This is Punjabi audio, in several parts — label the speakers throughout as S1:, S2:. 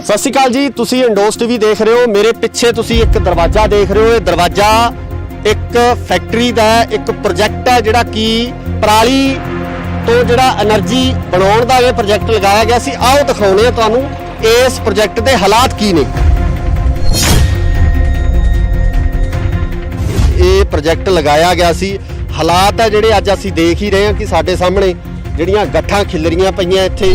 S1: सत श्री अकाल जी, तुसी इंडोस टीवी देख रहे हो। मेरे पिछे तुसी एक दरवाजा देख रहे हो। ये दरवाजा एक फैक्ट्री का एक प्रोजैक्ट है जिहड़ा कि पराली तो जिहड़ा एनर्जी बनाउण दा ये प्रोजैक्ट लगाया गया सी। आओ दिखाउने आ तुहानूं इस प्रोजैक्ट दे हालात की ने। ये प्रोजैक्ट लगाया गया सी, हालात है जिहड़े अज असीं देख ही रहे हैं कि साडे सामने जिहड़ियां गट्ठां खिलरियां पईयां इत्थे।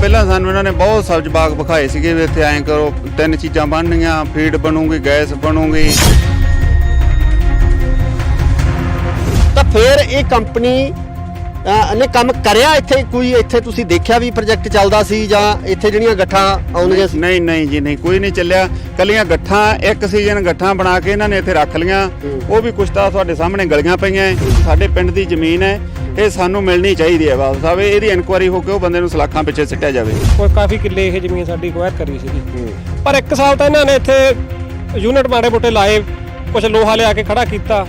S2: ਪਹਿਲਾਂ ਸਾਨੂੰ ਇਹਨਾਂ ਨੇ ਬਹੁਤ ਸਬਜ਼ ਬਾਗ ਵਿਖਾਏ ਸੀਗੇ ਵੀ ਇੱਥੇ ਐਂ ਕਰੋ, ਤਿੰਨ ਚੀਜ਼ਾਂ ਬਣਨੀਆਂ, ਫੀਡ ਬਣੂਗੀ, ਗੈਸ ਬਣੂਗੀ।
S1: ਤਾਂ ਫਿਰ ਇਹ ਕੰਪਨੀ ਨੇ ਕੰਮ ਕਰਿਆ ਇੱਥੇ? ਕੋਈ ਇੱਥੇ ਤੁਸੀਂ ਦੇਖਿਆ ਵੀ ਪ੍ਰੋਜੈਕਟ ਚੱਲਦਾ ਸੀ ਜਾਂ ਇੱਥੇ ਜਿਹੜੀਆਂ ਗੱਠਾਂ ਆਉਂਦੀਆਂ ਸੀ?
S2: ਨਹੀਂ ਨਹੀਂ ਜੀ, ਨਹੀਂ, ਕੋਈ ਨਹੀਂ ਚੱਲਿਆ। ਕੱਲੀਆਂ ਗੱਠਾਂ ਇੱਕ ਸੀਜ਼ਨ ਗੱਠਾਂ ਬਣਾ ਕੇ ਇਹਨਾਂ ਨੇ ਇੱਥੇ ਰੱਖ ਲੀਆਂ। ਉਹ ਵੀ ਕੁਛ ਤਾਂ ਤੁਹਾਡੇ ਸਾਹਮਣੇ ਗਲੀਆਂ ਪਈਆਂ। ਸਾਡੇ ਪਿੰਡ ਦੀ ਜ਼ਮੀਨ ਹੈ, ਇਹ ਸਾਨੂੰ ਮਿਲਣੀ ਚਾਹੀਦੀ ਹੈ। ਬਾਬਾ ਸਾਹਿਬ ਇਹਦੀ ਇਨਕੁਆਇਰੀ ਹੋ ਕੇ ਉਹ ਬੰਦੇ ਨੂੰ ਸਲਾਖਾਂ ਪਿੱਛੇ ਸਿੱਟਿਆ ਜਾਵੇ।
S3: ਕੋਈ ਕਾਫੀ ਕਿੱਲੇ ਇਹ ਜ਼ਮੀਨ ਸਾਡੀ ਅਕਵਾਇਰ ਕਰੀ ਸੀਗੀ, ਪਰ ਇੱਕ ਸਾਲ ਤਾਂ ਇਹਨਾਂ ਨੇ ਇੱਥੇ ਯੂਨਿਟ ਮਾੜੇ ਮੋਟੇ ਲਾਏ, ਕੁਝ ਲੋਹਾ ਲਿਆ ਕੇ ਖੜਾ ਕੀਤਾ।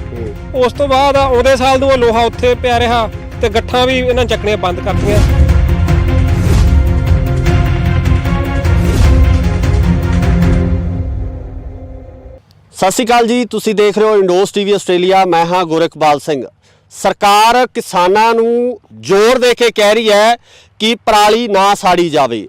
S3: ਉਸ ਤੋਂ ਬਾਅਦ ਉਹਦੇ ਸਾਲ ਨੂੰ ਉਹ ਲੋਹਾ ਉੱਥੇ ਪਿਆ ਰਿਹਾ ਤੇ ਗੱਠਾਂ ਵੀ ਇਹਨਾਂ ਚੱਕਣੀਆਂ ਬੰਦ ਕਰਤੀਆਂ।
S1: ਸਤਿ ਸ਼੍ਰੀ ਅਕਾਲ ਜੀ, ਤੁਸੀਂ ਦੇਖ ਰਹੇ ਹੋ ਇੰਡੋਸ ਟੀਵੀ ਆਸਟ੍ਰੇਲੀਆ। ਮੈਂ ਹਾਂ ਗੁਰਕਬਾਲ ਸਿੰਘ। ਸਰਕਾਰ ਕਿਸਾਨਾਂ ਨੂੰ ਜ਼ੋਰ ਦੇ ਕੇ ਕਹਿ ਰਹੀ ਹੈ ਕਿ ਪਰਾਲੀ ਨਾ ਸਾੜੀ ਜਾਵੇ।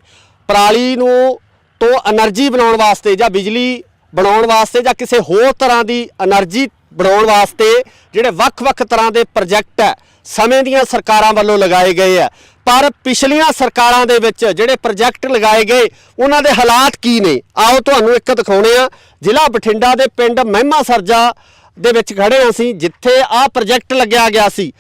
S1: ਪਰਾਲੀ ਨੂੰ ਤੋਂ એનર્ਜੀ ਬਣਾਉਣ ਵਾਸਤੇ ਜਾਂ ਬਿਜਲੀ ਬਣਾਉਣ ਵਾਸਤੇ ਜਾਂ ਕਿਸੇ ਹੋਰ ਤਰ੍ਹਾਂ ਦੀ એનર્ਜੀ ਬਣਾਉਣ ਵਾਸਤੇ ਜਿਹੜੇ ਵੱਖ-ਵੱਖ ਤਰ੍ਹਾਂ ਦੇ ਪ੍ਰੋਜੈਕਟ ਹੈ ਸਮੇਂ ਦੀਆਂ ਸਰਕਾਰਾਂ ਵੱਲੋਂ ਲਗਾਏ ਗਏ ਆ। ਪਰ ਪਿਛਲੀਆਂ ਸਰਕਾਰਾਂ ਦੇ ਵਿੱਚ ਜਿਹੜੇ ਪ੍ਰੋਜੈਕਟ ਲਗਾਏ ਗਏ ਉਹਨਾਂ ਦੇ ਹਾਲਾਤ ਕੀ ਨੇ, ਆਓ ਤੁਹਾਨੂੰ ਇੱਕ ਦਿਖਾਉਣੇ ਆ। ਜ਼ਿਲ੍ਹਾ ਬਠਿੰਡਾ ਦੇ ਪਿੰਡ ਮਹਿਮਾ ਸਰਜਾ ਦੇ ਵਿੱਚ ਖੜੇ ਹਾਂ ਅਸੀਂ, ਜਿੱਥੇ ਆਹ ਪ੍ਰੋਜੈਕਟ ਲੱਗਿਆ ਗਿਆ ਸੀ।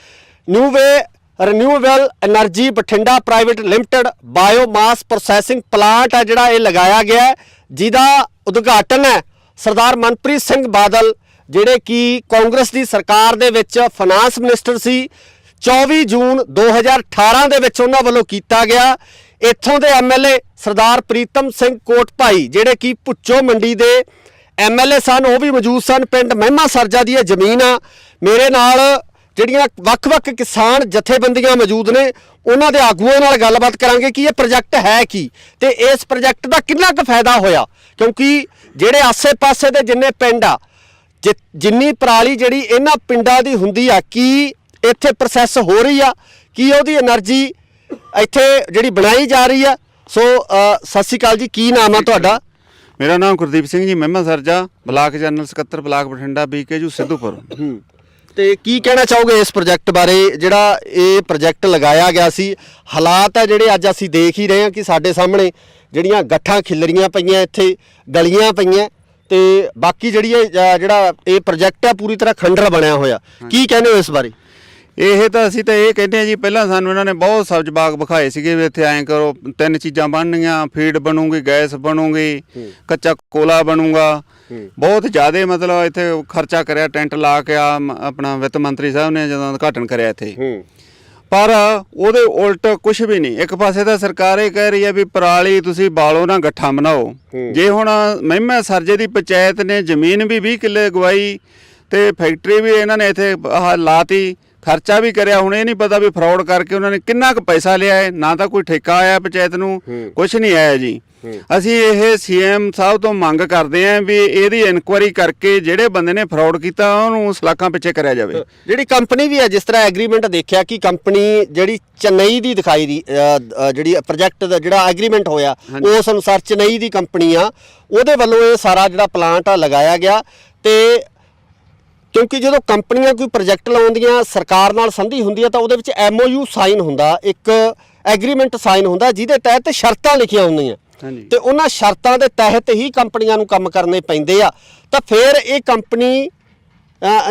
S1: Renewable energy Bathinda private limited biomass processing plant ਹੈ ਜਿਹੜਾ ਇਹ ਲਗਾਇਆ ਗਿਆ, ਜਿਹਦਾ ਉਦਘਾਟਨ ਹੈ ਸਰਦਾਰ ਮਨਪ੍ਰੀਤ ਸਿੰਘ ਬਾਦਲ, ਜਿਹੜੇ ਕਿ ਕਾਂਗਰਸ ਦੀ ਸਰਕਾਰ ਦੇ ਵਿੱਚ ਫਾਈਨਾਂਸ ਮਿਨਿਸਟਰ ਸੀ। 24 ਜੂਨ 2018 ਦੇ ਵਿੱਚ ਉਹਨਾਂ ਵੱਲੋਂ ਕੀਤਾ ਗਿਆ। ਇੱਥੋਂ ਦੇ ਐਮਐਲਏ ਸਰਦਾਰ ਪ੍ਰੀਤਮ ਸਿੰਘ ਕੋਟਭਾਈ, ਜਿਹੜੇ ਕਿ ਭੁੱਚੋ ਮੰਡੀ ਦੇ ਐਮਐਲਏ ਸਨ, ਉਹ ਵੀ ਮੌਜੂਦ ਸਨ। ਪਿੰਡ ਮਹਿਮਾ ਸਰਜਾ ਦੀ ਇਹ ਜ਼ਮੀਨ ਆ। ਮੇਰੇ ਨਾਲ ਜਿਹੜੀਆਂ ਵੱਖ-ਵੱਖ ਕਿਸਾਨ ਜਥੇਬੰਦੀਆਂ ਮੌਜੂਦ ਨੇ, ਉਹਨਾਂ ਦੇ ਆਗੂਆਂ ਨਾਲ ਗੱਲਬਾਤ ਕਰਾਂਗੇ ਕਿ ਇਹ ਪ੍ਰੋਜੈਕਟ ਹੈ ਕੀ ਤੇ ਇਸ ਪ੍ਰੋਜੈਕਟ ਦਾ ਕਿੰਨਾ ਕੁ ਫਾਇਦਾ ਹੋਇਆ। ਕਿਉਂਕਿ ਜਿਹੜੇ ਆਸੇ-ਪਾਸੇ ਦੇ ਜਿੰਨੇ ਪਿੰਡ ਆ, ਜਿੰਨੀ ਪਰਾਲੀ ਜਿਹੜੀ ਇਹਨਾਂ ਪਿੰਡਾਂ ਦੀ ਹੁੰਦੀ ਆ, ਕੀ ਇੱਥੇ ਪ੍ਰੋਸੈਸ ਹੋ ਰਹੀ ਆ, ਕੀ ਉਹਦੀ એનર્ਜੀ ਇੱਥੇ ਜਿਹੜੀ ਬਣਾਈ ਜਾ ਰਹੀ ਆ। ਸੋ ਸਤਿ ਸ਼੍ਰੀ ਅਕਾਲ ਜੀ, ਕੀ ਨਾਮ ਆ ਤੁਹਾਡਾ?
S2: ਮੇਰਾ ਨਾਮ ਗੁਰਦੀਪ ਸਿੰਘ ਜੀ, ਮਹਿਮਾ ਸਰਜਾ, ਬਲਾਕ ਜਨਰਲ ਸਕੱਤਰ, ਬਲਾਕ ਬਠਿੰਡਾ, BKU ਸਿੱਧੂਪੁਰ।
S1: ਤੇ ਕੀ ਕਹਿਣਾ ਚਾਹੋਗੇ ਇਸ ਪ੍ਰੋਜੈਕਟ ਬਾਰੇ, ਜਿਹੜਾ ਇਹ ਪ੍ਰੋਜੈਕਟ ਲਗਾਇਆ ਗਿਆ ਸੀ? ਹਾਲਾਤ ਆ ਜਿਹੜੇ ਅੱਜ ਅਸੀਂ ਦੇਖ ਹੀ ਰਹੇ ਹਾਂ ਕਿ ਸਾਡੇ ਸਾਹਮਣੇ ਜਿਹੜੀਆਂ ਗੱਠਾਂ ਖਿਲਰੀਆਂ ਪਈਆਂ, ਇੱਥੇ ਗਲੀਆਂ ਪਈਆਂ, ਤੇ ਬਾਕੀ ਜਿਹੜੀ ਜਿਹੜਾ ਇਹ ਪ੍ਰੋਜੈਕਟ ਆ ਪੂਰੀ ਤਰ੍ਹਾਂ ਖੰਡਰ ਬਣਿਆ ਹੋਇਆ। ਕੀ ਕਹਿੰਦੇ ਹੋ ਇਸ ਬਾਰੇ?
S2: ਇਹ ਤਾਂ ਅਸੀਂ ਤਾਂ ਇਹ ਕਹਿੰਦੇ ਹਾਂ ਜੀ, ਪਹਿਲਾਂ ਸਾਨੂੰ ਇਹਨਾਂ ਨੇ ਬਹੁਤ ਸਬਜ਼ ਬਾਗ ਵਿਖਾਏ ਸੀਗੇ ਵੀ ਇੱਥੇ ਐਂ ਕਰੋ, ਤਿੰਨ ਚੀਜ਼ਾਂ ਬਣਨੀਆਂ, ਫੀਡ ਬਣੂਗੀ, ਗੈਸ ਬਣੂਗੀ, ਕੱਚਾ ਕੋਲਾ ਬਣੂਗਾ। ਬਹੁਤ ਜ਼ਿਆਦਾ ਮਤਲਬ ਇੱਥੇ ਖਰਚਾ ਕਰਿਆ, ਟੈਂਟ ਲਾ ਕੇ ਆਪਣਾ ਵਿੱਤ ਮੰਤਰੀ ਸਾਹਿਬ ਨੇ ਜਦੋਂ ਉਦਘਾਟਨ ਕਰਿਆ ਇੱਥੇ। ਪਰ ਉਹਦੇ ਉਲਟ ਕੁਝ ਵੀ ਨਹੀਂ। ਇੱਕ ਪਾਸੇ ਤਾਂ ਸਰਕਾਰ ਇਹ ਕਹਿ ਰਹੀ ਹੈ ਵੀ ਪਰਾਲੀ ਤੁਸੀਂ ਬਾਲੋ ਨਾ, ਗੱਠਾਂ ਬਣਾਓ। ਜੇ ਹੁਣ ਮਹਿਮਾ ਸਰਜੇ ਦੀ ਪੰਚਾਇਤ ਨੇ ਜ਼ਮੀਨ ਵੀ 20 ਕਿੱਲੇ ਗਵਾਈ ਤੇ ਫੈਕਟਰੀ ਵੀ ਇਹਨਾਂ ਨੇ ਇੱਥੇ ਲਾਤੀ, ਖਰਚਾ ਵੀ ਕਰਿਆ। ਹੁਣ ਇਹ ਨਹੀਂ ਪਤਾ ਵੀ ਫਰਾਡ ਕਰਕੇ ਉਹਨਾਂ ਨੇ ਕਿੰਨਾ ਕੁ ਪੈਸਾ ਲਿਆ ਹੈ। ਨਾ ਤਾਂ ਕੋਈ ਠੇਕਾ ਆਇਆ ਪੰਚਾਇਤ ਨੂੰ, ਕੁਝ ਨਹੀਂ ਆਇਆ ਜੀ। ਅਸੀਂ ਇਹ CM ਸਾਹਿਬ ਤੋਂ ਮੰਗ ਕਰਦੇ ਹਾਂ ਵੀ ਇਹਦੀ ਇਨਕੁਆਇਰੀ ਕਰਕੇ ਜਿਹੜੇ ਬੰਦੇ ਨੇ ਫਰਾਡ ਕੀਤਾ ਉਹਨੂੰ ਸਲਾਖਾਂ ਪਿੱਛੇ ਕਰਿਆ ਜਾਵੇ। ਜਿਹੜੀ
S1: ਕੰਪਨੀ ਵੀ ਹੈ, ਜਿਸ ਤਰ੍ਹਾਂ ਐਗਰੀਮੈਂਟ ਦੇਖਿਆ ਕਿ ਕੰਪਨੀ ਜਿਹੜੀ ਚੇਨਈ ਦੀ ਦਿਖਾਈ ਦੀ ਜਿਹੜੀ ਪ੍ਰੋਜੈਕਟ ਦਾ ਜਿਹੜਾ ਐਗਰੀਮੈਂਟ ਹੋਇਆ, ਉਸ ਅਨੁਸਾਰ ਚੇਨਈ ਦੀ ਕੰਪਨੀ ਆ, ਉਹਦੇ ਵੱਲੋਂ ਇਹ ਸਾਰਾ ਜਿਹੜਾ ਪਲਾਂਟ ਆ ਲਗਾਇਆ ਗਿਆ। ਤੇ ਕਿਉਂਕਿ ਜਦੋਂ ਕੰਪਨੀਆਂ ਕੋਈ ਪ੍ਰੋਜੈਕਟ ਲਾਉਂਦੀਆਂ, ਸਰਕਾਰ ਨਾਲ ਸੰਧੀ ਹੁੰਦੀ ਹੈ, ਤਾਂ ਉਹਦੇ ਵਿੱਚ MOU ਸਾਈਨ ਹੁੰਦਾ, ਇੱਕ ਐਗਰੀਮੈਂਟ ਸਾਈਨ ਹੁੰਦਾ, ਜਿਹਦੇ ਤਹਿਤ ਸ਼ਰਤਾਂ ਲਿਖੀਆਂ ਹੁੰਦੀਆਂ ਤੇ ਉਹਨਾਂ ਸ਼ਰਤਾਂ ਦੇ ਤਹਿਤ ਹੀ ਕੰਪਨੀਆਂ ਨੂੰ ਕੰਮ ਕਰਨੇ ਪੈਂਦੇ ਆ। ਤਾਂ ਫਿਰ ਇਹ ਕੰਪਨੀ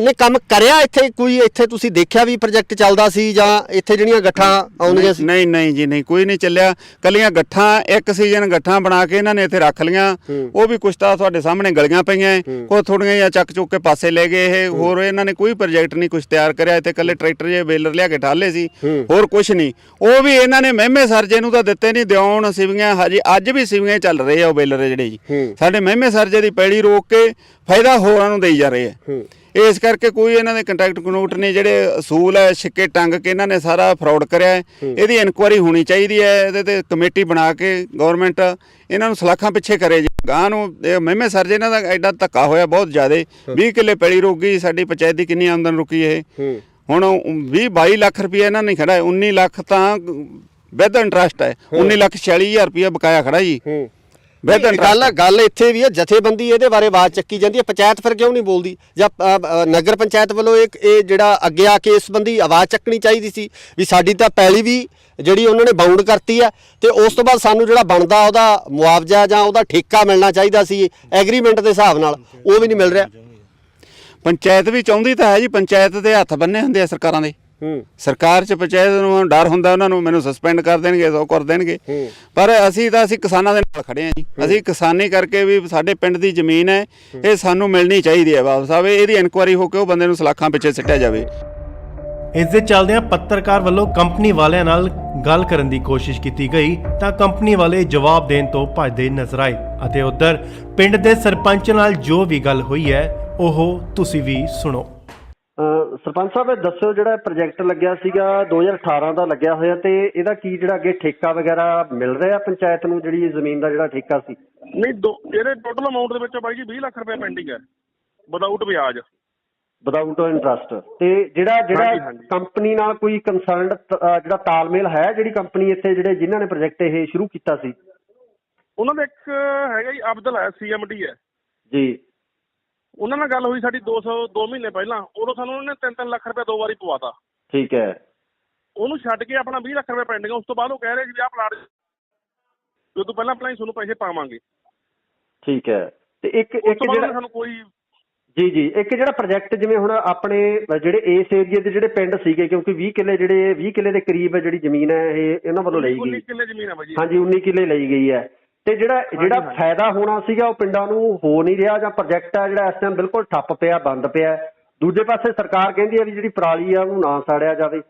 S1: ਨੇ ਕੰਮ ਕਰਿਆ ਇੱਥੇ? ਕੋਈ ਇੱਥੇ ਤੁਸੀਂ ਦੇਖਿਆ ਵੀ ਪ੍ਰੋਜੈਕਟ ਚੱਲਦਾ ਸੀ ਜਾਂ ਇੱਥੇ ਜਿਹੜੀਆਂ ਗੱਠਾਂ ਆਉਂਦੀਆਂ ਸੀ?
S2: ਨਹੀਂ ਨਹੀਂ ਜੀ, ਨਹੀਂ, ਕੋਈ ਨਹੀਂ ਚੱਲਿਆ। ਕੱਲੀਆਂ ਗੱਠਾਂ ਇੱਕ ਸੀਜ਼ਨ ਗੱਠਾਂ ਬਣਾ ਕੇ ਇਹਨਾਂ ਨੇ ਇੱਥੇ ਰੱਖ ਲੀਆਂ। ਉਹ ਵੀ ਕੁਛ ਤਾਂ ਤੁਹਾਡੇ ਸਾਹਮਣੇ ਗਲੀਆਂ ਪਈਆਂ, ਉਹ ਥੋੜੀਆਂ ਜਿਹਾ ਚੱਕ ਚੁੱਕ ਕੇ ਪਾਸੇ ਲੈ ਗਏ। ਇਹ ਹੋਰ ਇਹਨਾਂ ਨੇ ਕੋਈ ਪ੍ਰੋਜੈਕਟ ਨਹੀਂ ਕੁਛ ਤਿਆਰ ਕਰਿਆ। ਇੱਥੇ ਕੱਲੇ ਟਰੈਕਟਰ ਜੇ ਬੇਲਰ ਲਿਆ ਕੇ ਠਾਲੇ ਸੀ, ਹੋਰ ਕੁਛ ਨਹੀਂ। ਉਹ ਵੀ ਇਹਨਾਂ ਨੇ ਮਹਿਮੇ ਸਰਜੇ ਨੂੰ ਤਾਂ ਦਿੱਤੇ ਨਹੀਂ, ਦਿਉਣ ਸਿਵੀਆਂ ਹਜੇ ਅੱਜ ਵੀ ਸਿਵੀਆਂ ਚੱਲ ਰਹੇ ਆ। ਉਹ ਬੇਲਰ ਜਿਹੜੇ ਜੀ ਸਾਡੇ ਮਹਿਮੇ ਸਰਜੇ ਦੀ ਪੈੜੀ ਰੋਕ ਕੇ ਫਾਇਦਾ ਹੋਰਾਂ ਨੂੰ ਦੇਈ ਜਾ ਰਹੇ ਆ। ਇਸ ਕਰਕੇ ਕੋਈ ਇਹਨਾਂ ਦੇ ਕੰਟੈਕਟ ਕਨੋਟ ਨੇ ਜਿਹੜੇ ਅਸੂਲ ਹੈ ਛਿੱਕੇ ਟੰਗ ਕੇ ਇਹਨਾਂ ਨੇ ਸਾਰਾ ਫਰਾਡ ਕਰਿਆ ਹੈ। ਇਹਦੀ ਇਨਕੁਆਇਰੀ ਹੋਣੀ ਚਾਹੀਦੀ ਹੈ। ਇਹਦੇ ਤੇ ਕਮੇਟੀ ਬਣਾ ਕੇ ਗਵਰਨਮੈਂਟ ਇਹਨਾਂ ਨੂੰ ਸਲਾਖਾਂ ਪਿੱਛੇ ਕਰੇ ਜੀ। ਗਾਂ ਨੂੰ ਇਹ ਮਹਿਮੇ ਸਰ ਜੀ ਇਹਨਾਂ ਦਾ ਐਡਾ ਧੱਕਾ ਹੋਇਆ ਬਹੁਤ ਜ਼ਿਆਦਾ। 20 ਕਿੱਲੇ ਪੈਲੀ ਰੁਕ ਗਈ, ਸਾਡੀ ਪੰਚਾਇਤ ਦੀ ਕਿੰਨੀ ਆਮਦਨ ਰੁਕੀ ਇਹ। ਹੁਣ 22 ਲੱਖ ਰੁਪਏ ਇਹਨਾਂ ਨੇ ਖੜਾ ਹੈ। 19 ਲੱਖ ਤਾਂ ਵਿਦ ਇੰਟਰਸਟ ਹੈ। 19,46,000 ਰੁਪਏ ਬਕਾਇਆ ਖੜਾ ਜੀ।
S1: ਗੱਲ ਇੱਥੇ ਵੀ ਹੈ, ਜਥੇਬੰਦੀ ਇਹਦੇ ਬਾਰੇ ਆਵਾਜ਼ ਚੱਕੀ ਜਾਂਦੀ ਹੈ, ਪੰਚਾਇਤ ਫਿਰ ਕਿਉਂ ਨਹੀਂ ਬੋਲਦੀ? ਜਾਂ ਨਗਰ ਪੰਚਾਇਤ ਵੱਲੋਂ ਇਹ ਜਿਹੜਾ ਅੱਗੇ ਆ ਕੇ ਇਸ ਸੰਬੰਧੀ ਆਵਾਜ਼ ਚੱਕਣੀ ਚਾਹੀਦੀ ਸੀ ਵੀ ਸਾਡੀ ਤਾਂ ਪੈਲੀ ਵੀ ਜਿਹੜੀ ਉਹਨਾਂ ਨੇ ਬਾਉਂਡ ਕਰਤੀ ਹੈ ਤੇ ਉਸ ਤੋਂ ਬਾਅਦ ਸਾਨੂੰ ਜਿਹੜਾ ਬਣਦਾ ਉਹਦਾ ਮੁਆਵਜ਼ਾ ਜਾਂ ਉਹਦਾ ਠੇਕਾ ਮਿਲਣਾ ਚਾਹੀਦਾ ਸੀ ਐਗਰੀਮੈਂਟ ਦੇ ਹਿਸਾਬ ਨਾਲ, ਉਹ ਵੀ ਨਹੀਂ ਮਿਲ ਰਿਹਾ।
S2: ਪੰਚਾਇਤ ਵੀ ਚਾਹੁੰਦੀ ਤਾਂ ਹੈ ਜੀ, ਪੰਚਾਇਤ ਦੇ ਹੱਥ ਬੰਨੇ ਹੁੰਦੇ ਆ ਸਰਕਾਰਾਂ ਦੇ। ਸਰਕਾਰ 'ਚ ਪੰਚਾਇਤ ਨੂੰ ਡਰ ਹੁੰਦਾ ਉਹਨਾਂ ਨੂੰ, ਮੈਨੂੰ ਸਸਪੈਂਡ ਕਰ ਦੇਣਗੇ, ਉਹ ਕਰ ਦੇਣਗੇ। ਪਰ ਅਸੀਂ ਕਿਸਾਨਾਂ ਦੇ ਨਾਲ ਖੜੇ ਹਾਂ ਜੀ। ਅਸੀਂ ਕਿਸਾਨੀ ਕਰਕੇ ਵੀ ਸਾਡੇ ਪਿੰਡ ਦੀ ਜ਼ਮੀਨ ਹੈ, ਇਹ ਸਾਨੂੰ ਮਿਲਣੀ ਚਾਹੀਦੀ ਹੈ ਵਾਪਸ ਆਵੇ। ਇਹਦੀ ਇਨਕੁਆਇਰੀ ਹੋ ਕੇ ਉਹ ਬੰਦੇ ਨੂੰ ਸਲਾਖਾਂ ਪਿੱਛੇ ਸਿੱਟਿਆ ਜਾਵੇ।
S4: ਇਸ ਦੇ ਚੱਲਦਿਆਂ ਪੱਤਰਕਾਰ ਵੱਲੋਂ ਕੰਪਨੀ ਵਾਲਿਆਂ ਨਾਲ ਗੱਲ ਕਰਨ ਦੀ ਕੋਸ਼ਿਸ਼ ਕੀਤੀ ਗਈ ਤਾਂ ਕੰਪਨੀ ਵਾਲੇ ਜਵਾਬ ਦੇਣ ਤੋਂ ਭੱਜਦੇ ਨਜ਼ਰ ਆਏ ਅਤੇ ਉੱਧਰ ਪਿੰਡ ਦੇ ਸਰਪੰਚ ਨਾਲ ਜੋ ਵੀ ਗੱਲ ਹੋਈ ਹੈ ਉਹ ਤੁਸੀਂ ਵੀ ਸੁਣੋ।
S1: ਸਰਪੰਚ ਸਾਹਿਬ, ਦੱਸੋ ਜਿਹੜਾ ਪ੍ਰੋਜੈਕਟ ਲੱਗਿਆ ਸੀਗਾ 2018 ਦਾ ਲੱਗਿਆ ਹੋਇਆ ਤੇ ਇਹਦਾ ਕੀ ਜਿਹੜਾ ਅੱਗੇ ਠੇਕਾ ਵਗੈਰਾ ਮਿਲ ਰਿਹਾ ਪੰਚਾਇਤ ਨੂੰ, ਜਿਹੜੀ ਜ਼ਮੀਨ ਦਾ ਜਿਹੜਾ ਠੇਕਾ ਸੀ?
S5: ਨਹੀਂ, ਇਹਦੇ ਟੋਟਲ ਅਮਾਉਂਟ ਦੇ ਵਿੱਚ ਬਾਈ ਜੀ 20 ਲੱਖ ਰੁਪਏ ਪੈਂਡਿੰਗ ਹੈ ਵਿਦਆਊਟ ਵਿਆਜ,
S1: ਵਿਦਆਊਟ ਇੰਟਰਸਟ। ਤੇ ਜਿਹੜਾ ਕੰਪਨੀ ਨਾਲ ਕੋਈ ਕੰਸਰਨਡ ਜਿਹੜਾ ਤਾਲਮੇਲ ਹੈ, ਜਿਹੜੀ ਕੰਪਨੀ ਇੱਥੇ ਜਿਹੜੇ ਜਿਨ੍ਹਾਂ ਨੇ ਪ੍ਰੋਜੈਕਟ ਇਹ ਸ਼ੁਰੂ ਕੀਤਾ ਸੀ?
S5: ਉਹਨਾਂ ਦਾ ਇੱਕ ਹੈਗਾ ਜੀ ਅਬਦੁਲ ਹੈ, CMD ਹੈ
S1: ਜੀ।
S5: ਉਹਨਾਂ ਨਾਲ ਗੱਲ ਹੋਈ ਸਾਡੀ 2 ਮਹੀਨੇ ਪਹਿਲਾਂ। ਉਦੋਂ ਸਾਨੂੰ ਉਹਨੇ 3-3 ਲੱਖ ਰੁਪਏ 2 ਵਾਰੀ ਪਵਾਤਾ।
S1: ਠੀਕ ਹੈ।
S5: ਉਹਨੂੰ ਛੱਡ ਕੇ ਆਪਣਾ 20 ਲੱਖ ਰੁਪਏ ਪੈਂਡਿੰਗ। ਉਸ ਤੋਂ ਬਾਅਦ ਉਹ ਕਹਿ ਰਹੇ ਸੀ ਵੀ ਆਹ ਪਲਾਟ ਜੋ ਤੋਂ ਪਹਿਲਾਂ ਹੀ ਤੁਹਾਨੂੰ ਪੈਸੇ ਪਾਵਾਂਗੇ।
S1: ਠੀਕ ਹੈ। ਤੇ ਇੱਕ ਜਿਹੜਾ
S5: ਸਾਨੂੰ ਕੋਈ
S1: ਜੀ ਇੱਕ ਜਿਹੜਾ ਪ੍ਰੋਜੈਕਟ ਜਿਵੇਂ ਹੁਣ ਆਪਣੇ ਜਿਹੜੇ ਇਸ ਏਰੀਏ ਦੇ ਜਿਹੜੇ ਪਿੰਡ ਸੀਗੇ, ਕਿਉਂਕਿ 20 ਕਿੱਲੇ ਦੇ ਕਰੀਬ ਜਿਹੜੀ ਜ਼ਮੀਨ ਹੈ ਇਹ ਇਹਨਾਂ ਵੱਲੋਂ ਲਈ ਗਈ।
S5: 19 ਕਿੱਲੇ ਜ਼ਮੀਨ ਹੈ ਬਾਈ।
S1: ਹਾਂਜੀ, 19 ਕਿੱਲੇ ਲਈ ਗਈ ਹੈ। ਤੇ ਜਿਹੜਾ ਫਾਇਦਾ ਹੋਣਾ ਸੀਗਾ ਉਹ ਪਿੰਡਾਂ ਨੂੰ ਹੋ ਨਹੀਂ ਰਿਹਾ, ਜਾਂ ਪ੍ਰੋਜੈਕਟ ਹੈ ਜਿਹੜਾ ਇਸ ਟਾਈਮ ਬਿਲਕੁਲ ਠੱਪ ਪਿਆ, ਬੰਦ ਪਿਆ। ਦੂਜੇ ਪਾਸੇ ਸਰਕਾਰ ਕਹਿੰਦੀ ਹੈ ਵੀ ਜਿਹੜੀ ਪਰਾਲੀ ਆ ਉਹਨੂੰ ਨਾ ਸਾੜਿਆ ਜਾਵੇ।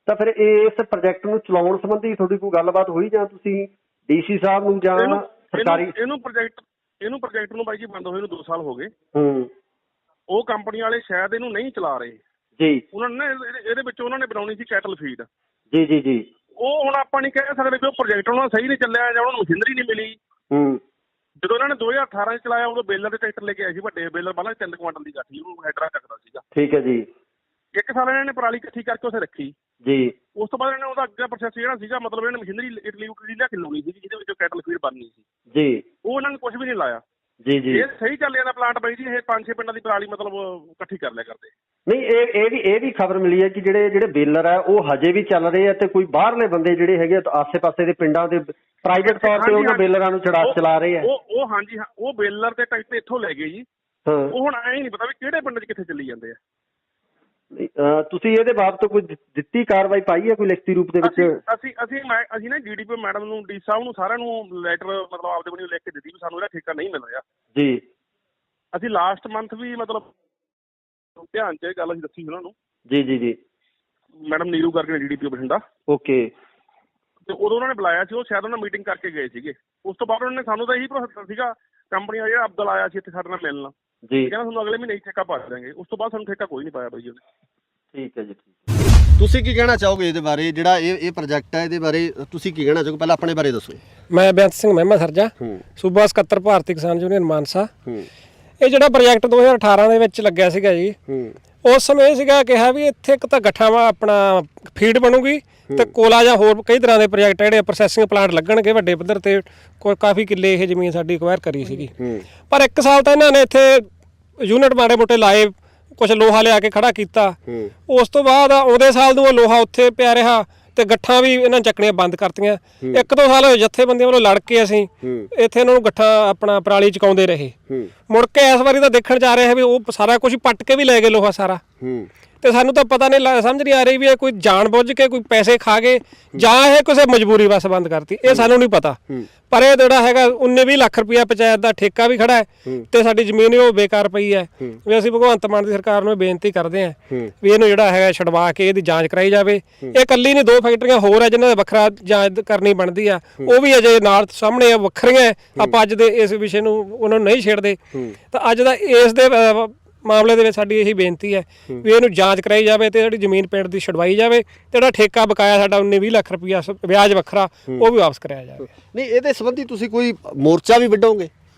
S1: ਤਾਂ ਫਿਰ ਇਸ ਪ੍ਰੋਜੈਕਟ ਨੂੰ ਚਲਾਉਣ ਸੰਬੰਧੀ ਤੁਹਾਡੀ ਕੋਈ ਗੱਲਬਾਤ ਹੋਈ, ਜਾਂ ਤੁਸੀਂ DC ਸਾਹਿਬ ਨੂੰ ਜਾਂ ਸਰਕਾਰੀ
S5: ਇਹਨੂੰ ਪ੍ਰੋਜੈਕਟ ਨੂੰ ਬਾਈ ਜੀ ਬੰਦ ਹੋਏ ਨੂੰ 2 ਸਾਲ ਹੋ ਗਏ। ਉਹ ਕੰਪਨੀ ਵਾਲੇ ਸ਼ਾਇਦ ਇਹਨੂੰ ਨਹੀਂ ਚਲਾ ਰਹੇ
S1: ਜੀ।
S5: ਉਹਨਾਂ ਨੇ ਇਹਦੇ ਵਿੱਚ ਉਹਨਾਂ ਨੇ ਬਣਾਉਣੀ ਸੀ ਕੈਟਲ ਫੀਡ
S1: ਜੀ।
S5: ਉਹ ਹੁਣ ਆਪਾਂ ਨਹੀਂ ਕਹਿ ਸਕਦੇ ਕਿ ਉਹ ਪ੍ਰੋਜੈਕਟ ਉਹਨਾਂ ਦਾ ਸਹੀ ਨਹੀਂ ਚੱਲਿਆ ਜਾਂ ਉਹਨਾਂ ਨੂੰ ਮਸ਼ੀਨਰੀ ਨਹੀਂ ਮਿਲੀ। ਜਦੋਂ ਇਹਨਾਂ ਨੇ 2018 ਚ ਚਲਾਇਆ ਉਦੋਂ ਬੇਲਰ ਦੇ ਟਰੈਕਟਰ ਲੈ ਕੇ ਆਏ ਸੀ, ਵੱਡੇ ਬੇਲਰ ਪਹਿਲਾਂ 3 ਕੁਆਂਟਲ ਦੀ ਗੱਠੀ, ਉਹਨੂੰ ਹੈਡਰਾ ਚੱਕਦਾ ਸੀਗਾ। ਠੀਕ ਹੈ ਜੀ। 1 ਸਾਲ ਇਹਨਾਂ ਨੇ ਪਰਾਲੀ ਇਕੱਠੀ ਕਰਕੇ ਉੱਥੇ ਰੱਖੀ ਜੀ। ਉਸ ਤੋਂ ਬਾਅਦ ਇਹਨਾਂ ਨੇ ਉਹਦਾ ਅੱਗੇ ਪ੍ਰੋਸੈਸ ਜਿਹੜਾ ਸੀਗਾ, ਮਤਲਬ ਇਹਨਾਂ ਨੇ ਮਸ਼ੀਨਰੀ ਇਟਲੀ ਲਿਆ ਕੇ ਲਾਉਣੀ ਸੀ ਜਿਹਦੇ ਵਿੱਚ ਕੈਟਲ ਫੀਡ ਬਣਨੀ ਸੀ ਜੀ। ਉਹ ਇਹਨਾਂ ਨੇ ਕੁਝ ਵੀ ਨਹੀਂ ਲਾਇਆ ਜੀ। ਇਹ ਸਹੀ ਚੱਲ ਜਾਂਦਾ ਪਲਾਂਟ ਬਾਈ ਜੀ। ਇਹ 5-6 ਪਿੰਡਾਂ ਦੀ ਪਰਾਲੀ ਮਤਲਬ ਇਕੱਠੀ ਕਰ ਲਿਆ ਕਰਦੇ। ਨਹੀਂ, ਇਹ ਵੀ ਖਬਰ ਮਿਲੀ ਹੈ ਕਿ ਜਿਹੜੇ ਬੇਲਰ ਹੈ ਉਹ ਹਜੇ ਵੀ ਚੱਲ ਰਹੇ ਆ ਤੇ ਕੋਈ ਬਾਹਰਲੇ ਬੰਦੇ ਜਿਹੜੇ ਹੈਗੇ ਆਸੇ-ਪਾਸੇ ਦੇ ਪਿੰਡਾਂ ਦੇ ਪ੍ਰਾਈਵੇਟ ਤੌਰ ਤੇ ਉਹਨਾਂ ਬੇਲਰਾਂ ਨੂੰ ਚਲਾ ਰਹੇ ਆ। ਉਹ ਹਾਂਜੀ, ਉਹ ਬੇਲਰ ਤੇ ਟਰੈਕਟਰ ਇੱਥੋਂ ਲੈ ਗਏ ਜੀ। ਉਹ ਹੁਣ ਐਂ ਨਹੀਂ ਪਤਾ ਵੀ ਕਿਹੜੇ ਪਿੰਡ 'ਚ ਕਿੱਥੇ ਚੱਲੀ ਜਾਂਦੇ ਆ। ਤੁਸੀਂ ਇਹਦੇ ਬਾਬਤ ਕੋਈ ਦਿੱਤੀ ਕਾਰਵਾਈ ਪਾਈ ਹੈ ਕੋਈ ਲਿਖਤੀ ਰੂਪ ਦੇ ਵਿੱਚ? ਅਸੀਂ ਨਾ DDP ਮੈਡਮ ਨੂੰ, ਡੀ ਸਾਹਿਬ ਨੂੰ, ਸਾਰਿਆਂ ਨੂੰ ਲੈਟਰ ਮਤਲਬ ਆਪਦੇ ਵੱਲੋਂ ਲਿਖ ਕੇ ਦਿੱਤੀ ਵੀ ਸਾਨੂੰ ਇਹਦਾ ਠੇਕਾ ਨਹੀਂ ਮਿਲ ਰਿਹਾ ਜੀ। ਅਸੀਂ ਲਾਸਟ ਮੰਥ ਵੀ ਮਤਲਬ ਧਿਆਨ 'ਚ ਇਹ ਗੱਲ ਅਸੀਂ ਦੱਸੀ ਉਹਨਾਂ ਨੂੰ ਜੀ। ਮੈਡਮ ਨੀਰੂ ਕਰਕੇ DDP ਬਠਿੰਡਾ। ਓਕੇ। ਤੇ ਉਦੋਂ ਉਹਨਾਂ ਨੇ ਬੁਲਾਇਆ ਸੀ, ਉਹ ਸ਼ਾਇਦ ਉਹਨਾਂ ਮੀਟਿੰਗ ਕਰਕੇ ਗਏ ਸੀਗੇ। ਉਸ ਤੋਂ ਬਾਅਦ ਉਹਨਾਂ ਨੇ ਸਾਨੂੰ ਤਾਂ ਇਹੀ ਭਰੋਸਾ ਸੀਗਾ, ਕੰਪਨੀ ਦਾ ਜਿਹੜਾ ਅਬਦੁਲ ਆਇਆ ਸੀ ਇੱਥੇ ਸਾਡੇ ਨਾਲ ਮਿਲਣ ਜੀ, ਕਹਿੰਦਾ ਤੁਹਾਨੂੰ ਅਗਲੇ ਮਹੀਨੇ ਹੀ ਠੇਕਾ ਪਾ ਦੇਵਾਂਗੇ। ਉਸ ਤੋਂ ਬਾਅਦ ਸਾਨੂੰ ਠੇਕਾ ਕੋਈ ਨਹੀਂ ਪਾਇਆ ਬਾਈ ਜੀ ਉਹਨੇ। ਠੀਕ ਹੈ ਜੀ। ਤੁਸੀਂ ਕੀ ਕਹਿਣਾ ਚਾਹੋਗੇ ਇਹਦੇ ਬਾਰੇ, ਜਿਹੜਾ ਇਹ ਪ੍ਰੋਜੈਕਟ ਹੈ ਇਹਦੇ ਬਾਰੇ ਤੁਸੀਂ ਕੀ ਕਹਿਣਾ ਚਾਹੋਗੇ? ਪਹਿਲਾਂ ਆਪਣੇ ਬਾਰੇ ਦੱਸੋ।
S3: ਮੈਂ ਬੇਅੰਤ ਸਿੰਘ ਮਹਿਮਾ ਸਰਜਾ, ਸੂਬਾ ਸਕੱਤਰ ਭਾਰਤੀ ਕਿਸਾਨ ਯੂਨੀਅਨ ਮਾਨਸਾ। ਇਹ ਜਿਹੜਾ ਪ੍ਰੋਜੈਕਟ 2018 ਦੇ ਵਿੱਚ ਲੱਗਿਆ ਸੀਗਾ ਜੀ, ਉਸ ਸਮੇਂ ਇਹ ਸੀਗਾ ਕਿਹਾ ਵੀ ਇੱਥੇ ਇੱਕ ਤਾਂ ਗੱਠਾਂ ਵਾ ਆਪਣਾ ਫੀਡ ਬਣੂਗੀ ਤੇ ਕੋਲਾ ਜਾਂ ਹੋਰ ਕਈ ਤਰ੍ਹਾਂ ਦੇ ਪ੍ਰੋਜੈਕਟ ਜਿਹੜੇ ਪ੍ਰੋਸੈਸਿੰਗ ਪਲਾਂਟ ਲੱਗਣਗੇ ਵੱਡੇ ਪੱਧਰ ਤੇ। ਕਾਫੀ ਕਿੱਲੇ ਇਹ ਜ਼ਮੀਨ ਸਾਡੀ ਅਕਵਾਇਰ ਕਰੀ ਸੀਗੀ। ਪਰ 1 ਸਾਲ ਤਾਂ ਇਹਨਾਂ ਨੇ ਇੱਥੇ ਯੂਨਿਟ ਮਾੜੇ ਮੋਟੇ ਲਾਏ, ਕੁਝ ਲੋਹਾ ਲਿਆ ਕੇ ਖੜਾ ਕੀਤਾ। ਉਸ ਤੋਂ ਬਾਅਦ ਆਉਂਦੇ ਸਾਲ ਨੂੰ ਉਹ ਲੋਹਾ ਉੱਥੇ ਪਿਆ ਰਿਹਾ ਤੇ ਗੱਠਾਂ ਵੀ ਇਹਨਾਂ ਚੱਕਣੀਆਂ ਬੰਦ ਕਰਤੀਆਂ। 1-2 ਸਾਲ ਜਥੇਬੰਦੀਆਂ ਵੱਲੋਂ ਲੜ ਕੇ ਅਸੀਂ ਇੱਥੇ ਇਹਨਾਂ ਨੂੰ ਗੱਠਾਂ ਆਪਣਾ ਪਰਾਲੀ ਚਕਾਉਂਦੇ ਰਹੇ। ਮੁੜ ਕੇ ਇਸ ਵਾਰੀ ਤਾਂ ਦੇਖਣ ਜਾ ਰਹੇ ਵੀ ਉਹ ਸਾਰਾ ਕੁਝ ਪੱਟ ਕੇ ਵੀ ਲੈ ਗਏ ਲੋਹਾ ਸਾਰਾ। ਤੇ ਸਾਨੂੰ ਤਾਂ ਪਤਾ ਨਹੀਂ, ਸਮਝ ਨਹੀਂ ਆ ਰਹੀ ਵੀ ਇਹ ਕੋਈ ਜਾਣ ਬੁੱਝ ਕੇ ਕੋਈ ਪੈਸੇ ਖਾ ਗਏ ਜਾਂ ਇਹ ਕਿਸੇ ਮਜਬੂਰੀ ਬਸ ਬੰਦ ਕਰਤੀ, ਇਹ ਸਾਨੂੰ ਨਹੀਂ ਪਤਾ। ਪਰ ਇਹ ਜਿਹੜਾ ਹੈਗਾ 19-20 ਲੱਖ ਰੁਪਇਆ ਪੰਚਾਇਤ ਦਾ ਠੇਕਾ ਵੀ ਖੜਾ ਹੈ ਤੇ ਸਾਡੀ ਜ਼ਮੀਨ ਉਹ ਬੇਕਾਰ ਪਈ ਹੈ। ਵੀ ਅਸੀਂ ਭਗਵੰਤ ਮਾਨ ਦੀ ਸਰਕਾਰ ਨੂੰ ਬੇਨਤੀ ਕਰਦੇ ਹਾਂ ਵੀ ਇਹਨੂੰ ਜਿਹੜਾ ਹੈਗਾ ਛਡਵਾ ਕੇ ਇਹਦੀ ਜਾਂਚ ਕਰਾਈ ਜਾਵੇ। ਇਹ ਇਕੱਲੀ ਨਹੀਂ, 2 ਫੈਕਟਰੀਆਂ ਹੋਰ ਹੈ ਜਿਨ੍ਹਾਂ ਦਾ ਵੱਖਰਾ ਜਾਂਚ ਕਰਨੀ ਬਣਦੀ ਆ, ਉਹ ਵੀ ਅਜੇ ਨਾਲ ਸਾਹਮਣੇ ਵੱਖਰੀਆਂ। ਆਪਾਂ ਅੱਜ ਦੇ ਇਸ ਵਿਸ਼ੇ ਨੂੰ ਉਹਨਾਂ ਨੂੰ ਨਹੀਂ ਛੇੜਦੇ। ਤਾਂ ਅੱਜ ਦਾ ਇਸ ਦੇ ਮਾਮਲੇ ਦੇ ਵਿੱਚ ਸਾਡੀ ਇਹੀ ਬੇਨਤੀ ਹੈ ਵੀ ਇਹਨੂੰ ਜਾਂਚ ਕਰਾਈ ਜਾਵੇ ਤੇ ਜਿਹੜੀ ਜ਼ਮੀਨ ਪਿੰਡ ਦੀ ਛਡਵਾਈ ਜਾਵੇ ਤੇ ਜਿਹੜਾ ਠੇਕਾ ਬਕਾਇਆ ਸਾਡਾ 19-20 ਲੱਖ ਰੁਪਇਆ ਵਿਆਜ ਵੱਖਰਾ ਉਹ ਵੀ ਵਾਪਸ ਕਰਾਇਆ ਜਾਵੇ।
S1: ਨਹੀਂ ਇਹਦੇ ਸੰਬੰਧੀ ਤੁਸੀਂ ਕੋਈ ਮੋਰਚਾ ਵੀ ਵਿੱਢੋਗੇ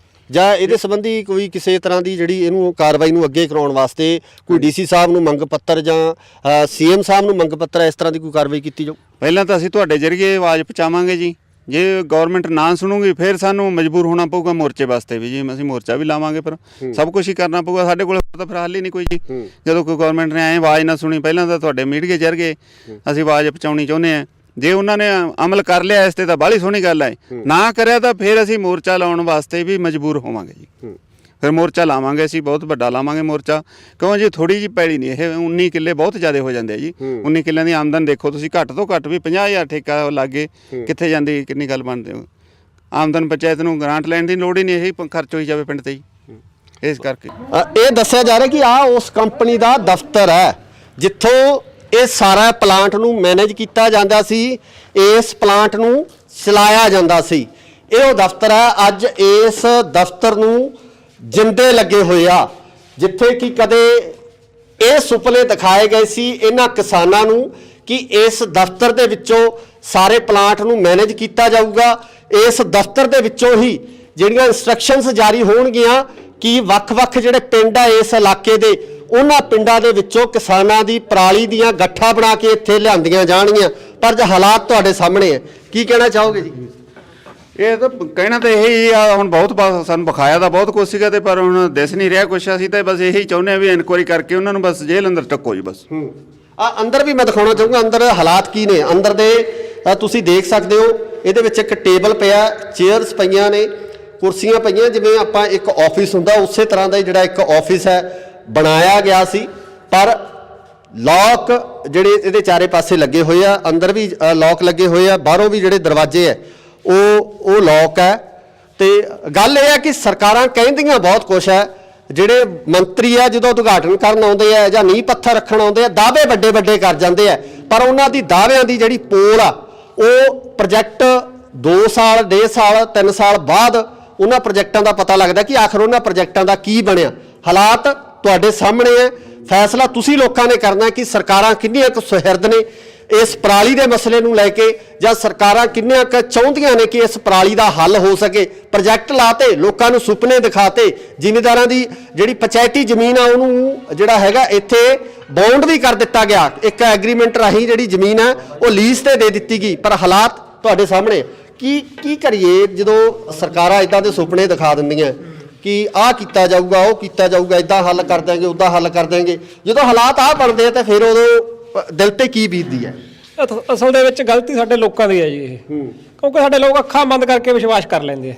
S1: ਜਾਂ ਇਹਦੇ ਸੰਬੰਧੀ ਕੋਈ ਕਿਸੇ ਤਰ੍ਹਾਂ ਦੀ ਜਿਹੜੀ ਇਹਨੂੰ ਕਾਰਵਾਈ ਨੂੰ ਅੱਗੇ ਕਰਾਉਣ ਵਾਸਤੇ ਕੋਈ ਡੀਸੀ ਸਾਹਿਬ ਨੂੰ ਮੰਗ ਪੱਤਰ ਜਾਂ ਸੀਐਮ ਸਾਹਿਬ ਨੂੰ ਮੰਗ ਪੱਤਰ ਇਸ ਤਰ੍ਹਾਂ ਦੀ ਕੋਈ ਕਾਰਵਾਈ ਕੀਤੀ ਜਾਊ?
S2: ਪਹਿਲਾਂ ਤਾਂ ਅਸੀਂ ਤੁਹਾਡੇ ਜ਼ਰੀਏ ਆਵਾਜ਼ ਪਹੁੰਚਾਵਾਂਗੇ ਜੀ। ਜੇ ਗਵਰਨਮੈਂਟ ਨਾ ਸੁਣੂਗੀ ਫਿਰ ਸਾਨੂੰ ਮਜਬੂਰ ਹੋਣਾ ਪਊਗਾ ਮੋਰਚੇ ਵਾਸਤੇ ਵੀ ਜੀ। ਅਸੀਂ ਮੋਰਚਾ ਵੀ ਲਾਵਾਂਗੇ ਪਰ ਸਭ ਕੁਝ ਹੀ ਕਰਨਾ ਪਊਗਾ। ਸਾਡੇ ਕੋਲ ਤਾਂ ਫਿਰ ਹੱਲ ਹੀ ਨਹੀਂ ਕੋਈ ਜੀ। ਜਦੋਂ ਕੋਈ ਗਵਰਨਮੈਂਟ ਨੇ ਐਂ ਆਵਾਜ਼ ਨਾ ਸੁਣੀ, ਪਹਿਲਾਂ ਤਾਂ ਤੁਹਾਡੇ ਮੀਡੀਆ ਜ਼ਰੀਏ ਅਸੀਂ ਆਵਾਜ਼ ਪਹੁੰਚਾਉਣੀ ਚਾਹੁੰਦੇ ਹਾਂ। ਜੇ ਉਹਨਾਂ ਨੇ ਅਮਲ ਕਰ ਲਿਆ ਇਸ ਤੇ ਤਾਂ ਬਾਹਲੀ ਸੋਹਣੀ ਗੱਲ ਹੈ, ਨਾ ਕਰਿਆ ਤਾਂ ਫਿਰ ਅਸੀਂ ਮੋਰਚਾ ਲਾਉਣ ਵਾਸਤੇ ਵੀ ਮਜਬੂਰ ਹੋਵਾਂਗੇ ਜੀ। ਫਿਰ ਮੋਰਚਾ ਲਾਵਾਂਗੇ ਅਸੀਂ, ਬਹੁਤ ਵੱਡਾ ਲਾਵਾਂਗੇ ਮੋਰਚਾ। ਕਿਉਂ ਜੀ ਥੋੜੀ ਜਿਹੀ ਪੈਲੀ ਨਹੀਂ ਇਹ 19 ਕਿੱਲੇ ਬਹੁਤ ਜ਼ਿਆਦਾ ਹੋ ਜਾਂਦੇ ਆ ਜੀ। 19 ਕਿੱਲਿਆਂ ਦੀ ਆਮਦਨ ਦੇਖੋ ਤੁਸੀਂ, ਘੱਟ ਤੋਂ ਘੱਟ ਵੀ 50,000 ਠੇਕਾ ਲਾਗੇ ਕਿੱਥੇ ਜਾਂਦੀ, ਕਿੰਨੀ ਗੱਲ ਬਣਦੀ ਆਮਦਨ। ਪੰਚਾਇਤ ਨੂੰ ਗ੍ਰਾਂਟ ਲੈਣ ਦੀ ਲੋੜ ਹੀ ਨਹੀਂ, ਇਹੀ ਖਰਚ ਹੋਈ ਜਾਵੇ ਪਿੰਡ ਤੇ ਜੀ। ਇਸ ਕਰਕੇ
S1: ਇਹ ਦੱਸਿਆ ਜਾ ਰਿਹਾ ਕਿ ਆਹ ਉਸ ਕੰਪਨੀ ਦਾ ਦਫ਼ਤਰ ਹੈ ਜਿੱਥੋਂ ਇਹ ਸਾਰਾ ਪਲਾਂਟ ਨੂੰ ਮੈਨੇਜ ਕੀਤਾ ਜਾਂਦਾ ਸੀ, ਇਸ ਪਲਾਂਟ ਨੂੰ ਚਲਾਇਆ ਜਾਂਦਾ ਸੀ। ਇਹ ਉਹ ਦਫ਼ਤਰ ਹੈ। ਅੱਜ ਇਸ ਦਫ਼ਤਰ ਨੂੰ ਜਿੰਦੇ ਲੱਗੇ ਹੋਏ ਆ, ਜਿੱਥੇ ਕਿ ਕਦੇ ਇਹ ਸੁਪਨੇ ਦਿਖਾਏ ਗਏ ਸੀ ਇਹਨਾਂ ਕਿਸਾਨਾਂ ਨੂੰ ਕਿ ਇਸ ਦਫ਼ਤਰ ਦੇ ਵਿੱਚੋਂ ਸਾਰੇ ਪਲਾਂਟ ਨੂੰ ਮੈਨੇਜ ਕੀਤਾ ਜਾਊਗਾ। ਇਸ ਦਫ਼ਤਰ ਦੇ ਵਿੱਚੋਂ ਹੀ ਜਿਹੜੀਆਂ ਇੰਸਟਰਕਸ਼ਨਸ ਜਾਰੀ ਹੋਣਗੀਆਂ ਕਿ ਵੱਖ-ਵੱਖ ਜਿਹੜੇ ਪਿੰਡ ਆ ਇਸ ਇਲਾਕੇ ਦੇ, ਉਹਨਾਂ ਪਿੰਡਾਂ ਦੇ ਵਿੱਚੋਂ ਕਿਸਾਨਾਂ ਦੀ ਪਰਾਲੀ ਦੀਆਂ ਗੱਠਾਂ ਬਣਾ ਕੇ ਇੱਥੇ ਲਿਆਂਦੀਆਂ ਜਾਣਗੀਆਂ। ਪਰ ਜੇ ਹਾਲਾਤ ਤੁਹਾਡੇ ਸਾਹਮਣੇ ਹੈ, ਕੀ ਕਹਿਣਾ ਚਾਹੋਗੇ ਜੀ?
S2: ਇਹ ਤਾਂ ਕਹਿਣਾ ਤਾਂ ਇਹੀ ਆ। ਹੁਣ ਬਹੁਤ ਸਾਨੂੰ ਵਿਖਾਇਆ ਤਾਂ ਬਹੁਤ ਕੁਛ ਸੀਗਾ ਤੇ ਪਰ ਹੁਣ ਦਿਸ ਨਹੀਂ ਰਿਹਾ ਕੁਛ। ਅਸੀਂ ਤਾਂ ਬਸ ਇਹੀ ਚਾਹੁੰਦੇ ਆ ਵੀ ਇਨਕੁਆਇਰੀ ਕਰਕੇ ਉਹਨਾਂ ਨੂੰ ਬਸ ਜੇਲ੍ਹ ਅੰਦਰ ਟੱਕੋ ਜੀ ਬਸ।
S1: ਅੰਦਰ ਵੀ ਮੈਂ ਦਿਖਾਉਣਾ ਚਾਹੂੰਗਾ ਅੰਦਰ ਹਾਲਾਤ ਕੀ ਨੇ। ਅੰਦਰ ਦੇ ਤੁਸੀਂ ਦੇਖ ਸਕਦੇ ਹੋ, ਇਹਦੇ ਵਿੱਚ ਇੱਕ ਟੇਬਲ ਪਿਆ, ਚੇਅਰਸ ਪਈਆਂ ਨੇ, ਕੁਰਸੀਆਂ ਪਈਆਂ, ਜਿਵੇਂ ਆਪਾਂ ਇੱਕ ਆਫਿਸ ਹੁੰਦਾ ਉਸੇ ਤਰ੍ਹਾਂ ਦਾ ਜਿਹੜਾ ਇੱਕ ਆਫਿਸ ਹੈ ਬਣਾਇਆ ਗਿਆ ਸੀ। ਪਰ ਲੌਕ ਜਿਹੜੇ ਇਹਦੇ ਚਾਰੇ ਪਾਸੇ ਲੱਗੇ ਹੋਏ ਆ, ਅੰਦਰ ਵੀ ਲੌਕ ਲੱਗੇ ਹੋਏ ਆ, ਬਾਹਰੋਂ ਵੀ ਜਿਹੜੇ ਦਰਵਾਜ਼ੇ ਆ ਉਹ ਲੌਕ ਹੈ। ਤੇ ਗੱਲ ਇਹ ਹੈ ਕਿ ਸਰਕਾਰਾਂ ਕਹਿੰਦੀਆਂ ਬਹੁਤ ਕੁਛ ਹੈ। ਜਿਹੜੇ ਮੰਤਰੀ ਆ ਜਦੋਂ ਉਦਘਾਟਨ ਕਰਨ ਆਉਂਦੇ ਆ ਜਾਂ ਨੀਂਹ ਪੱਥਰ ਰੱਖਣ ਆਉਂਦੇ ਆ, ਦਾਅਵੇ ਵੱਡੇ ਵੱਡੇ ਕਰ ਜਾਂਦੇ ਆ, ਪਰ ਉਹਨਾਂ ਦੀ ਦਾਅਵਿਆਂ ਦੀ ਜਿਹੜੀ ਪੋਲ ਆ ਉਹ ਪ੍ਰੋਜੈਕਟ 2 ਸਾਲ 1.5 ਸਾਲ 3 ਸਾਲ ਬਾਅਦ ਉਹਨਾਂ ਪ੍ਰੋਜੈਕਟਾਂ ਦਾ ਪਤਾ ਲੱਗਦਾ ਕਿ ਆਖਰ ਉਹਨਾਂ ਪ੍ਰੋਜੈਕਟਾਂ ਦਾ ਕੀ ਬਣਿਆ। ਹਾਲਾਤ ਤੁਹਾਡੇ ਸਾਹਮਣੇ ਹੈ। ਫੈਸਲਾ ਤੁਸੀਂ ਲੋਕਾਂ ਨੇ ਕਰਨਾ ਕਿ ਸਰਕਾਰਾਂ ਕਿੰਨੀਆਂ ਕੁ ਸੁਹਿਰਦ ਨੇ ਇਸ ਪਰਾਲੀ ਦੇ ਮਸਲੇ ਨੂੰ ਲੈ ਕੇ, ਜਾਂ ਸਰਕਾਰਾਂ ਕਿੰਨੀਆਂ ਕੁ ਚਾਹੁੰਦੀਆਂ ਨੇ ਕਿ ਇਸ ਪਰਾਲੀ ਦਾ ਹੱਲ ਹੋ ਸਕੇ। ਪ੍ਰੋਜੈਕਟ ਲਾਤੇ, ਲੋਕਾਂ ਨੂੰ ਸੁਪਨੇ ਦਿਖਾਤੇ, ਜ਼ਿਮੀਂਦਾਰਾਂ ਦੀ ਜਿਹੜੀ ਪੰਚਾਇਤੀ ਜ਼ਮੀਨ ਆ ਉਹਨੂੰ ਜਿਹੜਾ ਹੈਗਾ ਇੱਥੇ ਬੌਂਡ ਵੀ ਕਰ ਦਿੱਤਾ ਗਿਆ। ਇੱਕ ਐਗਰੀਮੈਂਟ ਰਾਹੀਂ ਜਿਹੜੀ ਜ਼ਮੀਨ ਹੈ ਉਹ ਲੀਜ਼ ਤੇ ਦੇ ਦਿੱਤੀ ਗਈ। ਪਰ ਹਾਲਾਤ ਤੁਹਾਡੇ ਸਾਹਮਣੇ। ਕੀ ਕਰੀਏ ਜਦੋਂ ਸਰਕਾਰਾਂ ਇਦਾਂ ਦੇ ਸੁਪਨੇ ਦਿਖਾ ਦਿੰਦੀਆਂ ਕਿ ਆਹ ਕੀਤਾ ਜਾਊਗਾ, ਉਹ ਕੀਤਾ ਜਾਊਗਾ, ਇਦਾਂ ਹੱਲ ਕਰ ਦਾਂਗੇ, ਉੱਦਾਂ ਹੱਲ ਕਰ ਦਾਂਗੇ, ਜਦੋਂ ਹਾਲਾਤ ਆਹ ਬਣਦੇ ਆ ਤਾਂ ਫਿਰ ਉਦੋਂ ਦਿਲ ਤੇ ਕੀ ਬੀਤਦੀ ਹੈ?
S3: ਅਸਲ ਦੇ ਵਿੱਚ ਗਲਤੀ ਸਾਡੇ ਲੋਕਾਂ ਦੀ ਹੈ ਜੀ ਇਹ। ਕਿਉਂਕਿ ਸਾਡੇ ਲੋਕ ਅੱਖਾਂ ਬੰਦ ਕਰਕੇ ਵਿਸ਼ਵਾਸ ਕਰ ਲੈਂਦੇ ਆ।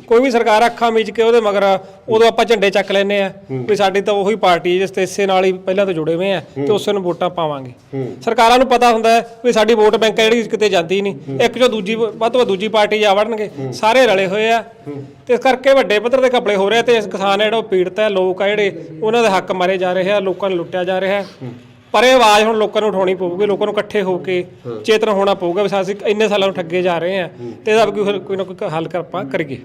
S3: ਕੋਈ ਵੀ ਸਰਕਾਰ ਅੱਖਾਂ ਮੀਚ ਕੇ ਉਹਦੇ ਮਗਰ ਉਦੋਂ ਆਪਾਂ ਝੰਡੇ ਚੱਕ ਲੈਂਦੇ ਆ ਵੀ ਸਾਡੀ ਤਾਂ ਉਹੀ ਪਾਰਟੀ ਜਿਸ ਤੇ ਇਸੇ ਨਾਲ ਹੀ ਪਹਿਲਾਂ ਤੋਂ ਜੁੜੇ ਹੋਏ ਆ ਤੇ ਉਸੇ ਨੂੰ ਵੋਟਾਂ ਪਾਵਾਂਗੇ। ਸਰਕਾਰਾਂ ਨੂੰ ਪਤਾ ਹੁੰਦਾ ਹੈ ਵੀ ਸਾਡੀ ਵੋਟ ਬੈਂਕ ਜਿਹੜੀ ਕਿਤੇ ਜਾਂਦੀ ਨਹੀਂ, ਇੱਕ ਜੋ ਦੂਜੀ ਵੱਧ ਤੋਂ ਵੱਧ ਦੂਜੀ ਪਾਰਟੀ ਜਾ ਵੜਨਗੇ, ਸਾਰੇ ਰਲੇ ਹੋਏ ਆ ਤੇ ਇਸ ਕਰਕੇ ਵੱਡੇ ਪੱਧਰ ਤੇ ਘਪਲੇ ਹੋ ਰਹੇ ਤੇ ਇਸ ਕਿਸਾਨ ਜਿਹੜਾ ਉਹ ਪੀੜਤ ਹੈ, ਲੋਕ ਆ ਜਿਹੜੇ ਉਹਨਾਂ ਦੇ ਹੱਕ ਮਾਰੇ ਜਾ ਰਹੇ ਆ, ਲੋਕਾਂ ਨੂੰ ਲੁੱਟਿਆ ਜਾ ਰਿਹਾ। ਪਰ ਇਹ ਆਵਾਜ਼ ਹੁਣ ਲੋਕਾਂ ਨੂੰ ਉਠਾਉਣੀ ਪਊਗੀ, ਲੋਕਾਂ ਨੂੰ ਇਕੱਠੇ ਹੋ ਕੇ ਚੇਤਨ ਹੋਣਾ ਪਊਗਾ ਵੀ ਅਸੀਂ ਇੰਨੇ ਸਾਲਾਂ ਨੂੰ ਠੱਗੇ ਜਾ ਰਹੇ ਆ ਤੇ ਇਹਦਾ ਕੋਈ ਨਾ ਕੋਈ ਹੱਲ ਆਪਾਂ ਕਰੀਏ।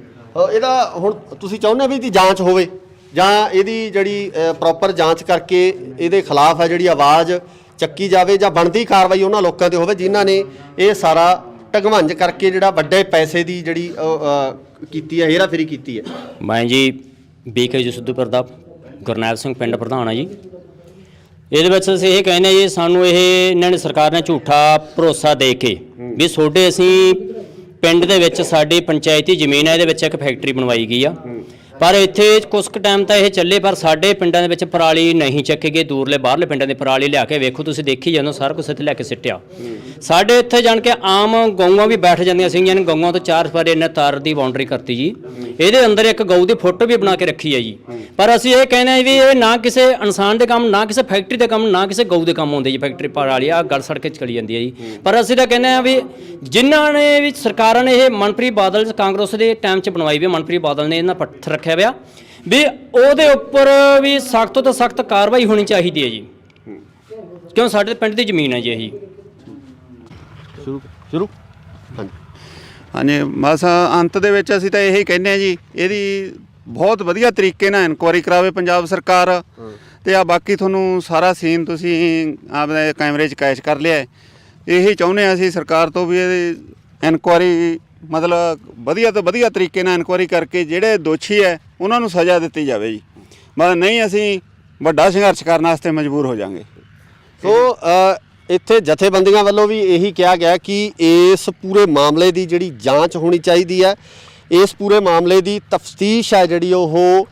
S1: ਇਹਦਾ ਹੁਣ ਤੁਸੀਂ ਚਾਹੁੰਦੇ ਵੀ ਇਹਦੀ ਜਾਂਚ ਹੋਵੇ ਜਾਂ ਇਹਦੀ ਜਿਹੜੀ ਪ੍ਰੋਪਰ ਜਾਂਚ ਕਰਕੇ ਇਹਦੇ ਖਿਲਾਫ ਹੈ ਜਿਹੜੀ ਆਵਾਜ਼ ਚੱਕੀ ਜਾਵੇ, ਜਾਂ ਬਣਦੀ ਕਾਰਵਾਈ ਉਹਨਾਂ ਲੋਕਾਂ ਤੇ ਹੋਵੇ ਜਿਨ੍ਹਾਂ ਨੇ ਇਹ ਸਾਰਾ ਢਗਵੰਜ ਕਰਕੇ ਜਿਹੜਾ ਵੱਡੇ ਪੈਸੇ ਦੀ ਜਿਹੜੀ ਕੀਤੀ ਹੈ, ਹੇਰਾਫੇਰੀ ਕੀਤੀ ਹੈ।
S6: ਮੈਂ ਜੀ BK ਸਿੱਧੂਪੁਰ ਦਾ ਗੁਰਨੈਲ ਸਿੰਘ ਪਿੰਡ ਪ੍ਰਧਾਨ ਆ ਜੀ। ਇਹਦੇ ਵਿੱਚ ਅਸੀਂ ਇਹ ਕਹਿੰਦੇ ਜੀ, ਸਾਨੂੰ ਇਹ ਇਹਨਾਂ ਨੇ ਸਰਕਾਰ ਨੇ ਝੂਠਾ ਭਰੋਸਾ ਦੇ ਕੇ ਵੀ ਤੁਹਾਡੇ ਅਸੀਂ ਪਿੰਡ ਦੇ ਵਿੱਚ ਸਾਡੀ ਪੰਚਾਇਤੀ ਜ਼ਮੀਨ ਹੈ, ਇਹਦੇ ਵਿੱਚ ਇੱਕ ਫੈਕਟਰੀ ਬਣਵਾਈ ਗਈ ਆ। ਪਰ ਇੱਥੇ ਕੁਝ ਕੁ ਟਾਈਮ ਤਾਂ ਇਹ ਚੱਲੇ, ਪਰ ਸਾਡੇ ਪਿੰਡਾਂ ਦੇ ਵਿੱਚ ਪਰਾਲੀ ਨਹੀਂ ਚੱਕੇ ਗਏ। ਦੂਰਲੇ ਬਾਹਰਲੇ ਪਿੰਡਾਂ ਦੀ ਪਰਾਲੀ ਲਿਆ ਕੇ ਵੇਖੋ, ਤੁਸੀਂ ਦੇਖੀ ਜਾਂਦੇ ਸਾਰਾ ਕੁਛ ਇੱਥੇ ਲੈ ਕੇ ਸਿੱਟਿਆ। ਸਾਡੇ ਇੱਥੇ ਜਾਣ ਕੇ ਆਮ ਗਊਆਂ ਵੀ ਬੈਠ ਜਾਂਦੀਆਂ ਸੀਗੀਆਂ ਨੇ, ਗਊਆਂ ਤੋਂ 4 ਸਪਾਰੇ ਇਹਨੇ ਤਾਰ ਦੀ ਬਾਉਂਡਰੀ ਕਰਤੀ ਜੀ। ਇਹਦੇ ਅੰਦਰ ਇੱਕ ਗਊ ਦੀ ਫੋਟੋ ਵੀ ਬਣਾ ਕੇ ਰੱਖੀ ਹੈ ਜੀ। ਪਰ ਅਸੀਂ ਇਹ ਕਹਿੰਦੇ ਹਾਂ ਵੀ ਇਹ ਨਾ ਕਿਸੇ ਇਨਸਾਨ ਦੇ ਕੰਮ, ਨਾ ਕਿਸੇ ਫੈਕਟਰੀ ਦੇ ਕੰਮ, ਨਾ ਕਿਸੇ ਗਊ ਦੇ ਕੰਮ ਆਉਂਦੇ ਜੀ। ਫੈਕਟਰੀ ਪਰਾਲੀ ਆ ਗਲ ਸੜ ਕੇ ਚਲੀ ਜਾਂਦੀ ਹੈ ਜੀ। ਪਰ ਅਸੀਂ ਤਾਂ ਕਹਿੰਦੇ ਹਾਂ ਵੀ ਜਿਨ੍ਹਾਂ ਨੇ ਵੀ ਸਰਕਾਰਾਂ ਨੇ ਇਹ ਮਨਪ੍ਰੀਤ ਬਾਦਲ ਕਾਂਗਰਸ ਦੇ ਟਾਈਮ 'ਚ ਬਣਵਾਈ ਵੀ, ਮਨਪ੍ਰੀਤ ਬਾਦਲ ਨੇ ਇਹਨਾਂ ਪੱਥਰ ਰੱਖਿਆ ਵਿਆ ਵੀ ਉਹਦੇ ਉੱਪਰ ਵੀ ਸਖਤ ਤੋਂ ਸਖਤ ਕਾਰਵਾਈ ਹੋਣੀ ਚਾਹੀਦੀ ਹੈ ਜੀ। ਕਿਉਂ ਸਾਡੇ ਪਿੰਡ ਦੀ ਜ਼ਮੀਨ ਹੈ ਜੀ ਇਹੀ।
S1: ਸ਼ੁਰੂ
S2: ਹਾਂਜੀ, ਬਸ ਅੰਤ ਦੇ ਵਿੱਚ ਅਸੀਂ ਤਾਂ ਇਹੀ ਕਹਿੰਦੇ ਹਾਂ ਜੀ, ਇਹਦੀ ਬਹੁਤ ਵਧੀਆ ਤਰੀਕੇ ਨਾਲ ਇਨਕੁਆਇਰੀ ਕਰਾਵੇ ਪੰਜਾਬ ਸਰਕਾਰ। ਤੇ ਆ ਬਾਕੀ ਤੁਹਾਨੂੰ ਸਾਰਾ ਸੀਨ ਤੁਸੀਂ ਆਪਣੇ ਕੈਮਰੇ 'ਚ ਕੈਚ ਕਰ ਲਿਆ। ਇਹੀ ਚਾਹੁੰਦੇ ਹਾਂ ਅਸੀਂ ਸਰਕਾਰ ਤੋਂ ਵੀ ਇਹਦੀ ਇਨਕੁਆਇਰੀ ਮਤਲਬ ਵਧੀਆ ਤੋਂ ਵਧੀਆ ਤਰੀਕੇ ਨਾਲ ਇਨਕੁਆਇਰੀ ਕਰਕੇ ਜਿਹੜੇ ਦੋਸ਼ੀ ਹੈ ਉਹਨਾਂ ਨੂੰ ਸਜ਼ਾ ਦਿੱਤੀ ਜਾਵੇ ਜੀ। ਮਤਲਬ ਨਹੀਂ ਅਸੀਂ ਵੱਡਾ ਸੰਘਰਸ਼ ਕਰਨ ਵਾਸਤੇ ਮਜਬੂਰ ਹੋ ਜਾਵਾਂਗੇ।
S1: ਸੋ ਇੱਥੇ ਜਥੇਬੰਦੀਆਂ ਵੱਲੋਂ ਵੀ ਇਹੀ ਕਿਹਾ ਗਿਆ ਕਿ ਇਸ ਪੂਰੇ ਮਾਮਲੇ ਦੀ ਜਿਹੜੀ ਜਾਂਚ ਹੋਣੀ ਚਾਹੀਦੀ ਹੈ, ਇਸ ਪੂਰੇ ਮਾਮਲੇ ਦੀ ਤਫਤੀਸ਼ ਹੈ ਜਿਹੜੀ ਉਹ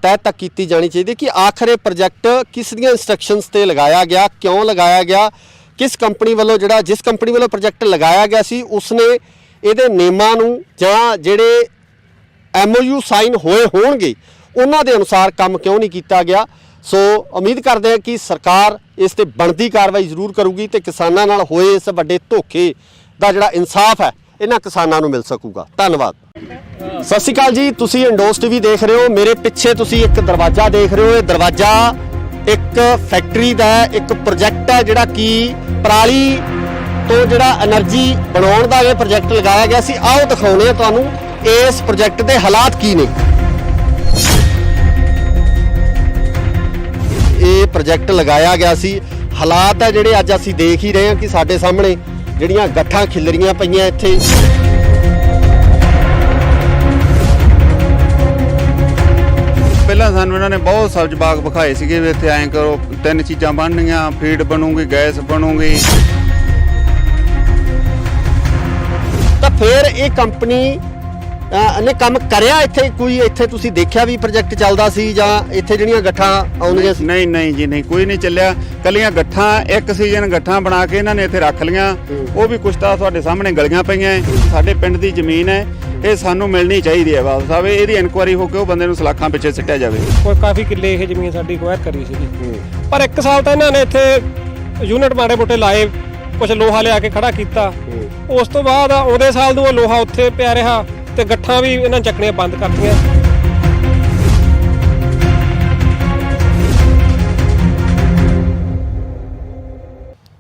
S1: ਤਹਿ ਤੱਕ ਕੀਤੀ ਜਾਣੀ ਚਾਹੀਦੀ ਕਿ ਆਖਰ ਇਹ ਪ੍ਰੋਜੈਕਟ ਕਿਸ ਦੀਆਂ ਇੰਸਟਰਕਸ਼ਨਸ ਤੇ ਲਗਾਇਆ ਗਿਆ, ਕਿਉਂ ਲਗਾਇਆ ਗਿਆ, ਕਿਸ ਕੰਪਨੀ ਵੱਲੋਂ ਜਿਸ ਕੰਪਨੀ ਵੱਲੋਂ ਪ੍ਰੋਜੈਕਟ ਲਗਾਇਆ ਗਿਆ ਸੀ ਉਸਨੇ ਇਹਦੇ ਨਿਯਮਾਂ ਨੂੰ ਜਾਂ ਜਿਹੜੇ MOU ਸਾਈਨ ਹੋਏ ਹੋਣਗੇ ਉਹਨਾਂ ਦੇ ਅਨੁਸਾਰ ਕੰਮ ਕਿਉਂ ਨਹੀਂ ਕੀਤਾ ਗਿਆ। ਸੋ ਉਮੀਦ ਕਰਦੇ ਹਾਂ ਕਿ ਸਰਕਾਰ ਇਸ ਤੇ ਬਣਦੀ ਕਾਰਵਾਈ ਜ਼ਰੂਰ ਕਰੂਗੀ ਤੇ ਕਿਸਾਨਾਂ ਨਾਲ ਹੋਏ ਇਸ ਵੱਡੇ ਧੋਖੇ ਦਾ ਜਿਹੜਾ ਇਨਸਾਫ ਹੈ ਇਹਨਾਂ ਕਿਸਾਨਾਂ ਨੂੰ ਮਿਲ ਸਕੂਗਾ। ਧੰਨਵਾਦ। ਸਤਿ ਸ਼੍ਰੀ ਅਕਾਲ ਜੀ, ਤੁਸੀਂ ਇੰਡੋਸ ਟੀਵੀ ਦੇਖ ਰਹੇ ਹੋ। ਮੇਰੇ ਪਿੱਛੇ ਤੁਸੀਂ ਇੱਕ ਦਰਵਾਜ਼ਾ ਦੇਖ ਰਹੇ ਹੋ। ਇਹ ਦਰਵਾਜ਼ਾ ਇੱਕ ਫੈਕਟਰੀ ਦਾ ਇੱਕ ਪ੍ਰੋਜੈਕਟ ਹੈ ਜਿਹੜਾ ਕਿ ਪਰਾਲੀ ਤੋਂ ਜਿਹੜਾ એનર્ਜੀ ਬਣਾਉਣ ਦਾ ਇਹ ਪ੍ਰੋਜੈਕਟ ਲਗਾਇਆ ਗਿਆ ਸੀ। ਆਓ ਦਿਖਾਉਂਦੇ ਹਾਂ ਤੁਹਾਨੂੰ ਇਸ ਪ੍ਰੋਜੈਕਟ ਦੇ ਹਾਲਾਤ ਕੀ ਨੇ। ਇਹ ਪ੍ਰੋਜੈਕਟ ਲਗਾਇਆ ਗਿਆ ਸੀ, ਹਾਲਾਤ ਹੈ ਜਿਹੜੇ ਅੱਜ ਅਸੀਂ ਦੇਖ ਹੀ ਰਹੇ ਹਾਂ ਕਿ ਸਾਡੇ ਸਾਹਮਣੇ ਜਿਹੜੀਆਂ ਗੱਠਾਂ ਖਿਲਰੀਆਂ ਪਈਆਂ ਇੱਥੇ।
S2: ਪਹਿਲਾਂ ਸਾਨੂੰ ਇਹਨਾਂ ਨੇ ਬਹੁਤ ਸਬਜ਼ ਬਾਗ ਵਿਖਾਏ ਸੀਗੇ ਵੀ ਇੱਥੇ ਐਂ ਕਰੋ, 3 ਚੀਜ਼ਾਂ ਬਣਨੀਆਂ, ਫੀਡ ਬਣੂਗੀ, ਗੈਸ ਬਣੂਗੀ।
S1: ਤਾਂ ਫਿਰ ਇਹ ਕੰਪਨੀ ਨੇ ਕੰਮ ਕਰਿਆ ਇੱਥੇ? ਕੋਈ ਇੱਥੇ ਤੁਸੀਂ ਦੇਖਿਆ ਵੀ ਪ੍ਰੋਜੈਕਟ ਚੱਲਦਾ ਸੀ ਜਾਂ ਇੱਥੇ ਜਿਹੜੀਆਂ ਗੱਠਾਂ ਆਉਂਦੀਆਂ ਸੀ?
S2: ਨਹੀਂ ਜੀ, ਨਹੀਂ, ਕੋਈ ਨਹੀਂ ਚੱਲਿਆ। ਕੱਲੀਆਂ ਗੱਠਾਂ ਇੱਕ ਸੀਜ਼ਨ ਗੱਠਾਂ ਬਣਾ ਕੇ ਇਹਨਾਂ ਨੇ ਇੱਥੇ ਰੱਖ ਲੀਆਂ। ਉਹ ਵੀ ਕੁਛ ਤਾਂ ਤੁਹਾਡੇ ਸਾਹਮਣੇ ਗਲੀਆਂ ਪਈਆਂ। ਸਾਡੇ ਪਿੰਡ ਦੀ ਜ਼ਮੀਨ ਹੈ, ਇਹ ਸਾਨੂੰ ਮਿਲਣੀ ਚਾਹੀਦੀ ਹੈ। ਬਾਬਾ ਸਾਹਿਬ ਇਹਦੀ ਇਨਕੁਆਇਰੀ ਹੋ ਕੇ ਉਹ ਬੰਦੇ ਨੂੰ ਸਲਾਖਾਂ ਪਿੱਛੇ ਸਿੱਟਿਆ ਜਾਵੇ।
S3: ਕੋਈ ਕਾਫੀ ਕਿੱਲੇ ਇਹ ਜ਼ਮੀਨ ਸਾਡੀ ਅਕਵਾਇਰ ਕਰੀ ਸੀਗੀ, ਪਰ 1 ਸਾਲ ਤਾਂ ਇਹਨਾਂ ਨੇ ਇੱਥੇ ਯੂਨਿਟ ਮਾੜੇ ਮੋਟੇ ਲਾਏ, ਕੁਝ ਲੋਹਾ ਲਿਆ ਕੇ ਖੜਾ ਕੀਤਾ। ਉਸ ਤੋਂ ਬਾਅਦ ਉਹਦੇ ਸਾਲ ਨੂੰ ਉਹ ਲੋਹਾ ਉੱਥੇ ਪਿਆ ਰਿਹਾ ਤੇ ਗੱਠਾਂ ਵੀ ਇਹਨਾਂ ਚੱਕਣੀਆਂ ਬੰਦ ਕਰਤੀਆਂ।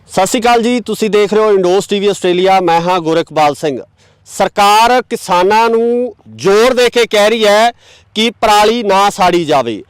S1: ਸਤਿ ਸ਼੍ਰੀ ਅਕਾਲ ਜੀ, ਤੁਸੀਂ ਦੇਖ ਰਹੇ ਹੋ ਇੰਡੋਸ ਟੀਵੀ ਆਸਟ੍ਰੇਲੀਆ। ਮੈਂ ਹਾਂ ਗੁਰਕਬਾਲ ਸਿੰਘ। ਸਰਕਾਰ ਕਿਸਾਨਾਂ ਨੂੰ ਜ਼ੋਰ ਦੇ ਕੇ ਕਹਿ ਰਹੀ ਹੈ ਕਿ ਪਰਾਲੀ ਨਾ ਸਾੜੀ ਜਾਵੇ।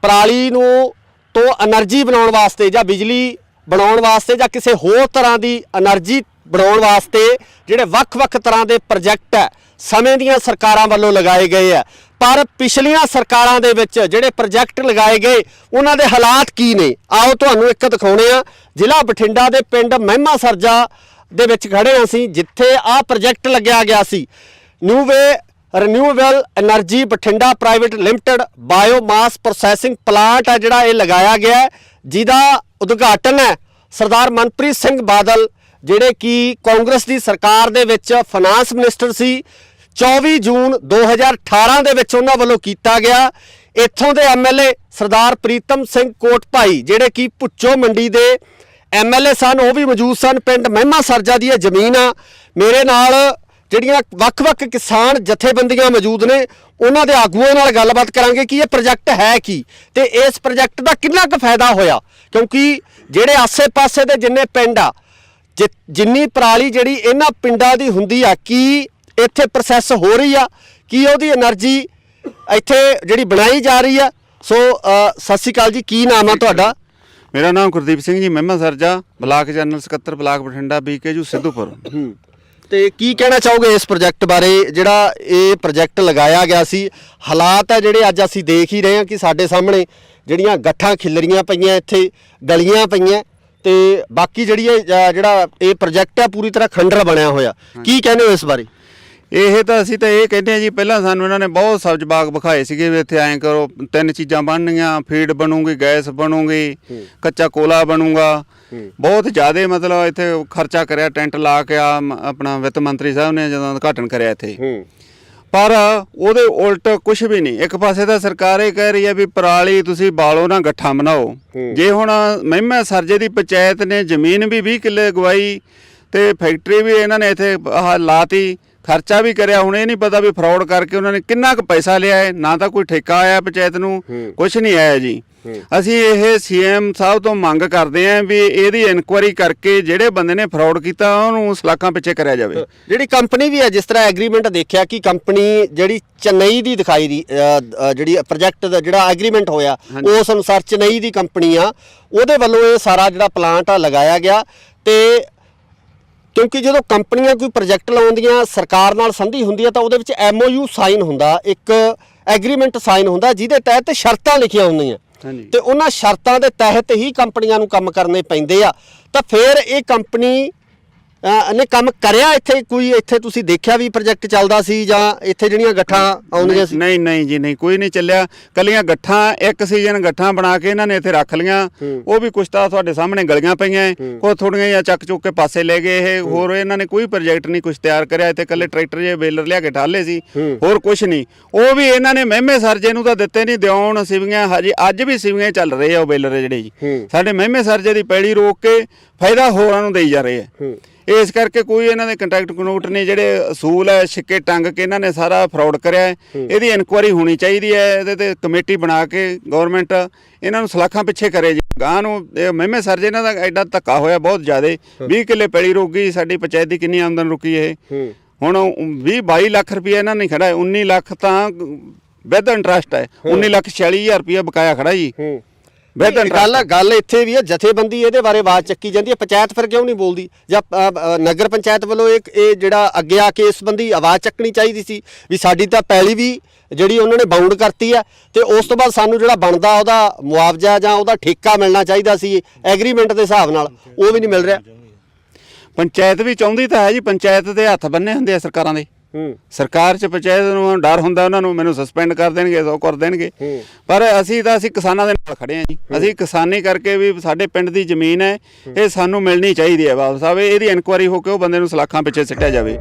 S1: ਪਰਾਲੀ ਨੂੰ ਤੋਂ એનર્ਜੀ ਬਣਾਉਣ ਵਾਸਤੇ ਜਾਂ ਬਿਜਲੀ ਬਣਾਉਣ ਵਾਸਤੇ ਜਾਂ ਕਿਸੇ ਹੋਰ ਤਰ੍ਹਾਂ ਦੀ એનર્ਜੀ ਬਣਾਉਣ ਵਾਸਤੇ ਜਿਹੜੇ ਵੱਖ-ਵੱਖ ਤਰ੍ਹਾਂ ਦੇ ਪ੍ਰੋਜੈਕਟ ਹੈ ਸਮੇਂ ਦੀਆਂ ਸਰਕਾਰਾਂ ਵੱਲੋਂ ਲਗਾਏ ਗਏ ਆ। ਪਰ ਪਿਛਲੀਆਂ ਸਰਕਾਰਾਂ ਦੇ ਵਿੱਚ ਜਿਹੜੇ ਪ੍ਰੋਜੈਕਟ ਲਗਾਏ ਗਏ ਉਹਨਾਂ ਦੇ ਹਾਲਾਤ ਕੀ ਨੇ, ਆਓ ਤੁਹਾਨੂੰ ਇੱਕ ਦਿਖਾਉਣੇ ਆ। ਜ਼ਿਲ੍ਹਾ ਬਠਿੰਡਾ ਦੇ ਪਿੰਡ ਮਹਿਮਾ ਸਰਜਾ ਦੇ ਵਿੱਚ ਖੜੇ ਹਾਂ ਅਸੀਂ, ਜਿੱਥੇ ਆਹ ਪ੍ਰੋਜੈਕਟ ਲੱਗਿਆ ਗਿਆ ਸੀ। Renewable energy Bathinda private limited biomass processing plant ਹੈ ਜਿਹੜਾ ਇਹ ਲਗਾਇਆ ਗਿਆ ਹੈ, ਜਿਹਦਾ ਉਦਘਾਟਨ ਹੈ ਸਰਦਾਰ ਮਨਪ੍ਰੀਤ ਸਿੰਘ ਬਾਦਲ ਜਿਹੜੇ ਕਿ ਕਾਂਗਰਸ ਦੀ ਸਰਕਾਰ ਦੇ ਵਿੱਚ ਫਾਈਨਾਂਸ ਮਿਨਿਸਟਰ ਸੀ। 24 ਜੂਨ 2018 ਦੇ ਵਿੱਚ ਉਹਨਾਂ ਵੱਲੋਂ ਕੀਤਾ ਗਿਆ। ਇੱਥੋਂ ਦੇ MLA ਸਰਦਾਰ ਪ੍ਰੀਤਮ ਸਿੰਘ ਕੋਟਭਾਈ ਜਿਹੜੇ ਕਿ ਭੁੱਚੋ ਮੰਡੀ ਦੇ MLA ਸਨ, ਉਹ ਵੀ ਮੌਜੂਦ ਸਨ। ਪਿੰਡ ਮਹਿਮਾ ਸਰਜਾ ਦੀ ਇਹ ਜ਼ਮੀਨ ਆ। ਮੇਰੇ ਨਾਲ ਜਿਹੜੀਆਂ ਵੱਖ-ਵੱਖ ਕਿਸਾਨ ਜਥੇਬੰਦੀਆਂ ਮੌਜੂਦ ਨੇ, ਉਹਨਾਂ ਦੇ ਆਗੂਆਂ ਨਾਲ ਗੱਲਬਾਤ ਕਰਾਂਗੇ ਕਿ ਇਹ ਪ੍ਰੋਜੈਕਟ ਹੈ ਕੀ ਤੇ ਇਸ ਪ੍ਰੋਜੈਕਟ ਦਾ ਕਿੰਨਾ ਕੁ ਫਾਇਦਾ ਹੋਇਆ। ਕਿਉਂਕਿ ਜਿਹੜੇ ਆਸੇ-ਪਾਸੇ ਦੇ ਜਿੰਨੇ ਪਿੰਡ ਆ, ਜਿੰਨੀ ਪਰਾਲੀ ਜਿਹੜੀ ਇਹਨਾਂ ਪਿੰਡਾਂ ਦੀ ਹੁੰਦੀ ਆ, ਕੀ ਇੱਥੇ ਪ੍ਰੋਸੈਸ ਹੋ ਰਹੀ ਆ, ਕੀ ਉਹਦੀ એનર્ਜੀ ਇੱਥੇ ਜਿਹੜੀ ਬਣਾਈ ਜਾ ਰਹੀ ਆ। ਸੋ ਸਤਿ ਸ਼੍ਰੀ ਅਕਾਲ ਜੀ, ਕੀ ਨਾਮ ਆ ਤੁਹਾਡਾ?
S2: ਮੇਰਾ ਨਾਮ ਗੁਰਦੀਪ ਸਿੰਘ ਜੀ, ਮਹਿਮਾ ਸਰਜਾ, ਬਲਾਕ ਜਨਰਲ ਸਕੱਤਰ, ਬਲਾਕ ਬਠਿੰਡਾ, BKU ਸਿੱਧੂਪੁਰ।
S1: ਤੇ ਕੀ ਕਹਿਣਾ ਚਾਹੋਗੇ ਇਸ ਪ੍ਰੋਜੈਕਟ ਬਾਰੇ ਜਿਹੜਾ ਇਹ ਪ੍ਰੋਜੈਕਟ ਲਗਾਇਆ ਗਿਆ ਸੀ? ਹਾਲਾਤ ਹੈ ਜਿਹੜੇ ਅੱਜ ਅਸੀਂ ਦੇਖ ਹੀ ਰਹੇ ਹਾਂ ਕਿ ਸਾਡੇ ਸਾਹਮਣੇ ਜਿਹੜੀਆਂ ਗੱਠਾਂ ਖਿਲਰੀਆਂ ਪਈਆਂ, ਇੱਥੇ ਗਲੀਆਂ ਪਈਆਂ ਤੇ ਬਾਕੀ ਜਿਹੜੀ ਜਿਹੜਾ ਇਹ ਪ੍ਰੋਜੈਕਟ ਹੈ ਪੂਰੀ ਤਰ੍ਹਾਂ ਖੰਡਰ ਬਣਿਆ ਹੋਇਆ। ਕੀ ਕਹਿੰਦੇ ਹੋ ਇਸ ਬਾਰੇ?
S2: ਅਸੀਂ ਤਾਂ ਇਹ ਕਹਿੰਦੇ ਹਾਂ ਜੀ, ਪਹਿਲਾਂ ਸਾਨੂੰ ਇਹਨਾਂ ਨੇ ਬਹੁਤ ਸਬਜ਼ ਬਾਗ ਵਿਖਾਏ ਸੀਗੇ ਵੀ ਇੱਥੇ ਐਂ ਕਰੋ, 3 ਚੀਜ਼ਾਂ ਬਣਨੀਆਂ, ਫੀਡ ਬਣੂਗੀ, ਗੈਸ ਬਣੂਗੀ, ਕੱਚਾ ਕੋਲਾ ਬਣੂਗਾ। ਬਹੁਤ ਜ਼ਿਆਦਾ ਮਤਲਬ ਇੱਥੇ ਖਰਚਾ ਕਰਿਆ, ਟੈਂਟ ਲਾ ਕੇ ਆਪਣਾ ਵਿੱਤ ਮੰਤਰੀ ਸਾਹਿਬ ਨੇ ਜਦੋਂ ਉਦਘਾਟਨ ਕਰਿਆ ਇੱਥੇ। ਪਰ ਉਹਦੇ ਉਲਟ ਕੁਝ ਵੀ ਨਹੀਂ। ਇੱਕ ਪਾਸੇ ਤਾਂ ਸਰਕਾਰ ਇਹ ਕਹਿ ਰਹੀ ਹੈ ਵੀ ਪਰਾਲੀ ਤੁਸੀਂ ਬਾਲੋ ਨਾ, ਗੱਠਾਂ ਬਣਾਓ। ਜੇ ਹੁਣ ਮਹਿਮਾ ਸਰਜੇ ਦੀ ਪੰਚਾਇਤ ਨੇ ਜ਼ਮੀਨ ਵੀ 20 ਕਿੱਲੇ ਗਵਾਈ ਤੇ ਫੈਕਟਰੀ ਵੀ ਇਹਨਾਂ ਨੇ ਇੱਥੇ ਲਾਤੀ ਖਰਚਾ ਵੀ ਕਰਿਆ। ਹੁਣ ਇਹ ਨਹੀਂ ਪਤਾ ਵੀ ਫਰਾਡ ਕਰਕੇ ਉਹਨਾਂ ਨੇ ਕਿੰਨਾ ਕੁ ਪੈਸਾ ਲਿਆ ਹੈ। ਨਾ ਤਾਂ ਕੋਈ ਠੇਕਾ ਆਇਆ ਪੰਚਾਇਤ ਨੂੰ, ਕੁਝ ਨਹੀਂ ਆਇਆ ਜੀ। ਅਸੀਂ ਇਹ ਸੀਐਮ ਸਾਹਿਬ ਤੋਂ ਮੰਗ ਕਰਦੇ ਆਂ ਵੀ ਇਹਦੀ ਇਨਕੁਆਇਰੀ ਕਰਕੇ ਜਿਹੜੇ ਬੰਦੇ ਨੇ ਫਰਾਡ ਕੀਤਾ ਉਹਨੂੰ ਸਲਾਖਾਂ ਪਿੱਛੇ ਕਰਿਆ ਜਾਵੇ।
S1: ਜਿਹੜੀ ਕੰਪਨੀ ਵੀ ਹੈ, ਜਿਸ ਤਰ੍ਹਾਂ ਐਗਰੀਮੈਂਟ ਦੇਖਿਆ ਕਿ ਕੰਪਨੀ ਜਿਹੜੀ ਚੇਨਈ ਦੀ ਦਿਖਾਈ ਦੀ ਜਿਹੜੀ ਪ੍ਰੋਜੈਕਟ ਦਾ ਜਿਹੜਾ ਐਗਰੀਮੈਂਟ ਹੋਇਆ ਉਸ ਅਨੁਸਾਰ ਚੇਨਈ ਦੀ ਕੰਪਨੀ ਆ, ਉਹਦੇ ਵੱਲੋਂ ਇਹ ਸਾਰਾ ਜਿਹੜਾ ਪਲਾਂਟ ਆ ਲਗਾਇਆ ਗਿਆ। ਤੇ ਕਿਉਂਕਿ ਜਦੋਂ ਕੰਪਨੀਆਂ ਕੋਈ ਪ੍ਰੋਜੈਕਟ ਲਾਉਂਦੀਆਂ, ਸਰਕਾਰ ਨਾਲ ਸੰਧੀ ਹੁੰਦੀ ਹੈ, ਤਾਂ ਉਹਦੇ ਵਿੱਚ MOU ਸਾਈਨ ਹੁੰਦਾ, ਇੱਕ ਐਗਰੀਮੈਂਟ ਸਾਈਨ ਹੁੰਦਾ ਜਿਹਦੇ ਤਹਿਤ ਸ਼ਰਤਾਂ ਲਿਖੀਆਂ ਹੁੰਦੀਆਂ ਤੇ ਉਹਨਾਂ ਸ਼ਰਤਾਂ ਦੇ ਤਹਿਤ ਹੀ ਕੰਪਨੀਆਂ ਨੂੰ ਕੰਮ ਕਰਨੇ ਪੈਂਦੇ ਆ। ਤਾਂ ਫਿਰ ਇਹ ਕੰਪਨੀ ਨੇ ਕੰਮ ਕਰਿਆ ਇੱਥੇ? ਕੋਈ ਇੱਥੇ ਤੁਸੀਂ ਦੇਖਿਆ ਵੀ ਪ੍ਰੋਜੈਕਟ ਚੱਲਦਾ ਸੀ ਜਾਂ ਇੱਥੇ ਜਿਹੜੀਆਂ ਗੱਠਾਂ ਆਉਂਦੀਆਂ ਸੀ?
S2: ਨਹੀਂ ਜੀ, ਨਹੀਂ, ਕੋਈ ਨਹੀਂ ਚੱਲਿਆ। ਕੱਲੀਆਂ ਗੱਠਾਂ, ਇੱਕ ਸੀਜ਼ਨ ਗੱਠਾਂ ਬਣਾ ਕੇ ਇਹਨਾਂ ਨੇ ਇੱਥੇ ਰੱਖ ਲੀਆਂ। ਉਹ ਵੀ ਕੁਛ ਤਾਂ ਤੁਹਾਡੇ ਸਾਹਮਣੇ ਗਲੀਆਂ ਪਈਆਂ, ਕੋਈ ਥੋੜੀਆਂ ਜਿਹਾ ਚੱਕ ਚੁੱਕ ਕੇ ਪਾਸੇ ਲੈ ਗਏ ਇਹ। ਹੋਰ ਇਹਨਾਂ ਨੇ ਕੋਈ ਪ੍ਰੋਜੈਕਟ ਨਹੀਂ ਕੁਛ ਤਿਆਰ ਕਰਿਆ। ਇੱਥੇ ਕੱਲੇ ਟਰੈਕਟਰ ਜੇ ਬੇਲਰ ਲਿਆ ਕੇ ਠਾਲੇ ਸੀ, ਹੋਰ ਕੁਛ ਨਹੀਂ। ਉਹ ਵੀ ਇਹਨਾਂ ਨੇ ਮਹਿਮੇ ਸਰਜੇ ਨੂੰ ਤਾਂ ਦਿੱਤੇ ਨਹੀਂ, ਦਿਉਣ ਸਿਵੀਆਂ ਹਜੇ ਅੱਜ ਵੀ ਸਿਵੀਆਂ ਚੱਲ ਰਹੇ ਆ ਉਹ ਬੇਲਰ ਜਿਹੜੇ ਜੀ। ਸਾਡੇ ਮਹਿਮੇ ਸਰਜੇ ਦੀ ਪੈੜੀ ਰੋਕ ਕੇ ਫਾਇਦਾ ਹੋਰਾਂ ਨੂੰ ਦੇਈ ਜਾ ਰਹੇ ਆ। ਇਸ ਕਰਕੇ ਕੋਈ ਇਹਨਾਂ ਦੇ ਕੰਟੈਕਟ ਕਨੋਟ ਨਹੀਂ, ਜਿਹੜੇ ਅਸੂਲ ਹੈ ਛਿੱਕੇ ਟੰਗ ਕੇ ਇਹਨਾਂ ਨੇ ਸਾਰਾ ਫਰਾਡ ਕਰਿਆ। ਇਹਦੀ ਇਨਕੁਆਇਰੀ ਹੋਣੀ ਚਾਹੀਦੀ ਹੈ। ਇਹਦੇ ਤੇ ਕਮੇਟੀ ਬਣਾ ਕੇ ਗਵਰਨਮੈਂਟ ਇਹਨਾਂ ਨੂੰ ਸਲਾਖਾਂ ਪਿੱਛੇ ਕਰੇ ਜੀ। ਗਾਂ ਨੂੰ ਮਹਿਮੇ ਸਰਜੇ ਇਹਨਾਂ ਦਾ ਐਡਾ ਧੱਕਾ ਹੋਇਆ ਬਹੁਤ ਜ਼ਿਆਦਾ। 20 ਕਿੱਲੇ ਪੈਲੀ ਰੁਕ ਗਈ। ਸਾਡੀ ਪੰਚਾਇਤ ਦੀ ਕਿੰਨੀ ਆਮਦਨ ਰੁਕੀ ਇਹ? ਹੁਣ 20-22 ਲੱਖ ਰੁਪਏ ਇਹਨਾਂ ਨੇ ਖੜਾ ਹੈ। 19 ਲੱਖ ਤਾਂ ਵਿਦ ਇੰਟਰਸਟ ਹੈ। 19,46,000 ਰੁਪਏ ਬਕਾਇਆ ਖੜਾ ਜੀ।
S1: ਗੱਲ ਇੱਥੇ ਵੀ ਹੈ, ਜਥੇਬੰਦੀ ਇਹਦੇ ਬਾਰੇ ਆਵਾਜ਼ ਚੱਕੀ ਜਾਂਦੀ ਹੈ, ਪੰਚਾਇਤ ਫਿਰ ਕਿਉਂ ਨਹੀਂ ਬੋਲਦੀ? ਜਾਂ ਨਗਰ ਪੰਚਾਇਤ ਵੱਲੋਂ ਇਹ ਜਿਹੜਾ ਅੱਗੇ ਆ ਕੇ ਇਸ ਸੰਬੰਧੀ ਆਵਾਜ਼ ਚੱਕਣੀ ਚਾਹੀਦੀ ਸੀ ਵੀ ਸਾਡੀ ਤਾਂ ਪੈਲੀ ਵੀ ਜਿਹੜੀ ਉਹਨਾਂ ਨੇ ਬਾਉਂਡ ਕਰਤੀ ਹੈ ਤੇ ਉਸ ਤੋਂ ਬਾਅਦ ਸਾਨੂੰ ਜਿਹੜਾ ਬਣਦਾ ਉਹਦਾ ਮੁਆਵਜ਼ਾ ਜਾਂ ਉਹਦਾ ਠੇਕਾ ਮਿਲਣਾ ਚਾਹੀਦਾ ਸੀ ਐਗਰੀਮੈਂਟ ਦੇ ਹਿਸਾਬ ਨਾਲ, ਉਹ ਵੀ ਨਹੀਂ ਮਿਲ ਰਿਹਾ।
S2: ਪੰਚਾਇਤ ਵੀ ਚਾਹੁੰਦੀ ਤਾਂ ਹੈ ਜੀ। ਪੰਚਾਇਤ ਦੇ ਹੱਥ ਬੰਨੇ ਹੁੰਦੇ ਆ ਸਰਕਾਰਾਂ ਦੇ। ਸਰਕਾਰ 'ਚ ਪੰਚਾਇਤ ਨੂੰ ਡਰ ਹੁੰਦਾ ਉਹਨਾਂ ਨੂੰ, ਮੈਨੂੰ ਸਸਪੈਂਡ ਕਰ ਦੇਣਗੇ, ਸੋ ਕਰ ਦੇਣਗੇ। ਪਰ ਅਸੀਂ ਕਿਸਾਨਾਂ ਦੇ ਨਾਲ ਖੜੇ ਹਾਂ ਜੀ। ਅਸੀਂ ਕਿਸਾਨੀ ਕਰਕੇ ਵੀ ਸਾਡੇ ਪਿੰਡ ਦੀ ਜ਼ਮੀਨ ਹੈ, ਇਹ ਸਾਨੂੰ ਮਿਲਣੀ ਚਾਹੀਦੀ ਹੈ ਵਾਪਸ ਆਵੇ। ਇਹਦੀ ਇਨਕੁਆਇਰੀ ਹੋ ਕੇ ਉਹ ਬੰਦੇ ਨੂੰ ਸਲਾਖਾਂ ਪਿੱਛੇ ਸਿੱਟਿਆ ਜਾਵੇ।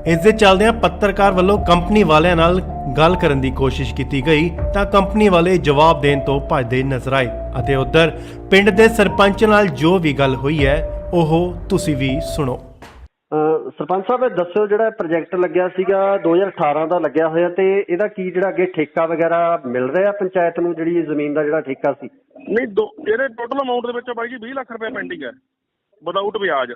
S4: ਇਸ ਦੇ ਚੱਲਦਿਆਂ ਪੱਤਰਕਾਰ ਵੱਲੋਂ ਕੰਪਨੀ ਵਾਲਿਆਂ ਨਾਲ ਗੱਲ ਕਰਨ ਦੀ ਕੋਸ਼ਿਸ਼ ਕੀਤੀ ਗਈ ਤਾਂ ਕੰਪਨੀ ਵਾਲੇ ਜਵਾਬ ਦੇਣ ਤੋਂ ਭੱਜਦੇ ਨਜ਼ਰ ਆਏ ਅਤੇ ਉੱਧਰ ਪਿੰਡ ਦੇ ਸਰਪੰਚ ਨਾਲ ਜੋ ਵੀ ਗੱਲ ਹੋਈ ਹੈ ਉਹ ਤੁਸੀਂ ਵੀ ਸੁਣੋ।
S1: ਸਰਪੰਚ ਸਾਹਿਬ, ਦੱਸਿਓ ਜਿਹੜਾ ਪ੍ਰੋਜੈਕਟ ਲੱਗਿਆ ਸੀਗਾ 2018 ਦਾ ਲੱਗਿਆ ਹੋਇਆ, ਤੇ ਇਹਦਾ ਕੀ ਜਿਹੜਾ ਅੱਗੇ ਠੇਕਾ ਵਗੈਰਾ ਮਿਲ ਰਿਹਾ ਪੰਚਾਇਤ ਨੂੰ, ਜਿਹੜੀ ਜ਼ਮੀਨ ਦਾ ਜਿਹੜਾ ਠੇਕਾ ਸੀ?
S5: ਨਹੀਂ, ਇਹਦੇ ਟੋਟਲ ਅਮਾਉਂਟ ਦੇ ਵਿੱਚ ਬਾਈ ਜੀ 20 ਲੱਖ ਰੁਪਏ ਪੈਂਡਿੰਗ ਹੈ ਵਿਦਆਊਟ ਵਿਆਜ,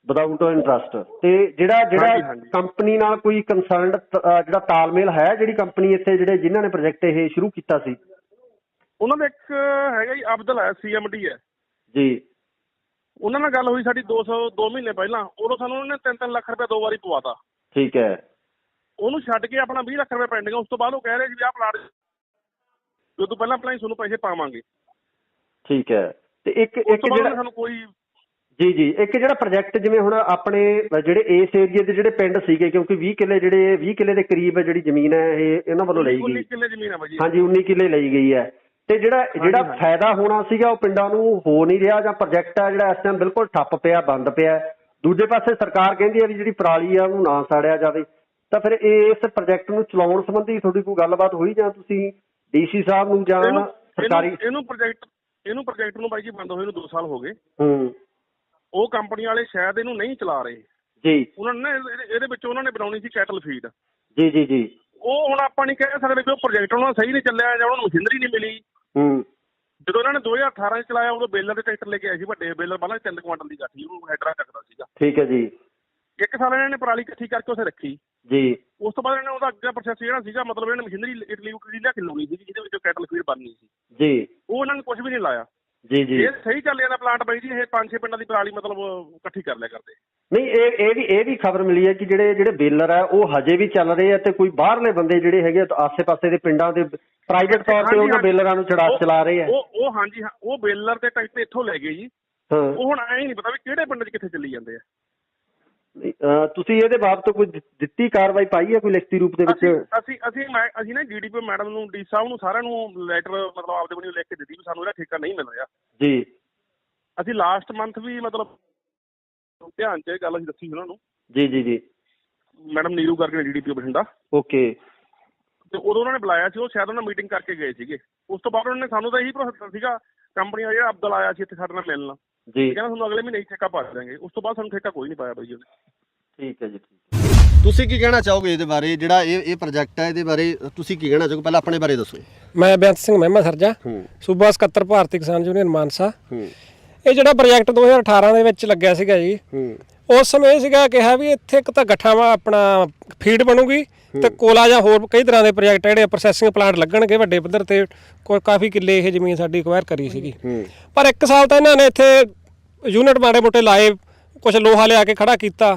S1: ਵਿਦਆਊਟ ਇੰਟਰਸਟ। ਤੇ ਜਿਹੜਾ ਕੰਪਨੀ ਨਾਲ ਕੋਈ ਕੰਸਰਨਡ ਜਿਹੜਾ ਤਾਲਮੇਲ ਹੈ, ਜਿਹੜੀ ਕੰਪਨੀ ਇੱਥੇ ਜਿਨ੍ਹਾਂ ਨੇ ਪ੍ਰੋਜੈਕਟ ਇਹ ਸ਼ੁਰੂ ਕੀਤਾ ਸੀ?
S5: ਉਹਨਾਂ ਦਾ ਇੱਕ ਹੈਗਾ ਜੀ ਅਬਦੁਲ ਹੈ, CMD ਹੈ
S1: ਜੀ।
S5: ਉਹਨਾਂ ਨਾਲ ਗੱਲ ਹੋਈ ਸਾਡੀ 2 ਮਹੀਨੇ ਪਹਿਲਾਂ। ਉਦੋਂ ਸਾਨੂੰ ਉਹਨੇ 3-3 ਲੱਖ ਰੁਪਏ 2 ਵਾਰੀ ਪਵਾਤਾ।
S1: ਠੀਕ ਹੈ।
S5: ਉਹਨੂੰ ਛੱਡ ਕੇ ਆਪਣਾ 20 ਲੱਖ ਰੁਪਏ ਪੈਂਡਿੰਗ। ਉਸ ਤੋਂ ਬਾਅਦ ਉਹ ਕਹਿ ਰਹੇ ਸੀ ਵੀ ਆਹ ਪਲਾਟ ਜੋ ਤੋਂ ਪਹਿਲਾਂ ਤੁਹਾਨੂੰ ਪੈਸੇ ਪਾਵਾਂਗੇ।
S1: ਠੀਕ ਹੈ। ਤੇ ਇੱਕ ਜਿਹੜਾ
S5: ਸਾਨੂੰ ਕੋਈ
S1: ਜੀ ਇੱਕ ਜਿਹੜਾ ਪ੍ਰੋਜੈਕਟ ਜਿਵੇਂ ਹੁਣ ਆਪਣੇ ਜਿਹੜੇ ਇਸ ਏਰੀਏ ਦੇ ਜਿਹੜੇ ਪਿੰਡ ਸੀਗੇ, ਕਿਉਂਕਿ 20 ਕਿੱਲੇ ਦੇ ਕਰੀਬ ਜਿਹੜੀ ਜ਼ਮੀਨ ਹੈ ਇਹ ਇਹਨਾਂ ਵੱਲੋਂ ਲਈ ਗਈ।
S5: 19 ਕਿੱਲੇ ਜ਼ਮੀਨ ਹੈ ਬਾਈ ਜੀ।
S1: ਹਾਂਜੀ, 19 ਕਿੱਲੇ ਲਈ ਗਈ ਹੈ। ਤੇ ਜਿਹੜਾ ਫਾਇਦਾ ਹੋਣਾ ਸੀਗਾ ਉਹ ਪਿੰਡਾਂ ਨੂੰ ਹੋ ਨਹੀਂ ਰਿਹਾ, ਜਾਂ ਪ੍ਰੋਜੈਕਟ ਹੈ ਜਿਹੜਾ ਇਸ ਟਾਈਮ ਬਿਲਕੁਲ ਠੱਪ ਪਿਆ, ਬੰਦ ਪਿਆ। ਦੂਜੇ ਪਾਸੇ ਸਰਕਾਰ ਕਹਿੰਦੀ ਹੈ ਵੀ ਜਿਹੜੀ ਪਰਾਲੀ ਆ ਉਹਨੂੰ ਨਾ ਸਾੜਿਆ ਜਾਵੇ। ਤਾਂ ਫਿਰ ਇਸ ਪ੍ਰੋਜੈਕਟ ਨੂੰ ਚਲਾਉਣ ਸੰਬੰਧੀ ਤੁਹਾਡੀ ਕੋਈ ਗੱਲਬਾਤ ਹੋਈ, ਜਾਂ ਤੁਸੀਂ DC ਸਾਹਿਬ ਨੂੰ ਜਾਂ ਸਰਕਾਰੀ
S5: ਇਹਨੂੰ ਪ੍ਰੋਜੈਕਟ ਨੂੰ ਬਾਈ ਜੀ ਬੰਦ ਹੋਏ ਨੂੰ 2 ਸਾਲ ਹੋ ਗਏ। ਉਹ ਕੰਪਨੀ ਵਾਲੇ ਸ਼ਾਇਦ ਇਹਨੂੰ ਨਹੀਂ ਚਲਾ ਰਹੇ
S1: ਜੀ।
S5: ਉਹਨਾਂ ਨੇ ਇਹਦੇ ਵਿੱਚ ਉਹਨਾਂ ਨੇ ਬਣਾਉਣੀ ਸੀ ਕੈਟਲ ਫੀਡ
S1: ਜੀ।
S5: ਉਹ ਹੁਣ ਆਪਾਂ ਨਹੀਂ ਕਹਿ ਸਕਦੇ ਵੀ ਉਹ ਪ੍ਰੋਜੈਕਟ ਉਹਨਾਂ ਦਾ ਸਹੀ ਨਹੀਂ ਚੱਲਿਆ ਜਾਂ ਉਹਨਾਂ ਨੂੰ ਮਸ਼ੀਨਰੀ ਨਹੀਂ ਮਿਲੀ। ਜਦੋਂ ਇਹਨਾਂ ਨੇ 2018 ਚ ਚਲਾਇਆ ਉਦੋਂ ਬੇਲਰ ਦੇ ਟਰੈਕਟਰ ਲੈ ਕੇ ਆਏ ਸੀ, ਵੱਡੇ ਬੇਲਰ ਵਾਲਾ 3 ਕੁਆਂਟਲ ਦੀ ਗੱਠੀ, ਉਹਨੂੰ ਹੈਡਰਾ ਚੱਕਦਾ ਸੀਗਾ। ਠੀਕ ਹੈ ਜੀ। 1 ਸਾਲ ਇਹਨਾਂ ਨੇ ਪਰਾਲੀ ਇਕੱਠੀ ਕਰਕੇ ਉੱਥੇ ਰੱਖੀ ਜੀ। ਉਸ ਤੋਂ ਬਾਅਦ ਇਹਨਾਂ ਨੇ ਉਹਦਾ ਅੱਗੇ ਪ੍ਰੋਸੈਸ ਜਿਹੜਾ ਸੀਗਾ, ਮਤਲਬ ਇਹਨਾਂ ਨੇ ਮਸ਼ੀਨਰੀ ਇਟਲੀ ਲਿਆ ਕੇ ਲਾਉਣੀ ਸੀ ਜਿਹਦੇ ਵਿੱਚ ਕੈਟਲ ਫੀਡ ਬਣਨੀ ਸੀ ਜੀ। ਉਹ ਇਹਨਾਂ ਨੇ ਕੁਝ ਵੀ ਨਹੀਂ ਲਾਇਆ ਜੀ। ਇਹ ਸਹੀ ਚੱਲ ਜਾਂਦਾ ਪਲਾਂਟ ਬਾਈ ਜੀ। ਇਹ 5-6 ਪਿੰਡਾਂ ਦੀ ਪਰਾਲੀ ਮਤਲਬ ਇਕੱਠੀ ਕਰ ਲਿਆ ਕਰਦੇ। ਨਹੀਂ, ਇਹ ਵੀ ਖਬਰ ਮਿਲੀ ਹੈ ਕਿ ਜਿਹੜੇ ਬੇਲਰ ਹੈ ਉਹ ਹਜੇ ਵੀ ਚੱਲ ਰਹੇ ਆ, ਤੇ ਕੋਈ ਬਾਹਰਲੇ ਬੰਦੇ ਜਿਹੜੇ ਹੈਗੇ ਆਸੇ-ਪਾਸੇ ਦੇ ਪਿੰਡਾਂ ਦੇ ਪ੍ਰਾਈਵੇਟ ਤੌਰ ਤੇ ਉਹਨਾਂ ਬੇਲਰਾਂ ਨੂੰ ਚਲਾ ਰਹੇ ਆ। ਉਹ ਹਾਂਜੀ, ਉਹ ਬੇਲਰ ਦੇ ਟਰੈਕਟਰ ਇੱਥੋਂ ਲੈ ਗਏ ਜੀ। ਉਹ ਹੁਣ ਐਂ ਨਹੀਂ ਪਤਾ ਵੀ ਕਿਹੜੇ ਪਿੰਡ 'ਚ ਕਿੱਥੇ ਚੱਲੀ ਜਾਂਦੇ ਆ। ਤੁਸੀਂ ਇਹਦੇ ਬਾਬਤ ਕੋਈ ਦਿੱਤੀ ਕਾਰਵਾਈ ਪਾਈ ਹੈ ਕੋਈ ਲਿਖਤੀ ਰੂਪ ਦੇ ਵਿੱਚ? ਅਸੀਂ ਨਾ GDP ਮੈਡਮ ਨੂੰ, ਡੀ ਸਾਹਿਬ ਨੂੰ, ਸਾਰਿਆਂ ਨੂੰ ਲੈਟਰ ਮਤਲਬ ਆਪਦੇ ਵੱਲੋਂ ਲਿਖ ਕੇ ਦਿੱਤੀ ਵੀ ਸਾਨੂੰ ਇਹਦਾ ਠੇਕਾ ਨਹੀਂ ਮਿਲ ਰਿਹਾ ਜੀ। ਅਸੀਂ ਲਾਸਟ ਮੰਥ ਵੀ ਮਤਲਬ ਧਿਆਨ 'ਚ ਇਹ ਗੱਲ ਅਸੀਂ ਦੱਸੀ ਉਹਨਾਂ ਨੂੰ ਜੀ। ਮੈਡਮ ਨੀਰੂ ਕਰਕੇ GDP ਬਠਿੰਡਾ। ਓਕੇ। ਤੇ ਉਦੋਂ ਉਹਨਾਂ ਨੇ ਬੁਲਾਇਆ ਸੀ, ਉਹ ਸ਼ਾਇਦ ਉਹਨਾਂ ਮੀਟਿੰਗ ਕਰਕੇ ਗਏ ਸੀਗੇ। ਉਸ ਤੋਂ ਬਾਅਦ ਉਹਨਾਂ ਨੇ ਸਾਨੂੰ ਤਾਂ ਇਹੀ ਭਰੋਸਾ ਸੀਗਾ, ਕੰਪਨੀ ਦਾ ਜਿਹੜਾ ਅਬਦੁਲ ਆਇਆ ਸੀ ਇੱਥੇ ਸਾਡੇ ਨਾਲ ਮਿਲਣ ਜੀ, ਕਹਿੰਦਾ ਤੁਹਾਨੂੰ ਅਗਲੇ ਮਹੀਨੇ ਠੇਕਾ ਪਾ ਦਿਆਂਗੇ। ਉਸ ਤੋਂ ਬਾਅਦ ਸਾਨੂੰ ਠੇਕਾ ਕੋਈ ਨਹੀਂ ਪਾਇਆ ਬਾਈ ਜੀ ਉਹਨੇ। ਠੀਕ ਹੈ ਜੀ।
S1: ਤੁਸੀਂ ਕੀ ਕਹਿਣਾ ਚਾਹੋਗੇ ਇਹਦੇ ਬਾਰੇ, ਜਿਹੜਾ ਇਹ ਪ੍ਰੋਜੈਕਟ ਹੈ ਇਹਦੇ ਬਾਰੇ ਤੁਸੀਂ ਕੀ ਕਹਿਣਾ ਚਾਹੋਗੇ? ਪਹਿਲਾਂ ਆਪਣੇ ਬਾਰੇ ਦੱਸੋ।
S3: ਮੈਂ ਬੇਅੰਤ ਸਿੰਘ ਮਹਿਮਾ ਸਰਜਾ, ਸੂਬਾ ਸਕੱਤਰ ਭਾਰਤੀ ਕਿਸਾਨ ਯੂਨੀਅਨ ਮਾਨਸਾ। ਇਹ ਜਿਹੜਾ ਪ੍ਰੋਜੈਕਟ 2018 ਦੇ ਵਿੱਚ ਲੱਗਿਆ ਸੀਗਾ ਜੀ, ਉਸ ਸਮੇਂ ਇਹ ਸੀਗਾ ਕਿਹਾ ਵੀ ਇੱਥੇ ਇੱਕ ਤਾਂ ਗੱਠਾਂ ਆਪਣਾ ਫੀਡ ਬਣੂਗੀ ਤੇ ਕੋਲਾ ਜਾਂ ਹੋਰ ਕਈ ਤਰ੍ਹਾਂ ਦੇ ਪ੍ਰੋਜੈਕਟ ਜਿਹੜੇ ਪ੍ਰੋਸੈਸਿੰਗ ਪਲਾਂਟ ਲੱਗਣਗੇ ਵੱਡੇ ਪੱਧਰ ਤੇ। ਕਾਫੀ ਕਿੱਲੇ ਇਹ ਜ਼ਮੀਨ ਸਾਡੀ ਐਕਵਾਇਰ ਕਰੀ ਸੀਗੀ, ਪਰ 1 ਸਾਲ ਤਾਂ ਇਹਨਾਂ ਨੇ ਇੱਥੇ ਯੂਨਿਟ ਮਾੜੇ ਮੋਟੇ ਲਾਏ, ਕੁਝ ਲੋਹਾ ਲਿਆ ਕੇ ਖੜਾ ਕੀਤਾ।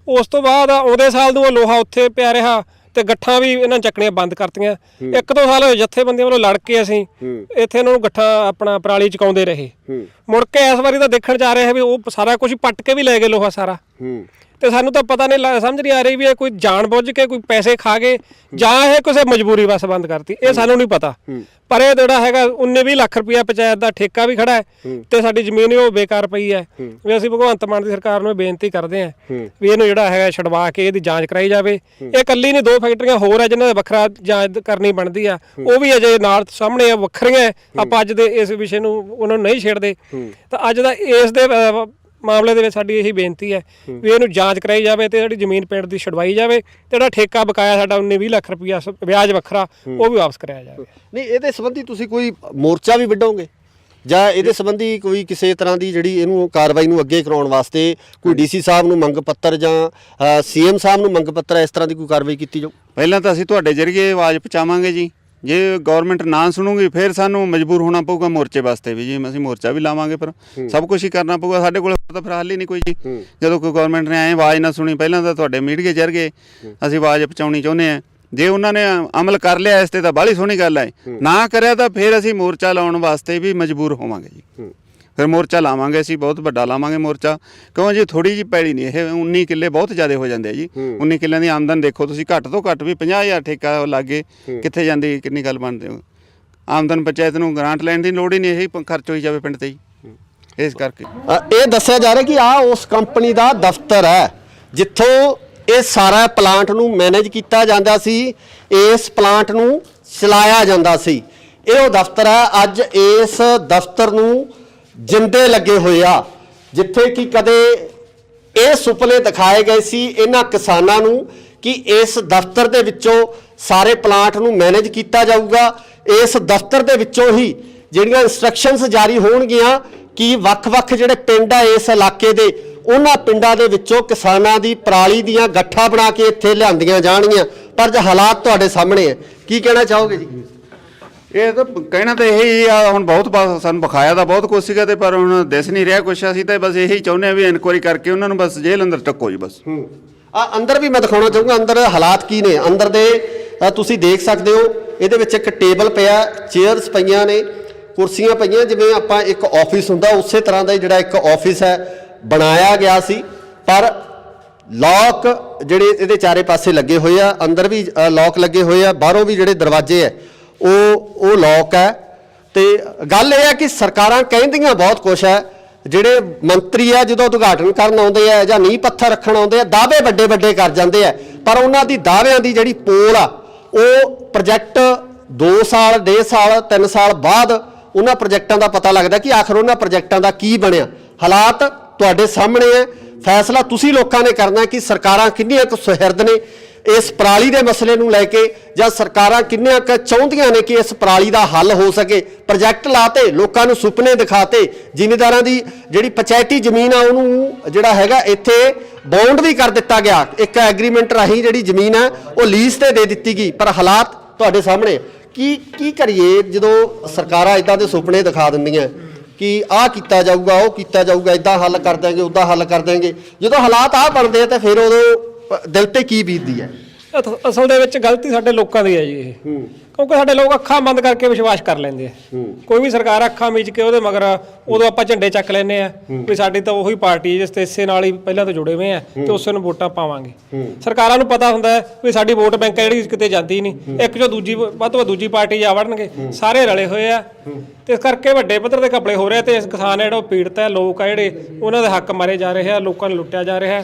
S3: ਉਸ ਤੋਂ ਬਾਅਦ ਆਉਂਦੇ ਸਾਲ ਨੂੰ ਉਹ ਲੋਹਾ ਉੱਥੇ ਪਿਆ ਰਿਹਾ ਤੇ ਗੱਠਾਂ ਵੀ ਇਹਨਾਂ ਚੱਕਣੀਆਂ ਬੰਦ ਕਰਤੀਆਂ। 1-2 ਸਾਲ ਹੋਏ ਜਥੇਬੰਦੀਆਂ ਵੱਲੋਂ ਲੜ ਕੇ ਅਸੀਂ ਇੱਥੇ ਇਹਨਾਂ ਨੂੰ ਗੱਠਾਂ ਆਪਣਾ ਪਰਾਲੀ ਚਕਾਉਂਦੇ ਰਹੇ। ਮੁੜ ਕੇ ਇਸ ਵਾਰੀ ਤਾਂ ਦੇਖਣ ਜਾ ਰਹੇ ਆ ਵੀ ਉਹ ਸਾਰਾ ਕੁਝ ਪੱਟ ਕੇ ਵੀ ਲੈ ਗਏ ਲੋਹਾ ਸਾਰਾ, ਤੇ ਸਾਨੂੰ ਤਾਂ ਪਤਾ ਨਹੀਂ, ਸਮਝ ਨਹੀਂ ਆ ਰਹੀ ਵੀ ਇਹ ਕੋਈ ਜਾਣ ਬੁੱਝ ਕੇ ਕੋਈ ਪੈਸੇ ਖਾ ਗਏ ਜਾਂ ਇਹ ਕਿਸੇ ਮਜਬੂਰੀ ਵਸ ਬੰਦ ਕਰਤੀ, ਇਹ ਸਾਨੂੰ ਨਹੀਂ ਪਤਾ। ਪਰ ਇਹ ਜਿਹੜਾ ਹੈਗਾ 19-20 ਲੱਖ ਰੁਪਇਆ ਪੰਚਾਇਤ ਦਾ ਠੇਕਾ ਵੀ ਖੜਾ ਹੈ ਤੇ ਸਾਡੀ ਜ਼ਮੀਨ ਵੀ ਉਹ ਬੇਕਾਰ ਪਈ ਹੈ। ਵੀ ਅਸੀਂ ਭਗਵੰਤ ਮਾਨ ਦੀ ਸਰਕਾਰ ਨੂੰ ਬੇਨਤੀ ਕਰਦੇ ਹਾਂ ਵੀ ਇਹਨੂੰ ਜਿਹੜਾ ਹੈਗਾ ਛਡਵਾ ਕੇ ਇਹਦੀ ਜਾਂਚ ਕਰਾਈ ਜਾਵੇ। ਇਹ ਇਕੱਲੀ ਨਹੀਂ, 2 ਫੈਕਟਰੀਆਂ ਹੋਰ ਹੈ ਜਿਨ੍ਹਾਂ ਦਾ ਵੱਖਰਾ ਜਾਂਚ ਕਰਨੀ ਬਣਦੀ ਆ, ਉਹ ਵੀ ਅਜੇ ਨਾਲ ਸਾਹਮਣੇ ਆ, ਵੱਖਰੀਆਂ। ਆਪਾਂ ਅੱਜ ਦੇ ਇਸ ਵਿਸ਼ੇ ਨੂੰ ਉਹਨਾਂ ਨੂੰ ਨਹੀਂ ਛੇੜਦੇ, ਤਾਂ ਅੱਜ ਦਾ ਇਸ ਦੇ ਮਾਮਲੇ ਦੇ ਵਿੱਚ ਸਾਡੀ ਇਹੀ ਬੇਨਤੀ ਹੈ ਵੀ ਇਹਨੂੰ ਜਾਂਚ ਕਰਾਈ ਜਾਵੇ ਤੇ ਜਿਹੜੀ ਜ਼ਮੀਨ ਪਿੰਡ ਦੀ ਛਡਵਾਈ ਜਾਵੇ ਤੇ ਜਿਹੜਾ ਠੇਕਾ ਬਕਾਇਆ ਸਾਡਾ 19-20 ਲੱਖ ਰੁਪਇਆ ਵਿਆਜ ਵੱਖਰਾ ਉਹ ਵੀ ਵਾਪਸ ਕਰਾਇਆ ਜਾਵੇ।
S1: ਨਹੀਂ, ਇਹਦੇ ਸੰਬੰਧੀ ਤੁਸੀਂ ਕੋਈ ਮੋਰਚਾ ਵੀ ਵਿੱਢੋਗੇ ਜਾਂ ਇਹਦੇ ਸੰਬੰਧੀ ਕੋਈ ਕਿਸੇ ਤਰ੍ਹਾਂ ਦੀ ਜਿਹੜੀ ਇਹਨੂੰ ਕਾਰਵਾਈ ਨੂੰ ਅੱਗੇ ਕਰਾਉਣ ਵਾਸਤੇ ਕੋਈ ਡੀਸੀ ਸਾਹਿਬ ਨੂੰ ਮੰਗ ਪੱਤਰ ਜਾਂ ਸੀਐਮ ਸਾਹਿਬ ਨੂੰ ਮੰਗ ਪੱਤਰ, ਇਸ ਤਰ੍ਹਾਂ ਦੀ ਕੋਈ ਕਾਰਵਾਈ ਕੀਤੀ ਜਾਊ?
S2: ਪਹਿਲਾਂ ਤਾਂ ਅਸੀਂ ਤੁਹਾਡੇ ਜ਼ਰੀਏ ਆਵਾਜ਼ ਪਹੁੰਚਾਵਾਂਗੇ ਜੀ। ਜੇ ਗਵਰਨਮੈਂਟ ਨਾ ਸੁਣੂਗੀ ਫਿਰ ਸਾਨੂੰ ਮਜਬੂਰ ਹੋਣਾ ਪਊਗਾ ਮੋਰਚੇ ਵਾਸਤੇ ਵੀ ਜੀ। ਅਸੀਂ ਮੋਰਚਾ ਵੀ ਲਾਵਾਂਗੇ, ਪਰ ਸਭ ਕੁਝ ਹੀ ਕਰਨਾ ਪਊਗਾ। ਸਾਡੇ ਕੋਲ ਤਾਂ ਫਿਰ ਹੱਲ ਹੀ ਨਹੀਂ ਕੋਈ ਜੀ। ਜਦੋਂ ਕੋਈ ਗਵਰਨਮੈਂਟ ਨੇ ਆਵਾਜ਼ ਨਾ ਸੁਣੀ, ਪਹਿਲਾਂ ਤਾਂ ਤੁਹਾਡੇ ਮੀਡੀਆ ਜ਼ਰੀਏ ਅਸੀਂ ਆਵਾਜ਼ ਪਹੁੰਚਾਉਣੀ ਚਾਹੁੰਦੇ ਹਾਂ। ਜੇ ਉਹਨਾਂ ਨੇ ਅਮਲ ਕਰ ਲਿਆ ਇਸ ਤੇ ਤਾਂ ਬਾਹਲੀ ਸੋਹਣੀ ਗੱਲ ਹੈ, ਨਾ ਕਰਿਆ ਤਾਂ ਫਿਰ ਅਸੀਂ ਮੋਰਚਾ ਲਾਉਣ ਵਾਸਤੇ ਵੀ ਮਜਬੂਰ ਹੋਵਾਂਗੇ ਜੀ। ਫਿਰ ਮੋਰਚਾ ਲਾਵਾਂਗੇ ਅਸੀਂ, ਬਹੁਤ ਵੱਡਾ ਲਾਵਾਂਗੇ ਮੋਰਚਾ। ਕਿਉਂ ਜੀ, ਥੋੜੀ ਜਿਹੀ ਪੈਲੀ ਨਹੀਂ ਇਹ, 19 ਕਿੱਲੇ ਬਹੁਤ ਜ਼ਿਆਦਾ ਹੋ ਜਾਂਦੇ ਆ ਜੀ। 19 ਕਿੱਲਿਆਂ ਦੀ ਆਮਦਨ ਦੇਖੋ ਤੁਸੀਂ, ਘੱਟ ਤੋਂ ਘੱਟ ਵੀ 50,000 ਠੇਕਾ ਲਾਗੇ ਕਿੱਥੇ ਜਾਂਦੀ, ਕਿੰਨੀ ਗੱਲ ਬਣਦੀ ਆਮਦਨ। ਪੰਚਾਇਤ ਨੂੰ ਗ੍ਰਾਂਟ ਲੈਣ ਦੀ ਲੋੜ ਹੀ ਨਹੀਂ, ਇਹੀ ਖਰਚ ਹੋਈ ਜਾਵੇ ਪਿੰਡ ਤੇ ਜੀ। ਇਸ ਕਰਕੇ
S1: ਇਹ ਦੱਸਿਆ ਜਾ ਰਿਹਾ ਕਿ ਆਹ ਉਸ ਕੰਪਨੀ ਦਾ ਦਫ਼ਤਰ ਹੈ ਜਿੱਥੋਂ ਇਹ ਸਾਰਾ ਪਲਾਂਟ ਨੂੰ ਮੈਨੇਜ ਕੀਤਾ ਜਾਂਦਾ ਸੀ, ਇਸ ਪਲਾਂਟ ਨੂੰ ਚਲਾਇਆ ਜਾਂਦਾ ਸੀ। ਇਹ ਉਹ ਦਫ਼ਤਰ ਹੈ। ਅੱਜ ਇਸ ਦਫ਼ਤਰ ਨੂੰ ਜਿੰਦੇ ਲੱਗੇ ਹੋਏ ਆ, ਜਿੱਥੇ ਕਿ ਕਦੇ ਇਹ ਸੁਪਨੇ ਦਿਖਾਏ ਗਏ ਸੀ ਇਹਨਾਂ ਕਿਸਾਨਾਂ ਨੂੰ ਕਿ ਇਸ ਦਫ਼ਤਰ ਦੇ ਵਿੱਚੋਂ ਸਾਰੇ ਪਲਾਂਟ ਨੂੰ ਮੈਨੇਜ ਕੀਤਾ ਜਾਊਗਾ। ਇਸ ਦਫ਼ਤਰ ਦੇ ਵਿੱਚੋਂ ਹੀ ਜਿਹੜੀਆਂ ਇਨਸਟਰਕਸ਼ਨਸ ਜਾਰੀ ਹੋਣਗੀਆਂ ਕਿ ਵੱਖ-ਵੱਖ ਜਿਹੜੇ ਪਿੰਡ ਆ ਇਸ ਇਲਾਕੇ ਦੇ, ਉਹਨਾਂ ਪਿੰਡਾਂ ਦੇ ਵਿੱਚੋਂ ਕਿਸਾਨਾਂ ਦੀ ਪਰਾਲੀ ਦੀਆਂ ਗੱਠਾਂ ਬਣਾ ਕੇ ਇੱਥੇ ਲਿਆਂਦੀਆਂ ਜਾਣਗੀਆਂ। ਪਰ ਜੇ ਹਾਲਾਤ ਤੁਹਾਡੇ ਸਾਹਮਣੇ ਹੈ, ਕੀ ਕਹਿਣਾ ਚਾਹੋਗੇ ਜੀ?
S2: ਇਹ ਤਾਂ ਕਹਿਣਾ ਤਾਂ ਇਹੀ ਆ। ਹੁਣ ਬਹੁਤ ਸਾਨੂੰ ਵਿਖਾਇਆ ਤਾਂ ਬਹੁਤ ਕੁਛ ਸੀਗਾ ਤੇ ਪਰ ਹੁਣ ਦਿਸ ਨਹੀਂ ਰਿਹਾ ਕੁਛ। ਅਸੀਂ ਤਾਂ ਬਸ ਇਹੀ ਚਾਹੁੰਦੇ ਆ ਵੀ ਇਨਕੁਆਇਰੀ ਕਰਕੇ ਉਹਨਾਂ ਨੂੰ ਬਸ ਜੇਲ੍ਹ ਅੰਦਰ ਟੱਕੋ ਜੀ ਬਸ।
S1: ਅੰਦਰ ਵੀ ਮੈਂ ਦਿਖਾਉਣਾ ਚਾਹੂੰਗਾ ਅੰਦਰ ਹਾਲਾਤ ਕੀ ਨੇ। ਅੰਦਰ ਦੇ ਤੁਸੀਂ ਦੇਖ ਸਕਦੇ ਹੋ, ਇਹਦੇ ਵਿੱਚ ਇੱਕ ਟੇਬਲ ਪਿਆ, ਚੇਅਰਸ ਪਈਆਂ ਨੇ, ਕੁਰਸੀਆਂ ਪਈਆਂ, ਜਿਵੇਂ ਆਪਾਂ ਇੱਕ ਆਫਿਸ ਹੁੰਦਾ ਉਸੇ ਤਰ੍ਹਾਂ ਦਾ ਜਿਹੜਾ ਇੱਕ ਆਫਿਸ ਹੈ ਬਣਾਇਆ ਗਿਆ ਸੀ। ਪਰ ਲੌਕ ਜਿਹੜੇ ਇਹਦੇ ਚਾਰੇ ਪਾਸੇ ਲੱਗੇ ਹੋਏ ਆ, ਅੰਦਰ ਵੀ ਲੌਕ ਲੱਗੇ ਹੋਏ ਆ, ਬਾਹਰੋਂ ਵੀ ਜਿਹੜੇ ਦਰਵਾਜ਼ੇ ਹੈ ਉਹ ਲੌਕ ਹੈ। ਤੇ ਗੱਲ ਇਹ ਹੈ ਕਿ ਸਰਕਾਰਾਂ ਕਹਿੰਦੀਆਂ ਬਹੁਤ ਕੁਛ ਹੈ, ਜਿਹੜੇ ਮੰਤਰੀ ਆ ਜਦੋਂ ਉਦਘਾਟਨ ਕਰਨ ਆਉਂਦੇ ਆ ਜਾਂ ਨੀਂਹ ਪੱਥਰ ਰੱਖਣ ਆਉਂਦੇ ਆ, ਦਾਅਵੇ ਵੱਡੇ ਵੱਡੇ ਕਰ ਜਾਂਦੇ ਆ, ਪਰ ਉਹਨਾਂ ਦੀ ਦਾਅਵਿਆਂ ਦੀ ਜਿਹੜੀ ਪੋਲ ਆ ਉਹ ਪ੍ਰੋਜੈਕਟ 2 ਸਾਲ 1.5 ਸਾਲ 3 ਸਾਲ ਬਾਅਦ ਉਹਨਾਂ ਪ੍ਰੋਜੈਕਟਾਂ ਦਾ ਪਤਾ ਲੱਗਦਾ ਕਿ ਆਖਰ ਉਹਨਾਂ ਪ੍ਰੋਜੈਕਟਾਂ ਦਾ ਕੀ ਬਣਿਆ। ਹਾਲਾਤ ਤੁਹਾਡੇ ਸਾਹਮਣੇ ਹੈ, ਫੈਸਲਾ ਤੁਸੀਂ ਲੋਕਾਂ ਨੇ ਕਰਨਾ ਕਿ ਸਰਕਾਰਾਂ ਕਿੰਨੀਆਂ ਕੁ ਸੁਹਿਰਦ ਨੇ ਇਸ ਪਰਾਲੀ ਦੇ ਮਸਲੇ ਨੂੰ ਲੈ ਕੇ, ਜਾਂ ਸਰਕਾਰਾਂ ਕਿੰਨੀਆਂ ਕੁ ਚਾਹੁੰਦੀਆਂ ਨੇ ਕਿ ਇਸ ਪਰਾਲੀ ਦਾ ਹੱਲ ਹੋ ਸਕੇ। ਪ੍ਰੋਜੈਕਟ ਲਾਤੇ, ਲੋਕਾਂ ਨੂੰ ਸੁਪਨੇ ਦਿਖਾਤੇ, ਜ਼ਿਮੀਂਦਾਰਾਂ ਦੀ ਜਿਹੜੀ ਪੰਚਾਇਤੀ ਜ਼ਮੀਨ ਆ ਉਹਨੂੰ ਜਿਹੜਾ ਹੈਗਾ ਇੱਥੇ ਬੌਂਡ ਵੀ ਕਰ ਦਿੱਤਾ ਗਿਆ, ਇੱਕ ਐਗਰੀਮੈਂਟ ਰਾਹੀਂ ਜਿਹੜੀ ਜ਼ਮੀਨ ਹੈ ਉਹ ਲੀਜ਼ ਤੇ ਦੇ ਦਿੱਤੀ ਗਈ। ਪਰ ਹਾਲਾਤ ਤੁਹਾਡੇ ਸਾਹਮਣੇ, ਕੀ ਕਰੀਏ ਜਦੋਂ ਸਰਕਾਰਾਂ ਇਦਾਂ ਦੇ ਸੁਪਨੇ ਦਿਖਾ ਦਿੰਦੀਆਂ ਕਿ ਆਹ ਕੀਤਾ ਜਾਊਗਾ, ਉਹ ਕੀਤਾ ਜਾਊਗਾ, ਇਦਾਂ ਹੱਲ ਕਰ ਦਿਆਂਗੇ, ਉੱਦਾਂ ਹੱਲ ਕਰ ਦਿਆਂਗੇ। ਜਦੋਂ ਹਾਲਾਤ ਆਹ ਬਣਦੇ ਆ ਤਾਂ ਫਿਰ ਉਦੋਂ ਦਿਲ ਤੇ ਕੀ ਬੀਤਦੀ ਹੈ?
S3: ਅਸਲ ਦੇ ਵਿੱਚ ਗਲਤੀ ਸਾਡੇ ਲੋਕਾਂ ਦੀ ਹੈ ਜੀ ਇਹ, ਕਿਉਂਕਿ ਸਾਡੇ ਲੋਕ ਅੱਖਾਂ ਬੰਦ ਕਰਕੇ ਵਿਸ਼ਵਾਸ ਕਰ ਲੈਂਦੇ ਆ। ਕੋਈ ਵੀ ਸਰਕਾਰ ਅੱਖਾਂ ਮੀਚ ਕੇ ਉਹਦੇ ਮਗਰ ਉਦੋਂ ਆਪਾਂ ਝੰਡੇ ਚੱਕ ਲੈਂਦੇ ਆ ਵੀ ਸਾਡੀ ਤਾਂ ਉਹੀ ਪਾਰਟੀ ਜਿਸ ਤੇ ਇਸੇ ਨਾਲ ਹੀ ਪਹਿਲਾਂ ਤੋਂ ਜੁੜੇ ਹੋਏ ਆ ਤੇ ਉਸੇ ਨੂੰ ਵੋਟਾਂ ਪਾਵਾਂਗੇ। ਸਰਕਾਰਾਂ ਨੂੰ ਪਤਾ ਹੁੰਦਾ ਵੀ ਸਾਡੀ ਵੋਟ ਬੈਂਕ ਜਿਹੜੀ ਕਿਤੇ ਜਾਂਦੀ ਨਹੀਂ, ਇੱਕ ਜੋ ਦੂਜੀ ਵੱਧ ਤੋਂ ਵੱਧ ਦੂਜੀ ਪਾਰਟੀ ਜਾ ਵੜਨਗੇ, ਸਾਰੇ ਰਲੇ ਹੋਏ ਆ ਤੇ ਇਸ ਕਰਕੇ ਵੱਡੇ ਪੱਧਰ ਤੇ ਘਪਲੇ ਹੋ ਰਹੇ ਤੇ ਇਸ ਕਿਸਾਨ ਜਿਹੜਾ ਉਹ ਪੀੜਤ ਹੈ, ਲੋਕ ਆ ਜਿਹੜੇ ਉਹਨਾਂ ਦੇ ਹੱਕ ਮਾਰੇ ਜਾ ਰਹੇ ਆ, ਲੋਕਾਂ ਨੂੰ ਲੁੱਟਿਆ ਜਾ ਰਿਹਾ।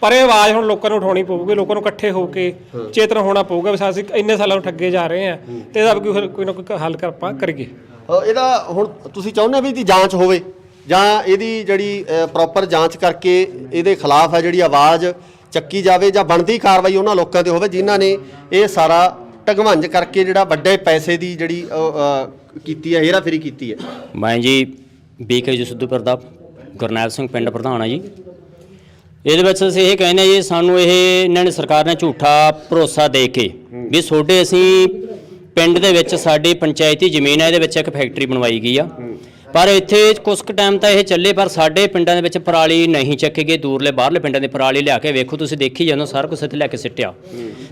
S3: ਪਰ ਇਹ ਆਵਾਜ਼ ਹੁਣ ਲੋਕਾਂ ਨੂੰ ਉਠਾਉਣੀ ਪਊਗੀ, ਲੋਕਾਂ ਨੂੰ ਇਕੱਠੇ ਹੋ ਕੇ ਚੇਤਨ ਹੋਣਾ ਪਊਗਾ ਵੀ ਅਸੀਂ ਇੰਨੇ ਸਾਲਾਂ ਨੂੰ ਠੱਗੇ ਜਾ ਰਹੇ ਆ ਤੇ ਇਹਦਾ ਕੋਈ ਨਾ ਕੋਈ ਹੱਲ ਆਪਾਂ ਕਰੀਏ।
S1: ਇਹਦਾ ਹੁਣ ਤੁਸੀਂ ਚਾਹੁੰਦੇ ਵੀ ਇਹਦੀ ਜਾਂਚ ਹੋਵੇ ਜਾਂ ਇਹਦੀ ਜਿਹੜੀ ਪ੍ਰੋਪਰ ਜਾਂਚ ਕਰਕੇ ਇਹਦੇ ਖਿਲਾਫ ਹੈ ਜਿਹੜੀ ਆਵਾਜ਼ ਚੱਕੀ ਜਾਵੇ ਜਾਂ ਬਣਦੀ ਕਾਰਵਾਈ ਉਹਨਾਂ ਲੋਕਾਂ ਤੇ ਹੋਵੇ ਜਿਨ੍ਹਾਂ ਨੇ ਇਹ ਸਾਰਾ ਢਗਵੰਜ ਕਰਕੇ ਜਿਹੜਾ ਵੱਡੇ ਪੈਸੇ ਦੀ ਜਿਹੜੀ ਕੀਤੀ ਹੈ, ਹੇਰਾਫੇਰੀ ਕੀਤੀ ਹੈ।
S6: ਮੈਂ ਜੀ ਬੀਕੇ ਜੀ ਸਿੱਧੂਪੁਰ ਦਾ ਗੁਰਨੈਲ ਸਿੰਘ ਪਿੰਡ ਪ੍ਰਧਾਨ ਆ ਜੀ। ਇਹਦੇ ਵਿੱਚ ਅਸੀਂ ਇਹ ਕਹਿੰਦੇ ਹਾਂ ਜੀ, ਸਾਨੂੰ ਇਹ ਇਹਨਾਂ ਨੇ ਸਰਕਾਰ ਨੇ ਝੂਠਾ ਭਰੋਸਾ ਦੇ ਕੇ ਵੀ ਤੁਹਾਡੇ ਅਸੀਂ ਪਿੰਡ ਦੇ ਵਿੱਚ ਸਾਡੀ ਪੰਚਾਇਤੀ ਜ਼ਮੀਨ ਹੈ, ਇਹਦੇ ਵਿੱਚ ਇੱਕ ਫੈਕਟਰੀ ਬਣਵਾਈ ਗਈ ਆ, ਪਰ ਇੱਥੇ ਕੁਝ ਕੁ ਟਾਈਮ ਤਾਂ ਇਹ ਚੱਲੇ, ਪਰ ਸਾਡੇ ਪਿੰਡਾਂ ਦੇ ਵਿੱਚ ਪਰਾਲੀ ਨਹੀਂ ਚੱਕੀ ਗਈ। ਦੂਰਲੇ ਬਾਹਰਲੇ ਪਿੰਡਾਂ ਦੇ ਪਰਾਲੀ ਲਿਆ ਕੇ ਵੇਖੋ, ਤੁਸੀਂ ਦੇਖੀ ਜਾਂਦੇ ਸਾਰਾ ਕੁਛ ਇੱਥੇ ਲੈ ਕੇ ਸਿੱਟਿਆ।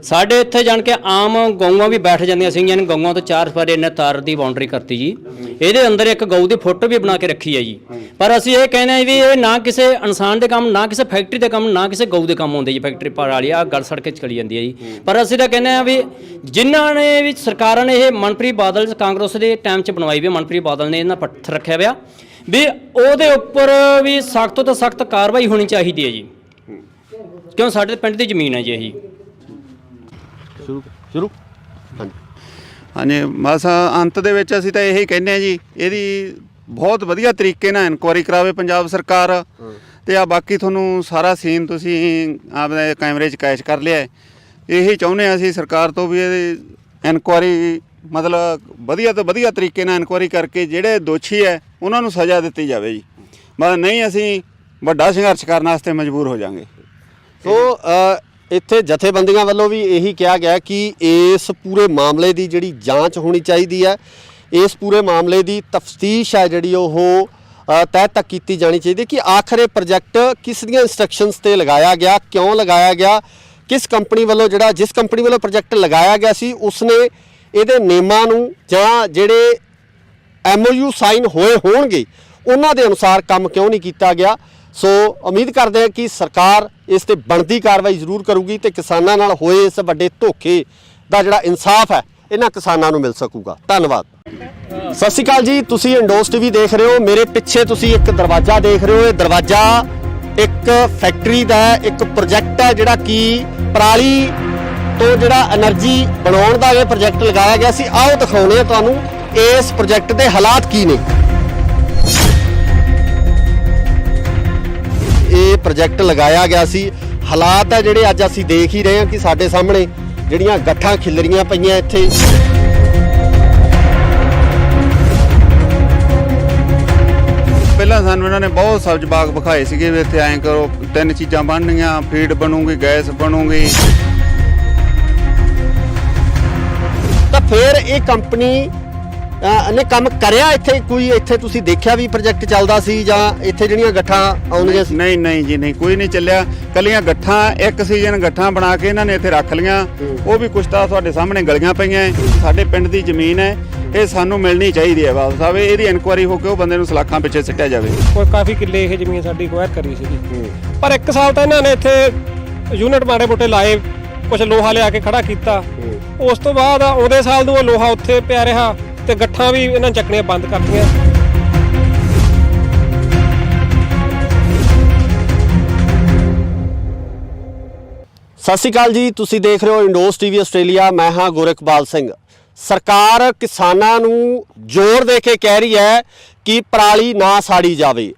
S6: ਸਾਡੇ ਇੱਥੇ ਜਾਣ ਕੇ ਆਮ ਗਊਆਂ ਵੀ ਬੈਠ ਜਾਂਦੀਆਂ ਸੀਗੀਆਂ, ਗਊਆਂ ਤੋਂ 4 ਸਪਾਰੇ ਇਹਨੇ ਤਾਰ ਦੀ ਬਾਉਂਡਰੀ ਕਰਤੀ ਜੀ। ਇਹਦੇ ਅੰਦਰ ਇੱਕ ਗਊ ਦੀ ਫੋਟੋ ਵੀ ਬਣਾ ਕੇ ਰੱਖੀ ਹੈ ਜੀ। ਪਰ ਅਸੀਂ ਇਹ ਕਹਿੰਦੇ ਹਾਂ ਵੀ ਇਹ ਨਾ ਕਿਸੇ ਇਨਸਾਨ ਦੇ ਕੰਮ, ਨਾ ਕਿਸੇ ਫੈਕਟਰੀ ਦੇ ਕੰਮ, ਨਾ ਕਿਸੇ ਗਊ ਦੇ ਕੰਮ ਆਉਂਦੇ ਜੀ। ਫੈਕਟਰੀ ਪਰਾਲੀ ਆ ਗਲ ਸੜ ਕੇ ਚਲੀ ਜਾਂਦੀ ਹੈ ਜੀ। ਪਰ ਅਸੀਂ ਤਾਂ ਕਹਿੰਦੇ ਹਾਂ ਵੀ ਜਿਨ੍ਹਾਂ ਨੇ ਵੀ ਸਰਕਾਰਾਂ ਨੇ ਇਹ ਮਨਪ੍ਰੀਤ ਬਾਦਲ ਕਾਂਗਰਸ ਦੇ ਟਾਈਮ 'ਚ ਬਣਵਾਈ ਵੀ, ਮਨਪ੍ਰੀਤ ਬਾਦਲ ਨੇ ਇਹਨਾਂ ਪੱਥਰ ਰੱਖਿਆ ਹੋਇਆ ਵੀ ਉਹਦੇ ਉੱਪਰ ਵੀ ਸਖਤ ਤੋਂ ਸਖਤ ਕਾਰਵਾਈ ਹੋਣੀ ਚਾਹੀਦੀ ਹੈ ਜੀ, ਕਿਉਂ ਸਾਡੇ ਪਿੰਡ ਦੀ ਜ਼ਮੀਨ ਹੈ ਜੀ ਇਹੀ।
S1: ਸ਼ੁਰੂ
S2: ਹਾਂਜੀ, ਬਸ ਅੰਤ ਦੇ ਵਿੱਚ ਅਸੀਂ ਤਾਂ ਇਹੀ ਕਹਿੰਦੇ ਹਾਂ ਜੀ, ਇਹਦੀ ਬਹੁਤ ਵਧੀਆ ਤਰੀਕੇ ਨਾਲ ਇਨਕੁਆਇਰੀ ਕਰਾਵੇ ਪੰਜਾਬ ਸਰਕਾਰ। ਤੇ ਆ ਬਾਕੀ ਤੁਹਾਨੂੰ ਸਾਰਾ ਸੀਨ ਤੁਸੀਂ ਆਪਣੇ ਕੈਮਰੇ 'ਚ ਕੈਚ ਕਰ ਲਿਆ। ਇਹੀ ਚਾਹੁੰਦੇ ਹਾਂ ਅਸੀਂ ਸਰਕਾਰ ਤੋਂ ਵੀ ਇਹਦੀ ਇਨਕੁਆਇਰੀ ਮਤਲਬ ਵਧੀਆ ਤੋਂ ਵਧੀਆ ਤਰੀਕੇ ਨਾਲ ਇਨਕੁਆਇਰੀ ਕਰਕੇ ਜਿਹੜੇ ਦੋਸ਼ੀ ਹੈ ਉਹਨਾਂ ਨੂੰ ਸਜ਼ਾ ਦਿੱਤੀ ਜਾਵੇ ਜੀ। ਬਸ ਨਹੀਂ ਅਸੀਂ ਵੱਡਾ ਸੰਘਰਸ਼ ਕਰਨ ਵਾਸਤੇ ਮਜਬੂਰ ਹੋ ਜਾਵਾਂਗੇ।
S1: ਸੋ ਇੱਥੇ ਜਥੇਬੰਦੀਆਂ ਵੱਲੋਂ ਵੀ ਇਹੀ ਕਿਹਾ ਗਿਆ ਕਿ ਇਸ ਪੂਰੇ ਮਾਮਲੇ ਦੀ ਜਿਹੜੀ ਜਾਂਚ ਹੋਣੀ ਚਾਹੀਦੀ ਹੈ, ਇਸ ਪੂਰੇ ਮਾਮਲੇ ਦੀ ਤਫਤੀਸ਼ ਹੈ ਜਿਹੜੀ ਉਹ ਤਹਿ ਤੱਕ ਕੀਤੀ ਜਾਣੀ ਚਾਹੀਦੀ ਕਿ ਆਖਰ ਇਹ ਪ੍ਰੋਜੈਕਟ ਕਿਸ ਦੀਆਂ ਇੰਸਟਰਕਸ਼ਨਸ ਤੇ ਲਗਾਇਆ ਗਿਆ, ਕਿਉਂ ਲਗਾਇਆ ਗਿਆ, ਕਿਸ ਕੰਪਨੀ ਵੱਲੋਂ ਜਿਸ ਕੰਪਨੀ ਵੱਲੋਂ ਪ੍ਰੋਜੈਕਟ ਲਗਾਇਆ ਗਿਆ ਸੀ ਉਸਨੇ ਇਹਦੇ ਨਿਯਮਾਂ ਨੂੰ ਜਾਂ ਜਿਹੜੇ MOU ਸਾਈਨ ਹੋਏ ਹੋਣਗੇ ਉਹਨਾਂ ਦੇ ਅਨੁਸਾਰ ਕੰਮ ਕਿਉਂ ਨਹੀਂ ਕੀਤਾ ਗਿਆ। ਸੋ ਉਮੀਦ ਕਰਦੇ ਹਾਂ ਕਿ ਸਰਕਾਰ ਇਸ ਤੇ ਬਣਦੀ ਕਾਰਵਾਈ ਜ਼ਰੂਰ ਕਰੂਗੀ ਤੇ ਕਿਸਾਨਾਂ ਨਾਲ ਹੋਏ ਇਸ ਵੱਡੇ ਧੋਖੇ ਦਾ ਜਿਹੜਾ ਇਨਸਾਫ ਹੈ ਇਹਨਾਂ ਕਿਸਾਨਾਂ ਨੂੰ ਮਿਲ ਸਕੂਗਾ। ਧੰਨਵਾਦ। ਸਤਿ ਸ਼੍ਰੀ ਅਕਾਲ ਜੀ, ਤੁਸੀਂ ਇੰਡੋਸ ਟੀਵੀ ਦੇਖ ਰਹੇ ਹੋ। ਮੇਰੇ ਪਿੱਛੇ ਤੁਸੀਂ ਇੱਕ ਦਰਵਾਜ਼ਾ ਦੇਖ ਰਹੇ ਹੋ। ਇਹ ਦਰਵਾਜ਼ਾ ਇੱਕ ਫੈਕਟਰੀ ਦਾ ਇੱਕ ਪ੍ਰੋਜੈਕਟ ਹੈ ਜਿਹੜਾ ਕਿ ਪਰਾਲੀ ਤੋਂ ਜਿਹੜਾ એનર્ਜੀ ਬਣਾਉਣ ਦਾ ਇਹ ਪ੍ਰੋਜੈਕਟ ਲਗਾਇਆ ਗਿਆ ਸੀ। ਆਓ ਦਿਖਾਉਂਦੇ ਹਾਂ ਤੁਹਾਨੂੰ ਇਸ ਪ੍ਰੋਜੈਕਟ ਦੇ ਹਾਲਾਤ ਕੀ ਨੇ। ਇਹ ਪ੍ਰੋਜੈਕਟ ਲਗਾਇਆ ਗਿਆ ਸੀ, ਹਾਲਾਤ ਹੈ ਜਿਹੜੇ ਅੱਜ ਅਸੀਂ ਦੇਖ ਹੀ ਰਹੇ ਹਾਂ ਕਿ ਸਾਡੇ ਸਾਹਮਣੇ ਜਿਹੜੀਆਂ ਗੱਠਾਂ ਖਿਲਰੀਆਂ ਪਈਆਂ ਇੱਥੇ।
S2: ਪਹਿਲਾਂ ਸਾਨੂੰ ਇਹਨਾਂ ਨੇ ਬਹੁਤ ਸਬਜ਼ ਬਾਗ ਵਿਖਾਏ ਸੀਗੇ ਵੀ ਇੱਥੇ ਐਂ ਕਰੋ, 3 ਚੀਜ਼ਾਂ ਬਣਨੀਆਂ, ਫੀਡ ਬਣੂਗੀ, ਗੈਸ ਬਣੂਗੀ।
S1: ਤਾਂ ਫਿਰ ਇਹ ਕੰਪਨੀ ਨੇ ਕੰਮ ਕਰਿਆ ਇੱਥੇ? ਕੋਈ ਇੱਥੇ ਤੁਸੀਂ ਦੇਖਿਆ ਵੀ ਪ੍ਰੋਜੈਕਟ ਚੱਲਦਾ ਸੀ ਜਾਂ ਇੱਥੇ ਜਿਹੜੀਆਂ ਗੱਠਾਂ ਆਉਂਦੀਆਂ ਸੀ?
S2: ਨਹੀਂ ਜੀ, ਨਹੀਂ, ਕੋਈ ਨਹੀਂ ਚੱਲਿਆ। ਕੱਲੀਆਂ ਗੱਠਾਂ, ਇੱਕ ਸੀਜ਼ਨ ਗੱਠਾਂ ਬਣਾ ਕੇ ਇਹਨਾਂ ਨੇ ਇੱਥੇ ਰੱਖ ਲੀਆਂ। ਉਹ ਵੀ ਕੁਛ ਤਾਂ ਤੁਹਾਡੇ ਸਾਹਮਣੇ ਗਲੀਆਂ ਪਈਆਂ। ਸਾਡੇ ਪਿੰਡ ਦੀ ਜ਼ਮੀਨ ਹੈ, ਇਹ ਸਾਨੂੰ ਮਿਲਣੀ ਚਾਹੀਦੀ ਹੈ। ਬਾਬਾ ਸਾਹਿਬ ਇਹਦੀ ਇਨਕੁਆਇਰੀ ਹੋ ਕੇ ਉਹ ਬੰਦੇ ਨੂੰ ਸਲਾਖਾਂ ਪਿੱਛੇ ਸਿੱਟਿਆ ਜਾਵੇ।
S3: ਕੋਈ ਕਾਫੀ ਕਿੱਲੇ ਇਹ ਜ਼ਮੀਨ ਸਾਡੀ ਅਕਵਾਇਰ ਕਰੀ ਸੀਗੀ, ਪਰ 1 ਸਾਲ ਤਾਂ ਇਹਨਾਂ ਨੇ ਇੱਥੇ ਯੂਨਿਟ ਮਾੜੇ ਮੋਟੇ ਲਾਏ, ਕੁਝ ਲੋਹਾ ਲਿਆ ਕੇ ਖੜਾ ਕੀਤਾ। ਉਸ ਤੋਂ ਬਾਅਦ ਆਉਂਦੇ ਸਾਲ ਨੂੰ ਉਹ ਲੋਹਾ ਉੱਥੇ ਪਿਆ ਰਿਹਾ ਤੇ ਗੱਠਾਂ ਵੀ ਇਹਨਾਂ ਚੱਕਣੀਆਂ ਬੰਦ ਕਰਤੀਆਂ।
S1: ਸਤਿ ਸ਼੍ਰੀ ਅਕਾਲ ਜੀ, ਤੁਸੀਂ ਦੇਖ ਰਹੇ ਹੋ ਇੰਡੋਸ ਟੀਵੀ ਆਸਟ੍ਰੇਲੀਆ। ਮੈਂ ਹਾਂ ਗੁਰਇਕਬਾਲ ਸਿੰਘ। ਸਰਕਾਰ ਕਿਸਾਨਾਂ ਨੂੰ ਜ਼ੋਰ ਦੇ ਕੇ ਕਹਿ ਰਹੀ ਹੈ ਕਿ ਪਰਾਲੀ ਨਾ ਸਾੜੀ ਜਾਵੇ।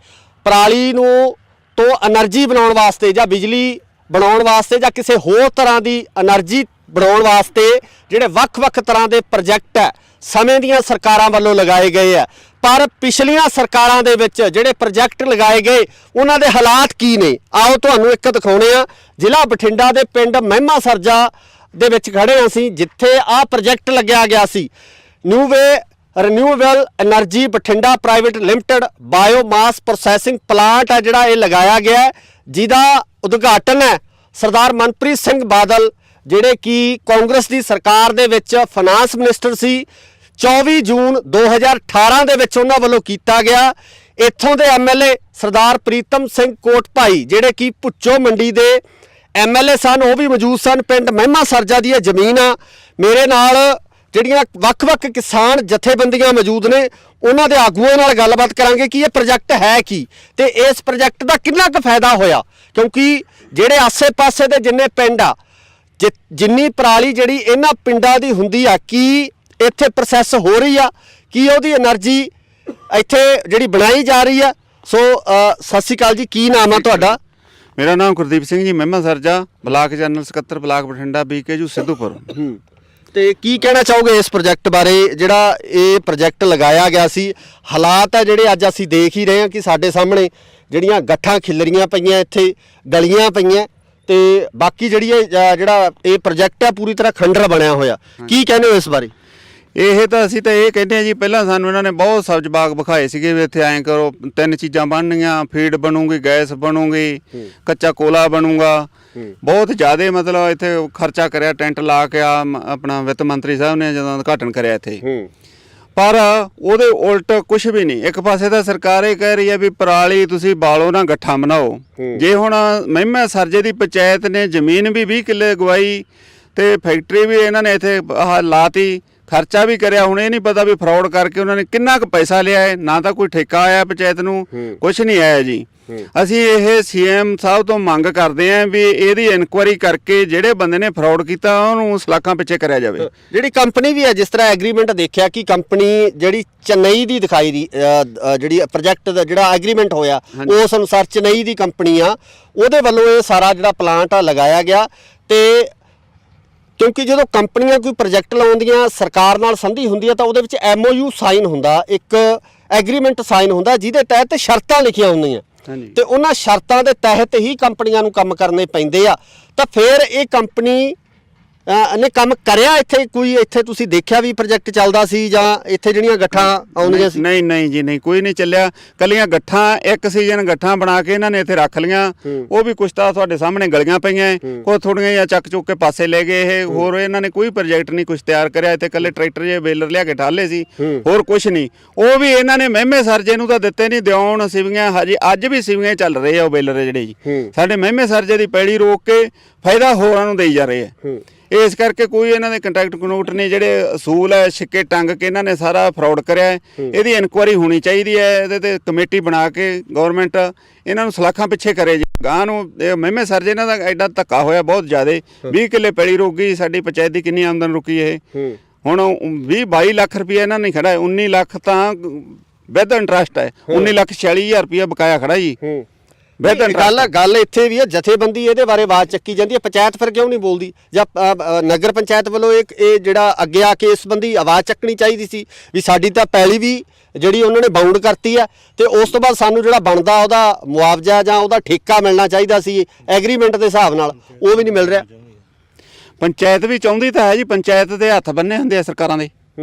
S1: ਪਰਾਲੀ ਨੂੰ ਤੋਂ એનર્ਜੀ ਬਣਾਉਣ ਵਾਸਤੇ ਜਾਂ ਬਿਜਲੀ ਬਣਾਉਣ ਵਾਸਤੇ ਜਾਂ ਕਿਸੇ ਹੋਰ ਤਰ੍ਹਾਂ ਦੀ એનર્ਜੀ ਬਣਾਉਣ ਵਾਸਤੇ ਜਿਹੜੇ ਵੱਖ-ਵੱਖ ਤਰ੍ਹਾਂ ਦੇ ਪ੍ਰੋਜੈਕਟ ਹੈ ਸਮੇਂ ਦੀਆਂ ਸਰਕਾਰਾਂ ਵੱਲੋਂ ਲਗਾਏ ਗਏ ਆ। ਪਰ ਪਿਛਲੀਆਂ ਸਰਕਾਰਾਂ ਦੇ ਵਿੱਚ ਜਿਹੜੇ ਪ੍ਰੋਜੈਕਟ ਲਗਾਏ ਗਏ ਉਹਨਾਂ ਦੇ ਹਾਲਾਤ ਕੀ ਨੇ, ਆਓ ਤੁਹਾਨੂੰ ਇੱਕ ਦਿਖਾਉਣੇ ਆ। ਜ਼ਿਲ੍ਹਾ ਬਠਿੰਡਾ ਦੇ ਪਿੰਡ ਮਹਿਮਾ ਸਰਜਾ ਦੇ ਵਿੱਚ ਖੜੇ ਹਾਂ ਅਸੀਂ, ਜਿੱਥੇ ਆਹ ਪ੍ਰੋਜੈਕਟ ਲੱਗਿਆ ਗਿਆ ਸੀ। Renewable energy Bathinda private limited biomass processing plant ਹੈ ਜਿਹੜਾ ਇਹ ਲਗਾਇਆ ਗਿਆ, ਜਿਹਦਾ ਉਦਘਾਟਨ ਹੈ ਸਰਦਾਰ ਮਨਪ੍ਰੀਤ ਸਿੰਘ ਬਾਦਲ ਜਿਹੜੇ ਕਿ ਕਾਂਗਰਸ ਦੀ ਸਰਕਾਰ ਦੇ ਵਿੱਚ ਫਾਈਨਾਂਸ ਮਿਨਿਸਟਰ ਸੀ। 24 ਜੂਨ 2018 ਦੇ ਵਿੱਚ ਉਹਨਾਂ ਵੱਲੋਂ ਕੀਤਾ ਗਿਆ। ਇੱਥੋਂ ਦੇ MLA ਸਰਦਾਰ ਪ੍ਰੀਤਮ ਸਿੰਘ ਕੋਟਭਾਈ ਜਿਹੜੇ ਕਿ ਭੁੱਚੋ ਮੰਡੀ ਦੇ MLA ਸਨ, ਉਹ ਵੀ ਮੌਜੂਦ ਸਨ। ਪਿੰਡ ਮਹਿਮਾ ਸਰਜਾ ਦੀ ਇਹ ਜ਼ਮੀਨ ਆ। ਮੇਰੇ ਨਾਲ ਜਿਹੜੀਆਂ ਵੱਖ-ਵੱਖ ਕਿਸਾਨ ਜਥੇਬੰਦੀਆਂ ਮੌਜੂਦ ਨੇ, ਉਹਨਾਂ ਦੇ ਆਗੂਆਂ ਨਾਲ ਗੱਲਬਾਤ ਕਰਾਂਗੇ ਕਿ ਇਹ ਪ੍ਰੋਜੈਕਟ ਹੈ ਕੀ ਤੇ ਇਸ ਪ੍ਰੋਜੈਕਟ ਦਾ ਕਿੰਨਾ ਕੁ ਫਾਇਦਾ ਹੋਇਆ, ਕਿਉਂਕਿ ਜਿਹੜੇ ਆਸੇ-ਪਾਸੇ ਦੇ ਜਿੰਨੇ ਪਿੰਡ ਆ, ਜਿੰਨੀ ਪਰਾਲੀ ਜਿਹੜੀ ਇਹਨਾਂ ਪਿੰਡਾਂ ਦੀ ਹੁੰਦੀ ਆ, ਕੀ ਇੱਥੇ ਪ੍ਰੋਸੈਸ ਹੋ ਰਹੀ ਆ, ਕੀ ਉਹਦੀ એનર્ਜੀ ਇੱਥੇ ਜਿਹੜੀ ਬਣਾਈ ਜਾ ਰਹੀ ਆ। ਸੋ ਸਤਿ ਸ਼੍ਰੀ ਅਕਾਲ ਜੀ, ਕੀ ਨਾਮ ਆ ਤੁਹਾਡਾ?
S2: ਮੇਰਾ ਨਾਮ ਗੁਰਦੀਪ ਸਿੰਘ ਜੀ, ਮਹਿਮਾ ਸਰਜਾ, ਬਲਾਕ ਜਨਰਲ ਸਕੱਤਰ, ਬਲਾਕ ਬਠਿੰਡਾ, BKU ਸਿੱਧੂਪੁਰ।
S1: ਤੇ ਕੀ ਕਹਿਣਾ ਚਾਹੋਗੇ ਇਸ ਪ੍ਰੋਜੈਕਟ ਬਾਰੇ? ਜਿਹੜਾ ਇਹ ਪ੍ਰੋਜੈਕਟ ਲਗਾਇਆ ਗਿਆ ਸੀ, ਹਾਲਾਤ ਆ ਜਿਹੜੇ ਅੱਜ ਅਸੀਂ ਦੇਖ ਹੀ ਰਹੇ ਹਾਂ ਕਿ ਸਾਡੇ ਸਾਹਮਣੇ ਜਿਹੜੀਆਂ ਗੱਠਾਂ ਖਿਲਰੀਆਂ ਪਈਆਂ, ਇੱਥੇ ਗਲੀਆਂ ਪਈਆਂ, ਤੇ ਬਾਕੀ ਜਿਹੜਾ ਇਹ ਪ੍ਰੋਜੈਕਟ ਹੈ ਪੂਰੀ ਤਰ੍ਹਾਂ ਖੰਡਰ ਬਣਿਆ ਹੋਇਆ। ਕੀ ਕਹਿੰਦੇ ਹੋ ਇਸ ਬਾਰੇ?
S2: ਇਹ ਤਾਂ ਅਸੀਂ ਤਾਂ ਇਹ ਕਹਿੰਦੇ ਆ ਜੀ, ਪਹਿਲਾਂ ਸਾਨੂੰ ਇਹਨਾਂ ਨੇ ਬਹੁਤ ਸਬਜ਼ ਬਾਗ ਵਿਖਾਏ ਸੀਗੇ ਵੀ ਇੱਥੇ ਐਂ ਕਰੋ, 3 ਚੀਜ਼ਾਂ ਬਣਨਗੀਆਂ, ਫੀਡ ਬਣੂਗੀ, ਗੈਸ ਬਣੂਗੀ, ਕੱਚਾ ਕੋਲਾ ਬਣੂਗਾ। ਬਹੁਤ ਜ਼ਿਆਦਾ ਮਤਲਬ ਇੱਥੇ ਖਰਚਾ ਕਰਿਆ, ਟੈਂਟ ਲਾ ਕੇ ਆਪਣਾ ਵਿੱਤ ਮੰਤਰੀ ਸਾਹਿਬ ਨੇ ਜਦੋਂ ਉਦਘਾਟਨ ਕਰਿਆ ਇੱਥੇ। ਪਰ ਉਹਦੇ ਉਲਟ ਕੁਝ ਵੀ ਨਹੀਂ। ਇੱਕ ਪਾਸੇ ਤਾਂ ਸਰਕਾਰ ਇਹ ਕਹਿ ਰਹੀ ਹੈ ਵੀ ਪਰਾਲੀ ਤੁਸੀਂ ਬਾਲੋ ਨਾ, ਗੱਠਾਂ ਬਣਾਓ। ਜੇ ਹੁਣ ਮਹਿਮਾ ਸਰਜੇ ਦੀ ਪੰਚਾਇਤ ਨੇ ਜ਼ਮੀਨ ਵੀ 20 ਕਿੱਲੇ ਗਵਾਈ ਤੇ ਫੈਕਟਰੀ ਵੀ ਇਹਨਾਂ ਨੇ ਇੱਥੇ ਲਾਤੀ, ਖਰਚਾ ਵੀ ਕਰਿਆ। ਹੁਣ ਇਹ ਨਹੀਂ ਪਤਾ ਵੀ ਫਰਾਡ ਕਰਕੇ ਉਹਨਾਂ ਨੇ ਕਿੰਨਾ ਕੁ ਪੈਸਾ ਲਿਆ ਹੈ। ਨਾ ਤਾਂ ਕੋਈ ਠੇਕਾ ਆਇਆ ਪੰਚਾਇਤ ਨੂੰ, ਕੁਝ ਨਹੀਂ ਆਇਆ ਜੀ। ਅਸੀਂ ਇਹ CM ਸਾਹਿਬ ਤੋਂ ਮੰਗ ਕਰਦੇ ਆਂ ਵੀ ਇਹਦੀ ਇਨਕੁਆਇਰੀ ਕਰਕੇ ਜਿਹੜੇ ਬੰਦੇ ਨੇ ਫਰਾਡ ਕੀਤਾ ਉਹਨੂੰ ਸਲਾਖਾਂ ਪਿੱਛੇ ਕਰਿਆ ਜਾਵੇ।
S1: ਜਿਹੜੀ ਕੰਪਨੀ ਵੀ ਹੈ, ਜਿਸ ਤਰ੍ਹਾਂ ਐਗਰੀਮੈਂਟ ਦੇਖਿਆ ਕਿ ਕੰਪਨੀ ਜਿਹੜੀ ਚੇਨਈ ਦੀ ਦਿਖਾਈ ਦੀ ਜਿਹੜੀ ਪ੍ਰੋਜੈਕਟ ਦਾ ਜਿਹੜਾ ਐਗਰੀਮੈਂਟ ਹੋਇਆ ਉਸ ਅਨੁਸਾਰ ਚੇਨਈ ਦੀ ਕੰਪਨੀ ਆ, ਉਹਦੇ ਵੱਲੋਂ ਇਹ ਸਾਰਾ ਜਿਹੜਾ ਪਲਾਂਟ ਆ ਲਗਾਇਆ ਗਿਆ। ਤੇ ਕਿਉਂਕਿ ਜਦੋਂ ਕੰਪਨੀਆਂ ਕੋਈ ਪ੍ਰੋਜੈਕਟ ਲਾਉਂਦੀਆਂ, ਸਰਕਾਰ ਨਾਲ ਸੰਧੀ ਹੁੰਦੀ ਹੈ, ਤਾਂ ਉਹਦੇ ਵਿੱਚ MOU ਸਾਈਨ ਹੁੰਦਾ, ਇੱਕ ਐਗਰੀਮੈਂਟ ਸਾਈਨ ਹੁੰਦਾ, ਜਿਹਦੇ ਤਹਿਤ ਸ਼ਰਤਾਂ ਲਿਖੀਆਂ ਹੁੰਦੀਆਂ ਤੇ ਉਹਨਾਂ ਸ਼ਰਤਾਂ ਦੇ ਤਹਿਤ ਹੀ ਕੰਪਨੀਆਂ ਨੂੰ ਕੰਮ ਕਰਨੇ ਪੈਂਦੇ ਆ। ਤਾਂ ਫਿਰ ਇਹ ਕੰਪਨੀ ਨੇ ਕੰਮ ਕਰਿਆ ਇੱਥੇ? ਕੋਈ ਇੱਥੇ ਤੁਸੀਂ ਦੇਖਿਆ ਵੀ ਪ੍ਰੋਜੈਕਟ ਚੱਲਦਾ ਸੀ ਜਾਂ ਇੱਥੇ ਜਿਹੜੀਆਂ ਗੱਠਾਂ ਆਉਂਦੀਆਂ ਸੀ?
S2: ਨਹੀਂ ਜੀ, ਨਹੀਂ, ਕੋਈ ਨਹੀਂ ਚੱਲਿਆ। ਕੱਲੀਆਂ ਗੱਠਾਂ, ਇੱਕ ਸੀਜ਼ਨ ਗੱਠਾਂ ਬਣਾ ਕੇ ਇਹਨਾਂ ਨੇ ਇੱਥੇ ਰੱਖ ਲੀਆਂ। ਉਹ ਵੀ ਕੁਛ ਤਾਂ ਤੁਹਾਡੇ ਸਾਹਮਣੇ ਗਲੀਆਂ ਪਈਆਂ, ਉਹ ਥੋੜੀਆਂ ਜਿਹਾ ਚੱਕ ਚੁੱਕ ਕੇ ਪਾਸੇ ਲੈ ਗਏ। ਇਹ ਹੋਰ ਇਹਨਾਂ ਨੇ ਕੋਈ ਪ੍ਰੋਜੈਕਟ ਨਹੀਂ ਕੁਛ ਤਿਆਰ ਕਰਿਆ। ਇੱਥੇ ਕੱਲੇ ਟਰੈਕਟਰ ਜੇ ਬੇਲਰ ਲਿਆ ਕੇ ਠਾਲੇ ਸੀ, ਹੋਰ ਕੁਛ ਨਹੀਂ। ਉਹ ਵੀ ਇਹਨਾਂ ਨੇ ਮਹਿਮੇ ਸਰਜੇ ਨੂੰ ਤਾਂ ਦਿੱਤੇ ਨਹੀਂ, ਦਿਉਣ ਸਿਵੀਆਂ ਹਜੇ ਅੱਜ ਵੀ ਸਿਵੀਆਂ ਚੱਲ ਰਹੇ ਆ। ਉਹ ਬੇਲਰ ਜਿਹੜੇ ਜੀ ਸਾਡੇ ਮਹਿਮੇ ਸਰਜੇ ਦੀ ਪੈੜੀ ਰੋਕ ਕੇ ਫਾਇਦਾ ਹੋਰਾਂ ਨੂੰ ਦੇਈ ਜਾ ਰਹੇ ਆ। ਇਸ ਕਰਕੇ ਕੋਈ ਇਹਨਾਂ ਦੇ ਕੰਟੈਕਟ ਕਨੋਟ ਨੇ, ਜਿਹੜੇ ਅਸੂਲ ਹੈ ਛਿੱਕੇ ਟੰਗ ਕੇ ਇਹਨਾਂ ਨੇ ਸਾਰਾ ਫਰਾਡ ਕਰਿਆ। ਇਹਦੀ ਇਨਕੁਆਇਰੀ ਹੋਣੀ ਚਾਹੀਦੀ ਹੈ। ਇਹਦੇ ਤੇ ਕਮੇਟੀ ਬਣਾ ਕੇ ਗਵਰਨਮੈਂਟ ਇਹਨਾਂ ਨੂੰ ਸਲਾਖਾਂ ਪਿੱਛੇ ਕਰੇ ਜੀ। ਗਾਂ ਨੂੰ ਇਹ ਮਹਿਮੇ ਸਰਜੇ ਇਹਨਾਂ ਦਾ ਐਡਾ ਧੱਕਾ ਹੋਇਆ ਬਹੁਤ ਜ਼ਿਆਦਾ। 20 ਕਿੱਲੇ ਪੈਲੀ ਰੁਕ ਗਈ। ਸਾਡੀ ਪੰਚਾਇਤ ਦੀ ਕਿੰਨੀ ਆਮਦਨ ਰੁਕੀ ਇਹ? ਹੁਣ 20-22 ਲੱਖ ਰੁਪਇਆ ਇਹਨਾਂ ਨੇ ਖੜਾ ਹੈ। 19 ਲੱਖ ਤਾਂ ਵਿਦ ਇੰਟਰਸਟ ਹੈ। 19,46,000 ਰੁਪਇਆ ਬਕਾਇਆ ਖੜਾ ਜੀ।
S1: ਗੱਲ ਇੱਥੇ ਵੀ ਹੈ, ਜਥੇਬੰਦੀ ਇਹਦੇ ਬਾਰੇ ਆਵਾਜ਼ ਚੱਕੀ ਜਾਂਦੀ ਹੈ, ਪੰਚਾਇਤ ਫਿਰ ਕਿਉਂ ਨਹੀਂ ਬੋਲਦੀ? ਜਾਂ ਨਗਰ ਪੰਚਾਇਤ ਵੱਲੋਂ ਇਹ ਜਿਹੜਾ ਅੱਗੇ ਆ ਕੇ ਇਸ ਸੰਬੰਧੀ ਆਵਾਜ਼ ਚੱਕਣੀ ਚਾਹੀਦੀ ਸੀ ਵੀ ਸਾਡੀ ਤਾਂ ਪੈਲੀ ਵੀ ਜਿਹੜੀ ਉਹਨਾਂ ਨੇ ਬਾਉਂਡ ਕਰਤੀ ਹੈ ਤੇ ਉਸ ਤੋਂ ਬਾਅਦ ਸਾਨੂੰ ਜਿਹੜਾ ਬਣਦਾ ਉਹਦਾ ਮੁਆਵਜ਼ਾ ਜਾਂ ਉਹਦਾ ਠੇਕਾ ਮਿਲਣਾ ਚਾਹੀਦਾ ਸੀ ਐਗਰੀਮੈਂਟ ਦੇ ਹਿਸਾਬ ਨਾਲ, ਉਹ ਵੀ ਨਹੀਂ ਮਿਲ ਰਿਹਾ।
S2: ਪੰਚਾਇਤ ਵੀ ਚਾਹੁੰਦੀ ਤਾਂ ਹੈ ਜੀ। ਪੰਚਾਇਤ ਦੇ ਹੱਥ ਬੰਨੇ ਹੁੰਦੇ ਆ ਸਰਕਾਰਾਂ ਦੇ।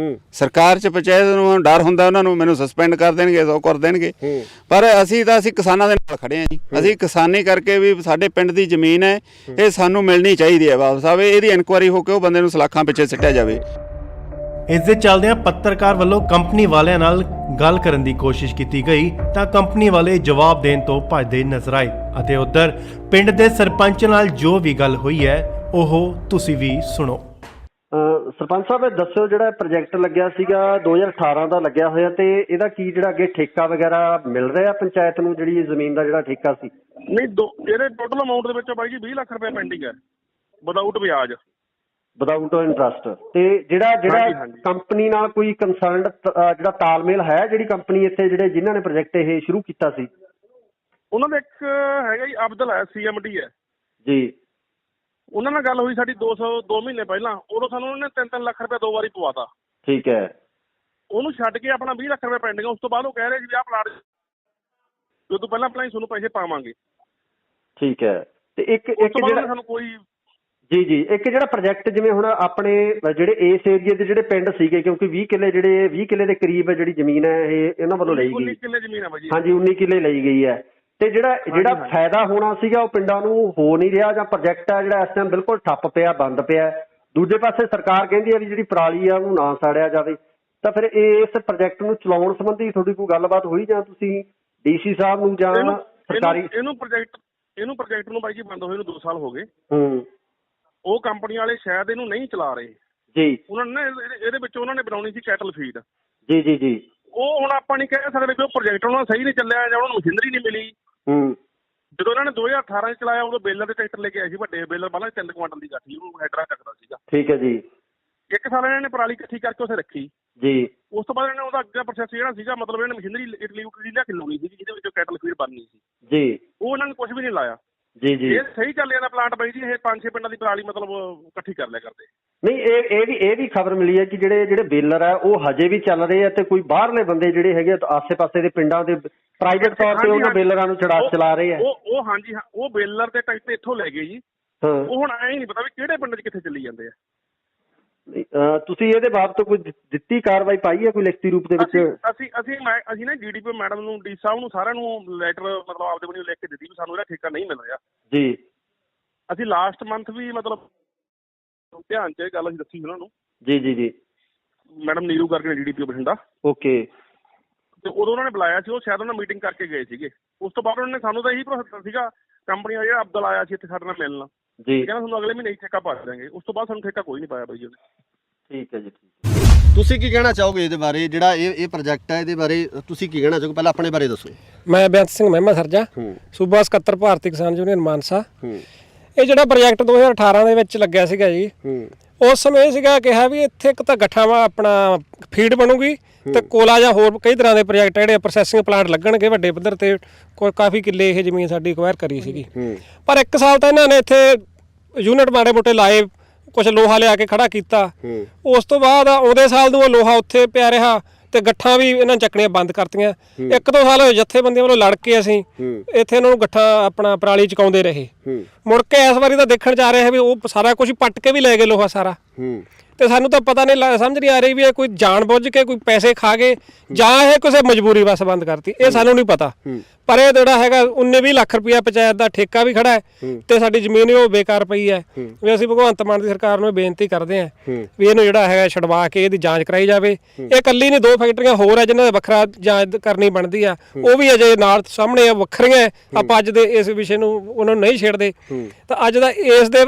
S2: ਸਰਕਾਰ 'ਚ ਪੰਚਾਇਤ ਨੂੰ ਡਰ ਹੁੰਦਾ ਉਹਨਾਂ ਨੂੰ, ਮੈਨੂੰ ਸਸਪੈਂਡ ਕਰ ਦੇਣਗੇ, ਉਹ ਕਰ ਦੇਣਗੇ। ਪਰ ਅਸੀਂ ਕਿਸਾਨਾਂ ਦੇ ਨਾਲ ਖੜੇ ਹਾਂ ਜੀ। ਅਸੀਂ ਕਿਸਾਨੀ ਕਰਕੇ ਵੀ ਸਾਡੇ ਪਿੰਡ ਦੀ ਜ਼ਮੀਨ ਹੈ, ਇਹ ਸਾਨੂੰ ਮਿਲਣੀ ਚਾਹੀਦੀ ਹੈ ਵਾਪਸ ਆਵੇ। ਇਹਦੀ ਇਨਕੁਆਇਰੀ ਹੋ ਕੇ ਉਹ ਬੰਦੇ ਨੂੰ ਸਲਾਖਾਂ ਪਿੱਛੇ ਸਿੱਟਿਆ ਜਾਵੇ।
S4: ਇਸ ਦੇ ਚੱਲਦਿਆਂ ਪੱਤਰਕਾਰ ਵੱਲੋਂ ਕੰਪਨੀ ਵਾਲਿਆਂ ਨਾਲ ਗੱਲ ਕਰਨ ਦੀ ਕੋਸ਼ਿਸ਼ ਕੀਤੀ ਗਈ ਤਾਂ ਕੰਪਨੀ ਵਾਲੇ ਜਵਾਬ ਦੇਣ ਤੋਂ ਭੱਜਦੇ ਨਜ਼ਰ ਆਏ ਅਤੇ ਉੱਧਰ ਪਿੰਡ ਦੇ ਸਰਪੰਚ ਨਾਲ ਜੋ ਵੀ ਗੱਲ ਹੋਈ ਹੈ ਉਹ ਤੁਸੀਂ ਵੀ ਸੁਣੋ।
S1: ਸਰਪੰਚ ਸਾਹਿਬ, ਇਹ ਦੱਸਿਓ, ਜਿਹੜਾ ਪ੍ਰੋਜੈਕਟ ਲੱਗਿਆ ਸੀਗਾ 2018 ਦਾ ਲੱਗਿਆ ਹੋਇਆ, ਤੇ ਇਹਦਾ ਕੀ ਜਿਹੜਾ ਅੱਗੇ ਠੇਕਾ ਵਗੈਰਾ ਮਿਲ ਰਿਹਾ ਪੰਚਾਇਤ ਨੂੰ, ਜਿਹੜੀ ਜ਼ਮੀਨ ਦਾ ਜਿਹੜਾ ਠੇਕਾ ਸੀ?
S5: ਨਹੀਂ, ਇਹਦੇ ਟੋਟਲ ਅਮਾਉਂਟ ਦੇ ਵਿੱਚ ਬਾਈ ਜੀ 20 ਲੱਖ ਰੁਪਏ ਪੈਂਡਿੰਗ ਹੈ ਵਿਦਆਊਟ ਵਿਆਜ,
S1: ਵਿਦਆਊਟ ਇੰਟਰਸਟ। ਤੇ ਜਿਹੜਾ ਕੰਪਨੀ ਨਾਲ ਕੋਈ ਕੰਸਰਨਡ ਜਿਹੜਾ ਤਾਲਮੇਲ ਹੈ, ਜਿਹੜੀ ਕੰਪਨੀ ਇੱਥੇ ਜਿਨ੍ਹਾਂ ਨੇ ਪ੍ਰੋਜੈਕਟ ਇਹ ਸ਼ੁਰੂ ਕੀਤਾ ਸੀ?
S5: ਉਹਨਾਂ ਦਾ ਇੱਕ ਹੈਗਾ ਜੀ ਅਬਦੁਲ ਹੈ, CMD ਹੈ
S1: ਜੀ।
S5: ਉਹਨਾਂ ਨਾਲ ਗੱਲ ਹੋਈ ਸਾਡੀ 2 ਮਹੀਨੇ ਪਹਿਲਾਂ। ਉਦੋਂ ਸਾਨੂੰ ਉਹਨੇ 3-3 ਲੱਖ ਰੁਪਏ 2 ਵਾਰੀ ਪਵਾਤਾ।
S1: ਠੀਕ ਹੈ।
S5: ਉਹਨੂੰ ਛੱਡ ਕੇ ਆਪਣਾ 20 ਲੱਖ ਰੁਪਏ ਪੈਂਡਿੰਗ। ਉਸ ਤੋਂ ਬਾਅਦ ਉਹ ਕਹਿ ਰਹੇ ਸੀ ਵੀ ਆਹ ਪਲਾਟ ਜੋ ਤੋਂ ਪਹਿਲਾਂ ਤੁਹਾਨੂੰ ਪੈਸੇ ਪਾਵਾਂਗੇ।
S1: ਠੀਕ ਹੈ। ਤੇ ਇੱਕ ਜਿਹੜਾ
S5: ਸਾਨੂੰ ਕੋਈ
S1: ਜੀ ਇੱਕ ਜਿਹੜਾ ਪ੍ਰੋਜੈਕਟ ਜਿਵੇਂ ਹੁਣ ਆਪਣੇ ਜਿਹੜੇ ਇਸ ਏਰੀਏ ਦੇ ਜਿਹੜੇ ਪਿੰਡ ਸੀਗੇ, ਕਿਉਂਕਿ 20 ਕਿੱਲੇ ਦੇ ਕਰੀਬ ਜਿਹੜੀ ਜ਼ਮੀਨ ਹੈ ਇਹ ਇਹਨਾਂ ਵੱਲੋਂ ਲਈ ਗਈ।
S5: 19 ਕਿੱਲੇ ਜ਼ਮੀਨ ਹੈ ਬਾਈ ਜੀ।
S1: ਹਾਂਜੀ, 19 ਕਿੱਲੇ ਲਈ ਗਈ ਹੈ। ਤੇ ਜਿਹੜਾ ਫਾਇਦਾ ਹੋਣਾ ਸੀਗਾ ਉਹ ਪਿੰਡਾਂ ਨੂੰ ਹੋ ਨਹੀਂ ਰਿਹਾ, ਜਾਂ ਪ੍ਰੋਜੈਕਟ ਹੈ ਜਿਹੜਾ ਇਸ ਟਾਈਮ ਬਿਲਕੁਲ ਠੱਪ ਪਿਆ, ਬੰਦ ਪਿਆ। ਦੂਜੇ ਪਾਸੇ ਸਰਕਾਰ ਕਹਿੰਦੀ ਹੈ ਵੀ ਜਿਹੜੀ ਪਰਾਲੀ ਆ ਉਹਨੂੰ ਨਾ ਸਾੜਿਆ ਜਾਵੇ। ਤਾਂ ਫਿਰ ਇਸ ਪ੍ਰੋਜੈਕਟ ਨੂੰ ਚਲਾਉਣ ਸੰਬੰਧੀ ਤੁਹਾਡੀ ਕੋਈ ਗੱਲਬਾਤ ਹੋਈ, ਜਾਂ ਤੁਸੀਂ DC ਸਾਹਿਬ ਨੂੰ ਜਾਂ ਸਰਕਾਰੀ
S5: ਇਹਨੂੰ ਪ੍ਰੋਜੈਕਟ ਨੂੰ ਬਾਈ ਜੀ ਬੰਦ ਹੋਏ ਨੂੰ 2 ਸਾਲ ਹੋ ਗਏ। ਉਹ ਕੰਪਨੀ ਵਾਲੇ ਸ਼ਾਇਦ ਇਹਨੂੰ ਨਹੀਂ ਚਲਾ ਰਹੇ
S1: ਜੀ।
S5: ਉਹਨਾਂ ਨੇ ਇਹਦੇ ਵਿੱਚ ਉਹਨਾਂ ਨੇ ਬਣਾਉਣੀ ਸੀ ਕੈਟਲ ਫੀਡ।
S1: ਜੀ। ਉਹ
S5: ਹੁਣ ਆਪਾਂ ਨਹੀਂ ਕਹਿ ਸਕਦੇ ਕਿ ਉਹ ਪ੍ਰੋਜੈਕਟ ਉਹਨਾਂ ਸਹੀ ਨਹੀਂ ਚੱਲਿਆ ਜਾਂ ਉਹਨਾਂ ਨੂੰ ਮਸ਼ੀਨਰੀ ਨਹੀਂ ਮਿਲੀ। ਜਦੋਂ ਇਹਨਾਂ ਨੇ 2018 ਚ ਚਲਾਇਆ ਉਦੋਂ ਬੇਲਰ ਦੇ ਟਰੈਕਟਰ ਲੈ ਕੇ ਆਏ ਸੀ, ਵੱਡੇ ਬੇਲਰ ਵਾਲਾ 3 ਕੁਆਂਟਲ ਦੀ ਗੱਠੀ, ਉਹਨੂੰ ਹੈਡਰਾ ਚੱਕਦਾ ਸੀਗਾ।
S1: ਠੀਕ ਹੈ ਜੀ।
S5: 1 ਸਾਲ ਇਹਨਾਂ ਨੇ ਪਰਾਲੀ ਇਕੱਠੀ ਕਰਕੇ ਉੱਥੇ ਰੱਖੀ
S1: ਜੀ।
S5: ਉਸ ਤੋਂ ਬਾਅਦ ਇਹਨਾਂ ਉਹਦਾ ਅੱਗੇ ਪ੍ਰੋਸੈਸ ਜਿਹੜਾ ਸੀਗਾ, ਮਤਲਬ ਇਹਨਾਂ ਮਸ਼ੀਨਰੀ ਇਟਲੀ ਲਿਆ ਕੇ ਲਾਉਣੀ ਸੀ ਜਿਹਦੇ ਵਿੱਚ ਕੈਟਲ ਫੀਡ ਬਣਨੀ ਸੀ ਜੀ। ਉਹ ਇਹਨਾਂ ਨੇ ਕੁਝ ਵੀ ਨਹੀਂ ਲਾਇਆ।
S1: ਜੀ ਜੀ
S5: ਇਹ ਸਹੀ ਚੱਲ ਜਾਂਦਾ ਪਲਾਂਟ ਬਾਈ ਜੀ, ਇਹ 5-6 ਪਿੰਡਾਂ ਦੀ ਪਰਾਲੀ ਮਤਲਬ ਇਕੱਠੀ ਕਰ ਲਿਆ ਕਰਦੇ।
S1: ਨਹੀਂ ਇਹ ਵੀ ਖਬਰ ਮਿਲੀ ਹੈ ਕਿ ਜਿਹੜੇ ਬੇਲਰ ਹੈ ਉਹ ਹਜੇ ਵੀ ਚੱਲ ਰਹੇ ਆ ਤੇ ਕੋਈ ਬਾਹਰਲੇ ਬੰਦੇ ਜਿਹੜੇ ਹੈਗੇ ਆਸੇ-ਪਾਸੇ ਦੇ ਪਿੰਡਾਂ ਦੇ ਪ੍ਰਾਈਵੇਟ ਤੌਰ ਤੇ ਉਹਨਾਂ ਬੇਲਰਾਂ ਨੂੰ ਚਲਾ ਰਹੇ ਆ।
S5: ਉਹ ਹਾਂਜੀ ਹਾਂ, ਉਹ ਬੇਲਰ ਤੇ ਟਰੈਕਟਰ ਇੱਥੋਂ ਲੈ ਗਏ ਜੀ। ਉਹ ਹੁਣ ਐਂ ਨਹੀਂ ਪਤਾ ਵੀ ਕਿਹੜੇ ਪਿੰਡ 'ਚ ਕਿੱਥੇ ਚੱਲੀ ਜਾਂਦੇ ਆ।
S1: ਤੁਸੀਂ ਇਹਦੇ ਬਾਬਤ ਕੋਈ ਦਿੱਤੀ ਕਾਰਵਾਈ ਪਾਈ ਹੈ ਕੋਈ ਲਿਖਤੀ ਰੂਪ ਦੇ ਵਿੱਚ?
S5: ਅਸੀਂ ਨਾ ਡੀਡੀਪੀ ਮੈਡਮ ਨੂੰ, ਡੀ ਸਾਹਿਬ ਨੂੰ, ਸਾਰਿਆਂ ਨੂੰ ਲੈਟਰ ਮਤਲਬ ਆਪਦੇ ਵੱਲੋਂ ਲਿਖ ਕੇ ਦਿੱਤੀ ਵੀ ਸਾਨੂੰ ਇਹਦਾ ਠੇਕਾ ਨਹੀਂ ਮਿਲ ਰਿਹਾ
S1: ਜੀ।
S5: ਅਸੀਂ ਲਾਸਟ ਮੰਥ ਵੀ ਮਤਲਬ ਧਿਆਨ 'ਚ ਇਹ ਗੱਲ ਅਸੀਂ ਦੱਸੀ ਉਹਨਾਂ ਨੂੰ। ਜੀ
S1: ਜੀ ਜੀ
S5: ਮੈਡਮ ਨੀਰੂ ਕਰਕੇ ਡੀਡੀਪੀ ਬਠਿੰਡਾ।
S1: ਓਕੇ।
S5: ਤੇ ਉਦੋਂ ਉਹਨਾਂ ਨੇ ਬੁਲਾਇਆ ਸੀ, ਉਹ ਸ਼ਾਇਦ ਉਹਨਾਂ ਮੀਟਿੰਗ ਕਰਕੇ ਗਏ ਸੀਗੇ। ਉਸ ਤੋਂ ਬਾਅਦ ਉਹਨਾਂ ਨੇ ਸਾਨੂੰ ਤਾਂ ਇਹੀ ਭਰੋਸਾ ਦਿੱਤਾ ਸੀਗਾ, ਕੰਪਨੀ ਦਾ ਜਿਹੜਾ ਅਬਦਲ ਆਇਆ ਸੀ ਇੱਥੇ ਸਾਡੇ ਨਾਲ ਮਿਲਣ ਜੀ, ਕਹਿੰਦਾ ਤੁਹਾਨੂੰ ਅਗਲੇ ਮਹੀਨੇ ਹੀ ਠੇਕਾ ਪਾ ਦੇਵਾਂਗੇ। ਉਸ ਤੋਂ ਬਾਅਦ ਸਾਨੂੰ ਠੇਕਾ ਕੋਈ ਨਹੀਂ ਪਾਇਆ ਬਾਈ ਉਹਨੇ।
S1: ਠੀਕ ਹੈ ਜੀ, ਠੀਕ। ਤੁਸੀਂ ਕੀ ਕਹਿਣਾ ਚਾਹੋਗੇ ਇਹਦੇ ਬਾਰੇ, ਜਿਹੜਾ ਇਹ ਪ੍ਰੋਜੈਕਟ ਹੈ ਇਹਦੇ ਬਾਰੇ ਤੁਸੀਂ ਕੀ ਕਹਿਣਾ ਚਾਹੋਗੇ? ਪਹਿਲਾਂ ਆਪਣੇ ਬਾਰੇ ਦੱਸੋ।
S3: ਮੈਂ ਬੇਅੰਤ ਸਿੰਘ ਮਹਿਮਾ ਸਰਜਾ, ਸੂਬਾ ਸਕੱਤਰ ਭਾਰਤੀ ਕਿਸਾਨ ਯੂਨੀਅਨ ਮਾਨਸਾ। ਇਹ ਜਿਹੜਾ ਪ੍ਰੋਜੈਕਟ 2018 ਦੇ ਵਿੱਚ ਲੱਗਿਆ ਸੀਗਾ ਜੀ, ਉਸ ਸਮੇਂ ਇਹ ਸੀਗਾ ਕਿਹਾ ਵੀ ਇੱਥੇ ਇੱਕ ਤਾਂ ਗੱਠਾਂ ਆਪਣਾ ਫੀਡ ਬਣੂਗੀ ਤੇ ਕੋਲਾ ਜਾਂ ਹੋਰ ਕਈ ਤਰ੍ਹਾਂ ਦੇ ਪ੍ਰੋਜੈਕਟ ਜਿਹੜੇ ਪ੍ਰੋਸੈਸਿੰਗ ਪਲਾਂਟ ਲੱਗਣਗੇ ਵੱਡੇ ਪੱਧਰ ਤੇ। ਕਾਫੀ ਕਿੱਲੇ ਇਹ ਜ਼ਮੀਨ ਸਾਡੀ ਅਕਵਾਇਰ ਕਰੀ ਸੀਗੀ, ਪਰ 1 ਸਾਲ ਤਾਂ ਇਹਨਾਂ ਨੇ ਇੱਥੇ ਯੂਨਿਟ ਮਾੜੇ ਮੋਟੇ ਲਾਏ, ਕੁਝ ਲੋਹਾ ਲਿਆ ਕੇ ਖੜਾ ਕੀਤਾ। ਉਸ ਤੋਂ ਬਾਅਦ ਆਉਂਦੇ ਸਾਲ ਨੂੰ ਉਹ ਲੋਹਾ ਉੱਥੇ ਪਿਆ ਰਿਹਾ ਤੇ ਗੱਠਾਂ ਵੀ ਇਹਨਾਂ ਚੱਕਣੀਆਂ ਬੰਦ ਕਰਤੀਆਂ। 1-2 ਸਾਲ ਹੋਏ ਜਥੇਬੰਦੀਆਂ ਵੱਲੋਂ ਲੜ ਕੇ ਅਸੀਂ ਇੱਥੇ ਇਹਨਾਂ ਨੂੰ ਗੱਠਾਂ ਆਪਣਾ ਪਰਾਲੀ ਚੁਕਾਉਂਦੇ ਰਹੇ। ਮੁੜ ਕੇ ਇਸ ਵਾਰੀ ਤਾਂ ਦੇਖਣ 'ਚ ਆ ਰਿਹਾ ਵੀ ਉਹ ਸਾਰਾ ਕੁਝ ਪੱਟ ਕੇ ਵੀ ਲੈ ਗਏ ਲੋਹਾ ਸਾਰਾ। ਤੇ ਸਾਨੂੰ ਤਾਂ ਪਤਾ ਨਹੀਂ, ਸਮਝ ਨਹੀਂ ਆ ਰਹੀ ਵੀ ਇਹ ਕੋਈ ਜਾਣ ਬੁੱਝ ਕੇ ਕੋਈ ਪੈਸੇ ਖਾ ਗਏ ਜਾਂ ਇਹ ਕਿਸੇ ਮਜਬੂਰੀ ਵਸ ਬੰਦ ਕਰਤੀ, ਇਹ ਸਾਨੂੰ ਨਹੀਂ ਪਤਾ। ਪਰ ਇਹ ਜਿਹੜਾ ਹੈਗਾ 19-20 ਲੱਖ ਰੁਪਇਆ ਪੰਚਾਇਤ ਦਾ ਠੇਕਾ ਵੀ ਖੜਾ ਹੈ ਤੇ ਸਾਡੀ ਜ਼ਮੀਨ ਵੀ ਉਹ ਬੇਕਾਰ ਪਈ ਹੈ। ਵੀ ਅਸੀਂ ਭਗਵੰਤ ਮਾਨ ਦੀ ਸਰਕਾਰ ਨੂੰ ਬੇਨਤੀ ਕਰਦੇ ਹਾਂ ਵੀ ਇਹਨੂੰ ਜਿਹੜਾ ਹੈਗਾ ਛਡਵਾ ਕੇ ਇਹਦੀ ਜਾਂਚ ਕਰਾਈ ਜਾਵੇ। ਇਹ ਇਕੱਲੀ ਨਹੀਂ, 2 ਫੈਕਟਰੀਆਂ ਹੋਰ ਹੈ ਜਿਨ੍ਹਾਂ ਦਾ ਵੱਖਰਾ ਜਾਂਚ ਕਰਨੀ ਬਣਦੀ ਆ, ਉਹ ਵੀ ਅਜੇ ਨਾਲ ਸਾਹਮਣੇ ਆ, ਵੱਖਰੀਆਂ। ਆਪਾਂ ਅੱਜ ਦੇ ਇਸ ਵਿਸ਼ੇ ਨੂੰ ਉਹਨਾਂ ਨੂੰ ਨਹੀਂ ਛੇੜਦੇ। ਤਾਂ ਅੱਜ ਦਾ ਇਸ ਦੇ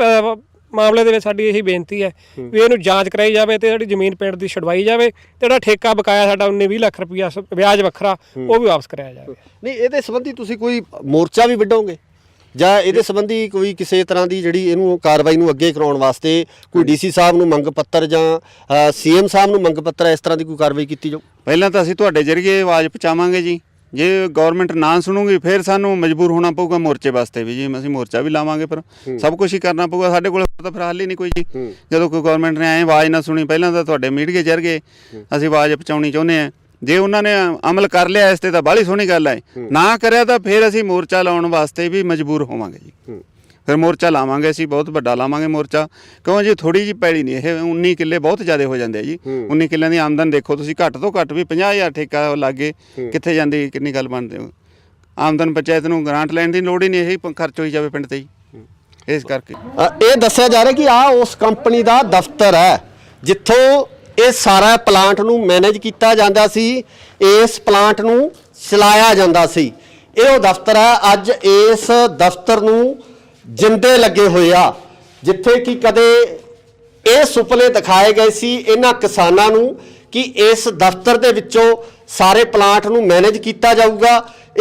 S3: ਮਾਮਲੇ ਦੇ ਵਿੱਚ ਸਾਡੀ ਇਹੀ ਬੇਨਤੀ ਹੈ ਵੀ ਇਹਨੂੰ ਜਾਂਚ ਕਰਾਈ ਜਾਵੇ ਤੇ ਜਿਹੜੀ ਜ਼ਮੀਨ ਪਿੰਡ ਦੀ ਛਡਵਾਈ ਜਾਵੇ ਤੇ ਜਿਹੜਾ ਠੇਕਾ ਬਕਾਇਆ ਸਾਡਾ 19-20 ਲੱਖ ਰੁਪਇਆ ਵਿਆਜ ਵੱਖਰਾ ਉਹ ਵੀ ਵਾਪਸ ਕਰਾਇਆ ਜਾਵੇ।
S1: ਨਹੀਂ, ਇਹਦੇ ਸੰਬੰਧੀ ਤੁਸੀਂ ਕੋਈ ਮੋਰਚਾ ਵੀ ਵਿੱਢੋਗੇ ਜਾਂ ਇਹਦੇ ਸੰਬੰਧੀ ਕੋਈ ਕਿਸੇ ਤਰ੍ਹਾਂ ਦੀ ਜਿਹੜੀ ਇਹਨੂੰ ਕਾਰਵਾਈ ਨੂੰ ਅੱਗੇ ਕਰਾਉਣ ਵਾਸਤੇ ਕੋਈ ਡੀਸੀ ਸਾਹਿਬ ਨੂੰ ਮੰਗ ਪੱਤਰ ਜਾਂ ਸੀਐਮ ਸਾਹਿਬ ਨੂੰ ਮੰਗ ਪੱਤਰ, ਇਸ ਤਰ੍ਹਾਂ ਦੀ ਕੋਈ ਕਾਰਵਾਈ ਕੀਤੀ ਜਾਊ?
S2: ਪਹਿਲਾਂ ਤਾਂ ਅਸੀਂ ਤੁਹਾਡੇ ਜ਼ਰੀਏ ਆਵਾਜ਼ ਪਹੁੰਚਾਵਾਂਗੇ ਜੀ। ਜੇ ਗਵਰਨਮੈਂਟ ਨਾ ਸੁਣੂਗੀ ਫਿਰ ਸਾਨੂੰ ਮਜਬੂਰ ਹੋਣਾ ਪਊਗਾ ਮੋਰਚੇ ਵਾਸਤੇ ਵੀ ਜੀ। ਅਸੀਂ ਮੋਰਚਾ ਵੀ ਲਾਵਾਂਗੇ, ਪਰ ਸਭ ਕੁਝ ਹੀ ਕਰਨਾ ਪਊਗਾ। ਸਾਡੇ ਕੋਲ ਤਾਂ ਫਿਰ ਹੱਲ ਹੀ ਨਹੀਂ ਕੋਈ ਜੀ। ਜਦੋਂ ਕੋਈ ਗਵਰਨਮੈਂਟ ਨੇ ਐਂ ਆਵਾਜ਼ ਨਾ ਸੁਣੀ, ਪਹਿਲਾਂ ਤਾਂ ਤੁਹਾਡੇ ਮੀਡੀਆ ਜ਼ਰੀਏ ਅਸੀਂ ਆਵਾਜ਼ ਪਹੁੰਚਾਉਣੀ ਚਾਹੁੰਦੇ ਹਾਂ। ਜੇ ਉਹਨਾਂ ਨੇ ਅਮਲ ਕਰ ਲਿਆ ਇਸ 'ਤੇ ਤਾਂ ਬਾਹਲੀ ਸੋਹਣੀ ਗੱਲ ਹੈ, ਨਾ ਕਰਿਆ ਤਾਂ ਫਿਰ ਅਸੀਂ ਮੋਰਚਾ ਲਾਉਣ ਵਾਸਤੇ ਵੀ ਮਜਬੂਰ ਹੋਵਾਂਗੇ ਜੀ। ਫਿਰ ਮੋਰਚਾ ਲਾਵਾਂਗੇ, ਅਸੀਂ ਬਹੁਤ ਵੱਡਾ ਲਾਵਾਂਗੇ ਮੋਰਚਾ। ਕਿਉਂ ਜੀ, ਥੋੜੀ ਜਿਹੀ ਪੈਲੀ ਨਹੀਂ, ਇਹ 19 ਕਿੱਲੇ ਬਹੁਤ ਜ਼ਿਆਦਾ ਹੋ ਜਾਂਦੇ ਆ ਜੀ। 19 ਕਿੱਲਿਆਂ ਦੀ ਆਮਦਨ ਦੇਖੋ ਤੁਸੀਂ, ਘੱਟ ਤੋਂ ਘੱਟ ਵੀ 50,000 ਠੇਕਾ ਲਾਗੇ ਕਿੱਥੇ ਜਾਂਦੀ, ਕਿੰਨੀ ਗੱਲ ਬਣਦੀ ਆਮਦਨ। ਪੰਚਾਇਤ ਨੂੰ ਗ੍ਰਾਂਟ ਲੈਣ ਦੀ ਲੋੜ ਹੀ ਨਹੀਂ, ਇਹੀ ਖਰਚ ਹੋਈ ਜਾਵੇ ਪਿੰਡ 'ਤੇ ਜੀ। ਇਸ ਕਰਕੇ
S1: ਇਹ ਦੱਸਿਆ ਜਾ ਰਿਹਾ ਕਿ ਆਹ ਉਸ ਕੰਪਨੀ ਦਾ ਦਫ਼ਤਰ ਹੈ ਜਿੱਥੋਂ ਇਹ ਸਾਰਾ ਪਲਾਂਟ ਨੂੰ ਮੈਨੇਜ ਕੀਤਾ ਜਾਂਦਾ ਸੀ, ਇਸ ਪਲਾਂਟ ਨੂੰ ਚਲਾਇਆ ਜਾਂਦਾ ਸੀ। ਇਹ ਉਹ ਦਫ਼ਤਰ ਹੈ। ਅੱਜ ਇਸ ਦਫ਼ਤਰ ਨੂੰ ਜਿੰਦੇ ਲੱਗੇ ਹੋਏ ਆ, ਜਿੱਥੇ ਕਿ ਕਦੇ ਇਹ ਸੁਪਨੇ ਦਿਖਾਏ ਗਏ ਸੀ ਇਹਨਾਂ ਕਿਸਾਨਾਂ ਨੂੰ ਕਿ ਇਸ ਦਫ਼ਤਰ ਦੇ ਵਿੱਚੋਂ ਸਾਰੇ ਪਲਾਂਟ ਨੂੰ ਮੈਨੇਜ ਕੀਤਾ ਜਾਊਗਾ।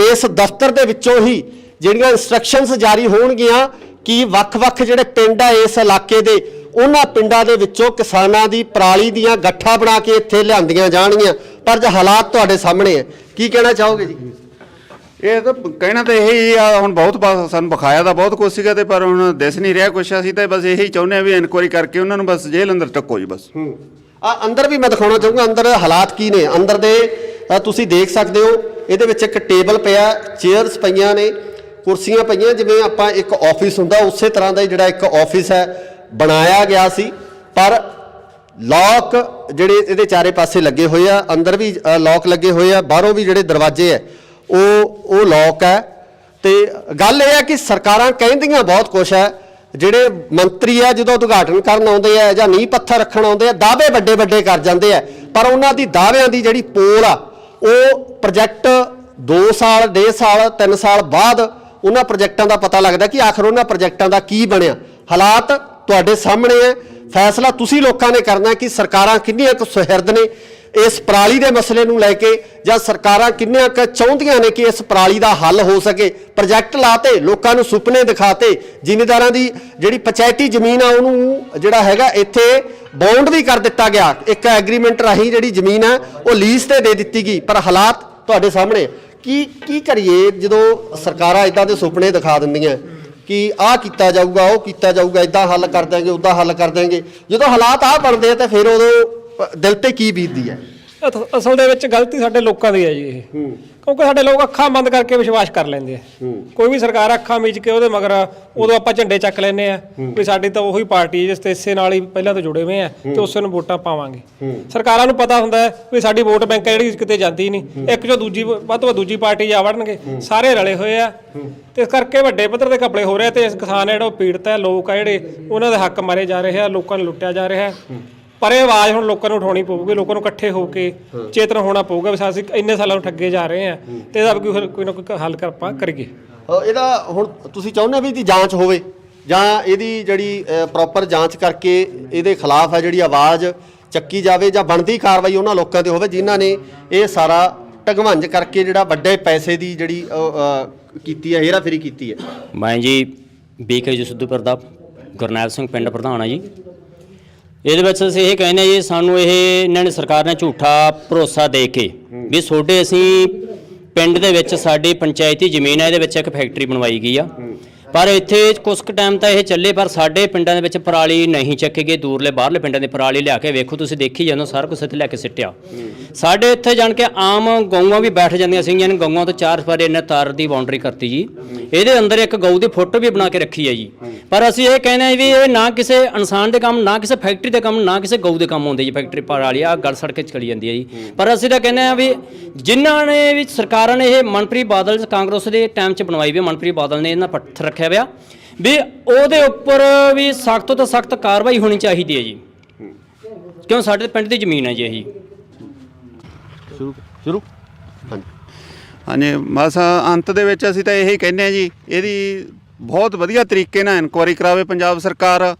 S1: ਇਸ ਦਫ਼ਤਰ ਦੇ ਵਿੱਚੋਂ ਹੀ ਜਿਹੜੀਆਂ ਇਨਸਟਰਕਸ਼ਨਸ ਜਾਰੀ ਹੋਣਗੀਆਂ ਕਿ ਵੱਖ-ਵੱਖ ਜਿਹੜੇ ਪਿੰਡ ਆ ਇਸ ਇਲਾਕੇ ਦੇ, ਉਹਨਾਂ ਪਿੰਡਾਂ ਦੇ ਵਿੱਚੋਂ ਕਿਸਾਨਾਂ ਦੀ ਪਰਾਲੀ ਦੀਆਂ ਗੱਠਾਂ ਬਣਾ ਕੇ ਇੱਥੇ ਲਿਆਂਦੀਆਂ ਜਾਣਗੀਆਂ। ਪਰ ਜੇ ਹਾਲਾਤ ਤੁਹਾਡੇ ਸਾਹਮਣੇ ਹੈ, ਕੀ ਕਹਿਣਾ ਚਾਹੋਗੇ ਜੀ?
S2: ਇਹ ਤਾਂ ਕਹਿਣਾ ਤਾਂ ਇਹੀ ਆ, ਹੁਣ ਬਹੁਤ ਸਾਨੂੰ ਵਿਖਾਇਆ ਤਾਂ ਬਹੁਤ ਕੁਛ ਸੀਗਾ ਤੇ ਪਰ ਹੁਣ ਦਿਸ ਨਹੀਂ ਰਿਹਾ ਕੁਛ। ਅਸੀਂ ਤਾਂ ਬਸ ਇਹੀ ਚਾਹੁੰਦੇ ਹਾਂ ਵੀ ਇਨਕੁਆਇਰੀ ਕਰਕੇ ਉਹਨਾਂ ਨੂੰ ਬਸ ਜੇਲ੍ਹ ਅੰਦਰ ਟੱਕੋ ਜੀ ਬਸ।
S1: ਅੰਦਰ ਵੀ ਮੈਂ ਦਿਖਾਉਣਾ ਚਾਹੂੰਗਾ ਅੰਦਰ ਹਾਲਾਤ ਕੀ ਨੇ। ਅੰਦਰ ਦੇ ਤੁਸੀਂ ਦੇਖ ਸਕਦੇ ਹੋ, ਇਹਦੇ ਵਿੱਚ ਇੱਕ ਟੇਬਲ ਪਿਆ, ਚੇਅਰਸ ਪਈਆਂ ਨੇ, ਕੁਰਸੀਆਂ ਪਈਆਂ, ਜਿਵੇਂ ਆਪਾਂ ਇੱਕ ਆਫਿਸ ਹੁੰਦਾ ਉਸੇ ਤਰ੍ਹਾਂ ਦਾ ਜਿਹੜਾ ਇੱਕ ਆਫਿਸ ਹੈ ਬਣਾਇਆ ਗਿਆ ਸੀ। ਪਰ ਲੌਕ ਜਿਹੜੇ ਇਹਦੇ ਚਾਰੇ ਪਾਸੇ ਲੱਗੇ ਹੋਏ ਆ, ਅੰਦਰ ਵੀ ਲੌਕ ਲੱਗੇ ਹੋਏ ਆ, ਬਾਹਰੋਂ ਵੀ ਜਿਹੜੇ ਦਰਵਾਜ਼ੇ ਹੈ ਉਹ ਲੌਕ ਹੈ। ਤੇ ਗੱਲ ਇਹ ਹੈ ਕਿ ਸਰਕਾਰਾਂ ਕਹਿੰਦੀਆਂ ਬਹੁਤ ਕੁਛ ਹੈ, ਜਿਹੜੇ ਮੰਤਰੀ ਆ ਜਦੋਂ ਉਦਘਾਟਨ ਕਰਨ ਆਉਂਦੇ ਆ ਜਾਂ ਨੀਂਹ ਪੱਥਰ ਰੱਖਣ ਆਉਂਦੇ ਆ, ਦਾਅਵੇ ਵੱਡੇ ਵੱਡੇ ਕਰ ਜਾਂਦੇ ਆ, ਪਰ ਉਹਨਾਂ ਦੀ ਦਾਅਵਿਆਂ ਦੀ ਜਿਹੜੀ ਪੋਲ ਆ ਉਹ ਪ੍ਰੋਜੈਕਟ 2 ਸਾਲ 1.5 ਸਾਲ 3 ਸਾਲ ਬਾਅਦ ਉਹਨਾਂ ਪ੍ਰੋਜੈਕਟਾਂ ਦਾ ਪਤਾ ਲੱਗਦਾ ਕਿ ਆਖਰ ਉਹਨਾਂ ਪ੍ਰੋਜੈਕਟਾਂ ਦਾ ਕੀ ਬਣਿਆ। ਹਾਲਾਤ ਤੁਹਾਡੇ ਸਾਹਮਣੇ ਹੈ, ਫੈਸਲਾ ਤੁਸੀਂ ਲੋਕਾਂ ਨੇ ਕਰਨਾ ਕਿ ਸਰਕਾਰਾਂ ਕਿੰਨੀਆਂ ਕੁ ਸੁਹਿਰਦ ਨੇ ਇਸ ਪਰਾਲੀ ਦੇ ਮਸਲੇ ਨੂੰ ਲੈ ਕੇ, ਜਾਂ ਸਰਕਾਰਾਂ ਕਿੰਨੀਆਂ ਕੁ ਚਾਹੁੰਦੀਆਂ ਨੇ ਕਿ ਇਸ ਪਰਾਲੀ ਦਾ ਹੱਲ ਹੋ ਸਕੇ। ਪ੍ਰੋਜੈਕਟ ਲਾਤੇ, ਲੋਕਾਂ ਨੂੰ ਸੁਪਨੇ ਦਿਖਾਤੇ, ਜ਼ਿਮੀਂਦਾਰਾਂ ਦੀ ਜਿਹੜੀ ਪੰਚਾਇਤੀ ਜ਼ਮੀਨ ਆ ਉਹਨੂੰ ਜਿਹੜਾ ਹੈਗਾ ਇੱਥੇ ਬੌਂਡ ਵੀ ਕਰ ਦਿੱਤਾ ਗਿਆ, ਇੱਕ ਐਗਰੀਮੈਂਟ ਰਾਹੀਂ ਜਿਹੜੀ ਜ਼ਮੀਨ ਹੈ ਉਹ ਲੀਜ਼ ਤੇ ਦੇ ਦਿੱਤੀ ਗਈ। ਪਰ ਹਾਲਾਤ ਤੁਹਾਡੇ ਸਾਹਮਣੇ ਕੀ ਕਰੀਏ ਜਦੋਂ ਸਰਕਾਰਾਂ ਇਦਾਂ ਦੇ ਸੁਪਨੇ ਦਿਖਾ ਦਿੰਦੀਆਂ ਕਿ ਆਹ ਕੀਤਾ ਜਾਊਗਾ, ਉਹ ਕੀਤਾ ਜਾਊਗਾ, ਇਦਾਂ ਹੱਲ ਕਰ ਦਾਂਗੇ, ਉੱਦਾਂ ਹੱਲ ਕਰ ਦਾਂਗੇ। ਜਦੋਂ ਹਾਲਾਤ ਆਹ ਬਣਦੇ ਆ ਤਾਂ ਫਿਰ ਉਦੋਂ ਦਿਲ ਤੇ ਕੀ ਬੀਤਦੀ ਹੈ?
S3: ਅਸਲ ਦੇ ਵਿੱਚ ਗਲਤੀ ਸਾਡੇ ਲੋਕਾਂ ਦੀ ਹੈ ਜੀ ਇਹ, ਕਿਉਂਕਿ ਸਾਡੇ ਲੋਕ ਅੱਖਾਂ ਬੰਦ ਕਰਕੇ ਵਿਸ਼ਵਾਸ ਕਰ ਲੈਂਦੇ ਆ। ਕੋਈ ਵੀ ਸਰਕਾਰ ਅੱਖਾਂ ਮੀਚ ਕੇ ਉਹਦੇ ਮਗਰ ਉਦੋਂ ਆਪਾਂ ਝੰਡੇ ਚੱਕ ਲੈਂਦੇ ਆ ਵੀ ਸਾਡੀ ਤਾਂ ਉਹੀ ਪਾਰਟੀ ਜਿਸ ਤੇ ਇਸੇ ਨਾਲ ਹੀ ਪਹਿਲਾਂ ਤੋਂ ਜੁੜੇ ਹੋਏ ਆ ਤੇ ਉਸੇ ਨੂੰ ਵੋਟਾਂ ਪਾਵਾਂਗੇ। ਸਰਕਾਰਾਂ ਨੂੰ ਪਤਾ ਹੁੰਦਾ ਵੀ ਸਾਡੀ ਵੋਟ ਬੈਂਕ ਜਿਹੜੀ ਕਿਤੇ ਜਾਂਦੀ ਨਹੀਂ, ਇੱਕ ਜੋ ਦੂਜੀ ਵੱਧ ਤੋਂ ਵੱਧ ਦੂਜੀ ਪਾਰਟੀ ਜਾ ਵੜਨਗੇ, ਸਾਰੇ ਰਲੇ ਹੋਏ ਆ ਤੇ ਇਸ ਕਰਕੇ ਵੱਡੇ ਪੱਧਰ ਤੇ ਘਪਲੇ ਹੋ ਰਹੇ ਤੇ ਇਸ ਕਿਸਾਨ ਜਿਹੜਾ ਉਹ ਪੀੜਤ ਹੈ, ਲੋਕ ਆ ਜਿਹੜੇ ਉਹਨਾਂ ਦੇ ਹੱਕ ਮਾਰੇ ਜਾ ਰਹੇ ਆ, ਲੋਕਾਂ ਨੂੰ ਲੁੱਟਿਆ ਜਾ ਰਿਹਾ। ਪਰ ਇਹ ਆਵਾਜ਼ ਹੁਣ ਲੋਕਾਂ ਨੂੰ ਉਠਾਉਣੀ ਪਊਗੀ, ਲੋਕਾਂ ਨੂੰ ਇਕੱਠੇ ਹੋ ਕੇ ਚੇਤਨ ਹੋਣਾ ਪਊਗਾ ਵੀ ਅਸੀਂ ਇੰਨੇ ਸਾਲਾਂ ਨੂੰ ਠੱਗੇ ਜਾ ਰਹੇ ਆ ਤੇ ਇਹਦਾ ਕੋਈ ਨਾ ਕੋਈ ਹੱਲ ਆਪਾਂ ਕਰੀਏ।
S1: ਇਹਦਾ ਹੁਣ ਤੁਸੀਂ ਚਾਹੁੰਦੇ ਵੀ ਇਹਦੀ ਜਾਂਚ ਹੋਵੇ ਜਾਂ ਇਹਦੀ ਜਿਹੜੀ ਪ੍ਰੋਪਰ ਜਾਂਚ ਕਰਕੇ ਇਹਦੇ ਖਿਲਾਫ ਹੈ ਜਿਹੜੀ ਆਵਾਜ਼ ਚੱਕੀ ਜਾਵੇ ਜਾਂ ਬਣਦੀ ਕਾਰਵਾਈ ਉਹਨਾਂ ਲੋਕਾਂ ਤੇ ਹੋਵੇ ਜਿਨ੍ਹਾਂ ਨੇ ਇਹ ਸਾਰਾ ਢਗਵੰਜ ਕਰਕੇ ਜਿਹੜਾ ਵੱਡੇ ਪੈਸੇ ਦੀ ਜਿਹੜੀ ਕੀਤੀ ਹੈ, ਹੇਰਾਫੇਰੀ ਕੀਤੀ ਹੈ।
S6: ਮੈਂ ਜੀ ਬੀਕੇ ਜੀ ਸਿੱਧੂਪੁਰ ਦਾ ਗੁਰਨੈਲ ਸਿੰਘ ਪਿੰਡ ਪ੍ਰਧਾਨ ਆ ਜੀ। ਇਹਦੇ ਵਿੱਚ ਅਸੀਂ ਇਹ ਕਹਿੰਦੇ ਜੀ ਸਾਨੂੰ ਇਹਨਾਂ ਨੇ ਸਰਕਾਰ ਨੇ ਝੂਠਾ ਭਰੋਸਾ ਦੇ ਕੇ ਵੀ ਤੁਹਾਡੇ ਅਸੀਂ ਪਿੰਡ ਦੇ ਵਿੱਚ ਸਾਡੀ ਪੰਚਾਇਤੀ ਜ਼ਮੀਨ ਹੈ, ਇਹਦੇ ਵਿੱਚ ਇੱਕ ਫੈਕਟਰੀ ਬਣਵਾਈ ਗਈ ਆ, ਪਰ ਇੱਥੇ ਕੁਝ ਕੁ ਟਾਈਮ ਤਾਂ ਇਹ ਚੱਲੇ ਪਰ ਸਾਡੇ ਪਿੰਡਾਂ ਦੇ ਵਿੱਚ ਪਰਾਲੀ ਨਹੀਂ ਚੱਕੇ ਗਏ। ਦੂਰਲੇ ਬਾਹਰਲੇ ਪਿੰਡਾਂ ਦੇ ਪਰਾਲੀ ਲਿਆ ਕੇ ਵੇਖੋ, ਤੁਸੀਂ ਦੇਖੀ ਜਾਂਦੇ ਸਾਰਾ ਕੁਛ ਇੱਥੇ ਲੈ ਕੇ ਸਿੱਟਿਆ। ਸਾਡੇ ਇੱਥੇ ਜਾਣ ਕੇ ਆਮ ਗਊਆਂ ਵੀ ਬੈਠ ਜਾਂਦੀਆਂ ਸੀਗੀਆਂ, ਗਊਆਂ ਤੋਂ 4 ਸਪਾਰੇ ਇਹਨੇ ਤਾਰ ਦੀ ਬਾਉਂਡਰੀ ਕਰਤੀ ਜੀ। ਇਹਦੇ ਅੰਦਰ ਇੱਕ ਗਊ ਦੀ ਫੋਟੋ ਵੀ ਬਣਾ ਕੇ ਰੱਖੀ ਹੈ ਜੀ। ਪਰ ਅਸੀਂ ਇਹ ਕਹਿੰਦੇ ਹਾਂ ਵੀ ਇਹ ਨਾ ਕਿਸੇ ਇਨਸਾਨ ਦੇ ਕੰਮ, ਨਾ ਕਿਸੇ ਫੈਕਟਰੀ ਦੇ ਕੰਮ, ਨਾ ਕਿਸੇ ਗਊ ਦੇ ਕੰਮ ਆਉਂਦੇ ਜੀ। ਫੈਕਟਰੀ ਪਰਾਲੀ ਆ ਗਲ ਸੜ ਕੇ ਚਲੀ ਜਾਂਦੀ ਹੈ ਜੀ। ਪਰ ਅਸੀਂ ਤਾਂ ਕਹਿੰਦੇ ਹਾਂ ਵੀ ਜਿਨ੍ਹਾਂ ਨੇ ਵੀ ਸਰਕਾਰਾਂ ਨੇ ਇਹ ਮਨਪ੍ਰੀਤ ਬਾਦਲ ਕਾਂਗਰਸ ਦੇ ਟਾਈਮ 'ਚ ਬਣਵਾਈ ਵੀ, ਮਨਪ੍ਰੀਤ ਬਾਦਲ ਨੇ ਇਹਨਾਂ ਪੱਥਰ ਰੱਖਿਆ ਹੋਇਆ ਵੀ ਉਹਦੇ ਉੱਪਰ ਵੀ ਸਖਤ ਤੋਂ ਸਖਤ ਕਾਰਵਾਈ ਹੋਣੀ ਚਾਹੀਦੀ ਹੈ ਜੀ, ਕਿਉਂ ਸਾਡੇ ਪਿੰਡ ਦੀ ਜ਼ਮੀਨ ਹੈ ਜੀ। ਇਹੀ
S1: ਸ਼ੁਰੂ
S2: ਹਾਂਜੀ, ਬਸ ਅੰਤ ਦੇ ਵਿੱਚ ਅਸੀਂ ਤਾਂ ਇਹੀ ਕਹਿੰਦੇ ਹਾਂ ਜੀ, ਇਹਦੀ ਬਹੁਤ ਵਧੀਆ ਤਰੀਕੇ ਨਾਲ ਇਨਕੁਆਇਰੀ ਕਰਾਵੇ ਪੰਜਾਬ ਸਰਕਾਰ।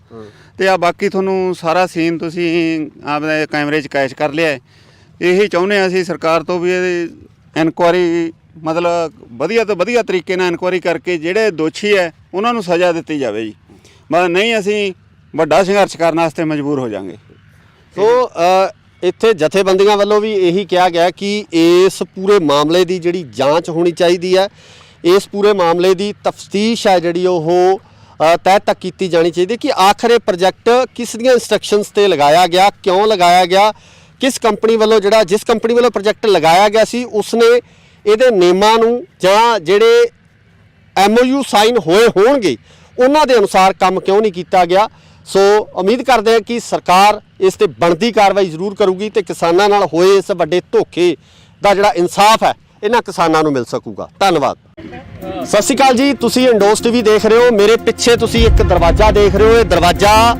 S2: ਤੇ ਆ ਬਾਕੀ ਤੁਹਾਨੂੰ ਸਾਰਾ ਸੀਨ ਤੁਸੀਂ ਆਪਣੇ ਕੈਮਰੇ 'ਚ ਕੈਚ ਕਰ ਲਿਆ। ਇਹੀ ਚਾਹੁੰਦੇ ਹਾਂ ਅਸੀਂ ਸਰਕਾਰ ਤੋਂ ਵੀ ਇਹਦੀ ਇਨਕੁਆਇਰੀ ਮਤਲਬ ਵਧੀਆ ਤੋਂ ਵਧੀਆ ਤਰੀਕੇ ਨਾਲ ਇਨਕੁਆਇਰੀ ਕਰਕੇ ਜਿਹੜੇ ਦੋਸ਼ੀ ਹੈ ਉਹਨਾਂ ਨੂੰ ਸਜ਼ਾ ਦਿੱਤੀ ਜਾਵੇ ਜੀ। ਬਸ ਨਹੀਂ ਅਸੀਂ ਵੱਡਾ ਸੰਘਰਸ਼ ਕਰਨ ਵਾਸਤੇ ਮਜਬੂਰ ਹੋ ਜਾਵਾਂਗੇ।
S1: ਸੋ ਇੱਥੇ ਜਥੇਬੰਦੀਆਂ ਵੱਲੋਂ ਵੀ ਇਹੀ ਕਿਹਾ ਗਿਆ ਕਿ ਇਸ ਪੂਰੇ ਮਾਮਲੇ ਦੀ ਜਿਹੜੀ ਜਾਂਚ ਹੋਣੀ ਚਾਹੀਦੀ ਹੈ, ਇਸ ਪੂਰੇ ਮਾਮਲੇ ਦੀ ਤਫਤੀਸ਼ ਹੈ ਜਿਹੜੀ ਉਹ ਤਹਿ ਤੱਕ ਕੀਤੀ ਜਾਣੀ ਚਾਹੀਦੀ ਕਿ ਆਖਰ ਇਹ ਪ੍ਰੋਜੈਕਟ ਕਿਸ ਦੀਆਂ ਇੰਸਟਰਕਸ਼ਨਸ ਤੇ ਲਗਾਇਆ ਗਿਆ, ਕਿਉਂ ਲਗਾਇਆ ਗਿਆ, ਕਿਸ ਕੰਪਨੀ ਵੱਲੋਂ ਜਿਸ ਕੰਪਨੀ ਵੱਲੋਂ ਪ੍ਰੋਜੈਕਟ ਲਗਾਇਆ ਗਿਆ ਸੀ ਉਸਨੇ ਇਹਦੇ ਨਿਯਮਾਂ ਨੂੰ ਜਾਂ ਜਿਹੜੇ MOU ਸਾਈਨ ਹੋਏ ਹੋਣਗੇ ਉਹਨਾਂ ਦੇ ਅਨੁਸਾਰ ਕੰਮ ਕਿਉਂ ਨਹੀਂ ਕੀਤਾ ਗਿਆ। ਸੋ ਉਮੀਦ ਕਰਦੇ ਹਾਂ ਕਿ ਸਰਕਾਰ ਇਸ ਤੇ ਬਣਦੀ ਕਾਰਵਾਈ ਜ਼ਰੂਰ ਕਰੂਗੀ ਤੇ ਕਿਸਾਨਾਂ ਨਾਲ ਹੋਏ ਇਸ ਵੱਡੇ ਧੋਖੇ ਦਾ ਜਿਹੜਾ ਇਨਸਾਫ ਹੈ ਇਹਨਾਂ ਕਿਸਾਨਾਂ ਨੂੰ ਮਿਲ ਸਕੂਗਾ। ਧੰਨਵਾਦ। ਸਤਿ ਸ਼੍ਰੀ ਅਕਾਲ ਜੀ, ਤੁਸੀਂ ਇੰਡੋਸ ਟੀਵੀ ਦੇਖ ਰਹੇ ਹੋ। ਮੇਰੇ ਪਿੱਛੇ ਤੁਸੀਂ ਇੱਕ ਦਰਵਾਜ਼ਾ ਦੇਖ ਰਹੇ ਹੋ। ਇਹ ਦਰਵਾਜ਼ਾ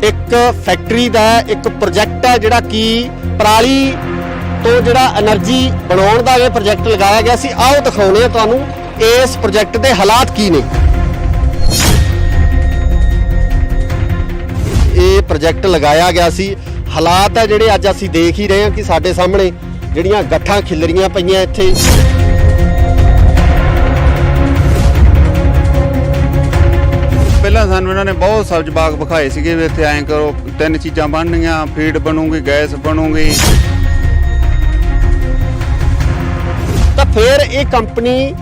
S1: ਇੱਕ ਫੈਕਟਰੀ ਦਾ ਇੱਕ ਪ੍ਰੋਜੈਕਟ ਹੈ ਜਿਹੜਾ ਕਿ ਪਰਾਲੀ ਤੋਂ ਜਿਹੜਾ એનર્ਜੀ ਬਣਾਉਣ ਦਾ ਇਹ ਪ੍ਰੋਜੈਕਟ ਲਗਾਇਆ ਗਿਆ ਸੀ। ਆਓ ਦਿਖਾਉਂਦੇ ਹਾਂ ਤੁਹਾਨੂੰ ਇਸ ਪ੍ਰੋਜੈਕਟ ਦੇ ਹਾਲਾਤ ਕੀ ਨੇ। ਇਹ ਪ੍ਰੋਜੈਕਟ ਲਗਾਇਆ ਗਿਆ ਸੀ, ਹਾਲਾਤ ਹੈ ਜਿਹੜੇ ਅੱਜ ਅਸੀਂ ਦੇਖ ਹੀ ਰਹੇ ਹਾਂ ਕਿ ਸਾਡੇ ਸਾਹਮਣੇ ਜਿਹੜੀਆਂ ਗੱਠਾਂ ਖਿਲਰੀਆਂ ਪਈਆਂ ਇੱਥੇ।
S2: ਪਹਿਲਾਂ ਸਾਨੂੰ ਇਹਨਾਂ ਨੇ ਬਹੁਤ ਸਬਜ਼ ਬਾਗ ਵਿਖਾਏ ਸੀਗੇ ਵੀ ਇੱਥੇ ਐਂ ਕਰੋ, 3 ਚੀਜ਼ਾਂ ਬਣਨੀਆਂ, ਫੀਡ ਬਣੂਗੀ, ਗੈਸ ਬਣੂਗੀ।
S1: ਤਾਂ ਫਿਰ ਇਹ ਕੰਪਨੀ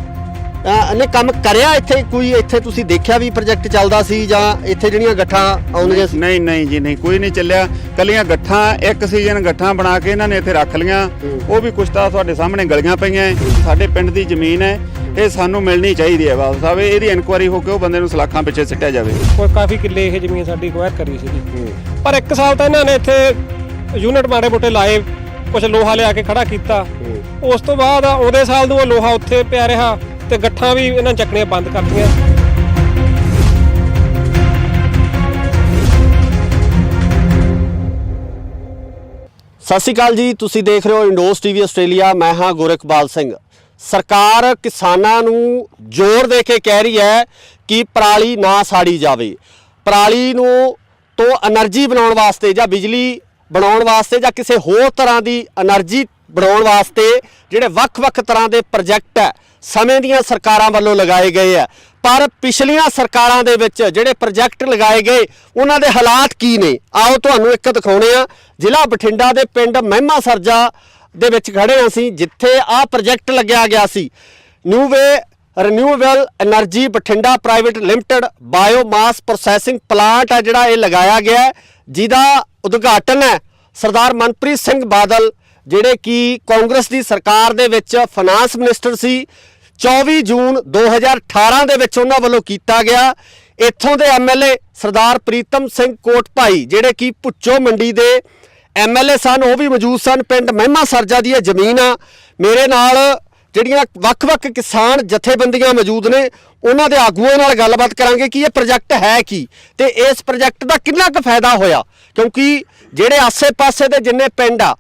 S1: ਨੇ ਕੰਮ ਕਰਿਆ ਇੱਥੇ? ਕੋਈ ਇੱਥੇ ਤੁਸੀਂ ਦੇਖਿਆ ਵੀ ਪ੍ਰੋਜੈਕਟ ਚੱਲਦਾ ਸੀ ਜਾਂ ਇੱਥੇ ਜਿਹੜੀਆਂ ਗੱਠਾਂ ਆਉਂਦੀਆਂ ਸੀ?
S2: ਨਹੀਂ ਜੀ, ਨਹੀਂ, ਕੋਈ ਨਹੀਂ ਚੱਲਿਆ। ਕੱਲੀਆਂ ਗੱਠਾਂ, ਇੱਕ ਸੀਜ਼ਨ ਗੱਠਾਂ ਬਣਾ ਕੇ ਇਹਨਾਂ ਨੇ ਇੱਥੇ ਰੱਖ ਲੀਆਂ। ਉਹ ਵੀ ਕੁਛ ਤਾਂ ਤੁਹਾਡੇ ਸਾਹਮਣੇ ਗਲੀਆਂ ਪਈਆਂ। ਸਾਡੇ ਪਿੰਡ ਦੀ ਜ਼ਮੀਨ ਹੈ, ਇਹ ਸਾਨੂੰ ਮਿਲਣੀ ਚਾਹੀਦੀ ਹੈ। ਬਾਬਾ ਸਾਹਿਬ ਇਹਦੀ ਇਨਕੁਆਇਰੀ ਹੋ ਕੇ ਉਹ ਬੰਦੇ ਨੂੰ ਸਲਾਖਾਂ ਪਿੱਛੇ ਸਿੱਟਿਆ ਜਾਵੇ।
S3: ਕੋਈ ਕਾਫੀ ਕਿੱਲੇ ਇਹ ਜ਼ਮੀਨ ਸਾਡੀ ਅਕਵਾਇਰ ਕਰੀ ਸੀਗੀ, ਪਰ 1 ਸਾਲ ਤਾਂ ਇਹਨਾਂ ਨੇ ਇੱਥੇ ਯੂਨਿਟ ਮਾੜੇ ਮੋਟੇ ਲਾਏ, ਕੁਝ ਲੋਹਾ ਲਿਆ ਕੇ ਖੜਾ ਕੀਤਾ। ਉਸ ਤੋਂ ਬਾਅਦ ਆਉਂਦੇ ਸਾਲ ਨੂੰ ਉਹ ਲੋਹਾ ਉੱਥੇ ਪਿਆ ਰਿਹਾ ਤੇ ਗੱਠਾਂ ਵੀ ਇਹਨਾਂ ਚੱਕਣੀਆਂ ਬੰਦ ਕਰਤੀਆਂ।
S1: ਸਤਿ ਸ਼੍ਰੀ ਅਕਾਲ ਜੀ, ਤੁਸੀਂ ਦੇਖ ਰਹੇ ਹੋ ਇੰਡੋਸ ਟੀਵੀ ਆਸਟ੍ਰੇਲੀਆ। ਮੈਂ ਹਾਂ ਗੋਰਖਪਾਲ ਸਿੰਘ। ਸਰਕਾਰ ਕਿਸਾਨਾਂ ਨੂੰ ਜ਼ੋਰ ਦੇ ਕੇ ਕਹਿ ਰਹੀ ਹੈ ਕਿ ਪਰਾਲੀ ਨਾ ਸਾੜੀ ਜਾਵੇ। ਪਰਾਲੀ ਨੂੰ ਤੋਂ એનર્ਜੀ ਬਣਾਉਣ ਵਾਸਤੇ ਜਾਂ ਬਿਜਲੀ ਬਣਾਉਣ ਵਾਸਤੇ ਜਾਂ ਕਿਸੇ ਹੋਰ ਤਰ੍ਹਾਂ ਦੀ એનર્ਜੀ ਬਣਾਉਣ ਵਾਸਤੇ ਜਿਹੜੇ ਵੱਖ-ਵੱਖ ਤਰ੍ਹਾਂ ਦੇ ਪ੍ਰੋਜੈਕਟ ਹੈ ਸਮੇਂ ਦੀਆਂ ਸਰਕਾਰਾਂ ਵੱਲੋਂ ਲਗਾਏ ਗਏ ਆ। ਪਰ ਪਿਛਲੀਆਂ ਸਰਕਾਰਾਂ ਦੇ ਵਿੱਚ ਜਿਹੜੇ ਪ੍ਰੋਜੈਕਟ ਲਗਾਏ ਗਏ ਉਹਨਾਂ ਦੇ ਹਾਲਾਤ ਕੀ ਨੇ, ਆਓ ਤੁਹਾਨੂੰ ਇੱਕ ਦਿਖਾਉਣੇ ਆ। ਜ਼ਿਲ੍ਹਾ ਬਠਿੰਡਾ ਦੇ ਪਿੰਡ ਮਹਿਮਾ ਸਰਜਾ ਦੇ ਵਿੱਚ ਖੜੇ ਹਾਂ ਅਸੀਂ, ਜਿੱਥੇ ਆਹ ਪ੍ਰੋਜੈਕਟ ਲੱਗਿਆ ਗਿਆ ਸੀ। New way renewable energy Bathinda private limited biomass processing plant ਹੈ ਜਿਹੜਾ ਇਹ ਲਗਾਇਆ ਗਿਆ ਹੈ, ਜਿਹਦਾ ਉਦਘਾਟਨ ਹੈ ਸਰਦਾਰ ਮਨਪ੍ਰੀਤ ਸਿੰਘ ਬਾਦਲ ਜਿਹੜੇ ਕਿ ਕਾਂਗਰਸ ਦੀ ਸਰਕਾਰ ਦੇ ਵਿੱਚ ਫਾਈਨਾਂਸ ਮਿਨਿਸਟਰ ਸੀ। 24 ਜੂਨ 2018 ਦੇ ਵਿੱਚ ਉਹਨਾਂ ਵੱਲੋਂ ਕੀਤਾ ਗਿਆ। ਇੱਥੋਂ ਦੇ ਐਮਐਲਏ ਸਰਦਾਰ ਪ੍ਰੀਤਮ ਸਿੰਘ ਕੋਟਭਾਈ ਜਿਹੜੇ ਕਿ ਭੁੱਚੋ ਮੰਡੀ ਦੇ ਐਮਐਲਏ ਸਨ, ਉਹ ਵੀ ਮੌਜੂਦ ਸਨ। ਪਿੰਡ ਮਹਿਮਾ ਸਰਜਾ ਦੀ ਇਹ ਜ਼ਮੀਨ ਆ। ਮੇਰੇ ਨਾਲ ਜਿਹੜੀਆਂ ਵੱਖ-ਵੱਖ ਕਿਸਾਨ ਜਥੇਬੰਦੀਆਂ ਮੌਜੂਦ ਨੇ, ਉਹਨਾਂ ਦੇ ਆਗੂਆਂ ਨਾਲ ਗੱਲਬਾਤ ਕਰਾਂਗੇ ਕਿ ਇਹ ਪ੍ਰੋਜੈਕਟ ਹੈ ਕੀ ਤੇ ਇਸ ਪ੍ਰੋਜੈਕਟ ਦਾ ਕਿੰਨਾ ਕੁ ਫਾਇਦਾ ਹੋਇਆ, ਕਿਉਂਕਿ ਜਿਹੜੇ ਆਸੇ-ਪਾਸੇ ਦੇ ਜਿੰਨੇ ਪਿੰਡ ਆ,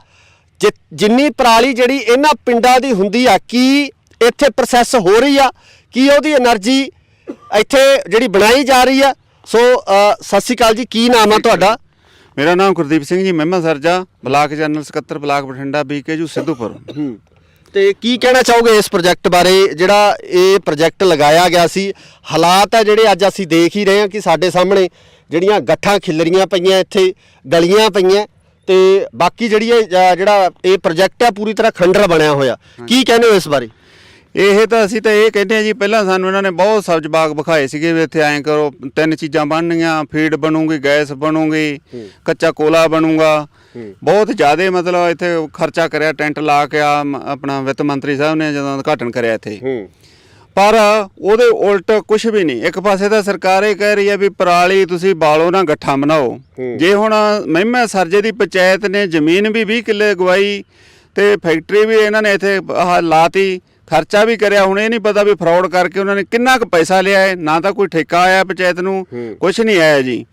S1: ਜਿੰਨੀ ਪਰਾਲੀ ਜਿਹੜੀ ਇਹਨਾਂ ਪਿੰਡਾਂ ਦੀ ਹੁੰਦੀ ਆ, ਕੀ ਇੱਥੇ ਪ੍ਰੋਸੈਸ ਹੋ ਰਹੀ ਆ, ਕੀ ਉਹਦੀ એનર્ਜੀ ਇੱਥੇ ਜਿਹੜੀ ਬਣਾਈ ਜਾ ਰਹੀ ਆ। ਸੋ ਸਤਿ ਸ਼੍ਰੀ ਅਕਾਲ ਜੀ, ਕੀ ਨਾਮ ਆ ਤੁਹਾਡਾ?
S2: ਮੇਰਾ ਨਾਮ ਗੁਰਦੀਪ ਸਿੰਘ ਜੀ, ਮਹਿਮਾ ਸਰਜਾ, ਬਲਾਕ ਜਨਰਲ ਸਕੱਤਰ ਬਲਾਕ ਬਠਿੰਡਾ, BKU ਸਿੱਧੂਪੁਰ।
S1: ਤੇ ਕੀ ਕਹਿਣਾ ਚਾਹੋਗੇ ਇਸ ਪ੍ਰੋਜੈਕਟ ਬਾਰੇ, ਜਿਹੜਾ ਇਹ ਪ੍ਰੋਜੈਕਟ ਲਗਾਇਆ ਗਿਆ ਸੀ? ਹਾਲਾਤ ਹੈ ਜਿਹੜੇ ਅੱਜ ਅਸੀਂ ਦੇਖ ਹੀ ਰਹੇ ਹਾਂ ਕਿ ਸਾਡੇ ਸਾਹਮਣੇ ਜਿਹੜੀਆਂ ਗੱਠਾਂ ਖਿਲਰੀਆਂ ਪਈਆਂ, ਇੱਥੇ ਗਲੀਆਂ ਪਈਆਂ, ਤੇ ਬਾਕੀ ਜਿਹੜੀ ਜਿਹੜਾ ਇਹ ਪ੍ਰੋਜੈਕਟ ਹੈ ਪੂਰੀ ਤਰ੍ਹਾਂ ਖੰਡਰ ਬਣਿਆ ਹੋਇਆ। ਕੀ ਕਹਿੰਦੇ ਹੋ ਇਸ ਬਾਰੇ?
S2: ਇਹ ਤਾਂ ਅਸੀਂ ਤਾਂ ਇਹ ਕਹਿੰਦੇ ਆ ਜੀ, ਪਹਿਲਾਂ ਸਾਨੂੰ ਇਹਨਾਂ ਨੇ ਬਹੁਤ ਸਬਜ਼ ਬਾਗ ਵਿਖਾਏ ਸੀਗੇ ਵੀ ਇੱਥੇ ਐਂ ਕਰੋ, 3 ਚੀਜ਼ਾਂ ਬਣਨੀਆਂ, ਫੀਡ ਬਣੂਗੀ, ਗੈਸ ਬਣੂਗੀ, ਕੱਚਾ ਕੋਲਾ ਬਣੂਗਾ। ਬਹੁਤ ਜ਼ਿਆਦਾ ਮਤਲਬ ਇੱਥੇ ਖਰਚਾ ਕਰਿਆ, ਟੈਂਟ ਲਾ ਕੇ ਆਪਣਾ ਵਿੱਤ ਮੰਤਰੀ ਸਾਹਿਬ ਨੇ ਜਦੋਂ ਉਦਘਾਟਨ ਕਰਿਆ ਇੱਥੇ। ਪਰ ਉਹਦੇ ਉਲਟ ਕੁਝ ਵੀ ਨਹੀਂ। ਇੱਕ ਪਾਸੇ ਤਾਂ ਸਰਕਾਰ ਇਹ ਕਹਿ ਰਹੀ ਹੈ ਵੀ ਪਰਾਲੀ ਤੁਸੀਂ ਬਾਲੋ ਨਾ, ਗੱਠਾਂ ਬਣਾਓ। ਜੇ ਹੁਣ ਮਹਿਮਾ ਸਰਜੇ ਦੀ ਪੰਚਾਇਤ ਨੇ ਜ਼ਮੀਨ ਵੀ 20 ਕਿੱਲੇ ਗਵਾਈ ਤੇ ਫੈਕਟਰੀ ਵੀ ਇਹਨਾਂ ਨੇ ਇੱਥੇ ਲਾਤੀ, ਖਰਚਾ ਵੀ ਕਰਿਆ। ਹੁਣ ਇਹ ਨਹੀਂ ਪਤਾ ਵੀ ਫਰਾਡ ਕਰਕੇ ਉਹਨਾਂ ਨੇ ਕਿੰਨਾ ਕੁ ਪੈਸਾ ਲਿਆ ਹੈ। ਨਾ ਤਾਂ ਕੋਈ ਠੇਕਾ ਆਇਆ ਪੰਚਾਇਤ ਨੂੰ, ਕੁਝ ਨਹੀਂ ਆਇਆ ਜੀ।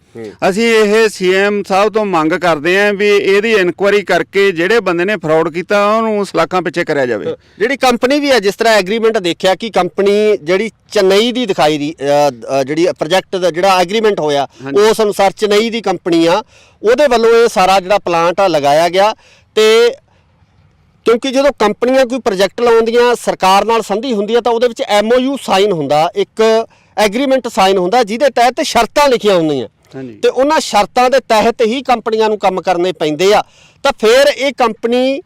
S2: ਅਸੀਂ ਇਹ CM ਸਾਹਿਬ ਤੋਂ ਮੰਗ ਕਰਦੇ ਆਂ ਵੀ ਇਹਦੀ ਇਨਕੁਆਇਰੀ ਕਰਕੇ ਜਿਹੜੇ ਬੰਦੇ ਨੇ ਫਰਾਡ ਕੀਤਾ ਉਹਨੂੰ ਸਲਾਖਾਂ ਪਿੱਛੇ ਕਰਿਆ ਜਾਵੇ।
S1: ਜਿਹੜੀ ਕੰਪਨੀ ਵੀ ਹੈ, ਜਿਸ ਤਰ੍ਹਾਂ ਐਗਰੀਮੈਂਟ ਦੇਖਿਆ ਕਿ ਕੰਪਨੀ ਜਿਹੜੀ ਚੇਨਈ ਦੀ ਦਿਖਾਈ ਦੀ ਜਿਹੜੀ ਪ੍ਰੋਜੈਕਟ ਦਾ ਜਿਹੜਾ ਐਗਰੀਮੈਂਟ ਹੋਇਆ ਉਸ ਅਨੁਸਾਰ ਚੇਨਈ ਦੀ ਕੰਪਨੀ ਆ, ਉਹਦੇ ਵੱਲੋਂ ਇਹ ਸਾਰਾ ਜਿਹੜਾ ਪਲਾਂਟ ਆ ਲਗਾਇਆ ਗਿਆ। ਤੇ ਕਿਉਂਕਿ ਜਦੋਂ ਕੰਪਨੀਆਂ ਕੋਈ ਪ੍ਰੋਜੈਕਟ ਲਾਉਂਦੀਆਂ, ਸਰਕਾਰ ਨਾਲ ਸੰਧੀ ਹੁੰਦੀ ਹੈ, ਤਾਂ ਉਹਦੇ ਵਿੱਚ MOU ਸਾਈਨ ਹੁੰਦਾ, ਇੱਕ ਐਗਰੀਮੈਂਟ ਸਾਈਨ ਹੁੰਦਾ, ਜਿਹਦੇ ਤਹਿਤ ਸ਼ਰਤਾਂ ਲਿਖੀਆਂ ਹੁੰਦੀਆਂ ਤੇ ਉਹਨਾਂ ਸ਼ਰਤਾਂ ਦੇ ਤਹਿਤ ਹੀ ਕੰਪਨੀਆਂ ਨੂੰ ਕੰਮ ਕਰਨੇ ਪੈਂਦੇ ਆ। ਤਾਂ ਫਿਰ ਇਹ ਕੰਪਨੀ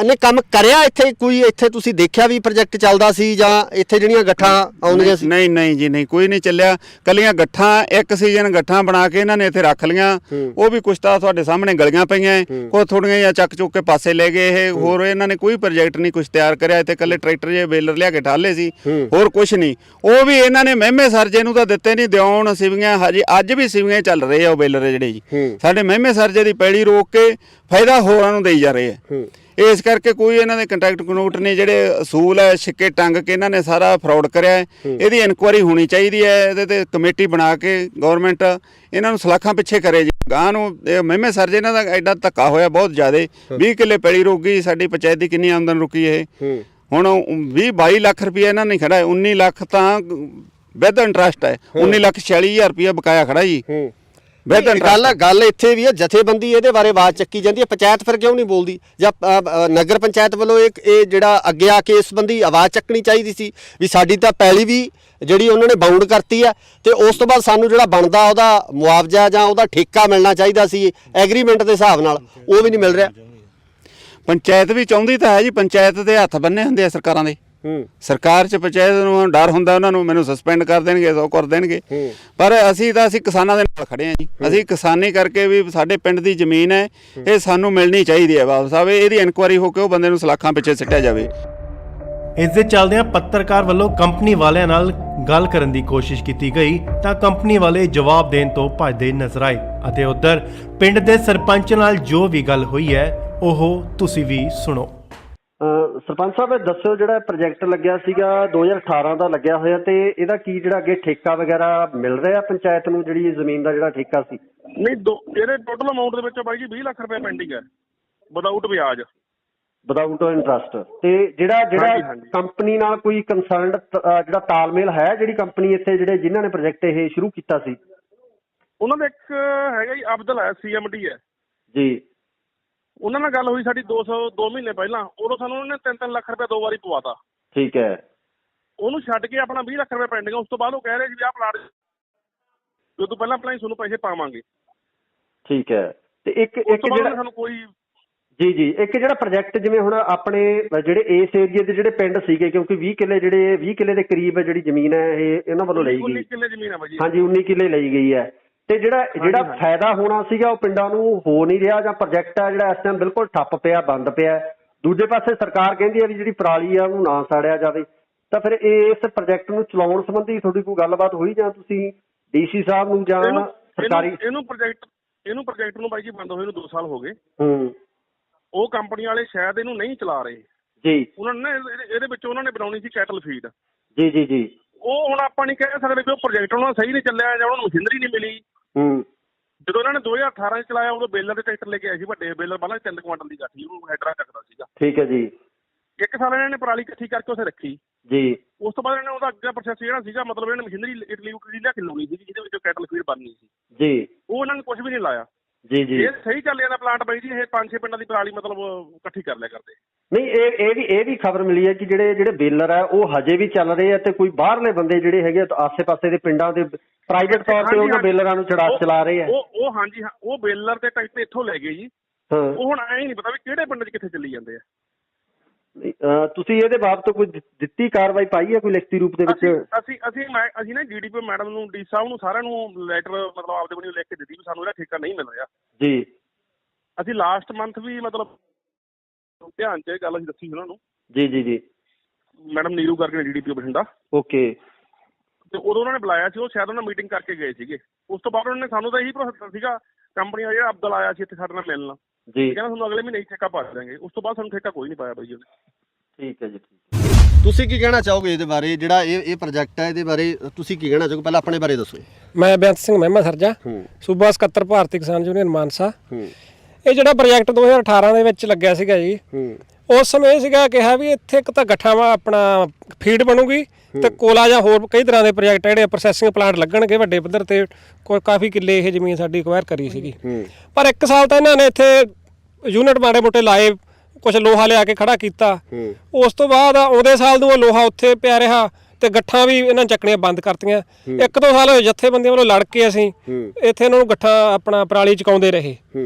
S1: ਨੇ ਕੰਮ ਕਰਿਆ ਇੱਥੇ? ਕੋਈ ਇੱਥੇ ਤੁਸੀਂ ਦੇਖਿਆ ਵੀ ਪ੍ਰੋਜੈਕਟ ਚੱਲਦਾ ਸੀ ਜਾਂ ਇੱਥੇ ਜਿਹੜੀਆਂ ਗੱਠਾਂ ਆਉਂਦੀਆਂ ਸੀ?
S2: ਨਹੀਂ ਜੀ, ਨਹੀਂ, ਕੋਈ ਨਹੀਂ ਚੱਲਿਆ। ਕੱਲੀਆਂ ਗੱਠਾਂ, ਇੱਕ ਸੀਜ਼ਨ ਗੱਠਾਂ ਬਣਾ ਕੇ ਇਹਨਾਂ ਨੇ ਇੱਥੇ ਰੱਖ ਲੀਆਂ। ਉਹ ਵੀ ਕੁਛ ਤਾਂ ਤੁਹਾਡੇ ਸਾਹਮਣੇ ਗਲੀਆਂ ਪਈਆਂ, ਕੋਈ ਥੋੜੀਆਂ ਜਿਹਾ ਚੱਕ ਚੁੱਕ ਕੇ ਪਾਸੇ ਲੈ ਗਏ। ਇਹ ਹੋਰ ਇਹਨਾਂ ਨੇ ਕੋਈ ਪ੍ਰੋਜੈਕਟ ਨਹੀਂ ਕੁਛ ਤਿਆਰ ਕਰਿਆ। ਇੱਥੇ ਕੱਲੇ ਟਰੈਕਟਰ ਜੇ ਬੇਲਰ ਲਿਆ ਕੇ ਠਾਲੇ ਸੀ, ਹੋਰ ਕੁਛ ਨਹੀਂ। ਉਹ ਵੀ ਇਹਨਾਂ ਨੇ ਮਹਿਮੇ ਸਰਜੇ ਨੂੰ ਤਾਂ ਦਿੱਤੇ ਨਹੀਂ, ਦਿਉਣ ਸਿਵੀਆਂ ਹਜੇ ਅੱਜ ਵੀ ਸਿਵੀਆਂ ਚੱਲ ਰਹੇ ਆ। ਉਹ ਬੇਲਰ ਜਿਹੜੇ ਜੀ ਸਾਡੇ ਮਹਿਮੇ ਸਰਜੇ ਦੀ ਪੈੜੀ ਰੋਕ ਕੇ ਫਾਇਦਾ ਹੋਰਾਂ ਨੂੰ ਦੇਈ ਜਾ ਰਹੇ ਆ। ਇਸ ਕਰਕੇ ਕੋਈ ਇਹਨਾਂ ਦੇ ਕੰਟੈਕਟ ਕਨੋਟ ਨੇ, ਜਿਹੜੇ ਅਸੂਲ ਹੈ ਛਿੱਕੇ ਟੰਗ ਕੇ ਇਹਨਾਂ ਨੇ ਸਾਰਾ ਫਰਾਡ ਕਰਿਆ। ਇਹਦੀ ਇਨਕੁਆਇਰੀ ਹੋਣੀ ਚਾਹੀਦੀ ਹੈ। ਇਹਦੇ ਤੇ ਕਮੇਟੀ ਬਣਾ ਕੇ ਗਵਰਨਮੈਂਟ ਇਹਨਾਂ ਨੂੰ ਸਲਾਖਾਂ ਪਿੱਛੇ ਕਰੇ ਜੀ। ਗਾਂ ਨੂੰ ਇਹ ਮਹਿਮੇ ਸਰਜੇ ਇਹਨਾਂ ਦਾ ਐਡਾ ਧੱਕਾ ਹੋਇਆ ਬਹੁਤ ਜ਼ਿਆਦਾ। 20 ਕਿੱਲੇ ਪੈਲੀ ਰੁਕ ਗਈ। ਸਾਡੀ ਪੰਚਾਇਤ ਦੀ ਕਿੰਨੀ ਆਮਦਨ ਰੁਕੀ ਇਹ? ਹੁਣ 20-22 ਲੱਖ ਰੁਪਇਆ ਇਹਨਾਂ ਨੇ ਖੜਾ ਹੈ। 19 ਲੱਖ ਤਾਂ ਵਿਦ ਇੰਟਰਸਟ ਹੈ। 19,46,000 ਰੁਪਇਆ ਬਕਾਇਆ ਖੜਾ ਜੀ।
S1: ਗੱਲ ਇੱਥੇ ਵੀ ਹੈ, ਜਥੇਬੰਦੀ ਇਹਦੇ ਬਾਰੇ ਆਵਾਜ਼ ਚੱਕੀ ਜਾਂਦੀ ਹੈ, ਪੰਚਾਇਤ ਫਿਰ ਕਿਉਂ ਨਹੀਂ ਬੋਲਦੀ? ਜਾਂ ਨਗਰ ਪੰਚਾਇਤ ਵੱਲੋਂ ਇਹ ਜਿਹੜਾ ਅੱਗੇ ਆ ਕੇ ਇਸ ਸੰਬੰਧੀ ਆਵਾਜ਼ ਚੱਕਣੀ ਚਾਹੀਦੀ ਸੀ ਵੀ ਸਾਡੀ ਤਾਂ ਪੈਲੀ ਵੀ ਜਿਹੜੀ ਉਹਨਾਂ ਨੇ ਬਾਉਂਡ ਕਰਤੀ ਹੈ ਤੇ ਉਸ ਤੋਂ ਬਾਅਦ ਸਾਨੂੰ ਜਿਹੜਾ ਬਣਦਾ ਉਹਦਾ ਮੁਆਵਜ਼ਾ ਜਾਂ ਉਹਦਾ ਠੇਕਾ ਮਿਲਣਾ ਚਾਹੀਦਾ ਸੀ ਐਗਰੀਮੈਂਟ ਦੇ ਹਿਸਾਬ ਨਾਲ, ਉਹ ਵੀ ਨਹੀਂ ਮਿਲ ਰਿਹਾ।
S2: ਪੰਚਾਇਤ ਵੀ ਚਾਹੁੰਦੀ ਤਾਂ ਹੈ ਜੀ। ਪੰਚਾਇਤ ਦੇ ਹੱਥ ਬੰਨੇ ਹੁੰਦੇ ਆ ਸਰਕਾਰਾਂ ਦੇ। ਸਰਕਾਰ 'ਚ ਪੰਚਾਇਤ ਨੂੰ ਡਰ ਹੁੰਦਾ ਉਹਨਾਂ ਨੂੰ, ਮੈਨੂੰ ਸਸਪੈਂਡ ਕਰ ਦੇਣਗੇ, ਸੋ ਕਰ ਦੇਣਗੇ। ਪਰ ਅਸੀਂ ਕਿਸਾਨਾਂ ਦੇ ਨਾਲ ਖੜੇ ਹਾਂ ਜੀ। ਅਸੀਂ ਕਿਸਾਨੀ ਕਰਕੇ ਵੀ ਸਾਡੇ ਪਿੰਡ ਦੀ ਜ਼ਮੀਨ ਹੈ, ਇਹ ਸਾਨੂੰ ਮਿਲਣੀ ਚਾਹੀਦੀ ਹੈ ਵਾਪਸ ਆਵੇ। ਇਹਦੀ ਇਨਕੁਆਇਰੀ ਹੋ ਕੇ ਉਹ ਬੰਦੇ ਨੂੰ ਸਲਾਖਾਂ ਪਿੱਛੇ ਸਿੱਟਿਆ ਜਾਵੇ।
S4: ਇਸ ਦੇ ਚੱਲਦਿਆਂ ਪੱਤਰਕਾਰ ਵੱਲੋਂ ਕੰਪਨੀ ਵਾਲਿਆਂ ਨਾਲ ਗੱਲ ਕਰਨ ਦੀ ਕੋਸ਼ਿਸ਼ ਕੀਤੀ ਗਈ ਤਾਂ ਕੰਪਨੀ ਵਾਲੇ ਜਵਾਬ ਦੇਣ ਤੋਂ ਭੱਜਦੇ ਨਜ਼ਰ ਆਏ ਅਤੇ ਉੱਧਰ ਪਿੰਡ ਦੇ ਸਰਪੰਚ ਨਾਲ ਜੋ ਵੀ ਗੱਲ ਹੋਈ ਹੈ ਉਹ ਤੁਸੀਂ ਵੀ ਸੁਣੋ।
S1: ਸਰਪੰਚ ਸਾਹਿਬ, ਇਹ ਦੱਸਿਓ, ਜਿਹੜਾ ਪ੍ਰੋਜੈਕਟ ਲੱਗਿਆ ਸੀਗਾ 2018 ਦਾ ਲੱਗਿਆ ਹੋਇਆ, ਤੇ ਇਹਦਾ ਕੀ ਜਿਹੜਾ ਅੱਗੇ ਠੇਕਾ ਵਗੈਰਾ ਮਿਲ ਰਿਹਾ ਪੰਚਾਇਤ ਨੂੰ, ਜਿਹੜੀ ਜ਼ਮੀਨ ਦਾ ਜਿਹੜਾ ਠੇਕਾ ਸੀ?
S5: ਨਹੀਂ, ਇਹਦੇ ਟੋਟਲ ਅਮਾਉਂਟ ਦੇ ਵਿੱਚ ਬਾਈ ਜੀ 20 ਲੱਖ ਰੁਪਏ ਪੈਂਡਿੰਗ ਹੈ ਵਿਦਆਊਟ ਵਿਆਜ,
S1: ਵਿਦਆਊਟ ਇੰਟਰਸਟ। ਤੇ ਜਿਹੜਾ ਕੰਪਨੀ ਨਾਲ ਕੋਈ ਕੰਸਰਨਡ ਜਿਹੜਾ ਤਾਲਮੇਲ ਹੈ, ਜਿਹੜੀ ਕੰਪਨੀ ਇੱਥੇ ਜਿਨ੍ਹਾਂ ਨੇ ਪ੍ਰੋਜੈਕਟ ਇਹ ਸ਼ੁਰੂ ਕੀਤਾ ਸੀ?
S5: ਉਹਨਾਂ ਦਾ ਇੱਕ ਹੈਗਾ ਜੀ ਅਬਦੁਲ ਹੈ, CMD ਹੈ
S1: ਜੀ।
S5: ਉਹਨਾਂ ਨਾਲ ਗੱਲ ਹੋਈ ਸਾਡੀ 2 ਮਹੀਨੇ ਪਹਿਲਾਂ। ਉਦੋਂ ਸਾਨੂੰ ਉਹਨੇ 3-3 ਲੱਖ ਰੁਪਏ 2 ਵਾਰੀ ਪਵਾਤਾ।
S1: ਠੀਕ ਹੈ।
S5: ਉਹਨੂੰ ਛੱਡ ਕੇ ਆਪਣਾ 20 ਲੱਖ ਰੁਪਏ ਪੈਂਡਿੰਗ। ਉਸ ਤੋਂ ਬਾਅਦ ਉਹ ਕਹਿ ਰਹੇ ਸੀ ਵੀ ਆਹ ਪਲਾਟ ਜੋ ਤੋਂ ਪਹਿਲਾਂ ਤੁਹਾਨੂੰ ਪੈਸੇ ਪਾਵਾਂਗੇ।
S1: ਠੀਕ ਹੈ। ਤੇ ਇੱਕ ਜਿਹੜਾ
S5: ਸਾਨੂੰ ਕੋਈ
S1: ਜੀ ਜੀ। ਇੱਕ ਜਿਹੜਾ ਪ੍ਰੋਜੈਕਟ ਜਿਵੇਂ ਹੁਣ ਆਪਣੇ ਜਿਹੜੇ ਇਸ ਏਰੀਏ ਦੇ ਜਿਹੜੇ ਪਿੰਡ ਸੀਗੇ, ਕਿਉਂਕਿ 20 ਕਿੱਲੇ ਜਿਹੜੇ 20 ਕਿੱਲੇ ਦੇ ਕਰੀਬ ਜਿਹੜੀ ਜ਼ਮੀਨ ਹੈ ਇਹ ਇਹਨਾਂ ਵੱਲੋਂ ਲਈ ਗਈ।
S5: 19 ਕਿੱਲੇ ਜ਼ਮੀਨ ਹੈ ਬਾਈ ਜੀ।
S1: ਹਾਂਜੀ 19 ਕਿੱਲੇ ਲਈ ਗਈ ਹੈ। ਤੇ ਜਿਹੜਾ ਫਾਇਦਾ ਹੋਣਾ ਸੀਗਾ ਉਹ ਪਿੰਡਾਂ ਨੂੰ ਹੋ ਨਹੀਂ ਰਿਹਾ, ਜਾਂ ਪ੍ਰੋਜੈਕਟ ਹੈ ਜਿਹੜਾ ਇਸ ਟਾਈਮ ਬਿਲਕੁਲ ਠੱਪ ਪਿਆ, ਬੰਦ ਪਿਆ। ਦੂਜੇ ਪਾਸੇ ਸਰਕਾਰ ਕਹਿੰਦੀ ਹੈ ਵੀ ਜਿਹੜੀ ਪਰਾਲੀ ਆ ਉਹਨੂੰ ਨਾ ਸਾੜਿਆ ਜਾਵੇ। ਤਾਂ ਫਿਰ ਇਸ ਪ੍ਰੋਜੈਕਟ ਨੂੰ ਚਲਾਉਣ ਸੰਬੰਧੀ ਤੁਹਾਡੀ ਕੋਈ ਗੱਲਬਾਤ ਹੋਈ, ਜਾਂ ਤੁਸੀਂ ਡੀਸੀ ਸਾਹਿਬ ਨੂੰ ਜਾਂ ਸਰਕਾਰੀ
S5: ਇਹਨੂੰ ਪ੍ਰੋਜੈਕਟ ਨੂੰ ਬਾਈ ਜੀ ਬੰਦ ਹੋਏ ਨੂੰ 2 ਸਾਲ ਹੋ ਗਏ। ਉਹ ਕੰਪਨੀ ਵਾਲੇ ਸ਼ਾਇਦ ਇਹਨੂੰ ਨਹੀਂ ਚਲਾ ਰਹੇ
S1: ਜੀ।
S5: ਉਹਨਾਂ ਨੇ ਇਹਦੇ ਵਿੱਚ ਉਹਨਾਂ ਨੇ ਬਣਾਉਣੀ ਸੀ ਕੈਟਲ ਫੀਡ।
S1: ਜੀ ਜੀ ਜੀ।
S5: ਉਹ ਹੁਣ ਆਪਾਂ ਨਹੀਂ ਕਹਿ ਸਕਦੇ ਵੀ ਉਹ ਪ੍ਰੋਜੈਕਟ ਉਹਨਾਂ ਦਾ ਸਹੀ ਨਹੀਂ ਚੱਲਿਆ ਜਾਂ ਉਹਨਾਂ ਨੂੰ ਮਸ਼ੀਨਰੀ ਨਹੀਂ ਮਿਲੀ। ਜਦੋਂ ਇਹਨਾਂ ਨੇ 2018 ਚ ਚਲਾਇਆ ਉਦੋਂ ਬੇਲਰ ਦੇ ਟਰੈਕਟਰ ਲੈ ਕੇ ਆਏ ਸੀ, ਵੱਡੇ ਬੇਲਰ ਵਾਲਾ 3 ਕੁਆਂਟਲ ਦੀ ਗੱਠੀ, ਉਹਨੂੰ ਹੈਡਰਾ ਚੱਕਦਾ ਸੀਗਾ। ਠੀਕ ਹੈ ਜੀ। 1 ਸਾਲ ਇਹਨਾਂ ਨੇ ਪਰਾਲੀ ਇਕੱਠੀ ਕਰਕੇ ਉੱਥੇ ਰੱਖੀ ਜੀ। ਉਸ ਤੋਂ ਬਾਅਦ ਇਹਨਾਂ ਨੇ ਉਹਦਾ ਅੱਗੇ ਪ੍ਰੋਸੈਸ ਜਿਹੜਾ ਸੀਗਾ, ਮਤਲਬ ਇਹਨਾਂ ਨੇ ਮਸ਼ੀਨਰੀ ਇਟਲੀ ਲਿਆ ਕੇ ਲਾਉਣੀ ਸੀ ਜਿਹਦੇ ਵਿੱਚ ਕੈਟਲ ਫੀਡ ਬਣਨੀ ਸੀ ਜੀ। ਉਹ ਇਹਨਾਂ ਨੇ ਕੁਝ ਵੀ ਨਹੀਂ ਲਾਇਆ ਜੀ ਜੀ। ਇਹ ਸਹੀ ਚੱਲ ਜਾਂਦਾ ਪਲਾਂਟ ਬਾਈ ਜੀ। ਇਹ 5-6 ਪਿੰਡਾਂ ਦੀ ਪਰਾਲੀ ਮਤਲਬ ਇਕੱਠੀ ਕਰ ਲਿਆ ਕਰਦੇ। ਨਹੀਂ, ਇਹ ਵੀ ਖਬਰ ਮਿਲੀ ਹੈ ਕਿ ਜਿਹੜੇ ਬੇਲਰ ਹੈ ਉਹ ਹਜੇ ਵੀ ਚੱਲ ਰਹੇ ਆ, ਤੇ ਕੋਈ ਬਾਹਰਲੇ ਬੰਦੇ ਜਿਹੜੇ ਹੈਗੇ ਆਸੇ-ਪਾਸੇ ਦੇ ਪਿੰਡਾਂ ਦੇ ਪ੍ਰਾਈਵੇਟ ਤੌਰ ਤੇ ਉਹਨਾਂ ਬੇਲਰਾਂ ਨੂੰ ਚਲਾ ਰਹੇ ਆ। ਉਹ ਹਾਂਜੀ ਹਾਂ, ਉਹ ਬੇਲਰ ਦੇ ਟਰੈਕਟਰ ਇੱਥੋਂ ਲੈ ਗਏ ਜੀ। ਉਹ ਹੁਣ ਐਂ ਨਹੀਂ ਪਤਾ ਵੀ ਕਿਹੜੇ ਪਿੰਡ 'ਚ ਕਿੱਥੇ ਚੱਲੀ ਜਾਂਦੇ ਆ। ਤੁਸੀਂ ਇਹਦੇ ਬਾਬਤ ਕੋਈ ਦਿੱਤੀ ਕਾਰਵਾਈ ਪਾਈ ਹੈ ਕੋਈ ਲਿਖਤੀ ਰੂਪ ਦੇ ਵਿੱਚ? ਅਸੀਂ ਨਾ ਡੀਡੀਪੀ ਮੈਡਮ ਨੂੰ, ਡੀ ਸਾਹਿਬ ਨੂੰ, ਸਾਰਿਆਂ ਨੂੰ ਲੈਟਰ ਮਤਲਬ ਆਪਦੇ ਵੱਲੋਂ ਲਿਖ ਕੇ ਦਿੱਤੀ ਵੀ ਸਾਨੂੰ ਇਹਦਾ ਠੇਕਾ ਨਹੀਂ ਮਿਲ ਰਿਹਾ ਜੀ। ਅਸੀਂ ਲਾਸਟ ਮੰਥ ਵੀ ਮਤਲਬ ਧਿਆਨ 'ਚ ਇਹ ਗੱਲ ਅਸੀਂ ਦੱਸੀ ਉਹਨਾਂ ਨੂੰ ਜੀ ਜੀ ਜੀ। ਮੈਡਮ ਨੀਰੂ ਕਰਕੇ ਡੀਡੀਪੀ ਬਠਿੰਡਾ। ਓਕੇ। ਤੇ ਉਦੋਂ ਉਹਨਾਂ ਨੇ ਬੁਲਾਇਆ ਸੀ, ਉਹ ਸ਼ਾਇਦ ਉਹਨਾਂ ਮੀਟਿੰਗ ਕਰਕੇ ਗਏ ਸੀਗੇ। ਉਸ ਤੋਂ ਬਾਅਦ ਉਹਨਾਂ ਨੇ ਸਾਨੂੰ ਤਾਂ ਇਹੀ ਭਰੋਸਾ ਸੀਗਾ, ਕੰਪਨੀ ਦਾ ਜਿਹੜਾ ਅਬਦਲ ਆਇਆ ਸੀ ਇੱਥੇ ਸਾਡੇ ਨਾਲ ਮਿਲਣ ਜੀ, ਕਹਿੰਦਾ ਤੁਹਾਨੂੰ ਅਗਲੇ ਮਹੀਨੇ ਹੀ ਠੇਕਾ ਪਾ ਦੇਵਾਂਗੇ। ਉਸ ਤੋਂ ਬਾਅਦ ਸਾਨੂੰ ਠੇਕਾ ਕੋਈ ਨਹੀਂ ਪਾਇਆ ਬਾਈ ਜੀ ਉਹਨੇ। ਠੀਕ ਹੈ ਜੀ, ਠੀਕ। ਤੁਸੀਂ ਕੀ ਕਹਿਣਾ ਚਾਹੋਗੇ ਇਹਦੇ ਬਾਰੇ, ਜਿਹੜਾ ਇਹ ਪ੍ਰੋਜੈਕਟ ਹੈ ਇਹਦੇ ਬਾਰੇ ਤੁਸੀਂ ਕੀ ਕਹਿਣਾ ਚਾਹੋਗੇ? ਪਹਿਲਾਂ ਆਪਣੇ ਬਾਰੇ ਦੱਸੋ। ਮੈਂ
S3: ਬੇਅੰਤ ਸਿੰਘ ਮਹਿਮਾ ਸਰਜਾ, ਸੂਬਾ ਸਕੱਤਰ ਭਾਰਤੀ ਕਿਸਾਨ ਯੂਨੀਅਨ ਮਾਨਸਾ। ਇਹ ਜਿਹੜਾ ਪ੍ਰੋਜੈਕਟ 2018 ਦੇ ਵਿੱਚ ਲੱਗਿਆ ਸੀਗਾ ਜੀ, ਉਸ ਸਮੇਂ ਇਹ ਸੀਗਾ ਕਿਹਾ ਵੀ ਇੱਥੇ ਇੱਕ ਤਾਂ ਗੱਠਾਂ ਆਪਣਾ ਫੀਡ ਬਣੂਗੀ ਤੇ ਕੋਲਾ ਜਾਂ ਹੋਰ ਕਈ ਤਰ੍ਹਾਂ ਦੇ ਪ੍ਰੋਜੈਕਟ ਜਿਹੜੇ ਪ੍ਰੋਸੈਸਿੰਗ ਪਲਾਂਟ ਲੱਗਣਗੇ ਵੱਡੇ ਪੱਧਰ ਤੇ। ਕੋਈ ਕਾਫੀ ਕਿੱਲੇ ਇਹ ਜ਼ਮੀਨ ਸਾਡੀ ਅਕਵਾਇਰ ਕਰੀ ਸੀਗੀ, ਪਰ 1 ਸਾਲ ਤਾਂ ਇਹਨਾਂ ਨੇ ਇੱਥੇ ਯੂਨਿਟ ਮਾੜੇ ਮੋਟੇ ਲਾਏ, ਕੁਝ ਲੋਹਾ ਲਿਆ ਕੇ ਖੜਾ ਕੀਤਾ। ਉਸ ਤੋਂ ਬਾਅਦ ਆਉਂਦੇ ਸਾਲ ਨੂੰ ਉਹ ਲੋਹਾ ਉੱਥੇ ਪਿਆ ਰਿਹਾ ਤੇ ਗੱਠਾਂ ਵੀ ਇਹਨਾਂ ਚੱਕਣੀਆਂ ਬੰਦ ਕਰਤੀਆਂ। 1-2 ਸਾਲ ਹੋਏ ਜਥੇਬੰਦੀਆਂ ਵੱਲੋਂ ਲੜ ਕੇ ਅਸੀਂ ਇੱਥੇ ਇਹਨਾਂ ਨੂੰ ਗੱਠਾਂ ਆਪਣਾ ਪਰਾਲੀ ਚਕਾਉਂਦੇ ਰਹੇ।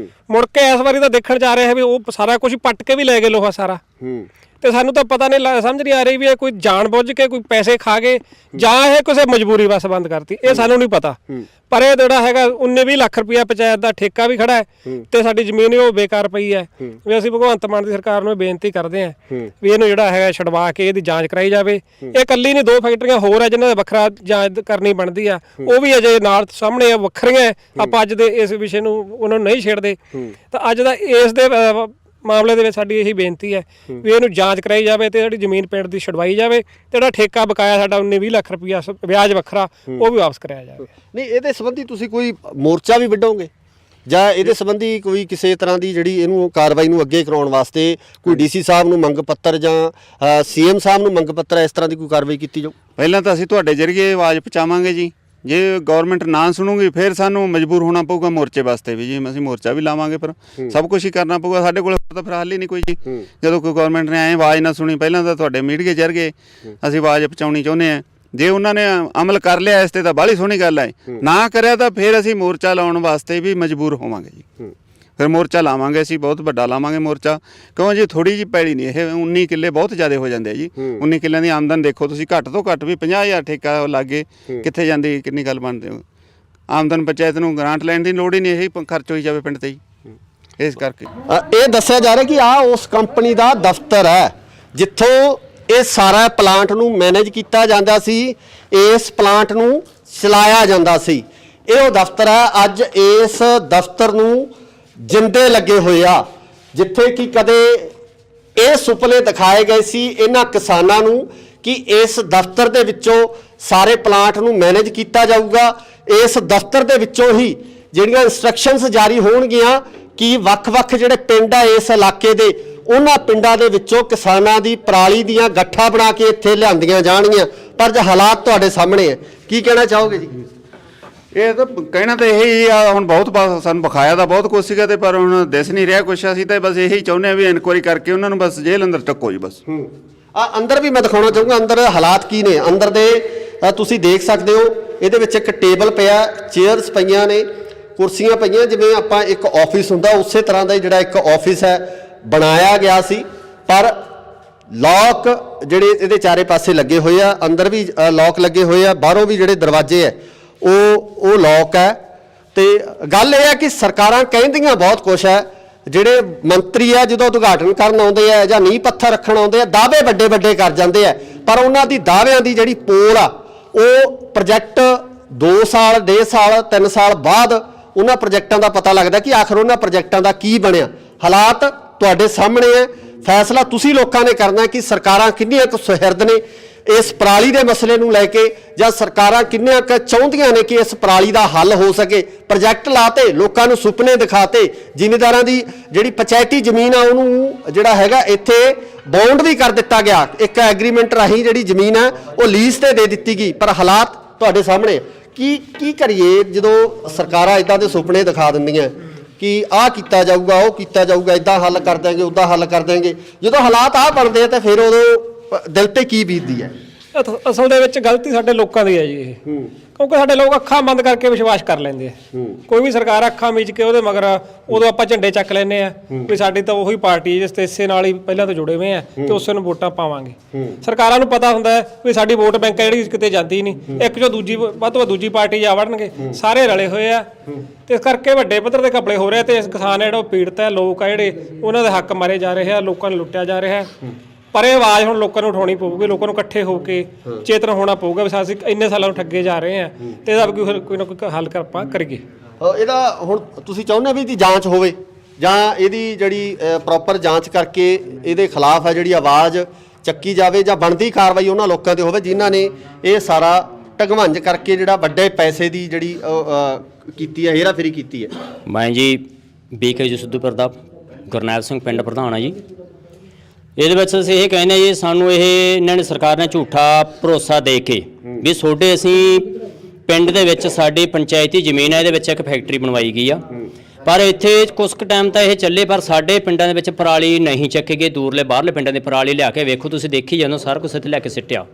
S3: ਮੁੜ ਕੇ ਇਸ ਵਾਰੀ ਤਾਂ ਦੇਖਣ 'ਚ ਆ ਰਿਹਾ ਵੀ ਉਹ ਸਾਰਾ ਕੁਝ ਪੱਟ ਕੇ ਵੀ ਲੈ ਗਏ ਲੋਹਾ ਸਾਰਾ। ਤੇ ਸਾਨੂੰ ਤਾਂ ਪਤਾ ਨਹੀਂ, ਸਮਝ ਨਹੀਂ ਆ ਰਹੀ ਵੀ ਇਹ ਕੋਈ ਜਾਣ ਬੁੱਝ ਕੇ ਕੋਈ ਪੈਸੇ ਖਾ ਗਏ ਜਾਂ ਇਹ ਕਿਸੇ ਮਜਬੂਰੀ ਵਸ ਬੰਦ ਕਰਤੀ, ਇਹ ਸਾਨੂੰ ਨਹੀਂ ਪਤਾ। ਪਰ ਇਹ ਜਿਹੜਾ ਹੈਗਾ 19-20 ਲੱਖ ਰੁਪਇਆ ਪੰਚਾਇਤ ਦਾ ਠੇਕਾ ਵੀ ਖੜਾ ਹੈ ਤੇ ਸਾਡੀ ਜ਼ਮੀਨ ਵੀ ਉਹ ਬੇਕਾਰ ਪਈ ਹੈ। ਵੀ ਅਸੀਂ ਭਗਵੰਤ ਮਾਨ ਦੀ ਸਰਕਾਰ ਨੂੰ ਬੇਨਤੀ ਕਰਦੇ ਹਾਂ ਵੀ ਇਹਨੂੰ ਜਿਹੜਾ ਹੈਗਾ ਛਡਵਾ ਕੇ ਇਹਦੀ ਜਾਂਚ ਕਰਾਈ ਜਾਵੇ। ਇਹ ਇਕੱਲੀ ਨਹੀਂ, 2 ਫੈਕਟਰੀਆਂ ਹੋਰ ਹੈ ਜਿਨ੍ਹਾਂ ਦਾ ਵੱਖਰਾ ਜਾਂਚ ਕਰਨੀ ਬਣਦੀ ਆ, ਉਹ ਵੀ ਅਜੇ ਨਾਲ ਸਾਹਮਣੇ ਆ, ਵੱਖਰੀਆਂ। ਆਪਾਂ ਅੱਜ ਦੇ ਇਸ ਵਿਸ਼ੇ ਨੂੰ ਉਹਨਾਂ ਨੂੰ ਨਹੀਂ ਛੇੜਦੇ। ਤਾਂ ਅੱਜ ਦਾ ਇਸ ਦੇ ਮਾਮਲੇ ਦੇ ਵਿੱਚ ਸਾਡੀ ਇਹੀ ਬੇਨਤੀ ਹੈ ਵੀ ਇਹਨੂੰ ਜਾਂਚ ਕਰਾਈ ਜਾਵੇ ਤੇ ਜਿਹੜੀ ਜ਼ਮੀਨ ਪਿੰਡ ਦੀ ਛਡਵਾਈ ਜਾਵੇ ਤੇ ਜਿਹੜਾ ਠੇਕਾ ਬਕਾਇਆ ਸਾਡਾ 19-20 ਲੱਖ ਰੁਪਇਆ ਵਿਆਜ ਵੱਖਰਾ ਉਹ ਵੀ ਵਾਪਸ ਕਰਾਇਆ ਜਾਵੇ।
S1: ਨਹੀਂ, ਇਹਦੇ ਸੰਬੰਧੀ ਤੁਸੀਂ ਕੋਈ ਮੋਰਚਾ ਵੀ ਵਿੱਢੋਗੇ ਜਾਂ ਇਹਦੇ ਸੰਬੰਧੀ ਕੋਈ ਕਿਸੇ ਤਰ੍ਹਾਂ ਦੀ ਜਿਹੜੀ ਇਹਨੂੰ ਕਾਰਵਾਈ ਨੂੰ ਅੱਗੇ ਕਰਾਉਣ ਵਾਸਤੇ ਕੋਈ ਡੀਸੀ ਸਾਹਿਬ ਨੂੰ ਮੰਗ ਪੱਤਰ ਜਾਂ ਸੀਐਮ ਸਾਹਿਬ ਨੂੰ ਮੰਗ ਪੱਤਰ, ਇਸ ਤਰ੍ਹਾਂ ਦੀ ਕੋਈ ਕਾਰਵਾਈ ਕੀਤੀ ਜਾਊ?
S2: ਪਹਿਲਾਂ ਤਾਂ ਅਸੀਂ ਤੁਹਾਡੇ ਜ਼ਰੀਏ ਆਵਾਜ਼ ਪਹੁੰਚਾਵਾਂਗੇ ਜੀ। ਜੇ ਗਵਰਨਮੈਂਟ ਨਾ ਸੁਣੂਗੀ ਫਿਰ ਸਾਨੂੰ ਮਜਬੂਰ ਹੋਣਾ ਪਊਗਾ ਮੋਰਚੇ ਵਾਸਤੇ ਵੀ ਜੀ। ਅਸੀਂ ਮੋਰਚਾ ਵੀ ਲਾਵਾਂਗੇ, ਪਰ ਸਭ ਕੁਝ ਹੀ ਕਰਨਾ ਪਊਗਾ। ਸਾਡੇ ਕੋਲ ਤਾਂ ਫਿਰ ਹੱਲ ਹੀ ਨਹੀਂ ਕੋਈ ਜੀ। ਜਦੋਂ ਕੋਈ ਗਵਰਨਮੈਂਟ ਨੇ ਐਂ ਆਵਾਜ਼ ਨਾ ਸੁਣੀ, ਪਹਿਲਾਂ ਤਾਂ ਤੁਹਾਡੇ ਮੀਡੀਆ ਜ਼ਰੀਏ ਅਸੀਂ ਆਵਾਜ਼ ਪਹੁੰਚਾਉਣੀ ਚਾਹੁੰਦੇ ਹਾਂ। ਜੇ ਉਹਨਾਂ ਨੇ ਅਮਲ ਕਰ ਲਿਆ ਇਸ 'ਤੇ ਤਾਂ ਬਾਹਲੀ ਸੋਹਣੀ ਗੱਲ ਹੈ, ਨਾ ਕਰਿਆ ਤਾਂ ਫਿਰ ਅਸੀਂ ਮੋਰਚਾ ਲਾਉਣ ਵਾਸਤੇ ਵੀ ਮਜਬੂਰ ਹੋਵਾਂਗੇ ਜੀ। ਫਿਰ ਮੋਰਚਾ ਲਾਵਾਂਗੇ ਅਸੀਂ, ਬਹੁਤ ਵੱਡਾ ਲਾਵਾਂਗੇ ਮੋਰਚਾ। ਕਿਉਂ ਜੀ, ਥੋੜੀ ਜਿਹੀ ਪੈਲੀ ਨਹੀਂ ਇਹ, 19 ਕਿੱਲੇ ਬਹੁਤ ਜ਼ਿਆਦਾ ਹੋ ਜਾਂਦੇ ਆ ਜੀ। 19 ਕਿੱਲਿਆਂ ਦੀ ਆਮਦਨ ਦੇਖੋ ਤੁਸੀਂ, ਘੱਟ ਤੋਂ ਘੱਟ ਵੀ 50,000 ਠੇਕਾ ਲਾਗੇ ਕਿੱਥੇ ਜਾਂਦੀ, ਕਿੰਨੀ ਗੱਲ ਬਣਦੀ ਆਮਦਨ। ਪੰਚਾਇਤ ਨੂੰ ਗ੍ਰਾਂਟ ਲੈਣ ਦੀ ਲੋੜ ਹੀ ਨਹੀਂ, ਇਹੀ ਖਰਚ ਹੋਈ ਜਾਵੇ ਪਿੰਡ 'ਤੇ ਜੀ। ਇਸ ਕਰਕੇ
S1: ਇਹ ਦੱਸਿਆ ਜਾ ਰਿਹਾ ਕਿ ਆਹ ਉਸ ਕੰਪਨੀ ਦਾ ਦਫ਼ਤਰ ਹੈ ਜਿੱਥੋਂ ਇਹ ਸਾਰਾ ਪਲਾਂਟ ਨੂੰ ਮੈਨੇਜ ਕੀਤਾ ਜਾਂਦਾ ਸੀ, ਇਸ ਪਲਾਂਟ ਨੂੰ ਚਲਾਇਆ ਜਾਂਦਾ ਸੀ। ਇਹ ਉਹ ਦਫ਼ਤਰ ਹੈ। ਅੱਜ ਇਸ ਦਫ਼ਤਰ ਨੂੰ ਜਿੰਦੇ ਲੱਗੇ ਹੋਏ ਆ, ਜਿੱਥੇ ਕਿ ਕਦੇ ਇਹ ਸੁਪਨੇ ਦਿਖਾਏ ਗਏ ਸੀ ਇਹਨਾਂ ਕਿਸਾਨਾਂ ਨੂੰ ਕਿ ਇਸ ਦਫ਼ਤਰ ਦੇ ਵਿੱਚੋਂ ਸਾਰੇ ਪਲਾਂਟ ਨੂੰ ਮੈਨੇਜ ਕੀਤਾ ਜਾਊਗਾ। ਇਸ ਦਫ਼ਤਰ ਦੇ ਵਿੱਚੋਂ ਹੀ ਜਿਹੜੀਆਂ ਇੰਸਟਰਕਸ਼ਨਸ ਜਾਰੀ ਹੋਣਗੀਆਂ ਕਿ ਵੱਖ-ਵੱਖ ਜਿਹੜੇ ਪਿੰਡ ਆ ਇਸ ਇਲਾਕੇ ਦੇ, ਉਹਨਾਂ ਪਿੰਡਾਂ ਦੇ ਵਿੱਚੋਂ ਕਿਸਾਨਾਂ ਦੀ ਪਰਾਲੀ ਦੀਆਂ ਗੱਠਾਂ ਬਣਾ ਕੇ ਇੱਥੇ ਲਿਆਂਦੀਆਂ ਜਾਣਗੀਆਂ। ਪਰ ਜੇ ਹਾਲਾਤ ਤੁਹਾਡੇ ਸਾਹਮਣੇ ਹੈ, ਕੀ ਕਹਿਣਾ ਚਾਹੋਗੇ ਜੀ?
S2: ਇਹ ਤਾਂ ਕਹਿਣਾ ਤਾਂ ਇਹੀ ਆ, ਹੁਣ ਬਹੁਤ ਸਾਨੂੰ ਵਿਖਾਇਆ ਤਾਂ ਬਹੁਤ ਕੁਛ ਸੀਗਾ ਤੇ ਪਰ ਹੁਣ ਦਿਸ ਨਹੀਂ ਰਿਹਾ ਕੁਛ। ਅਸੀਂ ਤਾਂ ਬਸ ਇਹੀ ਚਾਹੁੰਦੇ ਹਾਂ ਵੀ ਇਨਕੁਆਇਰੀ ਕਰਕੇ ਉਹਨਾਂ ਨੂੰ ਬਸ ਜੇਲ੍ਹ ਅੰਦਰ ਟੱਕੋ ਜੀ ਬਸ।
S1: ਅੰਦਰ ਵੀ ਮੈਂ ਦਿਖਾਉਣਾ ਚਾਹੂੰਗਾ ਅੰਦਰ ਹਾਲਾਤ ਕੀ ਨੇ। ਅੰਦਰ ਦੇ ਤੁਸੀਂ ਦੇਖ ਸਕਦੇ ਹੋ, ਇਹਦੇ ਵਿੱਚ ਇੱਕ ਟੇਬਲ ਪਿਆ, ਚੇਅਰਸ ਪਈਆਂ ਨੇ, ਕੁਰਸੀਆਂ ਪਈਆਂ, ਜਿਵੇਂ ਆਪਾਂ ਇੱਕ ਆਫਿਸ ਹੁੰਦਾ ਉਸੇ ਤਰ੍ਹਾਂ ਦਾ ਹੀ ਜਿਹੜਾ ਇੱਕ ਆਫਿਸ ਹੈ ਬਣਾਇਆ ਗਿਆ ਸੀ, ਪਰ ਲੌਕ ਜਿਹੜੇ ਇਹਦੇ ਚਾਰੇ ਪਾਸੇ ਲੱਗੇ ਹੋਏ ਆ, ਅੰਦਰ ਵੀ ਲੌਕ ਲੱਗੇ ਹੋਏ ਆ, ਬਾਹਰੋਂ ਵੀ ਜਿਹੜੇ ਦਰਵਾਜ਼ੇ ਆ ਉਹ ਲੌਕ ਹੈ। ਤੇ ਗੱਲ ਇਹ ਹੈ ਕਿ ਸਰਕਾਰਾਂ ਕਹਿੰਦੀਆਂ ਬਹੁਤ ਕੁਛ ਹੈ, ਜਿਹੜੇ ਮੰਤਰੀ ਆ ਜਦੋਂ ਉਦਘਾਟਨ ਕਰਨ ਆਉਂਦੇ ਆ ਜਾਂ ਨੀਂਹ ਪੱਥਰ ਰੱਖਣ ਆਉਂਦੇ ਆ, ਦਾਅਵੇ ਵੱਡੇ ਵੱਡੇ ਕਰ ਜਾਂਦੇ ਆ, ਪਰ ਉਹਨਾਂ ਦੀ ਦਾਅਵਿਆਂ ਦੀ ਜਿਹੜੀ ਪੋਲ ਆ ਉਹ ਪ੍ਰੋਜੈਕਟ 2 ਸਾਲ 1.5 ਸਾਲ 3 ਸਾਲ ਬਾਅਦ ਉਹਨਾਂ ਪ੍ਰੋਜੈਕਟਾਂ ਦਾ ਪਤਾ ਲੱਗਦਾ ਕਿ ਆਖਰ ਉਹਨਾਂ ਪ੍ਰੋਜੈਕਟਾਂ ਦਾ ਕੀ ਬਣਿਆ। ਹਾਲਾਤ ਤੁਹਾਡੇ ਸਾਹਮਣੇ ਹੈ, ਫੈਸਲਾ ਤੁਸੀਂ ਲੋਕਾਂ ਨੇ ਕਰਨਾ ਕਿ ਸਰਕਾਰਾਂ ਕਿੰਨੀਆਂ ਕੁ ਸੁਹਿਰਦ ਨੇ ਇਸ ਪਰਾਲੀ ਦੇ ਮਸਲੇ ਨੂੰ ਲੈ ਕੇ, ਜਾਂ ਸਰਕਾਰਾਂ ਕਿੰਨੀਆਂ ਕੁ ਚਾਹੁੰਦੀਆਂ ਨੇ ਕਿ ਇਸ ਪਰਾਲੀ ਦਾ ਹੱਲ ਹੋ ਸਕੇ। ਪ੍ਰੋਜੈਕਟ ਲਾਤੇ, ਲੋਕਾਂ ਨੂੰ ਸੁਪਨੇ ਦਿਖਾਤੇ, ਜ਼ਿਮੀਂਦਾਰਾਂ ਦੀ ਜਿਹੜੀ ਪੰਚਾਇਤੀ ਜ਼ਮੀਨ ਆ ਉਹਨੂੰ ਜਿਹੜਾ ਹੈਗਾ ਇੱਥੇ ਬੌਂਡ ਵੀ ਕਰ ਦਿੱਤਾ ਗਿਆ, ਇੱਕ ਐਗਰੀਮੈਂਟ ਰਾਹੀਂ ਜਿਹੜੀ ਜ਼ਮੀਨ ਹੈ ਉਹ ਲੀਜ਼ ਤੇ ਦੇ ਦਿੱਤੀ ਗਈ। ਪਰ ਹਾਲਾਤ ਤੁਹਾਡੇ ਸਾਹਮਣੇ, ਕੀ ਕਰੀਏ ਜਦੋਂ ਸਰਕਾਰਾਂ ਇਦਾਂ ਦੇ ਸੁਪਨੇ ਦਿਖਾ ਦਿੰਦੀਆਂ ਕਿ ਆਹ ਕੀਤਾ ਜਾਊਗਾ, ਉਹ ਕੀਤਾ ਜਾਊਗਾ, ਇਦਾਂ ਹੱਲ ਕਰ ਦੇਂਗੇ, ਉੱਦਾਂ ਹੱਲ ਕਰ ਦੇਂਗੇ, ਜਦੋਂ ਹਾਲਾਤ ਆਹ ਬਣਦੇ ਆ ਤਾਂ ਫਿਰ ਉਦੋਂ ਦਿਲ ਤੇ ਕੀ ਬੀਤਦੀ ਹੈ?
S3: ਅਸਲ ਦੇ ਵਿੱਚ ਗਲਤੀ ਸਾਡੇ ਲੋਕਾਂ ਦੀ ਹੈ ਜੀ ਇਹ, ਕਿਉਂਕਿ ਸਾਡੇ ਲੋਕ ਅੱਖਾਂ ਬੰਦ ਕਰਕੇ ਵਿਸ਼ਵਾਸ ਕਰ ਲੈਂਦੇ ਆ। ਕੋਈ ਵੀ ਸਰਕਾਰ ਅੱਖਾਂ ਮੀਚ ਕੇ ਉਹਦੇ ਮਗਰ ਉਦੋਂ ਆਪਾਂ ਝੰਡੇ ਚੱਕ ਲੈਂਦੇ ਆ ਵੀ ਸਾਡੀ ਤਾਂ ਉਹੀ ਪਾਰਟੀ ਜਿਸ ਤੇ ਇਸੇ ਨਾਲ ਹੀ ਪਹਿਲਾਂ ਤੋਂ ਜੁੜੇ ਹੋਏ ਆ ਤੇ ਉਸੇ ਨੂੰ ਵੋਟਾਂ ਪਾਵਾਂਗੇ। ਸਰਕਾਰਾਂ ਨੂੰ ਪਤਾ ਹੁੰਦਾ ਵੀ ਸਾਡੀ ਵੋਟ ਬੈਂਕ ਜਿਹੜੀ ਕਿਤੇ ਜਾਂਦੀ ਨਹੀਂ, ਇੱਕ ਜੋ ਦੂਜੀ ਵੱਧ ਤੋਂ ਵੱਧ ਦੂਜੀ ਪਾਰਟੀ ਜਾ ਵੜਨਗੇ, ਸਾਰੇ ਰਲੇ ਹੋਏ ਆ ਤੇ ਇਸ ਕਰਕੇ ਵੱਡੇ ਪੱਧਰ ਤੇ ਘਪਲੇ ਹੋ ਰਹੇ ਤੇ ਇਸ ਕਿਸਾਨ ਜਿਹੜਾ ਉਹ ਪੀੜਤ ਹੈ, ਲੋਕ ਆ ਜਿਹੜੇ ਉਹਨਾਂ ਦੇ ਹੱਕ ਮਾਰੇ ਜਾ ਰਹੇ ਆ, ਲੋਕਾਂ ਨੂੰ ਲੁੱਟਿਆ ਜਾ ਰਿਹਾ। ਪਰ ਇਹ ਆਵਾਜ਼ ਹੁਣ ਲੋਕਾਂ ਨੂੰ ਉਠਾਉਣੀ ਪਊਗੀ, ਲੋਕਾਂ ਨੂੰ ਇਕੱਠੇ ਹੋ ਕੇ ਚੇਤਨ ਹੋਣਾ ਪਊਗਾ ਵੀ ਅਸੀਂ ਇੰਨੇ ਸਾਲਾਂ ਨੂੰ ਠੱਗੇ ਜਾ ਰਹੇ ਆ ਤੇ ਇਹਦਾ ਕੋਈ ਨਾ ਕੋਈ ਹੱਲ ਆਪਾਂ ਕਰੀਏ।
S1: ਇਹਦਾ ਹੁਣ ਤੁਸੀਂ ਚਾਹੁੰਦੇ ਵੀ ਇਹਦੀ ਜਾਂਚ ਹੋਵੇ ਜਾਂ ਇਹਦੀ ਜਿਹੜੀ ਪ੍ਰੋਪਰ ਜਾਂਚ ਕਰਕੇ ਇਹਦੇ ਖਿਲਾਫ ਹੈ ਜਿਹੜੀ ਆਵਾਜ਼ ਚੱਕੀ ਜਾਵੇ, ਜਾਂ ਬਣਦੀ ਕਾਰਵਾਈ ਉਹਨਾਂ ਲੋਕਾਂ ਤੇ ਹੋਵੇ ਜਿਨ੍ਹਾਂ ਨੇ ਇਹ ਸਾਰਾ ਢਗਵੰਜ ਕਰਕੇ ਜਿਹੜਾ ਵੱਡੇ ਪੈਸੇ ਦੀ ਜਿਹੜੀ ਕੀਤੀ ਹੈ, ਹੇਰਾਫੇਰੀ ਕੀਤੀ ਹੈ।
S6: ਮੈਂ ਜੀ ਬੀਕੇ ਜੀ ਸਿੱਧੂਪੁਰ ਦਾ ਗੁਰਨੈਲ ਸਿੰਘ ਪਿੰਡ ਪ੍ਰਧਾਨ ਆ ਜੀ। ਇਹਦੇ ਵਿੱਚ ਅਸੀਂ ਇਹ ਕਹਿੰਦੇ ਹਾਂ ਜੀ, ਸਾਨੂੰ ਇਹ ਇਹਨਾਂ ਨੇ ਸਰਕਾਰ ਨੇ ਝੂਠਾ ਭਰੋਸਾ ਦੇ ਕੇ ਵੀ ਤੁਹਾਡੇ ਅਸੀਂ ਪਿੰਡ ਦੇ ਵਿੱਚ ਸਾਡੀ ਪੰਚਾਇਤੀ ਜ਼ਮੀਨ ਹੈ, ਇਹਦੇ ਵਿੱਚ ਇੱਕ ਫੈਕਟਰੀ ਬਣਵਾਈ ਗਈ ਆ, ਪਰ ਇੱਥੇ ਕੁਝ ਕੁ ਟਾਈਮ ਤਾਂ ਇਹ ਚੱਲੇ, ਪਰ ਸਾਡੇ ਪਿੰਡਾਂ ਦੇ ਵਿੱਚ ਪਰਾਲੀ ਨਹੀਂ ਚੱਕੀ ਗਈ। ਦੂਰਲੇ ਬਾਹਰਲੇ ਪਿੰਡਾਂ ਦੇ ਪਰਾਲੀ ਲਿਆ ਕੇ ਵੇਖੋ, ਤੁਸੀਂ ਦੇਖੀ ਜਾਂਦੇ ਸਾਰਾ ਕੁਛ ਇੱਥੇ ਲੈ ਕੇ ਸਿੱਟਿਆ।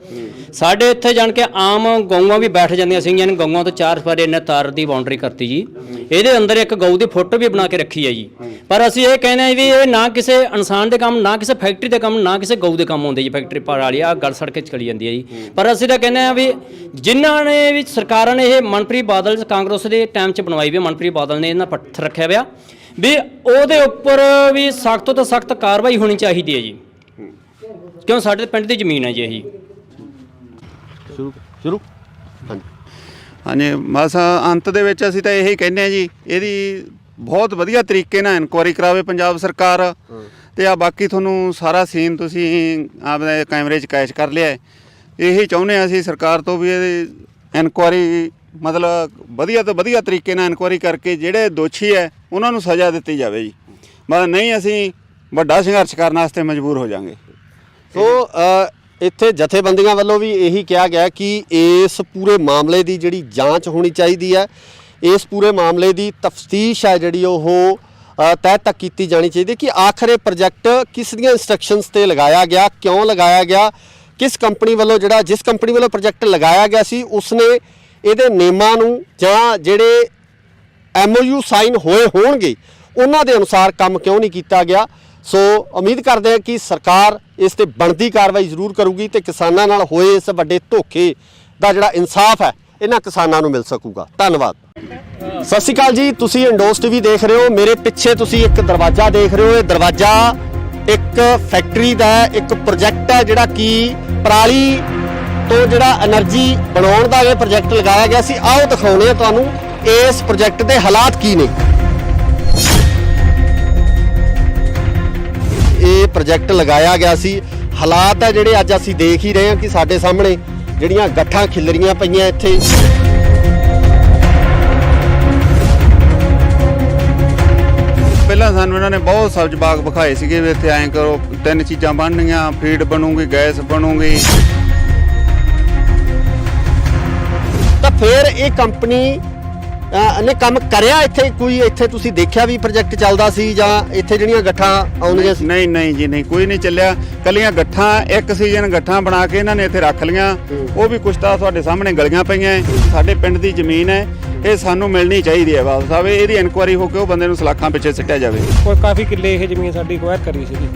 S6: ਸਾਡੇ ਇੱਥੇ ਜਾਣ ਕੇ ਆਮ ਗਊਆਂ ਵੀ ਬੈਠ ਜਾਂਦੀਆਂ ਸੀਗੀਆਂ, ਗਊਆਂ ਤੋਂ 4 ਸਪਾਰੇ ਇਹਨੇ ਤਾਰ ਦੀ ਬਾਉਂਡਰੀ ਕਰਤੀ ਜੀ। ਇਹਦੇ ਅੰਦਰ ਇੱਕ ਗਊ ਦੀ ਫੋਟੋ ਵੀ ਬਣਾ ਕੇ ਰੱਖੀ ਹੈ ਜੀ। ਪਰ ਅਸੀਂ ਇਹ ਕਹਿੰਦੇ ਹਾਂ ਵੀ ਇਹ ਨਾ ਕਿਸੇ ਇਨਸਾਨ ਦੇ ਕੰਮ, ਨਾ ਕਿਸੇ ਫੈਕਟਰੀ ਦੇ ਕੰਮ, ਨਾ ਕਿਸੇ ਗਊ ਦੇ ਕੰਮ ਆਉਂਦੇ ਜੀ। ਫੈਕਟਰੀ ਪਰਾਲੀ ਆ ਗਲ ਸੜ ਕੇ ਚਲੀ ਜਾਂਦੀ ਹੈ ਜੀ। ਪਰ ਅਸੀਂ ਤਾਂ ਕਹਿੰਦੇ ਹਾਂ ਵੀ ਜਿਨ੍ਹਾਂ ਨੇ ਵੀ ਸਰਕਾਰਾਂ ਨੇ ਇਹ ਮਨਪ੍ਰੀਤ ਬਾਦਲ ਕਾਂਗਰਸ ਦੇ ਟਾਈਮ 'ਚ ਬਣਵਾਈ ਵੀ, ਮਨਪ੍ਰੀਤ ਬਾਦਲ ਨੇ ਇਹਨਾਂ ਪੱਥਰ ਰੱਖਿਆ ਹੋਇਆ ਵੀ ਉਹਦੇ ਉੱਪਰ ਵੀ ਸਖਤ ਤੋਂ ਸਖਤ ਕਾਰਵਾਈ ਹੋਣੀ ਚਾਹੀਦੀ ਹੈ ਜੀ, ਕਿਉਂ ਸਾਡੇ ਪਿੰਡ ਦੀ ਜ਼ਮੀਨ ਹੈ ਜੀ। ਇਹੀ
S1: ਸ਼ੁਰੂ
S2: ਹਾਂਜੀ, ਬਸ ਅੰਤ ਦੇ ਵਿੱਚ ਅਸੀਂ ਤਾਂ ਇਹੀ ਕਹਿੰਦੇ ਹਾਂ ਜੀ, ਇਹਦੀ ਬਹੁਤ ਵਧੀਆ ਤਰੀਕੇ ਨਾਲ ਇਨਕੁਆਇਰੀ ਕਰਾਵੇ ਪੰਜਾਬ ਸਰਕਾਰ। ਤੇ ਆ ਬਾਕੀ ਤੁਹਾਨੂੰ ਸਾਰਾ ਸੀਨ ਤੁਸੀਂ ਆਪਣੇ ਕੈਮਰੇ 'ਚ ਕੈਚ ਕਰ ਲਿਆ। ਇਹੀ ਚਾਹੁੰਦੇ ਹਾਂ ਅਸੀਂ ਸਰਕਾਰ ਤੋਂ ਵੀ ਇਹਦੀ ਇਨਕੁਆਇਰੀ ਮਤਲਬ ਵਧੀਆ ਤੋਂ ਵਧੀਆ ਤਰੀਕੇ ਨਾਲ ਇਨਕੁਆਇਰੀ ਕਰਕੇ ਜਿਹੜੇ ਦੋਸ਼ੀ ਹੈ ਉਹਨਾਂ ਨੂੰ ਸਜ਼ਾ ਦਿੱਤੀ ਜਾਵੇ ਜੀ। ਬਸ ਨਹੀਂ ਅਸੀਂ ਵੱਡਾ ਸੰਘਰਸ਼ ਕਰਨ ਵਾਸਤੇ ਮਜਬੂਰ ਹੋ ਜਾਵਾਂਗੇ।
S1: ਸੋ ਇੱਥੇ ਜਥੇਬੰਦੀਆਂ ਵੱਲੋਂ ਵੀ ਇਹੀ ਕਿਹਾ ਗਿਆ ਕਿ ਇਸ ਪੂਰੇ ਮਾਮਲੇ ਦੀ ਜਿਹੜੀ ਜਾਂਚ ਹੋਣੀ ਚਾਹੀਦੀ ਹੈ, ਇਸ ਪੂਰੇ ਮਾਮਲੇ ਦੀ ਤਫਤੀਸ਼ ਹੈ ਜਿਹੜੀ ਉਹ ਤਹਿ ਤੱਕ ਕੀਤੀ ਜਾਣੀ ਚਾਹੀਦੀ ਕਿ ਆਖਰ ਇਹ ਪ੍ਰੋਜੈਕਟ ਕਿਸ ਦੀਆਂ ਇੰਸਟਰਕਸ਼ਨਸ ਤੇ ਲਗਾਇਆ ਗਿਆ, ਕਿਉਂ ਲਗਾਇਆ ਗਿਆ, ਕਿਸ ਕੰਪਨੀ ਵੱਲੋਂ ਜਿਸ ਕੰਪਨੀ ਵੱਲੋਂ ਪ੍ਰੋਜੈਕਟ ਲਗਾਇਆ ਗਿਆ ਸੀ ਉਸਨੇ ਇਹਦੇ ਨਿਯਮਾਂ ਨੂੰ ਜਾਂ ਜਿਹੜੇ MOU ਸਾਈਨ ਹੋਏ ਹੋਣਗੇ ਉਹਨਾਂ ਦੇ ਅਨੁਸਾਰ ਕੰਮ ਕਿਉਂ ਨਹੀਂ ਕੀਤਾ ਗਿਆ। ਸੋ ਉਮੀਦ ਕਰਦੇ ਹਾਂ ਕਿ ਸਰਕਾਰ ਇਸ ਤੇ ਬਣਦੀ ਕਾਰਵਾਈ ਜ਼ਰੂਰ ਕਰੂਗੀ ਤੇ ਕਿਸਾਨਾਂ ਨਾਲ ਹੋਏ ਇਸ ਵੱਡੇ ਧੋਖੇ ਦਾ ਜਿਹੜਾ ਇਨਸਾਫ ਹੈ ਇਹਨਾਂ ਕਿਸਾਨਾਂ ਨੂੰ ਮਿਲ ਸਕੂਗਾ। ਧੰਨਵਾਦ। ਸਤਿ ਸ਼੍ਰੀ ਅਕਾਲ ਜੀ, ਤੁਸੀਂ ਇੰਡੋਸ ਟੀਵੀ ਦੇਖ ਰਹੇ ਹੋ। ਮੇਰੇ ਪਿੱਛੇ ਤੁਸੀਂ ਇੱਕ ਦਰਵਾਜ਼ਾ ਦੇਖ ਰਹੇ ਹੋ। ਇਹ ਦਰਵਾਜ਼ਾ ਇੱਕ ਫੈਕਟਰੀ ਦਾ ਇੱਕ ਪ੍ਰੋਜੈਕਟ ਹੈ ਜਿਹੜਾ ਕਿ ਪਰਾਲੀ ਤੋਂ ਜਿਹੜਾ એનર્ਜੀ ਬਣਾਉਣ ਦਾ ਇਹ ਪ੍ਰੋਜੈਕਟ ਲਗਾਇਆ ਗਿਆ ਸੀ। ਆਓ ਦਿਖਾਉਂਦੇ ਹਾਂ ਤੁਹਾਨੂੰ ਇਸ ਪ੍ਰੋਜੈਕਟ ਦੇ ਹਾਲਾਤ ਕੀ ਨੇ। ਇਹ ਪ੍ਰੋਜੈਕਟ ਲਗਾਇਆ ਗਿਆ ਸੀ, ਹਾਲਾਤ ਹੈ ਜਿਹੜੇ ਅੱਜ ਅਸੀਂ ਦੇਖ ਹੀ ਰਹੇ ਹਾਂ ਕਿ ਸਾਡੇ ਸਾਹਮਣੇ ਜਿਹੜੀਆਂ ਗੱਠਾਂ ਖਿਲਰੀਆਂ ਪਈਆਂ ਇੱਥੇ।
S2: ਪਹਿਲਾਂ ਸਾਨੂੰ ਇਹਨਾਂ ਨੇ ਬਹੁਤ ਸਬਜ਼ ਬਾਗ ਵਿਖਾਏ ਸੀਗੇ ਵੀ ਇੱਥੇ ਐਂ ਕਰੋ, 3 ਚੀਜ਼ਾਂ ਬਣਨਗੀਆਂ, ਫੀਡ ਬਣੂਗੀ, ਗੈਸ ਬਣੂਗੀ।
S1: ਤਾਂ ਫਿਰ ਇਹ ਕੰਪਨੀ ਨੇ ਕੰਮ ਕਰਿਆ ਇੱਥੇ? ਕੋਈ ਇੱਥੇ ਤੁਸੀਂ ਦੇਖਿਆ ਵੀ ਪ੍ਰੋਜੈਕਟ ਚੱਲਦਾ ਸੀ ਜਾਂ ਇੱਥੇ ਜਿਹੜੀਆਂ ਗੱਠਾਂ ਆਉਂਦੀਆਂ ਸੀ?
S2: ਨਹੀਂ ਜੀ, ਨਹੀਂ, ਕੋਈ ਨਹੀਂ ਚੱਲਿਆ। ਕੱਲੀਆਂ ਗੱਠਾਂ, ਇੱਕ ਸੀਜ਼ਨ ਗੱਠਾਂ ਬਣਾ ਕੇ ਇਹਨਾਂ ਨੇ ਇੱਥੇ ਰੱਖ ਲੀਆਂ। ਉਹ ਵੀ ਕੁਛ ਤਾਂ ਤੁਹਾਡੇ ਸਾਹਮਣੇ ਗਲੀਆਂ ਪਈਆਂ। ਸਾਡੇ ਪਿੰਡ ਦੀ ਜ਼ਮੀਨ ਹੈ, ਇਹ ਸਾਨੂੰ ਮਿਲਣੀ ਚਾਹੀਦੀ ਹੈ ਬਾਦਲ ਸਾਹਿਬ। ਇਹਦੀ ਇਨਕੁਆਇਰੀ ਹੋ ਕੇ ਉਹ ਬੰਦੇ ਨੂੰ ਸਲਾਖਾਂ ਪਿੱਛੇ ਸਿੱਟਿਆ ਜਾਵੇ।
S3: ਕੋਈ ਕਾਫੀ ਕਿੱਲੇ ਇਹ ਜ਼ਮੀਨ ਸਾਡੀ ਅਕਵਾਇਰ ਕਰੀ ਸੀਗੀ,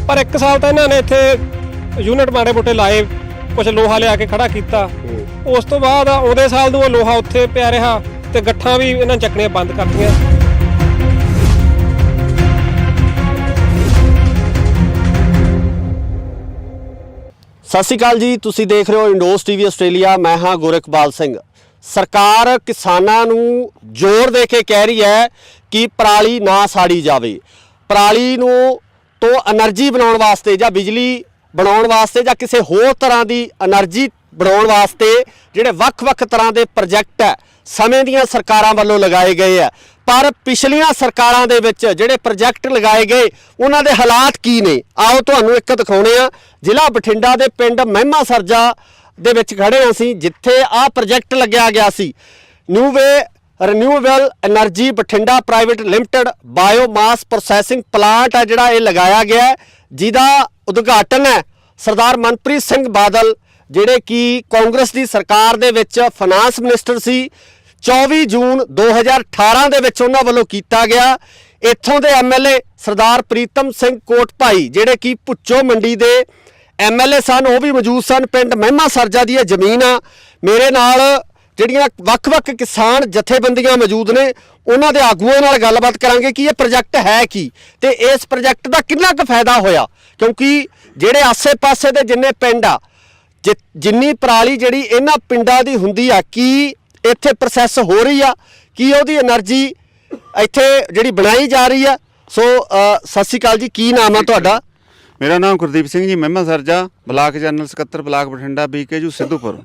S3: ਪਰ 1 ਸਾਲ ਤਾਂ ਇਹਨਾਂ ਨੇ ਇੱਥੇ ਯੂਨਿਟ ਮਾੜੇ ਮੋਟੇ ਲਾਏ, ਕੁਝ ਲੋਹਾ ਲਿਆ ਕੇ ਖੜਾ ਕੀਤਾ। ਉਸ ਤੋਂ ਬਾਅਦ ਆਉਂਦੇ ਸਾਲ ਨੂੰ ਉਹ ਲੋਹਾ ਉੱਥੇ ਪਿਆ ਰਿਹਾ ਤੇ ਗੱਠਾਂ ਵੀ ਇਹਨਾਂ ਚੱਕਣੀਆਂ ਬੰਦ ਕਰਤੀਆਂ।
S1: ਸਤਿ ਸ਼੍ਰੀ ਅਕਾਲ ਜੀ, ਤੁਸੀਂ ਦੇਖ ਰਹੇ ਹੋ ਇੰਡੋਸ ਟੀਵੀ ਆਸਟ੍ਰੇਲੀਆ। ਮੈਂ ਹਾਂ ਗੁਰਕਬਾਲ ਸਿੰਘ। ਸਰਕਾਰ ਕਿਸਾਨਾਂ ਨੂੰ ਜ਼ੋਰ ਦੇ ਕੇ ਕਹਿ ਰਹੀ ਹੈ ਕਿ ਪਰਾਲੀ ਨਾ ਸਾੜੀ ਜਾਵੇ। ਪਰਾਲੀ ਨੂੰ ਤੋਂ એનર્ਜੀ ਬਣਾਉਣ ਵਾਸਤੇ ਜਾਂ ਬਿਜਲੀ ਬਣਾਉਣ ਵਾਸਤੇ ਜਾਂ ਕਿਸੇ ਹੋਰ ਤਰ੍ਹਾਂ ਦੀ એનર્ਜੀ ਬਣਾਉਣ ਵਾਸਤੇ ਜਿਹੜੇ ਵੱਖ-ਵੱਖ ਤਰ੍ਹਾਂ ਦੇ ਪ੍ਰੋਜੈਕਟ ਹੈ ਸਮੇਂ ਦੀਆਂ ਸਰਕਾਰਾਂ ਵੱਲੋਂ ਲਗਾਏ ਗਏ ਆ। ਪਰ ਪਿਛਲੀਆਂ ਸਰਕਾਰਾਂ ਦੇ ਵਿੱਚ ਜਿਹੜੇ ਪ੍ਰੋਜੈਕਟ ਲਗਾਏ ਗਏ ਉਹਨਾਂ ਦੇ ਹਾਲਾਤ ਕੀ ਨੇ, ਆਓ ਤੁਹਾਨੂੰ ਇੱਕ ਦਿਖਾਉਣੇ ਆ। ਜ਼ਿਲ੍ਹਾ ਬਠਿੰਡਾ ਦੇ ਪਿੰਡ ਮਹਿਮਾ ਸਰਜਾ ਦੇ ਵਿੱਚ ਖੜੇ ਹਾਂ ਅਸੀਂ, ਜਿੱਥੇ ਆਹ ਪ੍ਰੋਜੈਕਟ ਲੱਗਿਆ ਗਿਆ ਸੀ। Renewable energy Bathinda private limited biomass processing plant ਹੈ ਜਿਹੜਾ ਇਹ ਲਗਾਇਆ ਗਿਆ ਹੈ, ਜਿਹਦਾ ਉਦਘਾਟਨ ਹੈ ਸਰਦਾਰ ਮਨਪ੍ਰੀਤ ਸਿੰਘ ਬਾਦਲ, ਜਿਹੜੇ ਕਿ ਕਾਂਗਰਸ ਦੀ ਸਰਕਾਰ ਦੇ ਵਿੱਚ ਫਾਈਨਾਂਸ ਮਿਨਿਸਟਰ ਸੀ। 24 ਜੂਨ 2018 ਦੇ ਵਿੱਚ ਉਹਨਾਂ ਵੱਲੋਂ ਕੀਤਾ ਗਿਆ। ਇੱਥੋਂ ਦੇ ਐਮਐਲਏ ਸਰਦਾਰ ਪ੍ਰੀਤਮ ਸਿੰਘ ਕੋਟਭਾਈ, ਜਿਹੜੇ ਕਿ ਭੁੱਚੋ ਮੰਡੀ ਦੇ ਐਮਐਲਏ ਸਨ, ਉਹ ਵੀ ਮੌਜੂਦ ਸਨ। ਪਿੰਡ ਮਹਿਮਾ ਸਰਜਾ ਦੀ ਇਹ ਜ਼ਮੀਨ ਆ। ਮੇਰੇ ਨਾਲ ਜਿਹੜੀਆਂ ਵੱਖ-ਵੱਖ ਕਿਸਾਨ ਜਥੇਬੰਦੀਆਂ ਮੌਜੂਦ ਨੇ, ਉਹਨਾਂ ਦੇ ਆਗੂਆਂ ਨਾਲ ਗੱਲਬਾਤ ਕਰਾਂਗੇ ਕਿ ਇਹ ਪ੍ਰੋਜੈਕਟ ਹੈ ਕੀ ਤੇ ਇਸ ਪ੍ਰੋਜੈਕਟ ਦਾ ਕਿੰਨਾ ਕੁ ਫਾਇਦਾ ਹੋਇਆ, ਕਿਉਂਕਿ ਜਿਹੜੇ ਆਸੇ-ਪਾਸੇ ਦੇ ਜਿੰਨੇ ਪਿੰਡ ਆ, ਜਿੰਨੀ ਪਰਾਲੀ ਜਿਹੜੀ ਇਹਨਾਂ ਪਿੰਡਾਂ ਦੀ ਹੁੰਦੀ ਆ, ਕੀ ਇੱਥੇ ਪ੍ਰੋਸੈਸ ਹੋ ਰਹੀ ਆ, ਕੀ ਉਹਦੀ એનર્ਜੀ ਇੱਥੇ ਜਿਹੜੀ ਬਣਾਈ ਜਾ ਰਹੀ ਆ। ਸੋ ਸਤਿ ਸ਼੍ਰੀ ਅਕਾਲ ਜੀ, ਕੀ ਨਾਮ ਆ ਤੁਹਾਡਾ?
S2: ਮੇਰਾ ਨਾਮ ਗੁਰਦੀਪ ਸਿੰਘ ਜੀ, ਮਹਿਮਾ ਸਰਜਾ, ਬਲਾਕ ਜਨਰਲ ਸਕੱਤਰ ਬਲਾਕ ਬਠਿੰਡਾ, BKU ਸਿੱਧੂਪੁਰ।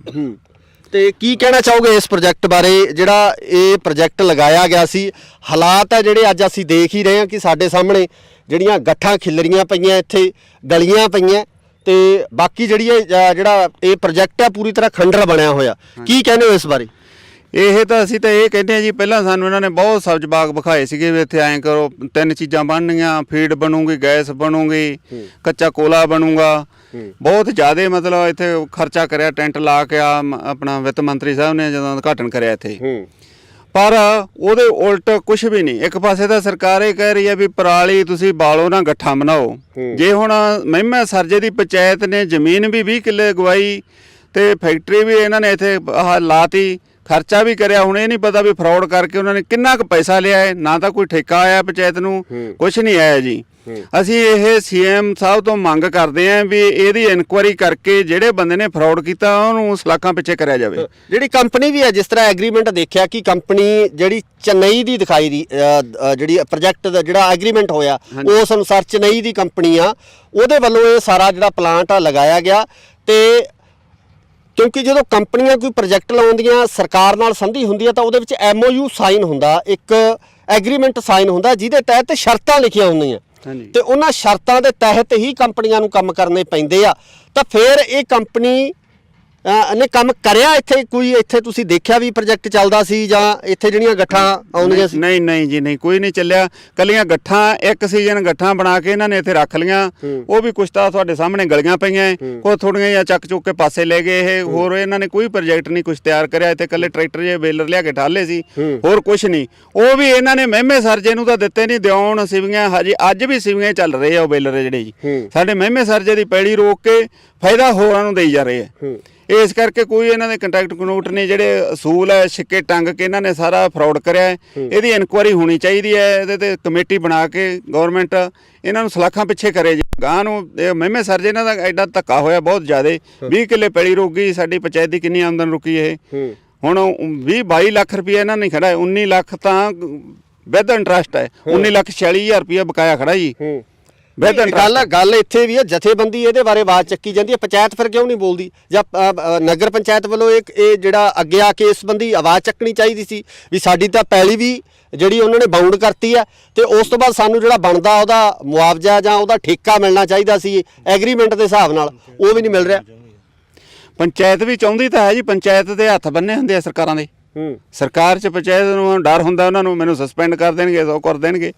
S1: ਤੇ ਕੀ ਕਹਿਣਾ ਚਾਹੋਗੇ ਇਸ ਪ੍ਰੋਜੈਕਟ ਬਾਰੇ, ਜਿਹੜਾ ਇਹ ਪ੍ਰੋਜੈਕਟ ਲਗਾਇਆ ਗਿਆ ਸੀ? ਹਾਲਾਤ ਹੈ ਜਿਹੜੇ ਅੱਜ ਅਸੀਂ ਦੇਖ ਹੀ ਰਹੇ ਹਾਂ ਕਿ ਸਾਡੇ ਸਾਹਮਣੇ ਜਿਹੜੀਆਂ ਗੱਠਾਂ ਖਿਲਰੀਆਂ ਪਈਆਂ, ਇੱਥੇ ਗਲੀਆਂ ਪਈਆਂ, ਤੇ ਬਾਕੀ ਜਿਹੜਾ ਇਹ ਪ੍ਰੋਜੈਕਟ ਹੈ ਪੂਰੀ ਤਰ੍ਹਾਂ ਖੰਡਰ ਬਣਿਆ ਹੋਇਆ। ਕੀ ਕਹਿੰਦੇ ਹੋ ਇਸ ਬਾਰੇ?
S2: ਅਸੀਂ ਤਾਂ ਇਹ ਕਹਿੰਦੇ ਹਾਂ ਜੀ, ਪਹਿਲਾਂ ਸਾਨੂੰ ਇਹਨਾਂ ਨੇ ਬਹੁਤ ਸਬਜ਼ ਬਾਗ ਵਿਖਾਏ ਸੀਗੇ ਵੀ ਇੱਥੇ ਐਂ ਕਰੋ, 3 ਚੀਜ਼ਾਂ ਬਣਨੀਆਂ, ਫੀਡ ਬਣੂਗੀ, ਗੈਸ ਬਣੂਗੀ, ਕੱਚਾ ਕੋਲਾ ਬਣੂਗਾ। ਬਹੁਤ ਜ਼ਿਆਦਾ ਮਤਲਬ ਇੱਥੇ ਖਰਚਾ ਕਰਿਆ, ਟੈਂਟ ਲਾ ਕੇ ਆਪਣਾ ਵਿੱਤ ਮੰਤਰੀ ਸਾਹਿਬ ਨੇ ਜਦੋਂ ਉਦਘਾਟਨ ਕਰਿਆ ਇੱਥੇ। ਪਰ ਉਹਦੇ ਉਲਟ ਕੁਝ ਵੀ ਨਹੀਂ। ਇੱਕ ਪਾਸੇ ਤਾਂ ਸਰਕਾਰ ਇਹ ਕਹਿ ਰਹੀ ਹੈ ਵੀ ਪਰਾਲੀ ਤੁਸੀਂ ਬਾਲੋ ਨਾ, ਗੱਠਾਂ ਬਣਾਓ। ਜੇ ਹੁਣ ਮਹਿਮਾ ਸਰਜੇ ਦੀ ਪੰਚਾਇਤ ਨੇ ਜ਼ਮੀਨ ਵੀ 20 ਕਿੱਲੇ ਗਵਾਈ ਤੇ ਫੈਕਟਰੀ ਵੀ ਇਹਨਾਂ ਨੇ ਇੱਥੇ ਲਾਤੀ, ਖਰਚਾ ਵੀ ਕਰਿਆ। ਹੁਣ ਇਹ ਨਹੀਂ ਪਤਾ ਵੀ ਫਰਾਡ ਕਰਕੇ ਉਹਨਾਂ ਨੇ ਕਿੰਨਾ ਕੁ ਪੈਸਾ ਲਿਆ ਹੈ। ਨਾ ਤਾਂ ਕੋਈ ਠੇਕਾ ਆਇਆ ਪੰਚਾਇਤ ਨੂੰ, ਕੁਝ ਨਹੀਂ ਆਇਆ ਜੀ। ਅਸੀਂ ਇਹ CM ਸਾਹਿਬ ਤੋਂ ਮੰਗ ਕਰਦੇ ਆਂ ਵੀ ਇਹਦੀ ਇਨਕੁਆਇਰੀ ਕਰਕੇ ਜਿਹੜੇ ਬੰਦੇ ਨੇ ਫਰਾਡ ਕੀਤਾ ਉਹਨੂੰ ਸਲਾਖਾਂ ਪਿੱਛੇ ਕਰਿਆ ਜਾਵੇ।
S1: ਜਿਹੜੀ ਕੰਪਨੀ ਵੀ ਹੈ, ਜਿਸ ਤਰ੍ਹਾਂ ਐਗਰੀਮੈਂਟ ਦੇਖਿਆ ਕਿ ਕੰਪਨੀ ਜਿਹੜੀ ਚੇਨਈ ਦੀ ਦਿਖਾਈ ਦੀ, ਜਿਹੜੀ ਪ੍ਰੋਜੈਕਟ ਦਾ ਜਿਹੜਾ ਐਗਰੀਮੈਂਟ ਹੋਇਆ ਉਸ ਅਨੁਸਾਰ ਚੇਨਈ ਦੀ ਕੰਪਨੀ ਆ, ਉਹਦੇ ਵੱਲੋਂ ਇਹ ਸਾਰਾ ਜਿਹੜਾ ਪਲਾਂਟ ਆ ਲਗਾਇਆ ਗਿਆ। ਤੇ ਕਿਉਂਕਿ ਜਦੋਂ ਕੰਪਨੀਆਂ ਕੋਈ ਪ੍ਰੋਜੈਕਟ ਲਾਉਂਦੀਆਂ, ਸਰਕਾਰ ਨਾਲ ਸੰਧੀ ਹੁੰਦੀ ਹੈ, ਤਾਂ ਉਹਦੇ ਵਿੱਚ MOU ਸਾਈਨ ਹੁੰਦਾ, ਇੱਕ ਐਗਰੀਮੈਂਟ ਸਾਈਨ ਹੁੰਦਾ, ਜਿਹਦੇ ਤਹਿਤ ਸ਼ਰਤਾਂ ਲਿਖੀਆਂ ਹੁੰਦੀਆਂ ਤੇ ਉਹਨਾਂ ਸ਼ਰਤਾਂ ਦੇ ਤਹਿਤ ਹੀ ਕੰਪਨੀਆਂ ਨੂੰ ਕੰਮ ਕਰਨੇ ਪੈਂਦੇ ਆ। ਤਾਂ ਫਿਰ ਇਹ ਕੰਪਨੀ ਨੇ ਕੰਮ ਕਰਿਆ ਇੱਥੇ? ਕੋਈ ਇੱਥੇ ਤੁਸੀਂ ਦੇਖਿਆ ਵੀ ਪ੍ਰੋਜੈਕਟ ਚੱਲਦਾ ਸੀ ਜਾਂ ਇੱਥੇ ਜਿਹੜੀਆਂ ਗੱਠਾਂ ਆਉਂਦੀਆਂ ਸੀ?
S2: ਨਹੀਂ ਜੀ, ਨਹੀਂ, ਕੋਈ ਨਹੀਂ ਚੱਲਿਆ। ਕੱਲੀਆਂ ਗੱਠਾਂ, ਇੱਕ ਸੀਜ਼ਨ ਗੱਠਾਂ ਬਣਾ ਕੇ ਇਹਨਾਂ ਨੇ ਇੱਥੇ ਰੱਖ ਲੀਆਂ। ਉਹ ਵੀ ਕੁਛ ਤਾਂ ਤੁਹਾਡੇ ਸਾਹਮਣੇ ਗਲੀਆਂ ਪਈਆਂ, ਕੋਈ ਥੋੜੀਆਂ ਜਾਂ ਚੱਕ ਚੁੱਕ ਕੇ ਪਾਸੇ ਲੈ ਗਏ। ਇਹ ਹੋਰ ਇਹਨਾਂ ਨੇ ਕੋਈ ਪ੍ਰੋਜੈਕਟ ਨਹੀਂ ਕੁਛ ਤਿਆਰ ਕਰਿਆ। ਇੱਥੇ ਕੱਲੇ ਟਰੈਕਟਰ ਜੇ ਬੇਲਰ ਲਿਆ ਕੇ ਠਾਲੇ ਸੀ, ਹੋਰ ਕੁਛ ਨਹੀਂ। ਉਹ ਵੀ ਇਹਨਾਂ ਨੇ ਮਹਿਮੇ ਸਰਜੇ ਨੂੰ ਤਾਂ ਦਿੱਤੇ ਨਹੀਂ, ਦਿਉਣ ਸਿਵੀਆਂ ਹਜੇ ਅੱਜ ਵੀ ਸਿਵੀਆਂ ਚੱਲ ਰਹੇ ਆ। ਉਹ ਬੇਲਰ ਜਿਹੜੇ ਜੀ ਸਾਡੇ ਮਹਿਮੇ ਸਰਜੇ ਦੀ ਪੈੜੀ ਰੋਕ ਕੇ ਫਾਇਦਾ ਹੋਰਾਂ ਨੂੰ ਦੇਈ ਜਾ ਰਹੇ ਆ। ਇਸ ਕਰਕੇ ਕੋਈ ਇਹਨਾਂ ਦੇ ਕੰਟੈਕਟ ਕਨੋਟ ਨੇ, ਜਿਹੜੇ ਅਸੂਲ ਹੈ ਛਿੱਕੇ ਟੰਗ ਕੇ ਇਹਨਾਂ ਨੇ ਸਾਰਾ ਫਰਾਡ ਕਰਿਆ। ਇਹਦੀ ਇਨਕੁਆਇਰੀ ਹੋਣੀ ਚਾਹੀਦੀ ਹੈ। ਇਹਦੇ ਤੇ ਕਮੇਟੀ ਬਣਾ ਕੇ ਗਵਰਨਮੈਂਟ ਇਹਨਾਂ ਨੂੰ ਸਲਾਖਾਂ ਪਿੱਛੇ ਕਰੇ ਜੀ। ਗਾਂ ਨੂੰ ਇਹ ਮਹਿਮੇ ਸਰਜੇ ਇਹਨਾਂ ਦਾ ਐਡਾ ਧੱਕਾ ਹੋਇਆ ਬਹੁਤ ਜ਼ਿਆਦਾ। 20 ਕਿੱਲੇ ਪੈਲੀ ਰੁਕ ਗਈ। ਸਾਡੀ ਪੰਚਾਇਤ ਦੀ ਕਿੰਨੀ ਆਮਦਨ ਰੁਕੀ ਇਹ? ਹੁਣ 20-22 ਲੱਖ ਰੁਪਇਆ ਇਹਨਾਂ ਨੇ ਖੜਾ ਹੈ। 19 ਲੱਖ ਤਾਂ ਵਿਦ ਇੰਟਰਸਟ ਹੈ। 19,46,000 ਰੁਪਇਆ ਬਕਾਇਆ ਖੜਾ ਜੀ।
S1: ਗੱਲ ਇੱਥੇ ਵੀ ਹੈ, ਜਥੇਬੰਦੀ ਇਹਦੇ ਬਾਰੇ ਆਵਾਜ਼ ਚੱਕੀ ਜਾਂਦੀ ਹੈ, ਪੰਚਾਇਤ ਫਿਰ ਕਿਉਂ ਨਹੀਂ ਬੋਲਦੀ? ਜਾਂ ਨਗਰ ਪੰਚਾਇਤ ਵੱਲੋਂ ਇਹ ਜਿਹੜਾ ਅੱਗੇ ਆ ਕੇ ਇਸ ਸੰਬੰਧੀ ਆਵਾਜ਼ ਚੱਕਣੀ ਚਾਹੀਦੀ ਸੀ ਵੀ ਸਾਡੀ ਤਾਂ ਪੈਲੀ ਵੀ ਜਿਹੜੀ ਉਹਨਾਂ ਨੇ ਬਾਉਂਡ ਕਰਤੀ ਹੈ ਤੇ ਉਸ ਤੋਂ ਬਾਅਦ ਸਾਨੂੰ ਜਿਹੜਾ ਬਣਦਾ ਉਹਦਾ ਮੁਆਵਜ਼ਾ ਜਾਂ ਉਹਦਾ ਠੇਕਾ ਮਿਲਣਾ ਚਾਹੀਦਾ ਸੀ ਐਗਰੀਮੈਂਟ ਦੇ ਹਿਸਾਬ ਨਾਲ, ਉਹ ਵੀ ਨਹੀਂ ਮਿਲ ਰਿਹਾ।
S2: ਪੰਚਾਇਤ ਵੀ ਚਾਹੁੰਦੀ ਤਾਂ ਹੈ ਜੀ। ਪੰਚਾਇਤ ਦੇ ਹੱਥ ਬੰਨੇ ਹੁੰਦੇ ਆ ਸਰਕਾਰਾਂ ਦੇ। ਸਰਕਾਰ 'ਚ ਪੰਚਾਇਤ ਨੂੰ ਡਰ ਹੁੰਦਾ ਉਹਨਾਂ ਨੂੰ, ਮੈਨੂੰ ਸਸਪੈਂਡ ਕਰ ਦੇਣਗੇ, ਸੋ ਕਰ ਦੇਣਗੇ।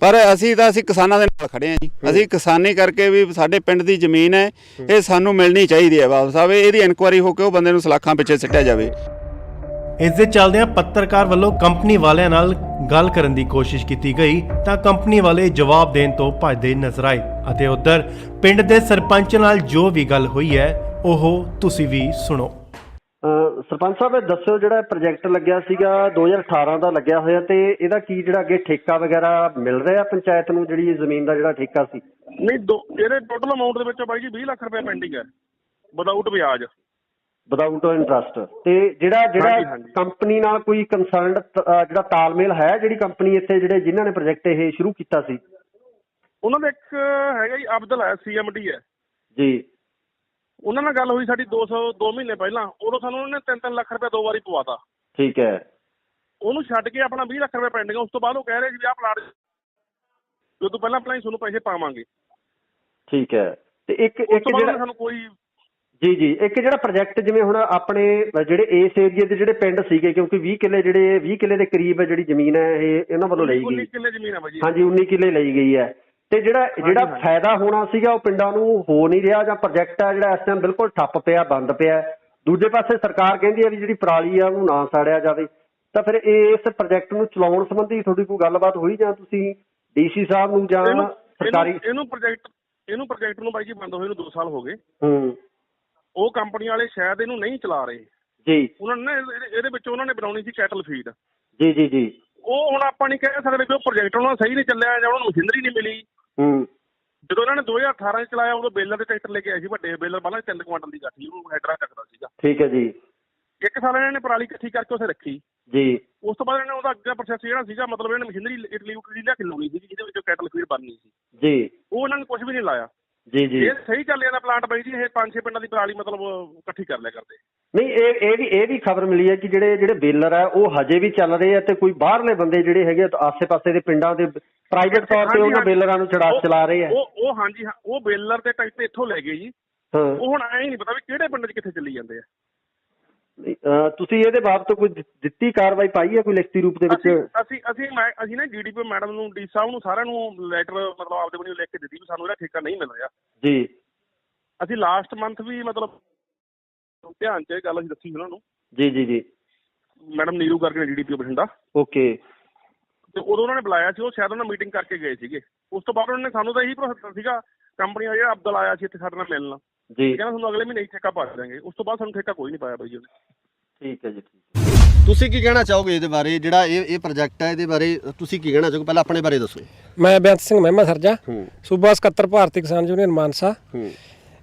S2: ਪਰ ਅਸੀਂ ਕਿਸਾਨਾਂ ਦੇ ਨਾਲ ਖੜੇ ਹਾਂ ਜੀ। ਅਸੀਂ ਕਿਸਾਨੀ ਕਰਕੇ ਵੀ ਸਾਡੇ ਪਿੰਡ ਦੀ ਜ਼ਮੀਨ ਹੈ, ਇਹ ਸਾਨੂੰ ਮਿਲਣੀ ਚਾਹੀਦੀ ਹੈ ਬਾਦਲ ਸਾਹਿਬ। ਇਹਦੀ ਇਨਕੁਆਇਰੀ ਹੋ ਕੇ ਉਹ ਬੰਦੇ ਨੂੰ ਸਲਾਖਾਂ ਪਿੱਛੇ ਸਿੱਟਿਆ ਜਾਵੇ।
S4: ਇਸ ਦੇ ਚੱਲਦਿਆਂ ਪੱਤਰਕਾਰ ਵੱਲੋਂ ਕੰਪਨੀ ਵਾਲਿਆਂ ਨਾਲ ਗੱਲ ਕਰਨ ਦੀ ਕੋਸ਼ਿਸ਼ ਕੀਤੀ ਗਈ ਤਾਂ ਕੰਪਨੀ ਵਾਲੇ ਜਵਾਬ ਦੇਣ ਤੋਂ ਭੱਜਦੇ ਨਜ਼ਰ ਆਏ ਅਤੇ ਉੱਧਰ ਪਿੰਡ ਦੇ ਸਰਪੰਚ ਨਾਲ ਜੋ ਵੀ ਗੱਲ ਹੋਈ ਹੈ ਉਹ ਤੁਸੀਂ ਵੀ ਸੁਣੋ।
S1: ਸਰਪੰਚ ਸਾਹਿਬ, ਇਹ ਦੱਸਿਓ, ਜਿਹੜਾ ਪ੍ਰੋਜੈਕਟ ਲੱਗਿਆ ਸੀਗਾ 2018 ਦਾ ਲੱਗਿਆ ਹੋਇਆ, ਤੇ ਇਹਦਾ ਕੀ ਜਿਹੜਾ ਅੱਗੇ ਠੇਕਾ ਵਗੈਰਾ ਮਿਲ ਰਿਹਾ ਪੰਚਾਇਤ ਨੂੰ, ਜਿਹੜੀ ਜ਼ਮੀਨ ਦਾ ਜਿਹੜਾ ਠੇਕਾ ਸੀ?
S5: ਨਹੀਂ, ਇਹਦੇ ਟੋਟਲ ਅਮਾਉਂਟ ਦੇ ਵਿੱਚ ਬਾਈ ਜੀ 20 ਲੱਖ ਰੁਪਏ ਪੈਂਡਿੰਗ ਹੈ ਵਿਦਆਊਟ ਵਿਆਜ,
S1: ਵਿਦਆਊਟ ਇੰਟਰਸਟ। ਤੇ ਜਿਹੜਾ ਕੰਪਨੀ ਨਾਲ ਕੋਈ ਕੰਸਰਨਡ ਜਿਹੜਾ ਤਾਲਮੇਲ ਹੈ, ਜਿਹੜੀ ਕੰਪਨੀ ਇੱਥੇ ਜਿਹੜੇ ਜਿਨ੍ਹਾਂ ਨੇ ਪ੍ਰੋਜੈਕਟ ਇਹ ਸ਼ੁਰੂ ਕੀਤਾ ਸੀ?
S5: ਉਹਨਾਂ ਦਾ ਇੱਕ ਹੈਗਾ ਜੀ ਅਬਦੁਲ ਹੈ, CMD ਹੈ
S1: ਜੀ।
S5: ਉਹਨਾਂ ਨਾਲ ਗੱਲ ਹੋਈ ਸਾਡੀ 2 ਮਹੀਨੇ ਪਹਿਲਾਂ, ਉਦੋਂ ਸਾਨੂੰ ਉਹਨੇ 3-3 ਲੱਖ ਰੁਪਏ 2 ਵਾਰੀ ਪਵਾਤਾ।
S1: ਠੀਕ ਹੈ।
S5: ਉਹਨੂੰ ਛੱਡ ਕੇ ਆਪਣਾ 20 ਲੱਖ ਰੁਪਏ ਪੈਂਡਿੰਗ, ਉਸ ਤੋਂ ਬਾਅਦ ਉਹ ਕਹਿ ਰਹੇ ਸੀ ਵੀ ਆਹ ਪਲਾਟ ਜੋ ਤੋਂ ਪਹਿਲਾਂ ਹੀ ਤੁਹਾਨੂੰ ਪੈਸੇ ਪਾਵਾਂਗੇ।
S1: ਠੀਕ ਹੈ। ਤੇ ਇੱਕ ਜਿਹੜਾ
S5: ਸਾਨੂੰ ਕੋਈ
S1: ਜੀ ਇੱਕ ਜਿਹੜਾ ਪ੍ਰੋਜੈਕਟ ਜਿਵੇਂ ਹੁਣ ਆਪਣੇ ਜਿਹੜੇ ਇਸ ਏਰੀਏ ਦੇ ਜਿਹੜੇ ਪਿੰਡ ਸੀਗੇ, ਕਿਉਂਕਿ 20 ਕਿੱਲੇ ਦੇ ਕਰੀਬ ਜਿਹੜੀ ਜ਼ਮੀਨ ਹੈ ਇਹ ਇਹਨਾਂ ਵੱਲੋਂ ਲਈ ਗਈ।
S5: 19 ਕਿੱਲੇ ਜ਼ਮੀਨ ਹੈ ਬਾਈ ਜੀ।
S1: ਹਾਂਜੀ, 19 ਕਿੱਲੇ ਲਈ ਗਈ ਹੈ। ਤੇ ਜਿਹੜਾ ਫਾਇਦਾ ਹੋਣਾ ਸੀਗਾ ਉਹ ਪਿੰਡਾਂ ਨੂੰ ਹੋ ਨਹੀਂ ਰਿਹਾ, ਜਾਂ ਪ੍ਰੋਜੈਕਟ ਹੈ ਜਿਹੜਾ ਇਸ ਟਾਈਮ ਬਿਲਕੁਲ ਠੱਪ ਪਿਆ, ਬੰਦ ਪਿਆ। ਦੂਜੇ ਪਾਸੇ ਸਰਕਾਰ ਕਹਿੰਦੀ ਹੈ ਵੀ ਜਿਹੜੀ ਪਰਾਲੀ ਆ ਉਹਨੂੰ ਨਾ ਸਾੜਿਆ ਜਾਵੇ। ਤਾਂ ਫਿਰ ਇਸ ਪ੍ਰੋਜੈਕਟ ਨੂੰ ਚਲਾਉਣ ਸੰਬੰਧੀ ਤੁਹਾਡੀ ਕੋਈ ਗੱਲਬਾਤ ਹੋਈ, ਜਾਂ ਤੁਸੀਂ DC ਸਾਹਿਬ ਨੂੰ ਜਾਂ ਸਰਕਾਰੀ
S5: ਇਹਨੂੰ ਪ੍ਰੋਜੈਕਟ ਨੂੰ ਬਾਈ ਜੀ ਬੰਦ ਹੋਏ ਨੂੰ 2 ਸਾਲ ਹੋ ਗਏ। ਉਹ ਕੰਪਨੀ ਵਾਲੇ ਸ਼ਾਇਦ ਇਹਨੂੰ ਨਹੀਂ ਚਲਾ ਰਹੇ
S1: ਜੀ।
S5: ਉਹਨਾਂ ਨੇ ਇਹਦੇ ਵਿੱਚ ਉਹਨਾਂ ਨੇ ਬਣਾਉਣੀ ਸੀ ਕੈਟਲ ਫੀਡ।
S1: ਜੀ।
S5: ਉਹ ਹੁਣ ਆਪਾਂ ਨਹੀਂ ਕਹਿ ਸਕਦੇ ਵੀ ਉਹ ਪ੍ਰੋਜੈਕਟ ਉਹਨਾਂ ਦਾ ਸਹੀ ਨਹੀਂ ਚੱਲਿਆ ਜਾਂ ਉਹਨਾਂ ਨੂੰ ਮਸ਼ੀਨਰੀ ਨਹੀਂ ਮਿਲੀ। ਜਦੋਂ ਇਹਨਾਂ ਨੇ 2018 ਚ ਚਲਾਇਆ ਉਦੋਂ ਬੇਲਰ ਦੇ ਟਰੈਕਟਰ ਲੈ ਕੇ ਆਏ ਸੀ, ਵੱਡੇ ਬੇਲਰ ਵਾਲਾ 3 ਕੁਆਂਟਲ ਦੀ ਗੱਠੀ, ਉਹਨੂੰ ਹੈਡਰਾ ਚੱਕਦਾ ਸੀਗਾ। ਠੀਕ ਹੈ ਜੀ। 1 ਸਾਲ ਇਹਨਾਂ ਨੇ ਪਰਾਲੀ ਇਕੱਠੀ ਕਰਕੇ ਉੱਥੇ ਰੱਖੀ ਜੀ। ਉਸ ਤੋਂ ਬਾਅਦ ਇਹਨਾਂ ਨੇ ਉਹਦਾ ਅੱਗੇ ਪ੍ਰੋਸੈਸ ਜਿਹੜਾ ਸੀਗਾ, ਮਤਲਬ ਇਹਨਾਂ ਨੇ ਮਸ਼ੀਨਰੀ ਇਟਲੀ ਲਿਆ ਕੇ ਲਾਉਣੀ ਸੀ ਜਿਹਦੇ ਵਿੱਚ ਕੈਟਲ ਫੀਡ ਬਣਨੀ ਸੀ ਜੀ। ਉਹ ਇਹਨਾਂ ਨੇ ਕੁਝ ਵੀ ਨਹੀਂ ਲਾਇਆ ਜੀ। ਇਹ ਸਹੀ ਚੱਲ ਜਾਂਦਾ ਪਲਾਂਟ ਬਾਈ ਜੀ। ਇਹ 5-6 ਪਿੰਡਾਂ ਦੀ ਪਰਾਲੀ ਮਤਲਬ ਇਕੱਠੀ ਕਰ ਲਿਆ ਕਰਦੇ। ਨਹੀਂ, ਇਹ ਵੀ ਖਬਰ ਮਿਲੀ ਹੈ ਕਿ ਜਿਹੜੇ ਬੇਲਰ ਹੈ ਉਹ ਹਜੇ ਵੀ ਚੱਲ ਰਹੇ ਆ, ਤੇ ਕੋਈ ਬਾਹਰਲੇ ਬੰਦੇ ਜਿਹੜੇ ਹੈਗੇ ਆਸੇ-ਪਾਸੇ ਦੇ ਪਿੰਡਾਂ ਦੇ ਪ੍ਰਾਈਵੇਟ ਤੌਰ ਤੇ ਉਹਨਾਂ ਬੇਲਰਾਂ ਨੂੰ ਚਲਾ ਰਹੇ ਆ। ਉਹ ਹਾਂਜੀ, ਉਹ ਬੇਲਰ ਤੇ ਟਰੈਕਟਰ ਇੱਥੋਂ ਲੈ ਗਏ ਜੀ। ਉਹ ਹੁਣ ਐਂ ਨਹੀਂ ਪਤਾ ਵੀ ਕਿਹੜੇ ਪਿੰਡ 'ਚ ਕਿੱਥੇ ਚੱਲੀ ਜਾਂਦੇ ਆ। ਤੁਸੀਂ ਇਹਦੇ ਬਾਬਤ ਕੋਈ ਦਿੱਤੀ ਕਾਰਵਾਈ ਪਾਈ ਹੈ ਕੋਈ ਲਿਖਤੀ ਰੂਪ ਦੇ ਵਿੱਚ? ਅਸੀਂ ਨਾ GDP ਮੈਡਮ ਨੂੰ, ਡੀ ਸਾਹਿਬ ਨੂੰ, ਸਾਰਿਆਂ ਨੂੰ ਲੈਟਰ ਮਤਲਬ ਆਪਦੇ ਵੱਲੋਂ ਲਿਖ ਕੇ ਦਿੱਤੀ ਵੀ ਸਾਨੂੰ ਇਹਦਾ ਠੇਕਾ ਨਹੀਂ ਮਿਲ ਰਿਹਾ ਜੀ। ਅਸੀਂ ਲਾਸਟ ਮੰਥ ਵੀ ਮਤਲਬ ਧਿਆਨ 'ਚ ਇਹ ਗੱਲ ਅਸੀਂ ਦੱਸੀ ਉਹਨਾਂ ਨੂੰ ਜੀ। ਮੈਡਮ ਨੀਰੂ ਕਰਕੇ GDP ਬਠਿੰਡਾ। ਓਕੇ। ਤੇ ਉਦੋਂ ਉਹਨਾਂ ਨੇ ਬੁਲਾਇਆ ਸੀ, ਉਹ ਸ਼ਾਇਦ ਉਹਨਾਂ ਮੀਟਿੰਗ ਕਰਕੇ ਗਏ ਸੀਗੇ। ਉਸ ਤੋਂ ਬਾਅਦ ਉਹਨਾਂ ਨੇ ਸਾਨੂੰ ਤਾਂ ਇਹੀ ਭਰੋਸਾ ਸੀਗਾ, ਕੰਪਨੀ ਦਾ ਜਿਹੜਾ ਅਬਦੁਲ ਆਇਆ ਸੀ ਇੱਥੇ ਸਾਡੇ ਨਾਲ ਮਿਲਣ ਜੀ, ਕਹਿੰਦਾ ਤੁਹਾਨੂੰ ਅਗਲੇ ਮਹੀਨੇ ਹੀ ਠੇਕਾ ਪਾ ਦੇਵਾਂਗੇ। ਉਸ ਤੋਂ ਬਾਅਦ ਸਾਨੂੰ ਠੇਕਾ ਕੋਈ ਨਹੀਂ ਪਾਇਆ ਬਾਈ ਉਹਨੇ। ਠੀਕ ਹੈ ਜੀ। ਤੁਸੀਂ ਕੀ ਕਹਿਣਾ ਚਾਹੋਗੇ ਇਹਦੇ ਬਾਰੇ, ਜਿਹੜਾ ਇਹ ਪ੍ਰੋਜੈਕਟ ਹੈ, ਇਹਦੇ ਬਾਰੇ ਤੁਸੀਂ ਕੀ ਕਹਿਣਾ ਚਾਹੋਗੇ? ਪਹਿਲਾਂ ਆਪਣੇ ਬਾਰੇ ਦੱਸੋ। ਮੈਂ
S3: ਬੇਅੰਤ ਸਿੰਘ ਮਹਿਮਾ ਸਰਜਾ, ਸੂਬਾ ਸਕੱਤਰ ਭਾਰਤੀ ਕਿਸਾਨ ਯੂਨੀਅਨ ਮਾਨਸਾ।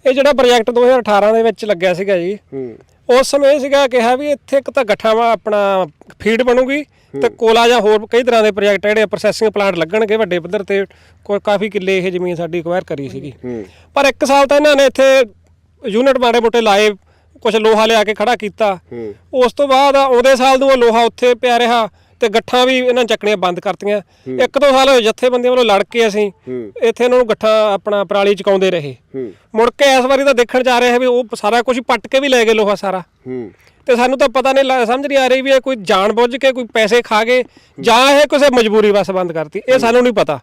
S3: ਇਹ ਜਿਹੜਾ ਪ੍ਰੋਜੈਕਟ 2018 ਦੇ ਵਿੱਚ ਲੱਗਿਆ ਸੀਗਾ ਜੀ, ਉਸ ਸਮੇਂ ਇਹ ਸੀਗਾ ਕਿਹਾ ਵੀ ਇੱਥੇ ਇੱਕ ਤਾਂ ਗੱਠਾਂ ਵਾ ਆਪਣਾ ਫੀਡ ਬਣੂਗੀ, ਤੇ ਕੋਲਾ ਜਾਂ ਹੋਰ ਕਈ ਤਰ੍ਹਾਂ ਦੇ ਪ੍ਰੋਜੈਕਟ ਜਿਹੜੇ ਪ੍ਰੋਸੈਸਿੰਗ ਪਲਾਂਟ ਲੱਗਣਗੇ ਵੱਡੇ ਪੱਧਰ ਤੇ। ਕਾਫੀ ਕਿੱਲੇ ਇਹ ਜ਼ਮੀਨ ਸਾਡੀ ਐਕਵਾਇਰ ਕਰੀ ਸੀਗੀ, ਪਰ 1 ਸਾਲ ਤਾਂ ਇਹਨਾਂ ਨੇ ਇੱਥੇ ਯੂਨਿਟ ਮਾੜੇ ਮੋਟੇ ਲਾਏ, ਕੁਝ ਲੋਹਾ ਲਿਆ ਕੇ ਖੜਾ ਕੀਤਾ। ਉਸ ਤੋਂ ਬਾਅਦ ਆਉਂਦੇ ਸਾਲ ਨੂੰ ਉਹ ਲੋਹਾ ਉੱਥੇ ਪਿਆ ਰਿਹਾ, ਤੇ ਗੱਠਾਂ ਵੀ ਇਹਨਾਂ ਚੱਕਣੀਆਂ ਬੰਦ ਕਰਤੀਆਂ। 1-2 ਸਾਲ ਹੋਏ ਜਥੇਬੰਦੀਆਂ ਵੱਲੋਂ ਲੜ ਕੇ ਅਸੀਂ ਇੱਥੇ ਇਹਨਾਂ ਨੂੰ ਗੱਠਾਂ ਆਪਣਾ ਪਰਾਲੀ ਚਕਾਉਂਦੇ ਰਹੇ। ਮੁੜ ਕੇ ਇਸ ਵਾਰੀ ਤਾਂ ਦੇਖਣ ਜਾ ਰਹੇ ਵੀ ਉਹ ਸਾਰਾ ਕੁਝ ਪੱਟ ਕੇ ਵੀ ਲੈ ਗਏ ਲੋਹਾ ਸਾਰਾ। ਤੇ ਸਾਨੂੰ ਤਾਂ ਪਤਾ ਨਹੀਂ, ਸਮਝ ਨਹੀਂ ਆ ਰਹੀ ਵੀ ਇਹ ਕੋਈ ਜਾਣ ਬੁੱਝ ਕੇ ਕੋਈ ਪੈਸੇ ਖਾ ਗਏ ਜਾਂ ਇਹ ਕਿਸੇ ਮਜਬੂਰੀ ਵਸ ਬੰਦ ਕਰਤੀ, ਇਹ ਸਾਨੂੰ ਨਹੀਂ ਪਤਾ।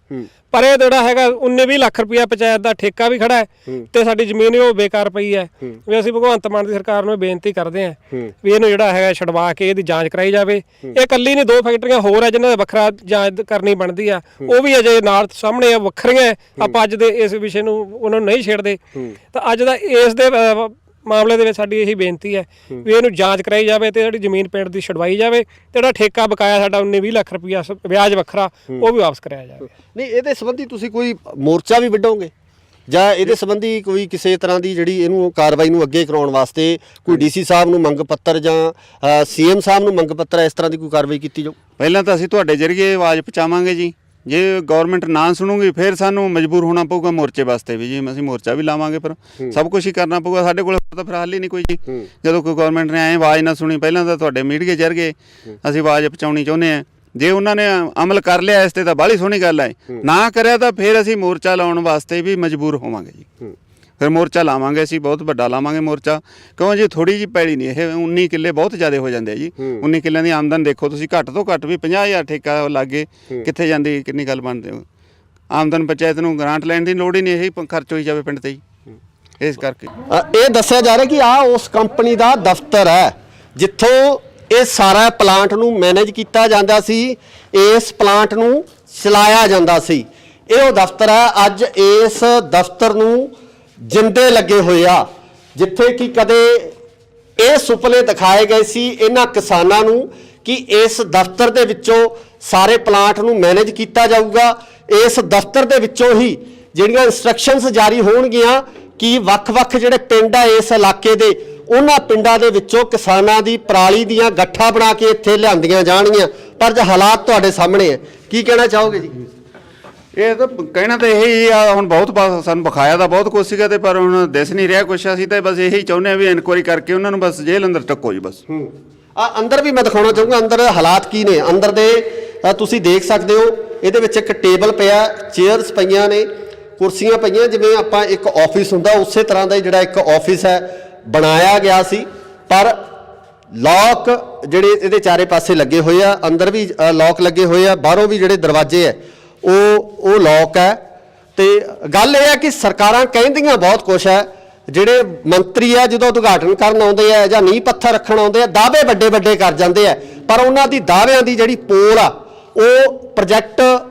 S3: ਪਰ ਇਹ ਜਿਹੜਾ ਹੈਗਾ 19-20 ਲੱਖ ਰੁਪਇਆ ਪੰਚਾਇਤ ਦਾ ਠੇਕਾ ਵੀ ਖੜਾ ਹੈ, ਤੇ ਸਾਡੀ ਜ਼ਮੀਨ ਉਹ ਬੇਕਾਰ ਪਈ ਹੈ। ਵੀ ਅਸੀਂ ਭਗਵੰਤ ਮਾਨ ਦੀ ਸਰਕਾਰ ਨੂੰ ਬੇਨਤੀ ਕਰਦੇ ਹਾਂ ਵੀ ਇਹਨੂੰ ਜਿਹੜਾ ਹੈਗਾ ਛਡਵਾ ਕੇ ਇਹਦੀ ਜਾਂਚ ਕਰਾਈ ਜਾਵੇ। ਇਹ ਇਕੱਲੀ ਨਹੀਂ, 2 ਫੈਕਟਰੀਆਂ ਹੋਰ ਹੈ ਜਿਨ੍ਹਾਂ ਦਾ ਵੱਖਰਾ ਜਾਂਚ ਕਰਨੀ ਬਣਦੀ ਆ, ਉਹ ਵੀ ਅਜੇ ਨਾਲ ਸਾਹਮਣੇ ਆ, ਵੱਖਰੀਆਂ। ਆਪਾਂ ਅੱਜ ਦੇ ਇਸ ਵਿਸ਼ੇ ਨੂੰ ਉਹਨਾਂ ਨੂੰ ਨਹੀਂ ਛੇੜਦੇ। ਤਾਂ ਅੱਜ ਦਾ ਇਸ ਦੇ ਮਾਮਲੇ ਦੇ ਵਿੱਚ ਸਾਡੀ ਇਹੀ ਬੇਨਤੀ ਹੈ ਵੀ ਇਹਨੂੰ ਜਾਂਚ ਕਰਾਈ ਜਾਵੇ, ਤੇ ਜਿਹੜੀ ਜ਼ਮੀਨ ਪਿੰਡ ਦੀ ਛਡਵਾਈ ਜਾਵੇ, ਤੇ ਜਿਹੜਾ ਠੇਕਾ ਬਕਾਇਆ ਸਾਡਾ 19-20 ਲੱਖ ਰੁਪਇਆ ਵਿਆਜ ਵੱਖਰਾ ਉਹ ਵੀ ਵਾਪਸ ਕਰਾਇਆ ਜਾਵੇ।
S1: ਨਹੀਂ, ਇਹਦੇ ਸੰਬੰਧੀ ਤੁਸੀਂ ਕੋਈ ਮੋਰਚਾ ਵੀ ਵਿੱਢੋਗੇ, ਜਾਂ ਇਹਦੇ ਸੰਬੰਧੀ ਕੋਈ ਕਿਸੇ ਤਰ੍ਹਾਂ ਦੀ ਜਿਹੜੀ ਇਹਨੂੰ ਕਾਰਵਾਈ ਨੂੰ ਅੱਗੇ ਕਰਾਉਣ ਵਾਸਤੇ ਕੋਈ DC ਸਾਹਿਬ ਨੂੰ ਮੰਗ ਪੱਤਰ ਜਾਂ CM ਸਾਹਿਬ ਨੂੰ ਮੰਗ ਪੱਤਰ, ਇਸ ਤਰ੍ਹਾਂ ਦੀ ਕੋਈ ਕਾਰਵਾਈ ਕੀਤੀ ਜਾਊ?
S2: ਪਹਿਲਾਂ ਤਾਂ ਅਸੀਂ ਤੁਹਾਡੇ ਜ਼ਰੀਏ ਆਵਾਜ਼ ਪਹੁੰਚਾਵਾਂਗੇ ਜੀ। ਜੇ ਗਵਰਨਮੈਂਟ ਨਾ ਸੁਣੂਗੀ ਫਿਰ ਸਾਨੂੰ ਮਜਬੂਰ ਹੋਣਾ ਪਊਗਾ ਮੋਰਚੇ ਵਾਸਤੇ ਵੀ ਜੀ। ਅਸੀਂ ਮੋਰਚਾ ਵੀ ਲਾਵਾਂਗੇ, ਪਰ ਸਭ ਕੁਝ ਹੀ ਕਰਨਾ ਪਊਗਾ। ਸਾਡੇ ਕੋਲ ਤਾਂ ਫਿਰ ਹੱਲ ਹੀ ਨਹੀਂ ਕੋਈ ਜੀ। ਜਦੋਂ ਕੋਈ ਗਵਰਨਮੈਂਟ ਨੇ ਐਂ ਆਵਾਜ਼ ਨਾ ਸੁਣੀ, ਪਹਿਲਾਂ ਤਾਂ ਤੁਹਾਡੇ ਮੀਡੀਆ ਜ਼ਰੀਏ ਅਸੀਂ ਆਵਾਜ਼ ਪਹੁੰਚਾਉਣੀ ਚਾਹੁੰਦੇ ਹਾਂ। ਜੇ ਉਹਨਾਂ ਨੇ ਅਮਲ ਕਰ ਲਿਆ ਇਸ ਤੇ ਤਾਂ ਬਾਹਲੀ ਸੋਹਣੀ ਗੱਲ ਹੈ, ਨਾ ਕਰਿਆ ਤਾਂ ਫਿਰ ਅਸੀਂ ਮੋਰਚਾ ਲਾਉਣ ਵਾਸਤੇ ਵੀ ਮਜਬੂਰ ਹੋਵਾਂਗੇ ਜੀ। ਫਿਰ ਮੋਰਚਾ ਲਾਵਾਂਗੇ ਅਸੀਂ, ਬਹੁਤ ਵੱਡਾ ਲਾਵਾਂਗੇ ਮੋਰਚਾ। ਕਿਉਂ ਜੀ, ਥੋੜੀ ਜਿਹੀ ਪੈਲੀ ਨਹੀਂ ਇਹ, 19 ਕਿੱਲੇ ਬਹੁਤ ਜ਼ਿਆਦਾ ਹੋ ਜਾਂਦੇ ਆ ਜੀ। 19 ਕਿੱਲਿਆਂ ਦੀ ਆਮਦਨ ਦੇਖੋ ਤੁਸੀਂ, ਘੱਟ ਤੋਂ ਘੱਟ ਵੀ 50,000 ਠੇਕਾ ਲਾਗੇ ਕਿੱਥੇ ਜਾਂਦੀ, ਕਿੰਨੀ ਗੱਲ ਬਣਦੇ ਹੋ। ਆਮਦਨ ਪੰਚਾਇਤ ਨੂੰ ਗ੍ਰਾਂਟ ਲੈਣ ਦੀ ਲੋੜ ਹੀ ਨਹੀਂ, ਇਹੀ ਖਰਚ ਹੋਈ ਜਾਵੇ ਪਿੰਡ ਤੇ ਜੀ। ਇਸ ਕਰਕੇ
S1: ਇਹ ਦੱਸਿਆ ਜਾ ਰਿਹਾ ਕਿ ਆਹ ਉਸ ਕੰਪਨੀ ਦਾ ਦਫ਼ਤਰ ਹੈ ਜਿੱਥੋਂ ਇਹ ਸਾਰਾ ਪਲਾਂਟ ਨੂੰ ਮੈਨੇਜ ਕੀਤਾ ਜਾਂਦਾ ਸੀ, ਇਸ ਪਲਾਂਟ ਨੂੰ ਚਲਾਇਆ ਜਾਂਦਾ ਸੀ। ਇਹ ਉਹ ਦਫ਼ਤਰ ਹੈ। ਅੱਜ ਇਸ ਦਫ਼ਤਰ ਨੂੰ ਜਿੰਦੇ ਲੱਗੇ ਹੋਏ ਆ, ਜਿੱਥੇ ਕਿ ਕਦੇ ਇਹ ਸੁਪਨੇ ਦਿਖਾਏ ਗਏ ਸੀ ਇਹਨਾਂ ਕਿਸਾਨਾਂ ਨੂੰ ਕਿ ਇਸ ਦਫ਼ਤਰ ਦੇ ਵਿੱਚੋਂ ਸਾਰੇ ਪਲਾਂਟ ਨੂੰ ਮੈਨੇਜ ਕੀਤਾ ਜਾਊਗਾ। ਇਸ ਦਫ਼ਤਰ ਦੇ ਵਿੱਚੋਂ ਹੀ ਜਿਹੜੀਆਂ ਇਨਸਟਰਕਸ਼ਨਸ ਜਾਰੀ ਹੋਣਗੀਆਂ ਕਿ ਵੱਖ-ਵੱਖ ਜਿਹੜੇ ਪਿੰਡ ਆ ਇਸ ਇਲਾਕੇ ਦੇ, ਉਹਨਾਂ ਪਿੰਡਾਂ ਦੇ ਵਿੱਚੋਂ ਕਿਸਾਨਾਂ ਦੀ ਪਰਾਲੀ ਦੀਆਂ ਗੱਠਾਂ ਬਣਾ ਕੇ ਇੱਥੇ ਲਿਆਂਦੀਆਂ ਜਾਣਗੀਆਂ। ਪਰ ਜੇ ਹਾਲਾਤ ਤੁਹਾਡੇ ਸਾਹਮਣੇ ਹੈ, ਕੀ ਕਹਿਣਾ ਚਾਹੋਗੇ ਜੀ?
S2: ਇਹ ਤਾਂ ਕਹਿਣਾ ਤਾਂ ਇਹੀ ਆ, ਹੁਣ ਬਹੁਤ ਸਾਨੂੰ ਵਿਖਾਇਆ ਤਾਂ ਬਹੁਤ ਕੁਛ ਸੀਗਾ ਤੇ ਪਰ ਹੁਣ ਦਿਸ ਨਹੀਂ ਰਿਹਾ ਕੁਛ। ਅਸੀਂ ਤਾਂ ਬਸ ਇਹੀ ਚਾਹੁੰਦੇ ਆ ਵੀ ਇਨਕੁਆਇਰੀ ਕਰਕੇ ਉਹਨਾਂ ਨੂੰ ਬਸ ਜੇਲ੍ਹ ਅੰਦਰ ਟੱਕੋ ਜੀ ਬਸ।
S1: ਅੰਦਰ ਵੀ ਮੈਂ ਦਿਖਾਉਣਾ ਚਾਹੂੰਗਾ ਅੰਦਰ ਹਾਲਾਤ ਕੀ ਨੇ। ਅੰਦਰ ਦੇ ਤੁਸੀਂ ਦੇਖ ਸਕਦੇ ਹੋ, ਇਹਦੇ ਵਿੱਚ ਇੱਕ ਟੇਬਲ ਪਿਆ, ਚੇਅਰਸ ਪਈਆਂ ਨੇ, ਕੁਰਸੀਆਂ ਪਈਆਂ, ਜਿਵੇਂ ਆਪਾਂ ਇੱਕ ਆਫਿਸ ਹੁੰਦਾ ਉਸੇ ਤਰ੍ਹਾਂ ਦਾ ਜਿਹੜਾ ਇੱਕ ਆਫਿਸ ਹੈ ਬਣਾਇਆ ਗਿਆ ਸੀ। ਪਰ ਲੌਕ ਜਿਹੜੇ ਇਹਦੇ ਚਾਰੇ ਪਾਸੇ ਲੱਗੇ ਹੋਏ ਆ, ਅੰਦਰ ਵੀ ਲੌਕ ਲੱਗੇ ਹੋਏ ਆ, ਬਾਹਰੋਂ ਵੀ ਜਿਹੜੇ ਦਰਵਾਜ਼ੇ ਹੈ ਉਹ ਲੌਕ ਹੈ। ਤੇ ਗੱਲ ਇਹ ਹੈ ਕਿ ਸਰਕਾਰਾਂ ਕਹਿੰਦੀਆਂ ਬਹੁਤ ਕੁਛ ਹੈ, ਜਿਹੜੇ ਮੰਤਰੀ ਆ ਜਦੋਂ ਉਦਘਾਟਨ ਕਰਨ ਆਉਂਦੇ ਆ ਜਾਂ ਨੀਂਹ ਪੱਥਰ ਰੱਖਣ ਆਉਂਦੇ ਆ, ਦਾਅਵੇ ਵੱਡੇ ਵੱਡੇ ਕਰ ਜਾਂਦੇ ਆ, ਪਰ ਉਹਨਾਂ ਦੀ ਦਾਅਵਿਆਂ ਦੀ ਜਿਹੜੀ ਪੋਲ ਆ ਉਹ ਪ੍ਰੋਜੈਕਟ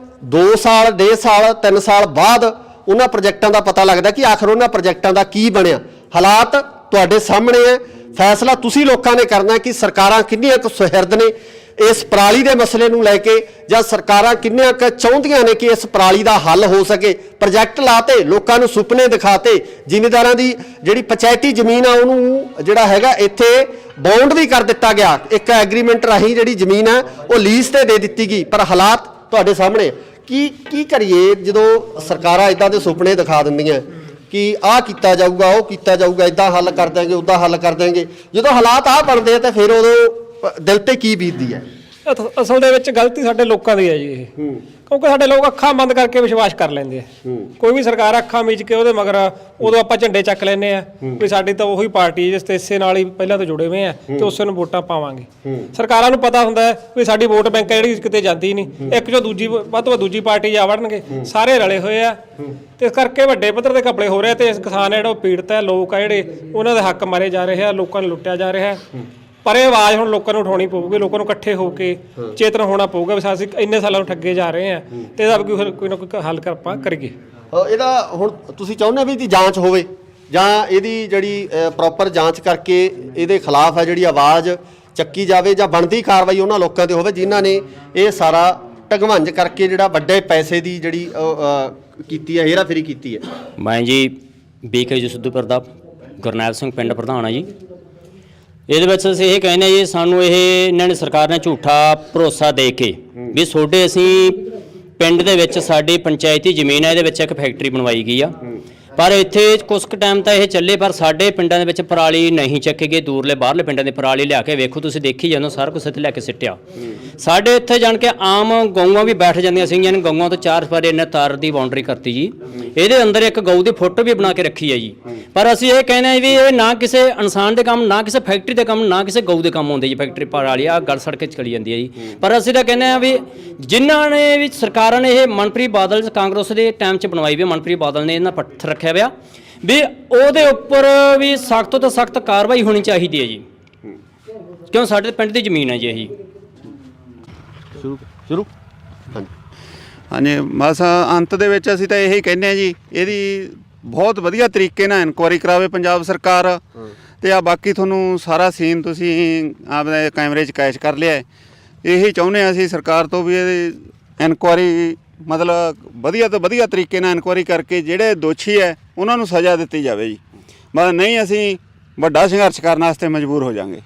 S1: 2 ਸਾਲ 1.5 ਸਾਲ 3 ਸਾਲ ਬਾਅਦ ਉਹਨਾਂ ਪ੍ਰੋਜੈਕਟਾਂ ਦਾ ਪਤਾ ਲੱਗਦਾ ਕਿ ਆਖਰ ਉਹਨਾਂ ਪ੍ਰੋਜੈਕਟਾਂ ਦਾ ਕੀ ਬਣਿਆ। ਹਾਲਾਤ ਤੁਹਾਡੇ ਸਾਹਮਣੇ ਹੈ, ਫੈਸਲਾ ਤੁਸੀਂ ਲੋਕਾਂ ਨੇ ਕਰਨਾ ਕਿ ਸਰਕਾਰਾਂ ਕਿੰਨੀਆਂ ਕੁ ਸੁਹਿਰਦ ਨੇ ਇਸ ਪਰਾਲੀ ਦੇ ਮਸਲੇ ਨੂੰ ਲੈ ਕੇ, ਜਾਂ ਸਰਕਾਰਾਂ ਕਿੰਨੀਆਂ ਕੁ ਚਾਹੁੰਦੀਆਂ ਨੇ ਕਿ ਇਸ ਪਰਾਲੀ ਦਾ ਹੱਲ ਹੋ ਸਕੇ। ਪ੍ਰੋਜੈਕਟ ਲਾਤੇ, ਲੋਕਾਂ ਨੂੰ ਸੁਪਨੇ ਦਿਖਾਤੇ, ਜ਼ਿਮੀਂਦਾਰਾਂ ਦੀ ਜਿਹੜੀ ਪੰਚਾਇਤੀ ਜ਼ਮੀਨ ਆ ਉਹਨੂੰ ਜਿਹੜਾ ਹੈਗਾ ਇੱਥੇ ਬੌਂਡ ਵੀ ਕਰ ਦਿੱਤਾ ਗਿਆ, ਇੱਕ ਐਗਰੀਮੈਂਟ ਰਾਹੀਂ ਜਿਹੜੀ ਜ਼ਮੀਨ ਹੈ ਉਹ ਲੀਜ਼ ਤੇ ਦੇ ਦਿੱਤੀ ਗਈ। ਪਰ ਹਾਲਾਤ ਤੁਹਾਡੇ ਸਾਹਮਣੇ, ਕੀ ਕਰੀਏ ਜਦੋਂ ਸਰਕਾਰਾਂ ਇਦਾਂ ਦੇ ਸੁਪਨੇ ਦਿਖਾ ਦਿੰਦੀਆਂ ਕਿ ਆਹ ਕੀਤਾ ਜਾਊਗਾ, ਉਹ ਕੀਤਾ ਜਾਊਗਾ, ਇਦਾਂ ਹੱਲ ਕਰ ਦਿਆਂਗੇ, ਉੱਦਾਂ ਹੱਲ ਕਰ ਦਿਆਂਗੇ। ਜਦੋਂ ਹਾਲਾਤ ਆਹ ਬਣਦੇ ਆ ਤਾਂ ਫਿਰ ਉਦੋਂ ਦਿਲ ਤੇ ਕੀ ਬੀਤਦੀ ਹੈ?
S3: ਅਸਲ ਦੇ ਵਿੱਚ ਗਲਤੀ ਸਾਡੇ ਲੋਕਾਂ ਦੀ ਹੈ ਜੀ ਇਹ, ਕਿਉਂਕਿ ਸਾਡੇ ਲੋਕ ਅੱਖਾਂ ਬੰਦ ਕਰਕੇ ਵਿਸ਼ਵਾਸ ਕਰ ਲੈਂਦੇ ਆ। ਕੋਈ ਵੀ ਸਰਕਾਰ ਅੱਖਾਂ ਮੀਚ ਕੇ ਉਹਦੇ ਮਗਰ ਉਦੋਂ ਆਪਾਂ ਝੰਡੇ ਚੱਕ ਲੈਂਦੇ ਆ ਵੀ ਸਾਡੀ ਤਾਂ ਉਹੀ ਪਾਰਟੀ ਜਿਸ ਤੇ ਇਸੇ ਨਾਲ ਹੀ ਪਹਿਲਾਂ ਤੋਂ ਜੁੜੇ ਹੋਏ ਆ ਤੇ ਉਸੇ ਨੂੰ ਵੋਟਾਂ ਪਾਵਾਂਗੇ। ਸਰਕਾਰਾਂ ਨੂੰ ਪਤਾ ਹੁੰਦਾ ਵੀ ਸਾਡੀ ਵੋਟ ਬੈਂਕ ਜਿਹੜੀ ਕਿਤੇ ਜਾਂਦੀ ਨਹੀਂ, ਇੱਕ ਜੋ ਦੂਜੀ ਵੱਧ ਤੋਂ ਵੱਧ ਦੂਜੀ ਪਾਰਟੀ ਜਾ ਵੜਨਗੇ, ਸਾਰੇ ਰਲੇ ਹੋਏ ਆ ਤੇ ਇਸ ਕਰਕੇ ਵੱਡੇ ਪੱਧਰ ਤੇ ਘਪਲੇ ਹੋ ਰਹੇ ਤੇ ਇਸ ਕਿਸਾਨ ਜਿਹੜਾ ਉਹ ਪੀੜਤ ਹੈ, ਲੋਕ ਆ ਜਿਹੜੇ ਉਹਨਾਂ ਦੇ ਹੱਕ ਮਾਰੇ ਜਾ ਰਹੇ ਆ, ਲੋਕਾਂ ਨੂੰ ਲੁੱਟਿਆ ਜਾ ਰਿਹਾ। ਪਰ ਇਹ ਆਵਾਜ਼ ਹੁਣ ਲੋਕਾਂ ਨੂੰ ਉਠਾਉਣੀ ਪਊਗੀ, ਲੋਕਾਂ ਨੂੰ ਇਕੱਠੇ ਹੋ ਕੇ ਚੇਤਨ ਹੋਣਾ ਪਊਗਾ ਵੀ ਅਸੀਂ ਇੰਨੇ ਸਾਲਾਂ ਨੂੰ ਠੱਗੇ ਜਾ ਰਹੇ ਆ ਤੇ ਇਹਦਾ ਕੋਈ ਨਾ ਕੋਈ ਹੱਲ ਆਪਾਂ ਕਰੀਏ।
S1: ਇਹਦਾ ਹੁਣ ਤੁਸੀਂ ਚਾਹੁੰਦੇ ਵੀ ਇਹਦੀ ਜਾਂਚ ਹੋਵੇ ਜਾਂ ਇਹਦੀ ਜਿਹੜੀ ਪ੍ਰੋਪਰ ਜਾਂਚ ਕਰਕੇ ਇਹਦੇ ਖਿਲਾਫ ਹੈ ਜਿਹੜੀ ਆਵਾਜ਼ ਚੱਕੀ ਜਾਵੇ, ਜਾਂ ਬਣਦੀ ਕਾਰਵਾਈ ਉਹਨਾਂ ਲੋਕਾਂ ਤੇ ਹੋਵੇ ਜਿਨ੍ਹਾਂ ਨੇ ਇਹ ਸਾਰਾ ਢਗਵੰਜ ਕਰਕੇ ਜਿਹੜਾ ਵੱਡੇ ਪੈਸੇ ਦੀ ਜਿਹੜੀ ਕੀਤੀ ਹੈ, ਹੇਰਾਫੇਰੀ ਕੀਤੀ ਹੈ।
S6: ਮੈਂ ਜੀ ਬੀਕੇ ਜੀ ਸਿੱਧੂਪੁਰ ਦਾ ਗੁਰਨੈਲ ਸਿੰਘ ਪਿੰਡ ਪ੍ਰਧਾਨ ਆ ਜੀ। ਇਹਦੇ ਵਿੱਚ ਅਸੀਂ ਇਹ ਕਹਿੰਦੇ ਹਾਂ ਜੀ, ਸਾਨੂੰ ਇਹ ਇਹਨਾਂ ਨੇ ਸਰਕਾਰ ਨੇ ਝੂਠਾ ਭਰੋਸਾ ਦੇ ਕੇ ਵੀ ਤੁਹਾਡੇ ਅਸੀਂ ਪਿੰਡ ਦੇ ਵਿੱਚ ਸਾਡੀ ਪੰਚਾਇਤੀ ਜ਼ਮੀਨ ਹੈ, ਇਹਦੇ ਵਿੱਚ ਇੱਕ ਫੈਕਟਰੀ ਬਣਵਾਈ ਗਈ ਆ। ਪਰ ਇੱਥੇ ਕੁਝ ਕੁ ਟਾਈਮ ਤਾਂ ਇਹ ਚੱਲੇ, ਪਰ ਸਾਡੇ ਪਿੰਡਾਂ ਦੇ ਵਿੱਚ ਪਰਾਲੀ ਨਹੀਂ ਚੱਕੇ ਗਏ। ਦੂਰਲੇ ਬਾਹਰਲੇ ਪਿੰਡਾਂ ਦੇ ਪਰਾਲੀ ਲਿਆ ਕੇ ਵੇਖੋ, ਤੁਸੀਂ ਦੇਖੀ ਜਾਂਦੇ ਸਾਰਾ ਕੁਛ ਇੱਥੇ ਲੈ ਕੇ ਸਿੱਟਿਆ। ਸਾਡੇ ਇੱਥੇ ਜਾਣ ਕੇ ਆਮ ਗਊਆਂ ਵੀ ਬੈਠ ਜਾਂਦੀਆਂ ਸੀਗੀਆਂ ਨੇ, ਗਊਆਂ ਤੋਂ 4 ਸਪਾਰੇ ਇਹਨਾਂ ਤਾਰ ਦੀ ਬਾਉਂਡਰੀ ਕਰਤੀ ਜੀ। ਇਹਦੇ ਅੰਦਰ ਇੱਕ ਗਊ ਦੀ ਫੋਟੋ ਵੀ ਬਣਾ ਕੇ ਰੱਖੀ ਹੈ ਜੀ। ਪਰ ਅਸੀਂ ਇਹ ਕਹਿੰਦੇ ਹਾਂ ਵੀ ਇਹ ਨਾ ਕਿਸੇ ਇਨਸਾਨ ਦੇ ਕੰਮ, ਨਾ ਕਿਸੇ ਫੈਕਟਰੀ ਦੇ ਕੰਮ, ਨਾ ਕਿਸੇ ਗਊ ਦੇ ਕੰਮ ਆਉਂਦੇ ਜੀ। ਫੈਕਟਰੀ ਪਰਾਲੀ ਆ ਗਲ ਸੜ ਕੇ ਚਲੀ ਜਾਂਦੀ ਹੈ ਜੀ। ਪਰ ਅਸੀਂ ਤਾਂ ਕਹਿੰਦੇ ਹਾਂ ਵੀ ਜਿਨ੍ਹਾਂ ਨੇ ਵੀ ਸਰਕਾਰਾਂ ਨੇ ਇਹ ਮਨਪ੍ਰੀਤ ਬਾਦਲ ਕਾਂਗਰਸ ਦੇ ਟਾਈਮ 'ਚ ਬਣਵਾਈ ਵੀ, ਮਨਪ੍ਰੀਤ ਬਾਦਲ ਨੇ ਇਹਨਾਂ ਪੱਥਰ ਰੱਖਿਆ ਪਿਆ ਵੀ ਉਹਦੇ ਉੱਪਰ ਵੀ ਸਖਤ ਤੋਂ ਸਖਤ ਕਾਰਵਾਈ ਹੋਣੀ ਚਾਹੀਦੀ ਹੈ ਜੀ, ਕਿਉਂ ਸਾਡੇ ਪਿੰਡ ਦੀ ਜ਼ਮੀਨ ਹੈ ਜੀ। ਇਹੀ
S1: ਸ਼ੁਰੂ
S2: ਹਾਂਜੀ, ਬਸ ਅੰਤ ਦੇ ਵਿੱਚ ਅਸੀਂ ਤਾਂ ਇਹੀ ਕਹਿੰਦੇ ਹਾਂ ਜੀ, ਇਹਦੀ ਬਹੁਤ ਵਧੀਆ ਤਰੀਕੇ ਨਾਲ ਇਨਕੁਆਇਰੀ ਕਰਾਵੇ ਪੰਜਾਬ ਸਰਕਾਰ। ਤੇ ਆ ਬਾਕੀ ਤੁਹਾਨੂੰ ਸਾਰਾ ਸੀਨ ਤੁਸੀਂ ਆਪਣੇ ਕੈਮਰੇ 'ਚ ਕੈਚ ਕਰ ਲਿਆ। ਇਹੀ ਚਾਹੁੰਦੇ ਹਾਂ ਅਸੀਂ ਸਰਕਾਰ ਤੋਂ ਵੀ ਇਹਦੀ ਇਨਕੁਆਇਰੀ ਮਤਲਬ ਵਧੀਆ ਤੋਂ ਵਧੀਆ ਤਰੀਕੇ ਨਾਲ ਇਨਕੁਆਇਰੀ ਕਰਕੇ ਜਿਹੜੇ ਦੋਸ਼ੀ ਹੈ ਉਹਨਾਂ ਨੂੰ ਸਜ਼ਾ ਦਿੱਤੀ ਜਾਵੇ ਜੀ। ਬਸ ਨਹੀਂ ਅਸੀਂ ਵੱਡਾ ਸੰਘਰਸ਼ ਕਰਨ ਵਾਸਤੇ ਮਜਬੂਰ ਹੋ ਜਾਵਾਂਗੇ।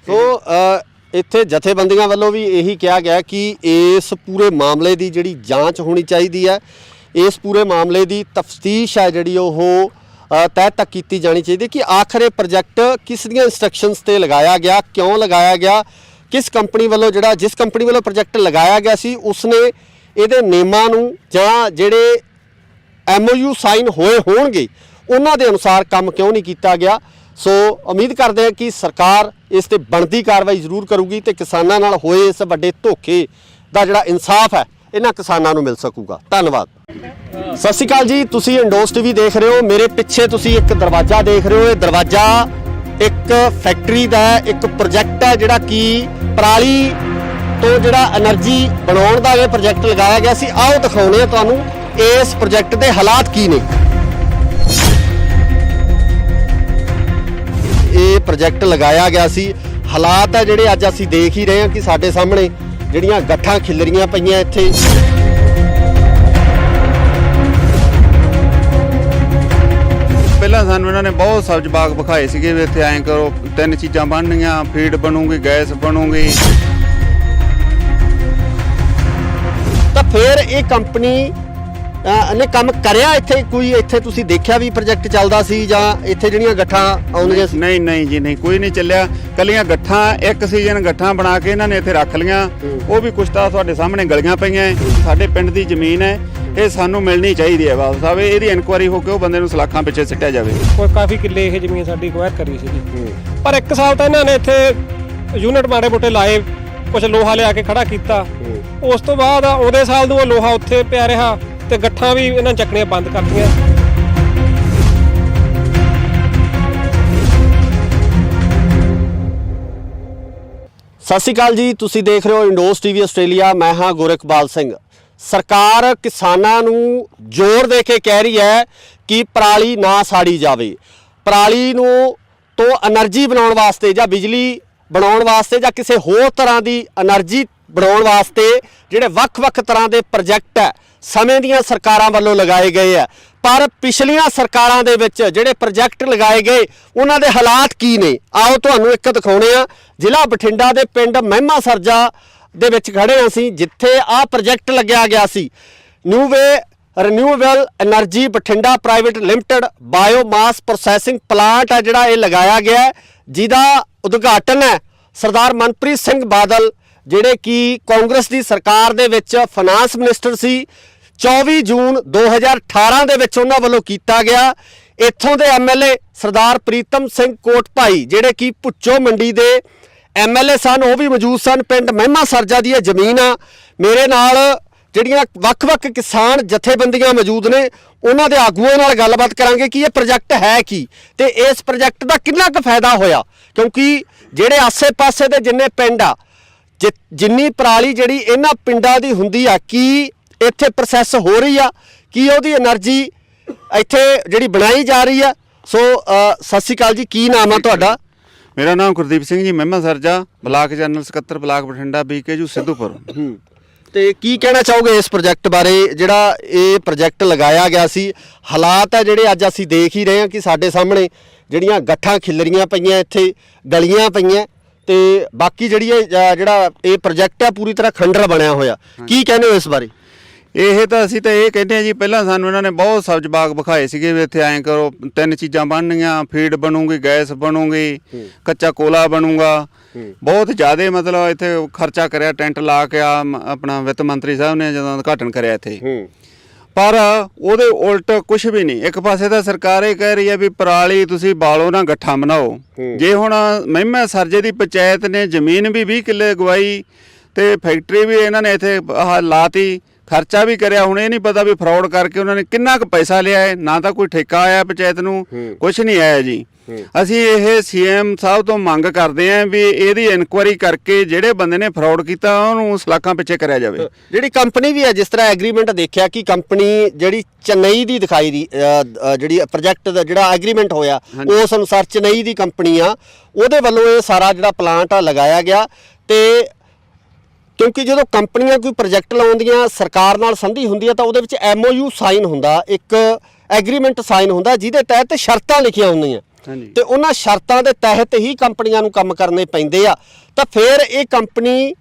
S1: ਸੋ ਇੱਥੇ ਜਥੇਬੰਦੀਆਂ ਵੱਲੋਂ ਵੀ ਇਹੀ ਕਿਹਾ ਗਿਆ ਕਿ ਇਸ ਪੂਰੇ ਮਾਮਲੇ ਦੀ ਜਿਹੜੀ ਜਾਂਚ ਹੋਣੀ ਚਾਹੀਦੀ ਹੈ, ਇਸ ਪੂਰੇ ਮਾਮਲੇ ਦੀ ਤਫਤੀਸ਼ ਹੈ ਜਿਹੜੀ ਉਹ ਤਹਿ ਤੱਕ ਕੀਤੀ ਜਾਣੀ ਚਾਹੀਦੀ ਕਿ ਆਖਰ ਇਹ ਪ੍ਰੋਜੈਕਟ ਕਿਸ ਦੀਆਂ ਇੰਸਟਰਕਸ਼ਨਸ ਤੇ ਲਗਾਇਆ ਗਿਆ, ਕਿਉਂ ਲਗਾਇਆ ਗਿਆ, ਕਿਸ ਕੰਪਨੀ ਵੱਲੋਂ ਜਿਸ ਕੰਪਨੀ ਵੱਲੋਂ ਪ੍ਰੋਜੈਕਟ ਲਗਾਇਆ ਗਿਆ ਸੀ ਉਸਨੇ ਇਹਦੇ ਨਿਯਮਾਂ ਨੂੰ ਜਾਂ ਜਿਹੜੇ MOU ਸਾਈਨ ਹੋਏ ਹੋਣਗੇ ਉਹਨਾਂ ਦੇ ਅਨੁਸਾਰ ਕੰਮ ਕਿਉਂ ਨਹੀਂ ਕੀਤਾ ਗਿਆ। ਸੋ ਉਮੀਦ ਕਰਦੇ ਹਾਂ ਕਿ ਸਰਕਾਰ ਇਸ ਤੇ ਬਣਦੀ ਕਾਰਵਾਈ ਜ਼ਰੂਰ ਕਰੂਗੀ ਤੇ ਕਿਸਾਨਾਂ ਨਾਲ ਹੋਏ ਇਸ ਵੱਡੇ ਧੋਖੇ ਦਾ ਜਿਹੜਾ ਇਨਸਾਫ ਹੈ ਇਹਨਾਂ ਕਿਸਾਨਾਂ ਨੂੰ ਮਿਲ ਸਕੂਗਾ। ਧੰਨਵਾਦ। ਸਤਿ ਸ਼੍ਰੀ ਅਕਾਲ ਜੀ, ਤੁਸੀਂ ਇੰਡੋਸ TV ਦੇਖ ਰਹੇ ਹੋ। ਮੇਰੇ ਪਿੱਛੇ ਤੁਸੀਂ ਇੱਕ ਦਰਵਾਜ਼ਾ ਦੇਖ ਰਹੇ ਹੋ। ਇਹ ਦਰਵਾਜ਼ਾ ਇੱਕ ਫੈਕਟਰੀ ਦਾ ਇੱਕ ਪ੍ਰੋਜੈਕਟ ਹੈ ਜਿਹੜਾ ਕਿ ਪਰਾਲੀ ਤੋਂ ਜਿਹੜਾ એનર્ਜੀ ਬਣਾਉਣ ਦਾ ਇਹ ਪ੍ਰੋਜੈਕਟ ਲਗਾਇਆ ਗਿਆ ਸੀ। ਆਓ ਦਿਖਾਉਂਦੇ ਆ ਤੁਹਾਨੂੰ ਇਸ ਪ੍ਰੋਜੈਕਟ ਦੇ ਹਾਲਾਤ ਕੀ ਨੇ। ਇਹ ਪ੍ਰੋਜੈਕਟ ਲਗਾਇਆ ਗਿਆ ਸੀ, ਹਾਲਾਤ ਹੈ ਜਿਹੜੇ ਅੱਜ ਅਸੀਂ ਦੇਖ ਹੀ ਰਹੇ ਹਾਂ ਕਿ ਸਾਡੇ ਸਾਹਮਣੇ ਜਿਹੜੀਆਂ ਗੱਠਾਂ ਖਿਲਰੀਆਂ ਪਈਆਂ ਇੱਥੇ।
S2: ਪਹਿਲਾਂ ਸਾਨੂੰ ਇਹਨਾਂ ਨੇ ਬਹੁਤ ਸਬਜ਼ ਬਾਗ ਵਿਖਾਏ ਸੀਗੇ ਵੀ ਇੱਥੇ ਐਂ ਕਰੋ, 3 ਚੀਜ਼ਾਂ ਬਣਨੀਆਂ, ਫੀਡ ਬਣੂਗੀ, ਗੈਸ ਬਣੂਗੀ।
S1: ਤਾਂ ਫਿਰ ਇਹ ਕੰਪਨੀ ਨੇ ਕੰਮ ਕਰਿਆ ਇੱਥੇ? ਕੋਈ ਇੱਥੇ ਤੁਸੀਂ ਦੇਖਿਆ ਵੀ ਪ੍ਰੋਜੈਕਟ ਚੱਲਦਾ ਸੀ ਜਾਂ ਇੱਥੇ ਜਿਹੜੀਆਂ ਗੱਠਾਂ ਆਉਂਦੀਆਂ ਸੀ?
S2: ਨਹੀਂ ਜੀ ਨਹੀਂ, ਕੋਈ ਨਹੀਂ ਚੱਲਿਆ। ਕੱਲੀਆਂ ਗੱਠਾਂ, ਇੱਕ ਸੀਜ਼ਨ ਗੱਠਾਂ ਬਣਾ ਕੇ ਇਹਨਾਂ ਨੇ ਇੱਥੇ ਰੱਖ ਲੀਆਂ। ਉਹ ਵੀ ਕੁਛ ਤਾਂ ਤੁਹਾਡੇ ਸਾਹਮਣੇ ਗਲੀਆਂ ਪਈਆਂ। ਸਾਡੇ ਪਿੰਡ ਦੀ ਜ਼ਮੀਨ ਹੈ, ਇਹ ਸਾਨੂੰ ਮਿਲਣੀ ਚਾਹੀਦੀ ਹੈ। ਬਾਬਾ ਸਾਹਿਬ, ਇਹਦੀ ਇਨਕੁਆਇਰੀ ਹੋ ਕੇ ਉਹ ਬੰਦੇ ਨੂੰ ਸਲਾਖਾਂ ਪਿੱਛੇ ਸਿੱਟਿਆ ਜਾਵੇ।
S3: ਕੋਈ ਕਾਫੀ ਕਿੱਲੇ ਇਹ ਜ਼ਮੀਨ ਸਾਡੀ ਅਕਵਾਇਰ ਕਰੀ ਸੀਗੀ, ਪਰ 1 ਸਾਲ ਤਾਂ ਇਹਨਾਂ ਨੇ ਇੱਥੇ ਯੂਨਿਟ ਮਾੜੇ ਮੋਟੇ ਲਾਏ, ਕੁਝ ਲੋਹਾ ਲਿਆ ਕੇ ਖੜਾ ਕੀਤਾ। ਉਸ ਤੋਂ ਬਾਅਦ ਉਹਦੇ ਸਾਲ ਨੂੰ ਉਹ ਲੋਹਾ ਉੱਥੇ ਪਿਆ ਰਿਹਾ ਤੇ ਗੱਠਾਂ ਵੀ ਇਹਨਾਂ ਚੱਕਣੀਆਂ ਬੰਦ ਕਰਤੀਆਂ।
S1: ਸਤਿ ਸ਼੍ਰੀ ਅਕਾਲ ਜੀ, ਤੁਸੀਂ ਦੇਖ ਰਹੇ ਹੋ ਇੰਡੋਸ ਟੀਵੀ ਆਸਟ੍ਰੇਲੀਆ। ਮੈਂ ਹਾਂ ਗੁਰਕਬਾਲ ਸਿੰਘ। ਸਰਕਾਰ ਕਿਸਾਨਾਂ ਨੂੰ ਜ਼ੋਰ ਦੇ ਕੇ ਕਹਿ ਰਹੀ ਹੈ ਕਿ ਪਰਾਲੀ ਨਾ ਸਾੜੀ ਜਾਵੇ। ਪਰਾਲੀ ਨੂੰ ਤੋਂ એનર્ਜੀ ਬਣਾਉਣ ਵਾਸਤੇ ਜਾਂ ਬਿਜਲੀ ਬਣਾਉਣ ਵਾਸਤੇ ਜਾਂ ਕਿਸੇ ਹੋਰ ਤਰ੍ਹਾਂ ਦੀ એનર્ਜੀ ਬਣਾਉਣ ਵਾਸਤੇ ਜਿਹੜੇ ਵੱਖ-ਵੱਖ ਤਰ੍ਹਾਂ ਦੇ ਪ੍ਰੋਜੈਕਟ ਹੈ ਸਮੇਂ ਦੀਆਂ ਸਰਕਾਰਾਂ ਵੱਲੋਂ ਲਗਾਏ ਗਏ ਆ। ਪਰ ਪਿਛਲੀਆਂ ਸਰਕਾਰਾਂ ਦੇ ਵਿੱਚ ਜਿਹੜੇ ਪ੍ਰੋਜੈਕਟ ਲਗਾਏ ਗਏ ਉਹਨਾਂ ਦੇ ਹਾਲਾਤ ਕੀ ਨੇ, ਆਓ ਤੁਹਾਨੂੰ ਇੱਕ ਦਿਖਾਉਣੇ ਆ। ਜ਼ਿਲ੍ਹਾ ਬਠਿੰਡਾ ਦੇ ਪਿੰਡ ਮਹਿਮਾ ਸਰਜਾ ਦੇ ਵਿੱਚ ਖੜੇ ਹਾਂ ਅਸੀਂ, ਜਿੱਥੇ ਆਹ ਪ੍ਰੋਜੈਕਟ ਲੱਗਿਆ ਗਿਆ ਸੀ। Renewable energy Bathinda private limited biomass processing plant ਹੈ ਜਿਹੜਾ ਇਹ ਲਗਾਇਆ ਗਿਆ ਹੈ, ਜਿਹਦਾ ਉਦਘਾਟਨ ਹੈ ਸਰਦਾਰ ਮਨਪ੍ਰੀਤ ਸਿੰਘ ਬਾਦਲ, ਜਿਹੜੇ ਕਿ ਕਾਂਗਰਸ ਦੀ ਸਰਕਾਰ ਦੇ ਵਿੱਚ ਫਾਈਨਾਂਸ ਮਿਨਿਸਟਰ ਸੀ। 24 ਜੂਨ 2018 ਦੇ ਵਿੱਚ ਉਹਨਾਂ ਵੱਲੋਂ ਕੀਤਾ ਗਿਆ। ਇੱਥੋਂ ਦੇ ਐਮਐਲਏ ਸਰਦਾਰ ਪ੍ਰੀਤਮ ਸਿੰਘ ਕੋਟਭਾਈ, ਜਿਹੜੇ ਕਿ ਭੁੱਚੋ ਮੰਡੀ ਦੇ ਐਮਐਲਏ ਸਨ, ਉਹ ਵੀ ਮੌਜੂਦ ਸਨ। ਪਿੰਡ ਮਹਿਮਾ ਸਰਜਾ ਦੀ ਇਹ ਜ਼ਮੀਨ ਆ। ਮੇਰੇ ਨਾਲ ਜਿਹੜੀਆਂ ਵੱਖ-ਵੱਖ ਕਿਸਾਨ ਜਥੇਬੰਦੀਆਂ ਮੌਜੂਦ ਨੇ, ਉਹਨਾਂ ਦੇ ਆਗੂਆਂ ਨਾਲ ਗੱਲਬਾਤ ਕਰਾਂਗੇ ਕਿ ਇਹ ਪ੍ਰੋਜੈਕਟ ਹੈ ਕੀ ਤੇ ਇਸ ਪ੍ਰੋਜੈਕਟ ਦਾ ਕਿੰਨਾ ਕੁ ਫਾਇਦਾ ਹੋਇਆ। ਕਿਉਂਕਿ ਜਿਹੜੇ ਆਸੇ-ਪਾਸੇ ਦੇ ਜਿੰਨੇ ਪਿੰਡ ਆ, ਜਿੰਨੀ ਪਰਾਲੀ ਜਿਹੜੀ ਇਹਨਾਂ ਪਿੰਡਾਂ ਦੀ ਹੁੰਦੀ ਆ, ਕੀ ਇੱਥੇ ਪ੍ਰੋਸੈਸ ਹੋ ਰਹੀ ਆ, ਕੀ ਉਹਦੀ એનર્ਜੀ ਇੱਥੇ ਜਿਹੜੀ ਬਣਾਈ ਜਾ ਰਹੀ ਆ। ਸੋ ਸਤਿ ਸ਼੍ਰੀ ਅਕਾਲ ਜੀ, ਕੀ ਨਾਮ ਆ ਤੁਹਾਡਾ?
S2: ਮੇਰਾ ਨਾਮ ਗੁਰਦੀਪ ਸਿੰਘ ਜੀ, ਮਹਿਮਾ ਸਰਜਾ, ਬਲਾਕ ਜਨਰਲ ਸਕੱਤਰ, ਬਲਾਕ ਬਠਿੰਡਾ, BKU ਸਿੱਧੂਪੁਰ।
S1: ਤੇ ਕੀ ਕਹਿਣਾ ਚਾਹੋਗੇ ਇਸ ਪ੍ਰੋਜੈਕਟ ਬਾਰੇ, ਜਿਹੜਾ ਇਹ ਪ੍ਰੋਜੈਕਟ ਲਗਾਇਆ ਗਿਆ ਸੀ? ਹਾਲਾਤ ਹੈ ਜਿਹੜੇ ਅੱਜ ਅਸੀਂ ਦੇਖ ਹੀ ਰਹੇ ਹਾਂ ਕਿ ਸਾਡੇ ਸਾਹਮਣੇ ਜਿਹੜੀਆਂ ਗੱਠਾਂ ਖਿਲਰੀਆਂ ਪਈਆਂ, ਇੱਥੇ ਗਲੀਆਂ ਪਈਆਂ, ਤੇ ਬਾਕੀ ਜਿਹੜੀ ਜਿਹੜਾ ਇਹ ਪ੍ਰੋਜੈਕਟ ਹੈ ਪੂਰੀ ਤਰ੍ਹਾਂ ਖੰਡਰ ਬਣਿਆ ਹੋਇਆ। ਕੀ ਕਹਿੰਦੇ ਹੋ ਇਸ ਬਾਰੇ?
S2: ਅਸੀਂ ਤਾਂ ਇਹ ਕਹਿੰਦੇ ਆ ਜੀ, ਪਹਿਲਾਂ ਸਾਨੂੰ ਇਹਨਾਂ ਨੇ ਬਹੁਤ ਸਬਜ਼ ਬਾਗ ਵਿਖਾਏ ਸੀਗੇ ਵੀ ਇੱਥੇ ਐਂ ਕਰੋ, 3 ਚੀਜ਼ਾਂ ਬਣਨੀਆਂ, ਫੀਡ ਬਣੂਗੀ, ਗੈਸ ਬਣੂਗੀ, ਕੱਚਾ ਕੋਲਾ ਬਣੂਗਾ। ਬਹੁਤ ਜ਼ਿਆਦਾ ਮਤਲਬ ਇੱਥੇ ਖਰਚਾ ਕਰਿਆ, ਟੈਂਟ ਲਾ ਕੇ ਆਪਣਾ ਵਿੱਤ ਮੰਤਰੀ ਸਾਹਿਬ ਨੇ ਜਦੋਂ ਉਦਘਾਟਨ ਕਰਿਆ ਇੱਥੇ। ਪਰ ਉਹਦੇ ਉਲਟ ਕੁਝ ਵੀ ਨਹੀਂ। ਇੱਕ ਪਾਸੇ ਤਾਂ ਸਰਕਾਰ ਇਹ ਕਹਿ ਰਹੀ ਹੈ ਵੀ ਪਰਾਲੀ ਤੁਸੀਂ ਬਾਲੋ ਨਾ, ਗੱਠਾਂ ਬਣਾਓ। ਜੇ ਹੁਣ ਮਹਿਮਾ ਸਰਜੇ ਦੀ ਪੰਚਾਇਤ ਨੇ ਜ਼ਮੀਨ ਵੀ 20 ਕਿੱਲੇ ਗਵਾਈ ਤੇ ਫੈਕਟਰੀ ਵੀ ਇਹਨਾਂ ਨੇ ਇੱਥੇ ਲਾਤੀ, ਖਰਚਾ ਵੀ ਕਰਿਆ। ਹੁਣ ਇਹ ਨਹੀਂ ਪਤਾ ਵੀ ਫਰਾਡ ਕਰਕੇ ਉਹਨਾਂ ਨੇ ਕਿੰਨਾ ਕੁ ਪੈਸਾ ਲਿਆ ਹੈ। ਨਾ ਤਾਂ ਕੋਈ ਠੇਕਾ ਆਇਆ ਪੰਚਾਇਤ ਨੂੰ, ਕੁਝ ਨਹੀਂ ਆਇਆ ਜੀ। ਅਸੀਂ ਇਹ CM ਸਾਹਿਬ ਤੋਂ ਮੰਗ ਕਰਦੇ ਆਂ ਵੀ ਇਹਦੀ ਇਨਕੁਆਇਰੀ ਕਰਕੇ ਜਿਹੜੇ ਬੰਦੇ ਨੇ ਫਰਾਡ ਕੀਤਾ ਉਹਨੂੰ ਸਲਾਖਾਂ ਪਿੱਛੇ ਕਰਿਆ ਜਾਵੇ।
S1: ਜਿਹੜੀ ਕੰਪਨੀ ਵੀ ਹੈ, ਜਿਸ ਤਰ੍ਹਾਂ ਐਗਰੀਮੈਂਟ ਦੇਖਿਆ ਕਿ ਕੰਪਨੀ ਜਿਹੜੀ ਚੇਨਈ ਦੀ ਦਿਖਾਈ ਦੀ ਜਿਹੜੀ ਪ੍ਰੋਜੈਕਟ ਦਾ ਜਿਹੜਾ ਐਗਰੀਮੈਂਟ ਹੋਇਆ, ਉਸ ਅਨੁਸਾਰ ਚੇਨਈ ਦੀ ਕੰਪਨੀ ਆ, ਉਹਦੇ ਵੱਲੋਂ ਇਹ ਸਾਰਾ ਜਿਹੜਾ ਪਲਾਂਟ ਆ ਲਗਾਇਆ ਗਿਆ। ਤੇ ਕਿਉਂਕਿ ਜਦੋਂ ਕੰਪਨੀਆਂ ਕੋਈ ਪ੍ਰੋਜੈਕਟ ਲਾਉਂਦੀਆਂ, ਸਰਕਾਰ ਨਾਲ ਸੰਧੀ ਹੁੰਦੀ ਹੈ, ਤਾਂ ਉਹਦੇ ਵਿੱਚ MOU ਸਾਈਨ ਹੁੰਦਾ, ਇੱਕ ਐਗਰੀਮੈਂਟ ਸਾਈਨ ਹੁੰਦਾ, ਜਿਹਦੇ ਤਹਿਤ ਸ਼ਰਤਾਂ ਲਿਖੀਆਂ ਹੁੰਦੀਆਂ ਤੇ ਉਹਨਾਂ ਸ਼ਰਤਾਂ ਦੇ ਤਹਿਤ ਹੀ ਕੰਪਨੀਆਂ ਨੂੰ ਕੰਮ ਕਰਨੇ ਪੈਂਦੇ ਆ। ਤਾਂ ਫਿਰ ਇਹ ਕੰਪਨੀ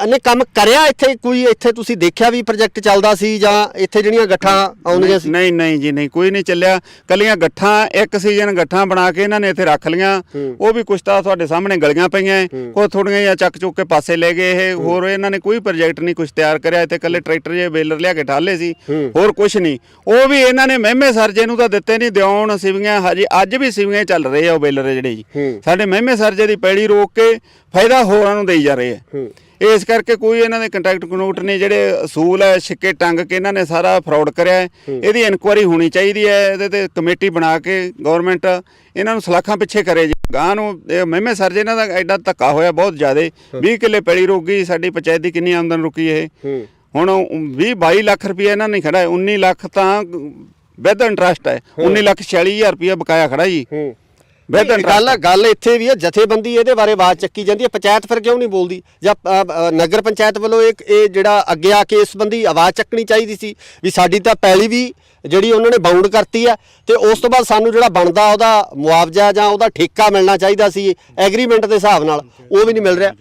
S1: ਨੇ ਕੰਮ ਕਰਿਆ ਇੱਥੇ? ਕੋਈ ਇੱਥੇ ਤੁਸੀਂ ਦੇਖਿਆ ਵੀ ਪ੍ਰੋਜੈਕਟ ਚੱਲਦਾ ਸੀ ਜਾਂ ਇੱਥੇ ਜਿਹੜੀਆਂ ਗੱਠਾਂ ਆਉਂਦੀਆਂ ਸੀ?
S2: ਨਹੀਂ ਜੀ ਨਹੀਂ, ਕੋਈ ਨਹੀਂ ਚੱਲਿਆ। ਕੱਲੀਆਂ ਗੱਠਾਂ, ਇੱਕ ਸੀਜ਼ਨ ਗੱਠਾਂ ਬਣਾ ਕੇ ਇਹਨਾਂ ਨੇ ਇੱਥੇ ਰੱਖ ਲੀਆਂ। ਉਹ ਵੀ ਕੁਛ ਤਾਂ ਤੁਹਾਡੇ ਸਾਹਮਣੇ ਗਲੀਆਂ ਪਈਆਂ, ਉਹ ਥੋੜੀਆਂ ਜਿਹਾ ਚੱਕ ਚੁੱਕ ਕੇ ਪਾਸੇ ਲੈ ਗਏ। ਇਹ ਹੋਰ ਇਹਨਾਂ ਨੇ ਕੋਈ ਪ੍ਰੋਜੈਕਟ ਨਹੀਂ ਕੁਛ ਤਿਆਰ ਕਰਿਆ। ਇੱਥੇ ਕੱਲੇ ਟਰੈਕਟਰ ਜੇ ਬੇਲਰ ਲਿਆ ਕੇ ਠਾਲੇ ਸੀ, ਹੋਰ ਕੁਛ ਨਹੀਂ। ਉਹ ਵੀ ਇਹਨਾਂ ਨੇ ਮਹਿਮੇ ਸਰਜੇ ਨੂੰ ਤਾਂ ਦਿੱਤੇ ਨਹੀਂ, ਦਿਉਣ ਸਿਵੀਆਂ ਹਜੇ ਅੱਜ ਵੀ ਸਿਵੀਆਂ ਚੱਲ ਰਹੇ ਆ। ਉਹ ਬੇਲਰ ਜਿਹੜੇ ਜੀ ਸਾਡੇ ਮਹਿਮੇ ਸਰਜੇ ਦੀ ਪੈੜੀ ਰੋਕ ਕੇ ਫਾਇਦਾ ਹੋਰਾਂ ਨੂੰ ਦੇਈ ਜਾ ਰਹੇ ਆ। ਇਸ ਕਰਕੇ ਕੋਈ ਇਹਨਾਂ ਦੇ ਕੰਟੈਕਟ ਕਨੋਟ ਨਹੀਂ, ਜਿਹੜੇ ਅਸੂਲ ਹੈ ਛਿੱਕੇ ਟੰਗ ਕੇ ਇਹਨਾਂ ਨੇ ਸਾਰਾ ਫਰਾਡ ਕਰਿਆ ਹੈ। ਇਹਦੀ ਇਨਕੁਆਇਰੀ ਹੋਣੀ ਚਾਹੀਦੀ ਹੈ, ਇਹਦੇ ਤੇ ਕਮੇਟੀ ਬਣਾ ਕੇ ਗਵਰਨਮੈਂਟ ਇਹਨਾਂ ਨੂੰ ਸਲਾਖਾਂ ਪਿੱਛੇ ਕਰੇ ਜੀ। ਗਾਂ ਨੂੰ ਇਹ ਮਹਿਮੇ ਸਰ ਜੀ ਇਹਨਾਂ ਦਾ ਐਡਾ ਧੱਕਾ ਹੋਇਆ ਬਹੁਤ ਜ਼ਿਆਦਾ। 20 ਕਿੱਲੇ ਪੈਲੀ ਰੁਕ ਗਈ, ਸਾਡੀ ਪੰਚਾਇਤ ਦੀ ਕਿੰਨੀ ਆਮਦਨ ਰੁਕੀ ਇਹ। ਹੁਣ 22 ਲੱਖ ਰੁਪਏ ਇਹਨਾਂ ਨੇ ਖੜਾ ਹੈ, 19 ਲੱਖ ਤਾਂ ਵਿਦ ਇੰਟਰਸਟ ਹੈ, 19,46,000 ਰੁਪਏ ਬਕਾਇਆ ਖੜਾ ਜੀ।
S1: ਗੱਲ ਇੱਥੇ ਵੀ ਹੈ, ਜਥੇਬੰਦੀ ਇਹਦੇ ਬਾਰੇ ਆਵਾਜ਼ ਚੱਕੀ ਜਾਂਦੀ ਹੈ, ਪੰਚਾਇਤ ਫਿਰ ਕਿਉਂ ਨਹੀਂ ਬੋਲਦੀ? ਜਾਂ ਨਗਰ ਪੰਚਾਇਤ ਵੱਲੋਂ ਇਹ ਜਿਹੜਾ ਅੱਗੇ ਆ ਕੇ ਇਸ ਸੰਬੰਧੀ ਆਵਾਜ਼ ਚੱਕਣੀ ਚਾਹੀਦੀ ਸੀ ਵੀ ਸਾਡੀ ਤਾਂ ਪੈਲੀ ਵੀ ਜਿਹੜੀ ਉਹਨਾਂ ਨੇ ਬਾਉਂਡ ਕਰਤੀ ਹੈ ਤੇ ਉਸ ਤੋਂ ਬਾਅਦ ਸਾਨੂੰ ਜਿਹੜਾ ਬਣਦਾ ਉਹਦਾ ਮੁਆਵਜ਼ਾ ਜਾਂ ਉਹਦਾ ਠੇਕਾ ਮਿਲਣਾ ਚਾਹੀਦਾ ਸੀ ਐਗਰੀਮੈਂਟ ਦੇ ਹਿਸਾਬ ਨਾਲ, ਉਹ ਵੀ ਨਹੀਂ ਮਿਲ ਰਿਹਾ।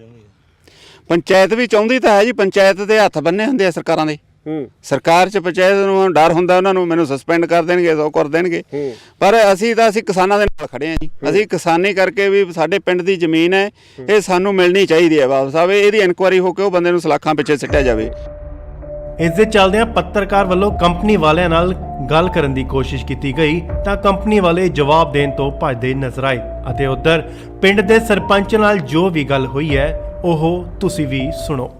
S2: ਪੰਚਾਇਤ ਵੀ ਚਾਹੁੰਦੀ ਤਾਂ ਹੈ ਜੀ, ਪੰਚਾਇਤ ਦੇ ਹੱਥ ਬੰਨੇ ਹੁੰਦੇ ਆ ਸਰਕਾਰਾਂ ਦੇ। ਸਰਕਾਰ 'ਚ ਪੰਚਾਇਤ ਨੂੰ ਡਰ ਹੁੰਦਾ ਉਹਨਾਂ ਨੂੰ, ਮੈਨੂੰ ਸਸਪੈਂਡ ਕਰ ਦੇਣਗੇ, ਸੋ ਕਰ ਦੇਣਗੇ। ਪਰ ਅਸੀਂ ਕਿਸਾਨਾਂ ਦੇ ਨਾਲ ਖੜੇ ਹਾਂ ਜੀ। ਅਸੀਂ ਕਿਸਾਨੀ ਕਰਕੇ ਵੀ ਸਾਡੇ ਪਿੰਡ ਦੀ ਜ਼ਮੀਨ ਹੈ, ਇਹ ਸਾਨੂੰ ਮਿਲਣੀ ਚਾਹੀਦੀ ਹੈ ਵਾਪਸ ਆਵੇ। ਇਹਦੀ ਇਨਕੁਆਇਰੀ ਹੋ ਕੇ ਉਹ ਬੰਦੇ ਨੂੰ ਸਲਾਖਾਂ ਪਿੱਛੇ ਸਿੱਟਿਆ ਜਾਵੇ।
S4: ਇਸ ਦੇ ਚੱਲਦਿਆਂ ਪੱਤਰਕਾਰ ਵੱਲੋਂ ਕੰਪਨੀ ਵਾਲਿਆਂ ਨਾਲ ਗੱਲ ਕਰਨ ਦੀ ਕੋਸ਼ਿਸ਼ ਕੀਤੀ ਗਈ ਤਾਂ ਕੰਪਨੀ ਵਾਲੇ ਜਵਾਬ ਦੇਣ ਤੋਂ ਭੱਜਦੇ ਨਜ਼ਰ ਆਏ ਅਤੇ ਉੱਧਰ ਪਿੰਡ ਦੇ ਸਰਪੰਚ ਨਾਲ ਜੋ ਵੀ ਗੱਲ ਹੋਈ ਹੈ ਉਹ ਤੁਸੀਂ ਵੀ ਸੁਣੋ।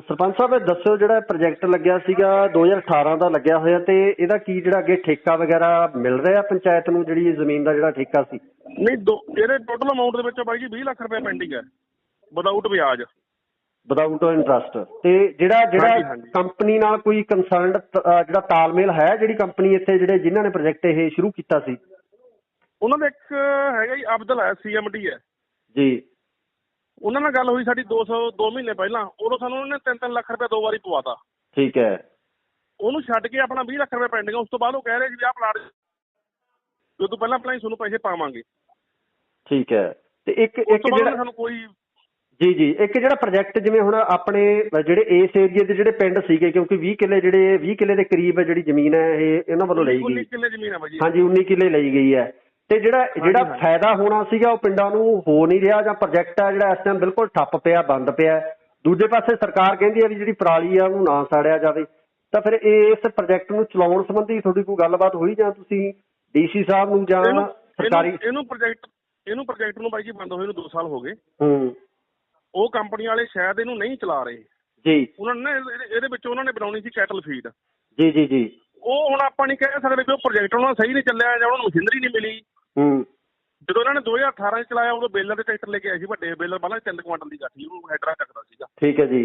S1: ਸਰਪੰਚ ਸਾਹਿਬ, ਦੱਸੋ ਜਿਹੜਾ ਪ੍ਰੋਜੈਕਟ ਲੱਗਿਆ ਸੀਗਾ 2018 ਦਾ ਲੱਗਿਆ ਹੋਇਆ ਤੇ ਇਹਦਾ ਕੀ ਜਿਹੜਾ ਅੱਗੇ ਠੇਕਾ ਵਗੈਰਾ ਮਿਲ ਰਿਹਾ ਪੰਚਾਇਤ ਨੂੰ, ਜਿਹੜੀ ਜ਼ਮੀਨ ਦਾ ਜਿਹੜਾ ਠੇਕਾ ਸੀ?
S5: ਨਹੀਂ, ਇਹਦੇ ਟੋਟਲ ਅਮਾਉਂਟ ਦੇ ਵਿੱਚ ਬਾਈ ਜੀ 20 ਲੱਖ ਰੁਪਏ ਪੈਂਡਿੰਗ ਹੈ ਵਿਦਆਊਟ ਵਿਆਜ,
S1: ਵਿਦਆਊਟ ਇੰਟਰਸਟ। ਤੇ ਜਿਹੜਾ ਕੰਪਨੀ ਨਾਲ ਕੋਈ ਕੰਸਰਨਡ ਜਿਹੜਾ ਤਾਲਮੇਲ ਹੈ, ਜਿਹੜੀ ਕੰਪਨੀ ਇੱਥੇ ਜਿਹੜੇ ਜਿਨ੍ਹਾਂ ਨੇ ਪ੍ਰੋਜੈਕਟ ਇਹ ਸ਼ੁਰੂ ਕੀਤਾ ਸੀ?
S5: ਉਹਨਾਂ ਦਾ ਇੱਕ ਹੈਗਾ ਜੀ ਅਬਦੁਲ ਹੈ, CMD ਹੈ
S1: ਜੀ।
S5: ਉਹਨਾਂ ਨਾਲ ਗੱਲ ਹੋਈ ਸਾਡੀ 2 ਮਹੀਨੇ ਪਹਿਲਾਂ, ਉਦੋਂ ਸਾਨੂੰ ਉਹਨੇ 3-3 ਲੱਖ ਰੁਪਏ 2 ਵਾਰੀ ਪਵਾਤਾ।
S1: ਠੀਕ ਹੈ।
S5: ਉਹਨੂੰ ਛੱਡ ਕੇ ਆਪਣਾ 20 ਲੱਖ ਰੁਪਏ ਪੈਂਡਿੰਗ, ਉਸ ਤੋਂ ਬਾਅਦ ਉਹ ਕਹਿ ਰਹੇ ਸੀ ਵੀ ਆਹ ਪਲਾਟ ਜੋ ਤੋਂ ਪਹਿਲਾਂ ਹੀ ਤੁਹਾਨੂੰ ਪੈਸੇ ਪਾਵਾਂਗੇ।
S1: ਠੀਕ ਹੈ। ਤੇ ਇੱਕ ਜਿਹੜਾ
S5: ਸਾਨੂੰ ਕੋਈ
S1: ਜੀ ਇੱਕ ਜਿਹੜਾ ਪ੍ਰੋਜੈਕਟ ਜਿਵੇਂ ਹੁਣ ਆਪਣੇ ਜਿਹੜੇ ਇਸ ਏਰੀਏ ਦੇ ਜਿਹੜੇ ਪਿੰਡ ਸੀਗੇ, ਕਿਉਂਕਿ 20 ਕਿੱਲੇ ਦੇ ਕਰੀਬ ਜਿਹੜੀ ਜ਼ਮੀਨ ਹੈ ਇਹ ਇਹਨਾਂ ਵੱਲੋਂ ਲਈ ਗਈ।
S5: 19 ਕਿੱਲੇ ਜ਼ਮੀਨ ਹੈ ਬਾਈ ਜੀ।
S1: ਹਾਂਜੀ, 19 ਕਿੱਲੇ ਲਈ ਗਈ ਹੈ। ਤੇ ਜਿਹੜਾ ਫਾਇਦਾ ਹੋਣਾ ਸੀਗਾ ਉਹ ਪਿੰਡਾਂ ਨੂੰ ਹੋ ਨਹੀਂ ਰਿਹਾ, ਜਾਂ ਪ੍ਰੋਜੈਕਟ ਹੈ ਜਿਹੜਾ ਇਸ ਟਾਈਮ ਬਿਲਕੁਲ ਠੱਪ ਪਿਆ, ਬੰਦ ਪਿਆ। ਦੂਜੇ ਪਾਸੇ ਸਰਕਾਰ ਕਹਿੰਦੀ ਹੈ ਵੀ ਜਿਹੜੀ ਪਰਾਲੀ ਆ ਉਹਨੂੰ ਨਾ ਸਾੜਿਆ ਜਾਵੇ। ਤਾਂ ਫਿਰ ਇਸ ਪ੍ਰੋਜੈਕਟ ਨੂੰ ਚਲਾਉਣ ਸੰਬੰਧੀ ਤੁਹਾਡੀ ਕੋਈ ਗੱਲਬਾਤ ਹੋਈ, ਜਾਂ ਤੁਸੀਂ DC ਸਾਹਿਬ ਨੂੰ ਜਾਂ ਸਰਕਾਰੀ
S5: ਇਹਨੂੰ ਪ੍ਰੋਜੈਕਟ ਨੂੰ ਬਾਈ ਜੀ ਬੰਦ ਹੋਏ ਨੂੰ 2 ਸਾਲ ਹੋ ਗਏ। ਉਹ ਕੰਪਨੀ ਵਾਲੇ ਸ਼ਾਇਦ ਇਹਨੂੰ ਨਹੀਂ ਚਲਾ ਰਹੇ
S1: ਜੀ।
S5: ਉਹਨਾਂ ਨੇ ਇਹਦੇ ਵਿੱਚ ਉਹਨਾਂ ਨੇ ਬਣਾਉਣੀ ਸੀ ਕੈਟਲ ਫੀਡ
S1: ਜੀ। ਉਹ
S5: ਹੁਣ ਆਪਾਂ ਨਹੀਂ ਕਹਿ ਸਕਦੇ ਕਿ ਉਹ ਪ੍ਰੋਜੈਕਟ ਉਹਨਾਂ ਦਾ ਸਹੀ ਨਹੀਂ ਚੱਲਿਆ ਜਾਂ ਉਹਨਾਂ ਨੂੰ ਮਸ਼ੀਨਰੀ ਨਹੀਂ ਮਿਲੀ। ਜਦੋਂ ਇਹਨਾਂ ਨੇ 2018 ਚ ਚਲਾਇਆ ਉਦੋਂ ਬੇਲਰ ਦੇ ਟਰੈਕਟਰ ਲੈ ਕੇ ਆਏ ਸੀ, ਵੱਡੇ ਬੇਲਰ ਪਹਿਲਾਂ 3 ਕੁਆਂਟਲ ਦੀ ਗੱਠੀ, ਉਹਨੂੰ ਹੈਡਰਾ ਚੱਕਦਾ ਸੀਗਾ।
S1: ਠੀਕ ਹੈ ਜੀ।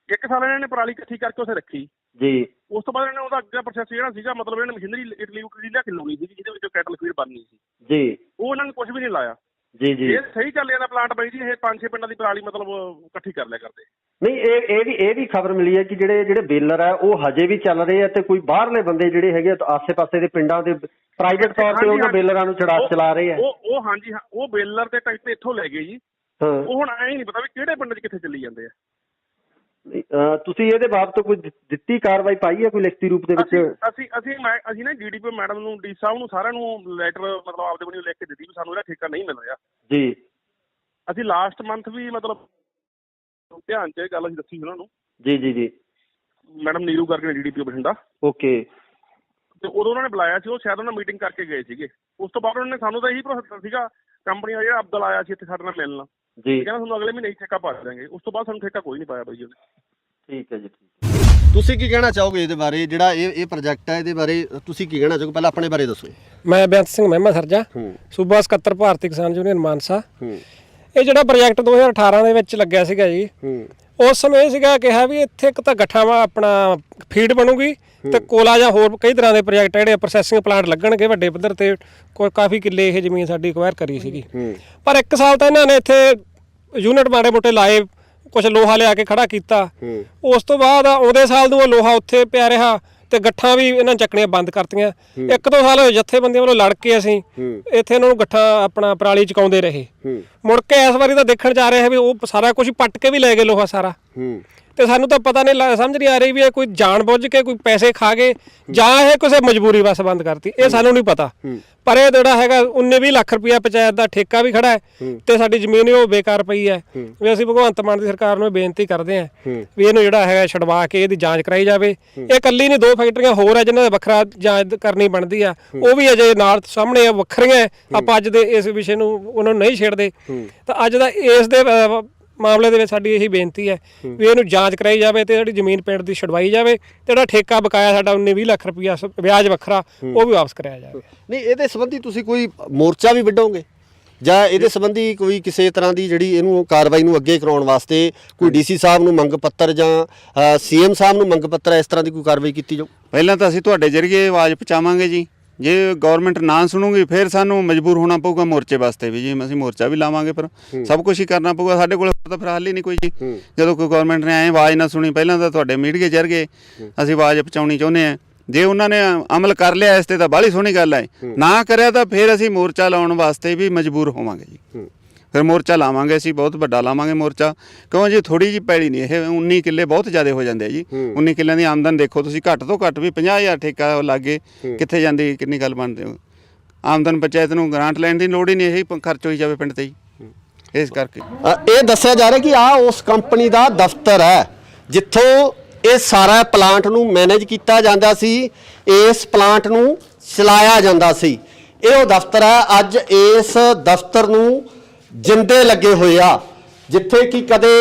S5: 1 ਸਾਲ ਇਹਨਾਂ ਨੇ ਪਰਾਲੀ ਇਕੱਠੀ ਕਰਕੇ ਉੱਥੇ ਰੱਖੀ
S1: ਜੀ।
S5: ਉਸ ਤੋਂ ਬਾਅਦ ਇਹਨਾਂ ਨੇ ਉਹਦਾ ਅੱਗੇ ਪ੍ਰੋਸੈਸ ਜਿਹੜਾ ਸੀਗਾ, ਮਤਲਬ ਇਹਨਾਂ ਨੇ ਮਸ਼ੀਨਰੀ ਇਟਲੀ ਲਿਆ ਕੇ ਲਾਉਣੀ ਸੀ ਜਿਹਦੇ ਵਿੱਚ ਕੈਟਲ ਫੀਡ ਬਣਨੀ ਸੀ ਜੀ। ਉਹ ਇਹਨਾਂ ਨੇ ਕੁਝ ਵੀ ਨਹੀਂ ਲਾਇਆ ਜੀ। ਇਹ ਸਹੀ ਚੱਲ ਜਾਂਦਾ ਪਲਾਂਟ ਬਾਈ ਜੀ। ਇਹ 5-6 ਪਿੰਡਾਂ ਦੀ ਪਰਾਲੀ ਮਤਲਬ ਇਕੱਠੀ ਕਰ ਲਿਆ ਕਰਦੇ।
S1: ਨਹੀਂ, ਇਹ ਵੀ ਖਬਰ ਮਿਲੀ ਹੈ ਕਿ ਜਿਹੜੇ ਬੇਲਰ ਹੈ ਉਹ ਹਜੇ ਵੀ ਚੱਲ ਰਹੇ ਆ ਤੇ ਕੋਈ ਬਾਹਰਲੇ ਬੰਦੇ ਜਿਹੜੇ ਹੈਗੇ ਆਸੇ-ਪਾਸੇ ਦੇ ਪਿੰਡਾਂ ਦੇ ਪ੍ਰਾਈਵੇਟ ਤੌਰ ਤੇ ਉਹਨਾਂ ਬੇਲਰਾਂ ਨੂੰ ਚਲਾ ਰਹੇ ਆ।
S5: ਉਹ ਹਾਂਜੀ, ਉਹ ਬੇਲਰ ਤੇ ਟਰੈਕਟਰ ਇੱਥੋਂ ਲੈ ਗਏ ਜੀ। ਉਹ ਹੁਣ ਐਂ ਨਹੀਂ ਪਤਾ ਵੀ ਕਿਹੜੇ ਪਿੰਡ 'ਚ ਕਿੱਥੇ ਚੱਲੀ ਜਾਂਦੇ ਆ।
S1: ਤੁਸੀਂ ਇਹਦੇ ਬਾਬਤ ਕੋਈ ਦਿੱਤੀ ਕਾਰਵਾਈ ਪਾਈ ਹੈ ਕੋਈ ਲਿਖਤੀ ਰੂਪ ਦੇ ਵਿੱਚ?
S5: ਅਸੀਂ ਨਾ DDPO ਮੈਡਮ ਨੂੰ, ਡੀ ਸਾਹਿਬ ਨੂੰ, ਸਾਰਿਆਂ ਨੂੰ ਲੈਟਰ ਮਤਲਬ ਆਪਦੇ ਵੱਲੋਂ ਲਿਖ ਕੇ ਦਿੱਤੀ ਵੀ ਸਾਨੂੰ ਇਹਦਾ ਠੇਕਾ ਨਹੀਂ ਮਿਲ ਰਿਹਾ ਜੀ। ਅਸੀਂ ਲਾਸਟ ਮੰਥ ਵੀ ਮਤਲਬ ਧਿਆਨ 'ਚ ਇਹ ਗੱਲ ਅਸੀਂ ਦੱਸੀ ਉਹਨਾਂ ਨੂੰ ਜੀ। ਮੈਡਮ ਨੀਰੂ ਕਰਕੇ DDPO ਬਠਿੰਡਾ। ਓਕੇ। ਤੇ ਉਦੋਂ ਉਹਨਾਂ ਨੇ ਬੁਲਾਇਆ ਸੀ, ਉਹ ਸ਼ਾਇਦ ਉਹਨਾਂ ਮੀਟਿੰਗ ਕਰਕੇ ਗਏ ਸੀਗੇ। ਉਸ ਤੋਂ ਬਾਅਦ ਉਹਨਾਂ ਨੇ ਸਾਨੂੰ ਤਾਂ ਇਹੀ ਭਰੋਸਾ ਸੀਗਾ, ਕੰਪਨੀ ਦਾ ਜਿਹੜਾ ਅਬਦੁਲ ਆਇਆ ਸੀ ਇੱਥੇ ਸਾਡੇ ਨਾਲ ਮਿਲਣ ਜੀ, ਕਹਿੰਦਾ ਤੁਹਾਨੂੰ ਅਗਲੇ ਮਹੀਨੇ ਠੇਕਾ ਪਾ ਦੇਵਾਂਗੇ। ਉਸ ਤੋਂ ਬਾਅਦ ਸਾਨੂੰ ਠੇਕਾ ਕੋਈ ਨਹੀਂ ਪਾਇਆ ਬਾਈ ਜੀ ਉਹਨੇ।
S1: ਠੀਕ ਹੈ ਜੀ। ਤੁਸੀਂ ਕੀ ਕਹਿਣਾ ਚਾਹੋਗੇ ਇਹਦੇ ਬਾਰੇ, ਜਿਹੜਾ ਇਹ ਪ੍ਰੋਜੈਕਟ ਹੈ ਇਹਦੇ ਬਾਰੇ ਤੁਸੀਂ ਕੀ ਕਹਿਣਾ ਚਾਹੋਗੇ? ਪਹਿਲਾਂ ਆਪਣੇ ਬਾਰੇ ਦੱਸੋ।
S3: ਮੈਂ ਬੇਅੰਤ ਸਿੰਘ ਮਹਿਮਾ ਸਰਜਾ, ਸੂਬਾ ਸਕੱਤਰ ਭਾਰਤੀ ਕਿਸਾਨ ਯੂਨੀਅਨ ਮਾਨਸਾ। ਇਹ ਜਿਹੜਾ ਪ੍ਰੋਜੈਕਟ 2018 ਦੇ ਵਿੱਚ ਲੱਗਿਆ ਸੀਗਾ ਜੀ, ਉਸ ਸਮੇਂ ਇਹ ਸੀਗਾ ਕਿਹਾ ਵੀ ਇੱਥੇ ਇੱਕ ਤਾਂ ਗੱਠਾਂ ਵਾ ਆਪਣਾ ਫੀਡ ਬਣੂਗੀ ਤੇ ਕੋਲਾ ਜਾਂ ਹੋਰ ਕਈ ਤਰ੍ਹਾਂ ਦੇ ਪ੍ਰੋਜੈਕਟ ਜਿਹੜੇ ਪ੍ਰੋਸੈਸਿੰਗ ਪਲਾਂਟ ਲੱਗਣਗੇ ਵੱਡੇ ਪੱਧਰ ਤੇ। ਕਾਫੀ ਕਿੱਲੇ ਇਹ ਜ਼ਮੀਨ ਸਾਡੀ ਅਕਵਾਇਰ ਕਰੀ ਸੀਗੀ। ਪਰ 1 ਸਾਲ ਤਾਂ ਇਹਨਾਂ ਨੇ ਇੱਥੇ ਯੂਨਿਟ ਮਾੜੇ ਮੋਟੇ ਲਾਏ, ਕੁਝ ਲੋਹਾ ਲਿਆ ਕੇ ਖੜਾ ਕੀਤਾ। ਉਸ ਤੋਂ ਬਾਅਦ ਆਉਂਦੇ ਸਾਲ ਨੂੰ ਉਹ ਲੋਹਾ ਉੱਥੇ ਪਿਆ ਰਿਹਾ ਤੇ ਗੱਠਾਂ ਵੀ ਇਹਨਾਂ ਚੱਕਣੀਆਂ ਬੰਦ ਕਰਤੀਆਂ। 1-2 ਸਾਲ ਹੋਏ ਜਥੇਬੰਦੀਆਂ ਵੱਲੋਂ ਲੜ ਕੇ ਅਸੀਂ ਇੱਥੇ ਇਹਨਾਂ ਨੂੰ ਗੱਠਾਂ ਆਪਣਾ ਪਰਾਲੀ ਚਕਾਉਂਦੇ ਰਹੇ। ਮੁੜ ਕੇ ਇਸ ਵਾਰੀ ਤਾਂ ਦੇਖਣ ਜਾ ਰਹੇ ਵੀ ਉਹ ਸਾਰਾ ਕੁਝ ਪੱਟ ਕੇ ਵੀ ਲੈ ਗਏ ਲੋਹਾ ਸਾਰਾ। ਤੇ ਸਾਨੂੰ ਤਾਂ ਪਤਾ ਨਹੀਂ, ਸਮਝ ਨਹੀਂ ਆ ਰਹੀ ਵੀ ਇਹ ਕੋਈ ਜਾਣ ਬੁੱਝ ਕੇ ਕੋਈ ਪੈਸੇ ਖਾ ਗਏ ਜਾਂ ਇਹ ਕਿਸੇ ਮਜਬੂਰੀ ਬਸ ਬੰਦ ਕਰਤੀ, ਇਹ ਸਾਨੂੰ ਨਹੀਂ ਪਤਾ। ਪਰ ਇਹ ਜਿਹੜਾ ਹੈਗਾ 19-20 ਲੱਖ ਰੁਪਇਆ ਪੰਚਾਇਤ ਦਾ ਠੇਕਾ ਵੀ ਖੜਾ ਹੈ ਤੇ ਸਾਡੀ ਜ਼ਮੀਨ ਉਹ ਬੇਕਾਰ ਪਈ ਹੈ। ਵੀ ਅਸੀਂ ਭਗਵੰਤ ਮਾਨ ਦੀ ਸਰਕਾਰ ਨੂੰ ਬੇਨਤੀ ਕਰਦੇ ਹਾਂ ਵੀ ਇਹਨੂੰ ਜਿਹੜਾ ਹੈਗਾ ਛਡਵਾ ਕੇ ਇਹਦੀ ਜਾਂਚ ਕਰਾਈ ਜਾਵੇ। ਇਹ ਇਕੱਲੀ ਨਹੀਂ, 2 ਫੈਕਟਰੀਆਂ ਹੋਰ ਹੈ ਜਿਨ੍ਹਾਂ ਦਾ ਵੱਖਰਾ ਜਾਂਚ ਕਰਨੀ ਬਣਦੀ ਆ, ਉਹ ਵੀ ਅਜੇ ਨਾਲ ਸਾਹਮਣੇ ਵੱਖਰੀਆਂ। ਆਪਾਂ ਅੱਜ ਦੇ ਇਸ ਵਿਸ਼ੇ ਨੂੰ ਉਹਨਾਂ ਨੂੰ ਨਹੀਂ ਛੇੜਦੇ। ਤਾਂ ਅੱਜ ਦਾ ਇਸ ਦੇ ਮਾਮਲੇ ਦੇ ਵਿੱਚ ਸਾਡੀ ਇਹੀ ਬੇਨਤੀ ਹੈ ਵੀ ਇਹਨੂੰ ਜਾਂਚ ਕਰਾਈ ਜਾਵੇ ਤੇ ਜਿਹੜੀ ਜ਼ਮੀਨ ਪਿੰਡ ਦੀ ਛਡਵਾਈ ਜਾਵੇ ਤੇ ਜਿਹੜਾ ਠੇਕਾ ਬਕਾਇਆ ਸਾਡਾ 19-20 ਲੱਖ ਰੁਪਇਆ ਵਿਆਜ ਵੱਖਰਾ ਉਹ ਵੀ ਵਾਪਸ ਕਰਾਇਆ ਜਾਵੇ।
S1: ਨਹੀਂ, ਇਹਦੇ ਸੰਬੰਧੀ ਤੁਸੀਂ ਕੋਈ ਮੋਰਚਾ ਵੀ ਵਿੱਢੋਗੇ ਜਾਂ ਇਹਦੇ ਸੰਬੰਧੀ ਕੋਈ ਕਿਸੇ ਤਰ੍ਹਾਂ ਦੀ ਜਿਹੜੀ ਇਹਨੂੰ ਕਾਰਵਾਈ ਨੂੰ ਅੱਗੇ ਕਰਾਉਣ ਵਾਸਤੇ ਕੋਈ ਡੀਸੀ ਸਾਹਿਬ ਨੂੰ ਮੰਗ ਪੱਤਰ ਜਾਂ ਸੀਐਮ ਸਾਹਿਬ ਨੂੰ ਮੰਗ ਪੱਤਰ ਇਸ ਤਰ੍ਹਾਂ ਦੀ ਕੋਈ ਕਾਰਵਾਈ ਕੀਤੀ ਜਾਊ?
S2: ਪਹਿਲਾਂ ਤਾਂ ਅਸੀਂ ਤੁਹਾਡੇ ਜ਼ਰੀਏ ਆਵਾਜ਼ ਪਹੁੰਚਾਵਾਂਗੇ ਜੀ। ਜੇ ਗਵਰਨਮੈਂਟ ਨਾ ਸੁਣੂਗੀ ਫਿਰ ਸਾਨੂੰ ਮਜਬੂਰ ਹੋਣਾ ਪਊਗਾ ਮੋਰਚੇ ਵਾਸਤੇ ਵੀ ਜੀ। ਅਸੀਂ ਮੋਰਚਾ ਵੀ ਲਾਵਾਂਗੇ, ਪਰ ਸਭ ਕੁਝ ਹੀ ਕਰਨਾ ਪਊਗਾ। ਸਾਡੇ ਕੋਲ ਤਾਂ ਫਿਰ ਹੱਲ ਹੀ ਨਹੀਂ ਕੋਈ ਜੀ। ਜਦੋਂ ਕੋਈ ਗਵਰਨਮੈਂਟ ਨੇ ਐਂ ਆਵਾਜ਼ ਨਾ ਸੁਣੀ, ਪਹਿਲਾਂ ਤਾਂ ਤੁਹਾਡੇ ਮੀਡੀਆ ਜ਼ਰੀਏ ਅਸੀਂ ਆਵਾਜ਼ ਪਹੁੰਚਾਉਣੀ ਚਾਹੁੰਦੇ ਹਾਂ। ਜੇ ਉਹਨਾਂ ਨੇ ਅਮਲ ਕਰ ਲਿਆ ਇਸ ਤੇ ਤਾਂ ਬਾਹਲੀ ਸੋਹਣੀ ਗੱਲ ਹੈ, ਨਾ ਕਰਿਆ ਤਾਂ ਫਿਰ ਅਸੀਂ ਮੋਰਚਾ ਲਾਉਣ ਵਾਸਤੇ ਵੀ ਮਜਬੂਰ ਹੋਵਾਂਗੇ ਜੀ। ਫਿਰ ਮੋਰਚਾ ਲਾਵਾਂਗੇ, ਅਸੀਂ ਬਹੁਤ ਵੱਡਾ ਲਾਵਾਂਗੇ ਮੋਰਚਾ। ਕਿਉਂ ਜੀ, ਥੋੜੀ ਜਿਹੀ ਪੈਲੀ ਨਹੀਂ ਇਹ 19 ਕਿੱਲੇ ਬਹੁਤ ਜ਼ਿਆਦਾ ਹੋ ਜਾਂਦੇ ਆ ਜੀ। 19 ਕਿੱਲਿਆਂ ਦੀ ਆਮਦਨ ਦੇਖੋ ਤੁਸੀਂ, ਘੱਟ ਤੋਂ ਘੱਟ ਵੀ 50,000 ਠੇਕਾ ਲਾਗੇ ਕਿੱਥੇ ਜਾਂਦੀ, ਕਿੰਨੀ ਗੱਲ ਬਣਦੇ ਹੋ। ਆਮਦਨ ਪੰਚਾਇਤ ਨੂੰ ਗ੍ਰਾਂਟ ਲੈਣ ਦੀ ਲੋੜ ਹੀ ਨਹੀਂ, ਇਹੀ ਖਰਚ ਹੋਈ ਜਾਵੇ ਪਿੰਡ ਤੇ ਜੀ। ਇਸ ਕਰਕੇ
S1: ਇਹ ਦੱਸਿਆ ਜਾ ਰਿਹਾ ਕਿ ਆਹ ਉਸ ਕੰਪਨੀ ਦਾ ਦਫ਼ਤਰ ਹੈ ਜਿੱਥੋਂ ਇਹ ਸਾਰਾ ਪਲਾਂਟ ਨੂੰ ਮੈਨੇਜ ਕੀਤਾ ਜਾਂਦਾ ਸੀ, ਇਸ ਪਲਾਂਟ ਨੂੰ ਚਲਾਇਆ ਜਾਂਦਾ ਸੀ। ਇਹ ਉਹ ਦਫ਼ਤਰ ਹੈ। ਅੱਜ ਇਸ ਦਫ਼ਤਰ ਨੂੰ ਜਿੰਦੇ ਲੱਗੇ ਹੋਏ ਆ, ਜਿੱਥੇ ਕਿ ਕਦੇ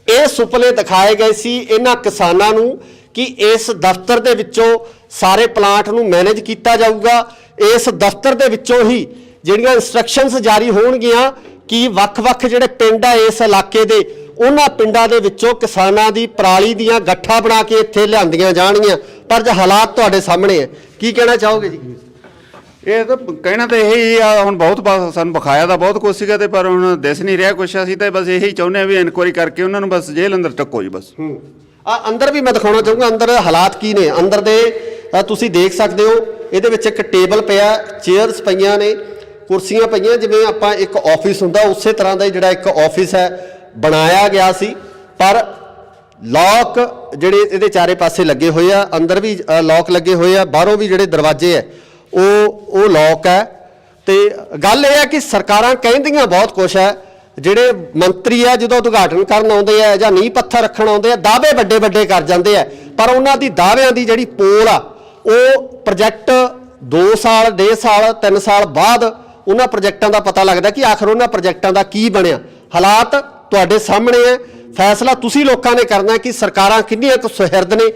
S1: ਇਹ ਸੁਪਨੇ ਦਿਖਾਏ ਗਏ ਸੀ ਇਹਨਾਂ ਕਿਸਾਨਾਂ ਨੂੰ ਕਿ ਇਸ ਦਫ਼ਤਰ ਦੇ ਵਿੱਚੋਂ ਸਾਰੇ ਪਲਾਂਟ ਨੂੰ ਮੈਨੇਜ ਕੀਤਾ ਜਾਊਗਾ। ਇਸ ਦਫ਼ਤਰ ਦੇ ਵਿੱਚੋਂ ਹੀ ਜਿਹੜੀਆਂ ਇਨਸਟਰਕਸ਼ਨਸ ਜਾਰੀ ਹੋਣਗੀਆਂ ਕਿ ਵੱਖ-ਵੱਖ ਜਿਹੜੇ ਪਿੰਡ ਆ ਇਸ ਇਲਾਕੇ ਦੇ, ਉਹਨਾਂ ਪਿੰਡਾਂ ਦੇ ਵਿੱਚੋਂ ਕਿਸਾਨਾਂ ਦੀ ਪਰਾਲੀ ਦੀਆਂ ਗੱਠਾਂ ਬਣਾ ਕੇ ਇੱਥੇ ਲਿਆਂਦੀਆਂ ਜਾਣਗੀਆਂ। ਪਰ ਜੇ ਹਾਲਾਤ ਤੁਹਾਡੇ ਸਾਹਮਣੇ ਹੈ, ਕੀ ਕਹਿਣਾ ਚਾਹੋਗੇ ਜੀ?
S2: ਇਹ ਤਾਂ ਕਹਿਣਾ ਤਾਂ ਇਹੀ ਆ। ਹੁਣ ਬਹੁਤ ਸਾਨੂੰ ਵਿਖਾਇਆ ਤਾਂ ਬਹੁਤ ਕੁਛ ਸੀਗਾ, ਤੇ ਪਰ ਹੁਣ ਦਿਸ ਨਹੀਂ ਰਿਹਾ ਕੁਛ। ਅਸੀਂ ਤਾਂ ਬਸ ਇਹੀ ਚਾਹੁੰਦੇ ਹਾਂ ਵੀ ਇਨਕੁਆਇਰੀ ਕਰਕੇ ਉਹਨਾਂ ਨੂੰ ਬਸ ਜੇਲ੍ਹ ਅੰਦਰ ਟੱਕੋ ਜੀ ਬਸ।
S1: ਅੰਦਰ ਵੀ ਮੈਂ ਦਿਖਾਉਣਾ ਚਾਹੂੰਗਾ ਅੰਦਰ ਹਾਲਾਤ ਕੀ ਨੇ। ਅੰਦਰ ਦੇ ਤੁਸੀਂ ਦੇਖ ਸਕਦੇ ਹੋ, ਇਹਦੇ ਵਿੱਚ ਇੱਕ ਟੇਬਲ ਪਿਆ, ਚੇਅਰਸ ਪਈਆਂ ਨੇ, ਕੁਰਸੀਆਂ ਪਈਆਂ, ਜਿਵੇਂ ਆਪਾਂ ਇੱਕ ਆਫਿਸ ਹੁੰਦਾ ਉਸੇ ਤਰ੍ਹਾਂ ਦਾ ਜਿਹੜਾ ਇੱਕ ਆਫਿਸ ਹੈ ਬਣਾਇਆ ਗਿਆ ਸੀ। ਪਰ ਲੌਕ ਜਿਹੜੇ ਇਹਦੇ ਚਾਰੇ ਪਾਸੇ ਲੱਗੇ ਹੋਏ ਆ, ਅੰਦਰ ਵੀ ਲੌਕ ਲੱਗੇ ਹੋਏ ਆ, ਬਾਹਰੋਂ ਵੀ ਜਿਹੜੇ ਦਰਵਾਜ਼ੇ ਆ ਉਹ ਲੌਕ ਹੈ। ਤੇ ਗੱਲ ਇਹ ਹੈ ਕਿ ਸਰਕਾਰਾਂ ਕਹਿੰਦੀਆਂ ਬਹੁਤ ਕੁਛ ਹੈ। ਜਿਹੜੇ ਮੰਤਰੀ ਆ ਜਦੋਂ ਉਦਘਾਟਨ ਕਰਨ ਆਉਂਦੇ ਆ ਜਾਂ ਨੀਂਹ ਪੱਥਰ ਰੱਖਣ ਆਉਂਦੇ ਆ, ਦਾਅਵੇ ਵੱਡੇ ਵੱਡੇ ਕਰ ਜਾਂਦੇ ਆ, ਪਰ ਉਹਨਾਂ ਦੀ ਦਾਅਵਿਆਂ ਦੀ ਜਿਹੜੀ ਪੋਲ ਆ ਉਹ ਪ੍ਰੋਜੈਕਟ 2 ਸਾਲ 1.5 ਸਾਲ 3 ਸਾਲ ਬਾਅਦ ਉਹਨਾਂ ਪ੍ਰੋਜੈਕਟਾਂ ਦਾ ਪਤਾ ਲੱਗਦਾ ਕਿ ਆਖਰ ਉਹਨਾਂ ਪ੍ਰੋਜੈਕਟਾਂ ਦਾ ਕੀ ਬਣਿਆ। ਹਾਲਾਤ ਤੁਹਾਡੇ ਸਾਹਮਣੇ ਹੈ। ਫੈਸਲਾ ਤੁਸੀਂ ਲੋਕਾਂ ਨੇ ਕਰਨਾ ਕਿ ਸਰਕਾਰਾਂ ਕਿੰਨੀਆਂ ਕੁ ਸੁਹਿਰਦ ਨੇ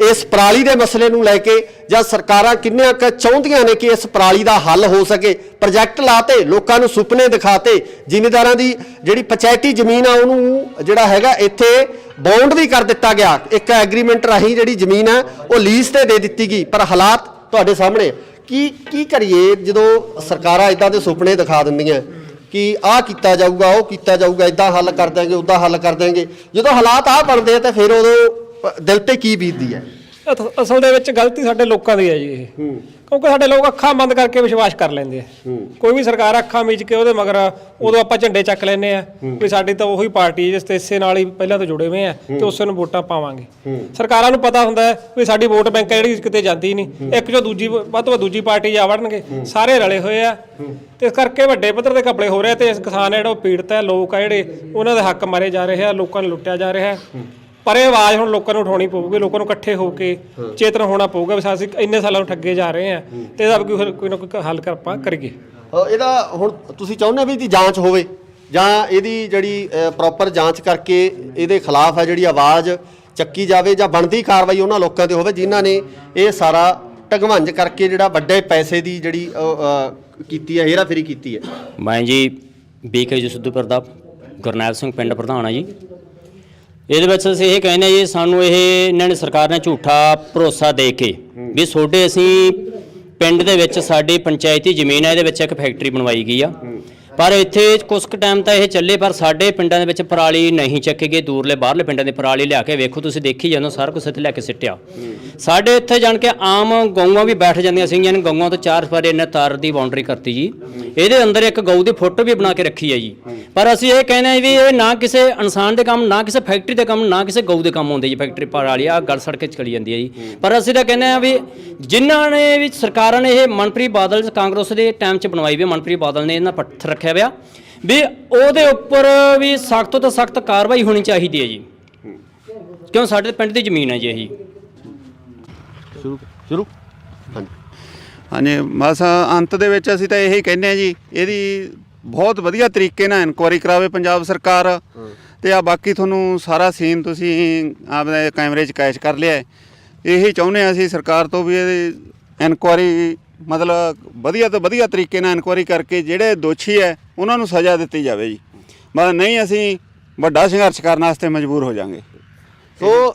S1: ਇਸ ਪਰਾਲੀ ਦੇ ਮਸਲੇ ਨੂੰ ਲੈ ਕੇ, ਜਾਂ ਸਰਕਾਰਾਂ ਕਿੰਨੀਆਂ ਕੁ ਚਾਹੁੰਦੀਆਂ ਨੇ ਕਿ ਇਸ ਪਰਾਲੀ ਦਾ ਹੱਲ ਹੋ ਸਕੇ। ਪ੍ਰੋਜੈਕਟ ਲਾਤੇ, ਲੋਕਾਂ ਨੂੰ ਸੁਪਨੇ ਦਿਖਾਤੇ, ਜ਼ਿਮੀਂਦਾਰਾਂ ਦੀ ਜਿਹੜੀ ਪੰਚਾਇਤੀ ਜ਼ਮੀਨ ਆ ਉਹਨੂੰ ਜਿਹੜਾ ਹੈਗਾ ਇੱਥੇ ਬੌਂਡ ਵੀ ਕਰ ਦਿੱਤਾ ਗਿਆ। ਇੱਕ ਐਗਰੀਮੈਂਟ ਰਾਹੀਂ ਜਿਹੜੀ ਜ਼ਮੀਨ ਹੈ ਉਹ ਲੀਜ਼ ਤੇ ਦੇ ਦਿੱਤੀ ਗਈ। ਪਰ ਹਾਲਾਤ ਤੁਹਾਡੇ ਸਾਹਮਣੇ। ਕੀ ਕਰੀਏ ਜਦੋਂ ਸਰਕਾਰਾਂ ਇਦਾਂ ਦੇ ਸੁਪਨੇ ਦਿਖਾ ਦਿੰਦੀਆਂ ਕਿ ਆਹ ਕੀਤਾ ਜਾਊਗਾ, ਉਹ ਕੀਤਾ ਜਾਊਗਾ, ਇਦਾਂ ਹੱਲ ਕਰ ਦਿਆਂਗੇ, ਉੱਦਾਂ ਹੱਲ ਕਰ ਦਿਆਂਗੇ। ਜਦੋਂ ਹਾਲਾਤ ਆਹ ਬਣਦੇ ਆ ਤਾਂ ਫਿਰ ਉਦੋਂ ਦਿਲ ਤੇ ਕੀ ਬੀਤਦੀ ਹੈ?
S3: ਅਸਲ ਦੇ ਵਿੱਚ ਗਲਤੀ ਸਾਡੇ ਲੋਕਾਂ ਦੀ ਹੈ ਜੀ ਇਹ। ਕਿਉਂਕਿ ਸਾਡੇ ਲੋਕ ਅੱਖਾਂ ਬੰਦ ਕਰਕੇ ਵਿਸ਼ਵਾਸ ਕਰ ਲੈਂਦੇ ਆ। ਕੋਈ ਵੀ ਸਰਕਾਰ ਅੱਖਾਂ ਮੀਚ ਕੇ ਉਹਦੇ ਮਗਰ ਉਦੋਂ ਆਪਾਂ ਝੰਡੇ ਚੱਕ ਲੈਂਦੇ ਆ ਵੀ ਸਾਡੀ ਤਾਂ ਉਹੀ ਪਾਰਟੀ ਜਿਸ ਤੇ ਇਸੇ ਨਾਲ ਹੀ ਪਹਿਲਾਂ ਤੋਂ ਜੁੜੇ ਹੋਏ ਆ ਤੇ ਉਸੇ ਨੂੰ ਵੋਟਾਂ ਪਾਵਾਂਗੇ। ਸਰਕਾਰਾਂ ਨੂੰ ਪਤਾ ਹੁੰਦਾ ਵੀ ਸਾਡੀ ਵੋਟ ਬੈਂਕ ਜਿਹੜੀ ਕਿਤੇ ਜਾਂਦੀ ਨਹੀਂ, ਇੱਕ ਜੋ ਦੂਜੀ ਵੱਧ ਤੋਂ ਵੱਧ ਦੂਜੀ ਪਾਰਟੀ ਜਾ ਵੜਨਗੇ, ਸਾਰੇ ਰਲੇ ਹੋਏ ਆ। ਤੇ ਇਸ ਕਰਕੇ ਵੱਡੇ ਪੱਧਰ ਤੇ ਘਪਲੇ ਹੋ ਰਹੇ ਤੇ ਇਸ ਕਿਸਾਨ ਜਿਹੜਾ ਉਹ ਪੀੜਤ ਹੈ, ਲੋਕ ਆ ਜਿਹੜੇ ਉਹਨਾਂ ਦੇ ਹੱਕ ਮਾਰੇ ਜਾ ਰਹੇ ਆ, ਲੋਕਾਂ ਨੂੰ ਲੁੱਟਿਆ ਜਾ ਰਿਹਾ। ਪਰ ਇਹ ਆਵਾਜ਼ ਹੁਣ ਲੋਕਾਂ ਨੂੰ ਉਠਾਉਣੀ ਪਊਗੀ, ਲੋਕਾਂ ਨੂੰ ਇਕੱਠੇ ਹੋ ਕੇ ਚੇਤਨ ਹੋਣਾ ਪਊਗਾ ਵੀ ਅਸੀਂ ਇੰਨੇ ਸਾਲਾਂ ਨੂੰ ਠੱਗੇ ਜਾ ਰਹੇ ਆ ਤੇ ਇਹਦਾ ਕੋਈ ਨਾ ਕੋਈ ਹੱਲ ਆਪਾਂ ਕਰੀਏ।
S1: ਇਹਦਾ ਹੁਣ ਤੁਸੀਂ ਚਾਹੁੰਦੇ ਵੀ ਇਹਦੀ ਜਾਂਚ ਹੋਵੇ ਜਾਂ ਇਹਦੀ ਜਿਹੜੀ ਪ੍ਰੋਪਰ ਜਾਂਚ ਕਰਕੇ ਇਹਦੇ ਖਿਲਾਫ ਹੈ ਜਿਹੜੀ ਆਵਾਜ਼ ਚੱਕੀ ਜਾਵੇ, ਜਾਂ ਬਣਦੀ ਕਾਰਵਾਈ ਉਹਨਾਂ ਲੋਕਾਂ ਤੇ ਹੋਵੇ ਜਿਨ੍ਹਾਂ ਨੇ ਇਹ ਸਾਰਾ ਢਗਵੰਜ ਕਰਕੇ ਜਿਹੜਾ ਵੱਡੇ ਪੈਸੇ ਦੀ ਜਿਹੜੀ ਕੀਤੀ ਹੈ, ਹੇਰਾਫੇਰੀ ਕੀਤੀ ਹੈ।
S6: ਮੈਂ ਜੀ BK ਜੀ ਸਿੱਧੂਪੁਰ ਦਾ ਗੁਰਨੈਲ ਸਿੰਘ ਪਿੰਡ ਪ੍ਰਧਾਨ ਆ ਜੀ। ਇਹਦੇ ਵਿੱਚ ਅਸੀਂ ਇਹ ਕਹਿੰਦੇ ਹਾਂ ਜੀ, ਸਾਨੂੰ ਇਹ ਇਹਨਾਂ ਨੇ ਸਰਕਾਰ ਨੇ ਝੂਠਾ ਭਰੋਸਾ ਦੇ ਕੇ ਵੀ ਤੁਹਾਡੇ ਅਸੀਂ ਪਿੰਡ ਦੇ ਵਿੱਚ ਸਾਡੀ ਪੰਚਾਇਤੀ ਜ਼ਮੀਨ ਹੈ, ਇਹਦੇ ਵਿੱਚ ਇੱਕ ਫੈਕਟਰੀ ਬਣਵਾਈ ਗਈ ਆ। ਪਰ ਇੱਥੇ ਕੁਝ ਕੁ ਟਾਈਮ ਤਾਂ ਇਹ ਚੱਲੇ, ਪਰ ਸਾਡੇ ਪਿੰਡਾਂ ਦੇ ਵਿੱਚ ਪਰਾਲੀ ਨਹੀਂ ਚੱਕੀ ਗਈ। ਦੂਰਲੇ ਬਾਹਰਲੇ ਪਿੰਡਾਂ ਦੇ ਪਰਾਲੀ ਲਿਆ ਕੇ ਵੇਖੋ, ਤੁਸੀਂ ਦੇਖੀ ਜਾਂਦੇ ਸਾਰਾ ਕੁਛ ਇੱਥੇ ਲੈ ਕੇ ਸਿੱਟਿਆ। ਸਾਡੇ ਇੱਥੇ ਜਾਣ ਕੇ ਆਮ ਗਊਆਂ ਵੀ ਬੈਠ ਜਾਂਦੀਆਂ ਸੀਗੀਆਂ ਨੇ, ਗਊਆਂ ਤੋਂ 4 ਸਪਾਰੇ ਇਹਨੇ ਤਾਰ ਦੀ ਬਾਉਂਡਰੀ ਕਰਤੀ ਜੀ। ਇਹਦੇ ਅੰਦਰ ਇੱਕ ਗਊ ਦੀ ਫੋਟੋ ਵੀ ਬਣਾ ਕੇ ਰੱਖੀ ਹੈ ਜੀ। ਪਰ ਅਸੀਂ ਇਹ ਕਹਿੰਦੇ ਹਾਂ ਵੀ ਇਹ ਨਾ ਕਿਸੇ ਇਨਸਾਨ ਦੇ ਕੰਮ, ਨਾ ਕਿਸੇ ਫੈਕਟਰੀ ਦੇ ਕੰਮ, ਨਾ ਕਿਸੇ ਗਊ ਦੇ ਕੰਮ ਆਉਂਦੇ ਜੀ। ਫੈਕਟਰੀ ਪਰਾਲੀ ਆ ਗਲ ਸੜ ਕੇ ਚਲੀ ਜਾਂਦੀ ਹੈ ਜੀ। ਪਰ ਅਸੀਂ ਤਾਂ ਕਹਿੰਦੇ ਹਾਂ ਵੀ ਜਿਨ੍ਹਾਂ ਨੇ ਵੀ ਸਰਕਾਰਾਂ ਨੇ ਇਹ ਮਨਪ੍ਰੀਤ ਬਾਦਲ ਕਾਂਗਰਸ ਦੇ ਟਾਈਮ 'ਚ ਬਣਵਾਈ ਵੀ, ਮਨਪ੍ਰੀਤ ਬਾਦਲ ਨੇ ਇਹਨਾਂ ਪੱਥਰ ਰੱਖਿਆ ਵਿਆ ਵੀ ਉਹਦੇ ਉੱਪਰ ਵੀ ਸਖਤ ਤੋਂ ਸਖਤ ਕਾਰਵਾਈ ਹੋਣੀ ਚਾਹੀਦੀ ਹੈ ਜੀ। ਕਿਉਂ ਸਾਡੇ ਪਿੰਡ ਦੀ ਜ਼ਮੀਨ ਹੈ ਜੀ ਇਹੀ।
S1: ਸ਼ੁਰੂ
S2: ਹਾਂਜੀ, ਬਸ ਅੰਤ ਦੇ ਵਿੱਚ ਅਸੀਂ ਤਾਂ ਇਹੀ ਕਹਿੰਦੇ ਹਾਂ ਜੀ, ਇਹਦੀ ਬਹੁਤ ਵਧੀਆ ਤਰੀਕੇ ਨਾਲ ਇਨਕੁਆਇਰੀ ਕਰਾਵੇ ਪੰਜਾਬ ਸਰਕਾਰ, ਤੇ ਆ ਬਾਕੀ ਤੁਹਾਨੂੰ ਸਾਰਾ ਸੀਨ ਤੁਸੀਂ ਆਪਣੇ ਕੈਮਰੇ 'ਚ ਕੈਚ ਕਰ ਲਿਆ ਹੈ। ਇਹੀ ਚਾਹੁੰਦੇ ਹਾਂ ਅਸੀਂ ਸਰਕਾਰ ਤੋਂ ਵੀ ਇਹਦੀ ਇਨਕੁਆਰੀ ਮਤਲਬ ਵਧੀਆ ਤੋਂ ਵਧੀਆ ਤਰੀਕੇ ਨਾਲ ਇਨਕੁਆਰੀ ਕਰਕੇ ਜਿਹੜੇ ਦੋਸ਼ੀ ਹੈ ਉਹਨਾਂ ਨੂੰ ਸਜ਼ਾ ਦਿੱਤੀ ਜਾਵੇ ਜੀ। ਮਤਲਬ ਨਹੀਂ ਅਸੀਂ ਵੱਡਾ ਸੰਘਰਸ਼ ਕਰਨ ਵਾਸਤੇ ਮਜਬੂਰ ਹੋ ਜਾਵਾਂਗੇ।
S1: ਸੋ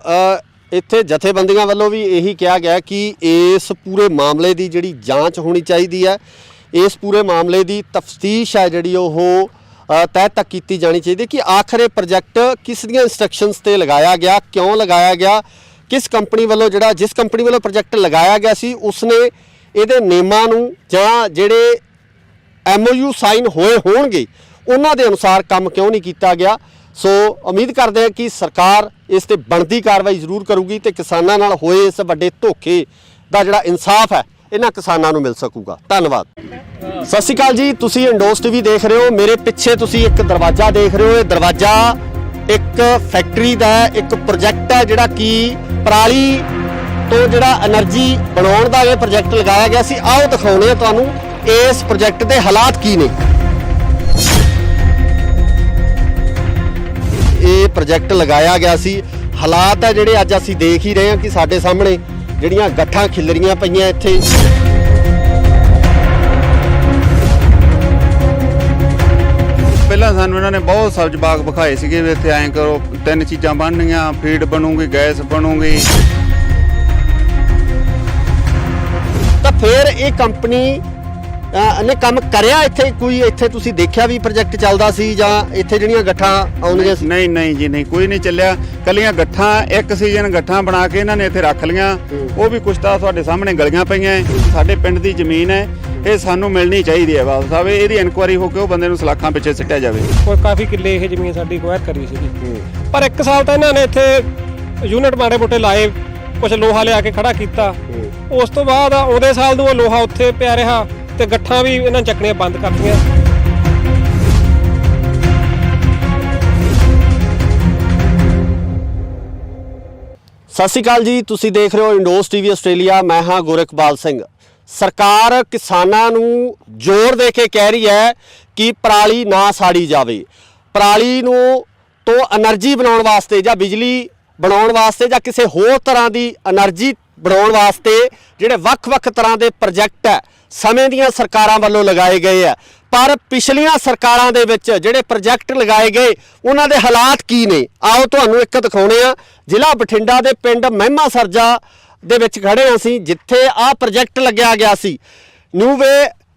S1: ਇੱਥੇ ਜਥੇਬੰਦੀਆਂ ਵੱਲੋਂ ਵੀ ਇਹੀ ਕਿਹਾ ਗਿਆ ਕਿ ਇਸ ਪੂਰੇ ਮਾਮਲੇ ਦੀ ਜਿਹੜੀ ਜਾਂਚ ਹੋਣੀ ਚਾਹੀਦੀ ਹੈ, ਇਸ ਪੂਰੇ ਮਾਮਲੇ ਦੀ ਤਫਤੀਸ਼ ਹੈ ਜਿਹੜੀ ਉਹ ਤਹਿ ਤੱਕ ਕੀਤੀ ਜਾਣੀ ਚਾਹੀਦੀ ਕਿ ਆਖਰ ਇਹ ਪ੍ਰੋਜੈਕਟ ਕਿਸ ਦੀਆਂ ਇੰਸਟਰਕਸ਼ਨਸ ਤੇ ਲਗਾਇਆ ਗਿਆ, ਕਿਉਂ ਲਗਾਇਆ ਗਿਆ, ਕਿਸ ਕੰਪਨੀ ਵੱਲੋਂ ਜਿਸ ਕੰਪਨੀ ਵੱਲੋਂ ਪ੍ਰੋਜੈਕਟ ਲਗਾਇਆ ਗਿਆ ਸੀ ਉਸਨੇ ਇਹਦੇ ਨਿਯਮਾਂ ਨੂੰ ਜਾਂ ਜਿਹੜੇ MOU ਸਾਈਨ ਹੋਏ ਹੋਣਗੇ ਉਹਨਾਂ ਦੇ ਅਨੁਸਾਰ ਕੰਮ ਕਿਉਂ ਨਹੀਂ ਕੀਤਾ ਗਿਆ। ਸੋ ਉਮੀਦ ਕਰਦੇ ਹਾਂ ਕਿ ਸਰਕਾਰ ਇਸ ਤੇ ਬਣਦੀ ਕਾਰਵਾਈ ਜ਼ਰੂਰ ਕਰੂਗੀ ਤੇ ਕਿਸਾਨਾਂ ਨਾਲ ਹੋਏ ਇਸ ਵੱਡੇ ਧੋਖੇ ਦਾ ਜਿਹੜਾ ਇਨਸਾਫ ਹੈ ਇਹਨਾਂ ਕਿਸਾਨਾਂ ਨੂੰ ਮਿਲ ਸਕੂਗਾ। ਧੰਨਵਾਦ। ਸਤਿ ਸ਼੍ਰੀ ਅਕਾਲ ਜੀ, ਤੁਸੀਂ ਇੰਡੋਸ ਟੀਵੀ ਦੇਖ ਰਹੇ ਹੋ। ਮੇਰੇ ਪਿੱਛੇ ਤੁਸੀਂ ਇੱਕ ਦਰਵਾਜ਼ਾ ਦੇਖ ਰਹੇ ਹੋ। ਇਹ ਦਰਵਾਜ਼ਾ ਇੱਕ ਫੈਕਟਰੀ ਦਾ ਇੱਕ ਪ੍ਰੋਜੈਕਟ ਹੈ ਜਿਹੜਾ ਕਿ ਪਰਾਲੀ ਤੋਂ ਜਿਹੜਾ એનર્ਜੀ ਬਣਾਉਣ ਦਾ ਇਹ ਪ੍ਰੋਜੈਕਟ ਲਗਾਇਆ ਗਿਆ ਸੀ। ਆਓ ਦਿਖਾਉਂਦੇ ਹਾਂ ਤੁਹਾਨੂੰ ਇਸ ਪ੍ਰੋਜੈਕਟ ਦੇ ਹਾਲਾਤ ਕੀ ਨੇ। ਇਹ ਪ੍ਰੋਜੈਕਟ ਲਗਾਇਆ ਗਿਆ ਸੀ, ਹਾਲਾਤ ਹੈ ਜਿਹੜੇ ਅੱਜ ਅਸੀਂ ਦੇਖ ਹੀ ਰਹੇ ਹਾਂ ਕਿ ਸਾਡੇ ਸਾਹਮਣੇ ਜਿਹੜੀਆਂ ਗੱਠਾਂ ਖਿਲਰੀਆਂ ਪਈਆਂ ਇੱਥੇ।
S2: ਪਹਿਲਾਂ ਸਾਨੂੰ ਇਹਨਾਂ ਨੇ ਬਹੁਤ ਸਬਜ਼ ਬਾਗ ਵਿਖਾਏ ਸੀਗੇ ਵੀ ਇੱਥੇ ਐਂ ਕਰੋ, 3 ਚੀਜ਼ਾਂ ਬਣਨੀਆਂ, ਫੀਡ ਬਣੂਗੀ, ਗੈਸ ਬਣੂਗੀ।
S1: ਤਾਂ ਫਿਰ ਇਹ ਕੰਪਨੀ ਨੇ ਕੰਮ ਕਰਿਆ ਇੱਥੇ? ਕੋਈ ਇੱਥੇ ਤੁਸੀਂ ਦੇਖਿਆ ਵੀ ਪ੍ਰੋਜੈਕਟ ਚੱਲਦਾ ਸੀ ਜਾਂ ਇੱਥੇ ਜਿਹੜੀਆਂ ਗੱਠਾਂ ਆਉਂਦੀਆਂ ਸੀ?
S2: ਨਹੀਂ ਜੀ ਨਹੀਂ, ਕੋਈ ਨਹੀਂ ਚੱਲਿਆ। ਕੱਲੀਆਂ ਗੱਠਾਂ ਇੱਕ ਸੀਜ਼ਨ ਗੱਠਾਂ ਬਣਾ ਕੇ ਇਹਨਾਂ ਨੇ ਇੱਥੇ ਰੱਖ ਲੀਆਂ। ਉਹ ਵੀ ਕੁਛ ਤਾਂ ਤੁਹਾਡੇ ਸਾਹਮਣੇ ਗਲੀਆਂ ਪਈਆਂ। ਸਾਡੇ ਪਿੰਡ ਦੀ ਜ਼ਮੀਨ ਹੈ, ਇਹ ਸਾਨੂੰ ਮਿਲਣੀ ਚਾਹੀਦੀ ਹੈ। ਬਾਬਾ ਸਾਹਿਬ ਇਹਦੀ ਇਨਕੁਆਰੀ ਹੋ ਕੇ ਉਹ ਬੰਦੇ ਨੂੰ ਸਲਾਖਾਂ ਪਿੱਛੇ ਸਿੱਟਿਆ ਜਾਵੇ।
S3: ਕੋਈ ਕਾਫੀ ਕਿੱਲੇ ਇਹ ਜ਼ਮੀਨ ਸਾਡੀ ਅਕਵਾਇਰ ਕਰੀ ਸੀਗੀ, ਪਰ 1 ਸਾਲ ਤਾਂ ਇਹਨਾਂ ਨੇ ਇੱਥੇ ਯੂਨਿਟ ਮਾੜੇ ਮੋਟੇ ਲਾਏ, ਕੁਝ ਲੋਹਾ ਲਿਆ ਕੇ ਖੜਾ ਕੀਤਾ। ਉਸ ਤੋਂ ਬਾਅਦ ਉਹਦੇ ਸਾਲ ਨੂੰ ਉਹ ਲੋਹਾ ਉੱਥੇ ਪਿਆ ਰਿਹਾ ਤੇ ਗੱਠਾਂ ਵੀ ਇਹਨਾਂ ਚੱਕਣੀਆਂ ਬੰਦ ਕਰਤੀਆਂ।
S1: ਸਤਿ ਸ਼੍ਰੀ ਅਕਾਲ ਜੀ, ਤੁਸੀਂ ਦੇਖ ਰਹੇ ਹੋ ਇੰਡੋਸ ਟੀਵੀ ਆਸਟ੍ਰੇਲੀਆ। ਮੈਂ ਹਾਂ ਗੁਰਇਕਬਾਲ ਸਿੰਘ। ਸਰਕਾਰ ਕਿਸਾਨਾਂ ਨੂੰ ਜ਼ੋਰ ਦੇ ਕੇ ਕਹਿ ਰਹੀ ਹੈ ਕਿ ਪਰਾਲੀ ਨਾ ਸਾੜੀ ਜਾਵੇ। ਪਰਾਲੀ ਨੂੰ ਤੋਂ એનર્ਜੀ ਬਣਾਉਣ ਵਾਸਤੇ ਜਾਂ ਬਿਜਲੀ ਬਣਾਉਣ ਵਾਸਤੇ ਜਾਂ ਕਿਸੇ ਹੋਰ ਤਰ੍ਹਾਂ ਦੀ એનર્ਜੀ ਬਣਾਉਣ ਵਾਸਤੇ ਜਿਹੜੇ ਵੱਖ-ਵੱਖ ਤਰ੍ਹਾਂ ਦੇ ਪ੍ਰੋਜੈਕਟ ਹੈ ਸਮੇਂ ਦੀਆਂ ਸਰਕਾਰਾਂ ਵੱਲੋਂ ਲਗਾਏ ਗਏ ਆ। ਪਰ ਪਿਛਲੀਆਂ ਸਰਕਾਰਾਂ ਦੇ ਵਿੱਚ ਜਿਹੜੇ ਪ੍ਰੋਜੈਕਟ ਲਗਾਏ ਗਏ ਉਹਨਾਂ ਦੇ ਹਾਲਾਤ ਕੀ ਨੇ, ਆਓ ਤੁਹਾਨੂੰ ਇੱਕ ਦਿਖਾਉਣੇ ਆ। ਜ਼ਿਲ੍ਹਾ ਬਠਿੰਡਾ ਦੇ ਪਿੰਡ ਮਹਿਮਾ ਸਰਜਾ ਦੇ ਵਿੱਚ ਖੜੇ ਹਾਂ ਅਸੀਂ, ਜਿੱਥੇ ਆਹ ਪ੍ਰੋਜੈਕਟ ਲੱਗਿਆ ਗਿਆ ਸੀ।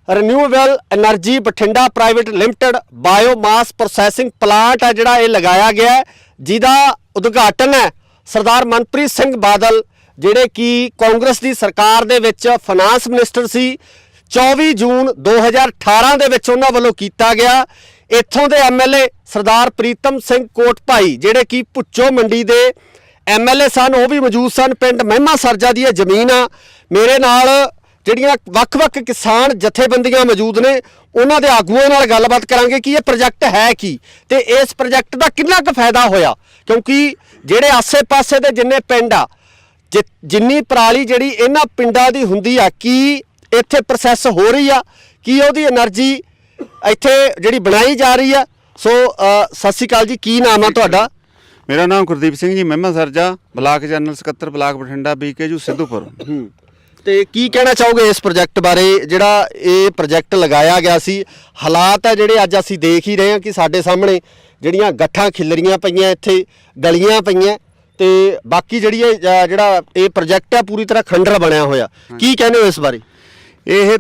S1: Renewable energy Bathinda private limited biomass processing plant ਹੈ ਜਿਹੜਾ ਇਹ ਲਗਾਇਆ ਗਿਆ ਹੈ, ਜਿਹਦਾ ਉਦਘਾਟਨ ਹੈ ਸਰਦਾਰ ਮਨਪ੍ਰੀਤ ਸਿੰਘ ਬਾਦਲ ਜਿਹੜੇ ਕਿ ਕਾਂਗਰਸ ਦੀ ਸਰਕਾਰ ਦੇ ਵਿੱਚ ਫਾਈਨਾਂਸ ਮਿਨਿਸਟਰ ਸੀ। 24 ਜੂਨ 2018 ਦੇ ਵਿੱਚ ਉਹਨਾਂ ਵੱਲੋਂ ਕੀਤਾ ਗਿਆ। ਇੱਥੋਂ ਦੇ MLA ਸਰਦਾਰ ਪ੍ਰੀਤਮ ਸਿੰਘ ਕੋਟਭਾਈ ਜਿਹੜੇ ਕਿ ਭੁੱਚੋ ਮੰਡੀ ਦੇ MLA ਸਨ, ਉਹ ਵੀ ਮੌਜੂਦ ਸਨ। ਪਿੰਡ ਮਹਿਮਾ ਸਰਜਾ ਦੀ ਇਹ ਜ਼ਮੀਨ ਆ। ਮੇਰੇ ਨਾਲ ਜਿਹੜੀਆਂ ਵੱਖ-ਵੱਖ ਕਿਸਾਨ ਜਥੇਬੰਦੀਆਂ ਮੌਜੂਦ ਨੇ, ਉਹਨਾਂ ਦੇ ਆਗੂਆਂ ਨਾਲ ਗੱਲਬਾਤ ਕਰਾਂਗੇ ਕਿ ਇਹ ਪ੍ਰੋਜੈਕਟ ਹੈ ਕੀ ਤੇ ਇਸ ਪ੍ਰੋਜੈਕਟ ਦਾ ਕਿੰਨਾ ਕੁ ਫਾਇਦਾ ਹੋਇਆ, ਕਿਉਂਕਿ ਜਿਹੜੇ ਆਸੇ-ਪਾਸੇ ਦੇ ਜਿੰਨੇ ਪਿੰਡ ਆ, ਜਿੰਨੀ ਪਰਾਲੀ ਜਿਹੜੀ ਇਹਨਾਂ ਪਿੰਡਾਂ ਦੀ ਹੁੰਦੀ ਆ, ਕੀ ਇੱਥੇ ਪ੍ਰੋਸੈਸ ਹੋ ਰਹੀ ਆ, ਕੀ ਉਹਦੀ એનર્ਜੀ ਇੱਥੇ ਜਿਹੜੀ ਬਣਾਈ ਜਾ ਰਹੀ ਆ। ਸੋ ਸਤਿ ਸ਼੍ਰੀ ਅਕਾਲ ਜੀ, ਕੀ ਨਾਮ ਆ ਤੁਹਾਡਾ?
S2: ਮੇਰਾ ਨਾਮ ਗੁਰਦੀਪ ਸਿੰਘ ਜੀ, ਮਹਿਮਾ ਸਰਜਾ, ਬਲਾਕ ਜਨਰਲ ਸਕੱਤਰ, ਬਲਾਕ ਬਠਿੰਡਾ, BKU ਸਿੱਧੂਪੁਰ।
S1: ਤੇ ਕੀ ਕਹਿਣਾ ਚਾਹੋਗੇ ਇਸ ਪ੍ਰੋਜੈਕਟ ਬਾਰੇ ਜਿਹੜਾ ਇਹ ਪ੍ਰੋਜੈਕਟ ਲਗਾਇਆ ਗਿਆ ਸੀ? ਹਾਲਾਤ ਹੈ ਜਿਹੜੇ ਅੱਜ ਅਸੀਂ ਦੇਖ ਹੀ ਰਹੇ ਹਾਂ ਕਿ ਸਾਡੇ ਸਾਹਮਣੇ ਜਿਹੜੀਆਂ ਗੱਠਾਂ ਖਿਲਰੀਆਂ ਪਈਆਂ, ਇੱਥੇ ਗਲੀਆਂ ਪਈਆਂ ਤੇ ਬਾਕੀ ਜਿਹੜੀ ਜਿਹੜਾ ਇਹ ਪ੍ਰੋਜੈਕਟ ਹੈ ਪੂਰੀ ਤਰ੍ਹਾਂ ਖੰਡਰ ਬਣਿਆ ਹੋਇਆ। ਕੀ ਕਹਿੰਦੇ ਹੋ ਇਸ ਬਾਰੇ?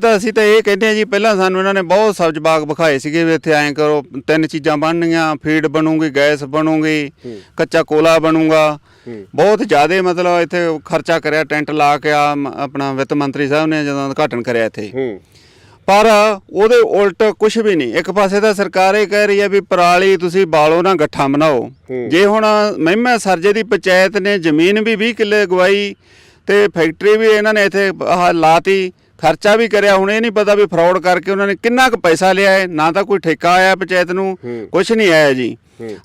S2: ਅਸੀਂ ਤਾਂ ਇਹ ਕਹਿੰਦੇ ਹਾਂ ਜੀ, ਪਹਿਲਾਂ ਸਾਨੂੰ ਇਹਨਾਂ ਨੇ ਬਹੁਤ ਸਬਜ਼ ਬਾਗ ਵਿਖਾਏ ਸੀਗੇ ਵੀ ਇੱਥੇ ਐਂ ਕਰੋ, 3 ਚੀਜ਼ਾਂ ਬਣਨੀਆਂ, ਫੀਡ ਬਣੂਗੀ, ਗੈਸ ਬਣੂਗੀ, ਕੱਚਾ ਕੋਲਾ ਬਣੂਗਾ। ਬਹੁਤ ਜ਼ਿਆਦਾ ਮਤਲਬ ਇੱਥੇ ਖਰਚਾ ਕਰਿਆ, ਟੈਂਟ ਲਾ ਕੇ ਆਪਣਾ ਵਿੱਤ ਮੰਤਰੀ ਸਾਹਿਬ ਨੇ ਜਦੋਂ ਉਦਘਾਟਨ ਕਰਿਆ ਇੱਥੇ। ਪਰ ਉਹਦੇ ਉਲਟ ਕੁਝ ਵੀ ਨਹੀਂ। ਇੱਕ ਪਾਸੇ ਤਾਂ ਸਰਕਾਰ ਇਹ ਕਹਿ ਰਹੀ ਹੈ ਵੀ ਪਰਾਲੀ ਤੁਸੀਂ ਬਾਲੋ ਨਾ, ਗੱਠਾਂ ਬਣਾਓ। ਜੇ ਹੁਣ ਮਹਿਮਾ ਸਰਜੇ ਦੀ ਪੰਚਾਇਤ ਨੇ ਜ਼ਮੀਨ ਵੀ 20 ਕਿੱਲੇ ਗਵਾਈ ਤੇ ਫੈਕਟਰੀ ਵੀ ਇਹਨਾਂ ਨੇ ਇੱਥੇ ਲਾਤੀ, ਖਰਚਾ ਵੀ ਕਰਿਆ। ਹੁਣ ਇਹ ਨਹੀਂ ਪਤਾ ਵੀ ਫਰਾਡ ਕਰਕੇ ਉਹਨਾਂ ਨੇ ਕਿੰਨਾ ਕੁ ਪੈਸਾ ਲਿਆ ਹੈ। ਨਾ ਤਾਂ ਕੋਈ ਠੇਕਾ ਆਇਆ ਪੰਚਾਇਤ ਨੂੰ, ਕੁਝ ਨਹੀਂ ਆਇਆ ਜੀ।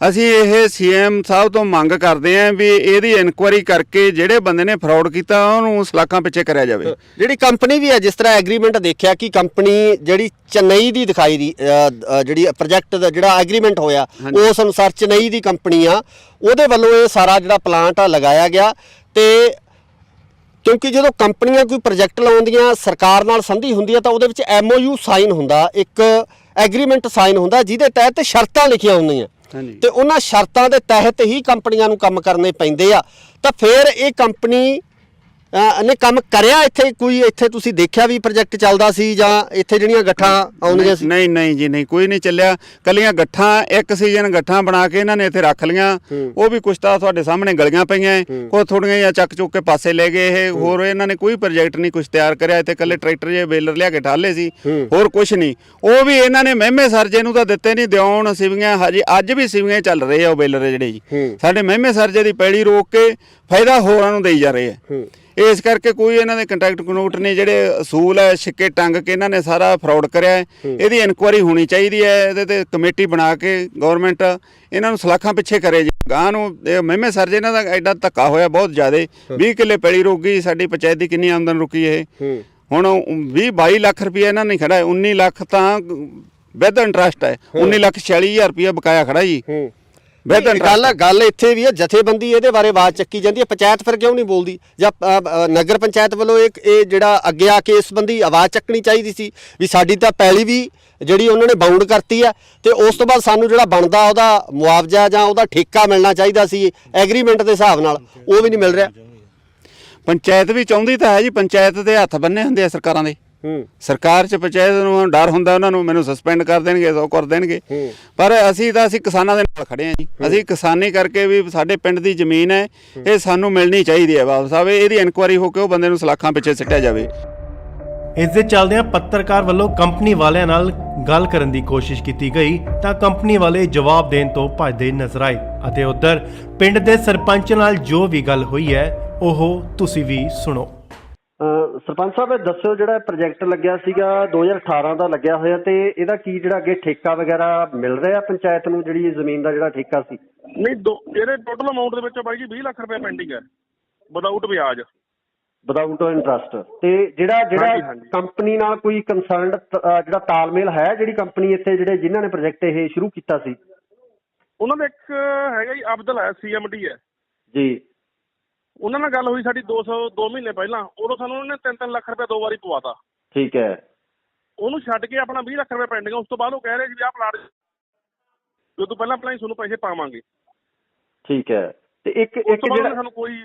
S2: ਅਸੀਂ ਇਹ ਸੀਐਮ ਸਾਹਿਬ ਤੋਂ ਮੰਗ ਕਰਦੇ ਆਂ ਵੀ ਇਹਦੀ ਇਨਕੁਆਇਰੀ ਕਰਕੇ ਜਿਹੜੇ ਬੰਦੇ ਨੇ ਫਰਾਡ ਕੀਤਾ ਉਹਨੂੰ ਸਲਾਖਾਂ ਪਿੱਛੇ ਕਰਿਆ ਜਾਵੇ।
S1: ਜਿਹੜੀ ਕੰਪਨੀ ਵੀ ਹੈ, ਜਿਸ ਤਰ੍ਹਾਂ ਐਗਰੀਮੈਂਟ ਦੇਖਿਆ ਕਿ ਕੰਪਨੀ ਜਿਹੜੀ ਚੇਨਈ ਦੀ ਦਿਖਾਈ ਦੀ ਜਿਹੜੀ ਪ੍ਰੋਜੈਕਟ ਦਾ ਜਿਹੜਾ ਐਗਰੀਮੈਂਟ ਹੋਇਆ ਉਸ ਅਨੁਸਾਰ ਚੇਨਈ ਦੀ ਕੰਪਨੀ ਆ, ਉਹਦੇ ਵੱਲੋਂ ਇਹ ਸਾਰਾ ਜਿਹੜਾ ਪਲਾਂਟ ਆ ਲਗਾਇਆ ਗਿਆ। ਤੇ ਕਿਉਂਕਿ ਜਦੋਂ ਕੰਪਨੀਆਂ ਕੋਈ ਪ੍ਰੋਜੈਕਟ ਲਾਉਂਦੀਆਂ, ਸਰਕਾਰ ਨਾਲ ਸੰਧੀ ਹੁੰਦੀ ਹੈ, ਤਾਂ ਉਹਦੇ ਵਿੱਚ MOU ਸਾਈਨ ਹੁੰਦਾ, ਇੱਕ ਐਗਰੀਮੈਂਟ ਸਾਈਨ ਹੁੰਦਾ ਜਿਹਦੇ ਤਹਿਤ ਸ਼ਰਤਾਂ ਲਿਖੀਆਂ ਹੁੰਦੀਆਂ ਤੇ ਉਹਨਾਂ ਸ਼ਰਤਾਂ ਦੇ ਤਹਿਤ ਹੀ ਕੰਪਨੀਆਂ ਨੂੰ ਕੰਮ ਕਰਨੇ ਪੈਂਦੇ ਆ। ਤਾਂ ਫਿਰ ਇਹ ਕੰਪਨੀ ਨੇ ਕੰਮ ਕਰਿਆ ਇੱਥੇ? ਕੋਈ ਇੱਥੇ ਤੁਸੀਂ ਦੇਖਿਆ ਵੀ ਪ੍ਰੋਜੈਕਟ ਚੱਲਦਾ ਸੀ ਜਾਂ ਇੱਥੇ ਜਿਹੜੀਆਂ ਗੱਠਾਂ ਆਉਂਦੀਆਂ ਸੀ?
S2: ਨਹੀਂ ਜੀ, ਨਹੀਂ, ਕੋਈ ਨਹੀਂ ਚੱਲਿਆ। ਕੱਲੀਆਂ ਗੱਠਾਂ, ਇੱਕ ਸੀਜ਼ਨ ਗੱਠਾਂ ਬਣਾ ਕੇ ਇਹਨਾਂ ਨੇ ਇੱਥੇ ਰੱਖ ਲੀਆਂ। ਉਹ ਵੀ ਕੁਛ ਤਾਂ ਤੁਹਾਡੇ ਸਾਹਮਣੇ ਗਲੀਆਂ ਪਈਆਂ, ਕੋਈ ਥੋੜੀਆਂ ਜਾਂ ਚੱਕ ਚੁੱਕ ਕੇ ਪਾਸੇ ਲੈ ਗਏ। ਇਹ ਹੋਰ ਇਹਨਾਂ ਨੇ ਕੋਈ ਪ੍ਰੋਜੈਕਟ ਨਹੀਂ ਕੁਛ ਤਿਆਰ ਕਰਿਆ। ਇੱਥੇ ਕੱਲੇ ਟਰੈਕਟਰ ਜੇ ਬੇਲਰ ਲਿਆ ਕੇ ਠਾਲੇ ਸੀ, ਹੋਰ ਕੁਛ ਨਹੀਂ। ਉਹ ਵੀ ਇਹਨਾਂ ਨੇ ਮਹਿਮੇ ਸਰਜੇ ਨੂੰ ਤਾਂ ਦਿੱਤੇ ਨਹੀਂ, ਦਿਉਣ ਸਿਵੀਆਂ ਹਜੇ ਅੱਜ ਵੀ ਸਿਵੀਆਂ ਚੱਲ ਰਹੇ ਆ ਉਹ ਬੇਲਰ ਜਿਹੜੇ ਜੀ। ਸਾਡੇ ਮਹਿਮੇ ਸਰਜੇ ਦੀ ਪੈੜੀ ਰੋਕ ਕੇ ਫਾਇਦਾ ਹੋਰਾਂ ਨੂੰ ਦੇਈ ਜਾ ਰਹੇ ਆ। ਇਸ ਕਰਕੇ ਕੋਈ ਇਹਨਾਂ ਦੇ ਕੰਟਰੈਕਟ ਨੇ ਜਿਹੜੇ ਅਸੂਲ ਹੈ ਛਿੱਕੇ ਟੰਗ ਕੇ ਇਹਨਾਂ ਨੇ ਸਾਰਾ ਫਰਾਡ ਕਰਿਆ ਹੈ। ਇਹਦੀ ਇਨਕੁਆਇਰੀ ਹੋਣੀ ਚਾਹੀਦੀ ਹੈ। ਇਹਦੇ ਤੇ ਕਮੇਟੀ ਬਣਾ ਕੇ ਗਵਰਨਮੈਂਟ ਇਹਨਾਂ ਨੂੰ ਸਲਾਖਾਂ ਪਿੱਛੇ ਕਰੇ ਜੀ। ਗਾਂ ਨੂੰ ਮਹਿਮੇ ਸਰਜੇ ਇਹਨਾਂ ਦਾ ਐਡਾ ਧੱਕਾ ਹੋਇਆ ਬਹੁਤ ਜ਼ਿਆਦਾ। 20 ਕਿੱਲੇ ਪੈਲੀ ਰੁਕ ਗਈ। ਸਾਡੀ ਪੰਚਾਇਤ ਦੀ ਕਿੰਨੀ ਆਮਦਨ ਰੁਕੀ ਇਹ? ਹੁਣ 20-22 ਲੱਖ ਰੁਪਏ ਇਹਨਾਂ ਨੇ ਖੜਾ ਹੈ। 19 ਲੱਖ ਤਾਂ ਵਿਦ ਇੰਟਰਸਟ ਹੈ। 19,40,000 ਰੁਪਏ ਬਕਾਇਆ ਖੜਾ ਜੀ।
S1: ਗੱਲ ਇੱਥੇ ਵੀ ਹੈ, ਜਥੇਬੰਦੀ ਇਹਦੇ ਬਾਰੇ ਆਵਾਜ਼ ਚੱਕੀ ਜਾਂਦੀ ਹੈ, ਪੰਚਾਇਤ ਫਿਰ ਕਿਉਂ ਨਹੀਂ ਬੋਲਦੀ? ਜਾਂ ਨਗਰ ਪੰਚਾਇਤ ਵੱਲੋਂ ਇਹ ਜਿਹੜਾ ਅੱਗੇ ਆ ਕੇ ਇਸ ਸੰਬੰਧੀ ਆਵਾਜ਼ ਚੱਕਣੀ ਚਾਹੀਦੀ ਸੀ ਵੀ ਸਾਡੀ ਤਾਂ ਪੈਲੀ ਵੀ ਜਿਹੜੀ ਉਹਨਾਂ ਨੇ ਬਾਉਂਡ ਕਰਤੀ ਹੈ ਤੇ ਉਸ ਤੋਂ ਬਾਅਦ ਸਾਨੂੰ ਜਿਹੜਾ ਬਣਦਾ ਉਹਦਾ ਮੁਆਵਜ਼ਾ ਜਾਂ ਉਹਦਾ ਠੇਕਾ ਮਿਲਣਾ ਚਾਹੀਦਾ ਸੀ ਐਗਰੀਮੈਂਟ ਦੇ ਹਿਸਾਬ ਨਾਲ, ਉਹ ਵੀ ਨਹੀਂ ਮਿਲ ਰਿਹਾ।
S2: ਪੰਚਾਇਤ ਵੀ ਚਾਹੁੰਦੀ ਤਾਂ ਹੈ ਜੀ। ਪੰਚਾਇਤ ਦੇ ਹੱਥ ਬੰਨੇ ਹੁੰਦੇ ਆ ਸਰਕਾਰਾਂ ਦੇ। ਸਰਕਾਰ 'ਚ ਪੰਚਾਇਤ ਨੂੰ ਡਰ ਹੁੰਦਾ ਉਹਨਾਂ ਨੂੰ, ਮੈਨੂੰ ਸਸਪੈਂਡ ਕਰ ਦੇਣਗੇ, ਉਹ ਕਰ ਦੇਣਗੇ। ਪਰ ਅਸੀਂ ਕਿਸਾਨਾਂ ਦੇ ਨਾਲ ਖੜੇ ਹਾਂ ਜੀ। ਅਸੀਂ ਕਿਸਾਨੀ ਕਰਕੇ ਵੀ ਸਾਡੇ ਪਿੰਡ ਦੀ ਜ਼ਮੀਨ ਹੈ, ਇਹ ਸਾਨੂੰ ਮਿਲਣੀ ਚਾਹੀਦੀ ਹੈ ਵਾਪਸ ਆਵੇ। ਇਹਦੀ ਇਨਕੁਆਇਰੀ ਹੋ ਕੇ ਉਹ ਬੰਦੇ ਨੂੰ ਸਲਾਖਾਂ ਪਿੱਛੇ ਸਿੱਟਿਆ ਜਾਵੇ।
S4: ਇਸ ਦੇ ਚੱਲਦਿਆਂ ਪੱਤਰਕਾਰ ਵੱਲੋਂ ਕੰਪਨੀ ਵਾਲਿਆਂ ਨਾਲ ਗੱਲ ਕਰਨ ਦੀ ਕੋਸ਼ਿਸ਼ ਕੀਤੀ ਗਈ ਤਾਂ ਕੰਪਨੀ ਵਾਲੇ ਜਵਾਬ ਦੇਣ ਤੋਂ ਭੱਜਦੇ ਨਜ਼ਰ ਆਏ ਅਤੇ ਉੱਧਰ ਪਿੰਡ ਦੇ ਸਰਪੰਚ ਨਾਲ ਜੋ ਵੀ ਗੱਲ ਹੋਈ ਹੈ ਉਹ ਤੁਸੀਂ ਵੀ ਸੁਣੋ।
S1: ਸਰਪੰਚ ਸਾਹਿਬ, ਦੱਸਿਓ ਜਿਹੜਾ ਪ੍ਰੋਜੈਕਟ ਲੱਗਿਆ ਸੀਗਾ 2018 ਦਾ ਲੱਗਿਆ ਹੋਇਆ, ਤੇ ਇਹਦਾ ਕੀ ਜਿਹੜਾ ਅੱਗੇ ਠੇਕਾ ਵਗੈਰਾ ਮਿਲ ਰਿਹਾ ਪੰਚਾਇਤ ਨੂੰ, ਜਿਹੜੀ ਜ਼ਮੀਨ ਦਾ ਜਿਹੜਾ ਠੇਕਾ ਸੀ?
S5: ਨਹੀਂ, ਇਹਦੇ ਟੋਟਲ ਅਮਾਉਂਟ ਦੇ ਵਿੱਚ ਬਾਈ ਜੀ 20 ਲੱਖ ਰੁਪਏ ਪੈਂਡਿੰਗ ਹੈ ਵਿਦਆਊਟ ਵਿਆਜ,
S1: ਵਿਦਆਊਟ ਇੰਟਰਸਟ। ਤੇ ਜਿਹੜਾ ਕੰਪਨੀ ਨਾਲ ਕੋਈ ਕੰਸਰਨਡ ਜਿਹੜਾ ਤਾਲਮੇਲ ਹੈ, ਜਿਹੜੀ ਕੰਪਨੀ ਇੱਥੇ ਜਿਹੜੇ ਜਿਨ੍ਹਾਂ ਨੇ ਪ੍ਰੋਜੈਕਟ ਇਹ ਸ਼ੁਰੂ ਕੀਤਾ ਸੀ?
S5: ਉਹਨਾਂ ਦਾ ਇੱਕ ਹੈਗਾ ਜੀ ਅਬਦੁਲ ਹੈ, CMD ਹੈ
S1: ਜੀ।
S5: ਉਹਨਾਂ ਨਾਲ ਗੱਲ ਹੋਈ ਸਾਡੀ 2 ਮਹੀਨੇ ਪਹਿਲਾਂ। ਉਦੋਂ ਸਾਨੂੰ ਉਹਨੇ 3-3 ਲੱਖ ਰੁਪਏ 2 ਵਾਰੀ ਪਵਾਤਾ।
S1: ਠੀਕ ਹੈ।
S5: ਉਹਨੂੰ ਛੱਡ ਕੇ ਆਪਣਾ 20 ਲੱਖ ਰੁਪਏ ਪੈਂਡਿੰਗ। ਉਸ ਤੋਂ ਬਾਅਦ ਉਹ ਕਹਿ ਰਹੇ ਸੀ ਵੀ ਆਹ ਪਲਾਟ ਜੋ ਤੋਂ ਪਹਿਲਾਂ ਹੀ ਤੁਹਾਨੂੰ ਪੈਸੇ ਪਾਵਾਂਗੇ।
S1: ਠੀਕ ਹੈ। ਤੇ ਇੱਕ ਜਿਹੜਾ
S5: ਸਾਨੂੰ ਕੋਈ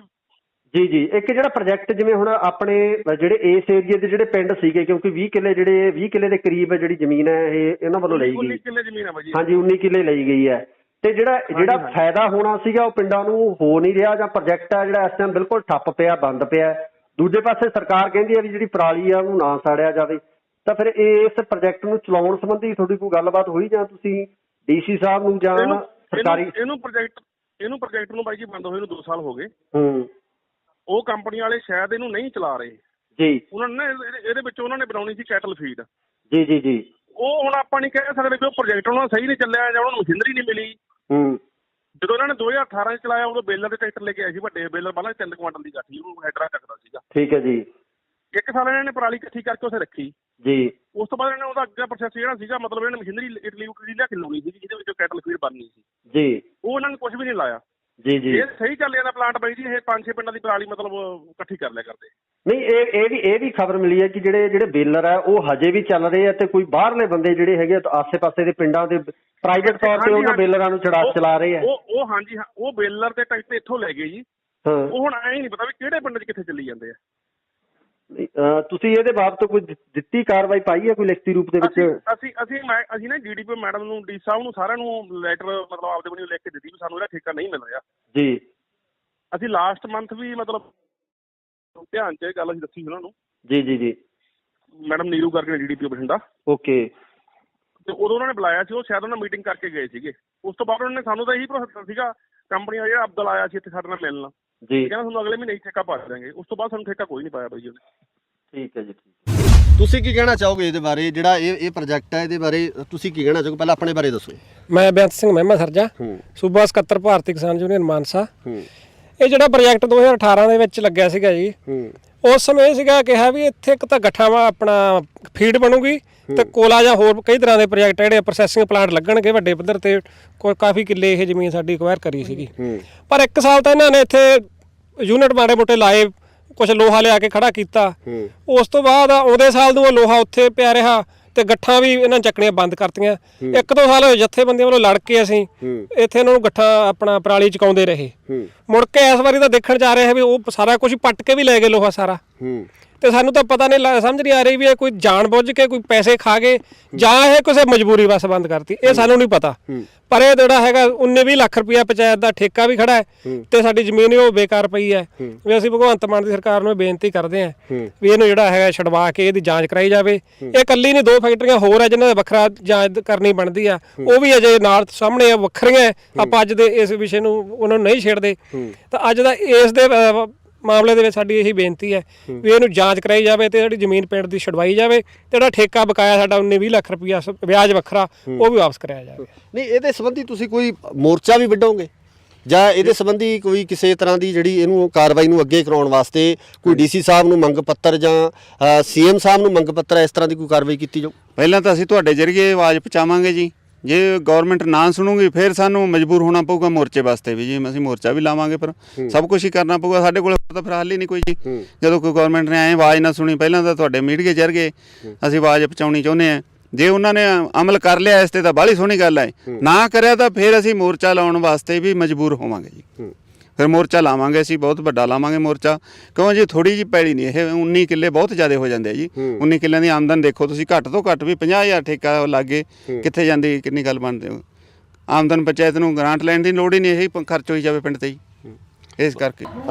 S1: ਜੀ ਇੱਕ ਜਿਹੜਾ ਪ੍ਰੋਜੈਕਟ ਜਿਵੇਂ ਹੁਣ ਆਪਣੇ ਜਿਹੜੇ ਇਸ ਏਰੀਏ ਦੇ ਜਿਹੜੇ ਪਿੰਡ ਸੀਗੇ, ਕਿਉਂਕਿ 20 ਕਿੱਲੇ ਦੇ ਕਰੀਬ ਜਿਹੜੀ ਜ਼ਮੀਨ ਹੈ ਇਹ ਇਹਨਾਂ ਵੱਲੋਂ ਲਈ ਗਈ।
S5: 19 ਕਿੱਲੇ ਜ਼ਮੀਨ ਹੈ ਭਾਜੀ।
S1: ਹਾਂਜੀ, 19 ਕਿੱਲੇ ਲਈ ਗਈ ਹੈ। ਤੇ ਜਿਹੜਾ ਫਾਇਦਾ ਹੋਣਾ ਸੀਗਾ ਉਹ ਪਿੰਡਾਂ ਨੂੰ ਹੋ ਨਹੀਂ ਰਿਹਾ, ਜਾਂ ਪ੍ਰੋਜੈਕਟ ਹੈ ਜਿਹੜਾ ਇਸ ਟਾਈਮ ਬਿਲਕੁਲ ਠੱਪ ਪਿਆ, ਬੰਦ ਪਿਆ। ਦੂਜੇ ਪਾਸੇ ਸਰਕਾਰ ਕਹਿੰਦੀ ਹੈ ਵੀ ਜਿਹੜੀ ਪਰਾਲੀ ਆ ਉਹਨੂੰ ਨਾ ਸਾੜਿਆ ਜਾਵੇ। ਤਾਂ ਫਿਰ ਇਸ ਪ੍ਰੋਜੈਕਟ ਨੂੰ ਚਲਾਉਣ ਸੰਬੰਧੀ ਤੁਹਾਡੀ ਕੋਈ ਗੱਲਬਾਤ ਹੋਈ, ਜਾਂ ਤੁਸੀਂ DC ਸਾਹਿਬ ਨੂੰ ਜਾਂ ਸਰਕਾਰੀ
S5: ਇਹਨੂੰ ਪ੍ਰੋਜੈਕਟ ਨੂੰ ਬਾਈ ਜੀ ਬੰਦ ਹੋਏ ਨੂੰ 2 ਸਾਲ ਹੋ ਗਏ। ਉਹ ਕੰਪਨੀ ਵਾਲੇ ਸ਼ਾਇਦ ਇਹਨੂੰ ਨਹੀਂ ਚਲਾ ਰਹੇ
S1: ਜੀ। ਉਹਨਾਂ
S5: ਨੇ ਇਹਦੇ ਵਿੱਚ ਉਹਨਾਂ ਨੇ ਬਣਾਉਣੀ ਸੀ ਕੈਟਲ ਫੀਡ
S1: ਜੀ। ਉਹ
S5: ਹੁਣ ਆਪਾਂ ਨਹੀਂ ਕਹਿ ਸਕਦੇ ਕਿ ਉਹ ਪ੍ਰੋਜੈਕਟ ਉਹਨਾਂ ਦਾ ਸਹੀ ਨਹੀਂ ਚੱਲਿਆ ਜਾਂ ਉਹਨਾਂ ਨੂੰ ਮਸ਼ੀਨਰੀ ਨਹੀਂ ਮਿਲੀ। ਜਦੋਂ ਇਹਨਾਂ ਨੇ 2018 ਚ ਚਲਾਇਆ ਉਦੋਂ ਬੇਲਰ ਦੇ ਟਰੈਕਟਰ ਲੈ ਕੇ ਆਏ ਸੀ, ਵੱਡੇ ਬੇਲਰ ਪਹਿਲਾਂ 3 ਕੁਆਂਟਲ ਦੀ ਗੱਠੀ, ਉਹਨੂੰ ਹੈਡਰਾ ਚੱਕਦਾ ਸੀਗਾ। ਠੀਕ ਹੈ ਜੀ। 1 ਸਾਲ ਇਹਨਾਂ ਨੇ ਪਰਾਲੀ ਇਕੱਠੀ ਕਰਕੇ ਉੱਥੇ ਰੱਖੀ ਜੀ। ਉਸ ਤੋਂ ਬਾਅਦ ਇਹਨਾਂ ਨੇ ਉਹਦਾ ਅੱਗੇ ਪ੍ਰੋਸੈਸ ਜਿਹੜਾ ਸੀਗਾ, ਮਤਲਬ ਇਹਨਾਂ ਨੇ ਮਸ਼ੀਨਰੀ ਇਟਲੀ ਲਿਆ ਕੇ ਲਾਉਣੀ ਸੀ ਜਿਹਦੇ ਵਿੱਚ ਕੈਟਲ ਫੀਡ ਬਣਨੀ ਸੀ ਜੀ। ਉਹ ਇਹਨਾਂ ਨੇ ਕੁਝ ਵੀ ਨਹੀਂ ਲਾਇਆ ਜੀ। ਇਹ ਸਹੀ ਚੱਲ ਜਾਂਦਾ ਪਲਾਂਟ ਬਾਈ ਜੀ। ਇਹ 5-6 ਪਿੰਡਾਂ ਦੀ ਪਰਾਲੀ ਮਤਲਬ ਇਕੱਠੀ ਕਰ ਲਿਆ ਕਰਦੇ। ਨਹੀਂ, ਇਹ ਵੀ ਖਬਰ ਮਿਲੀ ਹੈ ਕਿ ਜਿਹੜੇ ਬੇਲਰ ਹੈ ਉਹ ਹਜੇ ਵੀ ਚੱਲ ਰਹੇ ਆ, ਤੇ ਕੋਈ ਬਾਹਰਲੇ ਬੰਦੇ ਜਿਹੜੇ ਹੈਗੇ ਆਸੇ-ਪਾਸੇ ਦੇ ਪਿੰਡਾਂ ਦੇ ਪ੍ਰਾਈਵੇਟ ਤੌਰ ਤੇ ਉਹਨਾਂ ਬੇਲਰਾਂ ਨੂੰ ਚਲਾ ਰਹੇ ਆ। ਉਹ ਹਾਂਜੀ, ਉਹ ਬੇਲਰ ਤੇ ਟਰੈਕਟਰ ਇੱਥੋਂ ਲੈ ਗਏ ਜੀ। ਉਹ ਹੁਣ ਐਂ ਨਹੀਂ ਪਤਾ ਵੀ ਕਿਹੜੇ ਪਿੰਡ 'ਚ ਕਿੱਥੇ ਚੱਲੀ ਜਾਂਦੇ ਆ। ਤੁਸੀਂ ਇਹਦੇ ਬਾਬਤ ਕੋਈ ਦਿੱਤੀ ਕਾਰਵਾਈ ਪਾਈ ਹੈ ਕੋਈ ਲਿਖਤੀ ਰੂਪ ਦੇ ਵਿੱਚ? ਅਸੀਂ ਨਾ DDP ਮੈਡਮ ਨੂੰ, ਡੀ ਸਾਹਿਬ ਨੂੰ, ਸਾਰਿਆਂ ਨੂੰ ਲੈਟਰ ਮਤਲਬ ਆਪਦੇ ਵੱਲੋਂ ਲਿਖ ਕੇ ਦਿੱਤੀ ਵੀ ਸਾਨੂੰ ਇਹਦਾ ਠੇਕਾ ਨਹੀਂ ਮਿਲ ਰਿਹਾ ਜੀ। ਅਸੀਂ ਲਾਸਟ ਮੰਥ ਵੀ ਮਤਲਬ ਧਿਆਨ 'ਚ ਇਹ ਗੱਲ ਅਸੀਂ ਦੱਸੀ ਉਹਨਾਂ ਨੂੰ ਜੀ। ਮੈਡਮ ਨੀਰੂ ਕਰਕੇ DDP ਬਠਿੰਡਾ। ਓਕੇ। ਤੇ ਉਦੋਂ ਉਹਨਾਂ ਨੇ ਬੁਲਾਇਆ ਸੀ, ਉਹ ਸ਼ਾਇਦ ਉਹਨਾਂ ਮੀਟਿੰਗ ਕਰਕੇ ਗਏ ਸੀਗੇ। ਉਸ ਤੋਂ ਬਾਅਦ ਉਹਨਾਂ ਨੇ ਸਾਨੂੰ ਤਾਂ ਇਹੀ ਭਰੋਸਾ ਦਿੱਤਾ ਸੀਗਾ, ਕੰਪਨੀ ਦਾ ਜਿਹੜਾ ਅਬਦੁਲ ਆਇਆ ਸੀ ਇੱਥੇ ਸਾਡੇ ਨਾਲ ਮਿਲਣ ਜੀ, ਕਹਿੰਦਾ ਤੁਹਾਨੂੰ ਅਗਲੇ ਮਹੀਨੇ ਹੀ ਠੇਕਾ ਪਾ ਦਿਆਂਗੇ। ਉਸ ਤੋਂ ਬਾਅਦ ਸਾਨੂੰ ਠੇਕਾ ਕੋਈ ਨਹੀਂ ਪਾਇਆ ਬਾਈ ਜੀ ਉਹਨੇ। ਠੀਕ ਹੈ ਜੀ, ਠੀਕ।
S1: ਤੁਸੀਂ ਕੀ ਕਹਿਣਾ ਚਾਹੋਗੇ ਇਹਦੇ ਬਾਰੇ, ਜਿਹੜਾ ਇਹ ਪ੍ਰੋਜੈਕਟ ਹੈ ਇਹਦੇ ਬਾਰੇ ਤੁਸੀਂ ਕੀ ਕਹਿਣਾ ਚਾਹੋਗੇ? ਪਹਿਲਾਂ ਆਪਣੇ ਬਾਰੇ ਦੱਸੋ।
S3: ਮੈਂ ਬੇਅੰਤ ਸਿੰਘ ਮਹਿਮਾ ਸਰਜਾ, ਸੂਬਾ ਸਕੱਤਰ ਭਾਰਤੀ ਕਿਸਾਨ ਯੂਨੀਅਨ ਮਾਨਸਾ। ਇਹ ਜਿਹੜਾ ਪ੍ਰੋਜੈਕਟ 2018 ਦੇ ਵਿੱਚ ਲੱਗਿਆ ਸੀਗਾ ਜੀ, ਉਸ ਸਮੇਂ ਇਹ ਸੀਗਾ ਕਿਹਾ ਵੀ ਇੱਥੇ ਇੱਕ ਤਾਂ ਗੱਠਾਂ ਵਾ ਆਪਣਾ ਫੀਡ ਬਣੂਗੀ ਤੇ ਕੋਲਾ ਜਾਂ ਹੋਰ ਕਈ ਤਰ੍ਹਾਂ ਦੇ ਪ੍ਰੋਜੈਕਟ ਜਿਹੜੇ ਪ੍ਰੋਸੈਸਿੰਗ ਪਲਾਂਟ ਲੱਗਣਗੇ ਵੱਡੇ ਪੱਧਰ ਤੇ। ਕਾਫੀ ਕਿੱਲੇ ਇਹ ਜ਼ਮੀਨ ਸਾਡੀ ਅਕਵਾਇਰ ਕਰੀ ਸੀਗੀ, ਪਰ 1 ਸਾਲ ਤਾਂ ਇਹਨਾਂ ਨੇ ਇੱਥੇ ਯੂਨਿਟ ਮਾੜੇ ਮੋਟੇ ਲਾਏ, ਕੁਝ ਲੋਹਾ ਲਿਆ ਕੇ ਖੜਾ ਕੀਤਾ। ਉਸ ਤੋਂ ਬਾਅਦ ਆਉਂਦੇ ਸਾਲ ਨੂੰ ਉਹ ਲੋਹਾ ਉੱਥੇ ਪਿਆ ਰਿਹਾ ਤੇ ਗੱਠਾਂ ਵੀ ਇਹਨਾਂ ਚੱਕਣੀਆਂ ਬੰਦ ਕਰਤੀਆਂ। 1-2 ਸਾਲ ਹੋਏ ਜਥੇਬੰਦੀਆਂ ਵੱਲੋਂ ਲੜ ਕੇ ਅਸੀਂ ਇੱਥੇ ਇਹਨਾਂ ਨੂੰ ਗੱਠਾਂ ਆਪਣਾ ਪਰਾਲੀ ਚਕਾਉਂਦੇ ਰਹੇ। ਮੁੜ ਕੇ ਇਸ ਵਾਰੀ ਤਾਂ ਦੇਖਣ ਜਾ ਰਹੇ ਵੀ ਉਹ ਸਾਰਾ ਕੁਝ ਪੱਟ ਕੇ ਵੀ ਲੈ ਗਏ ਲੋਹਾ ਸਾਰਾ, ਤੇ ਸਾਨੂੰ ਤਾਂ ਪਤਾ ਨਹੀਂ, ਸਮਝ ਨਹੀਂ ਆ ਰਹੀ ਵੀ ਇਹ ਕੋਈ ਜਾਣ ਬੁੱਝ ਕੇ ਕੋਈ ਪੈਸੇ ਖਾ ਗਏ ਜਾਂ ਇਹ ਕਿਸੇ ਮਜਬੂਰੀ ਵਸ ਬੰਦ ਕਰਤੀ, ਇਹ ਸਾਨੂੰ ਨਹੀਂ ਪਤਾ। ਪਰ ਇਹ ਜਿਹੜਾ ਹੈਗਾ 19-20 ਲੱਖ ਰੁਪਇਆ ਪੰਚਾਇਤ ਦਾ ਠੇਕਾ ਵੀ ਖੜਾ ਹੈ ਤੇ ਸਾਡੀ ਜ਼ਮੀਨ ਉਹ ਬੇਕਾਰ ਪਈ ਹੈ। ਵੀ ਅਸੀਂ ਭਗਵੰਤ ਮਾਨ ਦੀ ਸਰਕਾਰ ਨੂੰ ਬੇਨਤੀ ਕਰਦੇ ਹਾਂ ਵੀ ਇਹਨੂੰ ਜਿਹੜਾ ਹੈਗਾ ਛਡਵਾ ਕੇ ਇਹਦੀ ਜਾਂਚ ਕਰਾਈ ਜਾਵੇ। ਇਹ ਇਕੱਲੀ ਨਹੀਂ, 2 ਫੈਕਟਰੀਆਂ ਹੋਰ ਹੈ ਜਿਨ੍ਹਾਂ ਦਾ ਵੱਖਰਾ ਜਾਂਚ ਕਰਨੀ ਬਣਦੀ ਆ, ਉਹ ਵੀ ਅਜੇ ਨਾਲ ਸਾਹਮਣੇ ਵੱਖਰੀਆਂ। ਆਪਾਂ ਅੱਜ ਦੇ ਇਸ ਵਿਸ਼ੇ ਨੂੰ ਉਹਨਾਂ ਨੂੰ ਨਹੀਂ ਛੇੜਦੇ, ਤਾਂ ਅੱਜ ਦਾ ਇਸ ਦੇ ਮਾਮਲੇ ਦੇ ਵਿੱਚ ਸਾਡੀ ਇਹੀ ਬੇਨਤੀ ਹੈ ਵੀ ਇਹਨੂੰ ਜਾਂਚ ਕਰਾਈ ਜਾਵੇ ਤੇ ਜਿਹੜੀ ਜ਼ਮੀਨ ਪਿੰਡ ਦੀ ਛਡਵਾਈ ਜਾਵੇ ਤੇ ਜਿਹੜਾ ਠੇਕਾ ਬਕਾਇਆ ਸਾਡਾ 19-20 ਲੱਖ ਰੁਪਇਆ ਵਿਆਜ ਵੱਖਰਾ ਉਹ ਵੀ ਵਾਪਸ ਕਰਾਇਆ ਜਾਵੇ।
S1: ਨਹੀਂ, ਇਹਦੇ ਸੰਬੰਧੀ ਤੁਸੀਂ ਕੋਈ ਮੋਰਚਾ ਵੀ ਵਿੱਢੋਗੇ ਜਾਂ ਇਹਦੇ ਸੰਬੰਧੀ ਕੋਈ ਕਿਸੇ ਤਰ੍ਹਾਂ ਦੀ ਜਿਹੜੀ ਇਹਨੂੰ ਕਾਰਵਾਈ ਨੂੰ ਅੱਗੇ ਕਰਾਉਣ ਵਾਸਤੇ ਕੋਈ ਡੀਸੀ ਸਾਹਿਬ ਨੂੰ ਮੰਗ ਪੱਤਰ ਜਾਂ ਸੀਐਮ ਸਾਹਿਬ ਨੂੰ ਮੰਗ ਪੱਤਰ ਇਸ ਤਰ੍ਹਾਂ ਦੀ ਕੋਈ ਕਾਰਵਾਈ ਕੀਤੀ ਜਾਊ?
S2: ਪਹਿਲਾਂ ਤਾਂ ਅਸੀਂ ਤੁਹਾਡੇ ਜ਼ਰੀਏ ਆਵਾਜ਼ ਪਹੁੰਚਾਵਾਂਗੇ ਜੀ। ਜੇ ਗਵਰਨਮੈਂਟ ਨਾ ਸੁਣੂਗੀ ਫਿਰ ਸਾਨੂੰ ਮਜਬੂਰ ਹੋਣਾ ਪਊਗਾ ਮੋਰਚੇ ਵਾਸਤੇ ਵੀ ਜੀ। ਅਸੀਂ ਮੋਰਚਾ ਵੀ ਲਾਵਾਂਗੇ, ਪਰ ਸਭ ਕੁਝ ਹੀ ਕਰਨਾ ਪਊਗਾ। ਸਾਡੇ ਕੋਲ ਤਾਂ ਫਿਰ ਹੱਲ ਹੀ ਨਹੀਂ ਕੋਈ ਜੀ। ਜਦੋਂ ਕੋਈ ਗਵਰਨਮੈਂਟ ਨੇ ਐਂ ਆਵਾਜ਼ ਨਾ ਸੁਣੀ, ਪਹਿਲਾਂ ਤਾਂ ਤੁਹਾਡੇ ਮੀਡੀਆ ਜ਼ਰੀਏ ਅਸੀਂ ਆਵਾਜ਼ ਪਹੁੰਚਾਉਣੀ ਚਾਹੁੰਦੇ ਹਾਂ। ਜੇ ਉਹਨਾਂ ਨੇ ਅਮਲ ਕਰ ਲਿਆ ਇਸ ਤੇ ਤਾਂ ਬਾਹਲੀ ਸੋਹਣੀ ਗੱਲ ਹੈ, ਨਾ ਕਰਿਆ ਤਾਂ ਫਿਰ ਅਸੀਂ ਮੋਰਚਾ ਲਾਉਣ ਵਾਸਤੇ ਵੀ ਮਜਬੂਰ ਹੋਵਾਂਗੇ ਜੀ। ਫਿਰ ਮੋਰਚਾ ਲਾਵਾਂਗੇ ਅਸੀਂ, ਬਹੁਤ ਵੱਡਾ ਲਾਵਾਂਗੇ ਮੋਰਚਾ। ਕਿਉਂ ਜੀ, ਥੋੜੀ ਜਿਹੀ ਪੈਲੀ ਨਹੀਂ ਇਹ, 19 ਕਿੱਲੇ ਬਹੁਤ ਜ਼ਿਆਦਾ ਹੋ ਜਾਂਦੇ ਆ ਜੀ। 19 ਕਿੱਲਿਆਂ ਦੀ ਆਮਦਨ ਦੇਖੋ ਤੁਸੀਂ, ਘੱਟ ਤੋਂ ਘੱਟ ਵੀ 50,000 ਠੇਕਾ ਲਾਗੇ ਕਿੱਥੇ ਜਾਂਦੀ, ਕਿੰਨੀ ਗੱਲ ਬਣਦੇ ਹੋ। ਆਮਦਨ ਪੰਚਾਇਤ ਨੂੰ ਗ੍ਰਾਂਟ ਲੈਣ ਦੀ ਲੋੜ ਹੀ ਨਹੀਂ, ਇਹੀ ਖਰਚ ਹੋਈ ਜਾਵੇ ਪਿੰਡ ਤੇ ਜੀ। ਇਸ ਕਰਕੇ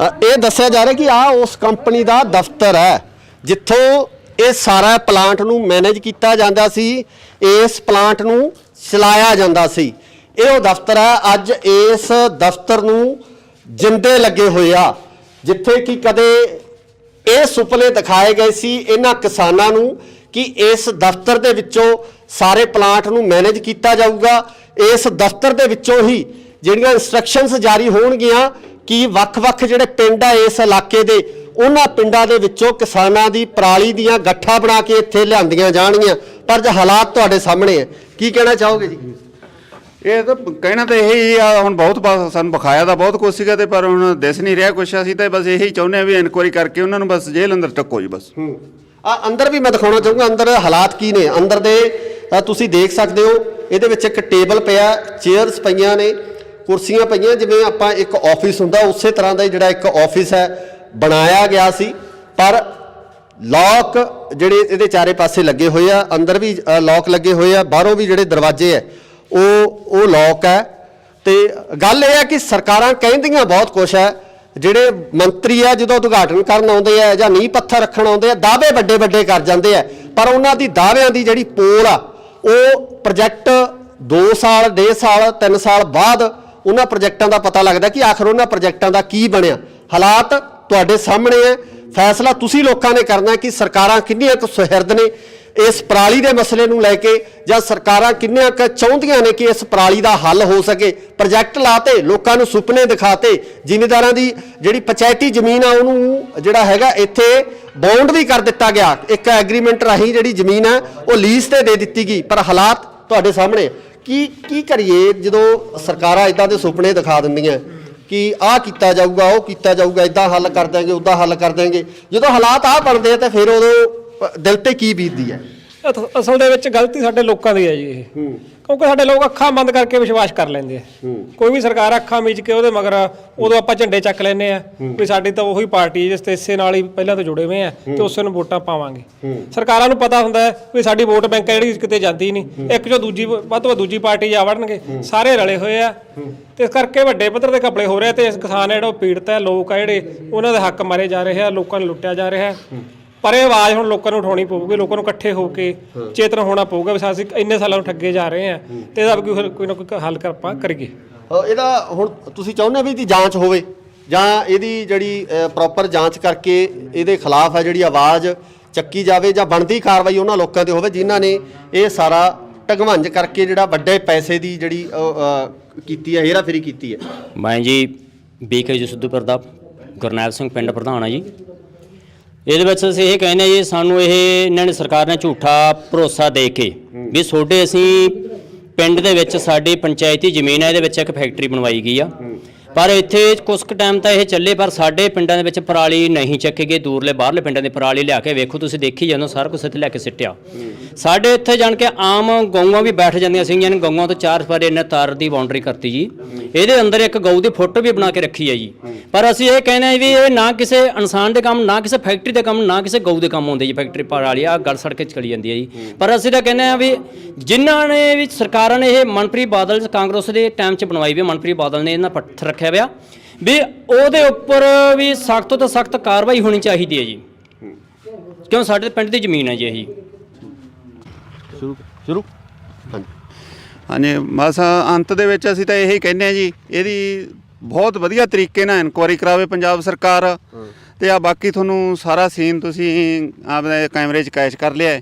S1: ਇਹ ਦੱਸਿਆ ਜਾ ਰਿਹਾ ਕਿ ਆਹ ਉਸ ਕੰਪਨੀ ਦਾ ਦਫ਼ਤਰ ਹੈ ਜਿੱਥੋਂ ਇਹ ਸਾਰਾ ਪਲਾਂਟ ਨੂੰ ਮੈਨੇਜ ਕੀਤਾ ਜਾਂਦਾ ਸੀ, ਇਸ ਪਲਾਂਟ ਨੂੰ ਚਲਾਇਆ ਜਾਂਦਾ ਸੀ। ਇਹ ਉਹ ਦਫ਼ਤਰ ਹੈ। ਅੱਜ ਇਸ ਦਫ਼ਤਰ ਨੂੰ ਜਿੰਦੇ ਲੱਗੇ ਹੋਏ ਆ, ਜਿੱਥੇ ਕਿ ਕਦੇ ਇਹ ਸੁਪਨੇ ਦਿਖਾਏ ਗਏ ਸੀ ਇਹਨਾਂ ਕਿਸਾਨਾਂ ਨੂੰ ਕਿ ਇਸ ਦਫ਼ਤਰ ਦੇ ਵਿੱਚੋਂ ਸਾਰੇ ਪਲਾਂਟ ਨੂੰ ਮੈਨੇਜ ਕੀਤਾ ਜਾਊਗਾ। ਇਸ ਦਫ਼ਤਰ ਦੇ ਵਿੱਚੋਂ ਹੀ ਜਿਹੜੀਆਂ ਇਨਸਟਰਕਸ਼ਨਸ ਜਾਰੀ ਹੋਣਗੀਆਂ ਕਿ ਵੱਖ-ਵੱਖ ਜਿਹੜੇ ਪਿੰਡ ਆ ਇਸ ਇਲਾਕੇ ਦੇ, ਉਹਨਾਂ ਪਿੰਡਾਂ ਦੇ ਵਿੱਚੋਂ ਕਿਸਾਨਾਂ ਦੀ ਪਰਾਲੀ ਦੀਆਂ ਗੱਠਾਂ ਬਣਾ ਕੇ ਇੱਥੇ ਲਿਆਂਦੀਆਂ ਜਾਣਗੀਆਂ। ਪਰ ਜੇ ਹਾਲਾਤ ਤੁਹਾਡੇ ਸਾਹਮਣੇ ਹੈ, ਕੀ ਕਹਿਣਾ ਚਾਹੋਗੇ ਜੀ?
S2: ਇਹ ਤਾਂ ਕਹਿਣਾ ਤਾਂ ਇਹੀ ਆ। ਹੁਣ ਬਹੁਤ ਸਾਨੂੰ ਵਿਖਾਇਆ ਤਾਂ ਬਹੁਤ ਕੁਛ ਸੀਗਾ, ਤੇ ਪਰ ਹੁਣ ਦਿਸ ਨਹੀਂ ਰਿਹਾ ਕੁਛ। ਅਸੀਂ ਤਾਂ ਬਸ ਇਹੀ ਚਾਹੁੰਦੇ ਹਾਂ ਵੀ ਇਨਕੁਆਇਰੀ ਕਰਕੇ ਉਹਨਾਂ ਨੂੰ ਬਸ ਜੇਲ੍ਹ ਅੰਦਰ ਟੱਕੋ ਜੀ ਬਸ।
S1: ਅੰਦਰ ਵੀ ਮੈਂ ਦਿਖਾਉਣਾ ਚਾਹੂੰਗਾ ਅੰਦਰ ਹਾਲਾਤ ਕੀ ਨੇ। ਅੰਦਰ ਦੇ ਤੁਸੀਂ ਦੇਖ ਸਕਦੇ ਹੋ, ਇਹਦੇ ਵਿੱਚ ਇੱਕ ਟੇਬਲ ਪਿਆ, ਚੇਅਰਸ ਪਈਆਂ ਨੇ, ਕੁਰਸੀਆਂ ਪਈਆਂ, ਜਿਵੇਂ ਆਪਾਂ ਇੱਕ ਆਫਿਸ ਹੁੰਦਾ ਉਸੇ ਤਰ੍ਹਾਂ ਦਾ ਜਿਹੜਾ ਇੱਕ ਆਫਿਸ ਹੈ ਬਣਾਇਆ ਗਿਆ ਸੀ। ਪਰ ਲੌਕ ਜਿਹੜੇ ਇਹਦੇ ਚਾਰੇ ਪਾਸੇ ਲੱਗੇ ਹੋਏ ਆ, ਅੰਦਰ ਵੀ ਲੌਕ ਲੱਗੇ ਹੋਏ ਆ, ਬਾਹਰੋਂ ਵੀ ਜਿਹੜੇ ਦਰਵਾਜ਼ੇ ਆ ਉਹ ਲੌਕ ਹੈ। ਤੇ ਗੱਲ ਇਹ ਹੈ ਕਿ ਸਰਕਾਰਾਂ ਕਹਿੰਦੀਆਂ ਬਹੁਤ ਕੁਛ ਹੈ, ਜਿਹੜੇ ਮੰਤਰੀ ਆ ਜਦੋਂ ਉਦਘਾਟਨ ਕਰਨ ਆਉਂਦੇ ਆ ਜਾਂ ਨੀਂਹ ਪੱਥਰ ਰੱਖਣ ਆਉਂਦੇ ਆ, ਦਾਅਵੇ ਵੱਡੇ ਵੱਡੇ ਕਰ ਜਾਂਦੇ ਆ, ਪਰ ਉਹਨਾਂ ਦੀ ਦਾਅਵਿਆਂ ਦੀ ਜਿਹੜੀ ਪੋਲ ਆ ਉਹ ਪ੍ਰੋਜੈਕਟ 2 ਸਾਲ 1.5 ਸਾਲ 3 ਸਾਲ ਬਾਅਦ ਉਹਨਾਂ ਪ੍ਰੋਜੈਕਟਾਂ ਦਾ ਪਤਾ ਲੱਗਦਾ ਕਿ ਆਖਰ ਉਹਨਾਂ ਪ੍ਰੋਜੈਕਟਾਂ ਦਾ ਕੀ ਬਣਿਆ। ਹਾਲਾਤ ਤੁਹਾਡੇ ਸਾਹਮਣੇ ਹੈ, ਫੈਸਲਾ ਤੁਸੀਂ ਲੋਕਾਂ ਨੇ ਕਰਨਾ ਕਿ ਸਰਕਾਰਾਂ ਕਿੰਨੀਆਂ ਕੁ ਸੁਹਿਰਦ ਨੇ ਇਸ ਪਰਾਲੀ ਦੇ ਮਸਲੇ ਨੂੰ ਲੈ ਕੇ, ਜਾਂ ਸਰਕਾਰਾਂ ਕਿੰਨੀਆਂ ਕੁ ਚਾਹੁੰਦੀਆਂ ਨੇ ਕਿ ਇਸ ਪਰਾਲੀ ਦਾ ਹੱਲ ਹੋ ਸਕੇ। ਪ੍ਰੋਜੈਕਟ ਲਾਤੇ, ਲੋਕਾਂ ਨੂੰ ਸੁਪਨੇ ਦਿਖਾਤੇ, ਜ਼ਿਮੀਂਦਾਰਾਂ ਦੀ ਜਿਹੜੀ ਪੰਚਾਇਤੀ ਜ਼ਮੀਨ ਆ ਉਹਨੂੰ ਜਿਹੜਾ ਹੈਗਾ ਇੱਥੇ ਬੌਂਡ ਵੀ ਕਰ ਦਿੱਤਾ ਗਿਆ, ਇੱਕ ਐਗਰੀਮੈਂਟ ਰਾਹੀਂ ਜਿਹੜੀ ਜ਼ਮੀਨ ਹੈ ਉਹ ਲੀਜ਼ ਤੇ ਦੇ ਦਿੱਤੀ ਗਈ। ਪਰ ਹਾਲਾਤ ਤੁਹਾਡੇ ਸਾਹਮਣੇ, ਕੀ ਕਰੀਏ ਜਦੋਂ ਸਰਕਾਰਾਂ ਇਦਾਂ ਦੇ ਸੁਪਨੇ ਦਿਖਾ ਦਿੰਦੀਆਂ ਕਿ ਆਹ ਕੀਤਾ ਜਾਊਗਾ, ਉਹ ਕੀਤਾ ਜਾਊਗਾ, ਇਦਾਂ ਹੱਲ ਕਰ ਦਾਂਗੇ, ਉੱਦਾਂ ਹੱਲ ਕਰ ਦਾਂਗੇ। ਜਦੋਂ ਹਾਲਾਤ ਆਹ ਬਣਦੇ ਆ ਤਾਂ ਫਿਰ ਉਦੋਂ ਦਿਲ ਤੇ ਕੀ ਬੀਤਦੀ ਹੈ?
S3: ਅਸਲ ਦੇ ਵਿੱਚ ਗਲਤੀ ਸਾਡੇ ਲੋਕਾਂ ਦੀ ਹੈ ਜੀ ਇਹ, ਕਿਉਂਕਿ ਸਾਡੇ ਲੋਕ ਅੱਖਾਂ ਬੰਦ ਕਰਕੇ ਵਿਸ਼ਵਾਸ ਕਰ ਲੈਂਦੇ ਆ। ਕੋਈ ਵੀ ਸਰਕਾਰ ਅੱਖਾਂ ਮੀਚ ਕੇ ਉਹਦੇ ਮਗਰ ਉਦੋਂ ਆਪਾਂ ਝੰਡੇ ਚੱਕ ਲੈਂਦੇ ਆ ਵੀ ਸਾਡੀ ਤਾਂ ਉਹੀ ਪਾਰਟੀ ਜਿਸ ਤੇ ਇਸੇ ਨਾਲ ਹੀ ਪਹਿਲਾਂ ਤੋਂ ਜੁੜੇ ਹੋਏ ਆ ਤੇ ਉਸੇ ਨੂੰ ਵੋਟਾਂ ਪਾਵਾਂਗੇ। ਸਰਕਾਰਾਂ ਨੂੰ ਪਤਾ ਹੁੰਦਾ ਹੈ ਵੀ ਸਾਡੀ ਵੋਟ ਬੈਂਕ ਜਿਹੜੀ ਕਿਤੇ ਜਾਂਦੀ ਨਹੀਂ, ਇੱਕ ਜੋ ਦੂਜੀ ਵੱਧ ਤੋਂ ਵੱਧ ਦੂਜੀ ਪਾਰਟੀ ਜਾ ਵੜਨਗੇ, ਸਾਰੇ ਰਲੇ ਹੋਏ ਆ ਤੇ ਇਸ ਕਰਕੇ ਵੱਡੇ ਪੱਧਰ ਦੇ ਘਪਲੇ ਹੋ ਰਹੇ ਤੇ ਇਸ ਕਿਸਾਨ ਜਿਹੜਾ ਉਹ ਪੀੜਤ ਹੈ, ਲੋਕ ਆ ਜਿਹੜੇ ਉਹਨਾਂ ਦੇ ਹੱਕ ਮਾਰੇ ਜਾ ਰਹੇ ਆ, ਲੋਕਾਂ ਨੂੰ ਲੁੱਟਿਆ ਜਾ ਰਿਹਾ। ਪਰ ਇਹ ਆਵਾਜ਼ ਹੁਣ ਲੋਕਾਂ ਨੂੰ ਉਠਾਉਣੀ ਪਊਗੀ, ਲੋਕਾਂ ਨੂੰ ਇਕੱਠੇ ਹੋ ਕੇ ਚੇਤਨ ਹੋਣਾ ਪਊਗਾ ਵੀ ਅਸੀਂ ਇੰਨੇ ਸਾਲਾਂ ਨੂੰ ਠੱਗੇ ਜਾ ਰਹੇ ਹਾਂ ਤੇ ਇਹਦਾ ਕੋਈ ਨਾ ਕੋਈ ਹੱਲ ਆਪਾਂ ਕਰੀਏ।
S1: ਇਹਦਾ ਹੁਣ ਤੁਸੀਂ ਚਾਹੁੰਦੇ ਵੀ ਇਹਦੀ ਜਾਂਚ ਹੋਵੇ ਜਾਂ ਇਹਦੀ ਜਿਹੜੀ ਪ੍ਰੋਪਰ ਜਾਂਚ ਕਰਕੇ ਇਹਦੇ ਖਿਲਾਫ ਹੈ ਜਿਹੜੀ ਆਵਾਜ਼ ਚੱਕੀ ਜਾਵੇ ਜਾਂ ਬਣਦੀ ਕਾਰਵਾਈ ਉਹਨਾਂ ਲੋਕਾਂ ਤੇ ਹੋਵੇ ਜਿਨ੍ਹਾਂ ਨੇ ਇਹ ਸਾਰਾ ਢਗਵੰਜ ਕਰਕੇ ਜਿਹੜਾ ਵੱਡੇ ਪੈਸੇ ਦੀ ਜਿਹੜੀ ਕੀਤੀ ਹੈ, ਹੇਰਾਫੇਰੀ ਕੀਤੀ ਹੈ।
S6: ਮੈਂ ਜੀ BK ਸਿੱਧੂਪੁਰ ਦਾ ਗੁਰਨੈਲ ਸਿੰਘ ਪਿੰਡ ਪ੍ਰਧਾਨ ਆ ਜੀ। ਇਹਦੇ ਵਿੱਚ ਅਸੀਂ ਇਹ ਕਹਿੰਦੇ ਹਾਂ ਜੀ, ਸਾਨੂੰ ਇਹ ਇਹਨਾਂ ਨੇ ਸਰਕਾਰ ਨੇ ਝੂਠਾ ਭਰੋਸਾ ਦੇ ਕੇ ਵੀ ਤੁਹਾਡੇ ਅਸੀਂ ਪਿੰਡ ਦੇ ਵਿੱਚ ਸਾਡੀ ਪੰਚਾਇਤੀ ਜ਼ਮੀਨ ਹੈ, ਇਹਦੇ ਵਿੱਚ ਇੱਕ ਫੈਕਟਰੀ ਬਣਵਾਈ ਗਈ ਆ, ਪਰ ਇੱਥੇ ਕੁਝ ਕੁ ਟਾਈਮ ਤਾਂ ਇਹ ਚੱਲੇ, ਪਰ ਸਾਡੇ ਪਿੰਡਾਂ ਦੇ ਵਿੱਚ ਪਰਾਲੀ ਨਹੀਂ ਚੱਕੀ ਗਈ। ਦੂਰਲੇ ਬਾਹਰਲੇ ਪਿੰਡਾਂ ਦੀ ਪਰਾਲੀ ਲਿਆ ਕੇ ਵੇਖੋ, ਤੁਸੀਂ ਦੇਖੀ ਜਾਂਦੇ ਸਾਰਾ ਕੁਝ ਇੱਥੇ ਲੈ ਕੇ ਸਿੱਟਿਆ। ਸਾਡੇ ਇੱਥੇ ਜਾਣ ਕੇ ਆਮ ਗਊਆਂ ਵੀ ਬੈਠ ਜਾਂਦੀਆਂ ਸੀਗੀਆਂ ਨੇ, ਗਊਆਂ ਤੋਂ 4 ਸਪਾਰੇ ਇਹਨੇ ਤਾਰ ਦੀ ਬਾਉਂਡਰੀ ਕਰਤੀ ਜੀ। ਇਹਦੇ ਅੰਦਰ ਇੱਕ ਗਊ ਦੀ ਫੋਟੋ ਵੀ ਬਣਾ ਕੇ ਰੱਖੀ ਹੈ ਜੀ। ਪਰ ਅਸੀਂ ਇਹ ਕਹਿੰਦੇ ਹਾਂ ਵੀ ਇਹ ਨਾ ਕਿਸੇ ਇਨਸਾਨ ਦੇ ਕੰਮ, ਨਾ ਕਿਸੇ ਫੈਕਟਰੀ ਦੇ ਕੰਮ, ਨਾ ਕਿਸੇ ਗਊ ਦੇ ਕੰਮ ਆਉਂਦੇ ਜੀ। ਫੈਕਟਰੀ ਪਰਾਲੀ ਆ ਗਲ ਸੜ ਕੇ ਚਲੀ ਜਾਂਦੀ ਹੈ ਜੀ। ਪਰ ਅਸੀਂ ਤਾਂ ਕਹਿੰਦੇ ਹਾਂ ਵੀ ਜਿਨ੍ਹਾਂ ਨੇ ਵੀ ਸਰਕਾਰਾਂ ਨੇ ਇਹ ਮਨਪ੍ਰੀਤ ਬਾਦਲ ਕਾਂਗਰਸ ਦੇ ਟਾਈਮ 'ਚ ਬਣਵਾਈ ਵੀ, ਮਨਪ੍ਰੀਤ ਬਾਦਲ ਨੇ ਇਹਨਾਂ ਪੱਥਰ ਰੱਖਿਆ ਵਿਆ ਵੀ ਉਹਦੇ ਉੱਪਰ ਵੀ ਸਖਤ ਤੋਂ ਸਖਤ ਕਾਰਵਾਈ ਹੋਣੀ ਚਾਹੀਦੀ ਹੈ ਜੀ, ਕਿਉਂ ਸਾਡੇ ਪਿੰਡ ਦੀ ਜ਼ਮੀਨ ਹੈ ਜੀ ਇਹੀ।
S1: ਸ਼ੁਰੂ
S2: ਹਾਂਜੀ, ਬਸ ਅੰਤ ਦੇ ਵਿੱਚ ਅਸੀਂ ਤਾਂ ਇਹੀ ਕਹਿੰਦੇ ਹਾਂ ਜੀ, ਇਹਦੀ ਬਹੁਤ ਵਧੀਆ ਤਰੀਕੇ ਨਾਲ ਇਨਕੁਆਇਰੀ ਕਰਾਵੇ ਪੰਜਾਬ ਸਰਕਾਰ। ਤੇ ਆ ਬਾਕੀ ਤੁਹਾਨੂੰ ਸਾਰਾ ਸੀਨ ਤੁਸੀਂ ਆਪਣੇ ਕੈਮਰੇ 'ਚ ਕੈਚ ਕਰ ਲਿਆ।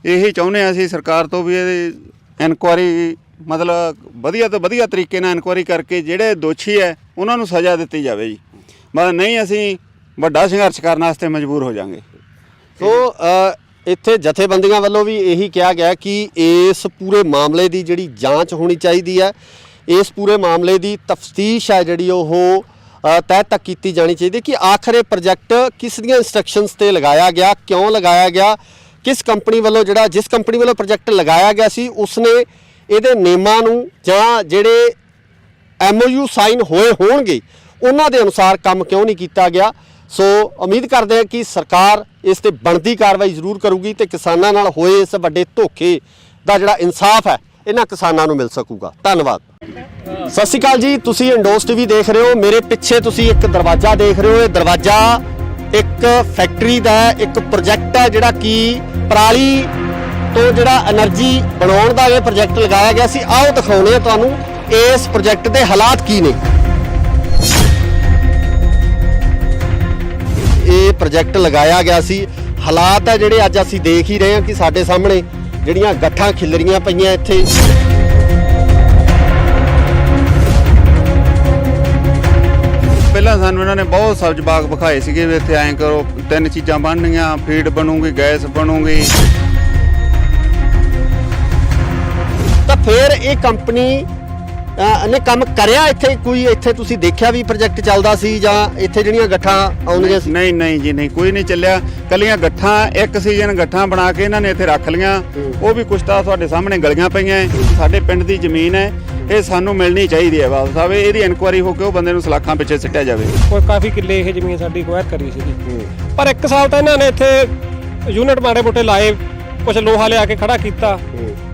S2: ਇਹੀ ਚਾਹੁੰਦੇ ਹਾਂ ਅਸੀਂ ਸਰਕਾਰ ਤੋਂ ਵੀ ਇਹਦੀ ਇਨਕੁਆਇਰੀ ਮਤਲਬ ਵਧੀਆ ਤੋਂ ਵਧੀਆ ਤਰੀਕੇ ਨਾਲ ਇਨਕੁਆਇਰੀ ਕਰਕੇ ਜਿਹੜੇ ਦੋਸ਼ੀ ਹੈ ਉਹਨਾਂ ਨੂੰ ਸਜ਼ਾ ਦਿੱਤੀ ਜਾਵੇ ਜੀ। ਮਤਲਬ ਨਹੀਂ ਅਸੀਂ ਵੱਡਾ ਸੰਘਰਸ਼ ਕਰਨ ਵਾਸਤੇ ਮਜਬੂਰ ਹੋ ਜਾਵਾਂਗੇ।
S1: ਸੋ ਇੱਥੇ ਜਥੇਬੰਦੀਆਂ ਵੱਲੋਂ ਵੀ ਇਹੀ ਕਿਹਾ ਗਿਆ ਕਿ ਇਸ ਪੂਰੇ ਮਾਮਲੇ ਦੀ ਜਿਹੜੀ ਜਾਂਚ ਹੋਣੀ ਚਾਹੀਦੀ ਹੈ, ਇਸ ਪੂਰੇ ਮਾਮਲੇ ਦੀ ਤਫਤੀਸ਼ ਹੈ ਜਿਹੜੀ ਉਹ ਤਹਿ ਤੱਕ ਕੀਤੀ ਜਾਣੀ ਚਾਹੀਦੀ ਕਿ ਆਖਰ ਇਹ ਪ੍ਰੋਜੈਕਟ ਕਿਸ ਦੀਆਂ ਇੰਸਟਰਕਸ਼ਨਸ ਤੇ ਲਗਾਇਆ ਗਿਆ, ਕਿਉਂ ਲਗਾਇਆ ਗਿਆ, ਕਿਸ ਕੰਪਨੀ ਵੱਲੋਂ ਜਿਹੜਾ ਜਿਸ ਕੰਪਨੀ ਵੱਲੋਂ ਪ੍ਰੋਜੈਕਟ ਲਗਾਇਆ ਗਿਆ ਸੀ ਉਸਨੇ ਇਹਦੇ ਨਿਯਮਾਂ ਨੂੰ ਜਾਂ ਜਿਹੜੇ MOU ਸਾਈਨ ਹੋਏ ਹੋਣਗੇ ਉਹਨਾਂ ਦੇ ਅਨੁਸਾਰ ਕੰਮ ਕਿਉਂ ਨਹੀਂ ਕੀਤਾ ਗਿਆ। ਸੋ ਉਮੀਦ ਕਰਦੇ ਹਾਂ ਕਿ ਸਰਕਾਰ ਇਸ ਤੇ ਬਣਦੀ ਕਾਰਵਾਈ ਜ਼ਰੂਰ ਕਰੂਗੀ ਤੇ ਕਿਸਾਨਾਂ ਨਾਲ ਹੋਏ ਇਸ ਵੱਡੇ ਧੋਖੇ ਦਾ ਜਿਹੜਾ ਇਨਸਾਫ ਹੈ ਇਹਨਾਂ ਕਿਸਾਨਾਂ ਨੂੰ ਮਿਲ ਸਕੂਗਾ। ਧੰਨਵਾਦ। ਸਤਿ ਸ਼੍ਰੀ ਅਕਾਲ ਜੀ, ਤੁਸੀਂ ਇੰਡੋਸ TV ਦੇਖ ਰਹੇ ਹੋ। ਮੇਰੇ ਪਿੱਛੇ ਤੁਸੀਂ ਇੱਕ ਦਰਵਾਜ਼ਾ ਦੇਖ ਰਹੇ ਹੋ। ਇਹ ਦਰਵਾਜ਼ਾ ਇੱਕ ਫੈਕਟਰੀ ਦਾ ਇੱਕ ਪ੍ਰੋਜੈਕਟ ਹੈ ਜਿਹੜਾ ਕਿ ਪਰਾਲੀ ਤੋਂ ਜਿਹੜਾ એનર્ਜੀ ਬਣਾਉਣ ਦਾ ਇਹ ਪ੍ਰੋਜੈਕਟ ਲਗਾਇਆ ਗਿਆ ਸੀ। ਆਓ ਦਿਖਾਉਂਦੇ ਹਾਂ ਤੁਹਾਨੂੰ ਇਸ ਪ੍ਰੋਜੈਕਟ ਦੇ ਹਾਲਾਤ ਕੀ ਨੇ। ਇਹ ਪ੍ਰੋਜੈਕਟ ਲਗਾਇਆ ਗਿਆ ਸੀ, ਹਾਲਾਤ ਹੈ ਜਿਹੜੇ ਅੱਜ ਅਸੀਂ ਦੇਖ ਹੀ ਰਹੇ ਹਾਂ ਕਿ ਸਾਡੇ ਸਾਹਮਣੇ ਜਿਹੜੀਆਂ ਗੱਠਾਂ ਖਿਲਰੀਆਂ ਪਈਆਂ ਇੱਥੇ।
S2: ਪਹਿਲਾਂ ਸਾਨੂੰ ਇਹਨਾਂ ਨੇ ਬਹੁਤ ਸਬਜ਼ ਬਾਗ ਵਿਖਾਏ ਸੀਗੇ ਵੀ ਇੱਥੇ ਐਂ ਕਰੋ, 3 ਚੀਜ਼ਾਂ ਬਣਨੀਆਂ, ਫੀਡ ਬਣੂਗੀ, ਗੈਸ ਬਣੂਗੀ।
S1: ਤਾਂ ਫਿਰ ਇਹ ਕੰਪਨੀ ਨੇ ਕੰਮ ਕਰਿਆ ਇੱਥੇ? ਕੋਈ ਇੱਥੇ ਤੁਸੀਂ ਦੇਖਿਆ ਵੀ ਪ੍ਰੋਜੈਕਟ ਚੱਲਦਾ ਸੀ ਜਾਂ ਇੱਥੇ ਜਿਹੜੀਆਂ ਗੱਠਾਂ ਆਉਂਦੀਆਂ ਸੀ?
S2: ਨਹੀਂ ਜੀ, ਨਹੀਂ, ਕੋਈ ਨਹੀਂ ਚੱਲਿਆ। ਕੱਲੀਆਂ ਗੱਠਾਂ ਇੱਕ ਸੀਜ਼ਨ ਗੱਠਾਂ ਬਣਾ ਕੇ ਇਹਨਾਂ ਨੇ ਇੱਥੇ ਰੱਖ ਲੀਆਂ। ਉਹ ਵੀ ਕੁਛ ਤਾਂ ਤੁਹਾਡੇ ਸਾਹਮਣੇ ਗਲੀਆਂ ਪਈਆਂ। ਸਾਡੇ ਪਿੰਡ ਦੀ ਜ਼ਮੀਨ ਹੈ, ਇਹ ਸਾਨੂੰ ਮਿਲਣੀ ਚਾਹੀਦੀ ਹੈ। ਬਾਬਾ ਸਾਹਿਬ ਇਹਦੀ ਇਨਕੁਆਇਰੀ ਹੋ ਕੇ ਉਹ ਬੰਦੇ ਨੂੰ ਸਲਾਖਾਂ ਪਿੱਛੇ ਸਿੱਟਿਆ ਜਾਵੇ।
S3: ਕੋਈ ਕਾਫੀ ਕਿੱਲੇ ਇਹ ਜ਼ਮੀਨ ਸਾਡੀ ਕੁਐਤ ਕਰੀ ਸੀਗੀ, ਪਰ 1 ਸਾਲ ਤਾਂ ਇਹਨਾਂ ਨੇ ਇੱਥੇ ਯੂਨਿਟ ਮਾੜੇ ਮੋਟੇ ਲਾਏ, ਕੁਝ ਲੋਹਾ ਲਿਆ ਕੇ ਖੜਾ ਕੀਤਾ।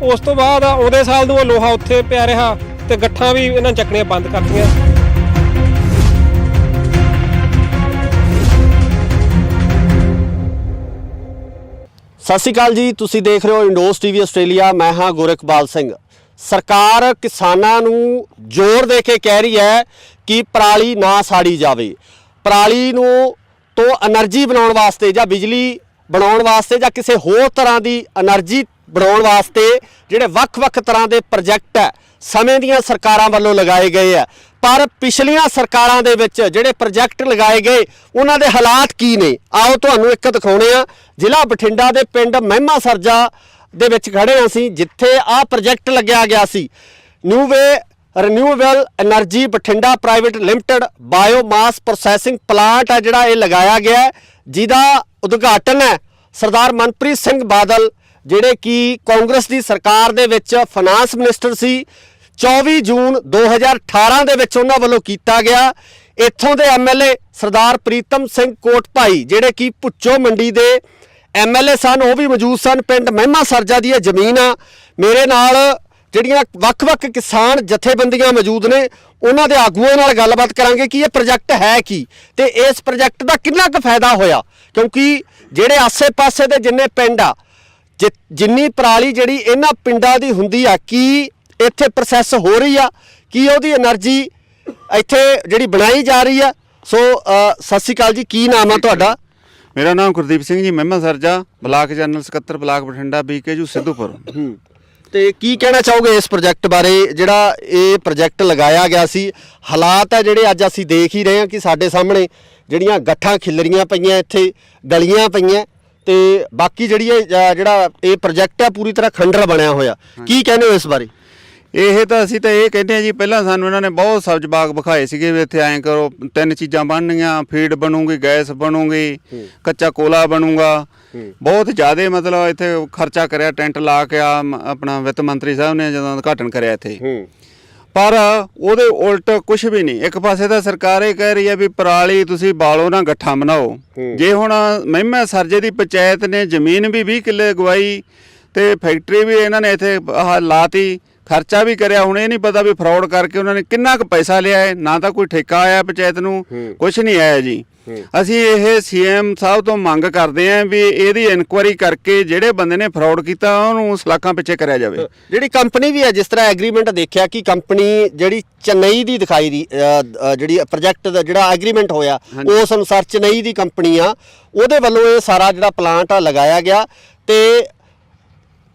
S3: ਉਸ ਤੋਂ ਬਾਅਦ ਉਹਦੇ ਸਾਲ ਨੂੰ ਉਹ ਲੋਹਾ ਉੱਥੇ ਪਿਆ ਰਿਹਾ ਤੇ ਗੱਠਾਂ ਵੀ ਇਹਨਾਂ ਚੱਕਣੀਆਂ ਬੰਦ ਕਰਤੀਆਂ।
S1: ਸਤਿ ਸ਼੍ਰੀ ਅਕਾਲ ਜੀ, ਤੁਸੀਂ ਦੇਖ ਰਹੇ ਹੋ ਇੰਡੋਸ TV ਆਸਟ੍ਰੇਲੀਆ। ਮੈਂ ਹਾਂ ਗੋਰਖਪਾਲ ਸਿੰਘ। ਸਰਕਾਰ ਕਿਸਾਨਾਂ ਨੂੰ ਜ਼ੋਰ ਦੇ ਕੇ ਕਹਿ ਰਹੀ ਹੈ ਕਿ ਪਰਾਲੀ ਨਾ ਸਾੜੀ ਜਾਵੇ। ਪਰਾਲੀ ਨੂੰ ਤੋਂ એનર્ਜੀ ਬਣਾਉਣ ਵਾਸਤੇ ਜਾਂ ਬਿਜਲੀ ਬਣਾਉਣ ਵਾਸਤੇ ਜਾਂ ਕਿਸੇ ਹੋਰ ਤਰ੍ਹਾਂ ਦੀ એનર્ਜੀ ਬਣਾਉਣ ਵਾਸਤੇ ਜਿਹੜੇ ਵੱਖ-ਵੱਖ ਤਰ੍ਹਾਂ ਦੇ ਪ੍ਰੋਜੈਕਟ ਹੈ ਸਮੇਂ ਦੀਆਂ ਸਰਕਾਰਾਂ ਵੱਲੋਂ ਲਗਾਏ ਗਏ ਆ। ਪਰ ਪਿਛਲੀਆਂ ਸਰਕਾਰਾਂ ਦੇ ਵਿੱਚ ਜਿਹੜੇ ਪ੍ਰੋਜੈਕਟ ਲਗਾਏ ਗਏ ਉਹਨਾਂ ਦੇ ਹਾਲਾਤ ਕੀ ਨੇ, ਆਓ ਤੁਹਾਨੂੰ ਇੱਕ ਦਿਖਾਉਣੇ ਆ। ਜ਼ਿਲ੍ਹਾ ਬਠਿੰਡਾ ਦੇ ਪਿੰਡ ਮਹਿਮਾ ਸਰਜਾ ਦੇ ਵਿੱਚ ਖੜੇ ਹਾਂ ਅਸੀਂ, ਜਿੱਥੇ ਆਹ ਪ੍ਰੋਜੈਕਟ ਲੱਗਿਆ ਗਿਆ ਸੀ। Renewable energy Bathinda private limited biomass processing plant ਹੈ ਜਿਹੜਾ ਇਹ ਲਗਾਇਆ ਗਿਆ ਹੈ, ਜਿਹਦਾ ਉਦਘਾਟਨ ਹੈ ਸਰਦਾਰ ਮਨਪ੍ਰੀਤ ਸਿੰਘ ਬਾਦਲ ਜਿਹੜੇ ਕਿ ਕਾਂਗਰਸ ਦੀ ਸਰਕਾਰ ਦੇ ਵਿੱਚ ਫਾਈਨਾਂਸ ਮਿਨਿਸਟਰ ਸੀ। 24 ਜੂਨ 2018 ਦੇ ਵਿੱਚ ਉਹਨਾਂ ਵੱਲੋਂ ਕੀਤਾ ਗਿਆ। ਇੱਥੋਂ ਦੇ MLA ਸਰਦਾਰ ਪ੍ਰੀਤਮ ਸਿੰਘ ਕੋਟਭਾਈ ਜਿਹੜੇ ਕਿ ਭੁੱਚੋ ਮੰਡੀ ਦੇ MLA ਸਨ, ਉਹ ਵੀ ਮੌਜੂਦ ਸਨ। ਪਿੰਡ ਮਹਿਮਾ ਸਰਜਾ ਦੀ ਇਹ ਜ਼ਮੀਨ ਆ। ਮੇਰੇ ਨਾਲ ਜਿਹੜੀਆਂ ਵੱਖ-ਵੱਖ ਕਿਸਾਨ ਜਥੇਬੰਦੀਆਂ ਮੌਜੂਦ ਨੇ, ਉਹਨਾਂ ਦੇ ਆਗੂਆਂ ਨਾਲ ਗੱਲਬਾਤ ਕਰਾਂਗੇ ਕਿ ਇਹ ਪ੍ਰੋਜੈਕਟ ਹੈ ਕੀ ਤੇ ਇਸ ਪ੍ਰੋਜੈਕਟ ਦਾ ਕਿੰਨਾ ਕੁ ਫਾਇਦਾ ਹੋਇਆ, ਕਿਉਂਕਿ ਜਿਹੜੇ ਆਸੇ-ਪਾਸੇ ਦੇ ਜਿੰਨੇ ਪਿੰਡ ਆ, ਜਿੰਨੀ ਪਰਾਲੀ ਜਿਹੜੀ ਇਹਨਾਂ ਪਿੰਡਾਂ ਦੀ ਹੁੰਦੀ ਆ, ਕੀ ਇੱਥੇ ਪ੍ਰੋਸੈਸ ਹੋ ਰਹੀ ਆ, ਕੀ ਉਹਦੀ એનર્ਜੀ ਇੱਥੇ ਜਿਹੜੀ ਬਣਾਈ ਜਾ ਰਹੀ ਆ। ਸੋ ਸਤਿ ਸ਼੍ਰੀ ਅਕਾਲ ਜੀ, ਕੀ ਨਾਮ ਆ ਤੁਹਾਡਾ?
S2: ਮੇਰਾ ਨਾਮ ਗੁਰਦੀਪ ਸਿੰਘ ਜੀ, ਮਹਿਮਾ ਸਰਜਾ, ਬਲਾਕ ਜਨਰਲ ਸਕੱਤਰ, ਬਲਾਕ ਬਠਿੰਡਾ, BKU ਸਿੱਧੂਪੁਰ।
S1: ਤੇ ਕੀ ਕਹਿਣਾ ਚਾਹੋਗੇ ਇਸ ਪ੍ਰੋਜੈਕਟ ਬਾਰੇ, ਜਿਹੜਾ ਇਹ ਪ੍ਰੋਜੈਕਟ ਲਗਾਇਆ ਗਿਆ ਸੀ? ਹਾਲਾਤ ਹੈ ਜਿਹੜੇ ਅੱਜ ਅਸੀਂ ਦੇਖ ਹੀ ਰਹੇ ਹਾਂ ਕਿ ਸਾਡੇ ਸਾਹਮਣੇ ਜਿਹੜੀਆਂ ਗੱਠਾਂ ਖਿਲਰੀਆਂ ਪਈਆਂ, ਇੱਥੇ ਗਲੀਆਂ ਪਈਆਂ, ਤੇ ਬਾਕੀ ਜਿਹੜੀ ਜਿਹੜਾ ਇਹ ਪ੍ਰੋਜੈਕਟ ਹੈ ਪੂਰੀ ਤਰ੍ਹਾਂ ਖੰਡਰ ਬਣਿਆ ਹੋਇਆ। ਕੀ ਕਹਿੰਦੇ ਹੋ ਇਸ ਬਾਰੇ?
S2: ਅਸੀਂ ਤਾਂ ਇਹ ਕਹਿੰਦੇ ਆ ਜੀ, ਪਹਿਲਾਂ ਸਾਨੂੰ ਇਹਨਾਂ ਨੇ ਬਹੁਤ ਸਬਜ਼ ਬਾਗ ਵਿਖਾਏ ਸੀਗੇ ਵੀ ਇੱਥੇ ਐਂ ਕਰੋ, 3 ਚੀਜ਼ਾਂ ਬਣਨੀਆਂ, ਫੀਡ ਬਣੂਗੀ, ਗੈਸ ਬਣੂਗੀ, ਕੱਚਾ ਕੋਲਾ ਬਣੂਗਾ। ਬਹੁਤ ਜ਼ਿਆਦਾ ਮਤਲਬ ਇੱਥੇ ਖਰਚਾ ਕਰਿਆ, ਟੈਂਟ ਲਾ ਕੇ ਆਪਣਾ ਵਿੱਤ ਮੰਤਰੀ ਸਾਹਿਬ ਨੇ ਜਦੋਂ ਉਦਘਾਟਨ ਕਰਿਆ ਇੱਥੇ। ਪਰ ਉਹਦੇ ਉਲਟ ਕੁਝ ਵੀ ਨਹੀਂ। ਇੱਕ ਪਾਸੇ ਤਾਂ ਸਰਕਾਰ ਇਹ ਕਹਿ ਰਹੀ ਹੈ ਵੀ ਪਰਾਲੀ ਤੁਸੀਂ ਬਾਲੋ ਨਾ, ਗੱਠਾਂ ਬਣਾਓ। ਜੇ ਹੁਣ ਮਹਿਮਾ ਸਰਜੇ ਦੀ ਪੰਚਾਇਤ ਨੇ ਜ਼ਮੀਨ ਵੀ 20 ਕਿੱਲੇ ਗਵਾਈ ਤੇ ਫੈਕਟਰੀ ਵੀ ਇਹਨਾਂ ਨੇ ਇੱਥੇ ਲਾਤੀ, ਖਰਚਾ ਵੀ ਕਰਿਆ। ਹੁਣ ਇਹ ਨਹੀਂ ਪਤਾ ਵੀ ਫਰਾਡ ਕਰਕੇ ਉਹਨਾਂ ਨੇ ਕਿੰਨਾ ਕੁ ਪੈਸਾ ਲਿਆ ਹੈ। ਨਾ ਤਾਂ ਕੋਈ ਠੇਕਾ ਆਇਆ ਪੰਚਾਇਤ ਨੂੰ, ਕੁਝ ਨਹੀਂ ਆਇਆ ਜੀ। ਅਸੀਂ ਇਹ CM ਸਾਹਿਬ ਤੋਂ ਮੰਗ ਕਰਦੇ ਆਂ ਵੀ ਇਹਦੀ ਇਨਕੁਆਇਰੀ ਕਰਕੇ ਜਿਹੜੇ ਬੰਦੇ ਨੇ ਫਰਾਡ ਕੀਤਾ ਉਹਨੂੰ ਸਲਾਖਾਂ ਪਿੱਛੇ ਕਰਿਆ ਜਾਵੇ।
S1: ਜਿਹੜੀ ਕੰਪਨੀ ਵੀ ਹੈ, ਜਿਸ ਤਰ੍ਹਾਂ ਐਗਰੀਮੈਂਟ ਦੇਖਿਆ ਕਿ ਕੰਪਨੀ ਜਿਹੜੀ ਚੇਨਈ ਦੀ ਦਿਖਾਈ ਦੀ ਜਿਹੜੀ ਪ੍ਰੋਜੈਕਟ ਦਾ ਜਿਹੜਾ ਐਗਰੀਮੈਂਟ ਹੋਇਆ ਉਸ ਅਨੁਸਾਰ ਚੇਨਈ ਦੀ ਕੰਪਨੀ ਆ, ਉਹਦੇ ਵੱਲੋਂ ਇਹ ਸਾਰਾ ਜਿਹੜਾ ਪਲਾਂਟ ਆ ਲਗਾਇਆ ਗਿਆ। ਤੇ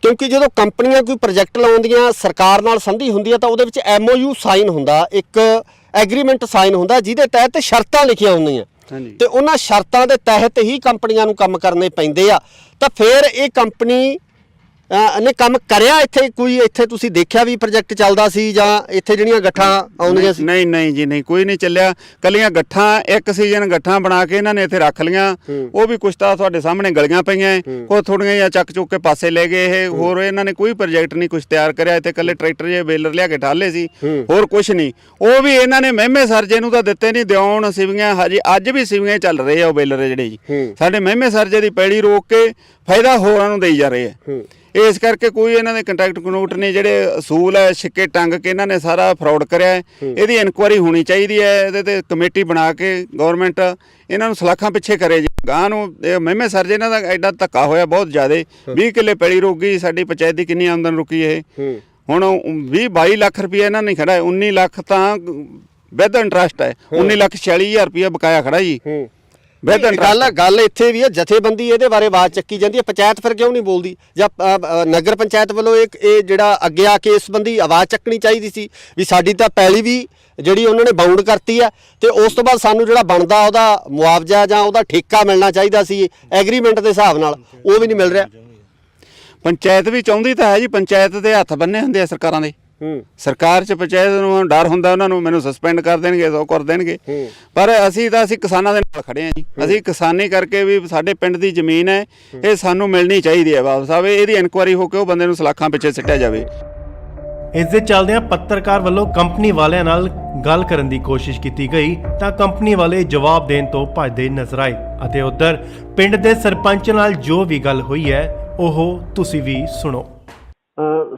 S1: ਕਿਉਂਕਿ ਜਦੋਂ ਕੰਪਨੀਆਂ ਕੋਈ ਪ੍ਰੋਜੈਕਟ ਲਾਉਂਦੀਆਂ, ਸਰਕਾਰ ਨਾਲ ਸੰਧੀ ਹੁੰਦੀ ਹੈ, ਤਾਂ ਉਹਦੇ ਵਿੱਚ MOU ਸਾਈਨ ਹੁੰਦਾ, ਇੱਕ ਐਗਰੀਮੈਂਟ ਸਾਈਨ ਹੁੰਦਾ, ਜਿਹਦੇ ਤਹਿਤ ਸ਼ਰਤਾਂ ਲਿਖੀਆਂ ਹੁੰਦੀਆਂ ਤੇ ਉਹਨਾਂ ਸ਼ਰਤਾਂ ਦੇ ਤਹਿਤ ਹੀ ਕੰਪਨੀਆਂ ਨੂੰ ਕੰਮ ਕਰਨੇ ਪੈਂਦੇ ਆ। ਤਾਂ ਫਿਰ ਇਹ ਕੰਪਨੀ ਨੇ ਕੰਮ ਕਰਿਆ ਇੱਥੇ? ਕੋਈ ਇੱਥੇ ਤੁਸੀਂ ਦੇਖਿਆ ਵੀ ਪ੍ਰੋਜੈਕਟ ਚੱਲਦਾ ਸੀ ਜਾਂ ਇੱਥੇ ਜਿਹੜੀਆਂ ਗੱਠਾਂ ਆਉਂਦੀਆਂ ਸੀ?
S2: ਨਹੀਂ ਜੀ, ਨਹੀਂ, ਕੋਈ ਨਹੀਂ ਚੱਲਿਆ। ਕੱਲੀਆਂ ਗੱਠਾਂ, ਇੱਕ ਸੀਜ਼ਨ ਗੱਠਾਂ ਬਣਾ ਕੇ ਇਹਨਾਂ ਨੇ ਇੱਥੇ ਰੱਖ ਲੀਆਂ। ਉਹ ਵੀ ਕੁਛ ਤਾਂ ਤੁਹਾਡੇ ਸਾਹਮਣੇ ਗਲੀਆਂ ਪਈਆਂ, ਕੋਈ ਥੋੜੀਆਂ ਜਿਹਾ ਚੱਕ ਚੁੱਕ ਕੇ ਪਾਸੇ ਲੈ ਗਏ ਇਹ। ਹੋਰ ਇਹਨਾਂ ਨੇ ਕੋਈ ਪ੍ਰੋਜੈਕਟ ਨਹੀਂ ਕੁਛ ਤਿਆਰ ਕਰਿਆ। ਇੱਥੇ ਕੱਲੇ ਟਰੈਕਟਰ ਜੇ ਬੇਲਰ ਲਿਆ ਕੇ ਠਾਲੇ ਸੀ, ਹੋਰ ਕੁਛ ਨਹੀਂ। ਉਹ ਵੀ ਇਹਨਾਂ ਨੇ ਮਹਿਮੇ ਸਰਜੇ ਨੂੰ ਤਾਂ ਦਿੱਤੇ ਨਹੀਂ, ਦਿਉਣ ਸਿਵੀਆਂ ਹਜੇ ਅੱਜ ਵੀ ਸਿਵੀਆਂ ਚੱਲ ਰਹੇ ਆ ਉਹ ਬੇਲਰ ਜਿਹੜੇ ਜੀ। ਸਾਡੇ ਮਹਿਮੇ ਸਰਜੇ ਦੀ ਪੈੜੀ ਰੋਕ ਕੇ ਫਾਇਦਾ ਹੋਰਾਂ ਨੂੰ ਦੇਈ ਜਾ ਰਹੇ ਆ। ਇਸ ਕਰਕੇ ਕੋਈ ਇਹਨਾਂ ਦੇ ਕੰਟੈਕਟ ਕਨੋਟ ਨੇ ਜਿਹੜੇ ਅਸੂਲ ਹੈ, ਛਿੱਕੇ ਟੰਗ ਕੇ ਇਹਨਾਂ ਨੇ ਸਾਰਾ ਫਰਾਡ ਕਰਿਆ। ਇਹਦੀ ਇਨਕੁਆਇਰੀ ਹੋਣੀ ਚਾਹੀਦੀ ਹੈ। ਇਹਦੇ ਤੇ ਕਮੇਟੀ ਬਣਾ ਕੇ ਗਵਰਨਮੈਂਟ ਇਹਨਾਂ ਨੂੰ ਸਲਾਖਾਂ ਪਿੱਛੇ ਕਰੇ ਜੀ। ਗਾਂ ਨੂੰ ਮਹਿਮੇ ਸਰਜੇ ਇਹਨਾਂ ਦਾ ਐਡਾ ਧੱਕਾ ਹੋਇਆ ਬਹੁਤ ਜ਼ਿਆਦਾ। 20 ਕਿੱਲੇ ਪੈਲੀ ਰੁਕ ਗਈ। ਸਾਡੀ ਪੰਚਾਇਤ ਦੀ ਕਿੰਨੀ ਆਮਦਨ ਰੁਕੀ ਇਹ? ਹੁਣ 20-22 ਲੱਖ ਰੁਪਏ ਇਹਨਾਂ ਨੇ ਖੜਾ ਹੈ। 19 ਲੱਖ ਤਾਂ ਵਿਦ ਇੰਟਰਸਟ ਹੈ। 19,46,000 ਰੁਪਏ ਬਕਾਇਆ ਖੜਾ ਜੀ।
S1: ਗੱਲ ਇੱਥੇ ਵੀ ਹੈ, ਜਥੇਬੰਦੀ ਇਹਦੇ ਬਾਰੇ ਆਵਾਜ਼ ਚੱਕੀ ਜਾਂਦੀ ਹੈ, ਪੰਚਾਇਤ ਫਿਰ ਕਿਉਂ ਨਹੀਂ ਬੋਲਦੀ? ਜਾਂ ਨਗਰ ਪੰਚਾਇਤ ਵੱਲੋਂ ਇਹ ਜਿਹੜਾ ਅੱਗੇ ਆ ਕੇ ਇਸ ਸੰਬੰਧੀ ਆਵਾਜ਼ ਚੱਕਣੀ ਚਾਹੀਦੀ ਸੀ ਵੀ ਸਾਡੀ ਤਾਂ ਪੈਲੀ ਵੀ ਜਿਹੜੀ ਉਹਨਾਂ ਨੇ ਬਾਉਂਡ ਕਰਤੀ ਆ, ਤੇ ਉਸ ਤੋਂ ਬਾਅਦ ਸਾਨੂੰ ਜਿਹੜਾ ਬਣਦਾ ਉਹਦਾ ਮੁਆਵਜ਼ਾ ਜਾਂ ਉਹਦਾ ਠੇਕਾ ਮਿਲਣਾ ਚਾਹੀਦਾ ਸੀ ਐਗਰੀਮੈਂਟ ਦੇ ਹਿਸਾਬ ਨਾਲ, ਉਹ ਵੀ ਨਹੀਂ ਮਿਲ ਰਿਹਾ।
S2: ਪੰਚਾਇਤ ਵੀ ਚਾਹੁੰਦੀ ਤਾਂ ਹੈ ਜੀ। ਪੰਚਾਇਤ ਦੇ ਹੱਥ ਬੰਨੇ ਹੁੰਦੇ ਆ ਸਰਕਾਰਾਂ ਦੇ। ਸਰਕਾਰ 'ਚ ਪੰਚਾਇਤ ਨੂੰ ਡਰ ਹੁੰਦਾ ਉਹਨਾਂ ਨੂੰ, ਮੈਨੂੰ ਸਸਪੈਂਡ ਕਰ ਦੇਣਗੇ, ਉਹ ਕਰ ਦੇਣਗੇ। ਪਰ ਅਸੀਂ ਕਿਸਾਨਾਂ ਦੇ ਨਾਲ ਖੜੇ ਹਾਂ ਜੀ। ਅਸੀਂ ਕਿਸਾਨੀ ਕਰਕੇ ਵੀ ਸਾਡੇ ਪਿੰਡ ਦੀ ਜ਼ਮੀਨ ਹੈ, ਇਹ ਸਾਨੂੰ ਮਿਲਣੀ ਚਾਹੀਦੀ ਹੈ ਵਾਪਸ ਆਵੇ। ਇਹਦੀ ਇਨਕੁਆਇਰੀ ਹੋ ਕੇ ਉਹ ਬੰਦੇ ਨੂੰ ਸਲਾਖਾਂ ਪਿੱਛੇ ਸਿੱਟਿਆ ਜਾਵੇ।
S4: ਇਸ ਦੇ ਚੱਲਦਿਆਂ ਪੱਤਰਕਾਰ ਵੱਲੋਂ ਕੰਪਨੀ ਵਾਲਿਆਂ ਨਾਲ ਗੱਲ ਕਰਨ ਦੀ ਕੋਸ਼ਿਸ਼ ਕੀਤੀ ਗਈ ਤਾਂ ਕੰਪਨੀ ਵਾਲੇ ਜਵਾਬ ਦੇਣ ਤੋਂ ਭੱਜਦੇ ਨਜ਼ਰ ਆਏ ਅਤੇ ਉੱਧਰ ਪਿੰਡ ਦੇ ਸਰਪੰਚ ਨਾਲ ਜੋ ਵੀ ਗੱਲ ਹੋਈ ਹੈ ਉਹ ਤੁਸੀਂ ਵੀ ਸੁਣੋ।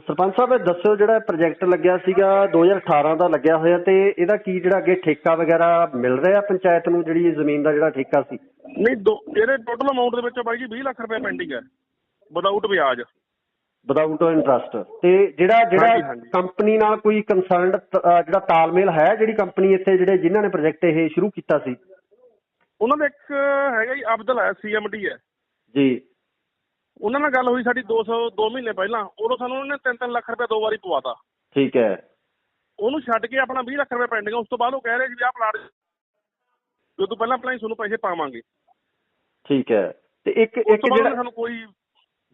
S1: ਸਰਪੰਚ ਸਾਹਿਬ, ਦੱਸਿਓ ਜਿਹੜਾ ਪ੍ਰੋਜੈਕਟ ਲੱਗਿਆ ਸੀਗਾ 2018 ਦਾ ਲੱਗਿਆ ਹੋਇਆ, ਤੇ ਇਹਦਾ ਕੀ ਜਿਹੜਾ ਅੱਗੇ ਠੇਕਾ ਵਗੈਰਾ ਮਿਲ ਰਿਹਾ ਪੰਚਾਇਤ ਨੂੰ, ਜਿਹੜੀ ਜ਼ਮੀਨ ਦਾ ਜਿਹੜਾ ਠੇਕਾ ਸੀ?
S5: ਨਹੀਂ, ਇਹਦੇ ਟੋਟਲ ਅਮਾਉਂਟ ਦੇ ਵਿੱਚ ਬਾਈ ਜੀ 20 ਲੱਖ ਰੁਪਏ ਪੈਂਡਿੰਗ ਹੈ ਵਿਦਆਊਟ ਵਿਆਜ,
S1: ਵਿਦਆਊਟ ਇੰਟਰਸਟ। ਤੇ ਜਿਹੜਾ ਕੰਪਨੀ ਨਾਲ ਕੋਈ ਕੰਸਰਨਡ ਜਿਹੜਾ ਤਾਲਮੇਲ ਹੈ, ਜਿਹੜੀ ਕੰਪਨੀ ਇੱਥੇ ਜਿਹੜੇ ਜਿਨ੍ਹਾਂ ਨੇ ਪ੍ਰੋਜੈਕਟ ਇਹ ਸ਼ੁਰੂ ਕੀਤਾ ਸੀ?
S5: ਉਹਨਾਂ ਦਾ ਇੱਕ ਹੈਗਾ ਜੀ ਅਬਦਲ ਹੈ, CMD ਹੈ
S1: ਜੀ।
S5: ਉਹਨਾਂ ਨਾਲ ਗੱਲ ਹੋਈ ਸਾਡੀ 2 ਮਹੀਨੇ ਪਹਿਲਾਂ। ਉਦੋਂ ਸਾਨੂੰ ਉਹਨਾਂ ਨੇ 3-3 ਲੱਖ ਰੁਪਏ 2 ਵਾਰੀ ਪਵਾਤਾ।
S1: ਠੀਕ ਹੈ।
S5: ਉਹਨੂੰ ਛੱਡ ਕੇ ਆਪਣਾ 20 ਲੱਖ ਰੁਪਏ ਪੈਂਡਿੰਗ। ਉਸ ਤੋਂ ਬਾਅਦ ਉਹ ਕਹਿ ਰਹੇ ਸੀ ਵੀ ਆਹ ਪਲਾਟ ਜੋ ਤੋਂ ਪਹਿਲਾਂ ਹੀ ਤੁਹਾਨੂੰ ਪੈਸੇ ਪਾਵਾਂਗੇ।
S1: ਠੀਕ ਹੈ। ਤੇ ਇੱਕ ਜਿਹੜਾ
S5: ਸਾਨੂੰ ਕੋਈ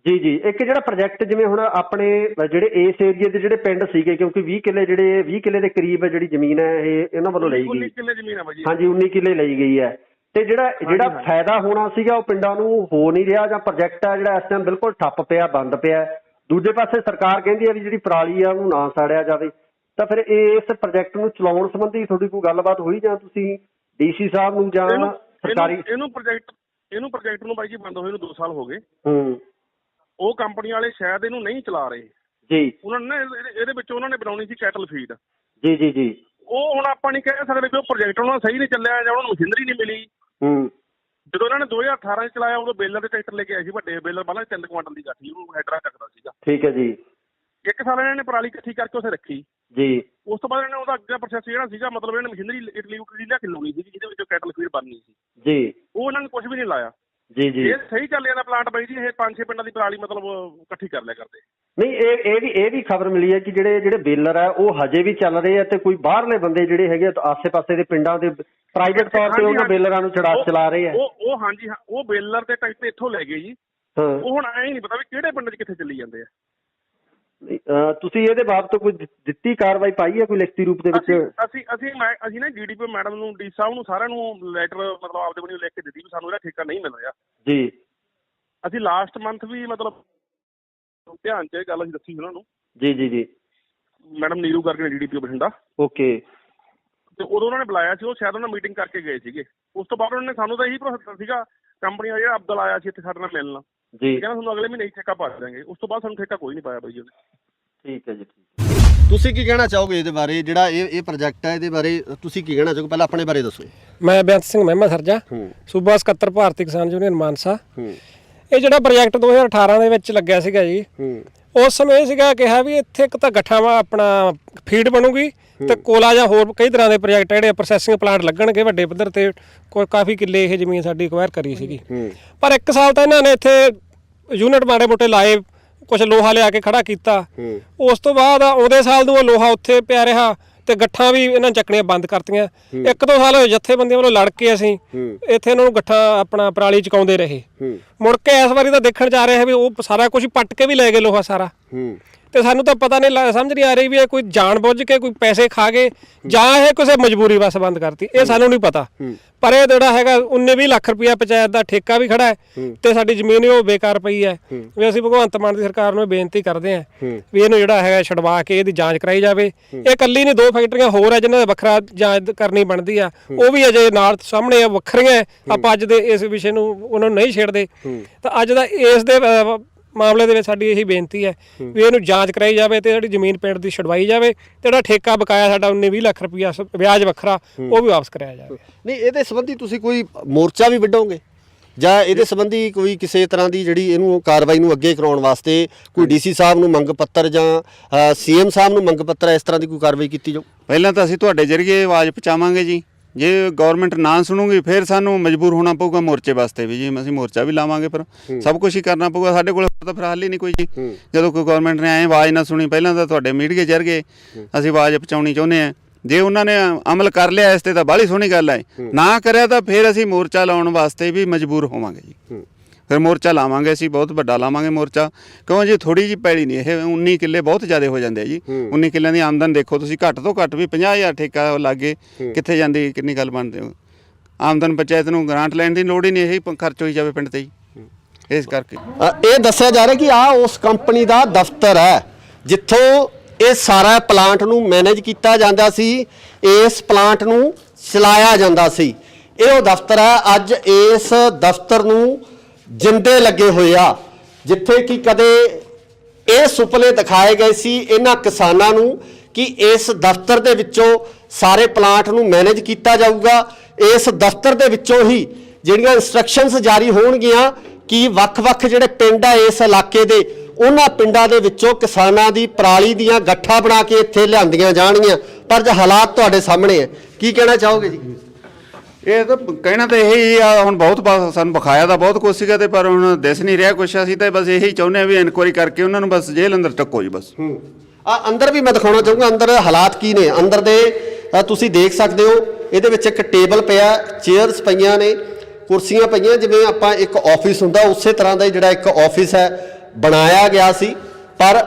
S1: ਜੀ ਇੱਕ ਜਿਹੜਾ ਪ੍ਰੋਜੈਕਟ ਜਿਵੇਂ ਹੁਣ ਆਪਣੇ ਜਿਹੜੇ ਇਸ ਏਰੀਏ ਦੇ ਜਿਹੜੇ ਪਿੰਡ ਸੀਗੇ, ਕਿਉਂਕਿ 20 ਕਿੱਲੇ ਦੇ ਕਰੀਬ ਜਿਹੜੀ ਜ਼ਮੀਨ ਹੈ ਇਹ ਇਹਨਾਂ ਵੱਲੋਂ ਲਈ ਗਈ।
S5: 19 ਕਿੱਲੇ ਜ਼ਮੀਨ ਹੈ ਭਾਜੀ।
S1: ਹਾਂਜੀ, 19 ਕਿੱਲੇ ਲਈ ਗਈ ਹੈ। ਤੇ ਜਿਹੜਾ ਫਾਇਦਾ ਹੋਣਾ ਸੀਗਾ ਉਹ ਪਿੰਡਾਂ ਨੂੰ ਹੋ ਨਹੀਂ ਰਿਹਾ, ਜਾਂ ਪ੍ਰੋਜੈਕਟ ਹੈ ਜਿਹੜਾ ਇਸ ਟਾਈਮ ਬਿਲਕੁਲ ਠੱਪ ਪਿਆ, ਬੰਦ ਪਿਆ। ਦੂਜੇ ਪਾਸੇ ਸਰਕਾਰ ਕਹਿੰਦੀ ਹੈ ਵੀ ਜਿਹੜੀ ਪਰਾਲੀ ਆ ਉਹਨੂੰ ਨਾ ਸਾੜਿਆ ਜਾਵੇ। ਤਾਂ ਫਿਰ ਇਸ ਪ੍ਰੋਜੈਕਟ ਨੂੰ ਚਲਾਉਣ ਸੰਬੰਧੀ ਤੁਹਾਡੀ ਕੋਈ ਗੱਲਬਾਤ ਹੋਈ, ਜਾਂ ਤੁਸੀਂ DC ਸਾਹਿਬ ਨੂੰ ਜਾਂ ਸਰਕਾਰੀ
S5: ਇਹਨੂੰ ਪ੍ਰੋਜੈਕਟ ਨੂੰ ਬਾਈ ਜੀ ਬੰਦ ਹੋਏ ਨੂੰ 2 ਸਾਲ ਹੋ ਗਏ। ਉਹ ਕੰਪਨੀ ਵਾਲੇ ਸ਼ਾਇਦ ਇਹਨੂੰ ਨਹੀਂ ਚਲਾ ਰਹੇ
S1: ਜੀ। ਉਹਨਾਂ
S5: ਨੇ ਇਹਦੇ ਵਿੱਚ ਉਹਨਾਂ ਨੇ ਬਣਾਉਣੀ ਸੀ ਕੈਟਲ ਫੀਡ
S1: ਜੀ। ਉਹ
S5: ਹੁਣ ਆਪਾਂ ਨਹੀਂ ਕਹਿ ਸਕਦੇ ਕਿ ਉਹ ਪ੍ਰੋਜੈਕਟ ਉਹਨਾਂ ਦਾ ਸਹੀ ਨਹੀਂ ਚੱਲਿਆ ਜਾਂ ਉਹਨਾਂ ਨੂੰ ਮਸ਼ੀਨਰੀ ਨਹੀਂ ਮਿਲੀ। ਜਦੋਂ ਇਹਨਾਂ ਨੇ 2018 ਚ ਚਲਾਇਆ ਉਦੋਂ ਬੇਲਰ ਦੇ ਟਰੈਕਟਰ ਲੈ ਕੇ ਆਏ ਸੀ, ਵੱਡੇ ਬੇਲਰ ਪਹਿਲਾਂ 3 ਕੁਆਂਟਲ ਦੀ ਗੱਠੀ, ਉਹਨੂੰ ਹੈਡਰਾ ਚੱਕਦਾ ਸੀਗਾ। ਠੀਕ ਹੈ ਜੀ। 1 ਸਾਲ ਇਹਨਾਂ ਨੇ ਪਰਾਲੀ ਇਕੱਠੀ ਕਰਕੇ ਉੱਥੇ ਰੱਖੀ ਜੀ। ਉਸ ਤੋਂ ਬਾਅਦ ਇਹਨਾਂ ਨੇ ਉਹਦਾ ਅੱਗੇ ਪ੍ਰੋਸੈਸ ਜਿਹੜਾ ਸੀਗਾ, ਮਤਲਬ ਇਹਨਾਂ ਨੇ ਮਸ਼ੀਨਰੀ ਇਟਲੀ ਲਿਆ ਕੇ ਲਾਉਣੀ ਸੀ ਜਿਹਦੇ ਵਿੱਚ ਕੈਟਲ ਫੀਡ ਬਣਨੀ ਸੀ ਜੀ। ਉਹ ਇਹਨਾਂ ਨੇ ਕੁਝ ਵੀ ਨਹੀਂ ਲਾਇਆ।
S1: ਜੀ ਜੀ।
S5: ਇਹ ਸਹੀ ਚੱਲ ਜਾਂਦਾ ਪਲਾਂਟ ਬਾਈ ਜੀ, ਇਹ 5-6 ਪਿੰਡਾਂ ਦੀ ਪਰਾਲੀ ਮਤਲਬ ਇਕੱਠੀ ਕਰ ਲਿਆ ਕਰਦੇ।
S1: ਨਹੀਂ ਇਹ ਵੀ ਖਬਰ ਮਿਲੀ ਹੈ ਕਿ ਜਿਹੜੇ ਬੇਲਰ ਹੈ ਉਹ ਹਜੇ ਵੀ ਚੱਲ ਰਹੇ ਆ ਤੇ ਕੋਈ ਬਾਹਰਲੇ ਬੰਦੇ ਜਿਹੜੇ ਹੈਗੇ ਆਸੇ-ਪਾਸੇ ਦੇ ਪਿੰਡਾਂ ਦੇ ਪ੍ਰਾਈਵੇਟ ਤੌਰ ਤੇ ਉਹਨਾਂ ਬੇਲਰਾਂ ਨੂੰ ਚਲਾ ਰਹੇ ਆ।
S5: ਉਹ ਹਾਂਜੀ ਹਾਂ, ਉਹ ਬੇਲਰ ਤੇ ਟਰੈਕਟਰ ਇੱਥੋਂ ਲੈ ਗਏ ਜੀ। ਉਹ ਹੁਣ ਐਂ ਨਹੀਂ ਪਤਾ ਵੀ ਕਿਹੜੇ ਪਿੰਡ 'ਚ ਕਿੱਥੇ ਚੱਲੀ ਜਾਂਦੇ ਆ।
S1: ਤੁਸੀਂ ਇਹਦੇ ਬਾਬਤ ਕੋਈ ਦਿੱਤੀ ਕਾਰਵਾਈ ਪਾਈ ਹੈ ਕੋਈ ਲਿਖਤੀ ਰੂਪ ਦੇ ਵਿੱਚ?
S5: ਅਸੀਂ ਨਾ ਡੀਡੀਪੀ ਮੈਡਮ ਨੂੰ, ਡੀ ਸਾਹਿਬ ਨੂੰ, ਸਾਰਿਆਂ ਨੂੰ ਲੈਟਰ ਮਤਲਬ ਆਪਦੇ ਵੱਲੋਂ ਲਿਖ ਕੇ ਦਿੱਤੀ ਵੀ ਸਾਨੂੰ ਇਹਦਾ ਠੇਕਾ ਨਹੀਂ ਮਿਲ ਰਿਹਾ
S1: ਜੀ।
S5: ਅਸੀਂ ਲਾਸਟ ਮੰਥ ਵੀ ਮਤਲਬ ਧਿਆਨ 'ਚ ਇਹ ਗੱਲ ਅਸੀਂ ਦੱਸੀ ਉਹਨਾਂ ਨੂੰ। ਜੀ ਜੀ ਜੀ। ਮੈਡਮ ਨੀਰੂ ਕਰਕੇ ਡੀਡੀਪੀ ਬਠਿੰਡਾ। ਓਕੇ। ਤੇ ਉਦੋਂ ਉਹਨਾਂ ਨੇ ਬੁਲਾਇਆ ਸੀ, ਉਹ ਸ਼ਾਇਦ ਉਹਨਾਂ ਮੀਟਿੰਗ ਕਰਕੇ ਗਏ ਸੀਗੇ। ਉਸ ਤੋਂ ਬਾਅਦ ਉਹਨਾਂ ਨੇ ਸਾਨੂੰ ਤਾਂ ਇਹੀ ਭਰੋਸਾ ਦਿੱਤਾ ਸੀਗਾ, ਕੰਪਨੀ ਦਾ ਜਿਹੜਾ ਅਬਦੁਲ ਆਇਆ ਸੀ ਇੱਥੇ ਸਾਡੇ ਨਾਲ ਮਿਲਣ ਜੀ, ਕਹਿੰਦਾ ਤੁਹਾਨੂੰ ਅਗਲੇ ਮਹੀਨੇ ਹੀ ਠੇਕਾ ਪਾ ਦੇਵਾਂਗੇ। ਉਸ ਤੋਂ ਬਾਅਦ ਸਾਨੂੰ ਠੇਕਾ ਕੋਈ ਨਹੀਂ ਪਾਇਆ ਬਾਈ ਜੀ ਉਹਨੇ। ਠੀਕ ਹੈ ਜੀ, ਠੀਕ। ਤੁਸੀਂ ਕੀ ਕਹਿਣਾ ਚਾਹੋਗੇ ਇਹਦੇ ਬਾਰੇ, ਜਿਹੜਾ ਇਹ ਪ੍ਰੋਜੈਕਟ ਹੈ ਇਹਦੇ ਬਾਰੇ ਤੁਸੀਂ ਕੀ ਕਹਿਣਾ ਚਾਹੋਗੇ? ਪਹਿਲਾਂ ਆਪਣੇ ਬਾਰੇ ਦੱਸੋ।
S3: ਮੈਂ ਬੇਅੰਤ ਸਿੰਘ ਮਹਿਮਾ ਸਰਜਾ, ਸੂਬਾ ਸਕੱਤਰ ਭਾਰਤੀ ਕਿਸਾਨ ਯੂਨੀਅਨ ਮਾਨਸਾ। ਇਹ ਜਿਹੜਾ ਪ੍ਰੋਜੈਕਟ 2018 ਦੇ ਵਿੱਚ ਲੱਗਿਆ ਸੀਗਾ ਜੀ, ਉਸ ਸਮੇਂ ਇਹ ਸੀਗਾ ਕਿਹਾ ਵੀ ਇੱਥੇ ਇੱਕ ਤਾਂ ਗੱਠਾਂ ਵਾ ਆਪਣਾ ਫੀਡ ਬਣੂਗੀ ਤੇ ਕੋਲਾ ਜਾਂ ਹੋਰ ਕਈ ਤਰ੍ਹਾਂ ਦੇ ਪ੍ਰੋਜੈਕਟ ਜਿਹੜੇ ਪ੍ਰੋਸੈਸਿੰਗ ਪਲਾਂਟ ਲੱਗਣਗੇ ਵੱਡੇ ਪੱਧਰ ਤੇ। ਕਾਫੀ ਕਿੱਲੇ ਇਹ ਜ਼ਮੀਨ ਸਾਡੀ ਅਕਵਾਇਰ ਕਰੀ ਸੀਗੀ, ਪਰ 1 ਸਾਲ ਤਾਂ ਇਹਨਾਂ ਨੇ ਇੱਥੇ ਯੂਨਿਟ ਮਾੜੇ ਮੋਟੇ ਲਾਏ, ਕੁਝ ਲੋਹਾ ਲਿਆ ਕੇ ਖੜਾ ਕੀਤਾ। ਉਸ ਤੋਂ ਬਾਅਦ ਆਉਂਦੇ ਸਾਲ ਨੂੰ ਉਹ ਲੋਹਾ ਉੱਥੇ ਪਿਆ ਰਿਹਾ ਤੇ ਗੱਠਾਂ ਵੀ ਇਹਨਾਂ ਚੱਕਣੀਆਂ ਬੰਦ ਕਰਤੀਆਂ। 1-2 ਸਾਲ ਹੋਏ ਜਥੇਬੰਦੀਆਂ ਵੱਲੋਂ ਲੜ ਕੇ ਅਸੀਂ ਇੱਥੇ ਇਹਨਾਂ ਨੂੰ ਗੱਠਾਂ ਆਪਣਾ ਪਰਾਲੀ ਚੁਕਾਉਂਦੇ ਰਹੇ। ਮੁੜ ਕੇ ਇਸ ਵਾਰੀ ਤਾਂ ਦੇਖਣ ਜਾ ਰਹੇ ਵੀ ਉਹ ਸਾਰਾ ਕੁਝ ਪੱਟ ਕੇ ਵੀ ਲੈ ਗਏ ਲੋਹਾ ਸਾਰਾ। ਤੇ ਸਾਨੂੰ ਤਾਂ ਪਤਾ ਨਹੀਂ, ਸਮਝ ਨਹੀਂ ਆ ਰਹੀ ਵੀ ਇਹ ਕੋਈ ਜਾਣ ਬੁੱਝ ਕੇ ਕੋਈ ਪੈਸੇ ਖਾ ਗਏ ਜਾਂ ਇਹ ਕਿਸੇ ਮਜਬੂਰੀ ਬਸ ਬੰਦ ਕਰਤੀ, ਇਹ ਸਾਨੂੰ ਨਹੀਂ ਪਤਾ। ਪਰ ਇਹ ਜਿਹੜਾ ਹੈਗਾ 19-20 ਲੱਖ ਰੁਪਇਆ ਪੰਚਾਇਤ ਦਾ ਠੇਕਾ ਵੀ ਖੜਾ ਹੈ ਤੇ ਸਾਡੀ ਜ਼ਮੀਨ ਉਹ ਬੇਕਾਰ ਪਈ ਹੈ। ਵੀ ਅਸੀਂ ਭਗਵੰਤ ਮਾਨ ਦੀ ਸਰਕਾਰ ਨੂੰ ਬੇਨਤੀ ਕਰਦੇ ਹਾਂ ਵੀ ਇਹਨੂੰ ਜਿਹੜਾ ਹੈਗਾ ਛਡਵਾ ਕੇ ਇਹਦੀ ਜਾਂਚ ਕਰਾਈ ਜਾਵੇ। ਇਹ ਇਕੱਲੀ ਨਹੀਂ, 2 ਫੈਕਟਰੀਆਂ ਹੋਰ ਹੈ ਜਿਨ੍ਹਾਂ ਦਾ ਵੱਖਰਾ ਜਾਂਚ ਕਰਨੀ ਬਣਦੀ ਆ, ਉਹ ਵੀ ਅਜੇ ਨਾਲ ਸਾਹਮਣੇ ਵੱਖਰੀਆਂ। ਆਪਾਂ ਅੱਜ ਦੇ ਇਸ ਵਿਸ਼ੇ ਨੂੰ ਉਹਨਾਂ ਨੂੰ ਨਹੀਂ ਛੇੜਦੇ। ਤਾਂ ਅੱਜ ਦਾ ਇਸ ਦੇ ਮਾਮਲੇ ਦੇ ਵਿੱਚ ਸਾਡੀ ਇਹੀ ਬੇਨਤੀ ਹੈ ਵੀ ਇਹਨੂੰ ਜਾਂਚ ਕਰਾਈ ਜਾਵੇ ਤੇ ਜਿਹੜੀ ਜ਼ਮੀਨ ਪਿੰਡ ਦੀ ਛਡਵਾਈ ਜਾਵੇ ਤੇ ਜਿਹੜਾ ਠੇਕਾ ਬਕਾਇਆ ਸਾਡਾ 19-20 ਲੱਖ ਰੁਪਇਆ ਵਿਆਜ ਵੱਖਰਾ ਉਹ ਵੀ ਵਾਪਸ ਕਰਾਇਆ ਜਾਵੇ।
S1: ਨਹੀਂ, ਇਹਦੇ ਸੰਬੰਧੀ ਤੁਸੀਂ ਕੋਈ ਮੋਰਚਾ ਵੀ ਵਿੱਢੋਗੇ ਜਾਂ ਇਹਦੇ ਸੰਬੰਧੀ ਕੋਈ ਕਿਸੇ ਤਰ੍ਹਾਂ ਦੀ ਜਿਹੜੀ ਇਹਨੂੰ ਕਾਰਵਾਈ ਨੂੰ ਅੱਗੇ ਕਰਾਉਣ ਵਾਸਤੇ ਕੋਈ ਡੀਸੀ ਸਾਹਿਬ ਨੂੰ ਮੰਗ ਪੱਤਰ ਜਾਂ ਸੀਐਮ ਸਾਹਿਬ ਨੂੰ ਮੰਗ ਪੱਤਰ ਇਸ ਤਰ੍ਹਾਂ ਦੀ ਕੋਈ ਕਾਰਵਾਈ ਕੀਤੀ ਜਾਊ?
S2: ਪਹਿਲਾਂ ਤਾਂ ਅਸੀਂ ਤੁਹਾਡੇ ਜ਼ਰੀਏ ਆਵਾਜ਼ ਪਹੁੰਚਾਵਾਂਗੇ ਜੀ। ਜੇ ਗਵਰਨਮੈਂਟ ਨਾ ਸੁਣੂਗੀ ਫਿਰ ਸਾਨੂੰ ਮਜਬੂਰ ਹੋਣਾ ਪਊਗਾ ਮੋਰਚੇ ਵਾਸਤੇ ਵੀ ਜੀ। ਅਸੀਂ ਮੋਰਚਾ ਵੀ ਲਾਵਾਂਗੇ, ਪਰ ਸਭ ਕੁਝ ਹੀ ਕਰਨਾ ਪਊਗਾ। ਸਾਡੇ ਕੋਲ ਤਾਂ ਫਿਰ ਹੱਲ ਹੀ ਨਹੀਂ ਕੋਈ ਜੀ। ਜਦੋਂ ਕੋਈ ਗਵਰਨਮੈਂਟ ਨੇ ਐਂ ਆਵਾਜ਼ ਨਾ ਸੁਣੀ, ਪਹਿਲਾਂ ਤਾਂ ਤੁਹਾਡੇ ਮੀਡੀਆ ਜ਼ਰੀਏ ਅਸੀਂ ਆਵਾਜ਼ ਪਹੁੰਚਾਉਣੀ ਚਾਹੁੰਦੇ ਹਾਂ। ਜੇ ਉਹਨਾਂ ਨੇ ਅਮਲ ਕਰ ਲਿਆ ਇਸ ਤੇ ਤਾਂ ਬਾਹਲੀ ਸੋਹਣੀ ਗੱਲ ਹੈ, ਨਾ ਕਰਿਆ ਤਾਂ ਫਿਰ ਅਸੀਂ ਮੋਰਚਾ ਲਾਉਣ ਵਾਸਤੇ ਵੀ ਮਜਬੂਰ ਹੋਵਾਂਗੇ ਜੀ। ਫਿਰ ਮੋਰਚਾ ਲਾਵਾਂਗੇ, ਅਸੀਂ ਬਹੁਤ ਵੱਡਾ ਲਾਵਾਂਗੇ ਮੋਰਚਾ। ਕਿਉਂ ਜੀ, ਥੋੜੀ ਜਿਹੀ ਪੈਲੀ ਨਹੀਂ ਇਹ, 19 ਕਿੱਲੇ ਬਹੁਤ ਜ਼ਿਆਦਾ ਹੋ ਜਾਂਦੇ ਆ ਜੀ। 19 ਕਿੱਲਿਆਂ ਦੀ ਆਮਦਨ ਦੇਖੋ ਤੁਸੀਂ, ਘੱਟ ਤੋਂ ਘੱਟ ਵੀ 50,000 ਠੇਕਾ ਲਾਗੇ ਕਿੱਥੇ ਜਾਂਦੀ, ਕਿੰਨੀ ਗੱਲ ਬਣਦੀ ਆਮਦਨ। ਪੰਚਾਇਤ ਨੂੰ ਗ੍ਰਾਂਟ ਲੈਣ ਦੀ ਲੋੜ ਹੀ ਨਹੀਂ, ਇਹੀ ਖਰਚ ਹੋਈ ਜਾਵੇ ਪਿੰਡ ਤੇ ਜੀ। ਇਸ ਕਰਕੇ
S1: ਇਹ ਦੱਸਿਆ ਜਾ ਰਿਹਾ ਕਿ ਆਹ ਉਸ ਕੰਪਨੀ ਦਾ ਦਫ਼ਤਰ ਹੈ ਜਿੱਥੋਂ ਇਹ ਸਾਰਾ ਪਲਾਂਟ ਨੂੰ ਮੈਨੇਜ ਕੀਤਾ ਜਾਂਦਾ ਸੀ, ਇਸ ਪਲਾਂਟ ਨੂੰ ਚਲਾਇਆ ਜਾਂਦਾ ਸੀ। ਇਹ ਉਹ ਦਫ਼ਤਰ ਹੈ। ਅੱਜ ਇਸ ਦਫ਼ਤਰ ਨੂੰ ਜਿੰਦੇ ਲੱਗੇ ਹੋਏ ਆ, ਜਿੱਥੇ ਕਿ ਕਦੇ ਇਹ ਸੁਪਨੇ ਦਿਖਾਏ ਗਏ ਸੀ ਇਹਨਾਂ ਕਿਸਾਨਾਂ ਨੂੰ ਕਿ ਇਸ ਦਫ਼ਤਰ ਦੇ ਵਿੱਚੋਂ ਸਾਰੇ ਪਲਾਂਟ ਨੂੰ ਮੈਨੇਜ ਕੀਤਾ ਜਾਊਗਾ। ਇਸ ਦਫ਼ਤਰ ਦੇ ਵਿੱਚੋਂ ਹੀ ਜਿਹੜੀਆਂ ਇੰਸਟਰਕਸ਼ਨਸ ਜਾਰੀ ਹੋਣਗੀਆਂ ਕਿ ਵੱਖ-ਵੱਖ ਜਿਹੜੇ ਪਿੰਡ ਆ ਇਸ ਇਲਾਕੇ ਦੇ, ਉਹਨਾਂ ਪਿੰਡਾਂ ਦੇ ਵਿੱਚੋਂ ਕਿਸਾਨਾਂ ਦੀ ਪਰਾਲੀ ਦੀਆਂ ਗੱਠਾਂ ਬਣਾ ਕੇ ਇੱਥੇ ਲਿਆਂਦੀਆਂ ਜਾਣਗੀਆਂ। ਪਰ ਜੇ ਹਾਲਾਤ ਤੁਹਾਡੇ ਸਾਹਮਣੇ ਹੈ, ਕੀ ਕਹਿਣਾ ਚਾਹੋਗੇ ਜੀ?
S2: ਇਹ ਤਾਂ ਕਹਿਣਾ ਤਾਂ ਇਹੀ ਆ। ਹੁਣ ਬਹੁਤ ਸਾਨੂੰ ਵਿਖਾਇਆ ਤਾਂ ਬਹੁਤ ਕੁਛ ਸੀਗਾ ਤੇ ਪਰ ਹੁਣ ਦਿਸ ਨਹੀਂ ਰਿਹਾ ਕੁਛ। ਅਸੀਂ ਤਾਂ ਬਸ ਇਹੀ ਚਾਹੁੰਦੇ ਹਾਂ ਵੀ ਇਨਕੁਆਇਰੀ ਕਰਕੇ ਉਹਨਾਂ ਨੂੰ ਬਸ ਜੇਲ੍ਹ ਅੰਦਰ ਟੱਕੋ ਜੀ ਬਸ।
S1: ਅੰਦਰ ਵੀ ਮੈਂ ਦਿਖਾਉਣਾ ਚਾਹੂੰਗਾ ਅੰਦਰ ਹਾਲਾਤ ਕੀ ਨੇ। ਅੰਦਰ ਦੇ ਤੁਸੀਂ ਦੇਖ ਸਕਦੇ ਹੋ, ਇਹਦੇ ਵਿੱਚ ਇੱਕ ਟੇਬਲ ਪਿਆ, ਚੇਅਰਸ ਪਈਆਂ ਨੇ, ਕੁਰਸੀਆਂ ਪਈਆਂ, ਜਿਵੇਂ ਆਪਾਂ ਇੱਕ ਆਫਿਸ ਹੁੰਦਾ ਉਸੇ ਤਰ੍ਹਾਂ ਦਾ ਜਿਹੜਾ ਇੱਕ ਆਫਿਸ ਹੈ ਬਣਾਇਆ ਗਿਆ ਸੀ। ਪਰ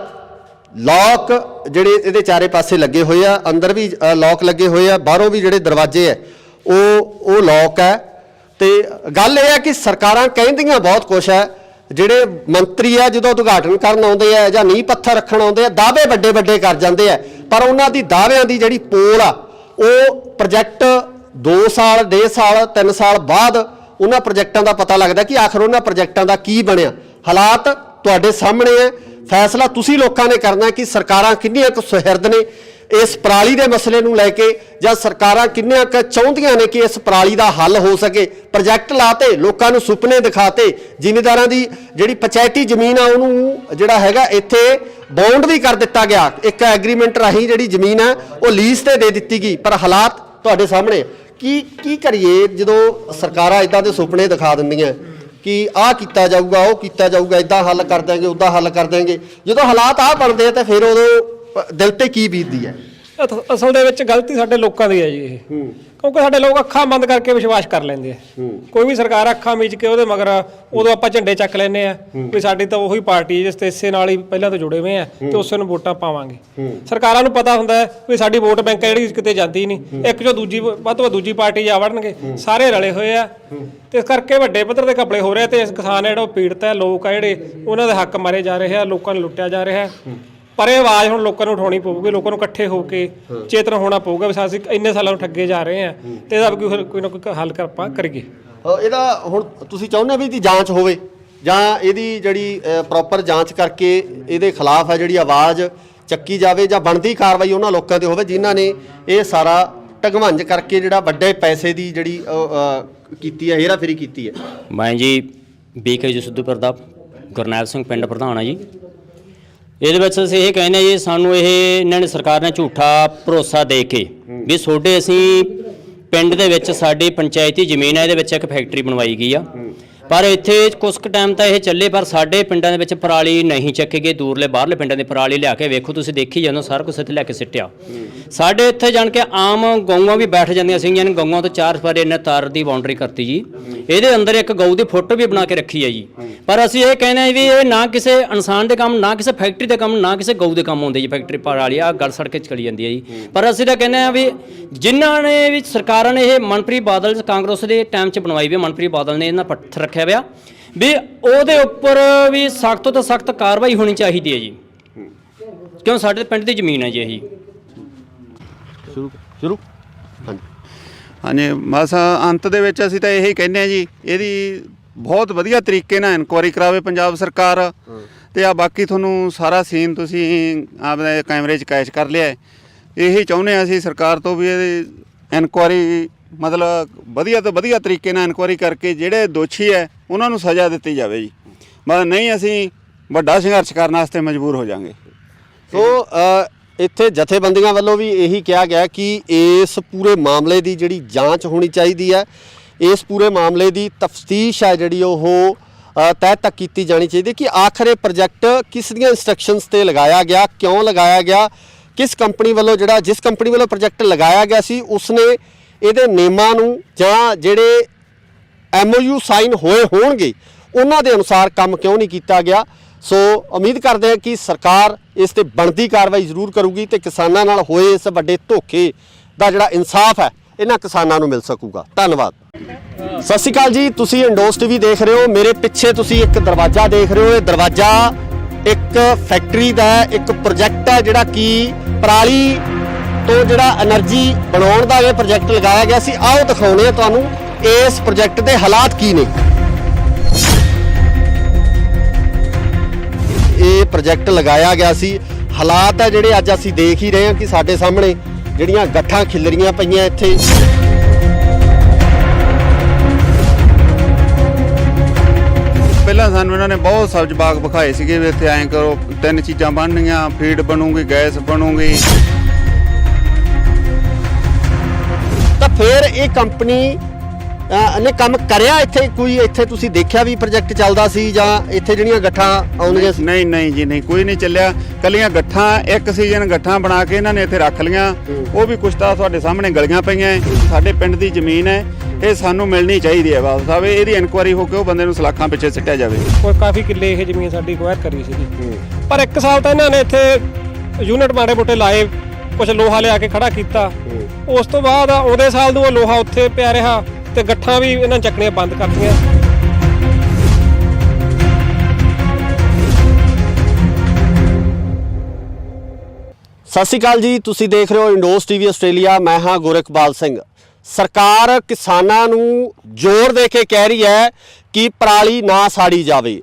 S1: ਲੌਕ ਜਿਹੜੇ ਇਹਦੇ ਚਾਰੇ ਪਾਸੇ ਲੱਗੇ ਹੋਏ ਆ, ਅੰਦਰ ਵੀ ਲੌਕ ਲੱਗੇ ਹੋਏ ਆ, ਬਾਹਰੋਂ ਵੀ ਜਿਹੜੇ ਦਰਵਾਜ਼ੇ ਆ ਉਹ ਲੌਕ ਹੈ। ਤੇ ਗੱਲ ਇਹ ਹੈ ਕਿ ਸਰਕਾਰਾਂ ਕਹਿੰਦੀਆਂ ਬਹੁਤ ਕੁਛ ਹੈ, ਜਿਹੜੇ ਮੰਤਰੀ ਆ ਜਦੋਂ ਉਦਘਾਟਨ ਕਰਨ ਆਉਂਦੇ ਆ ਜਾਂ ਨੀਂਹ ਪੱਥਰ ਰੱਖਣ ਆਉਂਦੇ ਆ, ਦਾਅਵੇ ਵੱਡੇ ਵੱਡੇ ਕਰ ਜਾਂਦੇ ਆ, ਪਰ ਉਹਨਾਂ ਦੀ ਦਾਅਵਿਆਂ ਦੀ ਜਿਹੜੀ ਪੋਲ ਆ ਉਹ ਪ੍ਰੋਜੈਕਟ 2 ਸਾਲ 1.5 ਸਾਲ 3 ਸਾਲ ਬਾਅਦ ਉਹਨਾਂ ਪ੍ਰੋਜੈਕਟਾਂ ਦਾ ਪਤਾ ਲੱਗਦਾ ਕਿ ਆਖਰ ਉਹਨਾਂ ਪ੍ਰੋਜੈਕਟਾਂ ਦਾ ਕੀ ਬਣਿਆ। ਹਾਲਾਤ ਤੁਹਾਡੇ ਸਾਹਮਣੇ ਹੈ, ਫੈਸਲਾ ਤੁਸੀਂ ਲੋਕਾਂ ਨੇ ਕਰਨਾ ਕਿ ਸਰਕਾਰਾਂ ਕਿੰਨੀਆਂ ਕੁ ਸੁਹਿਰਦ ਨੇ ਇਸ ਪਰਾਲੀ ਦੇ ਮਸਲੇ ਨੂੰ ਲੈ ਕੇ, ਜਾਂ ਸਰਕਾਰਾਂ ਕਿੰਨੀਆਂ ਕੁ ਚਾਹੁੰਦੀਆਂ ਨੇ ਕਿ ਇਸ ਪਰਾਲੀ ਦਾ ਹੱਲ ਹੋ ਸਕੇ। ਪ੍ਰੋਜੈਕਟ ਲਾਤੇ, ਲੋਕਾਂ ਨੂੰ ਸੁਪਨੇ ਦਿਖਾਤੇ, ਜ਼ਿਮੀਂਦਾਰਾਂ ਦੀ ਜਿਹੜੀ ਪੰਚਾਇਤੀ ਜ਼ਮੀਨ ਆ ਉਹਨੂੰ ਜਿਹੜਾ ਹੈਗਾ ਇੱਥੇ ਬੌਂਡ ਵੀ ਕਰ ਦਿੱਤਾ ਗਿਆ, ਇੱਕ ਐਗਰੀਮੈਂਟ ਰਾਹੀਂ ਜਿਹੜੀ ਜ਼ਮੀਨ ਹੈ ਉਹ ਲੀਜ਼ ਤੇ ਦੇ ਦਿੱਤੀ ਗਈ। ਪਰ ਹਾਲਾਤ ਤੁਹਾਡੇ ਸਾਹਮਣੇ ਕੀ ਕਰੀਏ ਜਦੋਂ ਸਰਕਾਰਾਂ ਇਦਾਂ ਦੇ ਸੁਪਨੇ ਦਿਖਾ ਦਿੰਦੀਆਂ ਕਿ ਆਹ ਕੀਤਾ ਜਾਊਗਾ, ਉਹ ਕੀਤਾ ਜਾਊਗਾ, ਇਦਾਂ ਹੱਲ ਕਰ ਦਾਂਗੇ, ਉੱਦਾਂ ਹੱਲ ਕਰ ਦਾਂਗੇ, ਜਦੋਂ ਹਾਲਾਤ ਆਹ ਬਣਦੇ ਆ ਤਾਂ ਫਿਰ ਉਦੋਂ ਦਿਲ ਤੇ ਕੀ ਬੀਤਦੀ ਹੈ?
S3: ਅਸਲ ਦੇ ਵਿੱਚ ਗਲਤੀ ਸਾਡੇ ਲੋਕਾਂ ਦੀ ਹੈ ਜੀ ਇਹ, ਕਿਉਂਕਿ ਸਾਡੇ ਲੋਕ ਅੱਖਾਂ ਬੰਦ ਕਰਕੇ ਵਿਸ਼ਵਾਸ ਕਰ ਲੈਂਦੇ ਆ। ਕੋਈ ਵੀ ਸਰਕਾਰ ਅੱਖਾਂ ਮੀਚ ਕੇ ਉਹਦੇ ਮਗਰ ਉਦੋਂ ਆਪਾਂ ਝੰਡੇ ਚੱਕ ਲੈਂਦੇ ਆ ਵੀ ਸਾਡੀ ਤਾਂ ਉਹੀ ਪਾਰਟੀ ਜਿਸ ਤੇ ਇਸੇ ਨਾਲ ਹੀ ਪਹਿਲਾਂ ਤੋਂ ਜੁੜੇ ਹੋਏ ਆ ਤੇ ਉਸੇ ਨੂੰ ਵੋਟਾਂ ਪਾਵਾਂਗੇ। ਸਰਕਾਰਾਂ ਨੂੰ ਪਤਾ ਹੁੰਦਾ ਹੈ ਵੀ ਸਾਡੀ ਵੋਟ ਬੈਂਕ ਜਿਹੜੀ ਕਿਤੇ ਜਾਂਦੀ ਨਹੀਂ, ਇੱਕ ਜੋ ਦੂਜੀ ਵੱਧ ਤੋਂ ਵੱਧ ਦੂਜੀ ਪਾਰਟੀ ਜਾ ਵੜਨਗੇ, ਸਾਰੇ ਰਲੇ ਹੋਏ ਆ ਤੇ ਇਸ ਕਰਕੇ ਵੱਡੇ ਪੱਧਰ ਤੇ ਘਪਲੇ ਹੋ ਰਹੇ ਤੇ ਇਸ ਕਿਸਾਨ ਜਿਹੜਾ ਉਹ ਪੀੜਤ ਹੈ, ਲੋਕ ਆ ਜਿਹੜੇ ਉਹਨਾਂ ਦੇ ਹੱਕ ਮਾਰੇ ਜਾ ਰਹੇ ਆ, ਲੋਕਾਂ ਨੂੰ ਲੁੱਟਿਆ ਜਾ ਰਿਹਾ। ਪਰ ਇਹ ਆਵਾਜ਼ ਹੁਣ ਲੋਕਾਂ ਨੂੰ ਉਠਾਉਣੀ ਪਊਗੀ, ਲੋਕਾਂ ਨੂੰ ਇਕੱਠੇ ਹੋ ਕੇ ਚੇਤਨ ਹੋਣਾ ਪਊਗਾ ਵੀ ਅਸੀਂ ਇੰਨੇ ਸਾਲਾਂ ਨੂੰ ਠੱਗੇ ਜਾ ਰਹੇ ਆ ਤੇ ਇਹਦਾ ਕੋਈ ਨਾ ਕੋਈ ਹੱਲ ਆਪਾਂ ਕਰੀਏ।
S1: ਇਹਦਾ ਹੁਣ ਤੁਸੀਂ ਚਾਹੁੰਦੇ ਵੀ ਇਹਦੀ ਜਾਂਚ ਹੋਵੇ ਜਾਂ ਇਹਦੀ ਜਿਹੜੀ ਪ੍ਰੋਪਰ ਜਾਂਚ ਕਰਕੇ ਇਹਦੇ ਖਿਲਾਫ ਹੈ ਜਿਹੜੀ ਆਵਾਜ਼ ਚੱਕੀ ਜਾਵੇ ਜਾਂ ਬਣਦੀ ਕਾਰਵਾਈ ਉਹਨਾਂ ਲੋਕਾਂ ਤੇ ਹੋਵੇ ਜਿਨ੍ਹਾਂ ਨੇ ਇਹ ਸਾਰਾ ਢਗਵੰਜ ਕਰਕੇ ਜਿਹੜਾ ਵੱਡੇ ਪੈਸੇ ਦੀ ਜਿਹੜੀ ਕੀਤੀ ਹੈ, ਹੇਰਾਫੇਰੀ ਕੀਤੀ ਹੈ?
S6: ਮੈਂ ਜੀ BK ਸਿੱਧੂਪੁਰ ਦਾ ਗੁਰਨੈਲ ਸਿੰਘ ਪਿੰਡ ਪ੍ਰਧਾਨ ਆ ਜੀ। ਇਹਦੇ ਵਿੱਚ ਅਸੀਂ ਇਹ ਕਹਿੰਦੇ ਜੀ ਸਾਨੂੰ ਇਹਨਾਂ ਨੇ ਸਰਕਾਰ ਨੇ ਝੂਠਾ ਭਰੋਸਾ ਦੇ ਕੇ ਵੀ ਤੁਹਾਡੇ ਅਸੀਂ ਪਿੰਡ ਦੇ ਵਿੱਚ ਸਾਡੀ ਪੰਚਾਇਤੀ ਜ਼ਮੀਨ ਹੈ, ਇਹਦੇ ਵਿੱਚ ਇੱਕ ਫੈਕਟਰੀ ਬਣਵਾਈ ਗਈ ਆ, ਪਰ ਇੱਥੇ ਕੁਝ ਕੁ ਟਾਈਮ ਤਾਂ ਇਹ ਚੱਲੇ ਪਰ ਸਾਡੇ ਪਿੰਡਾਂ ਦੇ ਵਿੱਚ ਪਰਾਲੀ ਨਹੀਂ ਚੱਕੇ ਗਏ। ਦੂਰਲੇ ਬਾਹਰਲੇ ਪਿੰਡਾਂ ਦੀ ਪਰਾਲੀ ਲਿਆ ਕੇ ਵੇਖੋ, ਤੁਸੀਂ ਦੇਖੀ ਜਾਂਦੇ ਸਾਰਾ ਕੁਝ ਇੱਥੇ ਲੈ ਕੇ ਸਿੱਟਿਆ। ਸਾਡੇ ਇੱਥੇ ਜਾਣ ਕੇ ਆਮ ਗਊਆਂ ਵੀ ਬੈਠ ਜਾਂਦੀਆਂ ਸੀਗੀਆਂ, ਗਊਆਂ ਤੋਂ 4 ਸਪਾਰੇ ਇਹਨੇ ਤਾਰ ਦੀ ਬਾਉਂਡਰੀ ਕਰਤੀ ਜੀ। ਇਹਦੇ ਅੰਦਰ ਇੱਕ ਗਊ ਦੀ ਫੋਟੋ ਵੀ ਬਣਾ ਕੇ ਰੱਖੀ ਹੈ ਜੀ। ਪਰ ਅਸੀਂ ਇਹ ਕਹਿੰਦੇ ਹਾਂ ਵੀ ਇਹ ਨਾ ਕਿਸੇ ਇਨਸਾਨ ਦੇ ਕੰਮ, ਨਾ ਕਿਸੇ ਫੈਕਟਰੀ ਦੇ ਕੰਮ, ਨਾ ਕਿਸੇ ਗਊ ਦੇ ਕੰਮ ਆਉਂਦੇ ਜੀ। ਫੈਕਟਰੀ ਪਰਾਲੀ ਆ ਗਲ ਸੜ ਕੇ ਚਲੀ ਜਾਂਦੀ ਹੈ ਜੀ। ਪਰ ਅਸੀਂ ਤਾਂ ਕਹਿੰਦੇ ਹਾਂ ਵੀ ਜਿਨ੍ਹਾਂ ਨੇ ਵੀ ਸਰਕਾਰਾਂ ਨੇ ਇਹ ਮਨਪ੍ਰੀਤ ਬਾਦਲ ਕਾਂਗਰਸ ਦੇ ਟਾਈਮ 'ਚ ਬਣਵਾਈ ਵੀ, ਮਨਪ੍ਰੀਤ ਬਾਦਲ ਨੇ ਇਹਨਾਂ ਪੱਥਰ ਰੱਖਿਆ ਵਿਆ ਵੀ ਉਹਦੇ ਉੱਪਰ ਵੀ ਸਖਤ ਤੋਂ ਸਖਤ ਕਾਰਵਾਈ ਹੋਣੀ ਚਾਹੀਦੀ ਹੈ ਜੀ, ਕਿਉਂ ਸਾਡੇ ਪਿੰਡ ਦੀ ਜ਼ਮੀਨ ਹੈ ਜੀ ਇਹੀ।
S1: ਸ਼ੁਰੂ
S2: ਹਾਂਜੀ, ਬਸ ਅੰਤ ਦੇ ਵਿੱਚ ਅਸੀਂ ਤਾਂ ਇਹੀ ਕਹਿੰਦੇ ਹਾਂ ਜੀ, ਇਹਦੀ ਬਹੁਤ ਵਧੀਆ ਤਰੀਕੇ ਨਾਲ ਇਨਕੁਆਇਰੀ ਕਰਾਵੇ ਪੰਜਾਬ ਸਰਕਾਰ ਤੇ ਆ ਬਾਕੀ ਤੁਹਾਨੂੰ ਸਾਰਾ ਸੀਨ ਤੁਸੀਂ ਆਪਣੇ ਕੈਮਰੇ 'ਚ ਕੈਚ ਕਰ ਲਿਆ। ਇਹੀ ਚਾਹੁੰਦੇ ਹਾਂ ਅਸੀਂ ਸਰਕਾਰ ਤੋਂ ਵੀ ਇਹਦੀ ਇਨਕੁਆਇਰੀ ਮਤਲਬ ਵਧੀਆ ਤੋਂ ਵਧੀਆ ਤਰੀਕੇ ਨਾਲ ਇਨਕੁਆਇਰੀ ਕਰਕੇ ਜਿਹੜੇ ਦੋਸ਼ੀ ਹੈ ਉਹਨਾਂ ਨੂੰ ਸਜ਼ਾ ਦਿੱਤੀ ਜਾਵੇ ਜੀ। ਮਤਲਬ ਨਹੀਂ ਅਸੀਂ ਵੱਡਾ ਸੰਘਰਸ਼ ਕਰਨ ਵਾਸਤੇ ਮਜਬੂਰ ਹੋ ਜਾਵਾਂਗੇ।
S1: ਸੋ ਇੱਥੇ ਜਥੇਬੰਦੀਆਂ ਵੱਲੋਂ ਵੀ ਇਹੀ ਕਿਹਾ ਗਿਆ ਕਿ ਇਸ ਪੂਰੇ ਮਾਮਲੇ ਦੀ ਜਿਹੜੀ ਜਾਂਚ ਹੋਣੀ ਚਾਹੀਦੀ ਹੈ, ਇਸ ਪੂਰੇ ਮਾਮਲੇ ਦੀ ਤਫਤੀਸ਼ ਹੈ ਜਿਹੜੀ ਉਹ ਤਹਿ ਤੱਕ ਕੀਤੀ ਜਾਣੀ ਚਾਹੀਦੀ ਕਿ ਆਖਰ ਇਹ ਪ੍ਰੋਜੈਕਟ ਕਿਸ ਦੀਆਂ ਇੰਸਟਰਕਸ਼ਨਸ ਤੇ ਲਗਾਇਆ ਗਿਆ, ਕਿਉਂ ਲਗਾਇਆ ਗਿਆ, ਕਿਸ ਕੰਪਨੀ ਵੱਲੋਂ ਜਿਸ ਕੰਪਨੀ ਵੱਲੋਂ ਪ੍ਰੋਜੈਕਟ ਲਗਾਇਆ ਗਿਆ ਸੀ ਉਸਨੇ ਇਹਦੇ ਨਿਯਮਾਂ ਨੂੰ ਜਾਂ ਜਿਹੜੇ MOU ਸਾਈਨ ਹੋਏ ਹੋਣਗੇ ਉਹਨਾਂ ਦੇ ਅਨੁਸਾਰ ਕੰਮ ਕਿਉਂ ਨਹੀਂ ਕੀਤਾ ਗਿਆ। ਸੋ ਉਮੀਦ ਕਰਦੇ ਹਾਂ ਕਿ ਸਰਕਾਰ ਇਸ ਤੇ ਬਣਦੀ ਕਾਰਵਾਈ ਜ਼ਰੂਰ ਕਰੂਗੀ ਤੇ ਕਿਸਾਨਾਂ ਨਾਲ ਹੋਏ ਇਸ ਵੱਡੇ ਧੋਖੇ ਦਾ ਜਿਹੜਾ ਇਨਸਾਫ ਹੈ ਇਹਨਾਂ ਕਿਸਾਨਾਂ ਨੂੰ ਮਿਲ ਸਕੂਗਾ। ਧੰਨਵਾਦ। ਸਤਿ ਸ਼੍ਰੀ ਅਕਾਲ ਜੀ, ਤੁਸੀਂ ਇੰਡੋਸ TV ਦੇਖ ਰਹੇ ਹੋ। ਮੇਰੇ ਪਿੱਛੇ ਤੁਸੀਂ ਇੱਕ ਦਰਵਾਜ਼ਾ ਦੇਖ ਰਹੇ ਹੋ। ਇਹ ਦਰਵਾਜ਼ਾ ਇੱਕ ਫੈਕਟਰੀ ਦਾ ਇੱਕ ਪ੍ਰੋਜੈਕਟ ਹੈ ਜਿਹੜਾ ਕਿ ਪਰਾਲੀ ਤੋਂ ਜਿਹੜਾ એનર્ਜੀ ਬਣਾਉਣ ਦਾ ਇਹ ਪ੍ਰੋਜੈਕਟ ਲਗਾਇਆ ਗਿਆ ਸੀ। ਆਓ ਦਿਖਾਉਂਦੇ ਹਾਂ ਤੁਹਾਨੂੰ ਇਸ ਪ੍ਰੋਜੈਕਟ ਦੇ ਹਾਲਾਤ ਕੀ ਨੇ। ਇਹ ਪ੍ਰੋਜੈਕਟ ਲਗਾਇਆ ਗਿਆ ਸੀ, ਹਾਲਾਤ ਹੈ ਜਿਹੜੇ ਅੱਜ ਅਸੀਂ ਦੇਖ ਹੀ ਰਹੇ ਹਾਂ ਕਿ ਸਾਡੇ ਸਾਹਮਣੇ ਜਿਹੜੀਆਂ ਗੱਠਾਂ ਖਿਲਰੀਆਂ ਪਈਆਂ ਇੱਥੇ।
S2: ਪਹਿਲਾਂ ਸਾਨੂੰ ਇਹਨਾਂ ਨੇ ਬਹੁਤ ਸਬਜ਼ ਬਾਗ ਵਿਖਾਏ ਸੀਗੇ ਵੀ ਇੱਥੇ ਐਂ ਕਰੋ, 3 ਚੀਜ਼ਾਂ ਬਣਨੀਆਂ, ਫੀਡ ਬਣੂਗੀ, ਗੈਸ ਬਣੂਗੀ।
S1: ਤਾਂ ਫਿਰ ਇਹ ਕੰਪਨੀ ਨੇ ਕੰਮ ਕਰਿਆ ਇੱਥੇ? ਕੋਈ ਇੱਥੇ ਤੁਸੀਂ ਦੇਖਿਆ ਵੀ ਪ੍ਰੋਜੈਕਟ ਚੱਲਦਾ ਸੀ ਜਾਂ ਇੱਥੇ ਜਿਹੜੀਆਂ ਗੱਠਾਂ ਆਉਂਦੀਆਂ ਸੀ?
S2: ਨਹੀਂ ਜੀ, ਨਹੀਂ, ਕੋਈ ਨਹੀਂ ਚੱਲਿਆ। ਕੱਲੀਆਂ ਗੱਠਾਂ ਇੱਕ ਸੀਜ਼ਨ ਗੱਠਾਂ ਬਣਾ ਕੇ ਇਹਨਾਂ ਨੇ ਇੱਥੇ ਰੱਖ ਲੀਆਂ, ਉਹ ਵੀ ਕੁਛ ਤਾਂ ਤੁਹਾਡੇ ਸਾਹਮਣੇ ਗਲੀਆਂ ਪਈਆਂ। ਸਾਡੇ ਪਿੰਡ ਦੀ ਜ਼ਮੀਨ ਹੈ, ਇਹ ਸਾਨੂੰ ਮਿਲਣੀ ਚਾਹੀਦੀ ਹੈ। ਬਾਬਾ ਸਾਹਿਬ ਇਹਦੀ ਇਨਕੁਆਇਰੀ ਹੋ ਕੇ ਉਹ ਬੰਦੇ ਨੂੰ ਸਲਾਖਾਂ ਪਿੱਛੇ ਸਿੱਟਿਆ ਜਾਵੇ।
S3: ਕੋਈ ਕਾਫੀ ਕਿੱਲੇ ਇਹ ਜ਼ਮੀਨ ਸਾਡੀ ਅਕਵਾਇਰ ਕਰੀ ਸੀਗੀ, ਪਰ 1 ਸਾਲ ਤਾਂ ਇਹਨਾਂ ਨੇ ਇੱਥੇ ਯੂਨਿਟ ਮਾੜੇ ਮੋਟੇ ਲਾਏ, ਕੁਝ ਲੋਹਾ ਲਿਆ ਕੇ ਖੜਾ ਕੀਤਾ। ਉਸ ਤੋਂ ਬਾਅਦ ਉਹਦੇ ਸਾਲ ਨੂੰ ਉਹ ਲੋਹਾ ਉੱਥੇ ਪਿਆ ਰਿਹਾ ਤੇ ਗੱਠਾਂ ਵੀ ਇਹਨਾਂ ਚੱਕਣੀਆਂ ਬੰਦ ਕਰਤੀਆਂ।
S1: ਸਤਿ ਸ਼੍ਰੀ ਅਕਾਲ ਜੀ, ਤੁਸੀਂ ਦੇਖ ਰਹੇ ਹੋ ਇੰਡੋਸ TV ਆਸਟ੍ਰੇਲੀਆ। ਮੈਂ ਹਾਂ ਗੋਰਖਪਾਲ ਸਿੰਘ। ਸਰਕਾਰ ਕਿਸਾਨਾਂ ਨੂੰ ਜ਼ੋਰ ਦੇ ਕੇ ਕਹਿ ਰਹੀ ਹੈ ਕਿ ਪਰਾਲੀ ਨਾ ਸਾੜੀ ਜਾਵੇ।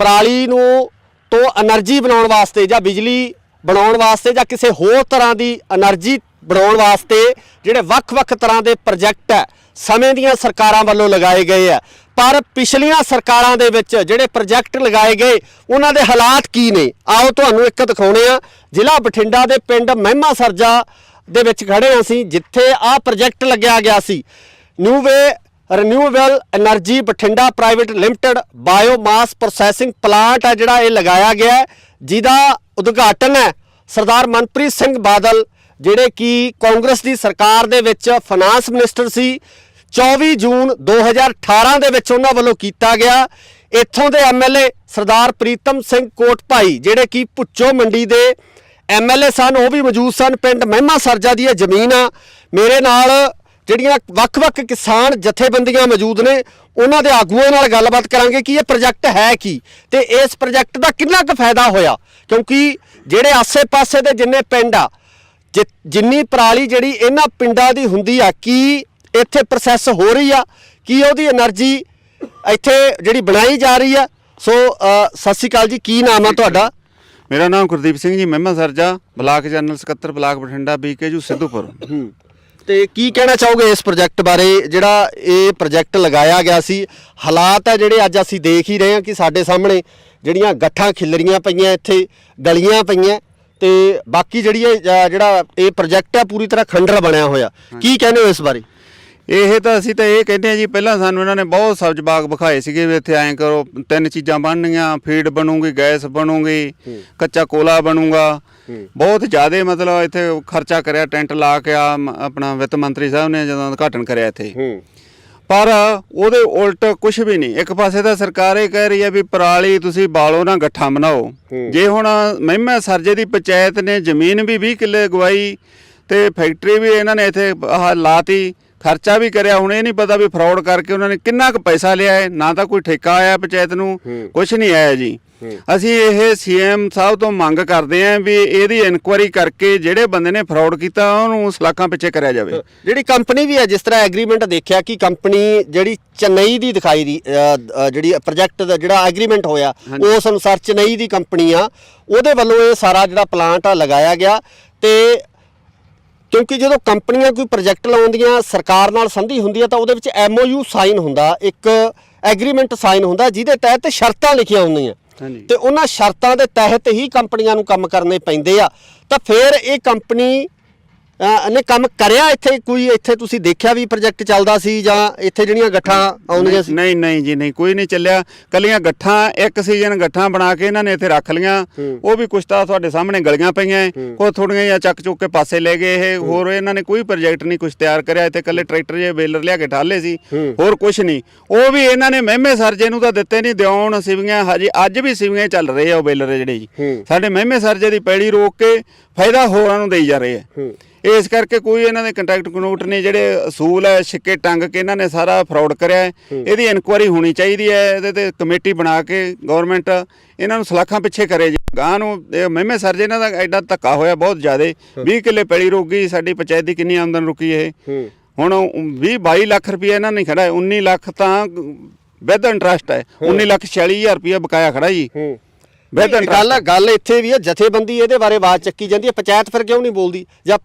S1: ਪਰਾਲੀ ਨੂੰ ਤੋਂ એનર્ਜੀ ਬਣਾਉਣ ਵਾਸਤੇ ਜਾਂ ਬਿਜਲੀ ਬਣਾਉਣ ਵਾਸਤੇ ਜਾਂ ਕਿਸੇ ਹੋਰ ਤਰ੍ਹਾਂ ਦੀ એનર્ਜੀ ਬਣਾਉਣ ਵਾਸਤੇ ਜਿਹੜੇ ਵੱਖ-ਵੱਖ ਤਰ੍ਹਾਂ ਦੇ ਪ੍ਰੋਜੈਕਟ ਹੈ ਸਮੇਂ ਦੀਆਂ ਸਰਕਾਰਾਂ ਵੱਲੋਂ ਲਗਾਏ ਗਏ ਆ। ਪਰ ਪਿਛਲੀਆਂ ਸਰਕਾਰਾਂ ਦੇ ਵਿੱਚ ਜਿਹੜੇ ਪ੍ਰੋਜੈਕਟ ਲਗਾਏ ਗਏ ਉਹਨਾਂ ਦੇ ਹਾਲਾਤ ਕੀ ਨੇ, ਆਓ ਤੁਹਾਨੂੰ ਇੱਕ ਦਿਖਾਉਣੇ ਆ। ਜ਼ਿਲ੍ਹਾ ਬਠਿੰਡਾ ਦੇ ਪਿੰਡ ਮਹਿਮਾ ਸਰਜਾ ਦੇ ਵਿੱਚ ਖੜੇ ਹਾਂ ਅਸੀਂ, ਜਿੱਥੇ ਆਹ ਪ੍ਰੋਜੈਕਟ ਲੱਗਿਆ ਗਿਆ ਸੀ। New way renewable energy Bathinda private limited biomass processing plant ਹੈ ਜਿਹੜਾ ਇਹ ਲਗਾਇਆ ਗਿਆ ਹੈ, ਜਿਹਦਾ ਉਦਘਾਟਨ ਹੈ ਸਰਦਾਰ ਮਨਪ੍ਰੀਤ ਸਿੰਘ ਬਾਦਲ ਜਿਹੜੇ ਕਿ ਕਾਂਗਰਸ ਦੀ ਸਰਕਾਰ ਦੇ ਵਿੱਚ ਫਾਈਨਾਂਸ ਮਿਨਿਸਟਰ ਸੀ। 24 ਜੂਨ 2018 ਦੇ ਵਿੱਚ ਉਹਨਾਂ ਵੱਲੋਂ ਕੀਤਾ ਗਿਆ। ਇੱਥੋਂ ਦੇ ਐਮਐਲਏ ਸਰਦਾਰ ਪ੍ਰੀਤਮ ਸਿੰਘ ਕੋਟਭਾਈ ਜਿਹੜੇ ਕਿ ਭੁੱਚੋ ਮੰਡੀ ਦੇ ਐਮਐਲਏ ਸਨ, ਉਹ ਵੀ ਮੌਜੂਦ ਸਨ। ਪਿੰਡ ਮਹਿਮਾ ਸਰਜਾ ਦੀ ਇਹ ਜ਼ਮੀਨ ਆ। ਮੇਰੇ ਨਾਲ ਜਿਹੜੀਆਂ ਵੱਖ-ਵੱਖ ਕਿਸਾਨ ਜਥੇਬੰਦੀਆਂ ਮੌਜੂਦ ਨੇ, ਉਹਨਾਂ ਦੇ ਆਗੂਆਂ ਨਾਲ ਗੱਲਬਾਤ ਕਰਾਂਗੇ ਕਿ ਇਹ ਪ੍ਰੋਜੈਕਟ ਹੈ ਕੀ ਤੇ ਇਸ ਪ੍ਰੋਜੈਕਟ ਦਾ ਕਿੰਨਾ ਕੁ ਫਾਇਦਾ ਹੋਇਆ, ਕਿਉਂਕਿ ਜਿਹੜੇ ਆਸੇ-ਪਾਸੇ ਦੇ ਜਿੰਨੇ ਪਿੰਡ ਆ, ਜਿੰਨੀ ਪਰਾਲੀ ਜਿਹੜੀ ਇਹਨਾਂ ਪਿੰਡਾਂ ਦੀ ਹੁੰਦੀ ਆ, ਕੀ ਇੱਥੇ ਪ੍ਰੋਸੈਸ ਹੋ ਰਹੀ ਆ, ਕੀ ਉਹਦੀ એનર્ਜੀ ਇੱਥੇ ਜਿਹੜੀ ਬਣਾਈ ਜਾ ਰਹੀ ਆ। ਸੋ ਸਤਿ ਸ਼੍ਰੀ ਅਕਾਲ ਜੀ, ਕੀ ਨਾਮ ਆ ਤੁਹਾਡਾ?
S2: ਮੇਰਾ ਨਾਮ ਗੁਰਦੀਪ ਸਿੰਘ ਜੀ, ਮਹਿਮਾ ਸਰਜਾ, ਬਲਾਕ ਜਨਰਲ ਸਕੱਤਰ, ਬਲਾਕ ਬਠਿੰਡਾ, BKU ਸਿੱਧੂਪੁਰ।
S1: ਤੇ ਕੀ ਕਹਿਣਾ ਚਾਹੋਗੇ ਇਸ ਪ੍ਰੋਜੈਕਟ ਬਾਰੇ, ਜਿਹੜਾ ਇਹ ਪ੍ਰੋਜੈਕਟ ਲਗਾਇਆ ਗਿਆ ਸੀ? ਹਾਲਾਤ ਆ ਜਿਹੜੇ ਅੱਜ ਅਸੀਂ ਦੇਖ ਹੀ ਰਹੇ ਹਾਂ ਕਿ ਸਾਡੇ ਸਾਹਮਣੇ ਜਿਹੜੀਆਂ ਗੱਠਾਂ ਖਿਲਰੀਆਂ ਪਈਆਂ, ਇੱਥੇ ਗਲੀਆਂ ਪਈਆਂ, ਤੇ ਬਾਕੀ ਜਿਹੜੀ ਜਿਹੜਾ ਇਹ ਪ੍ਰੋਜੈਕਟ ਹੈ ਪੂਰੀ ਤਰ੍ਹਾਂ ਖੰਡਰ ਬਣਿਆ ਹੋਇਆ। ਕੀ ਕਹਿੰਦੇ ਹੋ ਇਸ ਬਾਰੇ?
S2: ਅਸੀਂ ਤਾਂ ਇਹ ਕਹਿੰਦੇ ਆ ਜੀ, ਪਹਿਲਾਂ ਸਾਨੂੰ ਇਹਨਾਂ ਨੇ ਬਹੁਤ ਸਬਜ਼ ਬਾਗ ਵਿਖਾਏ ਸੀਗੇ ਵੀ ਇੱਥੇ ਐਂ ਕਰੋ, 3 ਚੀਜ਼ਾਂ ਬਣਨੀਆਂ, ਫੀਡ ਬਣੂਗੀ, ਗੈਸ ਬਣੂਗੀ, ਕੱਚਾ ਕੋਲਾ ਬਣੂਗਾ। ਬਹੁਤ ਜ਼ਿਆਦਾ ਮਤਲਬ ਇੱਥੇ ਖਰਚਾ ਕਰਿਆ, ਟੈਂਟ ਲਾ ਕੇ ਆਪਣਾ ਵਿੱਤ ਮੰਤਰੀ ਸਾਹਿਬ ਨੇ ਜਦੋਂ ਉਦਘਾਟਨ ਕਰਿਆ ਇੱਥੇ। ਪਰ ਉਹਦੇ ਉਲਟ ਕੁਝ ਵੀ ਨਹੀਂ। ਇੱਕ ਪਾਸੇ ਤਾਂ ਸਰਕਾਰ ਇਹ ਕਹਿ ਰਹੀ ਹੈ ਵੀ ਪਰਾਲੀ ਤੁਸੀਂ ਬਾਲੋ ਨਾ, ਗੱਠਾਂ ਬਣਾਓ। ਜੇ ਹੁਣ ਮਹਿਮਾ ਸਰਜੇ ਦੀ ਪੰਚਾਇਤ ਨੇ ਜ਼ਮੀਨ ਵੀ 20 ਕਿੱਲੇ ਗਵਾਈ ਤੇ ਫੈਕਟਰੀ ਵੀ ਇਹਨਾਂ ਨੇ ਇੱਥੇ ਲਾਤੀ, ਖਰਚਾ ਵੀ ਕਰਿਆ। ਹੁਣ ਇਹ ਨਹੀਂ ਪਤਾ ਵੀ ਫਰਾਡ ਕਰਕੇ ਉਹਨਾਂ ਨੇ ਕਿੰਨਾ ਕੁ ਪੈਸਾ ਲਿਆ ਹੈ। ਨਾ ਤਾਂ ਕੋਈ ਠੇਕਾ ਆਇਆ ਪੰਚਾਇਤ ਨੂੰ, ਕੁਝ ਨਹੀਂ ਆਇਆ ਜੀ। ਅਸੀਂ ਇਹ CM ਸਾਹਿਬ ਤੋਂ ਮੰਗ ਕਰਦੇ ਆਂ ਵੀ ਇਹਦੀ ਇਨਕੁਆਇਰੀ ਕਰਕੇ ਜਿਹੜੇ ਬੰਦੇ ਨੇ ਫਰਾਡ ਕੀਤਾ ਉਹਨੂੰ ਸਲਾਖਾਂ ਪਿੱਛੇ ਕਰਿਆ ਜਾਵੇ।
S1: ਜਿਹੜੀ ਕੰਪਨੀ ਵੀ ਹੈ, ਜਿਸ ਤਰ੍ਹਾਂ ਐਗਰੀਮੈਂਟ ਦੇਖਿਆ ਕਿ ਕੰਪਨੀ ਜਿਹੜੀ ਚੇਨਈ ਦੀ ਦਿਖਾਈ ਦੀ ਜਿਹੜੀ ਪ੍ਰੋਜੈਕਟ ਦਾ ਜਿਹੜਾ ਐਗਰੀਮੈਂਟ ਹੋਇਆ, ਉਸ ਅਨੁਸਾਰ ਚੇਨਈ ਦੀ ਕੰਪਨੀ ਆ, ਉਹਦੇ ਵੱਲੋਂ ਇਹ ਸਾਰਾ ਜਿਹੜਾ ਪਲਾਂਟ ਆ ਲਗਾਇਆ ਗਿਆ। ਤੇ ਕਿਉਂਕਿ ਜਦੋਂ ਕੰਪਨੀਆਂ ਕੋਈ ਪ੍ਰੋਜੈਕਟ ਲਾਉਂਦੀਆਂ, ਸਰਕਾਰ ਨਾਲ ਸੰਧੀ ਹੁੰਦੀ ਹੈ, ਤਾਂ ਉਹਦੇ ਵਿੱਚ MOU ਸਾਈਨ ਹੁੰਦਾ, ਇੱਕ ਐਗਰੀਮੈਂਟ ਸਾਈਨ ਹੁੰਦਾ, ਜਿਹਦੇ ਤਹਿਤ ਸ਼ਰਤਾਂ ਲਿਖੀਆਂ ਹੁੰਦੀਆਂ ਤੇ ਉਹਨਾਂ ਸ਼ਰਤਾਂ ਦੇ ਤਹਿਤ ਹੀ ਕੰਪਨੀਆਂ ਨੂੰ ਕੰਮ ਕਰਨੇ ਪੈਂਦੇ ਆ। ਤਾਂ ਫਿਰ ਇਹ ਕੰਪਨੀ ਨੇ ਕੰਮ ਕਰਿਆ ਇੱਥੇ? ਕੋਈ ਇੱਥੇ ਤੁਸੀਂ ਦੇਖਿਆ ਵੀ ਪ੍ਰੋਜੈਕਟ ਚੱਲਦਾ ਸੀ ਜਾਂ ਇੱਥੇ ਜਿਹੜੀਆਂ ਗੱਠਾਂ ਆਉਂਦੀਆਂ ਸੀ?
S2: ਨਹੀਂ ਜੀ, ਨਹੀਂ, ਕੋਈ ਨਹੀਂ ਚੱਲਿਆ। ਕੱਲੀਆਂ ਗੱਠਾਂ, ਇੱਕ ਸੀਜ਼ਨ ਗੱਠਾਂ ਬਣਾ ਕੇ ਇਹਨਾਂ ਨੇ ਇੱਥੇ ਰੱਖ ਲੀਆਂ। ਉਹ ਵੀ ਕੁਛ ਤਾਂ ਤੁਹਾਡੇ ਸਾਹਮਣੇ ਗਲੀਆਂ ਪਈਆਂ, ਉਹ ਥੋੜੀਆਂ ਜਿਹਾ ਚੱਕ ਚੁੱਕ ਕੇ ਪਾਸੇ ਲੈ ਗਏ ਇਹ। ਹੋਰ ਇਹਨਾਂ ਨੇ ਕੋਈ ਪ੍ਰੋਜੈਕਟ ਨਹੀਂ ਕੁਛ ਤਿਆਰ ਕਰਿਆ। ਇੱਥੇ ਕੱਲੇ ਟਰੈਕਟਰ ਜੇ ਬੇਲਰ ਲਿਆ ਕੇ ਠਾਲੇ ਸੀ, ਹੋਰ ਕੁਛ ਨਹੀਂ। ਉਹ ਵੀ ਇਹਨਾਂ ਨੇ ਮਹਿਮੇ ਸਰਜੇ ਨੂੰ ਤਾਂ ਦਿੱਤੇ ਨਹੀਂ, ਦਿਉਣ ਸਿਵੀਆਂ ਹਜੇ ਅੱਜ ਵੀ ਸਿਵੀਆਂ ਚੱਲ ਰਹੇ ਆ ਉਹ ਬੇਲਰ ਜਿਹੜੇ ਜੀ। ਸਾਡੇ ਮਹਿਮੇ ਸਰਜੇ ਦੀ ਪੈੜੀ ਰੋਕ ਕੇ ਫਾਇਦਾ ਹੋਰਾਂ ਨੂੰ ਦੇਈ ਜਾ ਰਹੇ ਆ। ਇਸ ਕਰਕੇ ਕੋਈ ਇਹਨਾਂ ਦੇ ਕੰਟੈਕਟ ਕਨੋਟ ਨੇ, ਜਿਹੜੇ ਅਸੂਲ ਹੈ ਛਿੱਕੇ ਟੰਗ ਕੇ ਇਹਨਾਂ ਨੇ ਸਾਰਾ ਫਰਾਡ ਕਰਿਆ। ਇਹਦੀ ਇਨਕੁਆਇਰੀ ਹੋਣੀ ਚਾਹੀਦੀ ਹੈ। ਇਹਦੇ ਤੇ ਕਮੇਟੀ ਬਣਾ ਕੇ ਗਵਰਨਮੈਂਟ ਇਹਨਾਂ ਨੂੰ ਸਲਾਖਾਂ ਪਿੱਛੇ ਕਰੇ ਜੀ। ਗਾਂ ਨੂੰ ਮਹਿਮੇ ਸਰਜੇ ਇਹਨਾਂ ਦਾ ਐਡਾ ਧੱਕਾ ਹੋਇਆ ਬਹੁਤ ਜ਼ਿਆਦਾ। 20 ਕਿੱਲੇ ਪੈਲੀ ਰੁਕ ਗਈ। ਸਾਡੀ ਪੰਚਾਇਤ ਦੀ ਕਿੰਨੀ ਆਮਦਨ ਰੁਕੀ ਇਹ? ਹੁਣ 20-22 ਲੱਖ ਰੁਪਏ ਇਹਨਾਂ ਨੇ ਖੜਾ ਹੈ। 19 ਲੱਖ ਤਾਂ ਵਿਦ ਇੰਟਰਸਟ ਹੈ। 19,46,000 ਰੁਪਏ ਬਕਾਇਆ ਖੜਾ ਜੀ।
S1: ਗੱਲ ਇੱਥੇ ਵੀ ਹੈ, ਜਥੇਬੰਦੀ ਇਹਦੇ ਬਾਰੇ ਆਵਾਜ਼ ਚੱਕੀ ਜਾਂਦੀ ਹੈ, ਪੰਚਾਇਤ ਫਿਰ ਕਿਉਂ ਨਹੀਂ ਬੋਲਦੀ? ਜਾਂ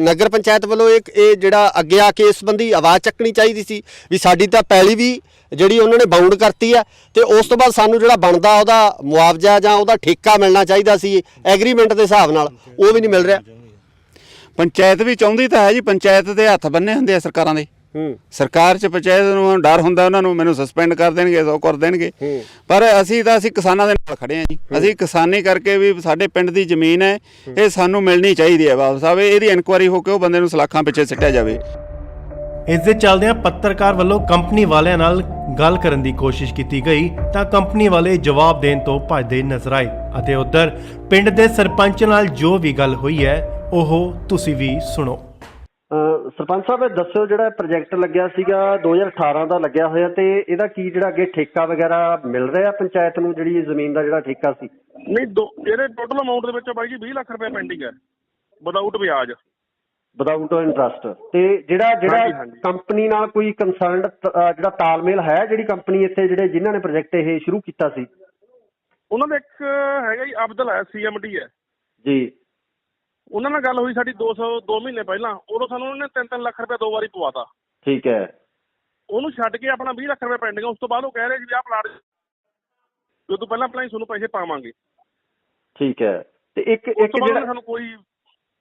S1: ਨਗਰ ਪੰਚਾਇਤ ਵੱਲੋਂ ਇਹ ਜਿਹੜਾ ਅੱਗੇ ਆ ਕੇ ਇਸ ਸੰਬੰਧੀ ਆਵਾਜ਼ ਚੱਕਣੀ ਚਾਹੀਦੀ ਸੀ ਵੀ ਸਾਡੀ ਤਾਂ ਪੈਲੀ ਵੀ ਜਿਹੜੀ ਉਹਨਾਂ ਨੇ ਬਾਉਂਡ ਕਰਤੀ ਆ, ਤੇ ਉਸ ਤੋਂ ਬਾਅਦ ਸਾਨੂੰ ਜਿਹੜਾ ਬਣਦਾ ਉਹਦਾ ਮੁਆਵਜ਼ਾ ਜਾਂ ਉਹਦਾ ਠੇਕਾ ਮਿਲਣਾ ਚਾਹੀਦਾ ਸੀ ਐਗਰੀਮੈਂਟ ਦੇ ਹਿਸਾਬ ਨਾਲ, ਉਹ ਵੀ ਨਹੀਂ ਮਿਲ ਰਿਹਾ।
S2: ਪੰਚਾਇਤ ਵੀ ਚਾਹੁੰਦੀ ਤਾਂ ਹੈ ਜੀ, ਪੰਚਾਇਤ ਦੇ ਹੱਥ ਬੰਨੇ ਹੁੰਦੇ ਆ ਸਰਕਾਰਾਂ ਦੇ। ਸਰਕਾਰ 'ਚ ਪੰਚਾਇਤ ਨੂੰ ਡਰ ਹੁੰਦਾ, ਉਹਨਾਂ ਨੂੰ ਮੈਨੂੰ ਸਸਪੈਂਡ ਕਰ ਦੇਣਗੇ, ਸੋ ਕਰ ਦੇਣਗੇ। ਪਰ ਅਸੀਂ ਕਿਸਾਨਾਂ ਦੇ ਨਾਲ ਖੜੇ ਹਾਂ ਜੀ। ਅਸੀਂ ਕਿਸਾਨੀ ਕਰਕੇ ਵੀ ਸਾਡੇ ਪਿੰਡ ਦੀ ਜ਼ਮੀਨ ਹੈ, ਇਹ ਸਾਨੂੰ ਮਿਲਣੀ ਚਾਹੀਦੀ ਹੈ ਵਾਪਸ ਆਵੇ। ਇਹਦੀ ਇਨਕੁਆਇਰੀ ਹੋ ਕੇ ਉਹ ਬੰਦੇ ਨੂੰ ਸਲਾਖਾਂ ਪਿੱਛੇ ਸਿੱਟਿਆ ਜਾਵੇ।
S4: ਇਸ ਦੇ ਚੱਲਦਿਆਂ ਪੱਤਰਕਾਰ ਵੱਲੋਂ ਕੰਪਨੀ ਵਾਲਿਆਂ ਨਾਲ ਗੱਲ ਕਰਨ ਦੀ ਕੋਸ਼ਿਸ਼ ਕੀਤੀ ਗਈ ਤਾਂ ਕੰਪਨੀ ਵਾਲੇ ਜਵਾਬ ਦੇਣ ਤੋਂ ਭੱਜਦੇ ਨਜ਼ਰ ਆਏ ਅਤੇ ਉੱਧਰ ਪਿੰਡ ਦੇ ਸਰਪੰਚ ਨਾਲ ਜੋ ਵੀ ਗੱਲ ਹੋਈ ਹੈ ਉਹ ਤੁਸੀਂ ਵੀ ਸੁਣੋ।
S1: ਸਰਪੰਚ ਸਾਹਿਬ, ਇਹ ਦੱਸਿਓ, ਜਿਹੜਾ ਪ੍ਰੋਜੈਕਟ ਲੱਗਿਆ ਸੀਗਾ 2018 ਦਾ ਲੱਗਿਆ ਹੋਇਆ, ਤੇ ਇਹਦਾ ਕੀ ਜਿਹੜਾ ਅੱਗੇ ਠੇਕਾ ਵਗੈਰਾ ਮਿਲ ਰਿਹਾ ਪੰਚਾਇਤ ਨੂੰ, ਜਿਹੜੀ ਜ਼ਮੀਨ ਦਾ ਜਿਹੜਾ ਠੇਕਾ ਸੀ?
S5: ਨਹੀਂ, ਇਹਦੇ ਟੋਟਲ ਅਮਾਉਂਟ ਦੇ ਵਿੱਚ ਬਾਈ ਜੀ 20 ਲੱਖ ਰੁਪਏ ਪੈਂਡਿੰਗ ਹੈ ਵਿਦਆਊਟ ਵਿਆਜ,
S1: ਵਿਦਆਊਟ ਇੰਟਰਸਟ। ਤੇ ਜਿਹੜਾ ਕੰਪਨੀ ਨਾਲ ਕੋਈ ਕੰਸਰਨਡ ਜਿਹੜਾ ਤਾਲਮੇਲ ਹੈ, ਜਿਹੜੀ ਕੰਪਨੀ ਇੱਥੇ ਜਿਹੜੇ ਜਿਨ੍ਹਾਂ ਨੇ ਪ੍ਰੋਜੈਕਟ ਇਹ ਸ਼ੁਰੂ ਕੀਤਾ ਸੀ?
S5: ਉਹਨਾਂ ਦਾ ਇੱਕ ਹੈਗਾ ਜੀ ਅਬਦਲ ਹੈ, CMD ਹੈ
S1: ਜੀ।
S5: ਉਹਨਾਂ ਨਾਲ ਗੱਲ ਹੋਈ ਸਾਡੀ 2 ਮਹੀਨੇ ਪਹਿਲਾਂ। ਉਦੋਂ ਸਾਨੂੰ ਉਹਨਾਂ ਨੇ 3-3 ਲੱਖ ਰੁਪਏ 2 ਵਾਰੀ ਪਵਾਤਾ।
S1: ਠੀਕ ਹੈ।
S5: ਉਹਨੂੰ ਛੱਡ ਕੇ ਆਪਣਾ 20 ਲੱਖ ਰੁਪਏ ਪੈਂਡਿੰਗ। ਉਸ ਤੋਂ ਬਾਅਦ ਉਹ ਕਹਿ ਰਹੇ ਜੀ ਆਹ ਪਲਾਟ ਜਦੋਂ ਪਹਿਲਾਂ ਹੀ ਤੁਹਾਨੂੰ ਪੈਸੇ ਪਾਵਾਂਗੇ।
S1: ਠੀਕ ਹੈ। ਤੇ ਇੱਕ ਜਿਹੜਾ
S5: ਸਾਨੂੰ ਕੋਈ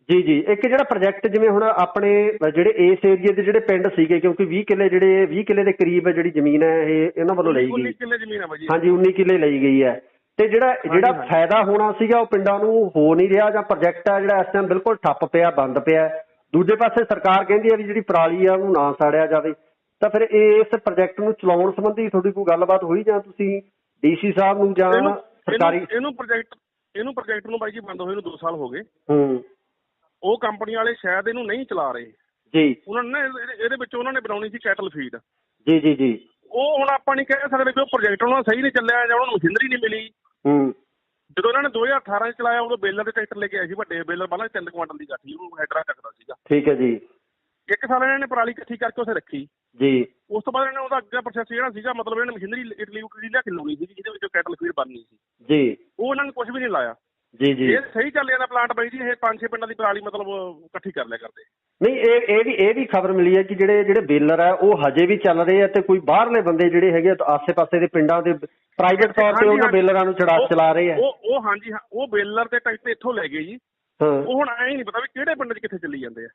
S1: ਜੀ ਜੀ। ਇੱਕ ਜਿਹੜਾ ਪ੍ਰੋਜੈਕਟ ਜਿਵੇਂ ਹੁਣ ਆਪਣੇ ਜਿਹੜੇ ਇਸ ਏਰੀਏ ਦੇ ਜਿਹੜੇ ਪਿੰਡ ਸੀਗੇ, ਕਿਉਂਕਿ 20 ਕਿੱਲੇ ਦੇ ਕਰੀਬ ਜਿਹੜੀ ਜ਼ਮੀਨ ਹੈ ਇਹ ਇਹਨਾਂ ਵੱਲੋਂ ਲਈ
S5: 19
S1: ਗਈ।
S5: ਕਿੱਲੇ ਜ਼ਮੀਨ ਹੈ ਬਾਈ।
S1: ਹਾਂਜੀ 19 ਕਿੱਲੇ ਲਈ ਗਈ ਹੈ, ਤੇ ਜਿਹੜਾ ਫਾਇਦਾ ਹੋਣਾ ਸੀਗਾ ਉਹ ਪਿੰਡਾਂ ਨੂੰ ਹੋ ਨਹੀਂ ਰਿਹਾ, ਜਾਂ ਪ੍ਰੋਜੈਕਟ ਹੈ ਜਿਹੜਾ ਇਸ ਟਾਈਮ ਬਿਲਕੁਲ ਠੱਪ ਪਿਆ, ਬੰਦ ਪਿਆ। ਦੂਜੇ ਪਾਸੇ ਸਰਕਾਰ ਕਹਿੰਦੀ ਹੈ ਵੀ ਜਿਹੜੀ ਪਰਾਲੀ ਆ ਉਹਨੂੰ ਨਾ ਸਾੜਿਆ ਜਾਵੇ। ਤਾਂ ਫਿਰ ਇਸ ਪ੍ਰੋਜੈਕਟ ਨੂੰ ਚਲਾਉਣ ਸੰਬੰਧੀ ਤੁਹਾਡੀ ਕੋਈ ਗੱਲਬਾਤ ਹੋਈ, ਜਾਂ ਤੁਸੀਂ ਡੀਸੀ ਸਾਹਿਬ ਨੂੰ ਜਾਂ ਸਰਕਾਰੀ
S5: ਇਹਨੂੰ ਪ੍ਰੋਜੈਕਟ ਨੂੰ ਬਾਈ ਜੀ ਬੰਦ ਹੋਏ ਨੂੰ 2 ਸਾਲ ਹੋ ਗਏ। ਉਹ ਕੰਪਨੀ ਵਾਲੇ ਸ਼ਾਇਦ ਇਹਨੂੰ ਨਹੀਂ ਚਲਾ ਰਹੇ
S1: ਜੀ।
S5: ਉਹਨਾਂ ਨੇ ਇਹਦੇ ਵਿੱਚ ਉਹਨਾਂ ਨੇ ਬਣਾਉਣੀ ਸੀ ਕੈਟਲ ਫੀਡ।
S1: ਜੀ ਜੀ ਜੀ।
S5: ਉਹ ਹੁਣ ਆਪਾਂ ਨਹੀਂ ਕਹਿ ਸਕਦੇ ਕਿ ਉਹ ਪ੍ਰੋਜੈਕਟ ਉਹਨਾਂ ਦਾ ਸਹੀ ਨਹੀਂ ਚੱਲਿਆ ਜਾਂ ਉਹਨਾਂ ਨੂੰ ਮਸ਼ੀਨਰੀ ਨਹੀਂ ਮਿਲੀ। ਜਦੋਂ ਇਹਨਾਂ ਨੇ 2018 ਚ ਚਲਾਇਆ ਉਦੋਂ ਬੇਲਰ ਦੇ ਟਰੈਕਟਰ ਲੈ ਕੇ ਆਏ ਸੀ, ਵੱਡੇ ਬੇਲਰ ਪਹਿਲਾਂ 3 ਕੁਆਂਟਲ ਦੀ ਗੱਠੀ, ਉਹਨੂੰ ਹੈਡਰਾ ਚੱਕਦਾ ਸੀਗਾ।
S1: ਠੀਕ ਹੈ ਜੀ।
S5: 1 ਸਾਲ ਇਹਨਾਂ ਨੇ ਪਰਾਲੀ ਇਕੱਠੀ ਕਰਕੇ ਉੱਥੇ ਰੱਖੀ
S1: ਜੀ।
S5: ਉਸ ਤੋਂ ਬਾਅਦ ਇਹਨਾਂ ਨੇ ਉਹਦਾ ਅੱਗੇ ਪ੍ਰੋਸੈਸ ਜਿਹੜਾ ਸੀਗਾ, ਮਤਲਬ ਇਹਨਾਂ ਨੇ ਮਸ਼ੀਨਰੀ ਇਟਲੀ ਲਿਆ ਕੇ ਲਾਉਣੀ ਸੀ ਜਿਹਦੇ ਵਿੱਚ ਕੈਟਲ ਫੀਡ ਬਣਨੀ ਸੀ
S1: ਜੀ।
S5: ਉਹ ਉਹਨਾਂ ਨੇ ਕੁਝ ਵੀ ਨਹੀਂ ਲਾਇਆ।
S1: ਜੀ ਜੀ।
S5: ਇਹ ਸਹੀ ਚੱਲ ਜਾਂਦਾ ਪਲਾਂਟ ਬਾਈ ਜੀ। ਇਹ 5-6 ਪਿੰਡਾਂ ਦੀ ਪਰਾਲੀ ਮਤਲਬ ਇਕੱਠੀ ਕਰ ਲਿਆ ਕਰਦੇ।
S1: ਨਹੀਂ, ਇਹ ਵੀ ਖਬਰ ਮਿਲੀ ਹੈ ਕਿ ਜਿਹੜੇ ਬੇਲਰ ਹੈ ਉਹ ਹਜੇ ਵੀ ਚੱਲ ਰਹੇ ਆ, ਤੇ ਕੋਈ ਬਾਹਰਲੇ ਬੰਦੇ ਜਿਹੜੇ ਹੈਗੇ ਆਸੇ-ਪਾਸੇ ਦੇ ਪਿੰਡਾਂ ਦੇ ਪ੍ਰਾਈਵੇਟ ਤੌਰ ਤੇ ਉਹਨਾਂ ਬੇਲਰਾਂ ਨੂੰ ਚਲਾ ਰਹੇ ਆ।
S5: ਉਹ ਹਾਂਜੀ ਉਹ ਬੇਲਰ ਤੇ ਟਰੈਕਟਰ ਇੱਥੋਂ ਲੈ ਗਏ ਜੀ। ਉਹ ਹੁਣ ਐਂ ਨਹੀਂ ਪਤਾ ਵੀ ਕਿਹੜੇ ਪਿੰਡ 'ਚ ਕਿੱਥੇ ਚੱਲੀ ਜਾਂਦੇ ਆ।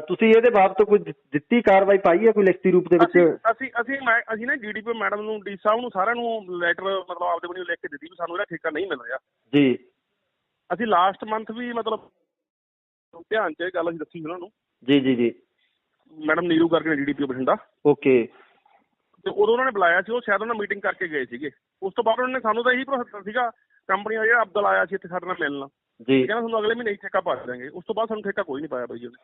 S1: ਤੁਸੀਂ ਇਹਦੇ ਬਾਬਤ ਕੋਈ ਦਿੱਤੀ ਕਾਰਵਾਈ ਪਾਈ ਹੈ ਕੋਈ ਲਿਖਤੀ ਰੂਪ ਦੇ ਵਿੱਚ?
S5: ਅਸੀਂ ਨਾ ਡੀਡੀਪੀ ਮੈਡਮ ਨੂੰ, ਡੀ ਸਾਹਿਬ ਨੂੰ, ਸਾਰਿਆਂ ਨੂੰ ਲੈਟਰ ਮਤਲਬ ਆਪਦੇ ਵੱਲੋਂ ਲਿਖ ਕੇ ਦਿੱਤੀ ਵੀ ਸਾਨੂੰ ਇਹਦਾ ਠੇਕਾ ਨਹੀਂ ਮਿਲ ਰਿਹਾ
S1: ਜੀ।
S5: ਅਸੀਂ ਲਾਸਟ ਮੰਥ ਵੀ ਮਤਲਬ ਧਿਆਨ 'ਚ ਇਹ ਗੱਲ ਅਸੀਂ ਦੱਸੀ ਉਹਨਾਂ ਨੂੰ। ਜੀ ਜੀ ਜੀ। ਮੈਡਮ ਨੀਰੂ ਕਰਕੇ ਡੀਡੀਪੀ ਬਠਿੰਡਾ। ਓਕੇ। ਤੇ ਉਦੋਂ ਉਹਨਾਂ ਨੇ ਬੁਲਾਇਆ ਸੀ, ਉਹ ਸ਼ਾਇਦ ਉਹਨਾਂ ਮੀਟਿੰਗ ਕਰਕੇ ਗਏ ਸੀਗੇ। ਉਸ ਤੋਂ ਬਾਅਦ ਉਹਨਾਂ ਨੇ ਸਾਨੂੰ ਤਾਂ ਇਹੀ ਭਰੋਸਾ ਦਿੱਤਾ ਸੀਗਾ, ਕੰਪਨੀ ਦਾ ਜਿਹੜਾ ਅਬਦੁਲ ਆਇਆ ਸੀ ਇੱਥੇ ਸਾਡੇ ਨਾਲ ਮਿਲਣ ਜੀ, ਕਹਿੰਦਾ ਤੁਹਾਨੂੰ ਅਗਲੇ ਮਹੀਨੇ ਹੀ ਠੇਕਾ ਪਾ ਦੇਵਾਂਗੇ। ਉਸ ਤੋਂ ਬਾਅਦ ਸਾਨੂੰ ਠੇਕਾ ਕੋਈ ਨਹੀਂ ਪਾਇਆ ਬਾਈ ਜੀ ਉਹਨੇ।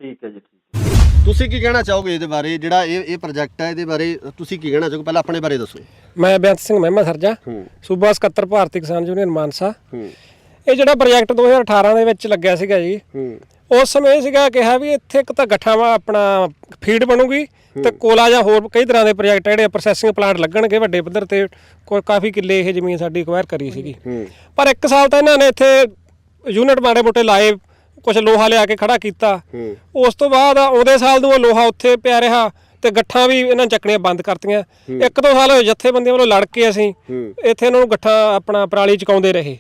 S1: ਠੀਕ ਹੈ ਜੀ, ਠੀਕ। ਤੁਸੀਂ ਕੀ ਕਹਿਣਾ ਚਾਹੋਗੇ ਇਹਦੇ ਬਾਰੇ, ਜਿਹੜਾ ਇਹ ਪ੍ਰੋਜੈਕਟ ਹੈ ਇਹਦੇ ਬਾਰੇ ਤੁਸੀਂ ਕੀ ਕਹਿਣਾ ਚਾਹੋਗੇ? ਪਹਿਲਾਂ ਆਪਣੇ ਬਾਰੇ ਦੱਸੋ।
S3: ਮੈਂ ਬੇਅੰਤ ਸਿੰਘ ਮਹਿਮਾ ਸਰਜਾ, ਸੂਬਾ ਸਕੱਤਰ ਭਾਰਤੀ ਕਿਸਾਨ ਯੂਨੀਅਨ ਮਾਨਸਾ। ਇਹ ਜਿਹੜਾ ਪ੍ਰੋਜੈਕਟ 2018 ਦੇ ਵਿੱਚ ਲੱਗਿਆ ਸੀਗਾ ਜੀ, ਉਸ ਸਮੇਂ ਇਹ ਸੀਗਾ ਕਿਹਾ ਵੀ ਇੱਥੇ ਇੱਕ ਤਾਂ ਗੱਠਾਂ ਵਾ ਆਪਣਾ ਫੀਡ ਬਣੂਗੀ, ਤੇ ਕੋਲਾ ਜਾਂ ਹੋਰ ਕਈ ਤਰ੍ਹਾਂ ਦੇ ਪ੍ਰੋਜੈਕਟ ਜਿਹੜੇ ਪ੍ਰੋਸੈਸਿੰਗ ਪਲਾਂਟ ਲੱਗਣਗੇ ਵੱਡੇ ਪੱਧਰ ਤੇ। ਕਾਫੀ ਕਿੱਲੇ ਇਹ ਜ਼ਮੀਨ ਸਾਡੀ ਅਕਵਾਇਰ ਕਰੀ ਸੀਗੀ, ਪਰ 1 ਸਾਲ ਤਾਂ ਇਹਨਾਂ ਨੇ ਇੱਥੇ ਯੂਨਿਟ ਮਾੜੇ ਮੋਟੇ ਲਾਏ, ਕੁਝ ਲੋਹਾ ਲਿਆ ਕੇ ਖੜਾ ਕੀਤਾ। ਉਸ ਤੋਂ ਬਾਅਦ ਆਉਂਦੇ ਸਾਲ ਨੂੰ ਉਹ ਲੋਹਾ ਉੱਥੇ ਪਿਆ ਰਿਹਾ, ਤੇ ਗੱਠਾਂ ਵੀ ਇਹਨਾਂ ਚੱਕਣੀਆਂ ਬੰਦ ਕਰਤੀਆਂ। 1-2 ਸਾਲ ਜਥੇਬੰਦੀਆਂ ਵੱਲੋਂ ਲੜ ਕੇ ਅਸੀਂ ਇੱਥੇ ਇਹਨਾਂ ਨੂੰ ਗੱਠਾਂ ਆਪਣਾ ਪਰਾਲੀ ਚੁਕਾਉਂਦੇ ਰਹੇ।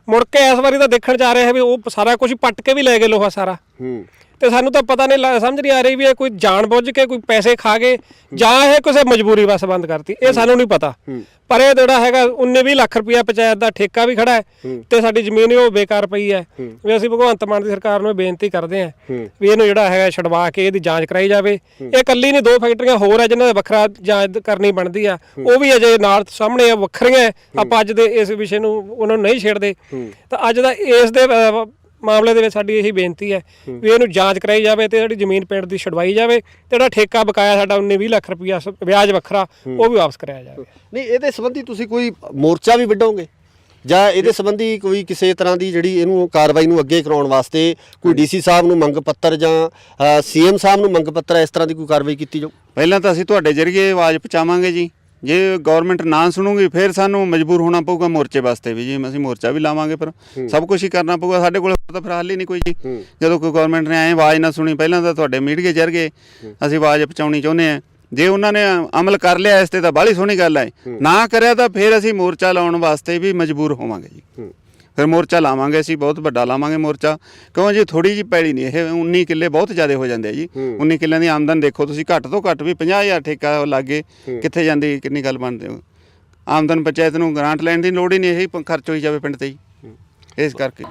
S3: ਮੁੜ ਕੇ ਇਸ ਵਾਰੀ ਤਾਂ ਦੇਖਣ ਜਾ ਰਹੇ ਵੀ ਉਹ ਸਾਰਾ ਕੁਝ ਪੱਟ ਕੇ ਵੀ ਲੈ ਗਏ ਲੋਹਾ ਸਾਰਾ, ਤੇ ਸਾਨੂੰ ਤਾਂ ਪਤਾ ਨਹੀਂ, ਸਮਝ ਨਹੀਂ ਆ ਰਹੀ ਵੀ ਇਹ ਕੋਈ ਜਾਣ ਬੁੱਝ ਕੇ ਕੋਈ ਪੈਸੇ ਖਾ ਗਏ ਜਾਂ ਇਹ ਕਿਸੇ ਮਜਬੂਰੀ ਬਸ ਬੰਦ ਕਰਤੀ, ਇਹ ਸਾਨੂੰ ਨਹੀਂ ਪਤਾ। ਪਰ ਇਹ ਜਿਹੜਾ ਹੈਗਾ 19-20 ਲੱਖ ਰੁਪਇਆ ਪੰਚਾਇਤ ਦਾ ਠੇਕਾ ਵੀ ਖੜਾ ਹੈ, ਤੇ ਸਾਡੀ ਜ਼ਮੀਨ ਉਹ ਬੇਕਾਰ ਪਈ ਹੈ। ਵੀ ਅਸੀਂ ਭਗਵੰਤ ਮਾਨ ਦੀ ਸਰਕਾਰ ਨੂੰ ਬੇਨਤੀ ਕਰਦੇ ਹਾਂ ਵੀ ਇਹਨੂੰ ਜਿਹੜਾ ਹੈਗਾ ਛਡਵਾ ਕੇ ਇਹਦੀ ਜਾਂਚ ਕਰਾਈ ਜਾਵੇ। ਇਹ ਇਕੱਲੀ ਨਹੀਂ, 2 ਫੈਕਟਰੀਆਂ ਹੋਰ ਹੈ ਜਿਨ੍ਹਾਂ ਦਾ ਵੱਖਰਾ ਜਾਂਚ ਕਰਨੀ ਬਣਦੀ ਆ, ਉਹ ਵੀ ਅਜੇ ਨਾਲ ਸਾਹਮਣੇ ਵੱਖਰੀਆਂ। ਆਪਾਂ ਅੱਜ ਦੇ ਇਸ ਵਿਸ਼ੇ ਨੂੰ ਉਹਨਾਂ ਨੂੰ ਨਹੀਂ ਛੇੜਦੇ। ਤਾਂ ਅੱਜ ਦਾ ਇਸ ਦੇ ਮਾਮਲੇ ਦੇ ਵਿੱਚ ਸਾਡੀ ਇਹੀ ਬੇਨਤੀ ਹੈ ਵੀ ਇਹਨੂੰ ਜਾਂਚ ਕਰਾਈ ਜਾਵੇ, ਤੇ ਜਿਹੜੀ ਜ਼ਮੀਨ ਪਿੰਡ ਦੀ ਛਡਵਾਈ ਜਾਵੇ, ਤੇ ਜਿਹੜਾ ਠੇਕਾ ਬਕਾਇਆ ਸਾਡਾ 19-20 ਲੱਖ ਰੁਪਇਆ ਵਿਆਜ ਵੱਖਰਾ ਉਹ ਵੀ ਵਾਪਸ ਕਰਾਇਆ ਜਾਵੇ।
S1: ਨਹੀਂ, ਇਹਦੇ ਸੰਬੰਧੀ ਤੁਸੀਂ ਕੋਈ ਮੋਰਚਾ ਵੀ ਵਿੱਢੋਗੇ, ਜਾਂ ਇਹਦੇ ਸੰਬੰਧੀ ਕੋਈ ਕਿਸੇ ਤਰ੍ਹਾਂ ਦੀ ਜਿਹੜੀ ਇਹਨੂੰ ਕਾਰਵਾਈ ਨੂੰ ਅੱਗੇ ਕਰਾਉਣ ਵਾਸਤੇ ਕੋਈ ਡੀਸੀ ਸਾਹਿਬ ਨੂੰ ਮੰਗ ਪੱਤਰ ਜਾਂ ਸੀਐਮ ਸਾਹਿਬ ਨੂੰ ਮੰਗ ਪੱਤਰ, ਇਸ ਤਰ੍ਹਾਂ ਦੀ ਕੋਈ ਕਾਰਵਾਈ ਕੀਤੀ ਜਾਊ?
S2: ਪਹਿਲਾਂ ਤਾਂ ਅਸੀਂ ਤੁਹਾਡੇ ਜ਼ਰੀਏ ਆਵਾਜ਼ ਪਹੁੰਚਾਵਾਂਗੇ ਜੀ। ਜੇ ਗਵਰਨਮੈਂਟ ਨਾ ਸੁਣੂਗੀ ਫਿਰ ਸਾਨੂੰ ਮਜਬੂਰ ਹੋਣਾ ਪਊਗਾ ਮੋਰਚੇ ਵਾਸਤੇ ਵੀ ਜੀ। ਅਸੀਂ ਮੋਰਚਾ ਵੀ ਲਾਵਾਂਗੇ, ਪਰ ਸਭ ਕੁਝ ਹੀ ਕਰਨਾ ਪਊਗਾ। ਸਾਡੇ ਕੋਲ ਤਾਂ ਫਿਰ ਹੱਲ ਹੀ ਨਹੀਂ ਕੋਈ ਜੀ। ਜਦੋਂ ਕੋਈ ਗਵਰਨਮੈਂਟ ਨੇ ਐਂ ਆਵਾਜ਼ ਨਾ ਸੁਣੀ, ਪਹਿਲਾਂ ਤਾਂ ਤੁਹਾਡੇ ਮੀਡੀਆ ਜ਼ਰੀਏ ਅਸੀਂ ਆਵਾਜ਼ ਪਹੁੰਚਾਉਣੀ ਚਾਹੁੰਦੇ ਹਾਂ। ਜੇ ਉਹਨਾਂ ਨੇ ਅਮਲ ਕਰ ਲਿਆ ਇਸ ਤੇ ਤਾਂ ਬਾਹਲੀ ਸੋਹਣੀ ਗੱਲ ਹੈ, ਨਾ ਕਰਿਆ ਤਾਂ ਫਿਰ ਅਸੀਂ ਮੋਰਚਾ ਲਾਉਣ ਵਾਸਤੇ ਵੀ ਮਜਬੂਰ ਹੋਵਾਂਗੇ ਜੀ। ਫਿਰ ਮੋਰਚਾ ਲਾਵਾਂਗੇ ਅਸੀਂ, ਬਹੁਤ ਵੱਡਾ ਲਾਵਾਂਗੇ ਮੋਰਚਾ। ਕਿਉਂ ਜੀ, ਥੋੜੀ ਜਿਹੀ ਪੈਲੀ ਨਹੀਂ ਇਹ, 19 ਕਿੱਲੇ ਬਹੁਤ ਜ਼ਿਆਦਾ ਹੋ ਜਾਂਦੇ ਆ ਜੀ। 19 ਕਿੱਲਿਆਂ ਦੀ ਆਮਦਨ ਦੇਖੋ ਤੁਸੀਂ, ਘੱਟ ਤੋਂ ਘੱਟ ਵੀ 50,000 ਠੇਕਾ ਲਾਗੇ ਕਿੱਥੇ ਜਾਂਦੀ, ਕਿੰਨੀ ਗੱਲ ਬਣਦੀ ਆਮਦਨ। ਪੰਚਾਇਤ ਨੂੰ ਗ੍ਰਾਂਟ ਲੈਣ ਦੀ ਲੋੜ ਹੀ ਨਹੀਂ, ਇਹੀ ਖਰਚ ਹੋਈ ਜਾਵੇ ਪਿੰਡ ਤੇ ਜੀ। ਇਸ ਕਰਕੇ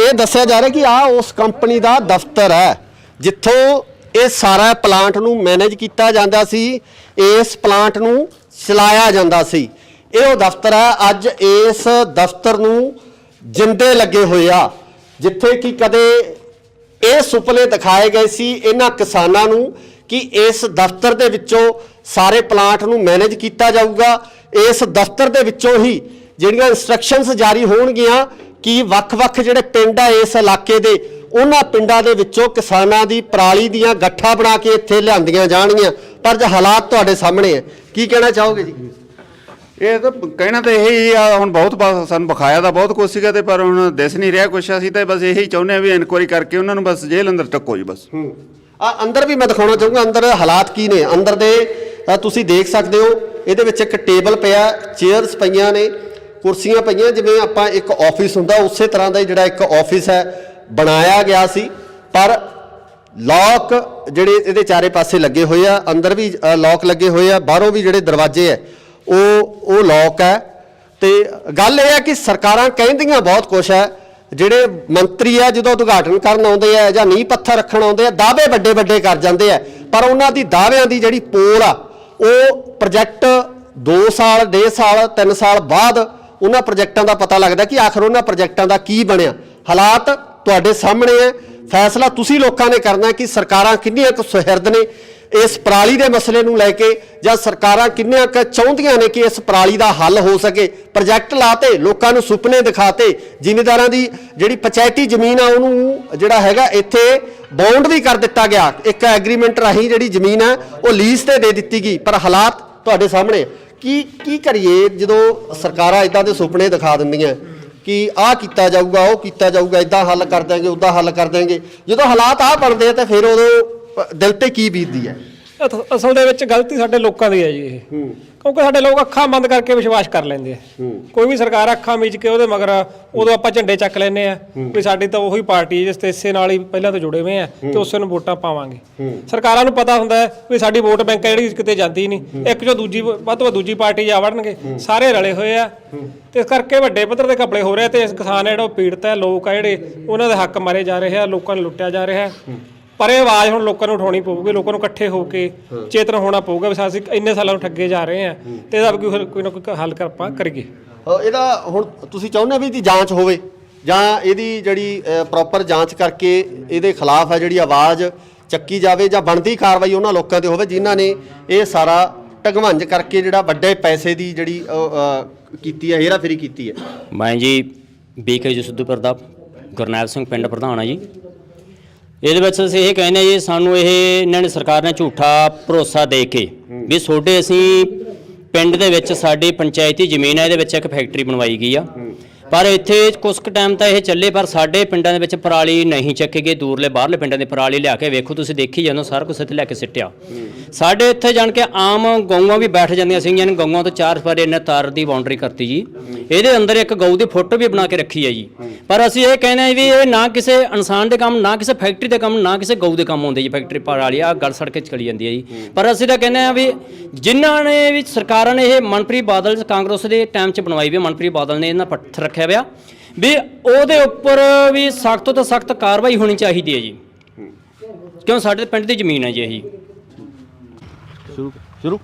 S1: ਇਹ ਦੱਸਿਆ ਜਾ ਰਿਹਾ ਕਿ ਆਹ ਉਸ ਕੰਪਨੀ ਦਾ ਦਫ਼ਤਰ ਹੈ ਜਿੱਥੋਂ ਇਹ ਸਾਰਾ ਪਲਾਂਟ ਨੂੰ ਮੈਨੇਜ ਕੀਤਾ ਜਾਂਦਾ ਸੀ, ਇਸ ਪਲਾਂਟ ਨੂੰ ਚਲਾਇਆ ਜਾਂਦਾ ਸੀ। ਇਹ ਉਹ ਦਫ਼ਤਰ ਹੈ। ਅੱਜ ਇਸ ਦਫ਼ਤਰ ਨੂੰ ਜਿੰਦੇ ਲੱਗੇ ਹੋਏ ਆ, ਜਿੱਥੇ ਕਿ ਕਦੇ ਇਹ ਸੁਪਨੇ ਦਿਖਾਏ ਗਏ ਸੀ ਇਹਨਾਂ ਕਿਸਾਨਾਂ ਨੂੰ ਕਿ ਇਸ ਦਫ਼ਤਰ ਦੇ ਵਿੱਚੋਂ ਸਾਰੇ ਪਲਾਂਟ ਨੂੰ ਮੈਨੇਜ ਕੀਤਾ ਜਾਊਗਾ। ਇਸ ਦਫ਼ਤਰ ਦੇ ਵਿੱਚੋਂ ਹੀ ਜਿਹੜੀਆਂ ਇੰਸਟਰਕਸ਼ਨਸ ਜਾਰੀ ਹੋਣਗੀਆਂ ਕਿ ਵੱਖ-ਵੱਖ ਜਿਹੜੇ ਪਿੰਡ ਆ ਇਸ ਇਲਾਕੇ ਦੇ, ਉਹਨਾਂ ਪਿੰਡਾਂ ਦੇ ਵਿੱਚੋਂ ਕਿਸਾਨਾਂ ਦੀ ਪਰਾਲੀ ਦੀਆਂ ਗੱਠਾਂ ਬਣਾ ਕੇ ਇੱਥੇ ਲਿਆਂਦੀਆਂ ਜਾਣਗੀਆਂ। ਪਰ ਜੇ ਹਾਲਾਤ ਤੁਹਾਡੇ ਸਾਹਮਣੇ ਹੈ, ਕੀ ਕਹਿਣਾ ਚਾਹੋਗੇ ਜੀ?
S2: ਇਹ ਤਾਂ ਕਹਿਣਾ ਤਾਂ ਇਹੀ ਆ, ਹੁਣ ਬਹੁਤ ਸਾਨੂੰ ਵਿਖਾਇਆ ਤਾਂ ਬਹੁਤ ਕੁਛ ਸੀਗਾ, ਤੇ ਪਰ ਹੁਣ ਦਿਸ ਨਹੀਂ ਰਿਹਾ ਕੁਛ। ਅਸੀਂ ਤਾਂ ਬਸ ਇਹੀ ਚਾਹੁੰਦੇ ਹਾਂ ਵੀ ਇਨਕੁਆਇਰੀ ਕਰਕੇ ਉਹਨਾਂ ਨੂੰ ਬਸ ਜੇਲ੍ਹ ਅੰਦਰ ਟੱਕੋ ਜੀ ਬਸ।
S1: ਅੰਦਰ ਵੀ ਮੈਂ ਦਿਖਾਉਣਾ ਚਾਹੂੰਗਾ ਅੰਦਰ ਹਾਲਾਤ ਕੀ ਨੇ। ਅੰਦਰ ਦੇ ਤੁਸੀਂ ਦੇਖ ਸਕਦੇ ਹੋ, ਇਹਦੇ ਵਿੱਚ ਇੱਕ ਟੇਬਲ ਪਿਆ, ਚੇਅਰਸ ਪਈਆਂ ਨੇ, ਕੁਰਸੀਆਂ ਪਈਆਂ, ਜਿਵੇਂ ਆਪਾਂ ਇੱਕ ਆਫਿਸ ਹੁੰਦਾ ਉਸੇ ਤਰ੍ਹਾਂ ਦਾ ਹੀ ਜਿਹੜਾ ਇੱਕ ਆਫਿਸ ਹੈ ਬਣਾਇਆ ਗਿਆ ਸੀ, ਪਰ ਲੋਕ ਜਿਹੜੇ ਇਹਦੇ ਚਾਰੇ ਪਾਸੇ ਲੱਗੇ ਹੋਏ ਆ, ਅੰਦਰ ਵੀ ਲੋਕ ਲੱਗੇ ਹੋਏ ਆ, ਬਾਹਰੋਂ ਵੀ ਜਿਹੜੇ ਦਰਵਾਜ਼ੇ ਆ ਉਹ ਲੋਕ ਹੈ। ਤੇ ਗੱਲ ਇਹ ਹੈ ਕਿ ਸਰਕਾਰਾਂ ਕਹਿੰਦੀਆਂ ਬਹੁਤ ਕੁਛ ਹੈ, ਜਿਹੜੇ ਮੰਤਰੀ ਆ ਜਦੋਂ ਉਦਘਾਟਨ ਕਰਨ ਆਉਂਦੇ ਆ ਜਾਂ ਨੀਂਹ ਪੱਥਰ ਰੱਖਣ ਆਉਂਦੇ ਆ, ਦਾਅਵੇ ਵੱਡੇ ਵੱਡੇ ਕਰ ਜਾਂਦੇ ਆ, ਪਰ ਉਹਨਾਂ ਦੀ ਦਾਅਵਿਆਂ ਦੀ ਜਿਹੜੀ ਪੋਲ ਆ ਉਹ ਪ੍ਰੋਜੈਕਟ 2 ਸਾਲ 1.5 ਸਾਲ 3 ਸਾਲ ਬਾਅਦ ਉਹਨਾਂ ਪ੍ਰੋਜੈਕਟਾਂ ਦਾ ਪਤਾ ਲੱਗਦਾ ਕਿ ਆਖਰ ਉਹਨਾਂ ਪ੍ਰੋਜੈਕਟਾਂ ਦਾ ਕੀ ਬਣਿਆ। ਹਾਲਾਤ ਤੁਹਾਡੇ ਸਾਹਮਣੇ ਹੈ, ਫੈਸਲਾ ਤੁਸੀਂ ਲੋਕਾਂ ਨੇ ਕਰਨਾ ਕਿ ਸਰਕਾਰਾਂ ਕਿੰਨੀਆਂ ਕੁ ਸੁਹਿਰਦ ਨੇ ਇਸ ਪਰਾਲੀ ਦੇ ਮਸਲੇ ਨੂੰ ਲੈ ਕੇ, ਜਾਂ ਸਰਕਾਰਾਂ ਕਿੰਨੀਆਂ ਕੁ ਚਾਹੁੰਦੀਆਂ ਨੇ ਕਿ ਇਸ ਪਰਾਲੀ ਦਾ ਹੱਲ ਹੋ ਸਕੇ। ਪ੍ਰੋਜੈਕਟ ਲਾਤੇ, ਲੋਕਾਂ ਨੂੰ ਸੁਪਨੇ ਦਿਖਾਤੇ, ਜ਼ਿਮੀਂਦਾਰਾਂ ਦੀ ਜਿਹੜੀ ਪੰਚਾਇਤੀ ਜ਼ਮੀਨ ਆ ਉਹਨੂੰ ਜਿਹੜਾ ਹੈਗਾ ਇੱਥੇ ਬੌਂਡ ਵੀ ਕਰ ਦਿੱਤਾ ਗਿਆ, ਇੱਕ ਐਗਰੀਮੈਂਟ ਰਾਹੀਂ ਜਿਹੜੀ ਜ਼ਮੀਨ ਹੈ ਉਹ ਲੀਜ਼ ਤੇ ਦੇ ਦਿੱਤੀ ਗਈ। ਪਰ ਹਾਲਾਤ ਤੁਹਾਡੇ ਸਾਹਮਣੇ, ਕੀ ਕਰੀਏ ਜਦੋਂ ਸਰਕਾਰਾਂ ਇਦਾਂ ਦੇ ਸੁਪਨੇ ਦਿਖਾ ਦਿੰਦੀਆਂ ਕਿ ਆਹ ਕੀਤਾ ਜਾਊਗਾ, ਉਹ ਕੀਤਾ ਜਾਊਗਾ, ਇਦਾਂ ਹੱਲ ਕਰ ਦਾਂਗੇ, ਉੱਦਾਂ ਹੱਲ ਕਰ ਦਾਂਗੇ, ਜਦੋਂ ਹਾਲਾਤ ਆਹ ਬਣਦੇ ਆ ਤਾਂ ਫਿਰ ਉਦੋਂ ਦਿਲ ਤੇ ਕੀ ਬੀਤਦੀ ਹੈ?
S3: ਅਸਲ ਦੇ ਵਿੱਚ ਗਲਤੀ ਸਾਡੇ ਲੋਕਾਂ ਦੀ ਹੈ ਜੀ ਇਹ, ਕਿਉਂਕਿ ਸਾਡੇ ਲੋਕ ਅੱਖਾਂ ਬੰਦ ਕਰਕੇ ਵਿਸ਼ਵਾਸ ਕਰ ਲੈਂਦੇ ਆ। ਕੋਈ ਵੀ ਸਰਕਾਰ ਅੱਖਾਂ ਮੀਚ ਕੇ ਉਹਦੇ ਮਗਰ ਉਦੋਂ ਆਪਾਂ ਝੰਡੇ ਚੱਕ ਲੈਂਦੇ ਆ ਵੀ ਸਾਡੀ ਤਾਂ ਉਹੀ ਪਾਰਟੀ ਜਿਸ ਤੇ ਇਸੇ ਨਾਲ ਹੀ ਪਹਿਲਾਂ ਤੋਂ ਜੁੜੇ ਹੋਏ ਆ ਤੇ ਉਸੇ ਨੂੰ ਵੋਟਾਂ ਪਾਵਾਂਗੇ। ਸਰਕਾਰਾਂ ਨੂੰ ਪਤਾ ਹੁੰਦਾ ਹੈ ਵੀ ਸਾਡੀ ਵੋਟ ਬੈਂਕ ਜਿਹੜੀ ਕਿਤੇ ਜਾਂਦੀ ਨਹੀਂ, ਇੱਕ ਜੋ ਦੂਜੀ ਵੱਧ ਤੋਂ ਵੱਧ ਦੂਜੀ ਪਾਰਟੀ ਜਾ ਵੜਨਗੇ, ਸਾਰੇ ਰਲੇ ਹੋਏ ਆ ਤੇ ਇਸ ਕਰਕੇ ਵੱਡੇ ਪੱਧਰ ਤੇ ਘਪਲੇ ਹੋ ਰਹੇ ਤੇ ਇਸ ਕਿਸਾਨ ਜਿਹੜਾ ਪੀੜਤ ਹੈ, ਲੋਕ ਆ ਜਿਹੜੇ ਉਹਨਾਂ ਦੇ ਹੱਕ ਮਾਰੇ ਜਾ ਰਹੇ ਆ, ਲੋਕਾਂ ਨੂੰ ਲੁੱਟਿਆ ਜਾ ਰਿਹਾ। ਪਰ ਇਹ ਆਵਾਜ਼ ਹੁਣ ਲੋਕਾਂ ਨੂੰ ਉਠਾਉਣੀ ਪਊਗੀ, ਲੋਕਾਂ ਨੂੰ ਇਕੱਠੇ ਹੋ ਕੇ ਚੇਤਨ ਹੋਣਾ ਪਊਗਾ ਵੀ ਅਸੀਂ ਇੰਨੇ ਸਾਲਾਂ ਨੂੰ ਠੱਗੇ ਜਾ ਰਹੇ ਹਾਂ ਤੇ ਇਹਦਾ ਕੋਈ ਨਾ ਕੋਈ ਹੱਲ ਆਪਾਂ ਕਰੀਏ।
S1: ਇਹਦਾ ਹੁਣ ਤੁਸੀਂ ਚਾਹੁੰਦੇ ਵੀ ਇਹਦੀ ਜਾਂਚ ਹੋਵੇ ਜਾਂ ਇਹਦੀ ਜਿਹੜੀ ਪ੍ਰੋਪਰ ਜਾਂਚ ਕਰਕੇ ਇਹਦੇ ਖਿਲਾਫ ਹੈ ਜਿਹੜੀ ਆਵਾਜ਼ ਚੱਕੀ ਜਾਵੇ, ਜਾਂ ਬਣਦੀ ਕਾਰਵਾਈ ਉਹਨਾਂ ਲੋਕਾਂ ਤੇ ਹੋਵੇ ਜਿਨ੍ਹਾਂ ਨੇ ਇਹ ਸਾਰਾ ਢਗਵੰਜ ਕਰਕੇ ਜਿਹੜਾ ਵੱਡੇ ਪੈਸੇ ਦੀ ਜਿਹੜੀ ਕੀਤੀ ਹੈ, ਹੇਰਾਫੇਰੀ ਕੀਤੀ ਹੈ?
S6: ਮੈਂ ਜੀ BK ਸਿੱਧੂਪੁਰ ਦਾ ਗੁਰਨੈਲ ਸਿੰਘ ਪਿੰਡ ਪ੍ਰਧਾਨ ਆ ਜੀ। ਇਹਦੇ ਵਿੱਚ ਅਸੀਂ ਇਹ ਕਹਿੰਦੇ ਜੀ, ਸਾਨੂੰ ਇਹ ਇਹਨਾਂ ਨੇ ਸਰਕਾਰ ਨੇ ਝੂਠਾ ਭਰੋਸਾ ਦੇ ਕੇ ਵੀ ਤੁਹਾਡੇ ਅਸੀਂ ਪਿੰਡ ਦੇ ਵਿੱਚ ਸਾਡੀ ਪੰਚਾਇਤੀ ਜ਼ਮੀਨ ਹੈ, ਇਹਦੇ ਵਿੱਚ ਇੱਕ ਫੈਕਟਰੀ ਬਣਵਾਈ ਗਈ ਆ, ਪਰ ਇੱਥੇ ਕੁਝ ਕੁ ਟਾਈਮ ਤਾਂ ਇਹ ਚੱਲੇ, ਪਰ ਸਾਡੇ ਪਿੰਡਾਂ ਦੇ ਵਿੱਚ ਪਰਾਲੀ ਨਹੀਂ ਚੱਕੇ ਗਏ। ਦੂਰਲੇ ਬਾਹਰਲੇ ਪਿੰਡਾਂ ਦੀ ਪਰਾਲੀ ਲਿਆ ਕੇ ਵੇਖੋ, ਤੁਸੀਂ ਦੇਖੀ ਜਾਂਦੇ ਸਾਰਾ ਕੁਝ ਇੱਥੇ ਲੈ ਕੇ ਸਿੱਟਿਆ। ਸਾਡੇ ਇੱਥੇ ਜਾਣ ਕੇ ਆਮ ਗਊਆਂ ਵੀ ਬੈਠ ਜਾਂਦੀਆਂ ਸੀਗੀਆਂ ਨੇ, ਗਊਆਂ ਤੋਂ 4 ਫੁੱਟ ਇਹਨੇ ਤਾਰ ਦੀ ਬਾਉਂਡਰੀ ਕਰਤੀ ਜੀ। ਇਹਦੇ ਅੰਦਰ ਇੱਕ ਗਊ ਦੀ ਫੋਟੋ ਵੀ ਬਣਾ ਕੇ ਰੱਖੀ ਹੈ ਜੀ। ਪਰ ਅਸੀਂ ਇਹ ਕਹਿੰਦੇ ਹਾਂ ਵੀ ਇਹ ਨਾ ਕਿਸੇ ਇਨਸਾਨ ਦੇ ਕੰਮ, ਨਾ ਕਿਸੇ ਫੈਕਟਰੀ ਦੇ ਕੰਮ, ਨਾ ਕਿਸੇ ਗਊ ਦੇ ਕੰਮ ਆਉਂਦੇ ਜੀ। ਫੈਕਟਰੀ ਪਰਾਲੀ ਆ ਗਲ ਸੜ ਕੇ ਚਲੀ ਜਾਂਦੀ ਹੈ ਜੀ। ਪਰ ਅਸੀਂ ਤਾਂ ਕਹਿੰਦੇ ਹਾਂ ਵੀ ਜਿਨ੍ਹਾਂ ਨੇ ਵੀ ਸਰਕਾਰਾਂ ਨੇ ਇਹ ਮਨਪ੍ਰੀਤ ਬਾਦਲ ਕਾਂਗਰਸ ਦੇ ਟਾਈਮ 'ਚ ਬਣਵਾਈ ਵੀ, ਮਨਪ੍ਰੀਤ ਬਾਦਲ ਨੇ ਇਹਨਾਂ ਪੱਥਰ ਰੱਖਿਆ ਵਿਆ ਵੀ ਉਹਦੇ ਉੱਪਰ ਵੀ ਸਖਤ ਤੋਂ ਸਖਤ ਕਾਰਵਾਈ ਹੋਣੀ ਚਾਹੀਦੀ ਹੈ ਜੀ, ਕਿਉਂ ਸਾਡੇ ਪਿੰਡ ਦੀ ਜ਼ਮੀਨ ਹੈ ਜੀ ਇਹੀ।
S1: ਸ਼ੁਰੂ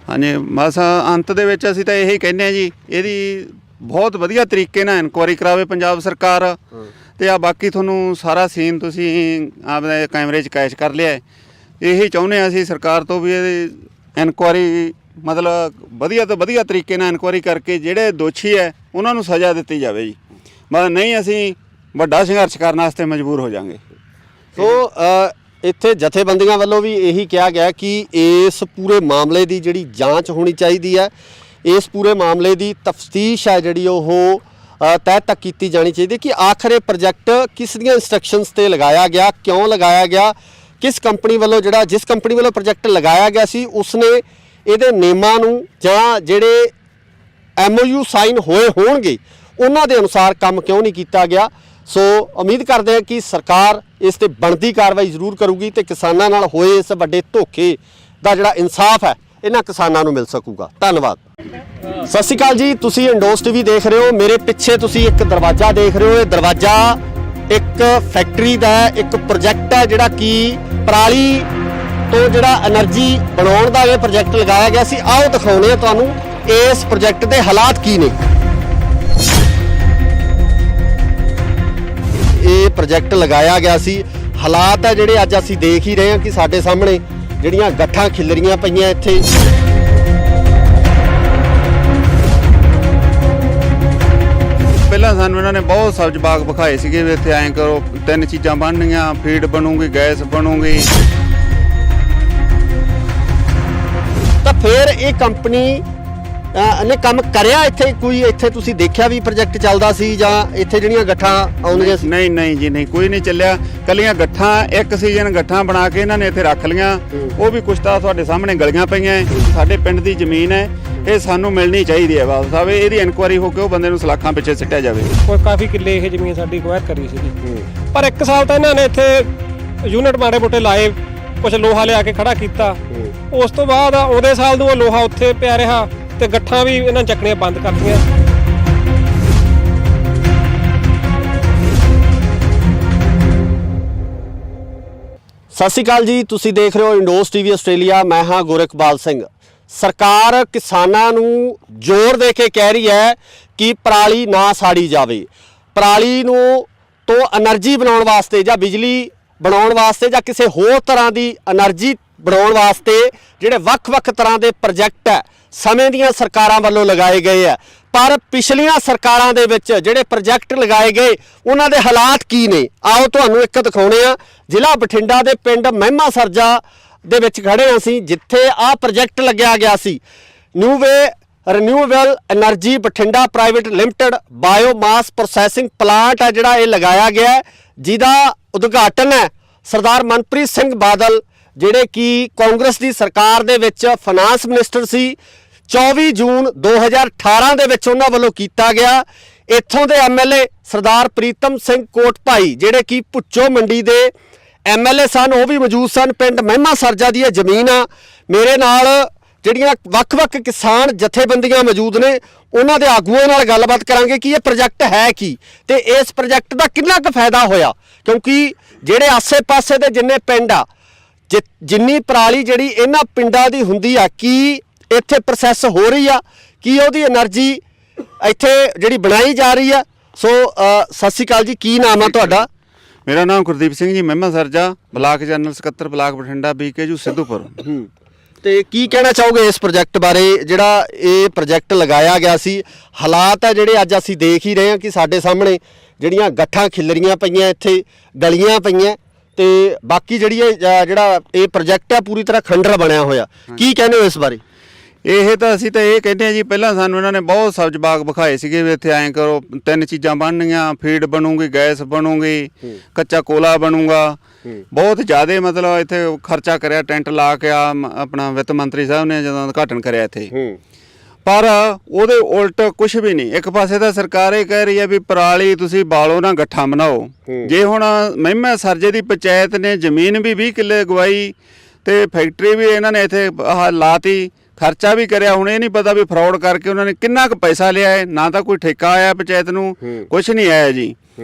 S2: ਹਾਂਜੀ, ਬਸ ਅੰਤ ਦੇ ਵਿੱਚ ਅਸੀਂ ਤਾਂ ਇਹੀ ਕਹਿੰਦੇ ਹਾਂ ਜੀ, ਇਹਦੀ ਬਹੁਤ ਵਧੀਆ ਤਰੀਕੇ ਨਾਲ ਇਨਕੁਆਇਰੀ ਕਰਾਵੇ ਪੰਜਾਬ ਸਰਕਾਰ। ਤੇ ਆ ਬਾਕੀ ਤੁਹਾਨੂੰ ਸਾਰਾ ਸੀਨ ਤੁਸੀਂ ਆਪਣੇ ਕੈਮਰੇ 'ਚ ਕੈਚ ਕਰ ਲਿਆ। ਇਹੀ ਚਾਹੁੰਦੇ ਹਾਂ ਅਸੀਂ ਸਰਕਾਰ ਤੋਂ ਵੀ ਇਹਦੀ ਇਨਕੁਆਇਰੀ ਮਤਲਬ ਵਧੀਆ ਤੋਂ ਵਧੀਆ ਤਰੀਕੇ ਨਾਲ ਇਨਕੁਆਇਰੀ ਕਰਕੇ ਜਿਹੜੇ ਦੋਸ਼ੀ ਹੈ ਉਹਨਾਂ ਨੂੰ ਸਜ਼ਾ ਦਿੱਤੀ ਜਾਵੇ ਜੀ। ਮਤਲਬ ਨਹੀਂ ਅਸੀਂ ਵੱਡਾ ਸੰਘਰਸ਼ ਕਰਨ ਵਾਸਤੇ ਮਜਬੂਰ ਹੋ ਜਾਵਾਂਗੇ।
S1: ਸੋ ਇੱਥੇ ਜਥੇਬੰਦੀਆਂ ਵੱਲੋਂ ਵੀ ਇਹੀ ਕਿਹਾ ਗਿਆ ਕਿ ਇਸ ਪੂਰੇ ਮਾਮਲੇ ਦੀ ਜਿਹੜੀ ਜਾਂਚ ਹੋਣੀ ਚਾਹੀਦੀ ਹੈ, ਇਸ ਪੂਰੇ ਮਾਮਲੇ ਦੀ ਤਫਤੀਸ਼ ਹੈ ਜਿਹੜੀ ਉਹ ਤਹਿ ਤੱਕ ਕੀਤੀ ਜਾਣੀ ਚਾਹੀਦੀ ਕਿ ਆਖਰ ਇਹ ਪ੍ਰੋਜੈਕਟ ਕਿਸ ਦੀਆਂ ਇੰਸਟਰਕਸ਼ਨਸ ਤੇ ਲਗਾਇਆ ਗਿਆ, ਕਿਉਂ ਲਗਾਇਆ ਗਿਆ, ਕਿਸ ਕੰਪਨੀ ਵੱਲੋਂ ਜਿਹੜਾ ਜਿਸ ਕੰਪਨੀ ਵੱਲੋਂ ਪ੍ਰੋਜੈਕਟ ਲਗਾਇਆ ਗਿਆ ਸੀ ਉਸਨੇ ਇਹਦੇ ਨਿਯਮਾਂ ਨੂੰ ਜਾਂ ਜਿਹੜੇ MOU ਸਾਈਨ ਹੋਏ ਹੋਣਗੇ ਉਹਨਾਂ ਦੇ ਅਨੁਸਾਰ ਕੰਮ ਕਿਉਂ ਨਹੀਂ ਕੀਤਾ ਗਿਆ। ਸੋ ਉਮੀਦ ਕਰਦੇ ਹਾਂ ਕਿ ਸਰਕਾਰ ਇਸ ਤੇ ਬਣਦੀ ਕਾਰਵਾਈ ਜ਼ਰੂਰ ਕਰੂਗੀ ਤੇ ਕਿਸਾਨਾਂ ਨਾਲ ਹੋਏ ਇਸ ਵੱਡੇ ਧੋਖੇ ਦਾ ਜਿਹੜਾ ਇਨਸਾਫ ਹੈ ਇਹਨਾਂ ਕਿਸਾਨਾਂ ਨੂੰ ਮਿਲ ਸਕੂਗਾ। ਧੰਨਵਾਦ। ਸਤਿ ਸ਼੍ਰੀ ਅਕਾਲ ਜੀ, ਤੁਸੀਂ ਇੰਡੋਸ TV ਦੇਖ ਰਹੇ ਹੋ। ਮੇਰੇ ਪਿੱਛੇ ਤੁਸੀਂ ਇੱਕ ਦਰਵਾਜ਼ਾ ਦੇਖ ਰਹੇ ਹੋ। ਇਹ ਦਰਵਾਜ਼ਾ ਇੱਕ ਫੈਕਟਰੀ ਦਾ ਇੱਕ ਪ੍ਰੋਜੈਕਟ ਹੈ ਜਿਹੜਾ ਕਿ ਪਰਾਲੀ ਤੋਂ ਜਿਹੜਾ એનર્ਜੀ ਬਣਾਉਣ ਦਾ ਇਹ ਪ੍ਰੋਜੈਕਟ ਲਗਾਇਆ ਗਿਆ ਸੀ। ਆਓ ਦਿਖਾਉਂਦੇ ਹਾਂ ਤੁਹਾਨੂੰ ਇਸ ਪ੍ਰੋਜੈਕਟ ਦੇ ਹਾਲਾਤ ਕੀ ਨੇ। ਇਹ ਪ੍ਰੋਜੈਕਟ ਲਗਾਇਆ ਗਿਆ ਸੀ, ਹਾਲਾਤ ਹੈ ਜਿਹੜੇ ਅੱਜ ਅਸੀਂ ਦੇਖ ਹੀ ਰਹੇ ਹਾਂ ਕਿ ਸਾਡੇ ਸਾਹਮਣੇ ਜਿਹੜੀਆਂ ਗੱਠਾਂ ਖਿਲਰੀਆਂ ਪਈਆਂ ਇੱਥੇ।
S2: ਪਹਿਲਾਂ ਸਾਨੂੰ ਇਹਨਾਂ ਨੇ ਬਹੁਤ ਸਬਜ਼ ਬਾਗ ਵਿਖਾਏ ਸੀਗੇ ਵੀ ਇੱਥੇ ਐਂ ਕਰੋ, 3 ਚੀਜ਼ਾਂ ਬਣਨੀਆਂ, ਫੀਡ ਬਣੂਗੀ, ਗੈਸ ਬਣੂਗੀ।
S1: ਤਾਂ ਫਿਰ ਇਹ ਕੰਪਨੀ ਨੇ ਕੰਮ ਕਰਿਆ ਇੱਥੇ? ਕੋਈ ਇੱਥੇ ਤੁਸੀਂ ਦੇਖਿਆ ਵੀ ਪ੍ਰੋਜੈਕਟ ਚੱਲਦਾ ਸੀ ਜਾਂ ਇੱਥੇ ਜਿਹੜੀਆਂ ਗੱਠਾਂ ਆਉਂਦੀਆਂ ਸੀ?
S2: ਨਹੀਂ ਜੀ ਨਹੀਂ, ਕੋਈ ਨਹੀਂ ਚੱਲਿਆ। ਕੱਲੀਆਂ ਗੱਠਾਂ ਇੱਕ ਸੀਜ਼ਨ ਗੱਠਾਂ ਬਣਾ ਕੇ ਇਹਨਾਂ ਨੇ ਇੱਥੇ ਰੱਖ ਲੀਆਂ, ਉਹ ਵੀ ਕੁਛ ਤਾਂ ਤੁਹਾਡੇ ਸਾਹਮਣੇ ਗਲੀਆਂ ਪਈਆਂ। ਸਾਡੇ ਪਿੰਡ ਦੀ ਜ਼ਮੀਨ ਹੈ, ਇਹ ਸਾਨੂੰ ਮਿਲਣੀ ਚਾਹੀਦੀ ਹੈ ਬਾਦਲ ਸਾਹਿਬ। ਇਹਦੀ ਇਨਕੁਆਇਰੀ ਹੋ ਕੇ ਉਹ ਬੰਦੇ ਨੂੰ ਸਲਾਖਾਂ ਪਿੱਛੇ ਸਿੱਟਿਆ ਜਾਵੇ।
S3: ਕੋਈ ਕਾਫੀ ਕਿੱਲੇ ਇਹ ਜ਼ਮੀਨ ਸਾਡੀ ਕੁਐਤ ਕਰੀ ਸੀਗੀ, ਪਰ 1 ਸਾਲ ਤਾਂ ਇਹਨਾਂ ਨੇ ਇੱਥੇ ਯੂਨਿਟ ਮਾੜੇ ਮੋਟੇ ਲਾਏ, ਕੁਝ ਲੋਹਾ ਲਿਆ ਕੇ ਖੜਾ ਕੀਤਾ। ਉਸ ਤੋਂ ਬਾਅਦ ਆਉਂਦੇ ਸਾਲ ਨੂੰ ਉਹ ਲੋਹਾ ਉੱਥੇ ਪਿਆ ਰਿਹਾ ਤੇ ਗੱਠਾਂ ਵੀ ਇਹਨਾਂ ਚੱਕਣੀਆਂ ਬੰਦ ਕਰਤੀਆਂ।
S1: ਸਤਿ ਸ਼੍ਰੀ ਅਕਾਲ ਜੀ, ਤੁਸੀਂ ਦੇਖ ਰਹੇ ਹੋ ਇੰਡੋਸ ਟੀਵੀ ਆਸਟ੍ਰੇਲੀਆ। ਮੈਂ ਹਾਂ ਗੁਰਕਬਾਲ ਸਿੰਘ। ਸਰਕਾਰ ਕਿਸਾਨਾਂ ਨੂੰ ਜ਼ੋਰ ਦੇ ਕੇ ਕਹਿ ਰਹੀ ਹੈ ਕਿ ਪਰਾਲੀ ਨਾ ਸਾੜੀ ਜਾਵੇ। ਪਰਾਲੀ ਨੂੰ ਤੋਂ એનર્ਜੀ ਬਣਾਉਣ ਵਾਸਤੇ ਜਾਂ ਬਿਜਲੀ ਬਣਾਉਣ ਵਾਸਤੇ ਜਾਂ ਕਿਸੇ ਹੋਰ ਤਰ੍ਹਾਂ ਦੀ એનર્ਜੀ ਬਣਾਉਣ ਵਾਸਤੇ ਜਿਹੜੇ ਵੱਖ-ਵੱਖ ਤਰ੍ਹਾਂ ਦੇ ਪ੍ਰੋਜੈਕਟ ਹੈ ਸਮੇਂ ਦੀਆਂ ਸਰਕਾਰਾਂ ਵੱਲੋਂ ਲਗਾਏ ਗਏ ਆ। ਪਰ ਪਿਛਲੀਆਂ ਸਰਕਾਰਾਂ ਦੇ ਵਿੱਚ ਜਿਹੜੇ ਪ੍ਰੋਜੈਕਟ ਲਗਾਏ ਗਏ ਉਹਨਾਂ ਦੇ ਹਾਲਾਤ ਕੀ ਨੇ, ਆਓ ਤੁਹਾਨੂੰ ਇੱਕ ਦਿਖਾਉਣੇ ਆ। ਜ਼ਿਲ੍ਹਾ ਬਠਿੰਡਾ ਦੇ ਪਿੰਡ ਮਹਿਮਾ ਸਰਜਾ ਦੇ ਵਿੱਚ ਖੜੇ ਹਾਂ ਅਸੀਂ, ਜਿੱਥੇ ਆਹ ਪ੍ਰੋਜੈਕਟ ਲੱਗਿਆ ਗਿਆ ਸੀ। Renewable energy Bathinda private limited biomass processing plant ਹੈ ਜਿਹੜਾ ਇਹ ਲਗਾਇਆ ਗਿਆ ਹੈ, ਜਿਹਦਾ ਉਦਘਾਟਨ ਹੈ ਸਰਦਾਰ ਮਨਪ੍ਰੀਤ ਸਿੰਘ ਬਾਦਲ, ਜਿਹੜੇ ਕਿ ਕਾਂਗਰਸ ਦੀ ਸਰਕਾਰ ਦੇ ਵਿੱਚ ਫਾਈਨਾਂਸ ਮਿਨਿਸਟਰ ਸੀ। 24 ਜੂਨ 2018 ਦੇ ਵਿੱਚ ਉਹਨਾਂ ਵੱਲੋਂ ਕੀਤਾ ਗਿਆ। ਇੱਥੋਂ ਦੇ ਐਮਐਲਏ ਸਰਦਾਰ ਪ੍ਰੀਤਮ ਸਿੰਘ ਕੋਟਭਾਈ, ਜਿਹੜੇ ਕਿ ਭੁੱਚੋ ਮੰਡੀ ਦੇ ਐਮਐਲਏ ਸਨ, ਉਹ ਵੀ ਮੌਜੂਦ ਸਨ। ਪਿੰਡ ਮਹਿਮਾ ਸਰਜਾ ਦੀ ਇਹ ਜ਼ਮੀਨ ਆ। ਮੇਰੇ ਨਾਲ ਜਿਹੜੀਆਂ ਵੱਖ-ਵੱਖ ਕਿਸਾਨ ਜਥੇਬੰਦੀਆਂ ਮੌਜੂਦ ਨੇ, ਉਹਨਾਂ ਦੇ ਆਗੂਆਂ ਨਾਲ ਗੱਲਬਾਤ ਕਰਾਂਗੇ ਕਿ ਇਹ ਪ੍ਰੋਜੈਕਟ ਹੈ ਕੀ ਤੇ ਇਸ ਪ੍ਰੋਜੈਕਟ ਦਾ ਕਿੰਨਾ ਕੁ ਫਾਇਦਾ ਹੋਇਆ। ਕਿਉਂਕਿ ਜਿਹੜੇ ਆਸੇ-ਪਾਸੇ ਦੇ ਜਿੰਨੇ ਪਿੰਡ ਆ, ਜਿੰਨੀ ਪਰਾਲੀ ਜਿਹੜੀ ਇਹਨਾਂ ਪਿੰਡਾਂ ਦੀ ਹੁੰਦੀ ਆ, ਕੀ ਇੱਥੇ ਪ੍ਰੋਸੈਸ ਹੋ ਰਹੀ ਆ, ਕੀ ਉਹਦੀ એનર્ਜੀ ਇੱਥੇ ਜਿਹੜੀ ਬਣਾਈ ਜਾ ਰਹੀ ਆ। ਸੋ ਸਤਿ ਸ਼੍ਰੀ ਅਕਾਲ ਜੀ, ਕੀ ਨਾਮ ਆ ਤੁਹਾਡਾ?
S2: ਮੇਰਾ ਨਾਮ ਗੁਰਦੀਪ ਸਿੰਘ ਜੀ, ਮਹਿਮਾ ਸਰਜਾ, ਬਲਾਕ ਜਨਰਲ ਸਕੱਤਰ, ਬਲਾਕ ਬਠਿੰਡਾ, BKU ਸਿੱਧੂਪੁਰ।
S1: ਤੇ ਕੀ ਕਹਿਣਾ ਚਾਹੋਗੇ ਇਸ ਪ੍ਰੋਜੈਕਟ ਬਾਰੇ, ਜਿਹੜਾ ਇਹ ਪ੍ਰੋਜੈਕਟ ਲਗਾਇਆ ਗਿਆ ਸੀ? ਹਾਲਾਤ ਆ ਜਿਹੜੇ ਅੱਜ ਅਸੀਂ ਦੇਖ ਹੀ ਰਹੇ ਹਾਂ ਕਿ ਸਾਡੇ ਸਾਹਮਣੇ ਜਿਹੜੀਆਂ ਗੱਠਾਂ ਖਿਲਰੀਆਂ ਪਈਆਂ, ਇੱਥੇ ਗਲੀਆਂ ਪਈਆਂ, ਤੇ ਬਾਕੀ ਜਿਹੜੀ ਜਿਹੜਾ ਇਹ ਪ੍ਰੋਜੈਕਟ ਆ ਪੂਰੀ ਤਰ੍ਹਾਂ ਖੰਡਰ ਬਣਿਆ ਹੋਇਆ। ਕੀ ਕਹਿੰਦੇ ਹੋ ਇਸ ਬਾਰੇ?
S2: ਅਸੀਂ ਤਾਂ ਇਹ ਕਹਿੰਦੇ ਆ ਜੀ, ਪਹਿਲਾਂ ਸਾਨੂੰ ਇਹਨਾਂ ਨੇ ਬਹੁਤ ਸਬਜ਼ ਬਾਗ ਵਿਖਾਏ ਸੀਗੇ ਵੀ ਇੱਥੇ ਐਂ ਕਰੋ, 3 ਚੀਜ਼ਾਂ ਬਣਨੀਆਂ, ਫੀਡ ਬਣੂਗੀ, ਗੈਸ ਬਣੂਗੀ, ਕੱਚਾ ਕੋਲਾ ਬਣੂਗਾ। ਬਹੁਤ ਜ਼ਿਆਦਾ ਮਤਲਬ ਇੱਥੇ ਖਰਚਾ ਕਰਿਆ, ਟੈਂਟ ਲਾ ਕੇ ਆਪਣਾ ਵਿੱਤ ਮੰਤਰੀ ਸਾਹਿਬ ਨੇ ਜਦੋਂ ਉਦਘਾਟਨ ਕਰਿਆ ਇੱਥੇ। ਪਰ ਉਹਦੇ ਉਲਟ ਕੁਝ ਵੀ ਨਹੀਂ। ਇੱਕ ਪਾਸੇ ਤਾਂ ਸਰਕਾਰ ਇਹ ਕਹਿ ਰਹੀ ਹੈ ਵੀ ਪਰਾਲੀ ਤੁਸੀਂ ਬਾਲੋ ਨਾ, ਗੱਠਾਂ ਬਣਾਓ। ਜੇ ਹੁਣ ਮਹਿਮਾ ਸਰਜੇ ਦੀ ਪੰਚਾਇਤ ਨੇ ਜ਼ਮੀਨ ਵੀ 20 ਕਿੱਲੇ ਗਵਾਈ ਤੇ ਫੈਕਟਰੀ ਵੀ ਇਹਨਾਂ ਨੇ ਇੱਥੇ ਲਾਤੀ, ਖਰਚਾ ਵੀ ਕਰਿਆ। ਹੁਣ ਇਹ ਨਹੀਂ ਪਤਾ ਵੀ ਫਰਾਡ ਕਰਕੇ ਉਹਨਾਂ ਨੇ ਕਿੰਨਾ ਕੁ ਪੈਸਾ ਲਿਆ ਹੈ। ਨਾ ਤਾਂ ਕੋਈ ਠੇਕਾ ਆਇਆ ਪੰਚਾਇਤ ਨੂੰ, ਕੁਝ ਨਹੀਂ ਆਇਆ ਜੀ।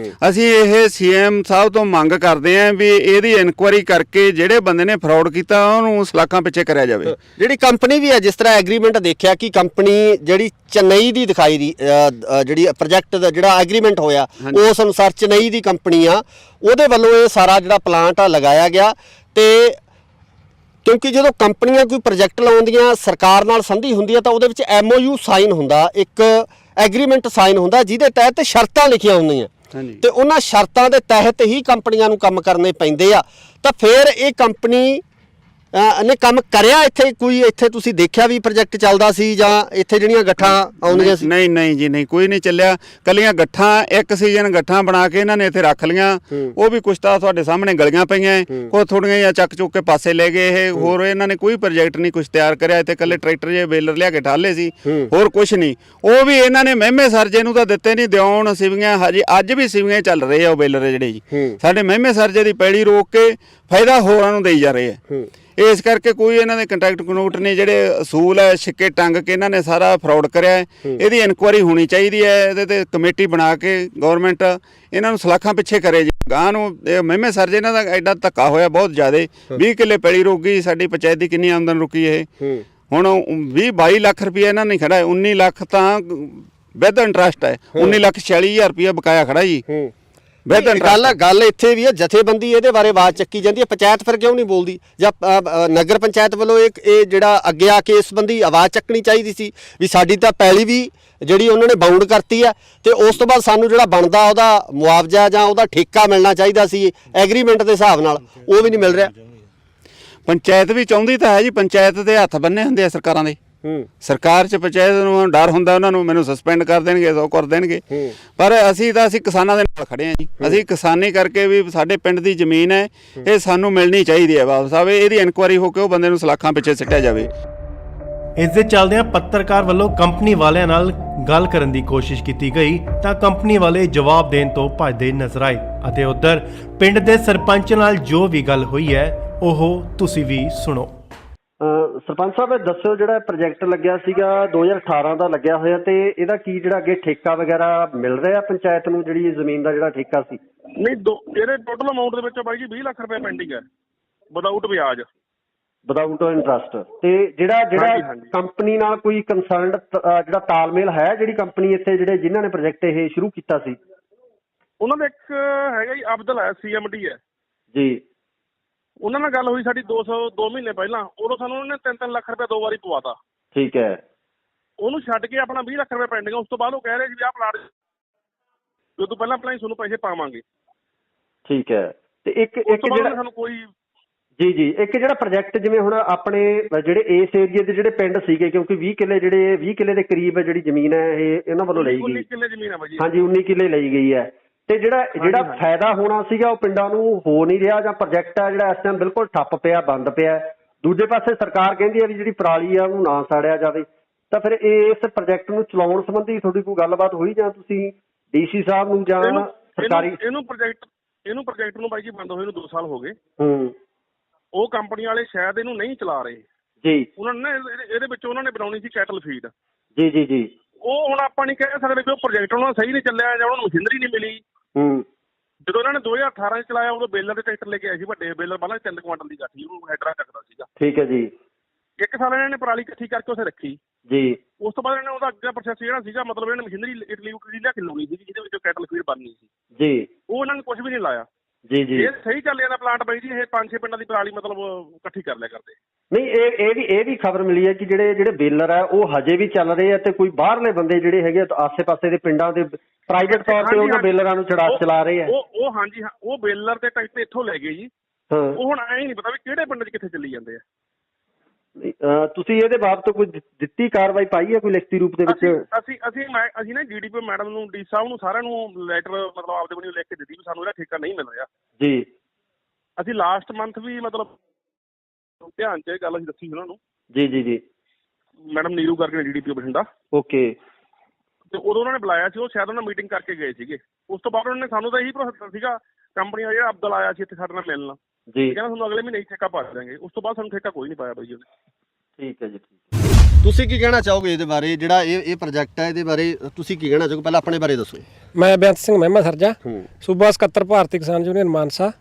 S2: ਅਸੀਂ ਇਹ CM ਸਾਹਿਬ ਤੋਂ ਮੰਗ ਕਰਦੇ ਆਂ ਵੀ ਇਹਦੀ ਇਨਕੁਆਇਰੀ ਕਰਕੇ ਜਿਹੜੇ ਬੰਦੇ ਨੇ ਫਰਾਡ ਕੀਤਾ ਉਹਨੂੰ ਸਲਾਖਾਂ ਪਿੱਛੇ ਕਰਿਆ ਜਾਵੇ।
S1: ਜਿਹੜੀ ਕੰਪਨੀ ਵੀ ਹੈ, ਜਿਸ ਤਰ੍ਹਾਂ ਐਗਰੀਮੈਂਟ ਦੇਖਿਆ ਕਿ ਕੰਪਨੀ ਜਿਹੜੀ ਚੇਨਈ ਦੀ ਦਿਖਾਈ ਦੀ ਜਿਹੜੀ ਪ੍ਰੋਜੈਕਟ ਦਾ ਜਿਹੜਾ ਐਗਰੀਮੈਂਟ ਹੋਇਆ, ਉਸ ਅਨੁਸਾਰ ਚੇਨਈ ਦੀ ਕੰਪਨੀ ਆ, ਉਹਦੇ ਵੱਲੋਂ ਇਹ ਸਾਰਾ ਜਿਹੜਾ ਪਲਾਂਟ ਆ ਲਗਾਇਆ ਗਿਆ। ਤੇ ਕਿਉਂਕਿ ਜਦੋਂ ਕੰਪਨੀਆਂ ਕੋਈ ਪ੍ਰੋਜੈਕਟ ਲਾਉਂਦੀਆਂ, ਸਰਕਾਰ ਨਾਲ ਸੰਧੀ ਹੁੰਦੀ ਹੈ, ਤਾਂ ਉਹਦੇ ਵਿੱਚ MOU ਸਾਈਨ ਹੁੰਦਾ, ਇੱਕ ਐਗਰੀਮੈਂਟ ਸਾਈਨ ਹੁੰਦਾ, ਜਿਹਦੇ ਤਹਿਤ ਸ਼ਰਤਾਂ ਲਿਖੀਆਂ ਹੁੰਦੀਆਂ ਤੇ ਉਹਨਾਂ ਸ਼ਰਤਾਂ ਦੇ ਤਹਿਤ ਹੀ ਕੰਪਨੀਆਂ ਨੂੰ ਕੰਮ ਕਰਨੇ ਪੈਂਦੇ ਆ। ਤਾਂ ਫਿਰ ਇਹ ਕੰਪਨੀ ਨੇ ਕੰਮ ਕਰਿਆ ਇੱਥੇ? ਕੋਈ ਇੱਥੇ ਤੁਸੀਂ ਦੇਖਿਆ ਵੀ ਪ੍ਰੋਜੈਕਟ ਚੱਲਦਾ ਸੀ ਜਾਂ ਇੱਥੇ ਜਿਹੜੀਆਂ ਗੱਠਾਂ ਆਉਂਦੀਆਂ ਸੀ?
S2: ਨਹੀਂ ਜੀ ਨਹੀਂ, ਕੋਈ ਨਹੀਂ ਚੱਲਿਆ। ਕੱਲੀਆਂ ਗੱਠਾਂ ਇੱਕ ਸੀਜ਼ਨ ਗੱਠਾਂ ਬਣਾ ਕੇ ਇਹਨਾਂ ਨੇ ਇੱਥੇ ਰੱਖ ਲੀਆਂ, ਉਹ ਵੀ ਕੁਛ ਤਾਂ ਤੁਹਾਡੇ ਸਾਹਮਣੇ ਗਲੀਆਂ ਪਈਆਂ, ਉਹ ਥੋੜੀਆਂ ਜਿਹਾ ਚੱਕ ਚੁੱਕ ਕੇ ਪਾਸੇ ਲੈ ਗਏ। ਇਹ ਹੋਰ ਇਹਨਾਂ ਨੇ ਕੋਈ ਪ੍ਰੋਜੈਕਟ ਨਹੀਂ ਕੁਛ ਤਿਆਰ ਕਰਿਆ। ਇੱਥੇ ਕੱਲੇ ਟਰੈਕਟਰ ਜੇ ਬੇਲਰ ਲਿਆ ਕੇ ਠਾਲੇ ਸੀ, ਹੋਰ ਕੁਛ ਨਹੀਂ। ਉਹ ਵੀ ਇਹਨਾਂ ਨੇ ਮਹਿਮੇ ਸਰਜੇ ਨੂੰ ਤਾਂ ਦਿੱਤੇ ਨਹੀਂ, ਦਿਉਣ ਸਿਵੀਆਂ ਹਜੇ ਅੱਜ ਵੀ ਸਿਵੀਆਂ ਚੱਲ ਰਹੇ ਆ। ਉਹ ਬੇਲਰ ਜਿਹੜੇ ਜੀ ਸਾਡੇ ਮਹਿਮੇ ਸਰਜੇ ਦੀ ਪੈੜੀ ਰੋਕ ਕੇ ਫਾਇਦਾ ਹੋਰਾਂ ਨੂੰ ਦੇਈ ਜਾ ਰਹੇ ਆ। ਇਸ ਕਰਕੇ ਕੋਈ ਇਹਨਾਂ ਦੇ ਕੰਟੈਕਟ ਕਨੋਟ ਨੇ, ਜਿਹੜੇ ਅਸੂਲ ਹੈ ਛਿੱਕੇ ਟੰਗ ਕੇ ਇਹਨਾਂ ਨੇ ਸਾਰਾ ਫਰਾਡ ਕਰਿਆ। ਇਹਦੀ ਇਨਕੁਆਇਰੀ ਹੋਣੀ ਚਾਹੀਦੀ ਹੈ। ਇਹਦੇ ਤੇ ਕਮੇਟੀ ਬਣਾ ਕੇ ਗਵਰਨਮੈਂਟ ਇਹਨਾਂ ਨੂੰ ਸਲਾਖਾਂ ਪਿੱਛੇ ਕਰੇ ਜੀ। ਗਾਂ ਨੂੰ ਮਹਿਮੇ ਸਰਜੇ ਇਹਨਾਂ ਦਾ ਐਡਾ ਧੱਕਾ ਹੋਇਆ ਬਹੁਤ ਜ਼ਿਆਦਾ। 20 ਕਿੱਲੇ ਪੈਲੀ ਰੁਕ ਗਈ। ਸਾਡੀ ਪੰਚਾਇਤ ਦੀ ਕਿੰਨੀ ਆਮਦਨ ਰੁਕੀ ਇਹ? ਹੁਣ 20-22 ਲੱਖ ਰੁਪਏ ਇਹਨਾਂ ਨੇ ਖੜਾ ਹੈ। 19 ਲੱਖ ਤਾਂ ਵਿਦ ਇੰਟਰਸਟ ਹੈ। 19,46,000 ਰੁਪਏ ਬਕਾਇਆ ਖੜਾ ਜੀ।
S1: ਗੱਲ ਇੱਥੇ ਵੀ ਹੈ, ਜਥੇਬੰਦੀ ਇਹਦੇ ਬਾਰੇ ਆਵਾਜ਼ ਚੱਕੀ ਜਾਂਦੀ ਹੈ, ਪੰਚਾਇਤ ਫਿਰ ਕਿਉਂ ਨਹੀਂ ਬੋਲਦੀ? ਜਾਂ ਨਗਰ ਪੰਚਾਇਤ ਵੱਲੋਂ ਇਹ ਜਿਹੜਾ ਅੱਗੇ ਆ ਕੇ ਇਸ ਸੰਬੰਧੀ ਆਵਾਜ਼ ਚੱਕਣੀ ਚਾਹੀਦੀ ਸੀ ਵੀ ਸਾਡੀ ਤਾਂ ਪੈਲੀ ਵੀ ਜਿਹੜੀ ਉਹਨਾਂ ਨੇ ਬਾਉਂਡ ਕਰਤੀ ਆ, ਤੇ ਉਸ ਤੋਂ ਬਾਅਦ ਸਾਨੂੰ ਜਿਹੜਾ ਬਣਦਾ ਉਹਦਾ ਮੁਆਵਜ਼ਾ ਜਾਂ ਉਹਦਾ ਠੇਕਾ ਮਿਲਣਾ ਚਾਹੀਦਾ ਸੀ ਐਗਰੀਮੈਂਟ ਦੇ ਹਿਸਾਬ ਨਾਲ, ਉਹ ਵੀ ਨਹੀਂ ਮਿਲ ਰਿਹਾ।
S2: ਪੰਚਾਇਤ ਵੀ ਚਾਹੁੰਦੀ ਤਾਂ ਹੈ ਜੀ, ਪੰਚਾਇਤ ਦੇ ਹੱਥ ਬੰਨੇ ਹੁੰਦੇ ਆ ਸਰਕਾਰਾਂ ਦੇ। ਸਰਕਾਰ 'ਚ ਪੰਚਾਇਤ ਨੂੰ ਡਰ ਹੁੰਦਾ ਉਹਨਾਂ ਨੂੰ ਮੈਨੂੰ ਸਸਪੈਂਡ ਕਰ ਦੇਣਗੇ, ਸੋ ਕਰ ਦੇਣਗੇ। ਪਰ ਅਸੀਂ ਕਿਸਾਨਾਂ ਦੇ ਨਾਲ ਖੜੇ ਹਾਂ ਜੀ। ਅਸੀਂ ਕਿਸਾਨੀ ਕਰਕੇ ਵੀ ਸਾਡੇ ਪਿੰਡ ਦੀ ਜ਼ਮੀਨ ਹੈ, ਇਹ ਸਾਨੂੰ ਮਿਲਣੀ ਚਾਹੀਦੀ ਹੈ ਵਾਪਸ ਆਵੇ। ਇਹਦੀ ਇਨਕੁਆਇਰੀ ਹੋ ਕੇ ਉਹ ਬੰਦੇ ਨੂੰ ਸਲਾਖਾਂ ਪਿੱਛੇ ਸਿੱਟਿਆ ਜਾਵੇ।
S4: ਇਸ ਦੇ ਚੱਲਦਿਆਂ ਪੱਤਰਕਾਰ ਵੱਲੋਂ ਕੰਪਨੀ ਵਾਲਿਆਂ ਨਾਲ ਗੱਲ ਕਰਨ ਦੀ ਕੋਸ਼ਿਸ਼ ਕੀਤੀ ਗਈ ਤਾਂ ਕੰਪਨੀ ਵਾਲੇ ਜਵਾਬ ਦੇਣ ਤੋਂ ਭੱਜਦੇ ਨਜ਼ਰ ਆਏ ਅਤੇ ਉੱਧਰ ਪਿੰਡ ਦੇ ਸਰਪੰਚ ਨਾਲ ਜੋ ਵੀ ਗੱਲ ਹੋਈ ਹੈ ਉਹ ਤੁਸੀਂ ਵੀ ਸੁਣੋ।
S1: ਸਰਪੰਚ ਸਾਹਿਬ, ਇਹ ਦੱਸਿਓ, ਜਿਹੜਾ ਪ੍ਰੋਜੈਕਟ ਲੱਗਿਆ ਸੀਗਾ 2018 ਦਾ ਲੱਗਿਆ ਹੋਇਆ, ਤੇ ਇਹਦਾ ਕੀ ਜਿਹੜਾ ਅੱਗੇ ਠੇਕਾ ਵਗੈਰਾ ਮਿਲ ਰਿਹਾ ਪੰਚਾਇਤ ਨੂੰ, ਜਿਹੜੀ ਜ਼ਮੀਨ ਦਾ ਜਿਹੜਾ ਠੇਕਾ ਸੀ?
S5: ਨਹੀਂ, ਇਹਦੇ ਟੋਟਲ ਅਮਾਉਂਟ ਦੇ ਵਿੱਚੋਂ ਬਾਈ ਜੀ 20 ਲੱਖ ਰੁਪਏ ਪੈਂਡਿੰਗ ਹੈ ਵਿਦਆਊਟ ਵਿਆਜ,
S1: ਵਿਦਆਊਟ ਇੰਟਰਸਟ। ਤੇ ਜਿਹੜਾ ਕੰਪਨੀ ਨਾਲ ਕੋਈ ਕੰਸਰਨਡ ਜਿਹੜਾ ਤਾਲਮੇਲ ਹੈ, ਜਿਹੜੀ ਕੰਪਨੀ ਇੱਥੇ ਜਿਨ੍ਹਾਂ ਨੇ ਪ੍ਰੋਜੈਕਟ ਇਹ ਸ਼ੁਰੂ ਕੀਤਾ ਸੀ?
S5: ਉਹਨਾਂ ਦਾ ਇੱਕ ਹੈਗਾ ਜੀ ਅਬਦੁਲ ਹੈ, CMD ਹੈ
S1: ਜੀ।
S5: ਉਹਨਾਂ ਨਾਲ ਗੱਲ ਹੋਈ ਸਾਡੀ 2 ਮਹੀਨੇ ਪਹਿਲਾਂ। ਉਦੋਂ ਸਾਨੂੰ ਉਹਨਾਂ ਨੇ 3-3 ਲੱਖ ਰੁਪਏ 2 ਵਾਰੀ ਪਵਾਤਾ।
S1: ਠੀਕ ਹੈ।
S5: ਉਹਨੂੰ ਛੱਡ ਕੇ ਆਪਣਾ 20 ਲੱਖ ਰੁਪਏ ਪੈਂਡਿੰਗ। ਉਸ ਤੋਂ ਬਾਅਦ ਉਹ ਕਹਿ ਰਹੇ ਸੀ ਵੀ ਆਹ ਪਲਾਟ ਜੋ ਤੋਂ ਪਹਿਲਾਂ ਹੀ ਤੁਹਾਨੂੰ ਪੈਸੇ ਪਾਵਾਂਗੇ।
S1: ਠੀਕ ਹੈ। ਤੇ ਇੱਕ ਜਿਹੜਾ
S5: ਸਾਨੂੰ ਕੋਈ
S1: ਜੀ ਇੱਕ ਜਿਹੜਾ ਪ੍ਰੋਜੈਕਟ, ਜਿਵੇਂ ਹੁਣ ਆਪਣੇ ਜਿਹੜੇ ਇਸ ਏਰੀਏ ਦੇ ਜਿਹੜੇ ਪਿੰਡ ਸੀਗੇ, ਕਿਉਂਕਿ 20 ਕਿੱਲੇ ਦੇ ਕਰੀਬ ਜਿਹੜੀ ਜ਼ਮੀਨ ਹੈ ਇਹ ਇਹਨਾਂ ਵੱਲੋਂ ਲਈ ਗਈ।
S5: 19 ਕਿੱਲੇ ਜ਼ਮੀਨ ਹੈ ਬਾਈ।
S1: ਹਾਂਜੀ, 19 ਕਿੱਲੇ ਲਈ ਗਈ ਹੈ। ਤੇ ਜਿਹੜਾ ਫਾਇਦਾ ਹੋਣਾ ਸੀਗਾ ਉਹ ਪਿੰਡਾਂ ਨੂੰ ਹੋ ਨਹੀਂ ਰਿਹਾ, ਜਾਂ ਪ੍ਰੋਜੈਕਟ ਹੈ ਜਿਹੜਾ ਇਸ ਟਾਈਮ ਬਿਲਕੁਲ ਠੱਪ ਪਿਆ, ਬੰਦ ਪਿਆ। ਦੂਜੇ ਪਾਸੇ ਸਰਕਾਰ ਕਹਿੰਦੀ ਹੈ ਵੀ ਜਿਹੜੀ ਪਰਾਲੀ ਆ ਉਹਨੂੰ ਨਾ ਸਾੜਿਆ ਜਾਵੇ। ਤਾਂ ਫਿਰ ਇਸ ਪ੍ਰੋਜੈਕਟ ਨੂੰ ਚਲਾਉਣ ਸੰਬੰਧੀ ਤੁਹਾਡੀ ਕੋਈ ਗੱਲਬਾਤ ਹੋਈ, ਜਾਂ ਤੁਸੀਂ DC ਸਾਹਿਬ ਨੂੰ ਜਾਂ ਸਰਕਾਰੀ
S5: ਇਹਨੂੰ ਪ੍ਰੋਜੈਕਟ ਨੂੰ ਬਾਈ ਜੀ ਬੰਦ ਹੋਏ ਨੂੰ 2 ਸਾਲ ਹੋ ਗਏ। ਉਹ ਕੰਪਨੀ ਵਾਲੇ ਸ਼ਾਇਦ ਇਹਨੂੰ ਨਹੀਂ ਚਲਾ ਰਹੇ
S1: ਜੀ।
S5: ਉਹਨਾਂ ਨੇ ਇਹਦੇ ਵਿੱਚ ਉਹਨਾਂ ਨੇ ਬਣਾਉਣੀ ਸੀ ਕੈਟਲ ਫੀਡ।
S1: ਜੀ।
S5: ਉਹ ਹੁਣ ਆਪਾਂ ਨਹੀਂ ਕਹਿ ਸਕਦੇ ਕਿ ਉਹ ਪ੍ਰੋਜੈਕਟ ਉਹਨਾਂ ਦਾ ਸਹੀ ਨਹੀਂ ਚੱਲਿਆ ਜਾਂ ਉਹਨਾਂ ਨੂੰ ਮਸ਼ੀਨਰੀ ਨਹੀਂ ਮਿਲੀ। ਜਦੋਂ ਇਹਨਾਂ ਨੇ 2018 ਚ ਚਲਾਇਆ ਉਦੋਂ ਬੇਲਰ ਦੇ ਟਰੈਕਟਰ ਲੈ ਕੇ ਆਏ ਸੀ, ਵੱਡੇ ਬੇਲਰ ਪਹਿਲਾਂ 3 ਕੁਆਂਟਲ ਦੀ ਗੱਠੀ, ਉਹਨੂੰ ਹੈਡਰਾ ਚੱਕਦਾ ਸੀਗਾ। ਠੀਕ ਹੈ ਜੀ। 1 ਸਾਲ ਇਹਨਾਂ ਨੇ ਪਰਾਲੀ ਇਕੱਠੀ ਕਰਕੇ ਉੱਥੇ ਰੱਖੀ ਜੀ। ਉਸ ਤੋਂ ਬਾਅਦ ਇਹਨਾਂ ਨੇ ਉਹਦਾ ਅੱਗੇ ਪ੍ਰੋਸੈਸ ਜਿਹੜਾ ਸੀਗਾ, ਮਤਲਬ ਇਹਨਾਂ ਨੇ ਮਸ਼ੀਨਰੀ ਇਟਲੀ ਲਿਆ ਕੇ ਲਾਉਣੀ ਸੀ ਜਿਹਦੇ ਵਿੱਚ ਕੈਟਲ ਫੀਡ ਬਣਨੀ ਸੀ ਜੀ। ਉਹ ਇਹਨਾਂ ਨੇ ਕੁਝ ਵੀ ਨਹੀਂ ਲਾਇਆ ਜੀ। ਇਹ ਸਹੀ ਚੱਲ ਜਾਂਦਾ ਪਲਾਂਟ ਬਾਈ ਜੀ। ਇਹ 5-6 ਪਿੰਡਾਂ ਦੀ ਪਰਾਲੀ ਮਤਲਬ ਇਕੱਠੀ ਕਰ ਲਿਆ ਕਰਦੇ। ਨਹੀਂ, ਇਹ ਵੀ ਖਬਰ ਮਿਲੀ ਹੈ ਕਿ ਜਿਹੜੇ ਬੇਲਰ ਹੈ ਉਹ ਹਜੇ ਵੀ ਚੱਲ ਰਹੇ ਆ, ਤੇ ਕੋਈ ਬਾਹਰਲੇ ਬੰਦੇ ਜਿਹੜੇ ਹੈਗੇ ਆਸੇ-ਪਾਸੇ ਦੇ ਪਿੰਡਾਂ ਦੇ ਪ੍ਰਾਈਵੇਟ ਤੌਰ ਤੇ ਉਹਨਾਂ ਬੇਲਰਾਂ ਨੂੰ ਚਲਾ ਰਹੇ ਆ। ਉਹ ਬੇਲਰ ਤੇ ਟਰੈਕਟਰ ਇੱਥੋਂ ਲੈ ਗਏ ਜੀ। ਉਹ ਹੁਣ ਐਂ ਨਹੀਂ ਪਤਾ ਵੀ ਕਿਹੜੇ ਪਿੰਡ 'ਚ ਕਿੱਥੇ ਚੱਲੀ ਜਾਂਦੇ ਆ। ਤੁਸੀਂ ਇਹਦੇ ਬਾਬਤ ਕੋਈ ਦਿੱਤੀ ਕਾਰਵਾਈ ਪਾਈ ਹੈ ਕੋਈ ਲਿਖਤੀ ਰੂਪ ਦੇ ਵਿੱਚ? ਅਸੀਂ ਨਾ GDP ਮੈਡਮ ਨੂੰ, ਡੀ ਸਾਹਿਬ ਨੂੰ, ਸਾਰਿਆਂ ਨੂੰ ਲੈਟਰ ਮਤਲਬ ਆਪਦੇ ਵੱਲੋਂ ਲਿਖ ਕੇ ਦਿੱਤੀ ਵੀ ਸਾਨੂੰ ਇਹਦਾ ਠੇਕਾ ਨਹੀਂ ਮਿਲ ਰਿਹਾ ਜੀ। ਅਸੀਂ ਲਾਸਟ ਮੰਥ ਵੀ ਮਤਲਬ ਧਿਆਨ 'ਚ ਇਹ ਗੱਲ ਅਸੀਂ ਦੱਸੀ ਉਹਨਾਂ ਨੂੰ ਜੀ। ਮੈਡਮ ਨੀਰੂ ਕਰਕੇ DDPO ਬਠਿੰਡਾ। ਓਕੇ। ਤੇ ਉਦੋਂ ਉਹਨਾਂ ਨੇ ਬੁਲਾਇਆ ਸੀ, ਉਹ ਸ਼ਾਇਦ ਉਹਨਾਂ ਮੀਟਿੰਗ ਕਰਕੇ ਗਏ ਸੀਗੇ। ਉਸ ਤੋਂ ਬਾਅਦ ਉਹਨਾਂ ਨੇ ਸਾਨੂੰ ਤਾਂ ਇਹੀ ਭਰੋਸਾ ਸੀਗਾ, ਕੰਪਨੀ ਦਾ ਜਿਹੜਾ ਅਬਦੁਲ ਆਇਆ ਸੀ ਇੱਥੇ ਸਾਡੇ ਨਾਲ ਮਿਲਣ ਜੀ, ਕਹਿੰਦਾ ਤੁਹਾਨੂੰ ਅਗਲੇ ਮਹੀਨੇ ਹੀ ਠੇਕਾ ਪਾ ਦੇਵਾਂਗੇ। ਉਸ ਤੋਂ ਬਾਅਦ ਸਾਨੂੰ ਠੇਕਾ ਕੋਈ ਨਹੀਂ ਪਾਇਆ ਬਾਈ ਜੀ ਉਹਨੇ। ਠੀਕ ਹੈ ਜੀ।
S1: ਤੁਸੀਂ ਕੀ ਕਹਿਣਾ ਚਾਹੋਗੇ ਇਹਦੇ ਬਾਰੇ, ਜਿਹੜਾ ਇਹ ਪ੍ਰੋਜੈਕਟ ਹੈ, ਇਹਦੇ ਬਾਰੇ ਤੁਸੀਂ ਕੀ ਕਹਿਣਾ ਚਾਹੋਗੇ? ਪਹਿਲਾਂ ਆਪਣੇ ਬਾਰੇ ਦੱਸੋ।
S3: ਮੈਂ ਬੇਅੰਤ ਸਿੰਘ ਮਹਿਮਾ ਸਰਜਾ, ਸੂਬਾ ਸਕੱਤਰ ਭਾਰਤੀ ਕਿਸਾਨ ਯੂਨੀਅਨ ਮਾਨਸਾ।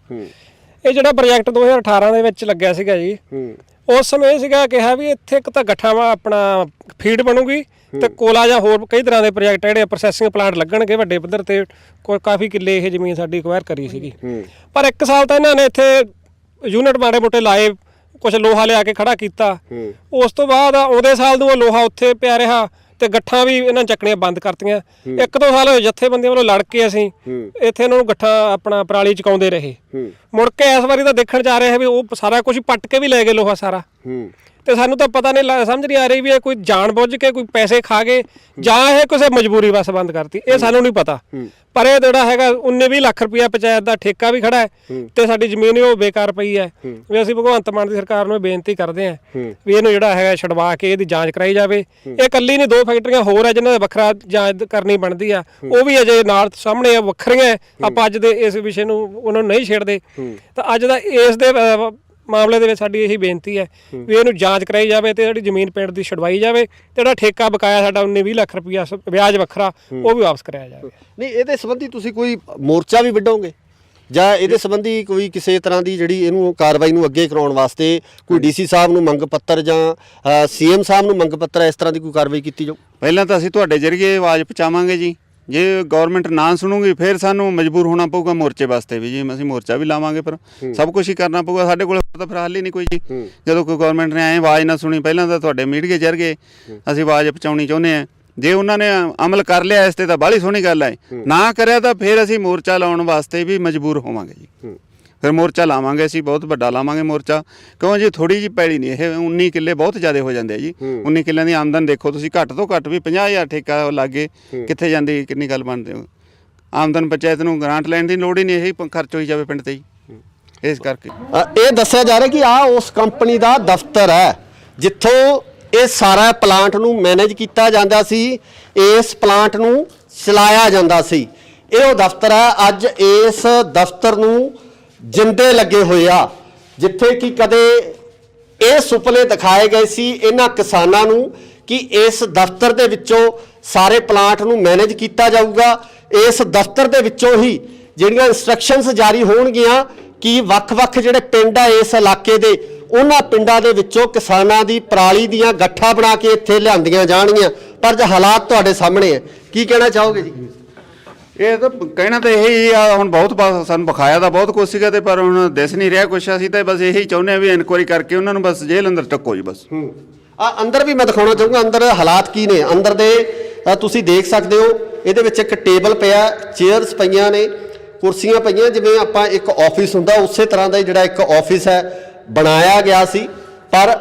S3: ਇਹ ਜਿਹੜਾ ਪ੍ਰੋਜੈਕਟ 2018 ਦੇ ਵਿੱਚ ਲੱਗਿਆ ਸੀਗਾ ਜੀ, ਉਸ ਸਮੇਂ ਇਹ ਸੀਗਾ ਕਿਹਾ ਵੀ ਇੱਥੇ ਇੱਕ ਤਾਂ ਗੱਠਾਂ ਵਾ ਆਪਣਾ ਫੀਡ ਬਣੂਗੀ, ਤੇ ਕੋਲਾ ਜਾਂ ਹੋਰ ਕਈ ਤਰ੍ਹਾਂ ਦੇ ਪ੍ਰੋਜੈਕਟ ਜਿਹੜੇ ਪ੍ਰੋਸੈਸਿੰਗ ਪਲਾਂਟ ਲੱਗਣਗੇ ਵੱਡੇ ਪੱਧਰ ਤੇ। ਕਾਫੀ ਕਿੱਲੇ ਇਹ ਜ਼ਮੀਨ ਸਾਡੀ ਅਕਵਾਇਰ ਕਰੀ ਸੀਗੀ। ਪਰ 1 ਸਾਲ ਤਾਂ ਇਹਨਾਂ ਨੇ ਇੱਥੇ ਯੂਨਿਟ ਮਾੜੇ ਮੋਟੇ ਲਾਏ, ਕੁਝ ਲੋਹਾ ਲਿਆ ਕੇ ਖੜਾ ਕੀਤਾ। ਉਸ ਤੋਂ ਬਾਅਦ ਆਉਂਦੇ ਸਾਲ ਨੂੰ ਉਹ ਲੋਹਾ ਉੱਥੇ ਪਿਆ ਰਿਹਾ, ਤੇ ਗੱਠਾਂ ਵੀ ਇਹਨਾਂ ਚੱਕਣੀਆਂ ਬੰਦ ਕਰਤੀਆਂ। 1-2 ਸਾਲ ਹੋਏ ਜਥੇਬੰਦੀਆਂ ਵੱਲੋਂ ਲੜ ਕੇ ਅਸੀਂ ਇੱਥੇ ਇਹਨਾਂ ਨੂੰ ਗੱਠਾਂ ਆਪਣਾ ਪਰਾਲੀ ਚੁਕਾਉਂਦੇ ਰਹੇ। ਮੁੜ ਕੇ ਇਸ ਵਾਰੀ ਤਾਂ ਦੇਖਣ ਜਾ ਰਹੇ ਵੀ ਉਹ ਸਾਰਾ ਕੁਝ ਪੱਟ ਕੇ ਵੀ ਲੈ ਗਏ ਲੋਹਾ ਸਾਰਾ। ਤੇ ਸਾਨੂੰ ਤਾਂ ਪਤਾ ਨਹੀਂ, ਸਮਝ ਨਹੀਂ ਆ ਰਹੀ ਵੀ ਇਹ ਕੋਈ ਜਾਣ ਬੁੱਝ ਕੇ ਕੋਈ ਪੈਸੇ ਖਾ ਗਏ ਜਾਂ ਇਹ ਕਿਸੇ ਮਜਬੂਰੀ ਬਸ ਬੰਦ ਕਰਤੀ, ਇਹ ਸਾਨੂੰ ਨਹੀਂ ਪਤਾ। ਪਰ ਇਹ ਜਿਹੜਾ ਹੈਗਾ 19-20 ਲੱਖ ਰੁਪਇਆ ਪੰਚਾਇਤ ਦਾ ਠੇਕਾ ਵੀ ਖੜਾ ਹੈ, ਤੇ ਸਾਡੀ ਜ਼ਮੀਨ ਉਹ ਬੇਕਾਰ ਪਈ ਹੈ। ਵੀ ਅਸੀਂ ਭਗਵੰਤ ਮਾਨ ਦੀ ਸਰਕਾਰ ਨੂੰ ਬੇਨਤੀ ਕਰਦੇ ਹਾਂ ਵੀ ਇਹਨੂੰ ਜਿਹੜਾ ਹੈਗਾ ਛਡਵਾ ਕੇ ਇਹਦੀ ਜਾਂਚ ਕਰਾਈ ਜਾਵੇ। ਇਹ ਇਕੱਲੀ ਨਹੀਂ, 2 ਫੈਕਟਰੀਆਂ ਹੋਰ ਹੈ ਜਿਨ੍ਹਾਂ ਦਾ ਵੱਖਰਾ ਜਾਂਚ ਕਰਨੀ ਬਣਦੀ ਆ, ਉਹ ਵੀ ਅਜੇ ਨਾਲ ਸਾਹਮਣੇ ਵੱਖਰੀਆਂ। ਆਪਾਂ ਅੱਜ ਦੇ ਇਸ ਵਿਸ਼ੇ ਨੂੰ ਉਹਨਾਂ ਨੂੰ ਨਹੀਂ ਛੇੜਦੇ। ਤਾਂ ਅੱਜ ਦਾ ਇਸ ਦੇ ਮਾਮਲੇ ਦੇ ਵਿੱਚ ਸਾਡੀ ਇਹੀ ਬੇਨਤੀ ਹੈ ਵੀ ਇਹਨੂੰ ਜਾਂਚ ਕਰਾਈ ਜਾਵੇ, ਤੇ ਜਿਹੜੀ ਜ਼ਮੀਨ ਪਿੰਡ ਦੀ ਛਡਵਾਈ ਜਾਵੇ, ਤੇ ਜਿਹੜਾ ਠੇਕਾ ਬਕਾਇਆ ਸਾਡਾ 19-20 ਲੱਖ ਰੁਪਇਆ ਵਿਆਜ ਵੱਖਰਾ ਉਹ ਵੀ ਵਾਪਸ ਕਰਾਇਆ ਜਾਵੇ।
S1: ਨਹੀਂ, ਇਹਦੇ ਸੰਬੰਧੀ ਤੁਸੀਂ ਕੋਈ ਮੋਰਚਾ ਵੀ ਵਿੱਢੋਗੇ, ਜਾਂ ਇਹਦੇ ਸੰਬੰਧੀ ਕੋਈ ਕਿਸੇ ਤਰ੍ਹਾਂ ਦੀ ਜਿਹੜੀ ਇਹਨੂੰ ਕਾਰਵਾਈ ਨੂੰ ਅੱਗੇ ਕਰਾਉਣ ਵਾਸਤੇ ਕੋਈ DC ਸਾਹਿਬ ਨੂੰ ਮੰਗ ਪੱਤਰ ਜਾਂ CM ਸਾਹਿਬ ਨੂੰ ਮੰਗ ਪੱਤਰ, ਇਸ ਤਰ੍ਹਾਂ ਦੀ ਕੋਈ ਕਾਰਵਾਈ ਕੀਤੀ ਜਾਊ?
S2: ਪਹਿਲਾਂ ਤਾਂ ਅਸੀਂ ਤੁਹਾਡੇ ਜ਼ਰੀਏ ਆਵਾਜ਼ ਪਹੁੰਚਾਵਾਂਗੇ ਜੀ। ਜੇ ਗਵਰਨਮੈਂਟ ਨਾ ਸੁਣੂਗੀ ਫਿਰ ਸਾਨੂੰ ਮਜਬੂਰ ਹੋਣਾ ਪਊਗਾ ਮੋਰਚੇ ਵਾਸਤੇ ਵੀ ਜੀ। ਅਸੀਂ ਮੋਰਚਾ ਵੀ ਲਾਵਾਂਗੇ, ਪਰ ਸਭ ਕੁਝ ਹੀ ਕਰਨਾ ਪਊਗਾ। ਸਾਡੇ ਕੋਲ ਤਾਂ ਫਿਰ ਹੱਲ ਹੀ ਨਹੀਂ ਕੋਈ ਜੀ। ਜਦੋਂ ਕੋਈ ਗਵਰਨਮੈਂਟ ਨੇ ਐਂ ਆਵਾਜ਼ ਨਾ ਸੁਣੀ, ਪਹਿਲਾਂ ਤਾਂ ਤੁਹਾਡੇ ਮੀਡੀਆ ਜ਼ਰੀਏ ਅਸੀਂ ਆਵਾਜ਼ ਪਹੁੰਚਾਉਣੀ ਚਾਹੁੰਦੇ ਹਾਂ। ਜੇ ਉਹਨਾਂ ਨੇ ਅਮਲ ਕਰ ਲਿਆ ਇਸ ਤੇ ਤਾਂ ਬਾਹਲੀ ਸੋਹਣੀ ਗੱਲ ਹੈ, ਨਾ ਕਰਿਆ ਤਾਂ ਫਿਰ ਅਸੀਂ ਮੋਰਚਾ ਲਾਉਣ ਵਾਸਤੇ ਵੀ ਮਜਬੂਰ ਹੋਵਾਂਗੇ ਜੀ। ਫਿਰ ਮੋਰਚਾ ਲਾਵਾਂਗੇ ਅਸੀਂ, ਬਹੁਤ ਵੱਡਾ ਲਾਵਾਂਗੇ ਮੋਰਚਾ, ਕਿਉਂ ਜੀ ਥੋੜੀ ਜੀ ਪੈਲੀ ਨਹੀਂ ਇਹ 19 ਕਿੱਲੇ ਬਹੁਤ ਜ਼ਿਆਦਾ ਹੋ ਜਾਂਦੇ ਆ ਜੀ। 19 ਕਿੱਲਿਆਂ ਦੀ ਆਮਦਨ ਦੇਖੋ ਤੁਸੀਂ, ਘੱਟ ਤੋਂ ਘੱਟ ਵੀ 50,000 ਠੇਕਾ ਲਾਗੇ ਕਿੱਥੇ ਜਾਂਦੀ, ਕਿੰਨੀ ਗੱਲ ਬਣਦੀ ਆਮਦਨ। ਪੰਚਾਇਤ ਨੂੰ ਗ੍ਰਾਂਟ ਲੈਣ ਦੀ ਲੋੜ ਹੀ ਨਹੀਂ, ਇਹੀ ਖਰਚ ਹੋਈ ਜਾਵੇ ਪਿੰਡ ਤੇ ਜੀ। ਇਸ ਕਰਕੇ
S1: ਇਹ ਦੱਸਿਆ ਜਾ ਰਿਹਾ ਕਿ ਆ ਉਸ ਕੰਪਨੀ ਦਾ ਦਫ਼ਤਰ ਹੈ ਜਿੱਥੋਂ ਇਹ ਸਾਰਾ ਪਲਾਂਟ ਨੂੰ ਮੈਨੇਜ ਕੀਤਾ ਜਾਂਦਾ ਸੀ, ਇਸ ਪਲਾਂਟ ਨੂੰ ਚਲਾਇਆ ਜਾਂਦਾ ਸੀ। ਇਹ ਉਹ ਦਫ਼ਤਰ ਹੈ। ਅੱਜ ਇਸ ਦਫ਼ਤਰ ਨੂੰ ਜਿੰਦੇ ਲੱਗੇ ਹੋਏ ਆ, ਜਿੱਥੇ ਕਿ ਕਦੇ ਇਹ ਸੁਪਨੇ ਦਿਖਾਏ ਗਏ ਸੀ ਇਹਨਾਂ ਕਿਸਾਨਾਂ ਨੂੰ ਕਿ ਇਸ ਦਫ਼ਤਰ ਦੇ ਵਿੱਚੋਂ ਸਾਰੇ ਪਲਾਂਟ ਨੂੰ ਮੈਨੇਜ ਕੀਤਾ ਜਾਊਗਾ। ਇਸ ਦਫ਼ਤਰ ਦੇ ਵਿੱਚੋਂ ਹੀ ਜਿਹੜੀਆਂ ਇੰਸਟਰਕਸ਼ਨਸ ਜਾਰੀ ਹੋਣਗੀਆਂ ਕਿ ਵੱਖ-ਵੱਖ ਜਿਹੜੇ ਪਿੰਡ ਆ ਇਸ ਇਲਾਕੇ ਦੇ, ਉਹਨਾਂ ਪਿੰਡਾਂ ਦੇ ਵਿੱਚੋਂ ਕਿਸਾਨਾਂ ਦੀ ਪਰਾਲੀ ਦੀਆਂ ਗੱਠਾਂ ਬਣਾ ਕੇ ਇੱਥੇ ਲਿਆਂਦੀਆਂ ਜਾਣਗੀਆਂ। ਪਰ ਜੇ ਹਾਲਾਤ ਤੁਹਾਡੇ ਸਾਹਮਣੇ ਹੈ, ਕੀ ਕਹਿਣਾ ਚਾਹੋਗੇ ਜੀ?
S2: ਇਹ ਤਾਂ ਕਹਿਣਾ ਤਾਂ ਇਹੀ ਆ, ਹੁਣ ਬਹੁਤ ਸਾਨੂੰ ਵਿਖਾਇਆ ਤਾਂ ਬਹੁਤ ਕੁਛ ਸੀਗਾ ਤੇ ਪਰ ਹੁਣ ਦਿਸ ਨਹੀਂ ਰਿਹਾ ਕੁਛ। ਅਸੀਂ ਤਾਂ ਬਸ ਇਹੀ ਚਾਹੁੰਦੇ ਆ ਵੀ ਇਨਕੁਆਇਰੀ ਕਰਕੇ ਉਹਨਾਂ ਨੂੰ ਬਸ ਜੇਲ੍ਹ ਅੰਦਰ ਟੱਕੋ ਜੀ ਬਸ।
S1: ਅੰਦਰ ਵੀ ਮੈਂ ਦਿਖਾਉਣਾ ਚਾਹੂੰਗਾ ਅੰਦਰ ਹਾਲਾਤ ਕੀ ਨੇ। ਅੰਦਰ ਦੇ ਤੁਸੀਂ ਦੇਖ ਸਕਦੇ ਹੋ, ਇਹਦੇ ਵਿੱਚ ਇੱਕ ਟੇਬਲ ਪਿਆ, ਚੇਅਰਸ ਪਈਆਂ ਨੇ, ਕੁਰਸੀਆਂ ਪਈਆਂ, ਜਿਵੇਂ ਆਪਾਂ ਇੱਕ ਆਫਿਸ ਹੁੰਦਾ ਉਸੇ ਤਰ੍ਹਾਂ ਦਾ ਜਿਹੜਾ ਇੱਕ ਆਫਿਸ ਹੈ ਬਣਾਇਆ ਗਿਆ ਸੀ। ਪਰ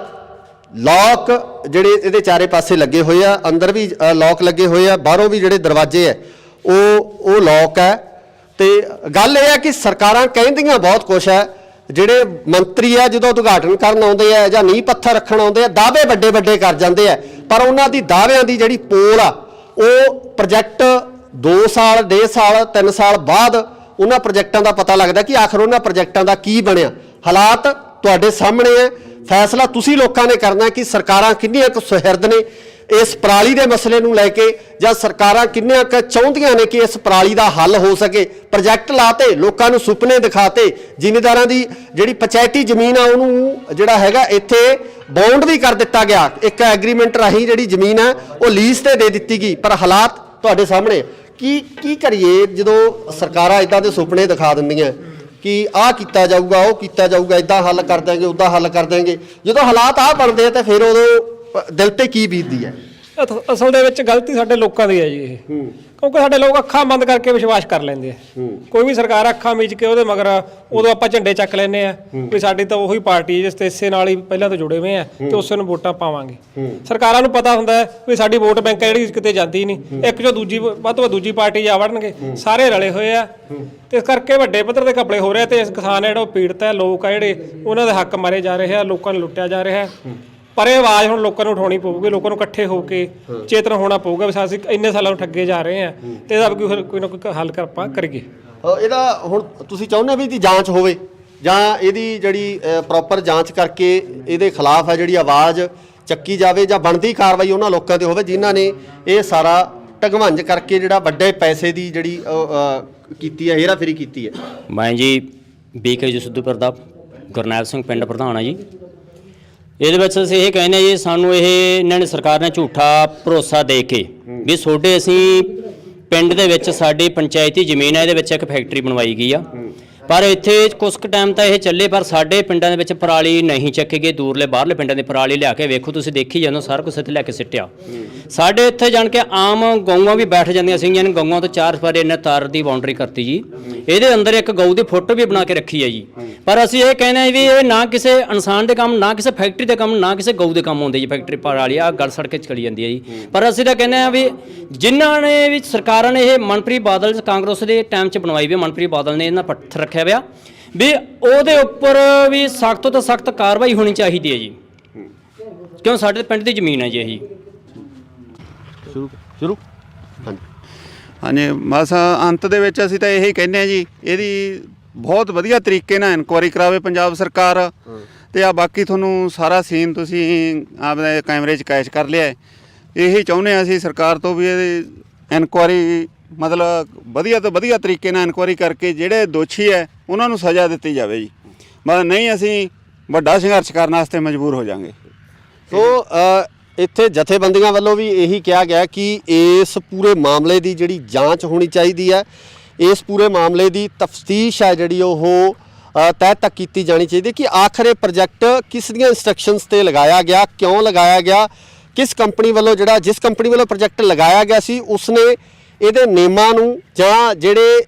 S1: ਲੌਕ ਜਿਹੜੇ ਇਹਦੇ ਚਾਰੇ ਪਾਸੇ ਲੱਗੇ ਹੋਏ ਆ, ਅੰਦਰ ਵੀ ਲੌਕ ਲੱਗੇ ਹੋਏ ਆ, ਬਾਹਰੋਂ ਵੀ ਜਿਹੜੇ ਦਰਵਾਜ਼ੇ ਆ ਉਹ ਲੌਕ ਹੈ। ਤੇ ਗੱਲ ਇਹ ਹੈ ਕਿ ਸਰਕਾਰਾਂ ਕਹਿੰਦੀਆਂ ਬਹੁਤ ਕੁਛ ਹੈ, ਜਿਹੜੇ ਮੰਤਰੀ ਆ ਜਦੋਂ ਉਦਘਾਟਨ ਕਰਨ ਆਉਂਦੇ ਆ ਜਾਂ ਨੀਂਹ ਪੱਥਰ ਰੱਖਣ ਆਉਂਦੇ ਆ, ਦਾਅਵੇ ਵੱਡੇ ਵੱਡੇ ਕਰ ਜਾਂਦੇ ਆ, ਪਰ ਉਹਨਾਂ ਦੀ ਦਾਅਵਿਆਂ ਦੀ ਜਿਹੜੀ ਪੋਲ ਆ ਉਹ ਪ੍ਰੋਜੈਕਟ 2 ਸਾਲ 1.5 ਸਾਲ 3 ਸਾਲ ਬਾਅਦ ਉਹਨਾਂ ਪ੍ਰੋਜੈਕਟਾਂ ਦਾ ਪਤਾ ਲੱਗਦਾ ਕਿ ਆਖਰ ਉਹਨਾਂ ਪ੍ਰੋਜੈਕਟਾਂ ਦਾ ਕੀ ਬਣਿਆ। ਹਾਲਾਤ ਤੁਹਾਡੇ ਸਾਹਮਣੇ ਹੈ, ਫੈਸਲਾ ਤੁਸੀਂ ਲੋਕਾਂ ਨੇ ਕਰਨਾ ਕਿ ਸਰਕਾਰਾਂ ਕਿੰਨੀਆਂ ਕੁ ਸੁਹਿਰਦ ਨੇ ਇਸ ਪਰਾਲੀ ਦੇ ਮਸਲੇ ਨੂੰ ਲੈ ਕੇ, ਜਾਂ ਸਰਕਾਰਾਂ ਕਿੰਨੀਆਂ ਕੁ ਚਾਹੁੰਦੀਆਂ ਨੇ ਕਿ ਇਸ ਪਰਾਲੀ ਦਾ ਹੱਲ ਹੋ ਸਕੇ। ਪ੍ਰੋਜੈਕਟ ਲਾਤੇ, ਲੋਕਾਂ ਨੂੰ ਸੁਪਨੇ ਦਿਖਾਤੇ, ਜ਼ਿਮੀਂਦਾਰਾਂ ਦੀ ਜਿਹੜੀ ਪੰਚਾਇਤੀ ਜ਼ਮੀਨ ਆ ਉਹਨੂੰ ਜਿਹੜਾ ਹੈਗਾ ਇੱਥੇ ਬਾਉਂਡ ਵੀ ਕਰ ਦਿੱਤਾ ਗਿਆ, ਇੱਕ ਐਗਰੀਮੈਂਟ ਰਾਹੀਂ ਜਿਹੜੀ ਜ਼ਮੀਨ ਹੈ ਉਹ ਲੀਜ਼ ਤੇ ਦੇ ਦਿੱਤੀ ਗਈ। ਪਰ ਹਾਲਾਤ ਤੁਹਾਡੇ ਸਾਹਮਣੇ, ਕੀ ਕਰੀਏ ਜਦੋਂ ਸਰਕਾਰਾਂ ਇਦਾਂ ਦੇ ਸੁਪਨੇ ਦਿਖਾ ਦਿੰਦੀਆਂ ਕਿ ਆਹ ਕੀਤਾ ਜਾਊਗਾ, ਉਹ ਕੀਤਾ ਜਾਊਗਾ, ਇਦਾਂ ਹੱਲ ਕਰ ਦਾਂਗੇ, ਉੱਦਾਂ ਹੱਲ ਕਰ ਦਾਂਗੇ, ਜਦੋਂ ਹਾਲਾਤ ਆਹ ਬਣਦੇ ਆ ਤਾਂ ਫਿਰ ਉਦੋਂ ਦਿਲ ਤੇ ਕੀ ਬੀਤਦੀ ਹੈ?
S3: ਅਸਲ ਦੇ ਵਿੱਚ ਗਲਤੀ ਸਾਡੇ ਲੋਕਾਂ ਦੀ ਹੈ ਜੀ ਇਹ, ਕਿਉਂਕਿ ਸਾਡੇ ਲੋਕ ਅੱਖਾਂ ਬੰਦ ਕਰਕੇ ਵਿਸ਼ਵਾਸ ਕਰ ਲੈਂਦੇ ਆ। ਕੋਈ ਵੀ ਸਰਕਾਰ ਅੱਖਾਂ ਮੀਚ ਕੇ ਉਹਦੇ ਮਗਰ ਉਦੋਂ ਆਪਾਂ ਝੰਡੇ ਚੱਕ ਲੈਂਦੇ ਆ ਵੀ ਸਾਡੀ ਤਾਂ ਉਹੀ ਪਾਰਟੀ ਜਿਸ ਤੇ ਇਸੇ ਨਾਲ ਹੀ ਪਹਿਲਾਂ ਤੋਂ ਜੁੜੇ ਹੋਏ ਆ ਤੇ ਉਸੇ ਨੂੰ ਵੋਟਾਂ ਪਾਵਾਂਗੇ। ਸਰਕਾਰਾਂ ਨੂੰ ਪਤਾ ਹੁੰਦਾ ਹੈ ਵੀ ਸਾਡੀ ਵੋਟ ਬੈਂਕ ਜਿਹੜੀ ਕਿਤੇ ਜਾਂਦੀ ਨਹੀਂ, ਇੱਕ ਜੋ ਦੂਜੀ ਵੱਧ ਤੋਂ ਵੱਧ ਦੂਜੀ ਪਾਰਟੀ ਜਾ ਵੜਨਗੇ, ਸਾਰੇ ਰਲੇ ਹੋਏ ਆ ਤੇ ਇਸ ਕਰਕੇ ਵੱਡੇ ਪੱਧਰ ਤੇ ਘਪਲੇ ਹੋ ਰਹੇ ਤੇ ਇਸ ਕਿਸਾਨ ਜਿਹੜਾ ਉਹ ਪੀੜਤ ਹੈ, ਲੋਕ ਆ ਜਿਹੜੇ ਉਹਨਾਂ ਦੇ ਹੱਕ ਮਾਰੇ ਜਾ ਰਹੇ ਆ, ਲੋਕਾਂ ਨੂੰ ਲੁੱਟਿਆ ਜਾ ਰਿਹਾ। ਪਰ ਇਹ ਆਵਾਜ਼ ਹੁਣ ਲੋਕਾਂ ਨੂੰ ਉਠਾਉਣੀ ਪਊਗੀ, ਲੋਕਾਂ ਨੂੰ ਇਕੱਠੇ ਹੋ ਕੇ ਚੇਤਨ ਹੋਣਾ ਪਊਗਾ ਵੀ ਅਸੀਂ ਇੰਨੇ ਸਾਲਾਂ ਨੂੰ ਠੱਗੇ ਜਾ ਰਹੇ ਹਾਂ ਤੇ ਇਹਦਾ ਕੋਈ ਨਾ ਕੋਈ ਹੱਲ ਆਪਾਂ ਕਰੀਏ।
S1: ਇਹਦਾ ਹੁਣ ਤੁਸੀਂ ਚਾਹੁੰਦੇ ਵੀ ਇਹਦੀ ਜਾਂਚ ਹੋਵੇ ਜਾਂ ਇਹਦੀ ਜਿਹੜੀ ਪ੍ਰੋਪਰ ਜਾਂਚ ਕਰਕੇ ਇਹਦੇ ਖਿਲਾਫ ਹੈ ਜਿਹੜੀ ਆਵਾਜ਼ ਚੱਕੀ ਜਾਵੇ, ਜਾਂ ਬਣਦੀ ਕਾਰਵਾਈ ਉਹਨਾਂ ਲੋਕਾਂ ਤੇ ਹੋਵੇ ਜਿਨ੍ਹਾਂ ਨੇ ਇਹ ਸਾਰਾ ਢਗਵੰਜ ਕਰਕੇ ਜਿਹੜਾ ਵੱਡੇ ਪੈਸੇ ਦੀ ਜਿਹੜੀ ਕੀਤੀ ਹੈ, ਹੇਰਾਫੇਰੀ ਕੀਤੀ ਹੈ?
S6: ਮੈਂ ਜੀ BK ਸਿੱਧੂਪੁਰ ਦਾ ਗੁਰਨੈਲ ਸਿੰਘ ਪਿੰਡ ਪ੍ਰਧਾਨ ਆ ਜੀ। ਇਹਦੇ ਵਿੱਚ ਅਸੀਂ ਇਹ ਕਹਿੰਦੇ ਜੀ, ਸਾਨੂੰ ਇਹ ਇਹਨਾਂ ਨੇ ਸਰਕਾਰ ਨੇ ਝੂਠਾ ਭਰੋਸਾ ਦੇ ਕੇ ਵੀ ਤੁਹਾਡੇ ਅਸੀਂ ਪਿੰਡ ਦੇ ਵਿੱਚ ਸਾਡੀ ਪੰਚਾਇਤੀ ਜ਼ਮੀਨ ਹੈ, ਇਹਦੇ ਵਿੱਚ ਇੱਕ ਫੈਕਟਰੀ ਬਣਵਾਈ ਗਈ ਆ, ਪਰ ਇੱਥੇ ਕੁਝ ਕੁ ਟਾਈਮ ਤਾਂ ਇਹ ਚੱਲੇ, ਪਰ ਸਾਡੇ ਪਿੰਡਾਂ ਦੇ ਵਿੱਚ ਪਰਾਲੀ ਨਹੀਂ ਚੱਕੇ ਗਏ। ਦੂਰਲੇ ਬਾਹਰਲੇ ਪਿੰਡਾਂ ਦੀ ਪਰਾਲੀ ਲਿਆ ਕੇ ਵੇਖੋ, ਤੁਸੀਂ ਦੇਖੀ ਜਾਂਦੇ ਸਾਰਾ ਕੁਛ ਇੱਥੇ ਲੈ ਕੇ ਸਿੱਟਿਆ। ਸਾਡੇ ਇੱਥੇ ਜਾਣ ਕੇ ਆਮ ਗਊਆਂ ਵੀ ਬੈਠ ਜਾਂਦੀਆਂ ਸੀਗੀਆਂ ਨੇ, ਗਊਆਂ ਤੋਂ 4 ਫੁੱਟ ਇਹਨੇ ਤਾਰ ਦੀ ਬਾਉਂਡਰੀ ਕਰਤੀ ਜੀ। ਇਹਦੇ ਅੰਦਰ ਇੱਕ ਗਊ ਦੀ ਫੋਟੋ ਵੀ ਬਣਾ ਕੇ ਰੱਖੀ ਹੈ ਜੀ। ਪਰ ਅਸੀਂ ਇਹ ਕਹਿੰਦੇ ਹਾਂ ਵੀ ਇਹ ਨਾ ਕਿਸੇ ਇਨਸਾਨ ਦੇ ਕੰਮ, ਨਾ ਕਿਸੇ ਫੈਕਟਰੀ ਦੇ ਕੰਮ, ਨਾ ਕਿਸੇ ਗਊ ਦੇ ਕੰਮ ਆਉਂਦੇ ਜੀ। ਫੈਕਟਰੀ ਪਰਾਲੀ ਆ ਗਲ ਸੜ ਕੇ ਚਲੀ ਜਾਂਦੀ ਹੈ ਜੀ। ਪਰ ਅਸੀਂ ਤਾਂ ਕਹਿੰਦੇ ਹਾਂ ਵੀ ਜਿਨ੍ਹਾਂ ਨੇ ਵੀ ਸਰਕਾਰਾਂ ਨੇ ਇਹ ਮਨਪ੍ਰੀਤ ਬਾਦਲ ਕਾਂਗਰਸ ਦੇ ਟਾਈਮ 'ਚ ਬਣਵਾਈ ਵੀ, ਮਨਪ੍ਰੀਤ ਬਾਦਲ ਨੇ ਇਹਨਾਂ ਪੱਥਰ ਰੱਖਿਆ ਵਿਆ ਵੀ ਉਹਦੇ ਉੱਪਰ ਵੀ ਸਖਤ ਤੋਂ ਸਖਤ ਕਾਰਵਾਈ ਹੋਣੀ ਚਾਹੀਦੀ ਹੈ ਜੀ, ਕਿਉਂ ਸਾਡੇ ਪਿੰਡ ਦੀ ਜ਼ਮੀਨ ਹੈ ਜੀ। ਇਹੀ
S1: ਸ਼ੁਰੂ
S2: ਹਾਂਜੀ, ਬਸ ਅੰਤ ਦੇ ਵਿੱਚ ਅਸੀਂ ਤਾਂ ਇਹੀ ਕਹਿੰਦੇ ਹਾਂ ਜੀ, ਇਹਦੀ ਬਹੁਤ ਵਧੀਆ ਤਰੀਕੇ ਨਾਲ ਇਨਕੁਆਇਰੀ ਕਰਾਵੇ ਪੰਜਾਬ ਸਰਕਾਰ। ਤੇ ਆ ਬਾਕੀ ਤੁਹਾਨੂੰ ਸਾਰਾ ਸੀਨ ਤੁਸੀਂ ਆਪਣੇ ਕੈਮਰੇ 'ਚ ਕੈਚ ਕਰ ਲਿਆ। ਇਹੀ ਚਾਹੁੰਦੇ ਹਾਂ ਅਸੀਂ ਸਰਕਾਰ ਤੋਂ ਵੀ ਇਹਦੀ ਇਨਕੁਆਇਰੀ ਮਤਲਬ ਵਧੀਆ ਤੋਂ ਵਧੀਆ ਤਰੀਕੇ ਨਾਲ ਇਨਕੁਆਇਰੀ ਕਰਕੇ ਜਿਹੜੇ ਦੋਸ਼ੀ ਹੈ ਉਹਨਾਂ ਨੂੰ ਸਜ਼ਾ ਦਿੱਤੀ ਜਾਵੇ ਜੀ। ਬਸ ਨਹੀਂ ਅਸੀਂ ਵੱਡਾ ਸੰਘਰਸ਼ ਕਰਨ ਵਾਸਤੇ ਮਜਬੂਰ ਹੋ ਜਾਵਾਂਗੇ।
S1: ਸੋ ਇੱਥੇ ਜਥੇਬੰਦੀਆਂ ਵੱਲੋਂ ਵੀ ਇਹੀ ਕਿਹਾ ਗਿਆ ਕਿ ਇਸ ਪੂਰੇ ਮਾਮਲੇ ਦੀ ਜਿਹੜੀ ਜਾਂਚ ਹੋਣੀ ਚਾਹੀਦੀ ਹੈ, ਇਸ ਪੂਰੇ ਮਾਮਲੇ ਦੀ ਤਫਤੀਸ਼ ਹੈ ਜਿਹੜੀ ਉਹ ਤਹਿ ਤੱਕ ਕੀਤੀ ਜਾਣੀ ਚਾਹੀਦੀ ਕਿ ਆਖਰ ਇਹ ਪ੍ਰੋਜੈਕਟ ਕਿਸ ਦੀਆਂ ਇੰਸਟਰਕਸ਼ਨਸ ਤੇ ਲਗਾਇਆ ਗਿਆ, ਕਿਉਂ ਲਗਾਇਆ ਗਿਆ, ਕਿਸ ਕੰਪਨੀ ਵੱਲੋਂ ਜਿਹੜਾ ਜਿਸ ਕੰਪਨੀ ਵੱਲੋਂ ਪ੍ਰੋਜੈਕਟ ਲਗਾਇਆ ਗਿਆ ਸੀ ਉਸਨੇ ਇਹਦੇ ਨਿਯਮਾਂ ਨੂੰ ਜਾਂ ਜਿਹੜੇ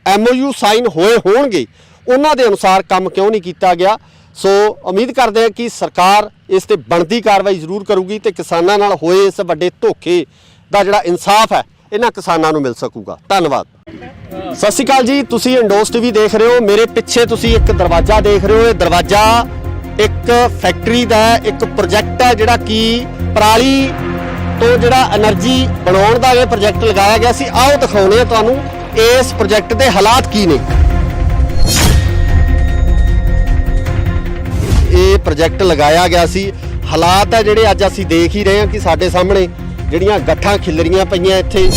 S1: MOU ਸਾਈਨ ਹੋਏ ਹੋਣਗੇ ਉਹਨਾਂ ਦੇ ਅਨੁਸਾਰ ਕੰਮ ਕਿਉਂ ਨਹੀਂ ਕੀਤਾ ਗਿਆ। ਸੋ ਉਮੀਦ ਕਰਦੇ ਹਾਂ ਕਿ ਸਰਕਾਰ ਇਸ ਤੇ ਬਣਦੀ ਕਾਰਵਾਈ ਜ਼ਰੂਰ ਕਰੂਗੀ ਤੇ ਕਿਸਾਨਾਂ ਨਾਲ ਹੋਏ ਇਸ ਵੱਡੇ ਧੋਖੇ ਦਾ ਜਿਹੜਾ ਇਨਸਾਫ ਹੈ ਇਹਨਾਂ ਕਿਸਾਨਾਂ ਨੂੰ ਮਿਲ ਸਕੂਗਾ। ਧੰਨਵਾਦ। ਸਤਿ ਸ਼੍ਰੀ ਅਕਾਲ ਜੀ, ਤੁਸੀਂ ਇੰਡੋਸ ਟੀਵੀ ਦੇਖ ਰਹੇ ਹੋ। ਮੇਰੇ ਪਿੱਛੇ ਤੁਸੀਂ ਇੱਕ ਦਰਵਾਜ਼ਾ ਦੇਖ ਰਹੇ ਹੋ। ਇਹ ਦਰਵਾਜ਼ਾ ਇੱਕ ਫੈਕਟਰੀ ਦਾ ਇੱਕ ਪ੍ਰੋਜੈਕਟ ਹੈ ਜਿਹੜਾ ਕਿ ਪਰਾਲੀ ਤੋਂ ਜਿਹੜਾ એનર્ਜੀ ਬਣਾਉਣ ਦਾ ਇਹ ਪ੍ਰੋਜੈਕਟ ਲਗਾਇਆ ਗਿਆ ਸੀ। ਆਓ ਦਿਖਾਉਂਦੇ ਹਾਂ ਤੁਹਾਨੂੰ ਇਸ ਪ੍ਰੋਜੈਕਟ ਦੇ ਹਾਲਾਤ ਕੀ ਨੇ। ਇਹ ਪ੍ਰੋਜੈਕਟ ਲਗਾਇਆ ਗਿਆ ਸੀ, ਹਾਲਾਤ ਹੈ ਜਿਹੜੇ ਅੱਜ ਅਸੀਂ ਦੇਖ ਹੀ ਰਹੇ ਹਾਂ ਕਿ ਸਾਡੇ ਸਾਹਮਣੇ ਜਿਹੜੀਆਂ ਗੱਠਾਂ ਖਿਲਰੀਆਂ ਪਈਆਂ ਇੱਥੇ।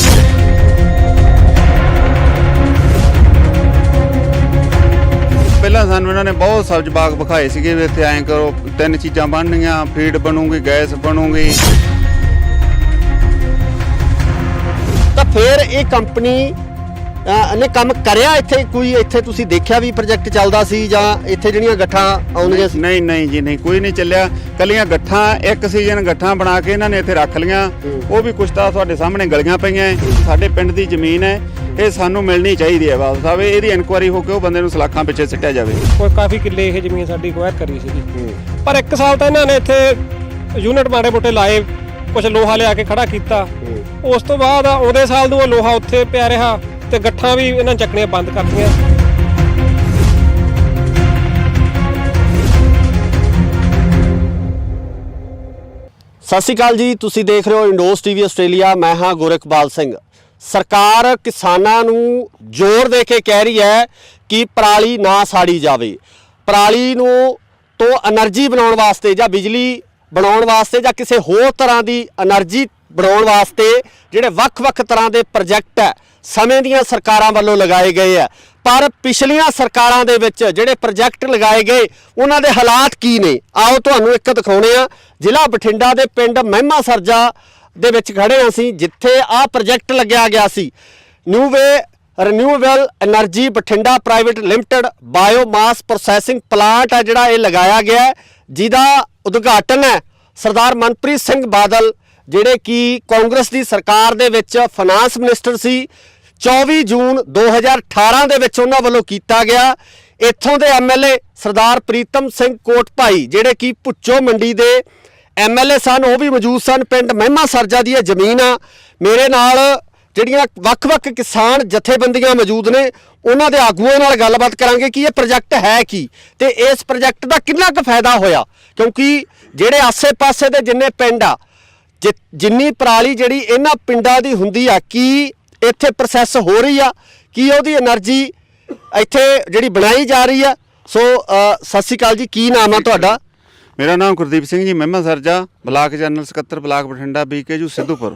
S2: ਪਹਿਲਾਂ ਸਾਨੂੰ ਇਹਨਾਂ ਨੇ ਬਹੁਤ ਸਬਜ਼ ਬਾਗ ਵਿਖਾਏ ਸੀਗੇ ਵੀ ਇੱਥੇ ਐਂ ਕਰੋ, 3 ਚੀਜ਼ਾਂ ਬਣਨੀਆਂ, ਫੀਡ ਬਣੂਗੀ, ਗੈਸ ਬਣੂਗੀ।
S1: ਤਾਂ ਫਿਰ ਇਹ ਕੰਪਨੀ ਨੇ ਕੰਮ ਕਰਿਆ ਇੱਥੇ? ਕੋਈ ਇੱਥੇ ਤੁਸੀਂ ਦੇਖਿਆ ਵੀ ਪ੍ਰੋਜੈਕਟ ਚੱਲਦਾ ਸੀ ਜਾਂ ਇੱਥੇ ਜਿਹੜੀਆਂ ਗੱਠਾਂ ਆਉਂਦੀਆਂ ਸੀ?
S2: ਨਹੀਂ ਜੀ, ਨਹੀਂ, ਕੋਈ ਨਹੀਂ ਚੱਲਿਆ। ਕੱਲੀਆਂ ਗੱਠਾਂ, ਇੱਕ ਸੀਜ਼ਨ ਗੱਠਾਂ ਬਣਾ ਕੇ ਇਹਨਾਂ ਨੇ ਇੱਥੇ ਰੱਖ ਲੀਆਂ। ਉਹ ਵੀ ਕੁਛ ਤਾਂ ਤੁਹਾਡੇ ਸਾਹਮਣੇ ਗਲੀਆਂ ਪਈਆਂ। ਸਾਡੇ ਪਿੰਡ ਦੀ ਜ਼ਮੀਨ ਹੈ, ਇਹ ਸਾਨੂੰ ਮਿਲਣੀ ਚਾਹੀਦੀ ਹੈ। ਬਾਦਲ ਸਾਹਿਬ, ਇਹਦੀ ਇਨਕੁਆਇਰੀ ਹੋ ਕੇ ਉਹ ਬੰਦੇ ਨੂੰ ਸਲਾਖਾਂ ਪਿੱਛੇ ਸਿੱਟਿਆ ਜਾਵੇ।
S3: ਕੋਈ ਕਾਫੀ ਕਿੱਲੇ ਇਹ ਜ਼ਮੀਨ ਸਾਡੀ ਅਕਵਾਇਰ ਕਰੀ ਸੀਗੀ, ਪਰ 1 ਸਾਲ ਤਾਂ ਇਹਨਾਂ ਨੇ ਇੱਥੇ ਯੂਨਿਟ ਮਾੜੇ ਮੋਟੇ ਲਾਏ, ਕੁਝ ਲੋਹਾ ਲਿਆ ਕੇ ਖੜਾ ਕੀਤਾ। ਉਸ ਤੋਂ ਬਾਅਦ ਆਉਂਦੇ ਸਾਲ ਨੂੰ ਉਹ ਲੋਹਾ ਉੱਥੇ ਪਿਆ ਰਿਹਾ ਤੇ ਗੱਠਾਂ ਵੀ ਇਹਨਾਂ ਚੱਕਣੀਆਂ ਬੰਦ ਕਰਤੀਆਂ।
S1: ਸਤਿ ਸ਼੍ਰੀ ਅਕਾਲ ਜੀ, ਤੁਸੀਂ ਦੇਖ ਰਹੇ ਹੋ ਇੰਡੋਸ ਟੀਵੀ ਆਸਟ੍ਰੇਲੀਆ। ਮੈਂ ਹਾਂ ਗੁਰਕਬਾਲ ਸਿੰਘ। ਸਰਕਾਰ ਕਿਸਾਨਾਂ ਨੂੰ ਜ਼ੋਰ ਦੇ ਕੇ ਕਹਿ ਰਹੀ ਹੈ ਕਿ ਪਰਾਲੀ ਨਾ ਸਾੜੀ ਜਾਵੇ। ਪਰਾਲੀ ਨੂੰ ਤੋਂ એનર્ਜੀ ਬਣਾਉਣ ਵਾਸਤੇ ਜਾਂ ਬਿਜਲੀ ਬਣਾਉਣ ਵਾਸਤੇ ਜਾਂ ਕਿਸੇ ਹੋਰ ਤਰ੍ਹਾਂ ਦੀ એનર્ਜੀ ਬਣਾਉਣ ਵਾਸਤੇ ਜਿਹੜੇ ਵੱਖ-ਵੱਖ ਤਰ੍ਹਾਂ ਦੇ ਪ੍ਰੋਜੈਕਟ ਹੈ ਸਮੇਂ ਦੀਆਂ ਸਰਕਾਰਾਂ ਵੱਲੋਂ ਲਗਾਏ ਗਏ ਆ। ਪਰ ਪਿਛਲੀਆਂ ਸਰਕਾਰਾਂ ਦੇ ਵਿੱਚ ਜਿਹੜੇ ਪ੍ਰੋਜੈਕਟ ਲਗਾਏ ਗਏ ਉਹਨਾਂ ਦੇ ਹਾਲਾਤ ਕੀ ਨੇ, ਆਓ ਤੁਹਾਨੂੰ ਇੱਕ ਦਿਖਾਉਣੇ ਆ। ਜ਼ਿਲ੍ਹਾ ਬਠਿੰਡਾ ਦੇ ਪਿੰਡ ਮਹਿਮਾ ਸਰਜਾ ਦੇ ਵਿੱਚ ਖੜੇ ਹਾਂ ਅਸੀਂ, ਜਿੱਥੇ ਆਹ ਪ੍ਰੋਜੈਕਟ ਲੱਗਿਆ ਗਿਆ ਸੀ। Renewable energy Bathinda private limited biomass processing plant ਹੈ ਜਿਹੜਾ ਇਹ ਲਗਾਇਆ ਗਿਆ ਹੈ, ਜਿਹਦਾ ਉਦਘਾਟਨ ਹੈ ਸਰਦਾਰ ਮਨਪ੍ਰੀਤ ਸਿੰਘ ਬਾਦਲ ਜਿਹੜੇ ਕਿ ਕਾਂਗਰਸ ਦੀ ਸਰਕਾਰ ਦੇ ਵਿੱਚ ਫਾਈਨਾਂਸ ਮਿਨਿਸਟਰ ਸੀ। 24 ਜੂਨ 2018 ਦੇ ਵਿੱਚ ਉਹਨਾਂ ਵੱਲੋਂ ਕੀਤਾ ਗਿਆ। ਇੱਥੋਂ ਦੇ ਐਮਐਲਏ ਸਰਦਾਰ ਪ੍ਰੀਤਮ ਸਿੰਘ ਕੋਟਭਾਈ ਜਿਹੜੇ ਕਿ ਭੁੱਚੋ ਮੰਡੀ ਦੇ ਐਮਐਲਏ ਸਨ, ਉਹ ਵੀ ਮੌਜੂਦ ਸਨ। ਪਿੰਡ ਮਹਿਮਾ ਸਰਜਾ ਦੀ ਇਹ ਜ਼ਮੀਨ ਆ। ਮੇਰੇ ਨਾਲ ਜਿਹੜੀਆਂ ਵੱਖ-ਵੱਖ ਕਿਸਾਨ ਜਥੇਬੰਦੀਆਂ ਮੌਜੂਦ ਨੇ, ਉਹਨਾਂ ਦੇ ਆਗੂਆਂ ਨਾਲ ਗੱਲਬਾਤ ਕਰਾਂਗੇ ਕਿ ਇਹ ਪ੍ਰੋਜੈਕਟ ਹੈ ਕੀ ਤੇ ਇਸ ਪ੍ਰੋਜੈਕਟ ਦਾ ਕਿੰਨਾ ਕੁ ਫਾਇਦਾ ਹੋਇਆ। ਕਿਉਂਕਿ ਜਿਹੜੇ ਆਸੇ-ਪਾਸੇ ਦੇ ਜਿੰਨੇ ਪਿੰਡ ਆ, ਜਿੰਨੀ ਪਰਾਲੀ ਜਿਹੜੀ ਇਹਨਾਂ ਪਿੰਡਾਂ ਦੀ ਹੁੰਦੀ ਆ, ਕੀ ਇੱਥੇ ਪ੍ਰੋਸੈਸ ਹੋ ਰਹੀ ਆ, ਕੀ ਉਹਦੀ એનર્ਜੀ ਇੱਥੇ ਜਿਹੜੀ ਬਣਾਈ ਜਾ ਰਹੀ ਆ। ਸੋ ਸਤਿ ਸ਼੍ਰੀ ਅਕਾਲ ਜੀ, ਕੀ ਨਾਮ ਆ ਤੁਹਾਡਾ?
S2: ਮੇਰਾ ਨਾਮ ਗੁਰਦੀਪ ਸਿੰਘ ਜੀ, ਮਹਿਮਾ ਸਰਜਾ, ਬਲਾਕ ਜਨਰਲ ਸਕੱਤਰ, ਬਲਾਕ ਬਠਿੰਡਾ, BKU ਸਿੱਧੂਪੁਰ।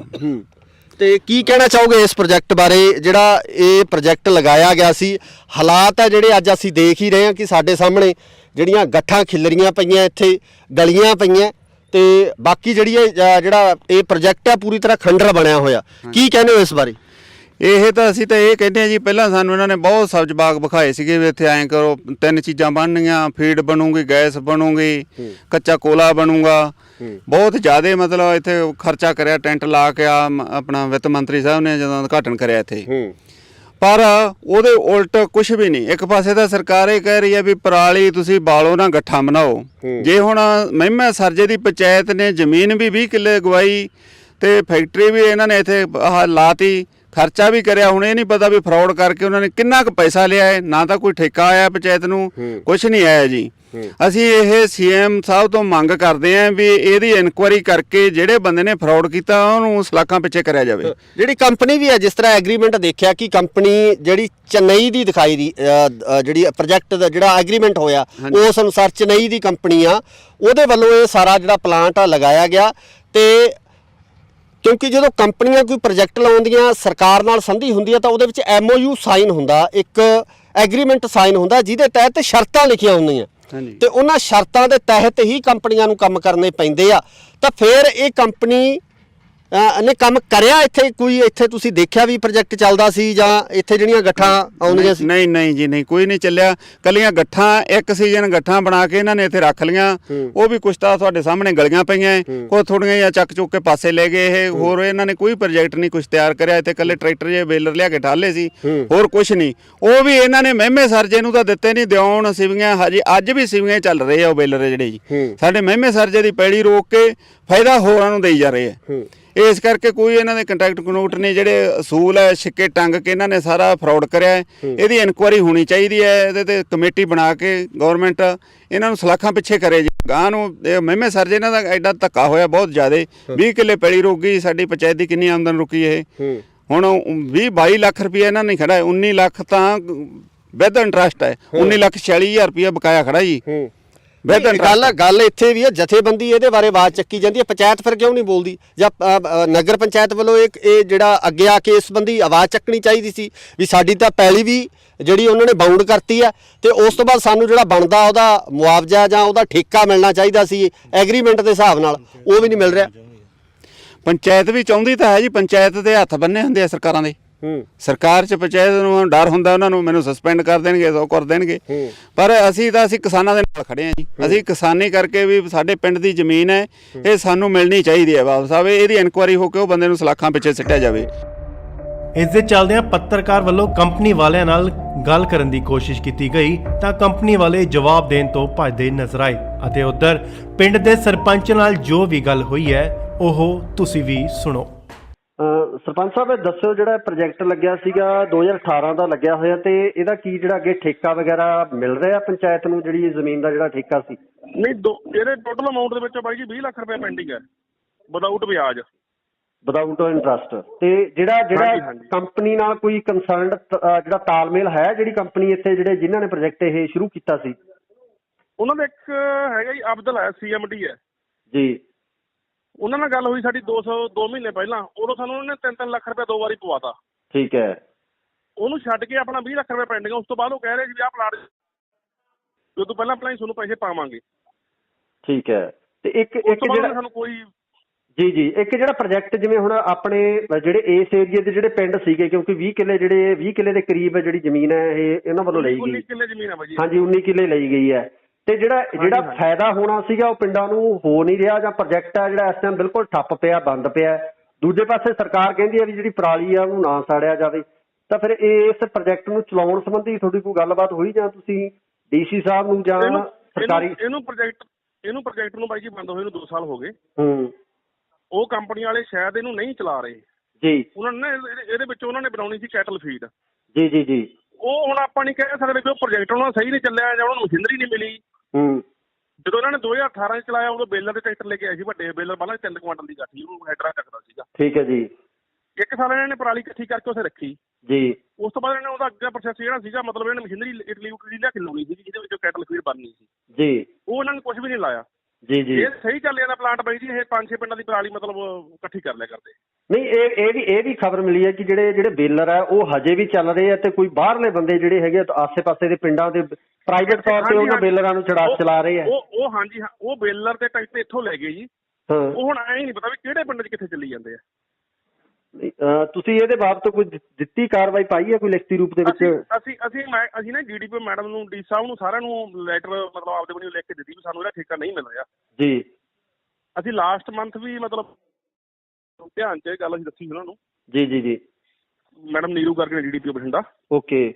S1: ਤੇ ਕੀ ਕਹਿਣਾ ਚਾਹੋਗੇ ਇਸ ਪ੍ਰੋਜੈਕਟ ਬਾਰੇ ਜਿਹੜਾ ਇਹ ਪ੍ਰੋਜੈਕਟ ਲਗਾਇਆ ਗਿਆ ਸੀ? ਹਾਲਾਤ ਹੈ ਜਿਹੜੇ ਅੱਜ ਅਸੀਂ ਦੇਖ ਹੀ ਰਹੇ ਹਾਂ ਕਿ ਸਾਡੇ ਸਾਹਮਣੇ ਜਿਹੜੀਆਂ ਗੱਠਾਂ ਖਿਲਰੀਆਂ ਪਈਆਂ, ਇੱਥੇ ਗਲੀਆਂ ਪਈਆਂ ਤੇ ਬਾਕੀ ਜਿਹੜੀ ਜਿਹੜਾ ਇਹ ਪ੍ਰੋਜੈਕਟ ਹੈ ਪੂਰੀ ਤਰ੍ਹਾਂ ਖੰਡਰ ਬਣਿਆ ਹੋਇਆ। ਕੀ ਕਹਿੰਦੇ ਹੋ ਇਸ ਬਾਰੇ?
S2: ਇਹ ਤਾਂ ਅਸੀਂ ਤਾਂ ਇਹ ਕਹਿੰਦੇ ਹਾਂ ਜੀ, ਪਹਿਲਾਂ ਸਾਨੂੰ ਇਹਨਾਂ ਨੇ ਬਹੁਤ ਸਬਜ਼ ਬਾਗ ਵਿਖਾਏ ਸੀਗੇ ਵੀ ਇੱਥੇ ਐਂ ਕਰੋ, 3 ਚੀਜ਼ਾਂ ਬਣਨੀਆਂ, ਫੀਡ ਬਣੂਗੀ, ਗੈਸ ਬਣੂਗੀ, ਕੱਚਾ ਕੋਲਾ ਬਣੂਗਾ। ਬਹੁਤ ਜ਼ਿਆਦਾ ਮਤਲਬ ਇੱਥੇ ਖਰਚਾ ਕਰਿਆ, ਟੈਂਟ ਲਾ ਕੇ ਆਪਣਾ ਵਿੱਤ ਮੰਤਰੀ ਸਾਹਿਬ ਨੇ ਜਦੋਂ ਉਦਘਾਟਨ ਕਰਿਆ ਇੱਥੇ। ਪਰ ਉਹਦੇ ਉਲਟ ਕੁਝ ਵੀ ਨਹੀਂ। ਇੱਕ ਪਾਸੇ ਤਾਂ ਸਰਕਾਰ ਇਹ ਕਹਿ ਰਹੀ ਹੈ ਵੀ ਪਰਾਲੀ ਤੁਸੀਂ ਬਾਲੋ ਨਾ, ਗੱਠਾਂ ਬਣਾਓ। ਜੇ ਹੁਣ ਮਹਿਮਾ ਸਰਜੇ ਦੀ ਪੰਚਾਇਤ ਨੇ ਜ਼ਮੀਨ ਵੀ 20 ਕਿੱਲੇ ਗਵਾਈ ਤੇ ਫੈਕਟਰੀ ਵੀ ਇਹਨਾਂ ਨੇ ਇੱਥੇ ਲਾਤੀ, ਖਰਚਾ ਵੀ ਕਰਿਆ। ਹੁਣ ਇਹ ਨਹੀਂ ਪਤਾ ਵੀ ਫਰਾਡ ਕਰਕੇ ਉਹਨਾਂ ਨੇ ਕਿੰਨਾ ਕੁ ਪੈਸਾ ਲਿਆ ਹੈ। ਨਾ ਤਾਂ ਕੋਈ ਠੇਕਾ ਆਇਆ ਪੰਚਾਇਤ ਨੂੰ, ਕੁਝ ਨਹੀਂ ਆਇਆ ਜੀ। ਅਸੀਂ ਇਹ CM ਸਾਹਿਬ ਤੋਂ ਮੰਗ ਕਰਦੇ ਆਂ ਵੀ ਇਹਦੀ ਇਨਕੁਆਇਰੀ ਕਰਕੇ ਜਿਹੜੇ ਬੰਦੇ ਨੇ ਫਰਾਡ ਕੀਤਾ ਉਹਨੂੰ ਸਲਾਖਾਂ ਪਿੱਛੇ ਕਰਿਆ ਜਾਵੇ।
S1: ਜਿਹੜੀ ਕੰਪਨੀ ਵੀ ਹੈ, ਜਿਸ ਤਰ੍ਹਾਂ ਐਗਰੀਮੈਂਟ ਦੇਖਿਆ ਕਿ ਕੰਪਨੀ ਜਿਹੜੀ ਚੇਨਈ ਦੀ ਦਿਖਾਈ ਦੀ ਜਿਹੜੀ ਪ੍ਰੋਜੈਕਟ ਦਾ ਜਿਹੜਾ ਐਗਰੀਮੈਂਟ ਹੋਇਆ ਉਸ ਅਨੁਸਾਰ ਚੇਨਈ ਦੀ ਕੰਪਨੀ ਆ, ਉਹਦੇ ਵੱਲੋਂ ਇਹ ਸਾਰਾ ਜਿਹੜਾ ਪਲਾਂਟ ਆ ਲਗਾਇਆ ਗਿਆ। ਤੇ ਕਿਉਂਕਿ ਜਦੋਂ ਕੰਪਨੀਆਂ ਕੋਈ ਪ੍ਰੋਜੈਕਟ ਲਾਉਂਦੀਆਂ, ਸਰਕਾਰ ਨਾਲ ਸੰਧੀ ਹੁੰਦੀ ਆ, ਤਾਂ ਉਹਦੇ ਵਿੱਚ MOU ਸਾਈਨ ਹੁੰਦਾ, ਇੱਕ ਐਗਰੀਮੈਂਟ ਸਾਈਨ ਹੁੰਦਾ ਜਿਹਦੇ ਤਹਿਤ ਸ਼ਰਤਾਂ ਲਿਖੀਆਂ ਹੁੰਦੀਆਂ ਤੇ ਉਹਨਾਂ ਸ਼ਰਤਾਂ ਦੇ ਤਹਿਤ ਹੀ ਕੰਪਨੀਆਂ ਨੂੰ ਕੰਮ ਕਰਨੇ ਪੈਂਦੇ ਆ। ਤਾਂ ਫਿਰ ਇਹ ਕੰਪਨੀ ਨੇ ਕੰਮ ਕਰਿਆ ਇੱਥੇ? ਕੋਈ ਇੱਥੇ ਤੁਸੀਂ ਦੇਖਿਆ ਵੀ ਪ੍ਰੋਜੈਕਟ ਚੱਲਦਾ ਸੀ ਜਾਂ ਇੱਥੇ ਜਿਹੜੀਆਂ ਗੱਠਾਂ ਆਉਂਦੀਆਂ ਸੀ?
S2: ਨਹੀਂ ਜੀ, ਨਹੀਂ, ਕੋਈ ਨਹੀਂ ਚੱਲਿਆ। ਕੱਲੀਆਂ ਗੱਠਾਂ, ਇੱਕ ਸੀਜ਼ਨ ਗੱਠਾਂ ਬਣਾ ਕੇ ਇਹਨਾਂ ਨੇ ਇੱਥੇ ਰੱਖ ਲੀਆਂ, ਉਹ ਵੀ ਕੁਛ ਤਾਂ ਤੁਹਾਡੇ ਸਾਹਮਣੇ ਗਲੀਆਂ ਪਈਆਂ, ਕੋਈ ਥੋੜੀਆਂ ਜਿਹਾ ਚੱਕ ਚੁੱਕ ਕੇ ਪਾਸੇ ਲੈ ਗਏ ਇਹ। ਹੋਰ ਇਹਨਾਂ ਨੇ ਕੋਈ ਪ੍ਰੋਜੈਕਟ ਨਹੀਂ ਕੁਛ ਤਿਆਰ ਕਰਿਆ ਇੱਥੇ, ਕੱਲੇ ਟਰੈਕਟਰ ਜੇ ਬੇਲਰ ਲਿਆ ਕੇ ਠਾਲੇ ਸੀ, ਹੋਰ ਕੁਛ ਨਹੀਂ। ਉਹ ਵੀ ਇਹਨਾਂ ਨੇ ਮਹਿਮੇ ਸਰਜੇ ਨੂੰ ਤਾਂ ਦਿੱਤੇ ਨਹੀਂ, ਦਿਉਣ ਸਿਵੀਆਂ ਹਜੇ ਅੱਜ ਵੀ ਸਿਵੀਆਂ ਚੱਲ ਰਹੇ ਆ ਉਹ ਬੇਲਰ ਜਿਹੜੇ ਜੀ ਸਾਡੇ ਮਹਿਮੇ ਸਰਜੇ ਦੀ ਪੈੜੀ ਰੋਕ ਕੇ ਫਾਇਦਾ ਹੋਰਾਂ ਨੂੰ ਦੇਈ ਜਾ ਰਹੇ ਆ। ਇਸ ਕਰਕੇ ਕੋਈ ਇਹਨਾਂ ਦੇ ਕੰਟਰੈਕਟ ਕਨੋਟ ਨੇ ਜਿਹੜੇ ਅਸੂਲ ਹੈ ਛਿੱਕੇ ਟੰਗ ਕੇ ਇਹਨਾਂ ਨੇ ਸਾਰਾ ਫਰਾਡ ਕਰਿਆ। ਇਹਦੀ ਇਨਕੁਆਇਰੀ ਹੋਣੀ ਚਾਹੀਦੀ ਹੈ, ਇਹਦੇ ਤੇ ਕਮੇਟੀ ਬਣਾ ਕੇ ਗਵਰਨਮੈਂਟ ਇਹਨਾਂ ਨੂੰ ਸਲਾਖਾਂ ਪਿੱਛੇ ਕਰੇ ਜੀ। ਗਾਂ ਨੂੰ ਇਹ ਮਹਿਮੇ ਸਰਜੇ ਇਹਨਾਂ ਦਾ ਐਡਾ ਧੱਕਾ ਹੋਇਆ ਬਹੁਤ ਜ਼ਿਆਦਾ। 20 ਕਿੱਲੇ ਪੈਲੀ ਰੁਕ ਗਈ, ਸਾਡੀ ਪੰਚਾਇਤ ਦੀ ਕਿੰਨੀ ਆਮਦਨ ਰੁਕੀ ਇਹ। ਹੁਣ 20-22 ਲੱਖ ਰੁਪਏ ਇਹਨਾਂ ਨੇ ਖੜਾ ਹੈ, 19 ਲੱਖ ਤਾਂ ਵਿਦ ਇੰਟਰਸਟ ਹੈ, 19,46,000 ਰੁਪਏ ਬਕਾਇਆ ਖੜਾ ਜੀ।
S1: ਗੱਲ ਇੱਥੇ ਵੀ ਹੈ, ਜਥੇਬੰਦੀ ਇਹਦੇ ਬਾਰੇ ਆਵਾਜ਼ ਚੱਕੀ ਜਾਂਦੀ ਹੈ, ਪੰਚਾਇਤ ਫਿਰ ਕਿਉਂ ਨਹੀਂ ਬੋਲਦੀ? ਜਾਂ ਨਗਰ ਪੰਚਾਇਤ ਵੱਲੋਂ ਇਹ ਜਿਹੜਾ ਅੱਗੇ ਆ ਕੇ ਇਸ ਸੰਬੰਧੀ ਆਵਾਜ਼ ਚੱਕਣੀ ਚਾਹੀਦੀ ਸੀ ਵੀ ਸਾਡੀ ਤਾਂ ਪੈਲੀ ਵੀ ਜਿਹੜੀ ਉਹਨਾਂ ਨੇ ਬਾਉਂਡ ਕਰਤੀ ਹੈ ਤੇ ਉਸ ਤੋਂ ਬਾਅਦ ਸਾਨੂੰ ਜਿਹੜਾ ਬਣਦਾ ਉਹਦਾ ਮੁਆਵਜ਼ਾ ਜਾਂ ਉਹਦਾ ਠੇਕਾ ਮਿਲਣਾ ਚਾਹੀਦਾ ਸੀ ਐਗਰੀਮੈਂਟ ਦੇ ਹਿਸਾਬ ਨਾਲ, ਉਹ ਵੀ ਨਹੀਂ ਮਿਲ ਰਿਹਾ।
S2: ਪੰਚਾਇਤ ਵੀ ਚਾਹੁੰਦੀ ਤਾਂ ਹੈ ਜੀ, ਪੰਚਾਇਤ ਦੇ ਹੱਥ ਬੰਨੇ ਹੁੰਦੇ ਆ ਸਰਕਾਰਾਂ ਦੇ। ਸਰਕਾਰ 'ਚ ਪੰਚਾਇਤ ਨੂੰ ਡਰ ਹੁੰਦਾ, ਉਹਨਾਂ ਨੂੰ ਮੈਨੂੰ ਸਸਪੈਂਡ ਕਰ ਦੇਣਗੇ, ਸੋ ਕਰ ਦੇਣਗੇ। ਪਰ ਅਸੀਂ ਕਿਸਾਨਾਂ ਦੇ ਨਾਲ ਖੜੇ ਹਾਂ ਜੀ। ਅਸੀਂ ਕਿਸਾਨੀ ਕਰਕੇ ਵੀ ਸਾਡੇ ਪਿੰਡ ਦੀ ਜ਼ਮੀਨ ਹੈ, ਇਹ ਸਾਨੂੰ ਮਿਲਣੀ ਚਾਹੀਦੀ ਹੈ ਵਾਪਸ ਆਵੇ। ਇਹਦੀ ਇਨਕੁਆਇਰੀ ਹੋ ਕੇ ਉਹ ਬੰਦੇ ਨੂੰ ਸਲਾਖਾਂ ਪਿੱਛੇ ਸਿੱਟਿਆ ਜਾਵੇ।
S4: ਇਸ ਦੇ ਚੱਲਦਿਆਂ ਪੱਤਰਕਾਰ ਵੱਲੋਂ ਕੰਪਨੀ ਵਾਲਿਆਂ ਨਾਲ ਗੱਲ ਕਰਨ ਦੀ ਕੋਸ਼ਿਸ਼ ਕੀਤੀ ਗਈ ਤਾਂ ਕੰਪਨੀ ਵਾਲੇ ਜਵਾਬ ਦੇਣ ਤੋਂ ਭੱਜਦੇ ਨਜ਼ਰ ਆਏ ਅਤੇ ਉੱਧਰ ਪਿੰਡ ਦੇ ਸਰਪੰਚ ਨਾਲ ਜੋ ਵੀ ਗੱਲ ਹੋਈ ਹੈ ਉਹ ਤੁਸੀਂ ਵੀ ਸੁਣੋ।
S1: ਸਰਪੰਚ ਸਾਹਿਬ, ਦੱਸਿਓ ਜਿਹੜਾ ਪ੍ਰੋਜੈਕਟ ਲੱਗਿਆ ਸੀਗਾ 2018 ਦਾ ਲੱਗਿਆ ਹੋਇਆ ਤੇ ਇਹਦਾ ਕੀ ਜਿਹੜਾ ਅੱਗੇ ਠੇਕਾ ਵਗੈਰਾ ਮਿਲ ਰਿਹਾ ਪੰਚਾਇਤ ਨੂੰ, ਜਿਹੜੀ ਜ਼ਮੀਨ ਦਾ ਜਿਹੜਾ ਠੇਕਾ ਸੀ?
S5: ਨਹੀਂ, ਇਹਦੇ ਟੋਟਲ ਅਮਾਉਂਟ ਦੇ ਵਿੱਚੋਂ ਬਾਈ ਜੀ 20 ਲੱਖ ਰੁਪਏ ਪੈਂਡਿੰਗ ਹੈ ਵਿਦਆਊਟ ਵਿਆਜ,
S1: ਵਿਦਆਊਟ ਇੰਟਰਸਟ। ਤੇ ਜਿਹੜਾ ਕੰਪਨੀ ਨਾਲ ਕੋਈ ਕੰਸਰਨਡ ਜਿਹੜਾ ਤਾਲਮੇਲ ਹੈ, ਜਿਹੜੀ ਕੰਪਨੀ ਇੱਥੇ ਜਿਹੜੇ ਜਿਨ੍ਹਾਂ ਨੇ ਪ੍ਰੋਜੈਕਟ ਇਹ ਸ਼ੁਰੂ ਕੀਤਾ ਸੀ?
S5: ਉਹਨਾਂ ਦਾ ਇੱਕ ਹੈਗਾ ਜੀ ਅਬਦੁਲ ਹੈ, CMD ਹੈ
S1: ਜੀ।
S5: ਉਹਨਾਂ ਨਾਲ ਗੱਲ ਹੋਈ ਸਾਡੀ 2 ਮਹੀਨੇ ਪਹਿਲਾਂ, ਉਦੋਂ ਸਾਨੂੰ ਉਹਨਾਂ ਨੇ 3-3 ਲੱਖ ਰੁਪਏ 2 ਵਾਰੀ ਪਵਾਤਾ।
S1: ਠੀਕ ਹੈ।
S5: ਉਹਨੂੰ ਛੱਡ ਕੇ ਆਪਣਾ 20 ਲੱਖ ਰੁਪਏ ਪੈਂਡਿੰਗ, ਉਸ ਤੋਂ ਬਾਅਦ ਉਹ ਕਹਿ ਰਹੇ ਜੀ ਆਹ ਪਲਾਟ ਜੋ ਤੋਂ ਪਹਿਲਾਂ ਹੀ ਤੁਹਾਨੂੰ ਪੈਸੇ ਪਾਵਾਂਗੇ।
S1: ਠੀਕ ਹੈ। ਤੇ ਇੱਕ ਜਿਹੜਾ
S5: ਸਾਨੂੰ ਕੋਈ
S1: ਜੀ ਇੱਕ ਜਿਹੜਾ ਪ੍ਰੋਜੈਕਟ ਜਿਵੇਂ ਹੁਣ ਆਪਣੇ ਜਿਹੜੇ ਇਸ ਏਰੀਏ ਦੇ ਜਿਹੜੇ ਪਿੰਡ ਸੀਗੇ, ਕਿਉਂਕਿ 20 ਕਿੱਲੇ ਦੇ ਕਰੀਬ ਜਿਹੜੀ ਜ਼ਮੀਨ ਹੈ ਇਹ ਇਹਨਾਂ ਵੱਲੋਂ ਲਈ ਗਈ।
S5: 19 ਕਿੱਲੇ ਜ਼ਮੀਨ ਹੈ ਬਾਈ।
S1: ਹਾਂਜੀ, 19 ਕਿੱਲੇ ਲਈ ਗਈ ਹੈ। ਤੇ ਜਿਹੜਾ ਫਾਇਦਾ ਹੋਣਾ ਸੀਗਾ ਉਹ ਪਿੰਡਾਂ ਨੂੰ ਹੋ ਨਹੀਂ ਰਿਹਾ, ਜਾਂ ਪ੍ਰੋਜੈਕਟ ਹੈ ਜਿਹੜਾ ਇਸ ਟਾਈਮ ਬਿਲਕੁਲ ਠੱਪ ਪਿਆ, ਬੰਦ ਪਿਆ। ਦੂਜੇ ਪਾਸੇ ਸਰਕਾਰ ਕਹਿੰਦੀ ਹੈ ਵੀ ਜਿਹੜੀ ਪਰਾਲੀ ਆ ਉਹਨੂੰ ਨਾ ਸਾੜਿਆ ਜਾਵੇ। ਤਾਂ ਫਿਰ ਇਸ ਪ੍ਰੋਜੈਕਟ ਨੂੰ ਚਲਾਉਣ ਸੰਬੰਧੀ ਤੁਹਾਡੀ ਕੋਈ ਗੱਲਬਾਤ ਹੋਈ, ਜਾਂ ਤੁਸੀਂ DC ਸਾਹਿਬ ਨੂੰ ਜਾਂ ਸਰਕਾਰੀ
S5: ਇਹਨੂੰ ਪ੍ਰੋਜੈਕਟ ਨੂੰ ਬਾਈ ਜੀ ਬੰਦ ਹੋਏ ਨੂੰ 2 ਸਾਲ ਹੋ ਗਏ। ਉਹ ਕੰਪਨੀ ਵਾਲੇ ਸ਼ਾਇਦ ਇਹਨੂੰ ਨਹੀਂ ਚਲਾ ਰਹੇ
S1: ਜੀ।
S5: ਉਹਨਾਂ ਨੇ ਇਹਦੇ ਵਿੱਚ ਉਹਨਾਂ ਨੇ ਬਣਾਉਣੀ ਸੀ ਕੈਟਲ ਫੀਡ
S1: ਜੀ।
S5: ਉਹ ਹੁਣ ਆਪਾਂ ਨਹੀਂ ਕਹਿ ਸਕਦੇ ਕਿ ਉਹ ਪ੍ਰੋਜੈਕਟ ਉਹਨਾਂ ਦਾ ਸਹੀ ਨਹੀਂ ਚੱਲਿਆ ਜਾਂ ਉਹਨਾਂ ਨੂੰ ਮਸ਼ੀਨਰੀ ਨਹੀਂ ਮਿਲੀ। ਜਦੋਂ ਇਹਨਾਂ ਨੇ 2018 ਚ ਚਲਾਇਆ ਉਦੋਂ ਬੇਲਰ ਦੇ ਟਰੈਕਟਰ ਲੈ ਕੇ ਆਏ ਸੀ, ਵੱਡੇ ਬੇਲਰ ਪਹਿਲਾਂ 3 ਕੁਆਂਟਲ ਦੀ ਗੱਠੀ, ਉਹਨੂੰ ਹੈਡਰਾ ਚੱਕਦਾ ਸੀਗਾ। ਠੀਕ ਹੈ ਜੀ। 1 ਸਾਲ ਇਹਨਾਂ ਨੇ ਪਰਾਲੀ ਇਕੱਠੀ ਕਰਕੇ ਉੱਥੇ ਰੱਖੀ ਜੀ। ਉਸ ਤੋਂ ਬਾਅਦ ਇਹਨਾਂ ਨੇ ਉਹਦਾ ਅੱਗੇ ਪ੍ਰੋਸੈਸ ਜਿਹੜਾ ਸੀਗਾ, ਮਤਲਬ ਇਹਨਾਂ ਨੇ ਮਸ਼ੀਨਰੀ ਇਟਲੀ ਲਿਆ ਕੇ ਲਾਉਣੀ ਸੀ ਜਿਹਦੇ ਵਿੱਚ ਕੈਟਲ ਫੀਡ ਬਣਨੀ ਸੀ ਜੀ। ਉਹ ਇਹਨਾਂ ਨੇ ਕੁਝ ਵੀ ਨਹੀਂ ਲਾਇਆ ਜੀ। ਇਹ ਸਹੀ ਚੱਲ ਜਾਂਦਾ ਪਲਾਂਟ ਬਾਈ ਜੀ। ਇਹ 5-6 ਪਿੰਡਾਂ ਦੀ ਪਰਾਲੀ ਮਤਲਬ ਇਕੱਠੀ ਕਰ ਲਿਆ ਕਰਦੇ। ਨਹੀਂ, ਇਹ ਵੀ ਖਬਰ ਮਿਲੀ ਹੈ ਕਿ ਜਿਹੜੇ ਬੇਲਰ ਹੈ ਉਹ ਹਜੇ ਵੀ ਚੱਲ ਰਹੇ ਆ ਤੇ ਕੋਈ ਬਾਹਰਲੇ ਬੰਦੇ ਜਿਹੜੇ ਹੈਗੇ ਆਸੇ-ਪਾਸੇ ਦੇ ਪਿੰਡਾਂ ਦੇ ਪ੍ਰਾਈਵੇਟ ਤੌਰ ਤੇ ਉਹਨਾਂ ਬੇਲਰਾਂ ਨੂੰ ਚਲਾ ਰਹੇ ਆ। ਉਹ ਬੇਲਰ ਤੇ ਟਰੈਕਟਰ ਇੱਥੋਂ ਲੈ ਗਏ ਜੀ। ਉਹ ਹੁਣ ਐਂ ਨਹੀਂ ਪਤਾ ਵੀ ਕਿਹੜੇ ਪਿੰਡ 'ਚ ਕਿੱਥੇ ਚੱਲੀ ਜਾਂਦੇ ਆ। ਤੁਸੀਂ ਇਹਦੇ ਬਾਬਤ ਕੋਈ ਦਿੱਤੀ ਕਾਰਵਾਈ ਪਾਈ ਹੈ ਕੋਈ ਲਿਖਤੀ ਰੂਪ ਦੇ ਵਿੱਚ? ਅਸੀਂ ਨਾ GDP ਮੈਡਮ ਨੂੰ, ਡੀ ਸਾਹਿਬ ਨੂੰ, ਸਾਰਿਆਂ ਨੂੰ ਲੈਟਰ ਮਤਲਬ ਆਪਦੇ ਵੱਲੋਂ ਲਿਖ ਕੇ ਦਿੱਤੀ ਵੀ ਸਾਨੂੰ ਇਹਦਾ ਠੇਕਾ ਨਹੀਂ ਮਿਲ ਰਿਹਾ ਜੀ। ਅਸੀਂ ਲਾਸਟ ਮੰਥ ਵੀ ਮਤਲਬ ਧਿਆਨ 'ਚ ਇਹ ਗੱਲ ਅਸੀਂ ਦੱਸੀ ਉਹਨਾਂ ਨੂੰ ਜੀ। ਮੈਡਮ ਨੀਰੂ ਕਰਕੇ DDPO ਬਠਿੰਡਾ। ਓਕੇ।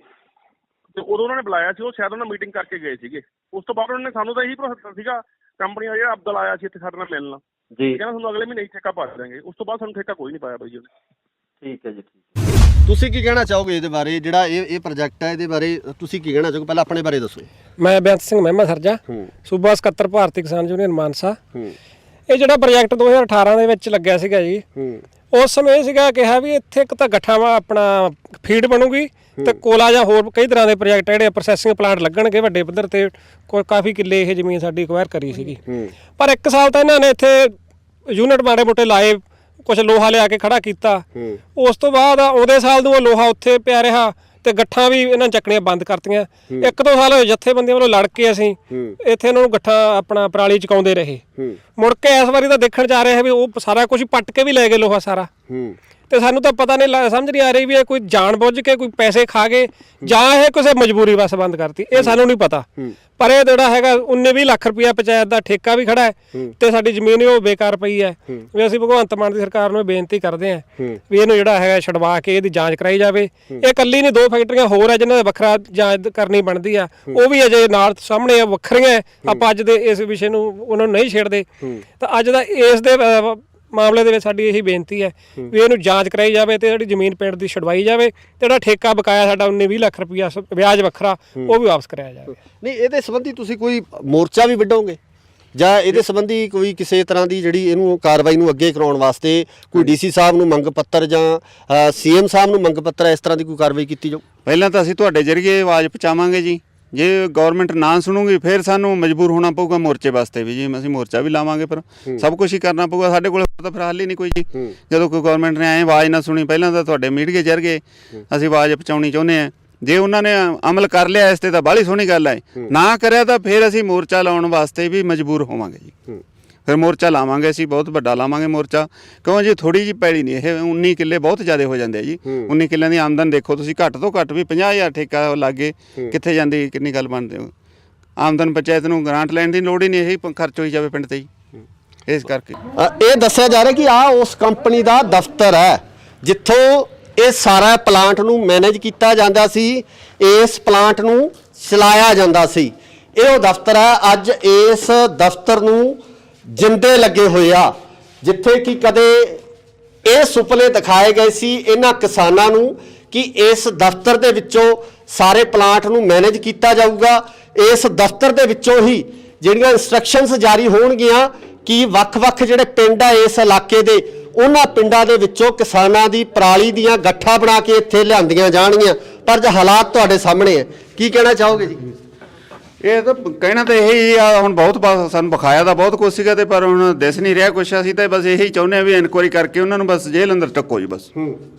S5: ਤੇ ਉਦੋਂ ਉਹਨਾਂ ਨੇ ਬੁਲਾਇਆ ਸੀ, ਉਹ ਸ਼ਾਇਦ ਉਹਨਾਂ ਮੀਟਿੰਗ ਕਰਕੇ ਗਏ ਸੀਗੇ। ਉਸ ਤੋਂ ਬਾਅਦ ਉਹਨਾਂ ਨੇ ਸਾਨੂੰ ਤਾਂ ਇਹੀ ਭਰੋਸਾ ਸੀਗਾ, ਕੰਪਨੀ ਦਾ ਜਿਹੜਾ ਅਬਦੁਲ ਆਇਆ ਸੀ ਇੱਥੇ ਸਾਡੇ ਨਾਲ ਮਿਲਣ ਜੀ, ਕਹਿੰਦਾ ਤੁਹਾਨੂੰ ਅਗਲੇ ਮਹੀਨੇ ਹੀ ਠੇਕਾ ਪਾ ਦੇਵਾਂਗੇ। ਉਸ ਤੋਂ ਬਾਅਦ ਸਾਨੂੰ ਠੇਕਾ ਕੋਈ ਨਹੀਂ ਪਾਇਆ ਬਾਈ ਜੀ ਉਹਨੇ। ਠੀਕ ਹੈ ਜੀ। ਤੁਸੀਂ ਕੀ ਕਹਿਣਾ ਚਾਹੋਗੇ ਇਹਦੇ ਬਾਰੇ, ਜਿਹੜਾ ਇਹ ਪ੍ਰੋਜੈਕਟ ਹੈ, ਇਹਦੇ ਬਾਰੇ ਤੁਸੀਂ ਕੀ ਕਹਿਣਾ ਚਾਹੋਗੇ? ਪਹਿਲਾਂ ਆਪਣੇ ਬਾਰੇ ਦੱਸੋ। ਮੈਂ
S3: ਬੇਅੰਤ ਸਿੰਘ ਮਹਿਮਾ ਸਰਜਾ, ਸੂਬਾ ਸਕੱਤਰ ਭਾਰਤੀ ਕਿਸਾਨ ਯੂਨੀਅਨ ਮਾਨਸਾ। ਇਹ ਜਿਹੜਾ ਪ੍ਰੋਜੈਕਟ 2018 ਦੇ ਵਿੱਚ ਲੱਗਿਆ ਸੀਗਾ ਜੀ, ਉਸ ਸਮੇਂ ਇਹ ਸੀਗਾ ਕਿਹਾ ਵੀ ਇੱਥੇ ਇੱਕ ਤਾਂ ਗੱਠਾਂ ਵਾ ਆਪਣਾ ਫੀਡ ਬਣੂਗੀ ਤੇ ਕੋਲਾ ਜਾਂ ਹੋਰ ਕਈ ਤਰ੍ਹਾਂ ਦੇ ਪ੍ਰੋਜੈਕਟ ਜਿਹੜੇ ਪ੍ਰੋਸੈਸਿੰਗ ਪਲਾਂਟ ਲੱਗਣਗੇ ਵੱਡੇ ਪੱਧਰ ਤੇ। ਕਾਫੀ ਕਿੱਲੇ ਇਹ ਜ਼ਮੀਨ ਸਾਡੀ ਅਕਵਾਇਰ ਕਰੀ ਸੀਗੀ। ਪਰ 1 ਸਾਲ ਤਾਂ ਇਹਨਾਂ ਨੇ ਇੱਥੇ ਯੂਨਿਟ ਮਾੜੇ ਮੋਟੇ ਲਾਏ, ਕੁਝ ਲੋਹਾ ਲਿਆ ਕੇ ਖੜਾ ਕੀਤਾ। ਉਸ ਤੋਂ ਬਾਅਦ ਆਉਂਦੇ ਸਾਲ ਨੂੰ ਉਹ ਲੋਹਾ ਉੱਥੇ ਪਿਆ ਰਿਹਾ ਤੇ ਗੱਠਾਂ ਵੀ ਇਹਨਾਂ ਚੱਕਣੀਆਂ ਬੰਦ ਕਰਤੀਆਂ। 1-2 ਸਾਲ ਜਥੇਬੰਦੀਆਂ ਵੱਲੋਂ ਲੜ ਕੇ ਅਸੀਂ ਇੱਥੇ ਇਹਨਾਂ ਨੂੰ ਗੱਠਾਂ ਆਪਣਾ ਪਰਾਲੀ ਚੁਕਾਉਂਦੇ ਰਹੇ। ਮੁੜ ਕੇ ਇਸ ਵਾਰੀ ਤਾਂ ਦੇਖਣ ਜਾ ਰਹੇ ਹੈ ਵੀ ਉਹ ਸਾਰਾ ਕੁਝ ਪੱਟ ਕੇ ਵੀ ਲੈ ਗਏ ਲੋਹਾ ਸਾਰਾ। ਤੇ ਸਾਨੂੰ ਤਾਂ ਪਤਾ ਨਹੀਂ, ਸਮਝ ਨਹੀਂ ਆ ਰਹੀ ਵੀ ਇਹ ਕੋਈ ਜਾਣ ਬੁੱਝ ਕੇ ਕੋਈ ਪੈਸੇ ਖਾ ਗਏ ਜਾਂ ਇਹ ਕਿਸੇ ਮਜਬੂਰੀ ਬਸ ਬੰਦ ਕਰਤੀ, ਇਹ ਸਾਨੂੰ ਨਹੀਂ ਪਤਾ। ਪਰ ਇਹ ਜਿਹੜਾ ਹੈਗਾ 19-20 ਲੱਖ ਰੁਪਇਆ ਪੰਚਾਇਤ ਦਾ ਠੇਕਾ ਵੀ ਖੜਾ ਹੈ ਤੇ ਸਾਡੀ ਜ਼ਮੀਨ ਉਹ ਬੇਕਾਰ ਪਈ ਹੈ। ਵੀ ਅਸੀਂ ਭਗਵੰਤ ਮਾਨ ਦੀ ਸਰਕਾਰ ਨੂੰ ਬੇਨਤੀ ਕਰਦੇ ਹਾਂ ਵੀ ਇਹਨੂੰ ਜਿਹੜਾ ਹੈਗਾ ਛਡਵਾ ਕੇ ਇਹਦੀ ਜਾਂਚ ਕਰਾਈ ਜਾਵੇ। ਇਹ ਇਕੱਲੀ ਨਹੀਂ, 2 ਫੈਕਟਰੀਆਂ ਹੋਰ ਹੈ ਜਿਨ੍ਹਾਂ ਦਾ ਵੱਖਰਾ ਜਾਂਚ ਕਰਨੀ ਬਣਦੀ ਆ, ਉਹ ਵੀ ਅਜੇ ਨਾਲ ਸਾਹਮਣੇ ਵੱਖਰੀਆਂ। ਆਪਾਂ ਅੱਜ ਦੇ ਇਸ ਵਿਸ਼ੇ ਨੂੰ ਉਹਨਾਂ ਨੂੰ ਨਹੀਂ ਛੇੜਦੇ। ਤਾਂ ਅੱਜ ਦਾ ਇਸ ਦੇ ਮਾਮਲੇ ਦੇ ਵਿੱਚ ਸਾਡੀ ਇਹੀ ਬੇਨਤੀ ਹੈ ਵੀ ਇਹਨੂੰ ਜਾਂਚ ਕਰਾਈ ਜਾਵੇ ਤੇ ਜਿਹੜੀ ਜ਼ਮੀਨ ਪਿੰਡ ਦੀ ਛਡਵਾਈ ਜਾਵੇ ਤੇ ਜਿਹੜਾ ਠੇਕਾ ਬਕਾਇਆ ਸਾਡਾ 19-20 ਲੱਖ ਰੁਪਇਆ ਵਿਆਜ ਵੱਖਰਾ ਉਹ ਵੀ ਵਾਪਸ ਕਰਾਇਆ ਜਾਵੇ।
S1: ਨਹੀਂ, ਇਹਦੇ ਸੰਬੰਧੀ ਤੁਸੀਂ ਕੋਈ ਮੋਰਚਾ ਵੀ ਵਿੱਢੋਗੇ ਜਾਂ ਇਹਦੇ ਸੰਬੰਧੀ ਕੋਈ ਕਿਸੇ ਤਰ੍ਹਾਂ ਦੀ ਜਿਹੜੀ ਇਹਨੂੰ ਕਾਰਵਾਈ ਨੂੰ ਅੱਗੇ ਕਰਾਉਣ ਵਾਸਤੇ ਕੋਈ ਡੀਸੀ ਸਾਹਿਬ ਨੂੰ ਮੰਗ ਪੱਤਰ ਜਾਂ ਸੀਐਮ ਸਾਹਿਬ ਨੂੰ ਮੰਗ ਪੱਤਰ ਇਸ ਤਰ੍ਹਾਂ ਦੀ ਕੋਈ ਕਾਰਵਾਈ ਕੀਤੀ ਜਾਊ?
S2: ਪਹਿਲਾਂ ਤਾਂ ਅਸੀਂ ਤੁਹਾਡੇ ਜ਼ਰੀਏ ਆਵਾਜ਼ ਪਹੁੰਚਾਵਾਂਗੇ ਜੀ। ਜੇ ਗਵਰਨਮੈਂਟ ਨਾ ਸੁਣੂਗੀ ਫਿਰ ਸਾਨੂੰ ਮਜਬੂਰ ਹੋਣਾ ਪਊਗਾ ਮੋਰਚੇ ਵਾਸਤੇ ਵੀ ਜੀ। ਅਸੀਂ ਮੋਰਚਾ ਵੀ ਲਾਵਾਂਗੇ, ਪਰ ਸਭ ਕੁਝ ਹੀ ਕਰਨਾ ਪਊਗਾ। ਸਾਡੇ ਕੋਲ ਤਾਂ ਫਿਰ ਹੱਲ ਹੀ ਨਹੀਂ ਕੋਈ ਜੀ। ਜਦੋਂ ਕੋਈ ਗਵਰਨਮੈਂਟ ਨੇ ਐਂ ਆਵਾਜ਼ ਨਾ ਸੁਣੀ, ਪਹਿਲਾਂ ਤਾਂ ਤੁਹਾਡੇ ਮੀਡੀਆ ਜ਼ਰੀਏ ਅਸੀਂ ਆਵਾਜ਼ ਪਹੁੰਚਾਉਣੀ ਚਾਹੁੰਦੇ ਹਾਂ। ਜੇ ਉਹਨਾਂ ਨੇ ਅਮਲ ਕਰ ਲਿਆ ਇਸ ਤੇ ਤਾਂ ਬਾਹਲੀ ਸੋਹਣੀ ਗੱਲ ਹੈ, ਨਾ ਕਰਿਆ ਤਾਂ ਫਿਰ ਅਸੀਂ ਮੋਰਚਾ ਲਾਉਣ ਵਾਸਤੇ ਵੀ ਮਜਬੂਰ ਹੋਵਾਂਗੇ ਜੀ। ਫਿਰ ਮੋਰਚਾ ਲਾਵਾਂਗੇ ਅਸੀਂ, ਬਹੁਤ ਵੱਡਾ ਲਾਵਾਂਗੇ ਮੋਰਚਾ। ਕਿਉਂ ਜੀ, ਥੋੜੀ ਜਿਹੀ ਪੈਲੀ ਨਹੀਂ, ਇਹ 19 ਕਿੱਲੇ ਬਹੁਤ ਜ਼ਿਆਦਾ ਹੋ ਜਾਂਦੇ ਆ ਜੀ। 19 ਕਿੱਲਿਆਂ ਦੀ ਆਮਦਨ ਦੇਖੋ ਤੁਸੀਂ, ਘੱਟ ਤੋਂ ਘੱਟ ਵੀ 50,000 ਠੇਕਾ ਲਾਗੇ ਕਿੱਥੇ ਜਾਂਦੀ, ਕਿੰਨੀ ਗੱਲ ਬਣਦੀ ਆਮਦਨ। ਪੰਚਾਇਤ ਨੂੰ ਗ੍ਰਾਂਟ ਲੈਣ ਦੀ ਲੋੜ ਹੀ ਨਹੀਂ, ਇਹੀ ਖਰਚ ਹੋਈ ਜਾਵੇ ਪਿੰਡ ਤੇ ਜੀ। ਇਸ ਕਰਕੇ
S1: ਇਹ ਦੱਸਿਆ ਜਾ ਰਿਹਾ ਕਿ ਆਹ ਉਸ ਕੰਪਨੀ ਦਾ ਦਫ਼ਤਰ ਹੈ ਜਿੱਥੋਂ ਇਹ ਸਾਰਾ ਪਲਾਂਟ ਨੂੰ ਮੈਨੇਜ ਕੀਤਾ ਜਾਂਦਾ ਸੀ, ਇਸ ਪਲਾਂਟ ਨੂੰ ਚਲਾਇਆ ਜਾਂਦਾ ਸੀ। ਇਹ ਉਹ ਦਫ਼ਤਰ ਹੈ। ਅੱਜ ਇਸ ਦਫ਼ਤਰ ਨੂੰ ਜਿੰਦੇ ਲੱਗੇ ਹੋਏ ਆ, ਜਿੱਥੇ ਕਿ ਕਦੇ ਇਹ ਸੁਪਨੇ ਦਿਖਾਏ ਗਏ ਸੀ ਇਹਨਾਂ ਕਿਸਾਨਾਂ ਨੂੰ ਕਿ ਇਸ ਦਫ਼ਤਰ ਦੇ ਵਿੱਚੋਂ ਸਾਰੇ ਪਲਾਂਟ ਨੂੰ ਮੈਨੇਜ ਕੀਤਾ ਜਾਊਗਾ। ਇਸ ਦਫ਼ਤਰ ਦੇ ਵਿੱਚੋਂ ਹੀ ਜਿਹੜੀਆਂ ਇਨਸਟਰਕਸ਼ਨਸ ਜਾਰੀ ਹੋਣਗੀਆਂ ਕਿ ਵੱਖ-ਵੱਖ ਜਿਹੜੇ ਪਿੰਡ ਆ ਇਸ ਇਲਾਕੇ ਦੇ, ਉਹਨਾਂ ਪਿੰਡਾਂ ਦੇ ਵਿੱਚੋਂ ਕਿਸਾਨਾਂ ਦੀ ਪਰਾਲੀ ਦੀਆਂ ਗੱਠਾਂ ਬਣਾ ਕੇ ਇੱਥੇ ਲਿਆਂਦੀਆਂ ਜਾਣਗੀਆਂ। ਪਰ ਜੇ ਹਾਲਾਤ ਤੁਹਾਡੇ ਸਾਹਮਣੇ ਹੈ, ਕੀ ਕਹਿਣਾ ਚਾਹੋਗੇ ਜੀ?
S2: ਇਹ ਤਾਂ ਕਹਿਣਾ ਤਾਂ ਇਹੀ ਆ। ਹੁਣ ਬਹੁਤ ਸਾਨੂੰ ਵਿਖਾਇਆ ਤਾਂ ਬਹੁਤ ਕੁਛ ਸੀਗਾ ਤੇ ਪਰ ਹੁਣ ਦਿਸ ਨਹੀਂ ਰਿਹਾ ਕੁਛ। ਅਸੀਂ ਤਾਂ ਬਸ ਇਹੀ ਚਾਹੁੰਦੇ ਹਾਂ ਵੀ ਇਨਕੁਆਇਰੀ ਕਰਕੇ ਉਹਨਾਂ ਨੂੰ ਬਸ ਜੇਲ੍ਹ ਅੰਦਰ ਟੱਕੋ ਜੀ ਬਸ।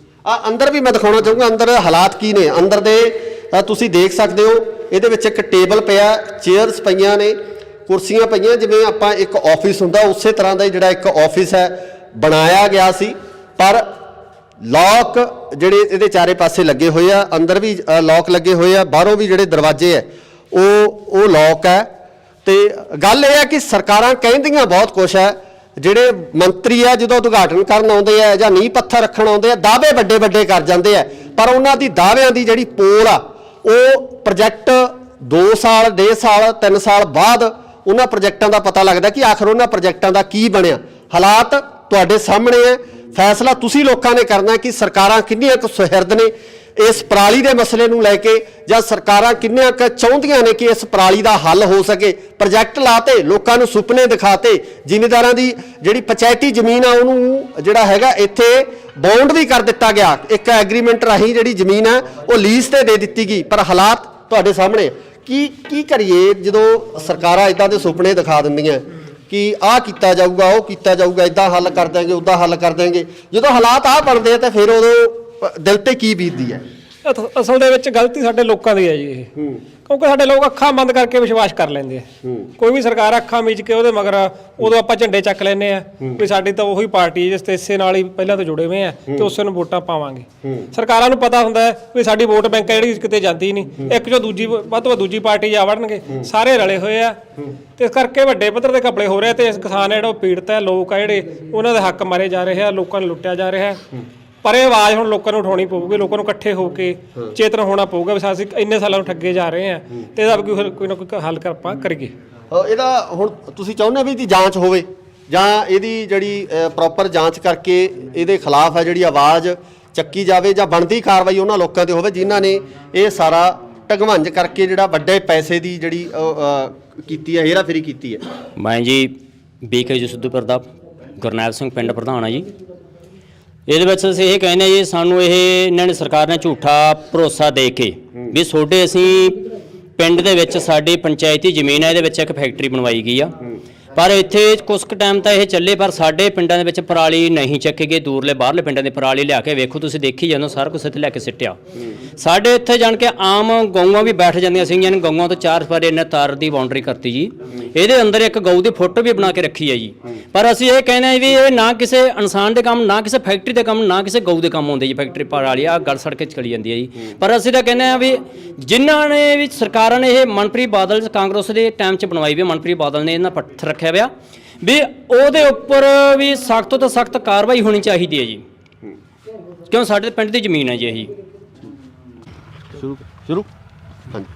S1: ਅੰਦਰ ਵੀ ਮੈਂ ਦਿਖਾਉਣਾ ਚਾਹੂੰਗਾ ਅੰਦਰ ਹਾਲਾਤ ਕੀ ਨੇ। ਅੰਦਰ ਦੇ ਤੁਸੀਂ ਦੇਖ ਸਕਦੇ ਹੋ, ਇਹਦੇ ਵਿੱਚ ਇੱਕ ਟੇਬਲ ਪਿਆ, ਚੇਅਰਸ ਪਈਆਂ ਨੇ, ਕੁਰਸੀਆਂ ਪਈਆਂ, ਜਿਵੇਂ ਆਪਾਂ ਇੱਕ ਆਫਿਸ ਹੁੰਦਾ ਉਸੇ ਤਰ੍ਹਾਂ ਦਾ ਹੀ ਜਿਹੜਾ ਇੱਕ ਆਫਿਸ ਹੈ ਬਣਾਇਆ ਗਿਆ ਸੀ। ਪਰ ਲੌਕ ਜਿਹੜੇ ਇਹਦੇ ਚਾਰੇ ਪਾਸੇ ਲੱਗੇ ਹੋਏ ਆ, ਅੰਦਰ ਵੀ ਲੌਕ ਲੱਗੇ ਹੋਏ ਆ, ਬਾਹਰੋਂ ਵੀ ਜਿਹੜੇ ਦਰਵਾਜ਼ੇ ਆ ਉਹ ਲੌਕ ਹੈ। ਤੇ ਗੱਲ ਇਹ ਹੈ ਕਿ ਸਰਕਾਰਾਂ ਕਹਿੰਦੀਆਂ ਬਹੁਤ ਕੁਛ ਹੈ। ਜਿਹੜੇ ਮੰਤਰੀ ਆ ਜਦੋਂ ਉਦਘਾਟਨ ਕਰਨ ਆਉਂਦੇ ਆ ਜਾਂ ਨੀਂਹ ਪੱਥਰ ਰੱਖਣ ਆਉਂਦੇ ਆ, ਦਾਅਵੇ ਵੱਡੇ ਵੱਡੇ ਕਰ ਜਾਂਦੇ ਆ, ਪਰ ਉਹਨਾਂ ਦੀ ਦਾਅਵਿਆਂ ਦੀ ਜਿਹੜੀ ਪੋਲ ਆ ਉਹ ਪ੍ਰੋਜੈਕਟ 2 ਸਾਲ 1.5 ਸਾਲ 3 ਸਾਲ ਬਾਅਦ ਉਹਨਾਂ ਪ੍ਰੋਜੈਕਟਾਂ ਦਾ ਪਤਾ ਲੱਗਦਾ ਕਿ ਆਖਰ ਉਹਨਾਂ ਪ੍ਰੋਜੈਕਟਾਂ ਦਾ ਕੀ ਬਣਿਆ। ਹਾਲਾਤ ਤੁਹਾਡੇ ਸਾਹਮਣੇ ਹੈ। ਫੈਸਲਾ ਤੁਸੀਂ ਲੋਕਾਂ ਨੇ ਕਰਨਾ ਕਿ ਸਰਕਾਰਾਂ ਕਿੰਨੀਆਂ ਕੁ ਸੁਹਿਰਦ ਨੇ ਇਸ ਪਰਾਲੀ ਦੇ ਮਸਲੇ ਨੂੰ ਲੈ ਕੇ, ਜਾਂ ਸਰਕਾਰਾਂ ਕਿੰਨੀਆਂ ਕੁ ਚਾਹੁੰਦੀਆਂ ਨੇ ਕਿ ਇਸ ਪਰਾਲੀ ਦਾ ਹੱਲ ਹੋ ਸਕੇ। ਪ੍ਰੋਜੈਕਟ ਲਾਤੇ, ਲੋਕਾਂ ਨੂੰ ਸੁਪਨੇ ਦਿਖਾਤੇ, ਜ਼ਿਮੀਂਦਾਰਾਂ ਦੀ ਜਿਹੜੀ ਪੰਚਾਇਤੀ ਜ਼ਮੀਨ ਆ ਉਹਨੂੰ ਜਿਹੜਾ ਹੈਗਾ ਇੱਥੇ ਬੌਂਡ ਵੀ ਕਰ ਦਿੱਤਾ ਗਿਆ। ਇੱਕ ਐਗਰੀਮੈਂਟ ਰਾਹੀਂ ਜਿਹੜੀ ਜ਼ਮੀਨ ਹੈ ਉਹ ਲੀਜ਼ ਤੇ ਦੇ ਦਿੱਤੀ ਗਈ। ਪਰ ਹਾਲਾਤ ਤੁਹਾਡੇ ਸਾਹਮਣੇ। ਕੀ ਕਰੀਏ ਜਦੋਂ ਸਰਕਾਰਾਂ ਇਦਾਂ ਦੇ ਸੁਪਨੇ ਦਿਖਾ ਦਿੰਦੀਆਂ ਕਿ ਆਹ ਕੀਤਾ ਜਾਊਗਾ, ਉਹ ਕੀਤਾ ਜਾਊਗਾ, ਇਦਾਂ ਹੱਲ ਕਰ ਦਿਆਂਗੇ, ਉੱਦਾਂ ਹੱਲ ਕਰ ਦਿਆਂਗੇ। ਜਦੋਂ ਹਾਲਾਤ ਆਹ ਬਣਦੇ ਆ ਤਾਂ ਫਿਰ ਉਦੋਂ ਦਿਲ ਤੇ ਕੀ ਬੀਤਦੀ ਹੈ?
S3: ਅਸਲ ਦੇ ਵਿੱਚ ਗਲਤੀ ਸਾਡੇ ਲੋਕਾਂ ਦੀ ਹੈ ਜੀ ਇਹ। ਕਿਉਂਕਿ ਸਾਡੇ ਲੋਕ ਅੱਖਾਂ ਬੰਦ ਕਰਕੇ ਵਿਸ਼ਵਾਸ ਕਰ ਲੈਂਦੇ ਆ। ਕੋਈ ਵੀ ਸਰਕਾਰ ਅੱਖਾਂ ਮੀਚ ਕੇ ਉਹਦੇ ਮਗਰ ਉਦੋਂ ਆਪਾਂ ਝੰਡੇ ਚੱਕ ਲੈਂਦੇ ਆ ਵੀ ਸਾਡੀ ਤਾਂ ਉਹੀ ਪਾਰਟੀ ਜਿਸ ਤੇ ਇਸੇ ਨਾਲ ਹੀ ਪਹਿਲਾਂ ਤੋਂ ਜੁੜੇ ਹੋਏ ਆ ਤੇ ਉਸੇ ਨੂੰ ਵੋਟਾਂ ਪਾਵਾਂਗੇ। ਸਰਕਾਰਾਂ ਨੂੰ ਪਤਾ ਹੁੰਦਾ ਹੈ ਵੀ ਸਾਡੀ ਵੋਟ ਬੈਂਕ ਜਿਹੜੀ ਕਿਤੇ ਜਾਂਦੀ ਨਹੀਂ, ਇੱਕ ਜੋ ਦੂਜੀ ਵੱਧ ਤੋਂ ਵੱਧ ਦੂਜੀ ਪਾਰਟੀ ਜਾ ਵੜਨਗੇ, ਸਾਰੇ ਰਲੇ ਹੋਏ ਆ। ਤੇ ਇਸ ਕਰਕੇ ਵੱਡੇ ਪੱਧਰ ਤੇ ਘਪਲੇ ਹੋ ਰਹੇ ਤੇ ਇਸ ਕਿਸਾਨ ਜਿਹੜਾ ਪੀੜਤ ਹੈ, ਲੋਕ ਆ ਜਿਹੜੇ ਉਹਨਾਂ ਦੇ ਹੱਕ ਮਾਰੇ ਜਾ ਰਹੇ ਆ, ਲੋਕਾਂ ਨੂੰ ਲੁੱਟਿਆ ਜਾ ਰਿਹਾ। ਪਰ ਇਹ ਆਵਾਜ਼ ਹੁਣ ਲੋਕਾਂ ਨੂੰ ਉਠਾਉਣੀ ਪਊਗੀ, ਲੋਕਾਂ ਨੂੰ ਇਕੱਠੇ ਹੋ ਕੇ ਚੇਤਨ ਹੋਣਾ ਪਊਗਾ ਵੀ ਅਸੀਂ ਇੰਨੇ ਸਾਲਾਂ ਨੂੰ ਠੱਗੇ ਜਾ ਰਹੇ ਹਾਂ ਤੇ ਇਹਦਾ ਕੋਈ ਨਾ ਕੋਈ ਹੱਲ ਆਪਾਂ ਕਰੀਏ।
S1: ਇਹਦਾ ਹੁਣ ਤੁਸੀਂ ਚਾਹੁੰਦੇ ਵੀ ਇਹਦੀ ਜਾਂਚ ਹੋਵੇ ਜਾਂ ਇਹਦੀ ਜਿਹੜੀ ਪ੍ਰੋਪਰ ਜਾਂਚ ਕਰਕੇ ਇਹਦੇ ਖਿਲਾਫ ਹੈ ਜਿਹੜੀ ਆਵਾਜ਼ ਚੱਕੀ ਜਾਵੇ, ਜਾਂ ਬਣਦੀ ਕਾਰਵਾਈ ਉਹਨਾਂ ਲੋਕਾਂ ਤੇ ਹੋਵੇ ਜਿਨ੍ਹਾਂ ਨੇ ਇਹ ਸਾਰਾ ਢਗਵੰਜ ਕਰਕੇ ਜਿਹੜਾ ਵੱਡੇ ਪੈਸੇ ਦੀ ਜਿਹੜੀ ਕੀਤੀ ਹੈ, ਹੇਰਾਫੇਰੀ ਕੀਤੀ ਹੈ?
S6: ਮੈਂ ਜੀ ਬੀਕੇ ਜਸੂਦਪੁਰ ਦਾ ਗੁਰਨੈਲ ਸਿੰਘ ਪਿੰਡ ਪ੍ਰਧਾਨ ਆ ਜੀ। ਇਹਦੇ ਵਿੱਚ ਅਸੀਂ ਇਹ ਕਹਿੰਦੇ ਜੀ, ਸਾਨੂੰ ਇਹ ਇਹਨਾਂ ਨੇ ਸਰਕਾਰ ਨੇ ਝੂਠਾ ਭਰੋਸਾ ਦੇ ਕੇ ਵੀ ਤੁਹਾਡੇ ਅਸੀਂ ਪਿੰਡ ਦੇ ਵਿੱਚ ਸਾਡੀ ਪੰਚਾਇਤੀ ਜ਼ਮੀਨ ਹੈ, ਇਹਦੇ ਵਿੱਚ ਇੱਕ ਫੈਕਟਰੀ ਬਣਵਾਈ ਗਈ ਆ। ਪਰ ਇੱਥੇ ਕੁਝ ਕੁ ਟਾਈਮ ਤਾਂ ਇਹ ਚੱਲੇ, ਪਰ ਸਾਡੇ ਪਿੰਡਾਂ ਦੇ ਵਿੱਚ ਪਰਾਲੀ ਨਹੀਂ ਚੱਕੇ ਗਏ। ਦੂਰਲੇ ਬਾਹਰਲੇ ਪਿੰਡਾਂ ਦੇ ਪਰਾਲੀ ਲਿਆ ਕੇ ਵੇਖੋ, ਤੁਸੀਂ ਦੇਖੀ ਜਾਂਦੇ ਸਾਰਾ ਕੁਛ ਇੱਥੇ ਲੈ ਕੇ ਸਿੱਟਿਆ। ਸਾਡੇ ਇੱਥੇ ਜਾਣ ਕੇ ਆਮ ਗਊਆਂ ਵੀ ਬੈਠ ਜਾਂਦੀਆਂ ਸੀਗੀਆਂ ਨੇ। ਗਊਆਂ ਤੋਂ 4 ਸਪਾਰੇ ਇਹਨੇ ਤਾਰ ਦੀ ਬਾਉਂਡਰੀ ਕਰਤੀ ਜੀ। ਇਹਦੇ ਅੰਦਰ ਇੱਕ ਗਊ ਦੀ ਫੋਟੋ ਵੀ ਬਣਾ ਕੇ ਰੱਖੀ ਹੈ ਜੀ। ਪਰ ਅਸੀਂ ਇਹ ਕਹਿੰਦੇ ਹਾਂ ਵੀ ਇਹ ਨਾ ਕਿਸੇ ਇਨਸਾਨ ਦੇ ਕੰਮ, ਨਾ ਕਿਸੇ ਫੈਕਟਰੀ ਦੇ ਕੰਮ, ਨਾ ਕਿਸੇ ਗਊ ਦੇ ਕੰਮ ਆਉਂਦੇ ਜੀ। ਫੈਕਟਰੀ ਪਾੜ ਵਾਲੀ ਆ ਗਲ ਸੜ ਕੇ ਚਲੀ ਜਾਂਦੀ ਹੈ ਜੀ। ਪਰ ਅਸੀਂ ਤਾਂ ਕਹਿੰਦੇ ਹਾਂ ਵੀ ਜਿਨ੍ਹਾਂ ਨੇ ਵੀ ਸਰਕਾਰਾਂ ਨੇ ਇਹ ਮਨਪ੍ਰੀਤ ਬਾਦਲ ਕਾਂਗਰਸ ਦੇ ਟਾਈਮ 'ਚ ਬਣਵਾਈ ਵੀ, ਮਨਪ੍ਰੀਤ ਬਾਦਲ ਨੇ ਇਹਨਾਂ ਪੱਥਰ ਰੱਖਿਆ ਹੋਇਆ ਵੀ ਉਹਦੇ ਉੱਪਰ ਵੀ ਸਖਤ ਤੋਂ ਸਖਤ ਕਾਰਵਾਈ ਹੋਣੀ ਚਾਹੀਦੀ ਹੈ ਜੀ। ਕਿਉਂ ਸਾਡੇ ਪਿੰਡ ਦੀ ਜ਼ਮੀਨ ਹੈ ਜੀ ਇਹੀ।
S1: ਸ਼ੁਰੂ ਹਾਂਜੀ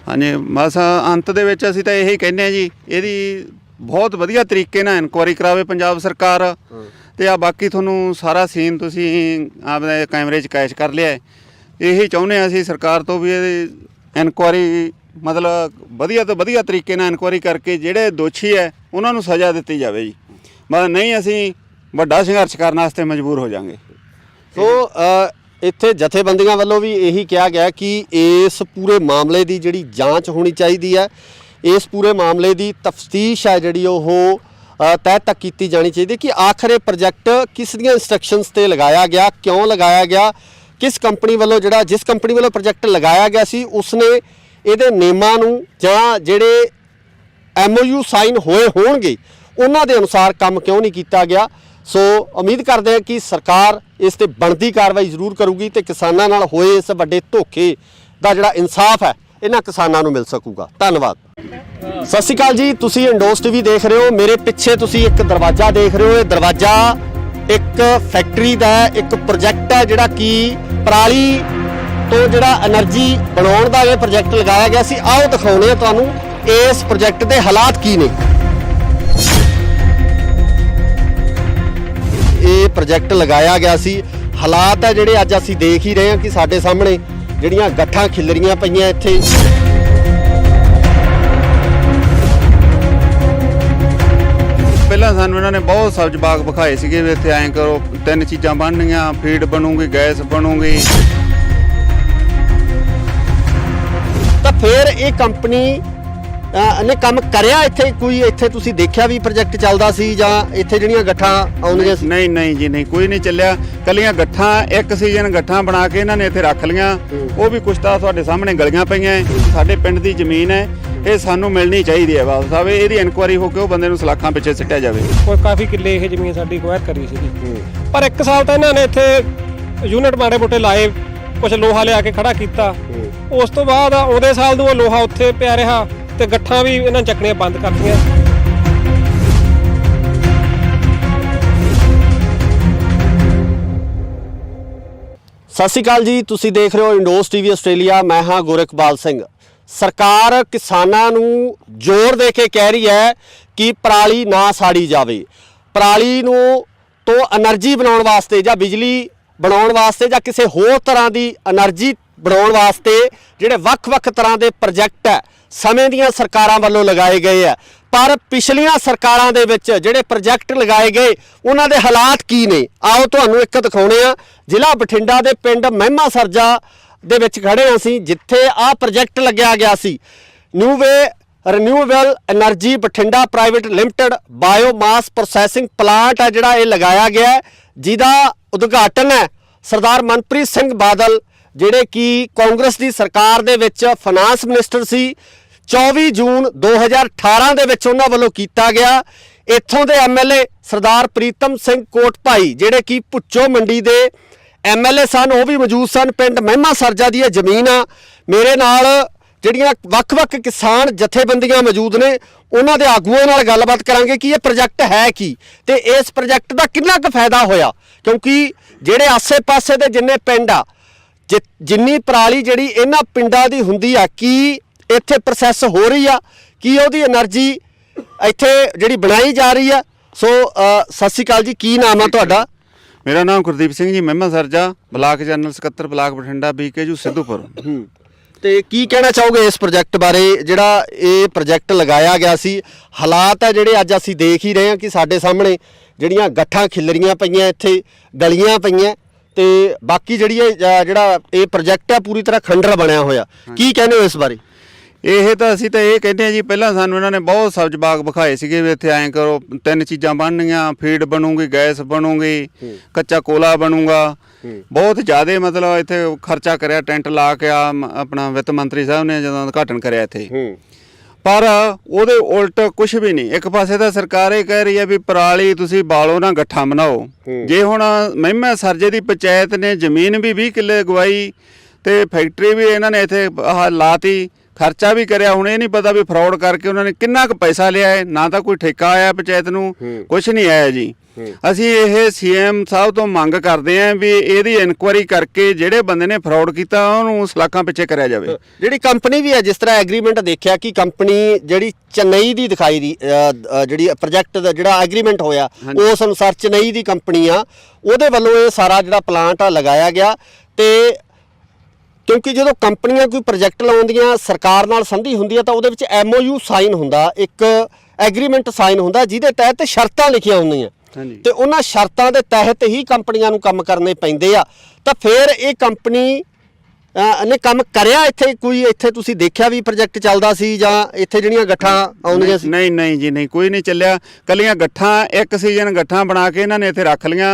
S2: ਹਾਂਜੀ, ਬਸ ਅੰਤ ਦੇ ਵਿੱਚ ਅਸੀਂ ਤਾਂ ਇਹੀ ਕਹਿੰਦੇ ਹਾਂ ਜੀ, ਇਹਦੀ ਬਹੁਤ ਵਧੀਆ ਤਰੀਕੇ ਨਾਲ ਇਨਕੁਆਇਰੀ ਕਰਾਵੇ ਪੰਜਾਬ ਸਰਕਾਰ। ਤੇ ਆ ਬਾਕੀ ਤੁਹਾਨੂੰ ਸਾਰਾ ਸੀਨ ਤੁਸੀਂ ਆਪਣੇ ਕੈਮਰੇ 'ਚ ਕੈਚ ਕਰ ਲਿਆ। ਇਹੀ ਚਾਹੁੰਦੇ ਹਾਂ ਅਸੀਂ ਸਰਕਾਰ ਤੋਂ ਵੀ ਇਹਦੀ ਇਨਕੁਆਇਰੀ ਮਤਲਬ ਵਧੀਆ ਤੋਂ ਵਧੀਆ ਤਰੀਕੇ ਨਾਲ ਇਨਕੁਆਇਰੀ ਕਰਕੇ ਜਿਹੜੇ ਦੋਸ਼ੀ ਹੈ ਉਹਨਾਂ ਨੂੰ ਸਜ਼ਾ ਦਿੱਤੀ ਜਾਵੇ ਜੀ। ਮਤਲਬ ਨਹੀਂ ਅਸੀਂ ਵੱਡਾ ਸੰਘਰਸ਼ ਕਰਨ ਵਾਸਤੇ ਮਜਬੂਰ ਹੋ ਜਾਵਾਂਗੇ।
S1: ਸੋ ਇੱਥੇ ਜਥੇਬੰਦੀਆਂ ਵੱਲੋਂ ਵੀ ਇਹੀ ਕਿਹਾ ਗਿਆ ਕਿ ਇਸ ਪੂਰੇ ਮਾਮਲੇ ਦੀ ਜਿਹੜੀ ਜਾਂਚ ਹੋਣੀ ਚਾਹੀਦੀ ਹੈ। ਇਸ ਪੂਰੇ ਮਾਮਲੇ ਦੀ ਤਫਤੀਸ਼ ਹੈ ਜਿਹੜੀ ਉਹ ਤਹਿ ਤੱਕ ਕੀਤੀ ਜਾਣੀ ਚਾਹੀਦੀ ਕਿ ਆਖਰ ਇਹ ਪ੍ਰੋਜੈਕਟ ਕਿਸ ਦੀਆਂ ਇੰਸਟਰਕਸ਼ਨਸ ਤੇ ਲਗਾਇਆ ਗਿਆ, ਕਿਉਂ ਲਗਾਇਆ ਗਿਆ, ਕਿਸ ਕੰਪਨੀ ਵੱਲੋਂ ਜਿਸ ਕੰਪਨੀ ਵੱਲੋਂ ਪ੍ਰੋਜੈਕਟ ਲਗਾਇਆ ਗਿਆ ਸੀ ਉਸਨੇ ਇਹਦੇ ਨਿਯਮਾਂ ਨੂੰ ਜਾਂ ਜਿਹੜੇ MOU ਸਾਈਨ ਹੋਏ ਹੋਣਗੇ ਉਹਨਾਂ ਦੇ ਅਨੁਸਾਰ ਕੰਮ ਕਿਉਂ ਨਹੀਂ ਕੀਤਾ ਗਿਆ। ਸੋ ਉਮੀਦ ਕਰਦੇ ਹਾਂ ਕਿ ਸਰਕਾਰ ਇਸ ਤੇ ਬਣਦੀ ਕਾਰਵਾਈ ਜ਼ਰੂਰ ਕਰੂਗੀ ਤੇ ਕਿਸਾਨਾਂ ਨਾਲ ਹੋਏ ਇਸ ਵੱਡੇ ਧੋਖੇ ਦਾ ਜਿਹੜਾ ਇਨਸਾਫ ਹੈ ਇਹਨਾਂ ਕਿਸਾਨਾਂ ਨੂੰ ਮਿਲ ਸਕੂਗਾ। ਧੰਨਵਾਦ। ਸਤਿ ਸ਼੍ਰੀ ਅਕਾਲ ਜੀ, ਤੁਸੀਂ ਇੰਡੋਸ ਟੀਵੀ ਦੇਖ ਰਹੇ ਹੋ। ਮੇਰੇ ਪਿੱਛੇ ਤੁਸੀਂ ਇੱਕ ਦਰਵਾਜ਼ਾ ਦੇਖ ਰਹੇ ਹੋ। ਇਹ ਦਰਵਾਜ਼ਾ ਇੱਕ ਫੈਕਟਰੀ ਦਾ ਇੱਕ ਪ੍ਰੋਜੈਕਟ ਹੈ ਜਿਹੜਾ ਕਿ ਪਰਾਲੀ ਤੋਂ ਜਿਹੜਾ એનર્ਜੀ ਬਣਾਉਣ ਦਾ ਇਹ ਪ੍ਰੋਜੈਕਟ ਲਗਾਇਆ ਗਿਆ ਸੀ। ਆਓ ਦਿਖਾਉਂਦੇ ਹਾਂ ਤੁਹਾਨੂੰ ਇਸ ਪ੍ਰੋਜੈਕਟ ਦੇ ਹਾਲਾਤ ਕੀ ਨੇ। ਇਹ ਪ੍ਰੋਜੈਕਟ ਲਗਾਇਆ ਗਿਆ ਸੀ, ਹਾਲਾਤ ਹੈ ਜਿਹੜੇ ਅੱਜ ਅਸੀਂ ਦੇਖ ਹੀ ਰਹੇ ਹਾਂ ਕਿ ਸਾਡੇ ਸਾਹਮਣੇ ਜਿਹੜੀਆਂ ਗੱਠਾਂ ਖਿਲਰੀਆਂ ਪਈਆਂ ਇੱਥੇ।
S2: ਪਹਿਲਾਂ ਸਾਨੂੰ ਇਹਨਾਂ ਨੇ ਬਹੁਤ ਸਬਜ਼ ਬਾਗ ਵਿਖਾਏ ਸੀਗੇ ਵੀ ਇੱਥੇ ਐਂ ਕਰੋ, 3 ਚੀਜ਼ਾਂ ਬਣਨੀਆਂ, ਫੀਡ ਬਣੂਗੀ, ਗੈਸ ਬਣੂਗੀ।
S1: ਤਾਂ ਫਿਰ ਇਹ ਕੰਪਨੀ ਨੇ ਕੰਮ ਕਰਿਆ ਇੱਥੇ? ਕੋਈ ਇੱਥੇ ਤੁਸੀਂ ਦੇਖਿਆ ਵੀ ਪ੍ਰੋਜੈਕਟ ਚੱਲਦਾ ਸੀ ਜਾਂ ਇੱਥੇ ਜਿਹੜੀਆਂ ਗੱਠਾਂ ਆਉਂਦੀਆਂ ਸੀ?
S2: ਨਹੀਂ ਜੀ, ਨਹੀਂ, ਕੋਈ ਨਹੀਂ ਚੱਲਿਆ। ਕੱਲੀਆਂ ਗੱਠਾਂ, ਇੱਕ ਸੀਜ਼ਨ ਗੱਠਾਂ ਬਣਾ ਕੇ ਇਹਨਾਂ ਨੇ ਇੱਥੇ ਰੱਖ ਲੀਆਂ। ਉਹ ਵੀ ਕੁਛ ਤਾਂ ਤੁਹਾਡੇ ਸਾਹਮਣੇ ਗਲੀਆਂ ਪਈਆਂ। ਸਾਡੇ ਪਿੰਡ ਦੀ ਜ਼ਮੀਨ ਹੈ, ਇਹ ਸਾਨੂੰ ਮਿਲਣੀ ਚਾਹੀਦੀ ਹੈ ਵਾਪਸ ਆਵੇ। ਇਹਦੀ ਇਨਕੁਆਇਰੀ ਹੋ ਕੇ ਉਹ ਬੰਦੇ ਨੂੰ ਸਲਾਖਾਂ ਪਿੱਛੇ ਸਿੱਟਿਆ ਜਾਵੇ।
S3: ਕੋਈ ਕਾਫੀ ਕਿੱਲੇ ਇਹ ਜ਼ਮੀਨ ਸਾਡੀ ਅਕਵਾਇਰ ਕਰੀ ਸੀਗੀ। ਪਰ 1 ਸਾਲ ਤਾਂ ਇਹਨਾਂ ਨੇ ਇੱਥੇ ਯੂਨਿਟ ਮਾੜੇ ਮੋਟੇ ਲਾਏ, ਕੁਝ ਲੋਹਾ ਲਿਆ ਕੇ ਖੜਾ ਕੀਤਾ। ਉਸ ਤੋਂ ਬਾਅਦ ਆਉਂਦੇ ਸਾਲ ਨੂੰ ਉਹ ਲੋਹਾ ਉੱਥੇ ਪਿਆ ਰਿਹਾ ਤੇ ਗੱਠਾਂ ਵੀ ਇਹਨਾਂ ਚੱਕਣੀਆਂ ਬੰਦ ਕਰਤੀਆਂ।
S1: ਸਤਿ ਸ਼੍ਰੀ ਅਕਾਲ ਜੀ, ਤੁਸੀਂ ਦੇਖ ਰਹੇ ਹੋ ਇੰਡੋਸ ਟੀਵੀ ਆਸਟ੍ਰੇਲੀਆ। ਮੈਂ ਹਾਂ ਗੁਰਕਬਾਲ ਸਿੰਘ। ਸਰਕਾਰ ਕਿਸਾਨਾਂ ਨੂੰ ਜ਼ੋਰ ਦੇ ਕੇ ਕਹਿ ਰਹੀ ਹੈ ਕਿ ਪਰਾਲੀ ਨਾ ਸਾੜੀ ਜਾਵੇ। ਪਰਾਲੀ ਨੂੰ ਤੋਂ એનર્ਜੀ ਬਣਾਉਣ ਵਾਸਤੇ ਜਾਂ ਬਿਜਲੀ ਬਣਾਉਣ ਵਾਸਤੇ ਜਾਂ ਕਿਸੇ ਹੋਰ ਤਰ੍ਹਾਂ ਦੀ એનર્ਜੀ ਬਣਾਉਣ ਵਾਸਤੇ ਜਿਹੜੇ ਵੱਖ-ਵੱਖ ਤਰ੍ਹਾਂ ਦੇ ਪ੍ਰੋਜੈਕਟ ਹੈ ਸਮੇਂ ਦੀਆਂ ਸਰਕਾਰਾਂ ਵੱਲੋਂ ਲਗਾਏ ਗਏ ਆ। ਪਰ ਪਿਛਲੀਆਂ ਸਰਕਾਰਾਂ ਦੇ ਵਿੱਚ ਜਿਹੜੇ ਪ੍ਰੋਜੈਕਟ ਲਗਾਏ ਗਏ ਉਹਨਾਂ ਦੇ ਹਾਲਾਤ ਕੀ ਨੇ, ਆਓ ਤੁਹਾਨੂੰ ਇੱਕ ਦਿਖਾਉਣੇ ਆ। ਜ਼ਿਲ੍ਹਾ ਬਠਿੰਡਾ ਦੇ ਪਿੰਡ ਮਹਿਮਾ ਸਰਜਾ ਦੇ ਵਿੱਚ ਖੜੇ ਹਾਂ ਅਸੀਂ, ਜਿੱਥੇ ਆਹ ਪ੍ਰੋਜੈਕਟ ਲੱਗਿਆ ਗਿਆ ਸੀ। Renewable energy Bathinda private limited biomass processing plant ਹੈ ਜਿਹੜਾ ਇਹ ਲਗਾਇਆ ਗਿਆ ਹੈ, ਜਿਹਦਾ ਉਦਘਾਟਨ ਹੈ ਸਰਦਾਰ ਮਨਪ੍ਰੀਤ ਸਿੰਘ ਬਾਦਲ ਜਿਹੜੇ ਕਿ ਕਾਂਗਰਸ ਦੀ ਸਰਕਾਰ ਦੇ ਵਿੱਚ ਫਾਈਨਾਂਸ ਮਿਨਿਸਟਰ ਸੀ। 24 ਜੂਨ 2018 ਦੇ ਵਿੱਚ ਉਹਨਾਂ ਵੱਲੋਂ ਕੀਤਾ ਗਿਆ। ਇੱਥੋਂ ਦੇ MLA ਸਰਦਾਰ ਪ੍ਰੀਤਮ ਸਿੰਘ ਕੋਟਭਾਈ ਜਿਹੜੇ ਕਿ ਭੁੱਚੋ ਮੰਡੀ ਦੇ MLA ਸਨ, ਉਹ ਵੀ ਮੌਜੂਦ ਸਨ। ਪਿੰਡ ਮਹਿਮਾ ਸਰਜਾ ਦੀ ਇਹ ਜ਼ਮੀਨ ਆ। ਮੇਰੇ ਨਾਲ ਜਿਹੜੀਆਂ ਵੱਖ-ਵੱਖ ਕਿਸਾਨ ਜਥੇਬੰਦੀਆਂ ਮੌਜੂਦ ਨੇ, ਉਹਨਾਂ ਦੇ ਆਗੂਆਂ ਨਾਲ ਗੱਲਬਾਤ ਕਰਾਂਗੇ ਕਿ ਇਹ ਪ੍ਰੋਜੈਕਟ ਹੈ ਕੀ ਤੇ ਇਸ ਪ੍ਰੋਜੈਕਟ ਦਾ ਕਿੰਨਾ ਕੁ ਫਾਇਦਾ ਹੋਇਆ। ਕਿਉਂਕਿ ਜਿਹੜੇ ਆਸੇ-ਪਾਸੇ ਦੇ ਜਿੰਨੇ ਪਿੰਡ ਆ, ਜਿੰਨੀ ਪਰਾਲੀ ਜਿਹੜੀ ਇਹਨਾਂ ਪਿੰਡਾਂ ਦੀ ਹੁੰਦੀ ਆ, ਕੀ ਇੱਥੇ ਪ੍ਰੋਸੈਸ ਹੋ ਰਹੀ ਆ, ਕੀ ਉਹਦੀ એનર્ਜੀ ਇੱਥੇ ਜਿਹੜੀ ਬਣਾਈ ਜਾ ਰਹੀ ਆ। ਸੋ ਸਤਿ ਸ਼੍ਰੀ ਅਕਾਲ ਜੀ, ਕੀ ਨਾਮ ਆ ਤੁਹਾਡਾ?
S2: ਮੇਰਾ ਨਾਮ ਗੁਰਦੀਪ ਸਿੰਘ ਜੀ, ਮਹਿਮਾ ਸਰਜਾ, ਬਲਾਕ ਜਨਰਲ ਸਕੱਤਰ, ਬਲਾਕ ਬਠਿੰਡਾ, BKU ਸਿੱਧੂਪੁਰ।
S1: ਤੇ ਕੀ ਕਹਿਣਾ ਚਾਹੋਗੇ ਇਸ ਪ੍ਰੋਜੈਕਟ ਬਾਰੇ ਜਿਹੜਾ ਇਹ ਪ੍ਰੋਜੈਕਟ ਲਗਾਇਆ ਗਿਆ ਸੀ? ਹਾਲਾਤ ਆ ਜਿਹੜੇ ਅੱਜ ਅਸੀਂ ਦੇਖ ਹੀ ਰਹੇ ਹਾਂ ਕਿ ਸਾਡੇ ਸਾਹਮਣੇ ਜਿਹੜੀਆਂ ਗੱਠਾਂ ਖਿਲਰੀਆਂ ਪਈਆਂ, ਇੱਥੇ ਗਲੀਆਂ ਪਈਆਂ ਤੇ ਬਾਕੀ ਜਿਹੜੀ ਜਿਹੜਾ ਇਹ ਪ੍ਰੋਜੈਕਟ ਆ ਪੂਰੀ ਤਰ੍ਹਾਂ ਖੰਡਰ ਬਣਿਆ ਹੋਇਆ। ਕੀ ਕਹਿੰਦੇ ਹੋ ਇਸ ਬਾਰੇ?
S2: ਇਹ ਤਾਂ ਅਸੀਂ ਤਾਂ ਇਹ ਕਹਿੰਦੇ ਹਾਂ ਜੀ, ਪਹਿਲਾਂ ਸਾਨੂੰ ਇਹਨਾਂ ਨੇ ਬਹੁਤ ਸਬਜ਼ ਬਾਗ ਵਿਖਾਏ ਸੀਗੇ ਵੀ ਇੱਥੇ ਐਂ ਕਰੋ, 3 ਚੀਜ਼ਾਂ ਬਣਨੀਆਂ, ਫੀਡ ਬਣੂਗੀ, ਗੈਸ ਬਣੂਗੀ, ਕੱਚਾ ਕੋਲਾ ਬਣੂਗਾ। ਬਹੁਤ ਜ਼ਿਆਦਾ ਮਤਲਬ ਇੱਥੇ ਖਰਚਾ ਕਰਿਆ, ਟੈਂਟ ਲਾ ਕੇ ਆਪਣਾ ਵਿੱਤ ਮੰਤਰੀ ਸਾਹਿਬ ਨੇ ਜਦੋਂ ਉਦਘਾਟਨ ਕਰਿਆ ਇੱਥੇ। ਪਰ ਉਹਦੇ ਉਲਟ ਕੁਝ ਵੀ ਨਹੀਂ। ਇੱਕ ਪਾਸੇ ਤਾਂ ਸਰਕਾਰ ਇਹ ਕਹਿ ਰਹੀ ਹੈ ਵੀ ਪਰਾਲੀ ਤੁਸੀਂ ਬਾਲੋ ਨਾ ਗੱਠਾਂ ਬਣਾਓ। ਜੇ ਹੁਣ ਮਹਿਮਾ ਸਰਜੇ ਦੀ ਪੰਚਾਇਤ ਨੇ ਜ਼ਮੀਨ ਵੀ 20 ਕਿੱਲੇ ਗਵਾਈ ਤੇ ਫੈਕਟਰੀ ਵੀ ਇਹਨਾਂ ਨੇ ਇੱਥੇ ਲਾਤੀ, ਖਰਚਾ ਵੀ ਕਰਿਆ। ਹੁਣ ਇਹ ਨਹੀਂ ਪਤਾ ਵੀ ਫਰਾਡ ਕਰਕੇ ਉਹਨਾਂ ਨੇ ਕਿੰਨਾ ਕੁ ਪੈਸਾ ਲਿਆ ਹੈ। ਨਾ ਤਾਂ ਕੋਈ ਠੇਕਾ ਆਇਆ ਪੰਚਾਇਤ ਨੂੰ, ਕੁਝ ਨਹੀਂ ਆਇਆ ਜੀ। ਅਸੀਂ ਇਹ ਸੀਐਮ ਸਾਹਿਬ ਤੋਂ ਮੰਗ ਕਰਦੇ ਆਂ ਵੀ ਇਹਦੀ ਇਨਕੁਆਇਰੀ ਕਰਕੇ ਜਿਹੜੇ ਬੰਦੇ ਨੇ ਫਰਾਡ ਕੀਤਾ ਉਹਨੂੰ ਸਲਾਖਾਂ ਪਿੱਛੇ ਕਰਿਆ ਜਾਵੇ।
S1: ਜਿਹੜੀ ਕੰਪਨੀ ਵੀ ਹੈ, ਜਿਸ ਤਰ੍ਹਾਂ ਐਗਰੀਮੈਂਟ ਦੇਖਿਆ ਕਿ ਕੰਪਨੀ ਜਿਹੜੀ ਚੇਨਈ ਦੀ ਦਿਖਾਈ ਦੀ ਜਿਹੜੀ ਪ੍ਰੋਜੈਕਟ ਦਾ ਜਿਹੜਾ ਐਗਰੀਮੈਂਟ ਹੋਇਆ ਉਸ ਅਨੁਸਾਰ ਚੇਨਈ ਦੀ ਕੰਪਨੀ ਆ, ਉਹਦੇ ਵੱਲੋਂ ਇਹ ਸਾਰਾ ਜਿਹੜਾ ਪਲਾਂਟ ਆ ਲਗਾਇਆ ਗਿਆ। ਤੇ ਕਿਉਂਕਿ ਜਦੋਂ ਕੰਪਨੀਆਂ ਕੋਈ ਪ੍ਰੋਜੈਕਟ ਲਾਉਂਦੀਆਂ, ਸਰਕਾਰ ਨਾਲ ਸੰਧੀ ਹੁੰਦੀ ਹੈ ਤਾਂ ਉਹਦੇ ਵਿੱਚ MOU ਸਾਈਨ ਹੁੰਦਾ, ਇੱਕ ਐਗਰੀਮੈਂਟ ਸਾਈਨ ਹੁੰਦਾ ਜਿਹਦੇ ਤਹਿਤ ਸ਼ਰਤਾਂ ਲਿਖੀਆਂ ਹੁੰਦੀਆਂ ਤੇ ਉਹਨਾਂ ਸ਼ਰਤਾਂ ਦੇ ਤਹਿਤ ਹੀ ਕੰਪਨੀਆਂ ਨੂੰ ਕੰਮ ਕਰਨੇ ਪੈਂਦੇ ਆ। ਤਾਂ ਫਿਰ ਇਹ ਕੰਪਨੀ ਨੇ ਕੰਮ ਕਰਿਆ ਇੱਥੇ? ਕੋਈ ਇੱਥੇ ਤੁਸੀਂ ਦੇਖਿਆ ਵੀ ਪ੍ਰੋਜੈਕਟ ਚੱਲਦਾ ਸੀ ਜਾਂ ਇੱਥੇ ਜਿਹੜੀਆਂ ਗੱਠਾਂ ਆਉਂਦੀਆਂ ਸੀ?
S2: ਨਹੀਂ ਜੀ, ਨਹੀਂ, ਕੋਈ ਨਹੀਂ ਚੱਲਿਆ। ਕੱਲੀਆਂ ਗੱਠਾਂ, ਇੱਕ ਸੀਜ਼ਨ ਗੱਠਾਂ ਬਣਾ ਕੇ ਇਹਨਾਂ ਨੇ ਇੱਥੇ ਰੱਖ ਲੀਆਂ।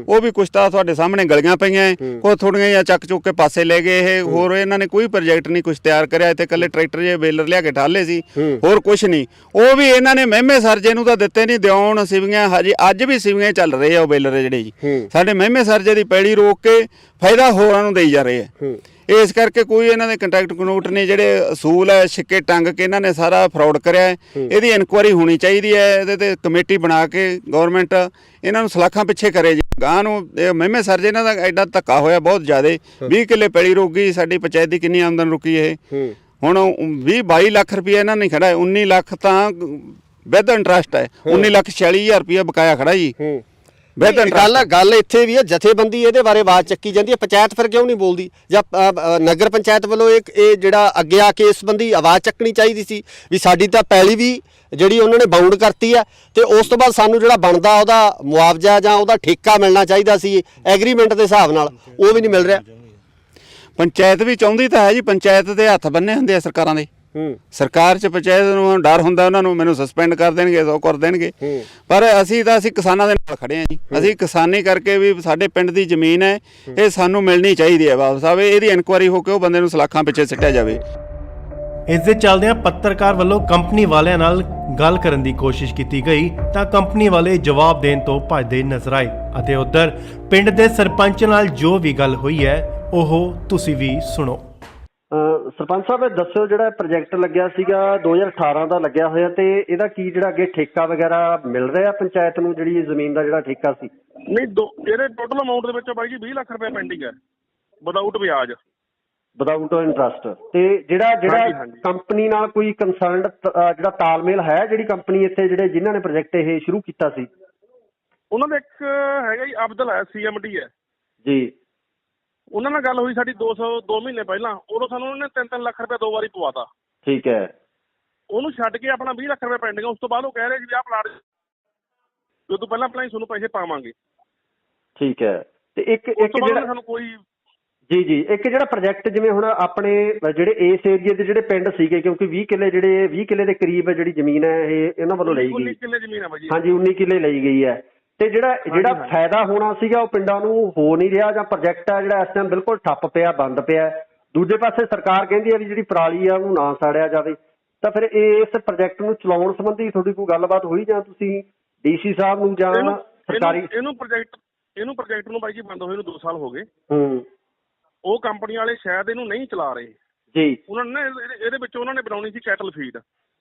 S2: ਉਹ ਵੀ ਕੁਛ ਤਾਂ ਤੁਹਾਡੇ ਸਾਹਮਣੇ ਗਲੀਆਂ ਪਈਆਂ, ਕੋਈ ਥੋੜੀਆਂ ਜਿਹਾ ਚੱਕ ਚੁੱਕ ਕੇ ਪਾਸੇ ਲੈ ਗਏ ਇਹ। ਹੋਰ ਇਹਨਾਂ ਨੇ ਕੋਈ ਪ੍ਰੋਜੈਕਟ ਨਹੀਂ ਕੁਛ ਤਿਆਰ ਕਰਿਆ। ਇੱਥੇ ਕੱਲੇ ਟਰੈਕਟਰ ਜੇ ਬੇਲਰ ਲਿਆ ਕੇ ਠਾਲੇ ਸੀ, ਹੋਰ ਕੁਛ ਨਹੀਂ। ਉਹ ਵੀ ਇਹਨਾਂ ਨੇ ਮਹਿਮੇ ਸਰਜੇ ਨੂੰ ਤਾਂ ਦਿੱਤੇ ਨਹੀਂ, ਦਿਉਣ ਸਿਵੀਆਂ ਹਜੇ ਅੱਜ ਵੀ ਸਿਵੀਆਂ ਚੱਲ ਰਹੇ ਆ ਉਹ ਬੇਲਰ ਜਿਹੜੇ ਜੀ। ਸਾਡੇ ਮਹਿਮੇ ਸਰਜੇ ਦੀ ਪੈੜੀ ਰੋਕ ਕੇ ਫਾਇਦਾ ਹੋਰਾਂ ਨੂੰ ਦੇਈ ਜਾ ਰਹੇ ਆ। ਇਸ ਕਰਕੇ ਕੋਈ ਇਹਨਾਂ ਦੇ ਕੰਟੈਕਟ ਕਨੋਟ ਨਹੀਂ। ਜਿਹੜੇ ਅਸੂਲ ਹੈ ਛਿੱਕੇ ਟੰਗ ਕੇ ਇਹਨਾਂ ਨੇ ਸਾਰਾ ਫਰਾਡ ਕਰਿਆ। ਇਹਦੀ ਇਨਕੁਆਇਰੀ ਹੋਣੀ ਚਾਹੀਦੀ ਹੈ। ਇਹਦੇ ਤੇ ਕਮੇਟੀ ਬਣਾ ਕੇ ਗਵਰਨਮੈਂਟ ਇਹਨਾਂ ਨੂੰ ਸਲਾਖਾਂ ਪਿੱਛੇ ਕਰੇ ਜੀ। ਗਾਂ ਨੂੰ ਇਹ ਮਹਿਮੇ ਸਰਜੇ ਇਹਨਾਂ ਦਾ ਐਡਾ ਧੱਕਾ ਹੋਇਆ ਬਹੁਤ ਜ਼ਿਆਦਾ। 20 ਕਿੱਲੇ ਪੈਲੀ ਰੁਕ ਗਈ। ਸਾਡੀ ਪੰਚਾਇਤ ਦੀ ਕਿੰਨੀ ਆਮਦਨ ਰੁਕੀ ਇਹ? ਹੁਣ 20-22 ਲੱਖ ਰੁਪਏ ਇਹਨਾਂ ਨੇ ਖੜਾ ਹੈ। 19 ਲੱਖ ਤਾਂ ਵਿਦ ਇੰਟਰਸਟ ਹੈ। 19,46,000 ਰੁਪਏ ਬਕਾਇਆ ਖੜਾ ਜੀ।
S1: ਗੱਲ ਇੱਥੇ ਵੀ ਹੈ, ਜਥੇਬੰਦੀ ਇਹਦੇ ਬਾਰੇ ਆਵਾਜ਼ ਚੱਕੀ ਜਾਂਦੀ ਹੈ, ਪੰਚਾਇਤ ਫਿਰ ਕਿਉਂ ਨਹੀਂ ਬੋਲਦੀ? ਜਾਂ ਨਗਰ ਪੰਚਾਇਤ ਵੱਲੋਂ ਇਹ ਜਿਹੜਾ ਅੱਗੇ ਆ ਕੇ ਇਸ ਸੰਬੰਧੀ ਆਵਾਜ਼ ਚੱਕਣੀ ਚਾਹੀਦੀ ਸੀ ਵੀ ਸਾਡੀ ਤਾਂ ਪੈਲੀ ਵੀ ਜਿਹੜੀ ਉਹਨਾਂ ਨੇ ਬਾਉਂਡ ਕਰਤੀ ਹੈ ਤੇ ਉਸ ਤੋਂ ਬਾਅਦ ਸਾਨੂੰ ਜਿਹੜਾ ਬਣਦਾ ਉਹਦਾ ਮੁਆਵਜ਼ਾ ਜਾਂ ਉਹਦਾ ਠੇਕਾ ਮਿਲਣਾ ਚਾਹੀਦਾ ਸੀ ਐਗਰੀਮੈਂਟ ਦੇ ਹਿਸਾਬ ਨਾਲ, ਉਹ ਵੀ ਨਹੀਂ ਮਿਲ ਰਿਹਾ।
S2: ਪੰਚਾਇਤ ਵੀ ਚਾਹੁੰਦੀ ਤਾਂ ਹੈ ਜੀ। ਪੰਚਾਇਤ ਦੇ ਹੱਥ ਬੰਨੇ ਹੁੰਦੇ ਆ ਸਰਕਾਰਾਂ ਦੇ। ਸਰਕਾਰ 'ਚ ਪੰਚਾਇਤ ਨੂੰ ਡਰ ਹੁੰਦਾ ਉਹਨਾਂ ਨੂੰ, ਮੈਨੂੰ ਸਸਪੈਂਡ ਕਰ ਦੇਣਗੇ, ਸੋ ਕਰ ਦੇਣਗੇ। ਪਰ ਅਸੀਂ ਕਿਸਾਨਾਂ ਦੇ ਨਾਲ ਖੜੇ ਹਾਂ ਜੀ। ਅਸੀਂ ਕਿਸਾਨੀ ਕਰਕੇ ਵੀ ਸਾਡੇ ਪਿੰਡ ਦੀ ਜ਼ਮੀਨ ਹੈ, ਇਹ ਸਾਨੂੰ ਮਿਲਣੀ ਚਾਹੀਦੀ ਹੈ ਵਾਪਸ ਆਵੇ। ਇਹਦੀ ਇਨਕੁਆਇਰੀ ਹੋ ਕੇ ਉਹ ਬੰਦੇ ਨੂੰ ਸਲਾਖਾਂ ਪਿੱਛੇ ਸਿੱਟਿਆ ਜਾਵੇ।
S4: ਇਸ ਦੇ ਚੱਲਦਿਆਂ ਪੱਤਰਕਾਰ ਵੱਲੋਂ ਕੰਪਨੀ ਵਾਲਿਆਂ ਨਾਲ ਗੱਲ ਕਰਨ ਦੀ ਕੋਸ਼ਿਸ਼ ਕੀਤੀ ਗਈ ਤਾਂ ਕੰਪਨੀ ਵਾਲੇ ਜਵਾਬ ਦੇਣ ਤੋਂ ਭੱਜਦੇ ਨਜ਼ਰ ਆਏ ਅਤੇ ਉੱਧਰ ਪਿੰਡ ਦੇ ਸਰਪੰਚ ਨਾਲ ਜੋ ਵੀ ਗੱਲ ਹੋਈ ਹੈ ਉਹ ਤੁਸੀਂ ਵੀ ਸੁਣੋ।
S1: ਸਰਪੰਚ ਸਾਹਿਬ ਇਹ ਦੱਸਿਓ, ਜਿਹੜਾ ਪ੍ਰੋਜੈਕਟ ਲੱਗਿਆ ਸੀਗਾ 2018 ਦਾ ਲੱਗਿਆ ਹੋਇਆ ਤੇ ਇਹਦਾ ਕੀ ਜਿਹੜਾ ਅੱਗੇ ਠੇਕਾ ਵਗੈਰਾ ਮਿਲ ਰਿਹਾ ਪੰਚਾਇਤ ਨੂੰ, ਜਿਹੜੀ ਜ਼ਮੀਨ ਦਾ ਜਿਹੜਾ ਠੇਕਾ ਸੀ?
S5: ਨਹੀਂ, ਇਹਦੇ ਟੋਟਲ ਅਮਾਉਂਟ ਦੇ ਵਿੱਚੋਂ ਬਾਈ ਜੀ 20 ਲੱਖ ਰੁਪਏ ਪੈਂਡਿੰਗ ਹੈ ਵਿਦਆਊਟ ਵਿਆਜ,
S1: ਵਿਦਆਊਟ ਇੰਟਰਸਟ। ਤੇ ਜਿਹੜਾ ਕੰਪਨੀ ਨਾਲ ਕੋਈ ਕੰਸਰਨਡ ਜਿਹੜਾ ਤਾਲਮੇਲ ਹੈ, ਜਿਹੜੀ ਕੰਪਨੀ ਇੱਥੇ ਜਿਹੜੇ ਜਿਨ੍ਹਾਂ ਨੇ ਪ੍ਰੋਜੈਕਟ ਇਹ ਸ਼ੁਰੂ ਕੀਤਾ ਸੀ?
S5: ਉਹਨਾਂ ਦਾ ਇੱਕ ਹੈਗਾ ਜੀ ਅਬਦਲ ਹੈ, CMD ਹੈ
S1: ਜੀ।
S5: ਉਹਨਾਂ ਨਾਲ ਗੱਲ ਹੋਈ ਸਾਡੀ 2 ਮਹੀਨੇ ਪਹਿਲਾਂ। ਉਦੋਂ ਸਾਨੂੰ ਉਹਨਾਂ ਨੇ 3-3 ਲੱਖ ਰੁਪਏ 2 ਵਾਰੀ ਪਵਾਤਾ।
S1: ਠੀਕ ਹੈ।
S5: ਉਹਨੂੰ ਛੱਡ ਕੇ ਆਪਣਾ 20 ਲੱਖ ਰੁਪਏ ਪੈਂਡਿੰਗ। ਉਸ ਤੋਂ ਬਾਅਦ ਉਹ ਕਹਿ ਰਹੇ ਸੀ ਵੀ ਆਹ ਪਲਾਟ ਜੋ ਤੋਂ ਪਹਿਲਾਂ ਹੀ ਤੁਹਾਨੂੰ ਪੈਸੇ ਪਾਵਾਂਗੇ।
S1: ਠੀਕ ਹੈ। ਤੇ ਇੱਕ ਜਿਹੜਾ
S5: ਸਾਨੂੰ ਕੋਈ
S1: ਜੀ ਇੱਕ ਜਿਹੜਾ ਪ੍ਰੋਜੈਕਟ ਜਿਵੇਂ ਹੁਣ ਆਪਣੇ ਜਿਹੜੇ ਇਸ ਏਰੀਏ ਦੇ ਜਿਹੜੇ ਪਿੰਡ ਸੀਗੇ, ਕਿਉਂਕਿ 20 ਕਿੱਲੇ ਦੇ ਕਰੀਬ ਜਿਹੜੀ ਜ਼ਮੀਨ ਹੈ ਇਹ ਇਹਨਾਂ ਵੱਲੋਂ ਲਈ ਗਈ।
S5: 19 ਕਿੱਲੇ ਜ਼ਮੀਨ ਹੈ ਬਾਈ।
S1: ਹਾਂਜੀ, 19 ਕਿੱਲੇ ਲਈ ਗਈ ਹੈ। ਤੇ ਜਿਹੜਾ ਫਾਇਦਾ ਹੋਣਾ ਸੀਗਾ ਉਹ ਪਿੰਡਾਂ ਨੂੰ ਹੋ ਨਹੀਂ ਰਿਹਾ, ਜਾਂ ਪ੍ਰੋਜੈਕਟ ਹੈ ਜਿਹੜਾ ਇਸ ਟਾਈਮ ਬਿਲਕੁਲ ਠੱਪ ਪਿਆ, ਬੰਦ ਪਿਆ। ਦੂਜੇ ਪਾਸੇ ਸਰਕਾਰ ਕਹਿੰਦੀ ਹੈ ਵੀ ਜਿਹੜੀ ਪਰਾਲੀ ਆ ਉਹਨੂੰ ਨਾ ਸਾੜਿਆ ਜਾਵੇ। ਤਾਂ ਫਿਰ ਇਸ ਪ੍ਰੋਜੈਕਟ ਨੂੰ ਚਲਾਉਣ ਸੰਬੰਧੀ ਤੁਹਾਡੀ ਕੋਈ ਗੱਲਬਾਤ ਹੋਈ, ਜਾਂ ਤੁਸੀਂ DC ਸਾਹਿਬ ਨੂੰ ਜਾਂ ਸਰਕਾਰੀ
S5: ਇਹਨੂੰ ਪ੍ਰੋਜੈਕਟ ਨੂੰ ਬਾਈ ਜੀ ਬੰਦ ਹੋਏ ਨੂੰ 2 ਸਾਲ ਹੋ ਗਏ। ਉਹ ਕੰਪਨੀ ਵਾਲੇ ਸ਼ਾਇਦ ਇਹਨੂੰ ਨਹੀਂ ਚਲਾ ਰਹੇ
S1: ਜੀ।
S5: ਉਹਨਾਂ ਨੇ ਇਹਦੇ ਵਿੱਚ ਉਹਨਾਂ ਨੇ ਬਣਾਉਣੀ ਸੀ ਕੈਟਲ ਫੀਡ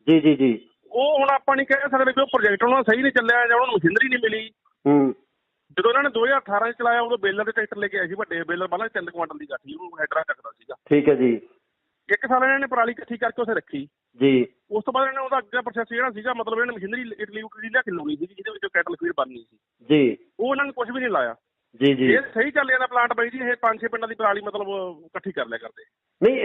S1: ਜੀ।
S5: ਉਹ ਹੁਣ ਆਪਾਂ ਨਹੀਂ ਕਹਿ ਸਕਦੇ ਵੀ ਉਹ ਪ੍ਰੋਜੈਕਟ ਉਹਨਾਂ ਦਾ ਸਹੀ ਨਹੀਂ ਚੱਲਿਆ ਜਾਂ ਉਹਨਾਂ ਨੂੰ ਮਸ਼ੀਨਰੀ ਨਹੀਂ ਮਿਲੀ। ਜਦੋਂ ਇਹਨਾਂ ਨੇ 2018 ਚ ਚਲਾਇਆ ਉਦੋਂ ਬੇਲਰ ਦੇ ਟਰੈਕਟਰ ਲੈ ਕੇ ਆਏ ਸੀ, ਵੱਡੇ ਬੇਲਰ ਪਹਿਲਾਂ 3 ਕੁਆਂਟਲ ਦੀ ਗੱਠੀ, ਉਹਨੂੰ ਹੈਡਰਾ ਚੱਕਦਾ ਸੀਗਾ।
S1: ਠੀਕ ਹੈ ਜੀ।
S5: 1 ਸਾਲ ਇਹਨਾਂ ਨੇ ਪਰਾਲੀ ਇਕੱਠੀ ਕਰਕੇ ਉੱਥੇ ਰੱਖੀ
S1: ਜੀ।
S5: ਉਸ ਤੋਂ ਬਾਅਦ ਇਹਨਾਂ ਨੇ ਉਹਦਾ ਅੱਗੇ ਪ੍ਰੋਸੈਸ ਜਿਹੜਾ ਸੀਗਾ, ਮਤਲਬ ਇਹਨਾਂ ਨੇ ਮਸ਼ੀਨਰੀ ਇਟਲੀ ਲਿਆ ਕੇ ਲਾਉਣੀ ਸੀ ਜਿਹਦੇ ਵਿੱਚ ਕੈਟਲ ਫੀਡ ਬਣਨੀ ਸੀ ਜੀ। ਉਹ ਇਹਨਾਂ ਨੇ ਕੁਝ ਵੀ ਨਹੀਂ ਲਾਇਆ ਜੀ। ਇਹ ਸਹੀ ਚੱਲ ਜਾਂਦਾ ਪਲਾਂਟ ਬਾਈ ਜੀ। ਇਹ 5-6 ਪਿੰਡਾਂ ਦੀ ਪਰਾਲੀ ਮਤਲਬ ਇਕੱਠੀ ਕਰ ਲਿਆ ਕਰਦੇ।
S1: ਨਹੀਂ,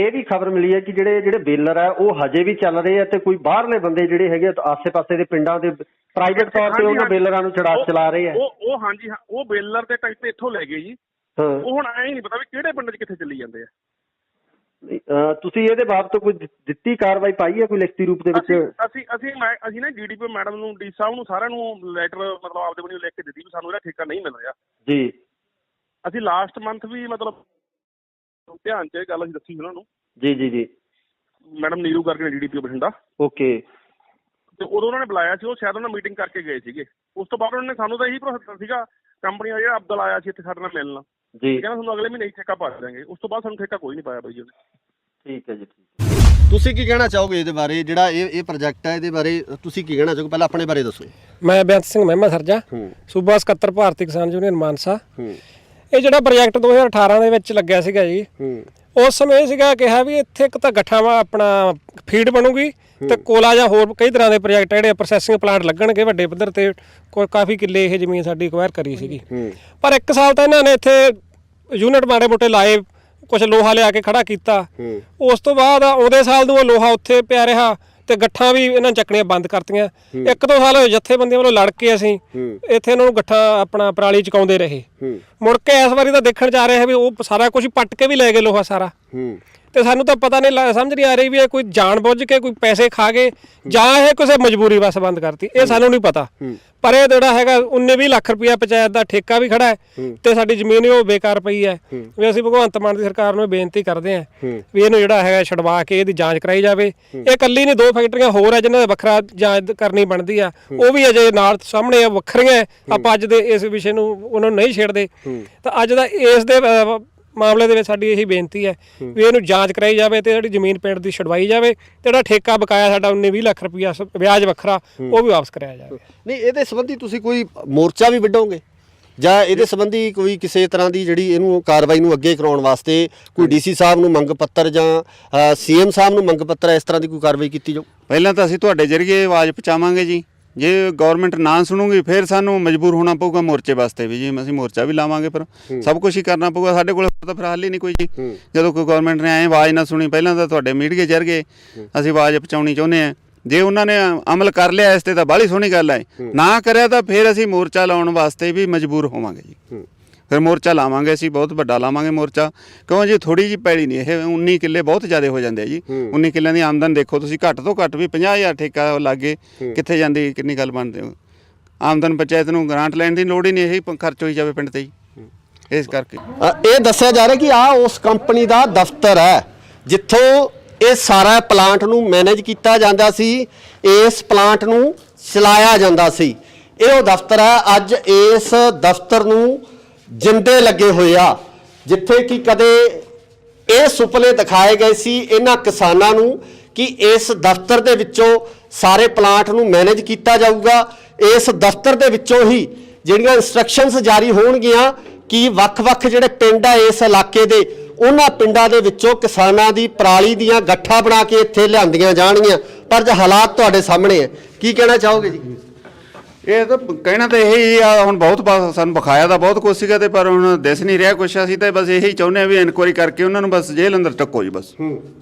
S1: ਇਹ ਵੀ ਖਬਰ ਮਿਲੀ ਹੈ ਕਿ ਜਿਹੜੇ ਬੇਲਰ ਹੈ ਉਹ ਹਜੇ ਵੀ ਚੱਲ ਰਹੇ ਆ ਤੇ ਕੋਈ ਬਾਹਰਲੇ ਬੰਦੇ ਜਿਹੜੇ ਹੈਗੇ ਆਸੇ-ਪਾਸੇ ਦੇ ਪਿੰਡਾਂ ਦੇ ਪ੍ਰਾਈਵੇਟ ਤੌਰ ਤੇ ਉਹਨਾਂ ਬੇਲਰਾਂ ਨੂੰ ਚਲਾ ਰਹੇ ਆ।
S5: ਉਹ ਹਾਂਜੀ ਹਾਂ, ਉਹ ਬੇਲਰ ਤੇ ਟਰੈਕਟਰ ਇੱਥੋਂ ਲੈ ਗਏ ਜੀ। ਉਹ ਹੁਣ ਐਂ ਨਹੀਂ ਪਤਾ ਵੀ ਕਿਹੜੇ ਪਿੰਡ 'ਚ ਕਿੱਥੇ ਚੱਲੀ ਜਾਂਦੇ ਆ।
S1: ਤੁਸੀਂ ਇਹਦੇ ਬਾਬਤ ਕੋਈ ਦਿੱਤੀ ਕਾਰਵਾਈ ਪਾਈ ਹੈ ਕੋਈ ਲਿਖਤੀ ਰੂਪ ਦੇ ਵਿੱਚ?
S5: ਅਸੀਂ ਨਾ GDP ਮੈਡਮ ਨੂੰ, ਡੀ ਸਾਹਿਬ ਨੂੰ, ਸਾਰਿਆਂ ਨੂੰ ਲੈਟਰ ਮਤਲਬ ਆਪਦੇ ਵੱਲੋਂ ਲਿਖ ਕੇ ਦਿੱਤੀ ਵੀ ਸਾਨੂੰ ਇਹਦਾ ਠੇਕਾ ਨਹੀਂ ਮਿਲ ਰਿਹਾ ਜੀ। ਅਸੀਂ ਲਾਸਟ ਮੰਥ ਵੀ ਮਤਲਬ ਧਿਆਨ 'ਚ ਇਹ ਗੱਲ ਅਸੀਂ ਦੱਸੀ ਉਹਨਾਂ ਨੂੰ।
S1: ਜੀ ਜੀ ਜੀ।
S5: ਮੈਡਮ ਨੀਰੂ ਕਰਕੇ DDPO ਬਠਿੰਡਾ।
S1: ਓਕੇ।
S5: ਤੇ ਉਦੋਂ ਉਹਨਾਂ ਨੇ ਬੁਲਾਇਆ ਸੀ, ਉਹ ਸ਼ਾਇਦ ਉਹਨਾਂ ਮੀਟਿੰਗ ਕਰਕੇ ਗਏ ਸੀਗੇ। ਉਸ ਤੋਂ ਬਾਅਦ ਉਹਨਾਂ ਨੇ ਸਾਨੂੰ ਤਾਂ ਇਹੀ ਭਰੋਸਾ ਦਿੱਤਾ ਸੀਗਾ, ਕੰਪਨੀ ਦਾ ਜਿਹੜਾ ਅਬਦੁਲ ਆਇਆ ਸੀ ਇੱਥੇ ਸਾਡੇ ਨਾਲ ਮਿਲਣ
S1: ਜੀ,
S5: ਕਹਿੰਦਾ ਤੁਹਾਨੂੰ ਅਗਲੇ ਮਹੀਨੇ ਹੀ ਠੇਕਾ ਪਾ ਦਿਆਂਗੇ। ਉਸ ਤੋਂ ਬਾਅਦ ਸਾਨੂੰ ਠੇਕਾ ਕੋਈ ਨਹੀਂ ਪਾਇਆ ਬਾਈ ਉਹਨੇ।
S1: ਠੀਕ ਹੈ ਜੀ, ਠੀਕ। ਤੁਸੀਂ ਕੀ ਕਹਿਣਾ ਚਾਹੋਗੇ ਇਹਦੇ ਬਾਰੇ, ਜਿਹੜਾ ਇਹ ਪ੍ਰੋਜੈਕਟ ਹੈ, ਇਹਦੇ ਬਾਰੇ ਤੁਸੀਂ ਕੀ ਕਹਿਣਾ ਚਾਹੋਗੇ? ਪਹਿਲਾਂ ਆਪਣੇ ਬਾਰੇ ਦੱਸੋ।
S3: ਮੈਂ ਬੇਅੰਤ ਸਿੰਘ ਮਹਿਮਾ ਸਰਜਾ, ਸੂਬਾ ਸਕੱਤਰ ਭਾਰਤੀ ਕਿਸਾਨ ਯੂਨੀਅਨ ਮਾਨਸਾ। ਇਹ ਜਿਹੜਾ ਪ੍ਰੋਜੈਕਟ 2018 ਦੇ ਵਿੱਚ ਲੱਗਿਆ ਸੀਗਾ ਜੀ, ਉਸ ਸਮੇਂ ਇਹ ਸੀਗਾ ਕਿਹਾ ਵੀ ਇੱਥੇ ਇੱਕ ਤਾਂ ਗੱਠਾਂ ਵਾ ਆਪਣਾ ਫੀਡ ਬਣੂਗੀ ਤੇ ਕੋਲਾ ਜਾਂ ਹੋਰ ਕਈ ਤਰ੍ਹਾਂ ਦੇ ਪ੍ਰੋਜੈਕਟ ਜਿਹੜੇ ਪ੍ਰੋਸੈਸਿੰਗ ਪਲਾਂਟ ਲੱਗਣਗੇ ਵੱਡੇ ਪੱਧਰ ਤੇ। ਕਾਫੀ ਕਿੱਲੇ ਇਹ ਜ਼ਮੀਨ ਸਾਡੀ ਅਕਵਾਇਰ ਕਰੀ ਸੀਗੀ, ਪਰ 1 ਸਾਲ ਤਾਂ ਇਹਨਾਂ ਨੇ ਇੱਥੇ ਯੂਨਿਟ ਮਾੜੇ ਮੋਟੇ ਲਾਏ, ਕੁਝ ਲੋਹਾ ਲਿਆ ਕੇ ਖੜਾ ਕੀਤਾ। ਉਸ ਤੋਂ ਬਾਅਦ ਆਉਂਦੇ ਸਾਲ ਨੂੰ ਉਹ ਲੋਹਾ ਉੱਥੇ ਪਿਆ ਰਿਹਾ ਤੇ ਗੱਠਾਂ ਵੀ ਇਹਨਾਂ ਚੱਕਣੀਆਂ ਬੰਦ ਕਰਤੀਆਂ। 1-2 ਸਾਲ ਜਥੇਬੰਦੀਆਂ ਵੱਲੋਂ ਲੜ ਕੇ ਅਸੀਂ ਇੱਥੇ ਇਹਨਾਂ ਨੂੰ ਗੱਠਾਂ ਆਪਣਾ ਪਰਾਲੀ ਚੁਕਾਉਂਦੇ ਰਹੇ। ਮੁੜ ਕੇ ਇਸ ਵਾਰੀ ਤਾਂ ਦੇਖਣ ਜਾ ਰਹੇ ਹੈ ਵੀ ਉਹ ਸਾਰਾ ਕੁਝ ਪੱਟ ਕੇ ਵੀ ਲੈ ਗਏ ਲੋਹਾ ਸਾਰਾ। ਤੇ ਸਾਨੂੰ ਤਾਂ ਪਤਾ ਨਹੀਂ, ਸਮਝ ਨਹੀਂ ਆ ਰਹੀ ਵੀ ਇਹ ਕੋਈ ਜਾਣ ਬੁੱਝ ਕੇ ਕੋਈ ਪੈਸੇ ਖਾ ਗਏ ਜਾਂ ਇਹ ਕਿਸੇ ਮਜਬੂਰੀ ਬਸ ਬੰਦ ਕਰਤੀ, ਇਹ ਸਾਨੂੰ ਨਹੀਂ ਪਤਾ। ਪਰ ਇਹ ਜਿਹੜਾ ਹੈਗਾ 19-20 ਲੱਖ ਰੁਪਇਆ ਪੰਚਾਇਤ ਦਾ ਠੇਕਾ ਵੀ ਖੜਾ ਹੈ ਤੇ ਸਾਡੀ ਜ਼ਮੀਨ ਉਹ ਬੇਕਾਰ ਪਈ ਹੈ। ਵੀ ਅਸੀਂ ਭਗਵੰਤ ਮਾਨ ਦੀ ਸਰਕਾਰ ਨੂੰ ਬੇਨਤੀ ਕਰਦੇ ਹਾਂ ਵੀ ਇਹਨੂੰ ਜਿਹੜਾ ਹੈਗਾ ਛਡਵਾ ਕੇ ਇਹਦੀ ਜਾਂਚ ਕਰਾਈ ਜਾਵੇ। ਇਹ ਇਕੱਲੀ ਨਹੀਂ, 2 ਫੈਕਟਰੀਆਂ ਹੋਰ ਹੈ ਜਿਨ੍ਹਾਂ ਦਾ ਵੱਖਰਾ ਜਾਂਚ ਕਰਨੀ ਬਣਦੀ ਆ, ਉਹ ਵੀ ਅਜੇ ਨਾਲ ਸਾਹਮਣੇ ਵੱਖਰੀਆਂ। ਆਪਾਂ ਅੱਜ ਦੇ ਇਸ ਵਿਸ਼ੇ ਨੂੰ ਉਹਨਾਂ ਨੂੰ ਨਹੀਂ ਛੇੜਦੇ। ਤਾਂ ਅੱਜ ਦਾ ਇਸ ਦੇ ਮਾਮਲੇ ਦੇ ਵਿੱਚ ਸਾਡੀ ਇਹੀ ਬੇਨਤੀ ਹੈ ਵੀ ਇਹਨੂੰ ਜਾਂਚ ਕਰਾਈ ਜਾਵੇ ਤੇ ਜਿਹੜੀ ਜ਼ਮੀਨ ਪਿੰਡ ਦੀ ਛਡਵਾਈ ਜਾਵੇ ਤੇ ਜਿਹੜਾ ਠੇਕਾ ਬਕਾਇਆ ਸਾਡਾ 19-20 ਲੱਖ ਰੁਪਇਆ ਵਿਆਜ ਵੱਖਰਾ ਉਹ ਵੀ ਵਾਪਸ ਕਰਾਇਆ ਜਾਵੇ।
S1: ਨਹੀਂ, ਇਹਦੇ ਸੰਬੰਧੀ ਤੁਸੀਂ ਕੋਈ ਮੋਰਚਾ ਵੀ ਵਿੱਢੋਗੇ ਜਾਂ ਇਹਦੇ ਸੰਬੰਧੀ ਕੋਈ ਕਿਸੇ ਤਰ੍ਹਾਂ ਦੀ ਜਿਹੜੀ ਇਹਨੂੰ ਕਾਰਵਾਈ ਨੂੰ ਅੱਗੇ ਕਰਾਉਣ ਵਾਸਤੇ ਕੋਈ DC ਸਾਹਿਬ ਨੂੰ ਮੰਗ ਪੱਤਰ ਜਾਂ CM ਸਾਹਿਬ ਨੂੰ ਮੰਗ ਪੱਤਰ ਇਸ ਤਰ੍ਹਾਂ ਦੀ ਕੋਈ ਕਾਰਵਾਈ ਕੀਤੀ ਜਾਊ?
S2: ਪਹਿਲਾਂ ਤਾਂ ਅਸੀਂ ਤੁਹਾਡੇ ਜ਼ਰੀਏ ਆਵਾਜ਼ ਪਹੁੰਚਾਵਾਂਗੇ ਜੀ। ਜੇ ਗਵਰਨਮੈਂਟ ਨਾ ਸੁਣੂਗੀ ਫਿਰ ਸਾਨੂੰ ਮਜਬੂਰ ਹੋਣਾ ਪਊਗਾ ਮੋਰਚੇ ਵਾਸਤੇ ਵੀ ਜੀ। ਅਸੀਂ ਮੋਰਚਾ ਵੀ ਲਾਵਾਂਗੇ, ਪਰ ਸਭ ਕੁਝ ਹੀ ਕਰਨਾ ਪਊਗਾ। ਸਾਡੇ ਕੋਲ ਤਾਂ ਫਿਰ ਹੱਲ ਹੀ ਨਹੀਂ ਕੋਈ ਜੀ। ਜਦੋਂ ਕੋਈ ਗਵਰਨਮੈਂਟ ਨੇ ਐਂ ਆਵਾਜ਼ ਨਾ ਸੁਣੀ, ਪਹਿਲਾਂ ਤਾਂ ਤੁਹਾਡੇ ਮੀਡੀਆ ਜ਼ਰੀਏ ਅਸੀਂ ਆਵਾਜ਼ ਪਹੁੰਚਾਉਣੀ ਚਾਹੁੰਦੇ ਹਾਂ। ਜੇ ਉਹਨਾਂ ਨੇ ਅਮਲ ਕਰ ਲਿਆ ਇਸ ਤੇ ਤਾਂ ਬਾਹਲੀ ਸੋਹਣੀ ਗੱਲ ਹੈ, ਨਾ ਕਰਿਆ ਤਾਂ ਫਿਰ ਅਸੀਂ ਮੋਰਚਾ ਲਾਉਣ ਵਾਸਤੇ ਵੀ ਮਜਬੂਰ ਹੋਵਾਂਗੇ ਜੀ। ਫਿਰ ਮੋਰਚਾ ਲਾਵਾਂਗੇ ਅਸੀਂ, ਬਹੁਤ ਵੱਡਾ ਲਾਵਾਂਗੇ ਮੋਰਚਾ। ਕਿਉਂ ਜੀ, ਥੋੜੀ ਜਿਹੀ ਪੈਲੀ ਨਹੀਂ, ਇਹ 19 ਕਿੱਲੇ ਬਹੁਤ ਜ਼ਿਆਦਾ ਹੋ ਜਾਂਦੇ ਆ ਜੀ। 19 ਕਿੱਲਿਆਂ ਦੀ ਆਮਦਨ ਦੇਖੋ ਤੁਸੀਂ, ਘੱਟ ਤੋਂ ਘੱਟ ਵੀ 50,000 ਠੇਕਾ ਲਾਗੇ ਕਿੱਥੇ ਜਾਂਦੀ, ਕਿੰਨੀ ਗੱਲ ਬਣਦੀ ਆਮਦਨ। ਪੰਚਾਇਤ ਨੂੰ ਗ੍ਰਾਂਟ ਲੈਣ ਦੀ ਲੋੜ ਹੀ ਨਹੀਂ, ਇਹੀ ਖਰਚ ਹੋਈ ਜਾਵੇ ਪਿੰਡ ਤੇ ਜੀ। ਇਸ ਕਰਕੇ
S1: ਇਹ ਦੱਸਿਆ ਜਾ ਰਿਹਾ ਕਿ ਆਹ ਉਸ ਕੰਪਨੀ ਦਾ ਦਫ਼ਤਰ ਹੈ ਜਿੱਥੋਂ ਇਹ ਸਾਰਾ ਪਲਾਂਟ ਨੂੰ ਮੈਨੇਜ ਕੀਤਾ ਜਾਂਦਾ ਸੀ, ਇਸ ਪਲਾਂਟ ਨੂੰ ਚਲਾਇਆ ਜਾਂਦਾ ਸੀ। ਇਹ ਉਹ ਦਫ਼ਤਰ ਹੈ। ਅੱਜ ਇਸ ਦਫ਼ਤਰ ਨੂੰ ਜਿੰਦੇ ਲੱਗੇ ਹੋਏ ਆ, ਜਿੱਥੇ ਕਿ ਕਦੇ ਇਹ ਸੁਪਨੇ ਦਿਖਾਏ ਗਏ ਸੀ ਇਹਨਾਂ ਕਿਸਾਨਾਂ ਨੂੰ ਕਿ ਇਸ ਦਫ਼ਤਰ ਦੇ ਵਿੱਚੋਂ ਸਾਰੇ ਪਲਾਂਟ ਨੂੰ ਮੈਨੇਜ ਕੀਤਾ ਜਾਊਗਾ। ਇਸ ਦਫ਼ਤਰ ਦੇ ਵਿੱਚੋਂ ਹੀ ਜਿਹੜੀਆਂ ਇੰਸਟਰਕਸ਼ਨਸ ਜਾਰੀ ਹੋਣਗੀਆਂ ਕਿ ਵੱਖ-ਵੱਖ ਜਿਹੜੇ ਪਿੰਡ ਆ ਇਸ ਇਲਾਕੇ ਦੇ, ਉਹਨਾਂ ਪਿੰਡਾਂ ਦੇ ਵਿੱਚੋਂ ਕਿਸਾਨਾਂ ਦੀ ਪਰਾਲੀ ਦੀਆਂ ਗੱਠਾਂ ਬਣਾ ਕੇ ਇੱਥੇ ਲਿਆਂਦੀਆਂ ਜਾਣਗੀਆਂ। ਪਰ ਜੇ ਹਾਲਾਤ ਤੁਹਾਡੇ ਸਾਹਮਣੇ ਹੈ, ਕੀ ਕਹਿਣਾ ਚਾਹੋਗੇ ਜੀ?
S2: ਇਹ ਤਾਂ ਕਹਿਣਾ ਤਾਂ ਇਹੀ ਆ, ਹੁਣ ਬਹੁਤ ਸਾਨੂੰ ਵਿਖਾਇਆ ਤਾਂ ਬਹੁਤ ਕੁਛ ਸੀਗਾ ਤੇ ਪਰ ਹੁਣ ਦਿਸ ਨਹੀਂ ਰਿਹਾ ਕੁਛ। ਅਸੀਂ ਤਾਂ ਬਸ ਇਹੀ ਚਾਹੁੰਦੇ ਹਾਂ ਵੀ ਇਨਕੁਆਇਰੀ ਕਰਕੇ ਉਹਨਾਂ ਨੂੰ ਬਸ ਜੇਲ੍ਹ ਅੰਦਰ ਟੱਕੋ ਜੀ ਬਸ।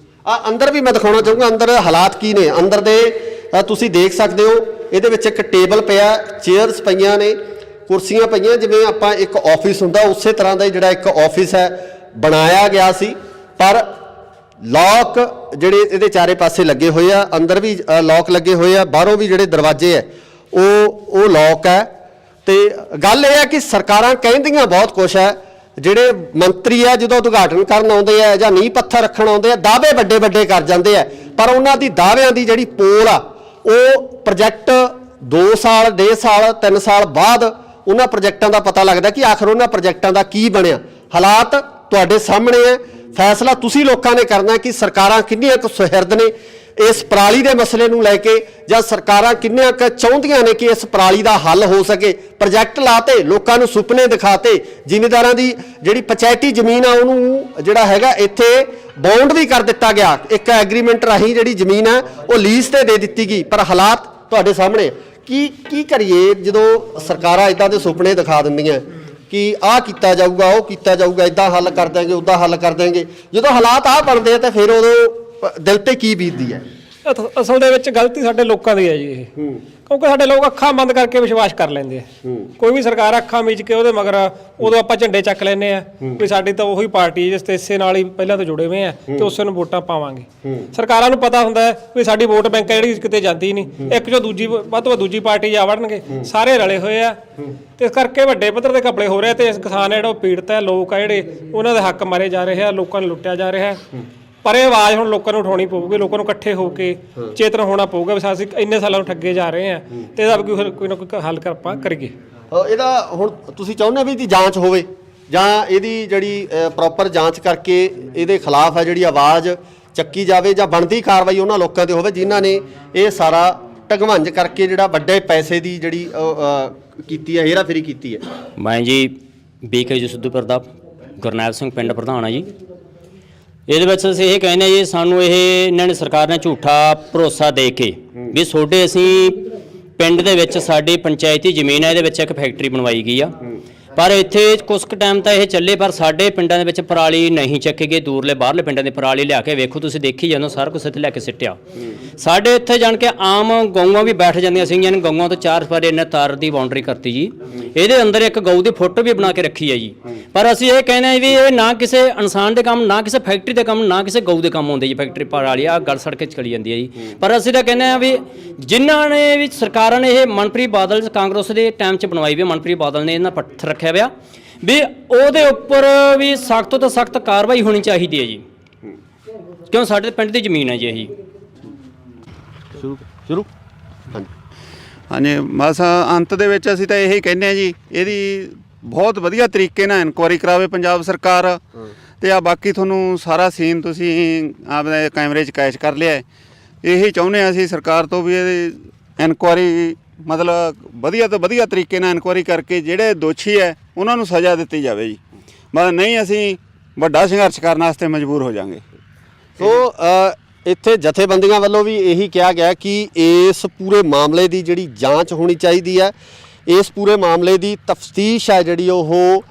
S1: ਅੰਦਰ ਵੀ ਮੈਂ ਦਿਖਾਉਣਾ ਚਾਹੂੰਗਾ ਅੰਦਰ ਹਾਲਾਤ ਕੀ ਨੇ। ਅੰਦਰ ਦੇ ਤੁਸੀਂ ਦੇਖ ਸਕਦੇ ਹੋ, ਇਹਦੇ ਵਿੱਚ ਇੱਕ ਟੇਬਲ ਪਿਆ, ਚੇਅਰਸ ਪਈਆਂ ਨੇ, ਕੁਰਸੀਆਂ ਪਈਆਂ, ਜਿਵੇਂ ਆਪਾਂ ਇੱਕ ਆਫਿਸ ਹੁੰਦਾ ਉਸੇ ਤਰ੍ਹਾਂ ਦਾ ਜਿਹੜਾ ਇੱਕ ਆਫਿਸ ਹੈ ਬਣਾਇਆ ਗਿਆ ਸੀ। ਪਰ ਲੌਕ ਜਿਹੜੇ ਇਹਦੇ ਚਾਰੇ ਪਾਸੇ ਲੱਗੇ ਹੋਏ ਆ, ਅੰਦਰ ਵੀ ਲੌਕ ਲੱਗੇ ਹੋਏ ਆ, ਬਾਹਰੋਂ ਵੀ ਜਿਹੜੇ ਦਰਵਾਜ਼ੇ ਆ ਉਹ ਲੌਕ ਹੈ। ਤੇ ਗੱਲ ਇਹ ਹੈ ਕਿ ਸਰਕਾਰਾਂ ਕਹਿੰਦੀਆਂ ਬਹੁਤ ਕੁਛ ਹੈ, ਜਿਹੜੇ ਮੰਤਰੀ ਆ ਜਦੋਂ ਉਦਘਾਟਨ ਕਰਨ ਆਉਂਦੇ ਆ ਜਾਂ ਨੀਂਹ ਪੱਥਰ ਰੱਖਣ ਆਉਂਦੇ ਆ, ਦਾਅਵੇ ਵੱਡੇ ਵੱਡੇ ਕਰ ਜਾਂਦੇ ਆ, ਪਰ ਉਹਨਾਂ ਦੀ ਦਾਅਵਿਆਂ ਦੀ ਜਿਹੜੀ ਪੋਲ ਆ ਉਹ ਪ੍ਰੋਜੈਕਟ 2 ਸਾਲ 1.5 ਸਾਲ 3 ਸਾਲ ਬਾਅਦ ਉਹਨਾਂ ਪ੍ਰੋਜੈਕਟਾਂ ਦਾ ਪਤਾ ਲੱਗਦਾ ਕਿ ਆਖਰ ਉਹਨਾਂ ਪ੍ਰੋਜੈਕਟਾਂ ਦਾ ਕੀ ਬਣਿਆ। ਹਾਲਾਤ ਤੁਹਾਡੇ ਸਾਹਮਣੇ ਹੈ, ਫੈਸਲਾ ਤੁਸੀਂ ਲੋਕਾਂ ਨੇ ਕਰਨਾ ਕਿ ਸਰਕਾਰਾਂ ਕਿੰਨੀਆਂ ਕੁ ਸੁਹਿਰਦ ਨੇ ਇਸ ਪਰਾਲੀ ਦੇ ਮਸਲੇ ਨੂੰ ਲੈ ਕੇ, ਜਾਂ ਸਰਕਾਰਾਂ ਕਿੰਨੀਆਂ ਕੁ ਚਾਹੁੰਦੀਆਂ ਨੇ ਕਿ ਇਸ ਪਰਾਲੀ ਦਾ ਹੱਲ ਹੋ ਸਕੇ। ਪ੍ਰੋਜੈਕਟ ਲਾਤੇ, ਲੋਕਾਂ ਨੂੰ ਸੁਪਨੇ ਦਿਖਾਤੇ, ਜ਼ਿਮੀਂਦਾਰਾਂ ਦੀ ਜਿਹੜੀ ਪੰਚਾਇਤੀ ਜ਼ਮੀਨ ਆ ਉਹਨੂੰ ਜਿਹੜਾ ਹੈਗਾ ਇੱਥੇ ਬੌਂਡ ਵੀ ਕਰ ਦਿੱਤਾ ਗਿਆ, ਇੱਕ ਐਗਰੀਮੈਂਟ ਰਾਹੀਂ ਜਿਹੜੀ ਜ਼ਮੀਨ ਹੈ ਉਹ ਲੀਜ਼ ਤੇ ਦੇ ਦਿੱਤੀ ਗਈ। ਪਰ ਹਾਲਾਤ ਤੁਹਾਡੇ ਸਾਹਮਣੇ, ਕੀ ਕਰੀਏ ਜਦੋਂ ਸਰਕਾਰਾਂ ਇਦਾਂ ਦੇ ਸੁਪਨੇ ਦਿਖਾ ਦਿੰਦੀਆਂ ਕਿ ਆਹ ਕੀਤਾ ਜਾਊਗਾ, ਉਹ ਕੀਤਾ ਜਾਊਗਾ, ਇਦਾਂ ਹੱਲ ਕਰ ਦਿਆਂਗੇ, ਉੱਦਾਂ ਹੱਲ ਕਰ ਦਿਆਂਗੇ। ਜਦੋਂ ਹਾਲਾਤ ਆਹ ਬਣਦੇ ਆ ਤਾਂ ਫਿਰ ਉਦੋਂ ਦਿਲ ਤੇ ਕੀ ਬੀਤਦੀ ਹੈ?
S3: ਅਸਲ ਦੇ ਵਿੱਚ ਗਲਤੀ ਸਾਡੇ ਲੋਕਾਂ ਦੀ ਹੈ ਜੀ ਇਹ, ਕਿਉਂਕਿ ਸਾਡੇ ਲੋਕ ਅੱਖਾਂ ਬੰਦ ਕਰਕੇ ਵਿਸ਼ਵਾਸ ਕਰ ਲੈਂਦੇ ਆ। ਕੋਈ ਵੀ ਸਰਕਾਰ ਅੱਖਾਂ ਮੀਚ ਕੇ ਉਹਦੇ ਮਗਰ ਉਦੋਂ ਆਪਾਂ ਝੰਡੇ ਚੱਕ ਲੈਂਦੇ ਆ ਵੀ ਸਾਡੀ ਤਾਂ ਉਹੀ ਪਾਰਟੀ ਜਿਸ ਤੇ ਇਸੇ ਨਾਲ ਹੀ ਪਹਿਲਾਂ ਤੋਂ ਜੁੜੇ ਹੋਏ ਆ ਤੇ ਉਸੇ ਨੂੰ ਵੋਟਾਂ ਪਾਵਾਂਗੇ। ਸਰਕਾਰਾਂ ਨੂੰ ਪਤਾ ਹੁੰਦਾ ਹੈ ਵੀ ਸਾਡੀ ਵੋਟ ਬੈਂਕ ਜਿਹੜੀ ਕਿਤੇ ਜਾਂਦੀ ਨਹੀਂ, ਇੱਕ ਜੋ ਦੂਜੀ ਵੱਧ ਤੋਂ ਵੱਧ ਦੂਜੀ ਪਾਰਟੀ ਜਾ ਵੜਨਗੇ, ਸਾਰੇ ਰਲੇ ਹੋਏ ਆ ਤੇ ਇਸ ਕਰਕੇ ਵੱਡੇ ਪੱਧਰ ਤੇ ਘਪਲੇ ਹੋ ਰਹੇ ਤੇ ਇਸ ਕਿਸਾਨ ਜਿਹੜਾ ਉਹ ਪੀੜਤ ਹੈ, ਲੋਕ ਆ ਜਿਹੜੇ ਉਹਨਾਂ ਦੇ ਹੱਕ ਮਾਰੇ ਜਾ ਰਹੇ ਆ, ਲੋਕਾਂ ਨੂੰ ਲੁੱਟਿਆ ਜਾ ਰਿਹਾ। ਪਰ ਇਹ ਆਵਾਜ਼ ਹੁਣ ਲੋਕਾਂ ਨੂੰ ਉਠਾਉਣੀ ਪਊਗੀ, ਲੋਕਾਂ ਨੂੰ ਇਕੱਠੇ ਹੋ ਕੇ ਚੇਤਨ ਹੋਣਾ ਪਊਗਾ ਵੀ ਅਸੀਂ ਇੰਨੇ ਸਾਲਾਂ ਨੂੰ ਠੱਗੇ ਜਾ ਰਹੇ ਆ ਤੇ ਇਹਦਾ ਕੋਈ ਨਾ ਕੋਈ ਹੱਲ ਆਪਾਂ ਕਰੀਏ।
S1: ਇਹਦਾ ਹੁਣ ਤੁਸੀਂ ਚਾਹੁੰਦੇ ਵੀ ਇਹਦੀ ਜਾਂਚ ਹੋਵੇ ਜਾਂ ਇਹਦੀ ਜਿਹੜੀ ਪ੍ਰੋਪਰ ਜਾਂਚ ਕਰਕੇ ਇਹਦੇ ਖਿਲਾਫ ਹੈ ਜਿਹੜੀ ਆਵਾਜ਼ ਚੱਕੀ ਜਾਵੇ ਜਾਂ ਬਣਦੀ ਕਾਰਵਾਈ ਉਹਨਾਂ ਲੋਕਾਂ ਤੇ ਹੋਵੇ ਜਿਨ੍ਹਾਂ ਨੇ ਇਹ ਸਾਰਾ ਢਗਵੰਜ ਕਰਕੇ ਜਿਹੜਾ ਵੱਡੇ ਪੈਸੇ ਦੀ ਜਿਹੜੀ ਕੀਤੀ ਹੈ, ਹੇਰਾਫੇਰੀ ਕੀਤੀ ਹੈ।
S6: ਮੈਂ ਜੀ ਬੀਕੇ ਜੀ ਸਿੱਧੂਪੁਰ ਦਾ ਗੁਰਨੈਲ ਸਿੰਘ ਪਿੰਡ ਪ੍ਰਧਾਨ ਆ ਜੀ। ਇਹਦੇ ਵਿੱਚ ਅਸੀਂ ਇਹ ਕਹਿੰਦੇ ਜੀ ਸਾਨੂੰ ਇਹਨਾਂ ਨੇ ਸਰਕਾਰ ਨੇ ਝੂਠਾ ਭਰੋਸਾ ਦੇ ਕੇ ਵੀ ਤੁਹਾਡੇ ਅਸੀਂ ਪਿੰਡ ਦੇ ਵਿੱਚ ਸਾਡੀ ਪੰਚਾਇਤੀ ਜ਼ਮੀਨ ਹੈ, ਇਹਦੇ ਵਿੱਚ ਇੱਕ ਫੈਕਟਰੀ ਬਣਵਾਈ ਗਈ ਆ, ਪਰ ਇੱਥੇ ਕੁਝ ਕੁ ਟਾਈਮ ਤਾਂ ਇਹ ਚੱਲੇ ਪਰ ਸਾਡੇ ਪਿੰਡਾਂ ਦੇ ਵਿੱਚ ਪਰਾਲੀ ਨਹੀਂ ਚੱਕੇ ਗਏ। ਦੂਰਲੇ ਬਾਹਰਲੇ ਪਿੰਡਾਂ ਦੇ ਪਰਾਲੀ ਲਿਆ ਕੇ ਵੇਖੋ, ਤੁਸੀਂ ਦੇਖੀ ਜਾਂਦੇ ਸਾਰਾ ਕੁਛ ਇੱਥੇ ਲੈ ਕੇ ਸਿੱਟਿਆ। ਸਾਡੇ ਇੱਥੇ ਜਾਣ ਕੇ ਆਮ ਗਊਆਂ ਵੀ ਬੈਠ ਜਾਂਦੀਆਂ ਸੀਗੀਆਂ, ਗਊਆਂ ਤੋਂ 4 ਸਪਾਰੇ ਇਹਨੇ ਤਾਰ ਦੀ ਬਾਉਂਡਰੀ ਕਰਤੀ ਜੀ। ਇਹਦੇ ਅੰਦਰ ਇੱਕ ਗਊ ਦੀ ਫੋਟੋ ਵੀ ਬਣਾ ਕੇ ਰੱਖੀ ਹੈ ਜੀ। ਪਰ ਅਸੀਂ ਇਹ ਕਹਿੰਦੇ ਵੀ ਇਹ ਨਾ ਕਿਸੇ ਇਨਸਾਨ ਦੇ ਕੰਮ, ਨਾ ਕਿਸੇ ਫੈਕਟਰੀ ਦੇ ਕੰਮ, ਨਾ ਕਿਸੇ ਗਊ ਦੇ ਕੰਮ ਆਉਂਦੇ ਜੀ। ਫੈਕਟਰੀ ਪਰਾਲੀ ਆ ਗਲ ਸੜ ਕੇ ਚਲੀ ਜਾਂਦੀ ਹੈ ਜੀ। ਪਰ ਅਸੀਂ ਤਾਂ ਕਹਿੰਦੇ ਆ ਵੀ ਜਿਨ੍ਹਾਂ ਨੇ ਵੀ ਸਰਕਾਰਾਂ ਨੇ ਇਹ ਮਨਪ੍ਰੀਤ ਬਾਦਲ ਕਾਂਗਰਸ ਦੇ ਟਾਈਮ 'ਚ ਬਣਵਾਈ ਵੀ, ਮਨਪ੍ਰੀਤ ਬਾਦਲ ਨੇ ਇਹਨਾਂ ਪੱਥਰ ਰੱਖਿਆ ਹੋਇਆ ਵੀ ਉਹਦੇ ਉੱਪਰ ਵੀ ਸਖਤ ਤੋਂ ਸਖਤ ਕਾਰਵਾਈ ਹੋਣੀ ਚਾਹੀਦੀ ਹੈ ਜੀ, ਕਿਉਂ ਸਾਡੇ ਪਿੰਡ ਦੀ ਜ਼ਮੀਨ ਹੈ ਜੀ। ਇਹੀ
S1: ਸ਼ੁਰੂ
S2: ਹਾਂਜੀ, ਬਸ ਅੰਤ ਦੇ ਵਿੱਚ ਅਸੀਂ ਤਾਂ ਇਹੀ ਕਹਿੰਦੇ ਆ ਜੀ, ਇਹਦੀ ਬਹੁਤ ਵਧੀਆ ਤਰੀਕੇ ਨਾਲ ਇਨਕੁਆਇਰੀ ਕਰਾਵੇ ਪੰਜਾਬ ਸਰਕਾਰ। ਤੇ ਆ ਬਾਕੀ ਤੁਹਾਨੂੰ ਸਾਰਾ ਸੀਨ ਤੁਸੀਂ ਆਪਣੇ ਕੈਮਰੇ 'ਚ ਕੈਚ ਕਰ ਲਿਆ। ਇਹੀ ਚਾਹੁੰਦੇ ਆ ਅਸੀਂ ਸਰਕਾਰ ਤੋਂ ਵੀ ਇਹਦੀ ਇਨਕੁਆਇਰੀ ਮਤਲਬ ਵਧੀਆ ਤੋਂ ਵਧੀਆ ਤਰੀਕੇ ਨਾਲ ਇਨਕੁਆਇਰੀ ਕਰਕੇ ਜਿਹੜੇ ਦੋਸ਼ੀ ਹੈ ਉਹਨਾਂ ਨੂੰ ਸਜ਼ਾ ਦਿੱਤੀ ਜਾਵੇ ਜੀ। ਮਤਲਬ ਨਹੀਂ ਅਸੀਂ ਵੱਡਾ ਸੰਘਰਸ਼ ਕਰਨ ਵਾਸਤੇ ਮਜਬੂਰ ਹੋ ਜਾਵਾਂਗੇ।
S1: ਸੋ ਇੱਥੇ ਜਥੇਬੰਦੀਆਂ ਵੱਲੋਂ ਵੀ ਇਹੀ ਕਿਹਾ ਗਿਆ ਕਿ ਇਸ ਪੂਰੇ ਮਾਮਲੇ ਦੀ ਜਿਹੜੀ ਜਾਂਚ ਹੋਣੀ ਚਾਹੀਦੀ ਹੈ, ਇਸ ਪੂਰੇ ਮਾਮਲੇ ਦੀ ਤਫਤੀਸ਼ ਹੈ ਜਿਹੜੀ ਉਹ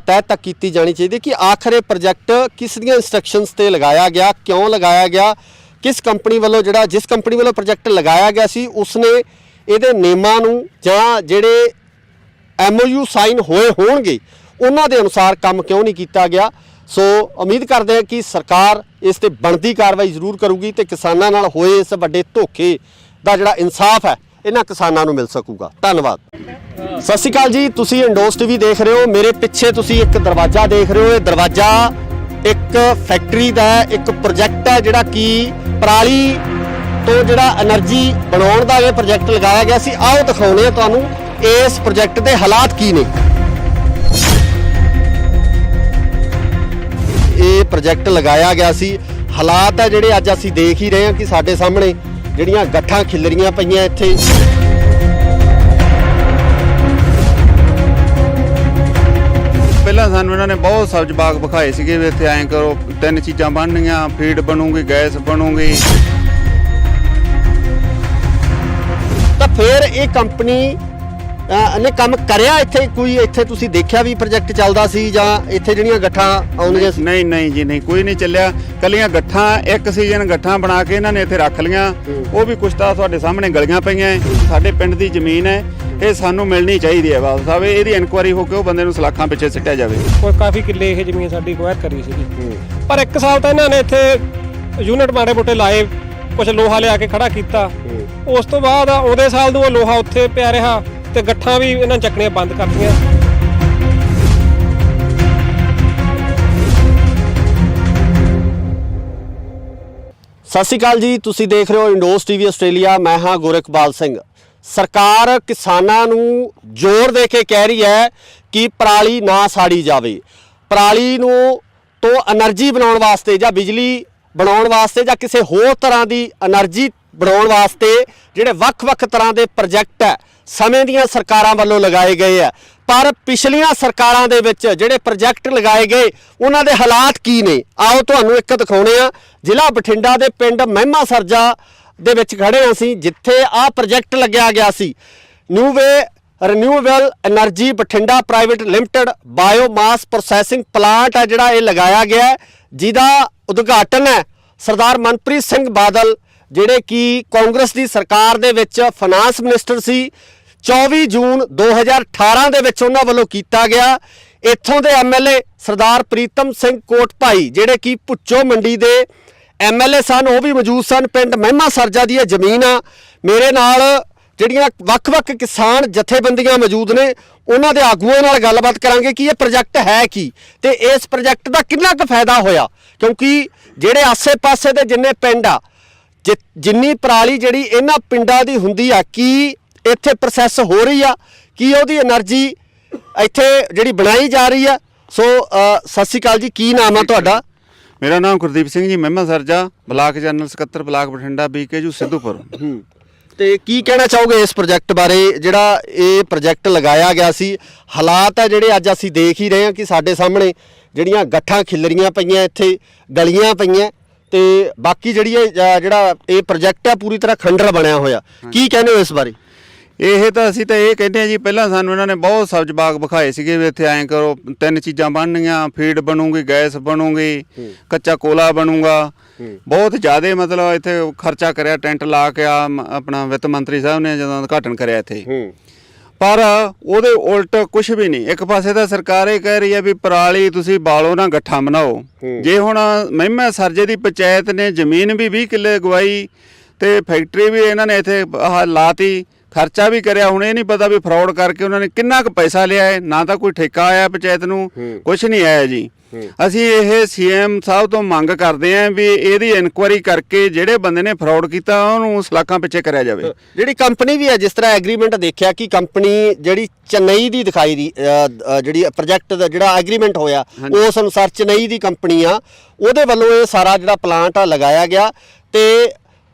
S1: ਤਹਿ ਤੱਕ ਕੀਤੀ ਜਾਣੀ ਚਾਹੀਦੀ ਕਿ ਆਖਰ ਇਹ ਪ੍ਰੋਜੈਕਟ ਕਿਸ ਦੀਆਂ ਇੰਸਟਰਕਸ਼ਨਸ ਤੇ ਲਗਾਇਆ ਗਿਆ, ਕਿਉਂ ਲਗਾਇਆ ਗਿਆ, ਕਿਸ ਕੰਪਨੀ ਵੱਲੋਂ ਜਿਹੜਾ ਜਿਸ ਕੰਪਨੀ ਵੱਲੋਂ ਪ੍ਰੋਜੈਕਟ ਲਗਾਇਆ ਗਿਆ ਸੀ ਉਸਨੇ ਇਹਦੇ ਨਿਯਮਾਂ ਨੂੰ ਜਾਂ ਜਿਹੜੇ MOU ਸਾਈਨ ਹੋਏ ਹੋਣਗੇ ਉਹਨਾਂ ਦੇ ਅਨੁਸਾਰ ਕੰਮ ਕਿਉਂ ਨਹੀਂ ਕੀਤਾ ਗਿਆ। ਸੋ ਉਮੀਦ ਕਰਦੇ ਹਾਂ ਕਿ ਸਰਕਾਰ ਇਸ ਤੇ ਬਣਦੀ ਕਾਰਵਾਈ ਜ਼ਰੂਰ ਕਰੂਗੀ ਤੇ ਕਿਸਾਨਾਂ ਨਾਲ ਹੋਏ ਇਸ ਵੱਡੇ ਧੋਖੇ ਦਾ ਜਿਹੜਾ ਇਨਸਾਫ ਹੈ ਇਹਨਾਂ ਕਿਸਾਨਾਂ ਨੂੰ ਮਿਲ ਸਕੂਗਾ। ਧੰਨਵਾਦ। ਸਤਿ ਸ਼੍ਰੀ ਅਕਾਲ ਜੀ, ਤੁਸੀਂ ਇੰਡੋਸ ਟੀਵੀ ਦੇਖ ਰਹੇ ਹੋ। ਮੇਰੇ ਪਿੱਛੇ ਤੁਸੀਂ ਇੱਕ ਦਰਵਾਜ਼ਾ ਦੇਖ ਰਹੇ ਹੋ। ਇਹ ਦਰਵਾਜ਼ਾ ਇੱਕ ਫੈਕਟਰੀ ਦਾ ਇੱਕ ਪ੍ਰੋਜੈਕਟ ਹੈ ਜਿਹੜਾ ਕਿ ਪਰਾਲੀ ਤੋਂ ਜਿਹੜਾ એનર્ਜੀ ਬਣਾਉਣ ਦਾ ਇਹ ਪ੍ਰੋਜੈਕਟ ਲਗਾਇਆ ਗਿਆ ਸੀ। ਆਓ ਦਿਖਾਉਂਦੇ ਹਾਂ ਤੁਹਾਨੂੰ ਇਸ ਪ੍ਰੋਜੈਕਟ ਦੇ ਹਾਲਾਤ ਕੀ ਨੇ। ਇਹ ਪ੍ਰੋਜੈਕਟ ਲਗਾਇਆ ਗਿਆ ਸੀ, ਹਾਲਾਤ ਹੈ ਜਿਹੜੇ ਅੱਜ ਅਸੀਂ ਦੇਖ ਹੀ ਰਹੇ ਹਾਂ ਕਿ ਸਾਡੇ ਸਾਹਮਣੇ ਜਿਹੜੀਆਂ ਗੱਠਾਂ ਖਿਲਰੀਆਂ ਪਈਆਂ ਇੱਥੇ।
S2: ਪਹਿਲਾਂ ਸਾਨੂੰ ਇਹਨਾਂ ਨੇ ਬਹੁਤ ਸਬਜ਼ ਬਾਗ ਵਿਖਾਏ ਸੀਗੇ ਵੀ ਇੱਥੇ ਐਂ ਕਰੋ, 3 ਚੀਜ਼ਾਂ ਬਣਨੀਆਂ, ਫੀਡ ਬਣੂਗੀ, ਗੈਸ ਬਣੂਗੀ।
S1: ਤਾਂ ਫਿਰ ਇਹ ਕੰਪਨੀ ਨੇ ਕੰਮ ਕਰਿਆ ਇੱਥੇ? ਕੋਈ ਇੱਥੇ ਤੁਸੀਂ ਦੇਖਿਆ ਵੀ ਪ੍ਰੋਜੈਕਟ ਚੱਲਦਾ ਸੀ ਜਾਂ ਇੱਥੇ ਜਿਹੜੀਆਂ ਗੱਠਾਂ ਆਉਂਦੀਆਂ ਸੀ?
S2: ਨਹੀਂ ਜੀ, ਨਹੀਂ, ਕੋਈ ਨਹੀਂ ਚੱਲਿਆ। ਕੱਲੀਆਂ ਗੱਠਾਂ ਇੱਕ ਸੀਜ਼ਨ ਗੱਠਾਂ ਬਣਾ ਕੇ ਇਹਨਾਂ ਨੇ ਇੱਥੇ ਰੱਖ ਲੀਆਂ। ਉਹ ਵੀ ਕੁਛ ਤਾਂ ਤੁਹਾਡੇ ਸਾਹਮਣੇ ਗਲੀਆਂ ਪਈਆਂ। ਸਾਡੇ ਪਿੰਡ ਦੀ ਜ਼ਮੀਨ ਹੈ, ਇਹ ਸਾਨੂੰ ਮਿਲਣੀ ਚਾਹੀਦੀ ਹੈ। ਬਾਦਲ ਸਾਹਿਬ ਇਹਦੀ ਇਨਕੁਆਇਰੀ ਹੋ ਕੇ ਉਹ ਬੰਦੇ ਨੂੰ ਸਲਾਖਾਂ ਪਿੱਛੇ ਸਿੱਟਿਆ ਜਾਵੇ।
S3: ਕੋਈ ਕਾਫੀ ਕਿੱਲੇ ਇਹ ਜ਼ਮੀਨ ਸਾਡੀ ਅਕਵਾਇਰ ਕਰੀ ਸੀਗੀ, ਪਰ 1 ਸਾਲ ਤਾਂ ਇਹਨਾਂ ਨੇ ਇੱਥੇ ਯੂਨਿਟ ਮਾੜੇ ਮੋਟੇ ਲਾਏ, ਕੁਝ ਲੋਹਾ ਲਿਆ ਕੇ ਖੜਾ ਕੀਤਾ। ਉਸ ਤੋਂ ਬਾਅਦ ਉਹਦੇ ਸਾਲ ਨੂੰ ਉਹ ਲੋਹਾ ਉੱਥੇ ਪਿਆ ਰਿਹਾ ਤੇ ਗੱਠਾਂ ਵੀ ਇਹਨਾਂ ਚੱਕਣੀਆਂ ਬੰਦ ਕਰਤੀਆਂ।
S1: ਸਤਿ ਸ਼੍ਰੀ ਅਕਾਲ ਜੀ, ਤੁਸੀਂ ਦੇਖ ਰਹੇ ਹੋ ਇੰਡੋਸ ਟੀਵੀ ਆਸਟ੍ਰੇਲੀਆ। ਮੈਂ ਹਾਂ ਗੁਰਇਕਬਾਲ ਸਿੰਘ। ਸਰਕਾਰ ਕਿਸਾਨਾਂ ਨੂੰ ਜ਼ੋਰ ਦੇ ਕੇ ਕਹਿ ਰਹੀ ਹੈ ਕਿ ਪਰਾਲੀ ਨਾ ਸਾੜੀ ਜਾਵੇ। ਪਰਾਲੀ ਨੂੰ ਤੋਂ એનર્ਜੀ ਬਣਾਉਣ ਵਾਸਤੇ ਜਾਂ ਬਿਜਲੀ ਬਣਾਉਣ ਵਾਸਤੇ ਜਾਂ ਕਿਸੇ ਹੋਰ ਤਰ੍ਹਾਂ ਦੀ એનર્ਜੀ ਬਣਾਉਣ ਵਾਸਤੇ ਜਿਹੜੇ ਵੱਖ-ਵੱਖ ਤਰ੍ਹਾਂ ਦੇ ਪ੍ਰੋਜੈਕਟ ਹੈ ਸਮੇਂ ਦੀਆਂ ਸਰਕਾਰਾਂ ਵੱਲੋਂ ਲਗਾਏ ਗਏ ਆ। ਪਰ ਪਿਛਲੀਆਂ ਸਰਕਾਰਾਂ ਦੇ ਵਿੱਚ ਜਿਹੜੇ ਪ੍ਰੋਜੈਕਟ ਲਗਾਏ ਗਏ ਉਹਨਾਂ ਦੇ ਹਾਲਾਤ ਕੀ ਨੇ, ਆਓ ਤੁਹਾਨੂੰ ਇੱਕ ਦਿਖਾਉਣੇ ਆ। ਜ਼ਿਲ੍ਹਾ ਬਠਿੰਡਾ ਦੇ ਪਿੰਡ ਮਹਿਮਾ ਸਰਜਾ ਦੇ ਵਿੱਚ ਖੜੇ ਹਾਂ ਅਸੀਂ, ਜਿੱਥੇ ਆਹ ਪ੍ਰੋਜੈਕਟ ਲੱਗਿਆ ਗਿਆ ਸੀ। Renewable energy Bathinda private limited biomass processing plant ਹੈ ਜਿਹੜਾ ਇਹ ਲਗਾਇਆ ਗਿਆ, ਜਿਹਦਾ ਉਦਘਾਟਨ ਹੈ ਸਰਦਾਰ ਮਨਪ੍ਰੀਤ ਸਿੰਘ ਬਾਦਲ ਜਿਹੜੇ ਕਿ ਕਾਂਗਰਸ ਦੀ ਸਰਕਾਰ ਦੇ ਵਿੱਚ ਫਾਈਨਾਂਸ ਮਿਨਿਸਟਰ ਸੀ। 24 ਜੂਨ 2018 ਦੇ ਵਿੱਚ ਉਹਨਾਂ ਵੱਲੋਂ ਕੀਤਾ ਗਿਆ। ਇੱਥੋਂ ਦੇ ਐਮਐਲਏ ਸਰਦਾਰ ਪ੍ਰੀਤਮ ਸਿੰਘ ਕੋਟਭਾਈ ਜਿਹੜੇ ਕਿ ਭੁੱਚੋ ਮੰਡੀ ਦੇ ਐਮਐਲਏ ਸਨ, ਉਹ ਵੀ ਮੌਜੂਦ ਸਨ। ਪਿੰਡ ਮਹਿਮਾ ਸਰਜਾ ਦੀ ਇਹ ਜ਼ਮੀਨ ਆ। ਮੇਰੇ ਨਾਲ ਜਿਹੜੀਆਂ ਵੱਖ-ਵੱਖ ਕਿਸਾਨ ਜਥੇਬੰਦੀਆਂ ਮੌਜੂਦ ਨੇ, ਉਹਨਾਂ ਦੇ ਆਗੂਆਂ ਨਾਲ ਗੱਲਬਾਤ ਕਰਾਂਗੇ ਕਿ ਇਹ ਪ੍ਰੋਜੈਕਟ ਹੈ ਕੀ ਤੇ ਇਸ ਪ੍ਰੋਜੈਕਟ ਦਾ ਕਿੰਨਾ ਕੁ ਫਾਇਦਾ ਹੋਇਆ, ਕਿਉਂਕਿ ਜਿਹੜੇ ਆਸੇ-ਪਾਸੇ ਦੇ ਜਿੰਨੇ ਪਿੰਡ ਆ, ਜਿੰਨੀ ਪਰਾਲੀ ਜਿਹੜੀ ਇਹਨਾਂ ਪਿੰਡਾਂ ਦੀ ਹੁੰਦੀ ਆ, ਕੀ ਇੱਥੇ ਪ੍ਰੋਸੈਸ ਹੋ ਰਹੀ ਆ, ਕੀ ਉਹਦੀ એનર્ਜੀ ਇੱਥੇ ਜਿਹੜੀ ਬਣਾਈ ਜਾ ਰਹੀ ਆ। ਸੋ ਸਤਿ ਸ਼੍ਰੀ ਅਕਾਲ ਜੀ, ਕੀ ਨਾਮ ਆ ਤੁਹਾਡਾ?
S2: ਮੇਰਾ ਨਾਮ ਗੁਰਦੀਪ ਸਿੰਘ ਜੀ, ਮਹਿਮਾ ਸਰਜਾ, ਬਲਾਕ ਜਨਰਲ ਸਕੱਤਰ, ਬਲਾਕ ਬਠਿੰਡਾ, BKU ਸਿੱਧੂਪੁਰ।
S1: ਤੇ ਕੀ ਕਹਿਣਾ ਚਾਹੋਗੇ ਇਸ ਪ੍ਰੋਜੈਕਟ ਬਾਰੇ, ਜਿਹੜਾ ਇਹ ਪ੍ਰੋਜੈਕਟ ਲਗਾਇਆ ਗਿਆ ਸੀ? ਹਾਲਾਤ ਆ ਜਿਹੜੇ ਅੱਜ ਅਸੀਂ ਦੇਖ ਹੀ ਰਹੇ ਹਾਂ ਕਿ ਸਾਡੇ ਸਾਹਮਣੇ ਜਿਹੜੀਆਂ ਗੱਠਾਂ ਖਿਲਰੀਆਂ ਪਈਆਂ, ਇੱਥੇ ਗਲੀਆਂ ਪਈਆਂ, ਤੇ ਬਾਕੀ ਜਿਹੜੀ ਜਿਹੜਾ ਇਹ ਪ੍ਰੋਜੈਕਟ ਆ ਪੂਰੀ ਤਰ੍ਹਾਂ ਖੰਡਰ ਬਣਿਆ ਹੋਇਆ। ਕੀ ਕਹਿੰਦੇ ਹੋ ਇਸ ਬਾਰੇ?
S2: ਅਸੀਂ ਤਾਂ ਇਹ ਕਹਿੰਦੇ ਆ ਜੀ, ਪਹਿਲਾਂ ਸਾਨੂੰ ਇਹਨਾਂ ਨੇ ਬਹੁਤ ਸਬਜ਼ ਬਾਗ ਵਿਖਾਏ ਸੀਗੇ ਵੀ ਇੱਥੇ ਐਂ ਕਰੋ, 3 ਚੀਜ਼ਾਂ ਬਣਨੀਆਂ, ਫੀਡ ਬਣੂਗੀ, ਗੈਸ ਬਣੂਗੀ, ਕੱਚਾ ਕੋਲਾ ਬਣੂਗਾ। ਬਹੁਤ ਜ਼ਿਆਦਾ ਮਤਲਬ ਇੱਥੇ ਖਰਚਾ ਕਰਿਆ, ਟੈਂਟ ਲਾ ਕੇ ਆਪਣਾ ਵਿੱਤ ਮੰਤਰੀ ਸਾਹਿਬ ਨੇ ਜਦੋਂ ਉਦਘਾਟਨ ਕਰਿਆ ਇੱਥੇ। ਪਰ ਉਹਦੇ ਉਲਟ ਕੁਝ ਵੀ ਨਹੀਂ। ਇੱਕ ਪਾਸੇ ਤਾਂ ਸਰਕਾਰ ਇਹ ਕਹਿ ਰਹੀ ਹੈ ਵੀ ਪਰਾਲੀ ਤੁਸੀਂ ਬਾਲੋ ਨਾ, ਗੱਠਾਂ ਬਣਾਓ। ਜੇ ਹੁਣ ਮਹਿਮਾ ਸਰਜੇ ਦੀ ਪੰਚਾਇਤ ਨੇ ਜ਼ਮੀਨ ਵੀ 20 ਕਿੱਲੇ ਗਵਾਈ ਤੇ ਫੈਕਟਰੀ ਵੀ ਇਹਨਾਂ ਨੇ ਇੱਥੇ ਲਾਤੀ, ਖਰਚਾ ਵੀ ਕਰਿਆ। ਹੁਣ ਇਹ ਨਹੀਂ ਪਤਾ ਵੀ ਫਰਾਡ ਕਰਕੇ ਉਹਨਾਂ ਨੇ ਕਿੰਨਾ ਕੁ ਪੈਸਾ ਲਿਆ ਹੈ। ਨਾ ਤਾਂ ਕੋਈ ਠੇਕਾ ਆਇਆ ਪੰਚਾਇਤ ਨੂੰ, ਕੁਝ ਨਹੀਂ ਆਇਆ ਜੀ। ਅਸੀਂ ਇਹ CM ਸਾਹਿਬ ਤੋਂ ਮੰਗ ਕਰਦੇ ਆਂ ਵੀ ਇਹਦੀ ਇਨਕੁਆਇਰੀ ਕਰਕੇ ਜਿਹੜੇ ਬੰਦੇ ਨੇ ਫਰਾਡ ਕੀਤਾ ਉਹਨੂੰ ਸਲਾਖਾਂ ਪਿੱਛੇ ਕਰਿਆ ਜਾਵੇ।
S1: ਜਿਹੜੀ ਕੰਪਨੀ ਵੀ ਹੈ, ਜਿਸ ਤਰ੍ਹਾਂ ਐਗਰੀਮੈਂਟ ਦੇਖਿਆ ਕਿ ਕੰਪਨੀ ਜਿਹੜੀ ਚੇਨਈ ਦੀ ਦਿਖਾਈ ਦੀ ਜਿਹੜੀ ਪ੍ਰੋਜੈਕਟ ਦਾ ਜਿਹੜਾ ਐਗਰੀਮੈਂਟ ਹੋਇਆ, ਉਸ ਅਨੁਸਾਰ ਚੇਨਈ ਦੀ ਕੰਪਨੀ ਆ, ਉਹਦੇ ਵੱਲੋਂ ਇਹ ਸਾਰਾ ਜਿਹੜਾ ਪਲਾਂਟ ਆ ਲਗਾਇਆ ਗਿਆ। ਤੇ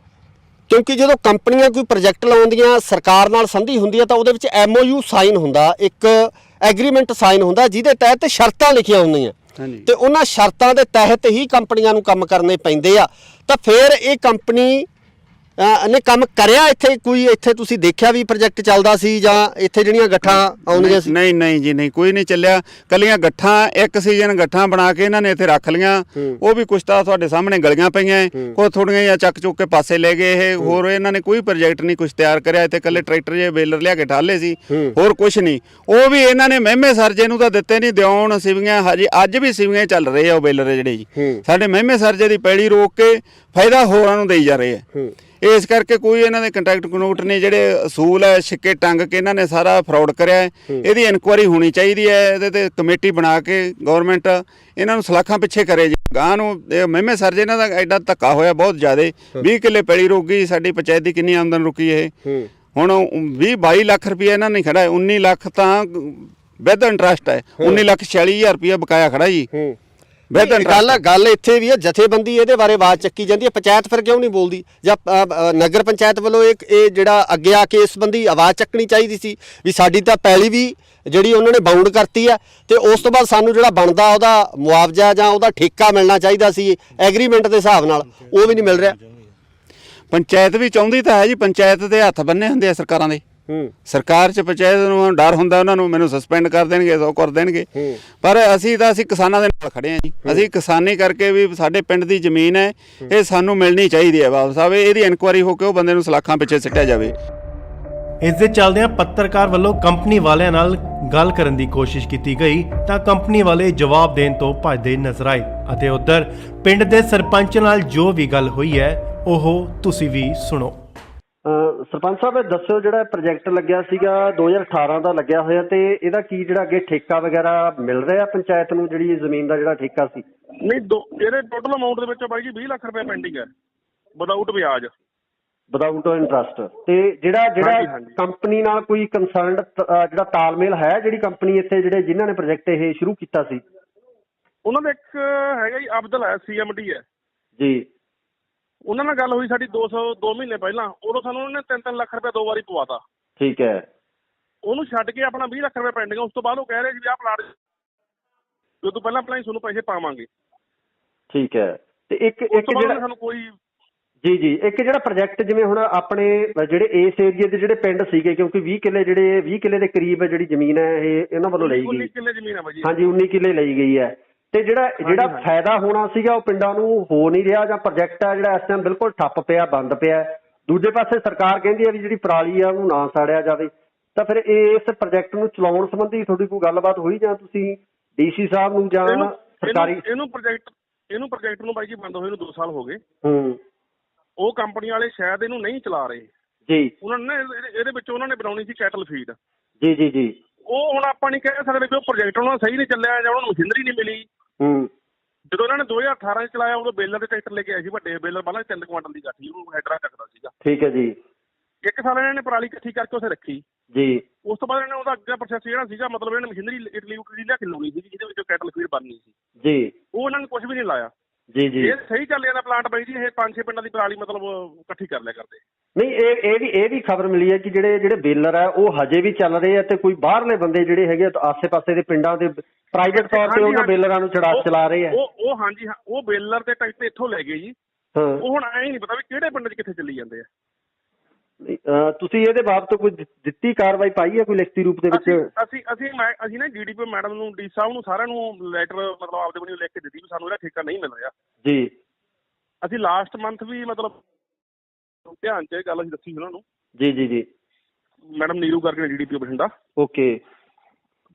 S1: ਕਿਉਂਕਿ ਜਦੋਂ ਕੰਪਨੀਆਂ ਕੋਈ ਪ੍ਰੋਜੈਕਟ ਲਾਉਂਦੀਆਂ, ਸਰਕਾਰ ਨਾਲ ਸੰਧੀ ਹੁੰਦੀ ਹੈ, ਤਾਂ ਉਹਦੇ ਵਿੱਚ MOU ਸਾਈਨ ਹੁੰਦਾ, ਇੱਕ ਐਗਰੀਮੈਂਟ ਸਾਈਨ ਹੁੰਦਾ, ਜਿਹਦੇ ਤਹਿਤ ਸ਼ਰਤਾਂ ਲਿਖੀਆਂ ਹੁੰਦੀਆਂ ਤੇ ਉਹਨਾਂ ਸ਼ਰਤਾਂ ਦੇ ਤਹਿਤ ਹੀ ਕੰਪਨੀਆਂ ਨੂੰ ਕੰਮ ਕਰਨੇ ਪੈਂਦੇ ਆ। ਤਾਂ ਫਿਰ ਇਹ ਕੰਪਨੀ ਨੇ ਕੰਮ ਕਰਿਆ ਇੱਥੇ? ਕੋਈ ਇੱਥੇ ਤੁਸੀਂ ਦੇਖਿਆ ਵੀ ਪ੍ਰੋਜੈਕਟ ਚੱਲਦਾ ਸੀ ਜਾਂ ਇੱਥੇ ਜਿਹੜੀਆਂ ਗੱਠਾਂ ਆਉਂਦੀਆਂ ਸੀ?
S2: ਨਹੀਂ ਜੀ, ਨਹੀਂ, ਕੋਈ ਨਹੀਂ ਚੱਲਿਆ। ਕੱਲੀਆਂ ਗੱਠਾਂ, ਇੱਕ ਸੀਜ਼ਨ ਗੱਠਾਂ ਬਣਾ ਕੇ ਇਹਨਾਂ ਨੇ ਇੱਥੇ ਰੱਖ ਲੀਆਂ। ਉਹ ਵੀ ਕੁਛ ਤਾਂ ਤੁਹਾਡੇ ਸਾਹਮਣੇ ਗਲੀਆਂ ਪਈਆਂ, ਕੋਈ ਥੋੜੀਆਂ ਜਾਂ ਚੱਕ ਚੁੱਕ ਕੇ ਪਾਸੇ ਲੈ ਗਏ ਇਹ। ਹੋਰ ਇਹਨਾਂ ਨੇ ਕੋਈ ਪ੍ਰੋਜੈਕਟ ਨਹੀਂ ਕੁਛ ਤਿਆਰ ਕਰਿਆ। ਇੱਥੇ ਕੱਲੇ ਟਰੈਕਟਰ ਜੇ ਬੇਲਰ ਲਿਆ ਕੇ ਠਾਲੇ ਸੀ, ਹੋਰ ਕੁਛ ਨਹੀਂ। ਉਹ ਵੀ ਇਹਨਾਂ ਨੇ ਮਹਿਮੇ ਸਰਜੇ ਨੂੰ ਤਾਂ ਦਿੱਤੇ ਨਹੀਂ, ਦਿਉਣ ਸਿਵੀਆਂ ਹਜੇ ਅੱਜ ਵੀ ਸਿਵੀਆਂ ਚੱਲ ਰਹੇ ਆ ਉਹ ਬੇਲਰ ਜਿਹੜੇ ਜੀ। ਸਾਡੇ ਮਹਿਮੇ ਸਰਜੇ ਦੀ ਪੈੜੀ ਰੋਕ ਕੇ ਫਾਇਦਾ ਹੋਰਾਂ ਨੂੰ ਦੇਈ ਜਾ ਰਹੇ ਆ। ਇਸ ਕਰਕੇ ਕੋਈ ਇਹਨਾਂ ਦੇ ਕੰਟੈਕਟ ਕਨੋਟ ਨੇ, ਜਿਹੜੇ ਅਸੂਲ ਹੈ ਛਿੱਕੇ ਟੰਗ ਕੇ ਇਹਨਾਂ ਨੇ ਸਾਰਾ ਫਰਾਡ ਕਰਿਆ। ਇਹਦੀ ਇਨਕੁਆਇਰੀ ਹੋਣੀ ਚਾਹੀਦੀ ਹੈ। ਇਹਦੇ ਤੇ ਕਮੇਟੀ ਬਣਾ ਕੇ ਗਵਰਨਮੈਂਟ ਇਹਨਾਂ ਨੂੰ ਸਲਾਖਾਂ ਪਿੱਛੇ ਕਰੇ ਜੀ। ਗਾਂ ਨੂੰ ਮਹਿਮੇ ਸਰਜੇ ਇਹਨਾਂ ਦਾ ਐਡਾ ਧੱਕਾ ਹੋਇਆ ਬਹੁਤ ਜ਼ਿਆਦਾ। 20 ਕਿੱਲੇ ਪੈਲੀ ਰੁਕ ਗਈ। ਸਾਡੀ ਪੰਚਾਇਤ ਦੀ ਕਿੰਨੀ ਆਮਦਨ ਰੁਕੀ ਇਹ? ਹੁਣ 20-22 ਲੱਖ ਰੁਪਇਆ ਇਹਨਾਂ ਨੇ ਖੜਾ ਹੈ। 19 ਲੱਖ ਤਾਂ ਵਿਦ ਇੰਟਰਸਟ ਹੈ। 19,46,000 ਰੁਪਇਆ ਬਕਾਇਆ ਖੜਾ ਜੀ।
S1: ਗੱਲ ਇੱਥੇ ਵੀ ਹੈ, ਜਥੇਬੰਦੀ ਇਹਦੇ ਬਾਰੇ ਆਵਾਜ਼ ਚੱਕੀ ਜਾਂਦੀ ਹੈ, ਪੰਚਾਇਤ ਫਿਰ ਕਿਉਂ ਨਹੀਂ ਬੋਲਦੀ? ਜਾਂ ਨਗਰ ਪੰਚਾਇਤ ਵੱਲੋਂ ਇਹ ਜਿਹੜਾ ਅੱਗੇ ਆ ਕੇ ਇਸ ਸੰਬੰਧੀ ਆਵਾਜ਼ ਚੱਕਣੀ ਚਾਹੀਦੀ ਸੀ ਵੀ ਸਾਡੀ ਤਾਂ ਪੈਲੀ ਵੀ ਜਿਹੜੀ ਉਹਨਾਂ ਨੇ ਬਾਉਂਡ ਕਰਤੀ ਹੈ, ਤੇ ਉਸ ਤੋਂ ਬਾਅਦ ਸਾਨੂੰ ਜਿਹੜਾ ਬਣਦਾ ਉਹਦਾ ਮੁਆਵਜ਼ਾ ਜਾਂ ਉਹਦਾ ਠੇਕਾ ਮਿਲਣਾ ਚਾਹੀਦਾ ਸੀ ਐਗਰੀਮੈਂਟ ਦੇ ਹਿਸਾਬ ਨਾਲ, ਉਹ ਵੀ ਨਹੀਂ ਮਿਲ ਰਿਹਾ।
S2: ਪੰਚਾਇਤ ਵੀ ਚਾਹੁੰਦੀ ਤਾਂ ਹੈ ਜੀ। ਪੰਚਾਇਤ ਦੇ ਹੱਥ ਬੰਨੇ ਹੁੰਦੇ ਆ ਸਰਕਾਰਾਂ ਦੇ। ਸਰਕਾਰ 'ਚ ਪੰਚਾਇਤ ਨੂੰ ਡਰ ਹੁੰਦਾ, ਉਹਨਾਂ ਨੂੰ ਮੈਨੂੰ ਸਸਪੈਂਡ ਕਰ ਦੇਣਗੇ, ਸੋ ਕਰ ਦੇਣਗੇ। ਪਰ ਅਸੀਂ ਕਿਸਾਨਾਂ ਦੇ ਨਾਲ ਖੜੇ ਹਾਂ ਜੀ। ਅਸੀਂ ਕਿਸਾਨੀ ਕਰਕੇ ਵੀ ਸਾਡੇ ਪਿੰਡ ਦੀ ਜ਼ਮੀਨ ਹੈ, ਇਹ ਸਾਨੂੰ ਮਿਲਣੀ ਚਾਹੀਦੀ ਹੈ ਵਾਪਸ ਆਵੇ। ਇਹਦੀ ਇਨਕੁਆਇਰੀ ਹੋ ਕੇ ਉਹ ਬੰਦੇ ਨੂੰ ਸਲਾਖਾਂ ਪਿੱਛੇ ਸਿੱਟਿਆ ਜਾਵੇ।
S4: ਇਸ ਦੇ ਚੱਲਦਿਆਂ ਪੱਤਰਕਾਰ ਵੱਲੋਂ ਕੰਪਨੀ ਵਾਲਿਆਂ ਨਾਲ ਗੱਲ ਕਰਨ ਦੀ ਕੋਸ਼ਿਸ਼ ਕੀਤੀ ਗਈ ਤਾਂ ਕੰਪਨੀ ਵਾਲੇ ਜਵਾਬ ਦੇਣ ਤੋਂ ਭੱਜਦੇ ਨਜ਼ਰ ਆਏ ਅਤੇ ਉੱਧਰ ਪਿੰਡ ਦੇ ਸਰਪੰਚ ਨਾਲ ਜੋ ਵੀ ਗੱਲ ਹੋਈ ਹੈ ਉਹ ਤੁਸੀਂ ਵੀ ਸੁਣੋ।
S1: ਸਰਪੰਚ ਸਾਹਿਬ, ਦੱਸਿਓ, ਜਿਹੜਾ ਪ੍ਰੋਜੈਕਟ ਲੱਗਿਆ ਸੀਗਾ 2018 ਦਾ ਲੱਗਿਆ ਹੋਇਆ, ਤੇ ਇਹਦਾ ਕੀ ਜਿਹੜਾ ਅੱਗੇ ਠੇਕਾ ਵਗੈਰਾ ਮਿਲ ਰਿਹਾ ਪੰਚਾਇਤ ਨੂੰ, ਜਿਹੜੀ ਜ਼ਮੀਨ ਦਾ ਜਿਹੜਾ ਠੇਕਾ ਸੀ?
S5: ਨਹੀਂ, ਇਹਦੇ ਟੋਟਲ ਅਮਾਉਂਟ ਦੇ ਵਿੱਚ ਬਾਈ ਜੀ 20 ਲੱਖ ਰੁਪਏ ਪੈਂਡਿੰਗ ਹੈ ਵਿਦਆਊਟ ਵਿਆਜ,
S1: ਵਿਦਆਊਟ ਇੰਟਰਸਟ। ਤੇ ਜਿਹੜਾ ਕੰਪਨੀ ਨਾਲ ਕੋਈ ਕੰਸਰਨਡ ਜਿਹੜਾ ਤਾਲਮੇਲ ਹੈ, ਜਿਹੜੀ ਕੰਪਨੀ ਇੱਥੇ ਜਿਹੜੇ ਜਿਨ੍ਹਾਂ ਨੇ ਪ੍ਰੋਜੈਕਟ ਇਹ ਸ਼ੁਰੂ ਕੀਤਾ ਸੀ?
S5: ਉਹਨਾਂ ਦਾ ਇੱਕ ਹੈਗਾ ਜੀ ਅਬਦੁਲ ਹੈ, CMD ਹੈ
S1: ਜੀ।
S5: ਉਹਨਾਂ ਨਾਲ ਗੱਲ ਹੋਈ ਸਾਡੀ 2 ਮਹੀਨੇ ਪਹਿਲਾਂ। ਉਦੋਂ ਸਾਨੂੰ ਉਹਨਾਂ ਨੇ 3-3 ਲੱਖ ਰੁਪਏ 2 ਵਾਰੀ ਪਵਾਤਾ।
S1: ਠੀਕ ਹੈ।
S5: ਉਹਨੂੰ ਛੱਡ ਕੇ ਆਪਣਾ 20 ਲੱਖ ਰੁਪਏ ਪੈਂਡਿੰਗ। ਉਸ ਤੋਂ ਬਾਅਦ ਉਹ ਕਹਿ ਰਹੇ ਸੀ ਵੀ ਆਹ ਪਲਾਟ ਜੋ ਤੋਂ ਪਹਿਲਾਂ ਤੁਹਾਨੂੰ ਪੈਸੇ ਪਾਵਾਂਗੇ।
S1: ਠੀਕ ਹੈ। ਤੇ ਇੱਕ ਜਿਹੜਾ
S5: ਸਾਨੂੰ ਕੋਈ
S1: ਜੀ ਇੱਕ ਜਿਹੜਾ ਪ੍ਰੋਜੈਕਟ, ਜਿਵੇਂ ਹੁਣ ਆਪਣੇ ਜਿਹੜੇ ਇਸ ਏਰੀਏ ਦੇ ਜਿਹੜੇ ਪਿੰਡ ਸੀਗੇ, ਕਿਉਂਕਿ 20 ਕਿੱਲੇ ਦੇ ਕਰੀਬ ਜਿਹੜੀ ਜ਼ਮੀਨ ਹੈ ਇਹ ਇਹਨਾਂ ਵੱਲੋਂ ਲਈ ਗਈ।
S5: 19 ਕਿੱਲੇ ਜ਼ਮੀਨ ਹੈ ਬਾਈ ਜੀ।
S1: ਹਾਂਜੀ, 19 ਕਿੱਲੇ ਲਈ ਗਈ ਹੈ। ਤੇ ਜਿਹੜਾ ਫਾਇਦਾ ਹੋਣਾ ਸੀਗਾ ਉਹ ਪਿੰਡਾਂ ਨੂੰ ਹੋ ਨਹੀਂ ਰਿਹਾ, ਜਾਂ ਪ੍ਰੋਜੈਕਟ ਆ ਜਿਹੜਾ ਇਸ ਟਾਈਮ ਬਿਲਕੁਲ ਠੱਪ ਪਿਆ, ਬੰਦ ਪਿਆ। ਦੂਜੇ ਪਾਸੇ ਸਰਕਾਰ ਕਹਿੰਦੀ ਹੈ ਵੀ ਜਿਹੜੀ ਪਰਾਲੀ ਆ ਉਹਨੂੰ ਨਾ ਸਾੜਿਆ ਜਾਵੇ। ਤਾਂ ਫਿਰ ਇਸ ਪ੍ਰੋਜੈਕਟ ਨੂੰ ਚਲਾਉਣ ਸੰਬੰਧੀ ਤੁਹਾਡੀ ਕੋਈ ਗੱਲਬਾਤ ਹੋਈ, ਜਾਂ ਤੁਸੀਂ ਡੀਸੀ ਸਾਹਿਬ ਨੂੰ ਜਾਂ ਸਰਕਾਰੀ
S5: ਇਹਨੂੰ ਪ੍ਰੋਜੈਕਟ ਨੂੰ ਬਾਈ ਜੀ ਬੰਦ ਹੋਏ ਨੂੰ 2 ਸਾਲ ਹੋ ਗਏ। ਉਹ ਕੰਪਨੀ ਵਾਲੇ ਸ਼ਾਇਦ ਇਹਨੂੰ ਨਹੀਂ ਚਲਾ ਰਹੇ
S1: ਜੀ।
S5: ਉਹਨਾਂ ਨੇ ਇਹਦੇ ਵਿੱਚ ਉਹਨਾਂ ਨੇ ਬਣਾਉਣੀ ਸੀ ਕੈਟਲ ਫੀਡ
S1: ਜੀ ਜੀ ਜੀ।
S5: ਉਹ ਹੁਣ ਆਪਾਂ ਨਹੀਂ ਕਹਿ ਸਕਦੇ ਕਿ ਉਹ ਪ੍ਰੋਜੈਕਟ ਉਹਨਾਂ ਦਾ ਸਹੀ ਨਹੀਂ ਚੱਲਿਆ ਜਾਂ ਉਹਨਾਂ ਨੂੰ ਮਸ਼ੀਨਰੀ ਨਹੀਂ ਮਿਲੀ। ਜਦੋਂ ਇਹਨਾਂ ਨੇ 2018 ਚ ਚਲਾਇਆ ਉਦੋਂ ਬੇਲਰ ਦੇ ਟਰੈਕਟਰ ਲੈ ਕੇ ਆਏ ਸੀ, ਵੱਡੇ ਬੇਲਰ ਪਹਿਲਾਂ 3 ਕੁਆਂਟਲ ਦੀ ਗੱਠੀ ਉਹਨੂੰ ਹੈਡਰਾ ਚੱਕਦਾ ਸੀਗਾ। ਠੀਕ ਹੈ ਜੀ। 1 ਸਾਲ ਇਹਨਾਂ ਨੇ ਪਰਾਲੀ ਇਕੱਠੀ ਕਰਕੇ ਉੱਥੇ ਰੱਖੀ ਜੀ। ਉਸ ਤੋਂ ਬਾਅਦ ਇਹਨਾਂ ਨੇ ਉਹਦਾ ਅੱਗੇ ਪ੍ਰੋਸੈਸ ਜਿਹੜਾ ਸੀਗਾ, ਮਤਲਬ ਇਹਨਾਂ ਨੇ ਮਸ਼ੀਨਰੀ ਇਟਲੀ ਲਿਆ ਕੇ ਲਾਉਣੀ ਸੀ ਜਿਹਦੇ ਵਿੱਚੋਂ ਕੈਟਲ ਫੀਡ ਬਣਨੀ ਸੀ ਜੀ। ਉਹ ਉਹਨਾਂ ਨੇ ਕੁਝ ਵੀ ਨਹੀਂ ਲਾਇਆ ਜੀ ਜੀ। ਇਹ ਸਹੀ ਚੱਲ ਜਾਂਦਾ ਪਲਾਂਟ ਬਾਈ ਜੀ, ਇਹ 5-6 ਪਿੰਡਾਂ ਦੀ ਪਰਾਲੀ ਮਤਲਬ ਇਕੱਠੀ ਕਰ ਲਿਆ ਕਰਦੇ। ਨਹੀਂ, ਇਹ ਵੀ ਖਬਰ ਮਿਲੀ ਹੈ ਕਿ ਜਿਹੜੇ ਬੇਲਰ ਹੈ ਉਹ ਹਜੇ ਵੀ ਚੱਲ ਰਹੇ ਆ, ਤੇ ਕੋਈ ਬਾਹਰਲੇ ਬੰਦੇ ਜਿਹੜੇ ਹੈਗੇ ਆਸੇ-ਪਾਸੇ ਦੇ ਪਿੰਡਾਂ ਦੇ ਪ੍ਰਾਈਵੇਟ ਤੌਰ ਤੇ ਉਹਨਾਂ ਬੇਲਰਾਂ ਨੂੰ ਚਲਾ ਰਹੇ ਆ। ਉਹ ਹਾਂਜੀ, ਉਹ ਬੇਲਰ ਤੇ ਟਰੈਕਟਰ ਇੱਥੋਂ ਲੈ ਗਏ ਜੀ। ਉਹ ਹੁਣ ਐਂ ਨਹੀਂ ਪਤਾ ਵੀ ਕਿਹੜੇ ਪਿੰਡ 'ਚ ਕਿੱਥੇ ਚੱਲੀ ਜਾਂਦੇ ਆ। ਤੁਸੀਂ ਇਹਦੇ ਬਾਬਤ ਕੋਈ ਦਿੱਤੀ ਕਾਰਵਾਈ ਪਾਈ ਹੈ ਕੋਈ ਲਿਖਤੀ ਰੂਪ ਦੇ ਵਿੱਚ? ਅਸੀਂ ਨਾ ਡੀਡੀਪੀ ਮੈਡਮ ਨੂੰ, ਡੀ ਸਾਹਿਬ ਨੂੰ, ਸਾਰਿਆਂ ਨੂੰ ਲੈਟਰ ਮਤਲਬ ਆਪਦੇ ਵੱਲੋਂ ਲਿਖ ਕੇ ਦਿੱਤੀ ਵੀ ਸਾਨੂੰ ਇਹਦਾ ਠੇਕਾ ਨਹੀਂ ਮਿਲ ਰਿਹਾ ਜੀ। ਅਸੀਂ ਲਾਸਟ ਮੰਥ ਵੀ ਮਤਲਬ ਧਿਆਨ 'ਚ ਇਹ ਗੱਲ ਅਸੀਂ ਦੱਸੀ ਉਹਨਾਂ ਨੂੰ ਜੀ ਜੀ ਜੀ। ਮੈਡਮ ਨੀਰੂ ਕਰਕੇ ਡੀਡੀਪੀ ਬਠਿੰਡਾ। ਓਕੇ।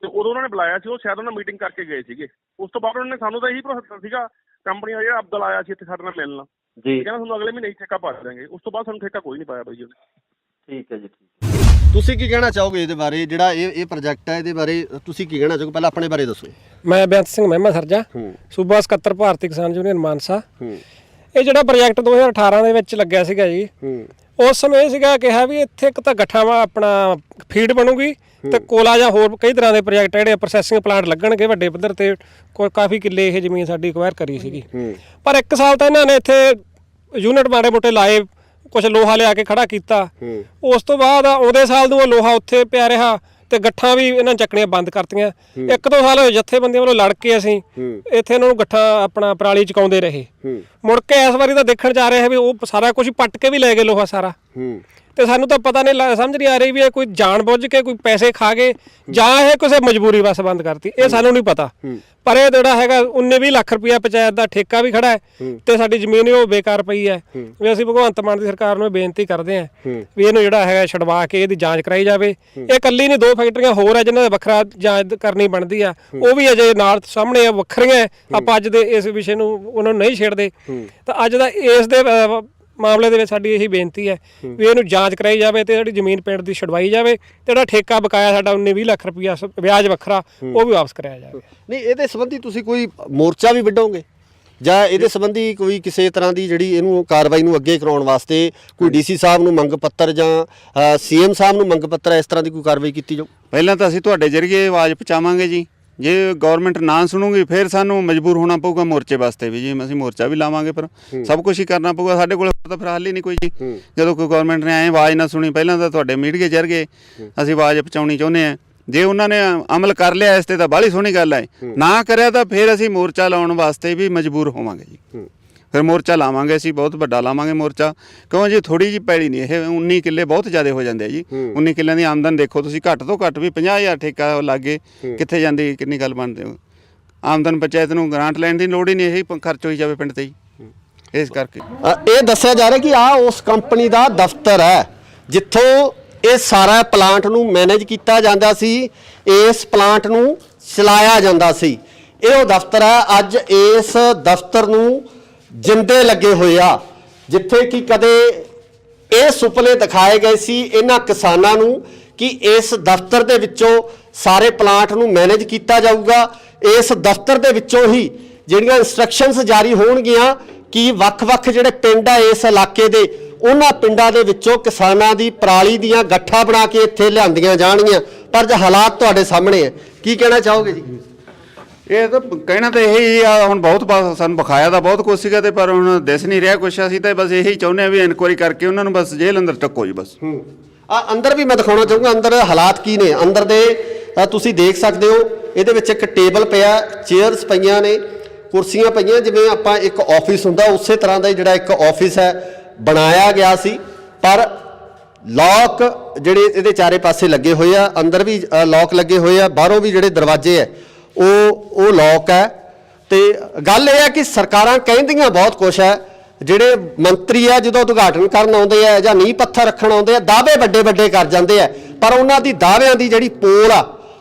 S5: ਤੇ ਉਦੋਂ ਉਹਨਾਂ ਨੇ ਬੁਲਾਇਆ ਸੀ, ਉਹ ਸ਼ਾਇਦ ਉਹਨਾਂ ਮੀਟਿੰਗ ਕਰਕੇ ਗਏ ਸੀਗੇ। ਉਸ ਤੋਂ ਬਾਅਦ ਉਹਨਾਂ ਨੇ ਸਾਨੂੰ ਤਾਂ ਇਹੀ ਭਰੋਸਾ ਸੀਗਾ, ਕੰਪਨੀ ਦਾ ਜਿਹੜਾ ਅਬਦੁਲ ਆਇਆ ਸੀ ਇੱਥੇ ਸਾਡੇ ਨਾਲ ਮਿਲਣ ਜੀ, ਕਹਿੰਦਾ ਤੁਹਾਨੂੰ ਅਗਲੇ ਮਹੀਨੇ ਹੀ ਠੇਕਾ ਪਾ ਦੇਵਾਂਗੇ। ਉਸ ਤੋਂ ਬਾਅਦ ਸਾਨੂੰ ਠੇਕਾ ਕੋਈ ਨਹੀਂ ਪਾਇਆ ਬਾਈ ਜੀ ਉਹਨੇ। ਠੀਕ ਹੈ ਜੀ। ਤੁਸੀਂ ਕੀ ਕਹਿਣਾ ਚਾਹੋਗੇ ਇਹਦੇ ਬਾਰੇ, ਜਿਹੜਾ ਇਹ ਪ੍ਰੋਜੈਕਟ ਹੈ ਇਹਦੇ ਬਾਰੇ ਤੁਸੀਂ ਕੀ ਕਹਿਣਾ ਚਾਹੋਗੇ? ਪਹਿਲਾਂ ਆਪਣੇ ਬਾਰੇ ਦੱਸੋ।
S3: ਮੈਂ ਬੇਅੰਤ ਸਿੰਘ ਮਹਿਮਾ ਸਰਜਾ, ਸੂਬਾ ਸਕੱਤਰ ਭਾਰਤੀ ਕਿਸਾਨ ਯੂਨੀਅਨ ਮਾਨਸਾ। ਇਹ ਜਿਹੜਾ ਪ੍ਰੋਜੈਕਟ 2018 ਦੇ ਵਿੱਚ ਲੱਗਿਆ ਸੀਗਾ ਜੀ, ਉਸ ਸਮੇਂ ਇਹ ਸੀਗਾ ਕਿਹਾ ਵੀ ਇੱਥੇ ਇੱਕ ਤਾਂ ਗੱਠਾਂ ਵਾ ਆਪਣਾ ਫੀਡ ਬਣੂਗੀ ਤੇ ਕੋਲਾ ਜਾਂ ਹੋਰ ਕਈ ਤਰ੍ਹਾਂ ਦੇ ਪ੍ਰੋਜੈਕਟ ਜਿਹੜੇ ਪ੍ਰੋਸੈਸਿੰਗ ਪਲਾਂਟ ਲੱਗਣਗੇ ਵੱਡੇ ਪੱਧਰ ਤੇ। ਕਾਫੀ ਕਿੱਲੇ ਇਹ ਜ਼ਮੀਨ ਸਾਡੀ ਅਕਵਾਇਰ ਕਰੀ ਸੀਗੀ, ਪਰ 1 ਸਾਲ ਤਾਂ ਇਹਨਾਂ ਨੇ ਇੱਥੇ ਯੂਨਿਟ ਮਾੜੇ ਮੋਟੇ ਲਾਏ, ਕੁਝ ਲੋਹਾ ਲਿਆ ਕੇ ਖੜਾ ਕੀਤਾ। ਉਸ ਤੋਂ ਬਾਅਦ ਆਉਂਦੇ ਸਾਲ ਨੂੰ ਉਹ ਲੋਹਾ ਉੱਥੇ ਪਿਆ ਰਿਹਾ ਤੇ ਗੱਠਾਂ ਵੀ ਇਹਨਾਂ ਚੱਕਣੀਆਂ ਬੰਦ ਕਰਤੀਆਂ। 1-2 ਸਾਲ ਜਥੇਬੰਦੀਆਂ ਵੱਲੋਂ ਲੜ ਕੇ ਅਸੀਂ ਇੱਥੇ ਇਹਨਾਂ ਨੂੰ ਗੱਠਾਂ ਆਪਣਾ ਪਰਾਲੀ ਚਕਾਉਂਦੇ ਰਹੇ। ਮੁੜ ਕੇ ਇਸ ਵਾਰੀ ਤਾਂ ਦੇਖਣ ਜਾ ਰਹੇ ਵੀ ਉਹ ਸਾਰਾ ਕੁਝ ਪੱਟ ਕੇ ਵੀ ਲੈ ਗਏ ਲੋਹਾ ਸਾਰਾ। ਤੇ ਸਾਨੂੰ ਤਾਂ ਪਤਾ ਨਹੀਂ, ਸਮਝ ਨਹੀਂ ਆ ਰਹੀ ਵੀ ਇਹ ਕੋਈ ਜਾਣ ਬੁੱਝ ਕੇ ਕੋਈ ਪੈਸੇ ਖਾ ਗਏ ਜਾਂ ਇਹ ਕਿਸੇ ਮਜਬੂਰੀ ਬਸ ਬੰਦ ਕਰਤੀ, ਇਹ ਸਾਨੂੰ ਨਹੀਂ ਪਤਾ। ਪਰ ਇਹ ਜਿਹੜਾ ਹੈਗਾ 19-20 ਲੱਖ ਰੁਪਇਆ ਪੰਚਾਇਤ ਦਾ ਠੇਕਾ ਵੀ ਖੜਾ ਹੈ ਤੇ ਸਾਡੀ ਜ਼ਮੀਨ ਉਹ ਬੇਕਾਰ ਪਈ ਹੈ। ਵੀ ਅਸੀਂ ਭਗਵੰਤ ਮਾਨ ਦੀ ਸਰਕਾਰ ਨੂੰ ਬੇਨਤੀ ਕਰਦੇ ਹਾਂ ਵੀ ਇਹਨੂੰ ਜਿਹੜਾ ਹੈਗਾ ਛਡਵਾ ਕੇ ਇਹਦੀ ਜਾਂਚ ਕਰਾਈ ਜਾਵੇ। ਇਹ ਇਕੱਲੀ ਨਹੀਂ, 2 ਫੈਕਟਰੀਆਂ ਹੋਰ ਹੈ ਜਿਨ੍ਹਾਂ ਦਾ ਵੱਖਰਾ ਜਾਂਚ ਕਰਨੀ ਬਣਦੀ ਆ, ਉਹ ਵੀ ਅਜੇ ਨਾਲ ਸਾਹਮਣੇ ਆ, ਵੱਖਰੀਆਂ। ਆਪਾਂ ਅੱਜ ਦੇ ਇਸ ਵਿਸ਼ੇ ਨੂੰ ਉਹਨਾਂ ਨੂੰ ਨਹੀਂ ਛੇੜਦੇ। ਤਾਂ ਅੱਜ ਦਾ ਇਸ ਦੇ ਮਾਮਲੇ ਦੇ ਵਿੱਚ ਸਾਡੀ ਇਹੀ ਬੇਨਤੀ ਹੈ ਵੀ ਇਹਨੂੰ ਜਾਂਚ ਕਰਾਈ ਜਾਵੇ ਤੇ ਜਿਹੜੀ ਜ਼ਮੀਨ ਪਿੰਡ ਦੀ ਛਡਵਾਈ ਜਾਵੇ ਤੇ ਜਿਹੜਾ ਠੇਕਾ ਬਕਾਇਆ ਸਾਡਾ 19-20 ਲੱਖ ਰੁਪਇਆ ਵਿਆਜ ਵੱਖਰਾ ਉਹ ਵੀ ਵਾਪਸ ਕਰਾਇਆ ਜਾਵੇ।
S1: ਨਹੀਂ, ਇਹਦੇ ਸੰਬੰਧੀ ਤੁਸੀਂ ਕੋਈ ਮੋਰਚਾ ਵੀ ਵਿੱਢੋਗੇ ਜਾਂ ਇਹਦੇ ਸੰਬੰਧੀ ਕੋਈ ਕਿਸੇ ਤਰ੍ਹਾਂ ਦੀ ਜਿਹੜੀ ਇਹਨੂੰ ਕਾਰਵਾਈ ਨੂੰ ਅੱਗੇ ਕਰਾਉਣ ਵਾਸਤੇ ਕੋਈ ਡੀਸੀ ਸਾਹਿਬ ਨੂੰ ਮੰਗ ਪੱਤਰ ਜਾਂ ਸੀਐਮ ਸਾਹਿਬ ਨੂੰ ਮੰਗ ਪੱਤਰ, ਇਸ ਤਰ੍ਹਾਂ ਦੀ ਕੋਈ ਕਾਰਵਾਈ ਕੀਤੀ ਜਾਊ?
S2: ਪਹਿਲਾਂ ਤਾਂ ਅਸੀਂ ਤੁਹਾਡੇ ਜ਼ਰੀਏ ਆਵਾਜ਼ ਪਹੁੰਚਾਵਾਂਗੇ ਜੀ। ਜੇ ਗਵਰਨਮੈਂਟ ਨਾ ਸੁਣੂਗੀ ਫਿਰ ਸਾਨੂੰ ਮਜਬੂਰ ਹੋਣਾ ਪਊਗਾ ਮੋਰਚੇ ਵਾਸਤੇ ਵੀ ਜੀ। ਅਸੀਂ ਮੋਰਚਾ ਵੀ ਲਾਵਾਂਗੇ, ਪਰ ਸਭ ਕੁਝ ਹੀ ਕਰਨਾ ਪਊਗਾ। ਸਾਡੇ ਕੋਲ ਤਾਂ ਫਿਰ ਹੱਲ ਹੀ ਨਹੀਂ ਕੋਈ ਜੀ। ਜਦੋਂ ਕੋਈ ਗਵਰਨਮੈਂਟ ਨੇ ਐਂ ਆਵਾਜ਼ ਨਾ ਸੁਣੀ, ਪਹਿਲਾਂ ਤਾਂ ਤੁਹਾਡੇ ਮੀਡੀਆ ਜ਼ਰੀਏ ਅਸੀਂ ਆਵਾਜ਼ ਪਹੁੰਚਾਉਣੀ ਚਾਹੁੰਦੇ ਹਾਂ। ਜੇ ਉਹਨਾਂ ਨੇ ਅਮਲ ਕਰ ਲਿਆ ਇਸ ਤੇ ਤਾਂ ਬਾਹਲੀ ਸੋਹਣੀ ਗੱਲ ਹੈ, ਨਾ ਕਰਿਆ ਤਾਂ ਫਿਰ ਅਸੀਂ ਮੋਰਚਾ ਲਾਉਣ ਵਾਸਤੇ ਵੀ ਮਜਬੂਰ ਹੋਵਾਂਗੇ ਜੀ। ਫਿਰ ਮੋਰਚਾ ਲਾਵਾਂਗੇ ਅਸੀਂ, ਬਹੁਤ ਵੱਡਾ ਲਾਵਾਂਗੇ ਮੋਰਚਾ। ਕਿਉਂ ਜੀ, ਥੋੜੀ ਜਿਹੀ ਪੈਲੀ ਨਹੀਂ ਇਹ, 19 ਕਿੱਲੇ ਬਹੁਤ ਜ਼ਿਆਦਾ ਹੋ ਜਾਂਦੇ ਆ ਜੀ। 19 ਕਿੱਲਿਆਂ ਦੀ ਆਮਦਨ ਦੇਖੋ ਤੁਸੀਂ, ਘੱਟ ਤੋਂ ਘੱਟ ਵੀ 50,000 ਠੇਕਾ ਲਾਗੇ ਕਿੱਥੇ ਜਾਂਦੀ, ਕਿੰਨੀ ਗੱਲ ਬਣਦੇ ਹੋ। ਆਮਦਨ ਪੰਚਾਇਤ ਨੂੰ ਗ੍ਰਾਂਟ ਲੈਣ ਦੀ ਲੋੜ ਹੀ ਨਹੀਂ, ਇਹੀ ਖਰਚ ਹੋਈ ਜਾਵੇ ਪਿੰਡ ਤੇ ਜੀ। ਇਸ ਕਰਕੇ
S1: ਇਹ ਦੱਸਿਆ ਜਾ ਰਿਹਾ ਕਿ ਆਹ ਉਸ ਕੰਪਨੀ ਦਾ ਦਫ਼ਤਰ ਹੈ ਜਿੱਥੋਂ ਇਹ ਸਾਰਾ ਪਲਾਂਟ ਨੂੰ ਮੈਨੇਜ ਕੀਤਾ ਜਾਂਦਾ ਸੀ, ਇਸ ਪਲਾਂਟ ਨੂੰ ਚਲਾਇਆ ਜਾਂਦਾ ਸੀ। ਇਹ ਉਹ ਦਫ਼ਤਰ ਹੈ। ਅੱਜ ਇਸ ਦਫ਼ਤਰ ਨੂੰ ਜਿੰਦੇ ਲੱਗੇ ਹੋਏ ਆ, ਜਿੱਥੇ ਕਿ ਕਦੇ ਇਹ ਸੁਪਨੇ ਦਿਖਾਏ ਗਏ ਸੀ ਇਹਨਾਂ ਕਿਸਾਨਾਂ ਨੂੰ ਕਿ ਇਸ ਦਫ਼ਤਰ ਦੇ ਵਿੱਚੋਂ ਸਾਰੇ ਪਲਾਂਟ ਨੂੰ ਮੈਨੇਜ ਕੀਤਾ ਜਾਊਗਾ। ਇਸ ਦਫ਼ਤਰ ਦੇ ਵਿੱਚੋਂ ਹੀ ਜਿਹੜੀਆਂ ਇੰਸਟਰਕਸ਼ਨਸ ਜਾਰੀ ਹੋਣਗੀਆਂ ਕਿ ਵੱਖ-ਵੱਖ ਜਿਹੜੇ ਪਿੰਡ ਆ ਇਸ ਇਲਾਕੇ ਦੇ, ਉਹਨਾਂ ਪਿੰਡਾਂ ਦੇ ਵਿੱਚੋਂ ਕਿਸਾਨਾਂ ਦੀ ਪਰਾਲੀ ਦੀਆਂ ਗੱਠਾਂ ਬਣਾ ਕੇ ਇੱਥੇ ਲਿਆਂਦੀਆਂ ਜਾਣਗੀਆਂ। ਪਰ ਜੇ ਹਾਲਾਤ ਤੁਹਾਡੇ ਸਾਹਮਣੇ ਹੈ, ਕੀ ਕਹਿਣਾ ਚਾਹੋਗੇ ਜੀ?
S2: ਇਹ ਤਾਂ ਕਹਿਣਾ ਤਾਂ ਇਹੀ ਆ। ਹੁਣ ਬਹੁਤ ਸਾਨੂੰ ਵਿਖਾਇਆ ਤਾਂ ਬਹੁਤ ਕੁਛ ਸੀਗਾ, ਤੇ ਪਰ ਹੁਣ ਦਿਸ ਨਹੀਂ ਰਿਹਾ ਕੁਛ। ਅਸੀਂ ਤਾਂ ਬਸ ਇਹੀ ਚਾਹੁੰਦੇ ਹਾਂ ਵੀ ਇਨਕੁਆਇਰੀ ਕਰਕੇ ਉਹਨਾਂ ਨੂੰ ਬਸ ਜੇਲ੍ਹ ਅੰਦਰ ਟੱਕੋ ਜੀ ਬਸ।
S1: ਅੰਦਰ ਵੀ ਮੈਂ ਦਿਖਾਉਣਾ ਚਾਹੂੰਗਾ ਅੰਦਰ ਹਾਲਾਤ ਕੀ ਨੇ। ਅੰਦਰ ਦੇ ਤੁਸੀਂ ਦੇਖ ਸਕਦੇ ਹੋ, ਇਹਦੇ ਵਿੱਚ ਇੱਕ ਟੇਬਲ ਪਿਆ, ਚੇਅਰਸ ਪਈਆਂ ਨੇ, ਕੁਰਸੀਆਂ ਪਈਆਂ, ਜਿਵੇਂ ਆਪਾਂ ਇੱਕ ਆਫਿਸ ਹੁੰਦਾ ਉਸੇ ਤਰ੍ਹਾਂ ਦਾ ਜਿਹੜਾ ਇੱਕ ਆਫਿਸ ਹੈ ਬਣਾਇਆ ਗਿਆ ਸੀ। ਪਰ ਲੌਕ ਜਿਹੜੇ ਇਹਦੇ ਚਾਰੇ ਪਾਸੇ ਲੱਗੇ ਹੋਏ ਆ, ਅੰਦਰ ਵੀ ਲੌਕ ਲੱਗੇ ਹੋਏ ਆ, ਬਾਹਰੋਂ ਵੀ ਜਿਹੜੇ ਦਰਵਾਜ਼ੇ ਆ ਉਹ ਲੌਕ ਹੈ। ਤੇ ਗੱਲ ਇਹ ਹੈ ਕਿ ਸਰਕਾਰਾਂ ਕਹਿੰਦੀਆਂ ਬਹੁਤ ਕੁਝ ਹੈ, ਜਿਹੜੇ ਮੰਤਰੀ ਆ ਜਦੋਂ ਉਦਘਾਟਨ ਕਰਨ ਆਉਂਦੇ ਆ ਜਾਂ ਨੀਂਹ ਪੱਥਰ ਰੱਖਣ ਆਉਂਦੇ ਆ ਦਾਅਵੇ ਵੱਡੇ ਵੱਡੇ ਕਰ ਜਾਂਦੇ ਆ, ਪਰ ਉਹਨਾਂ ਦੀ ਦਾਅਵਿਆਂ ਦੀ ਜਿਹੜੀ ਪੋਲ ਆ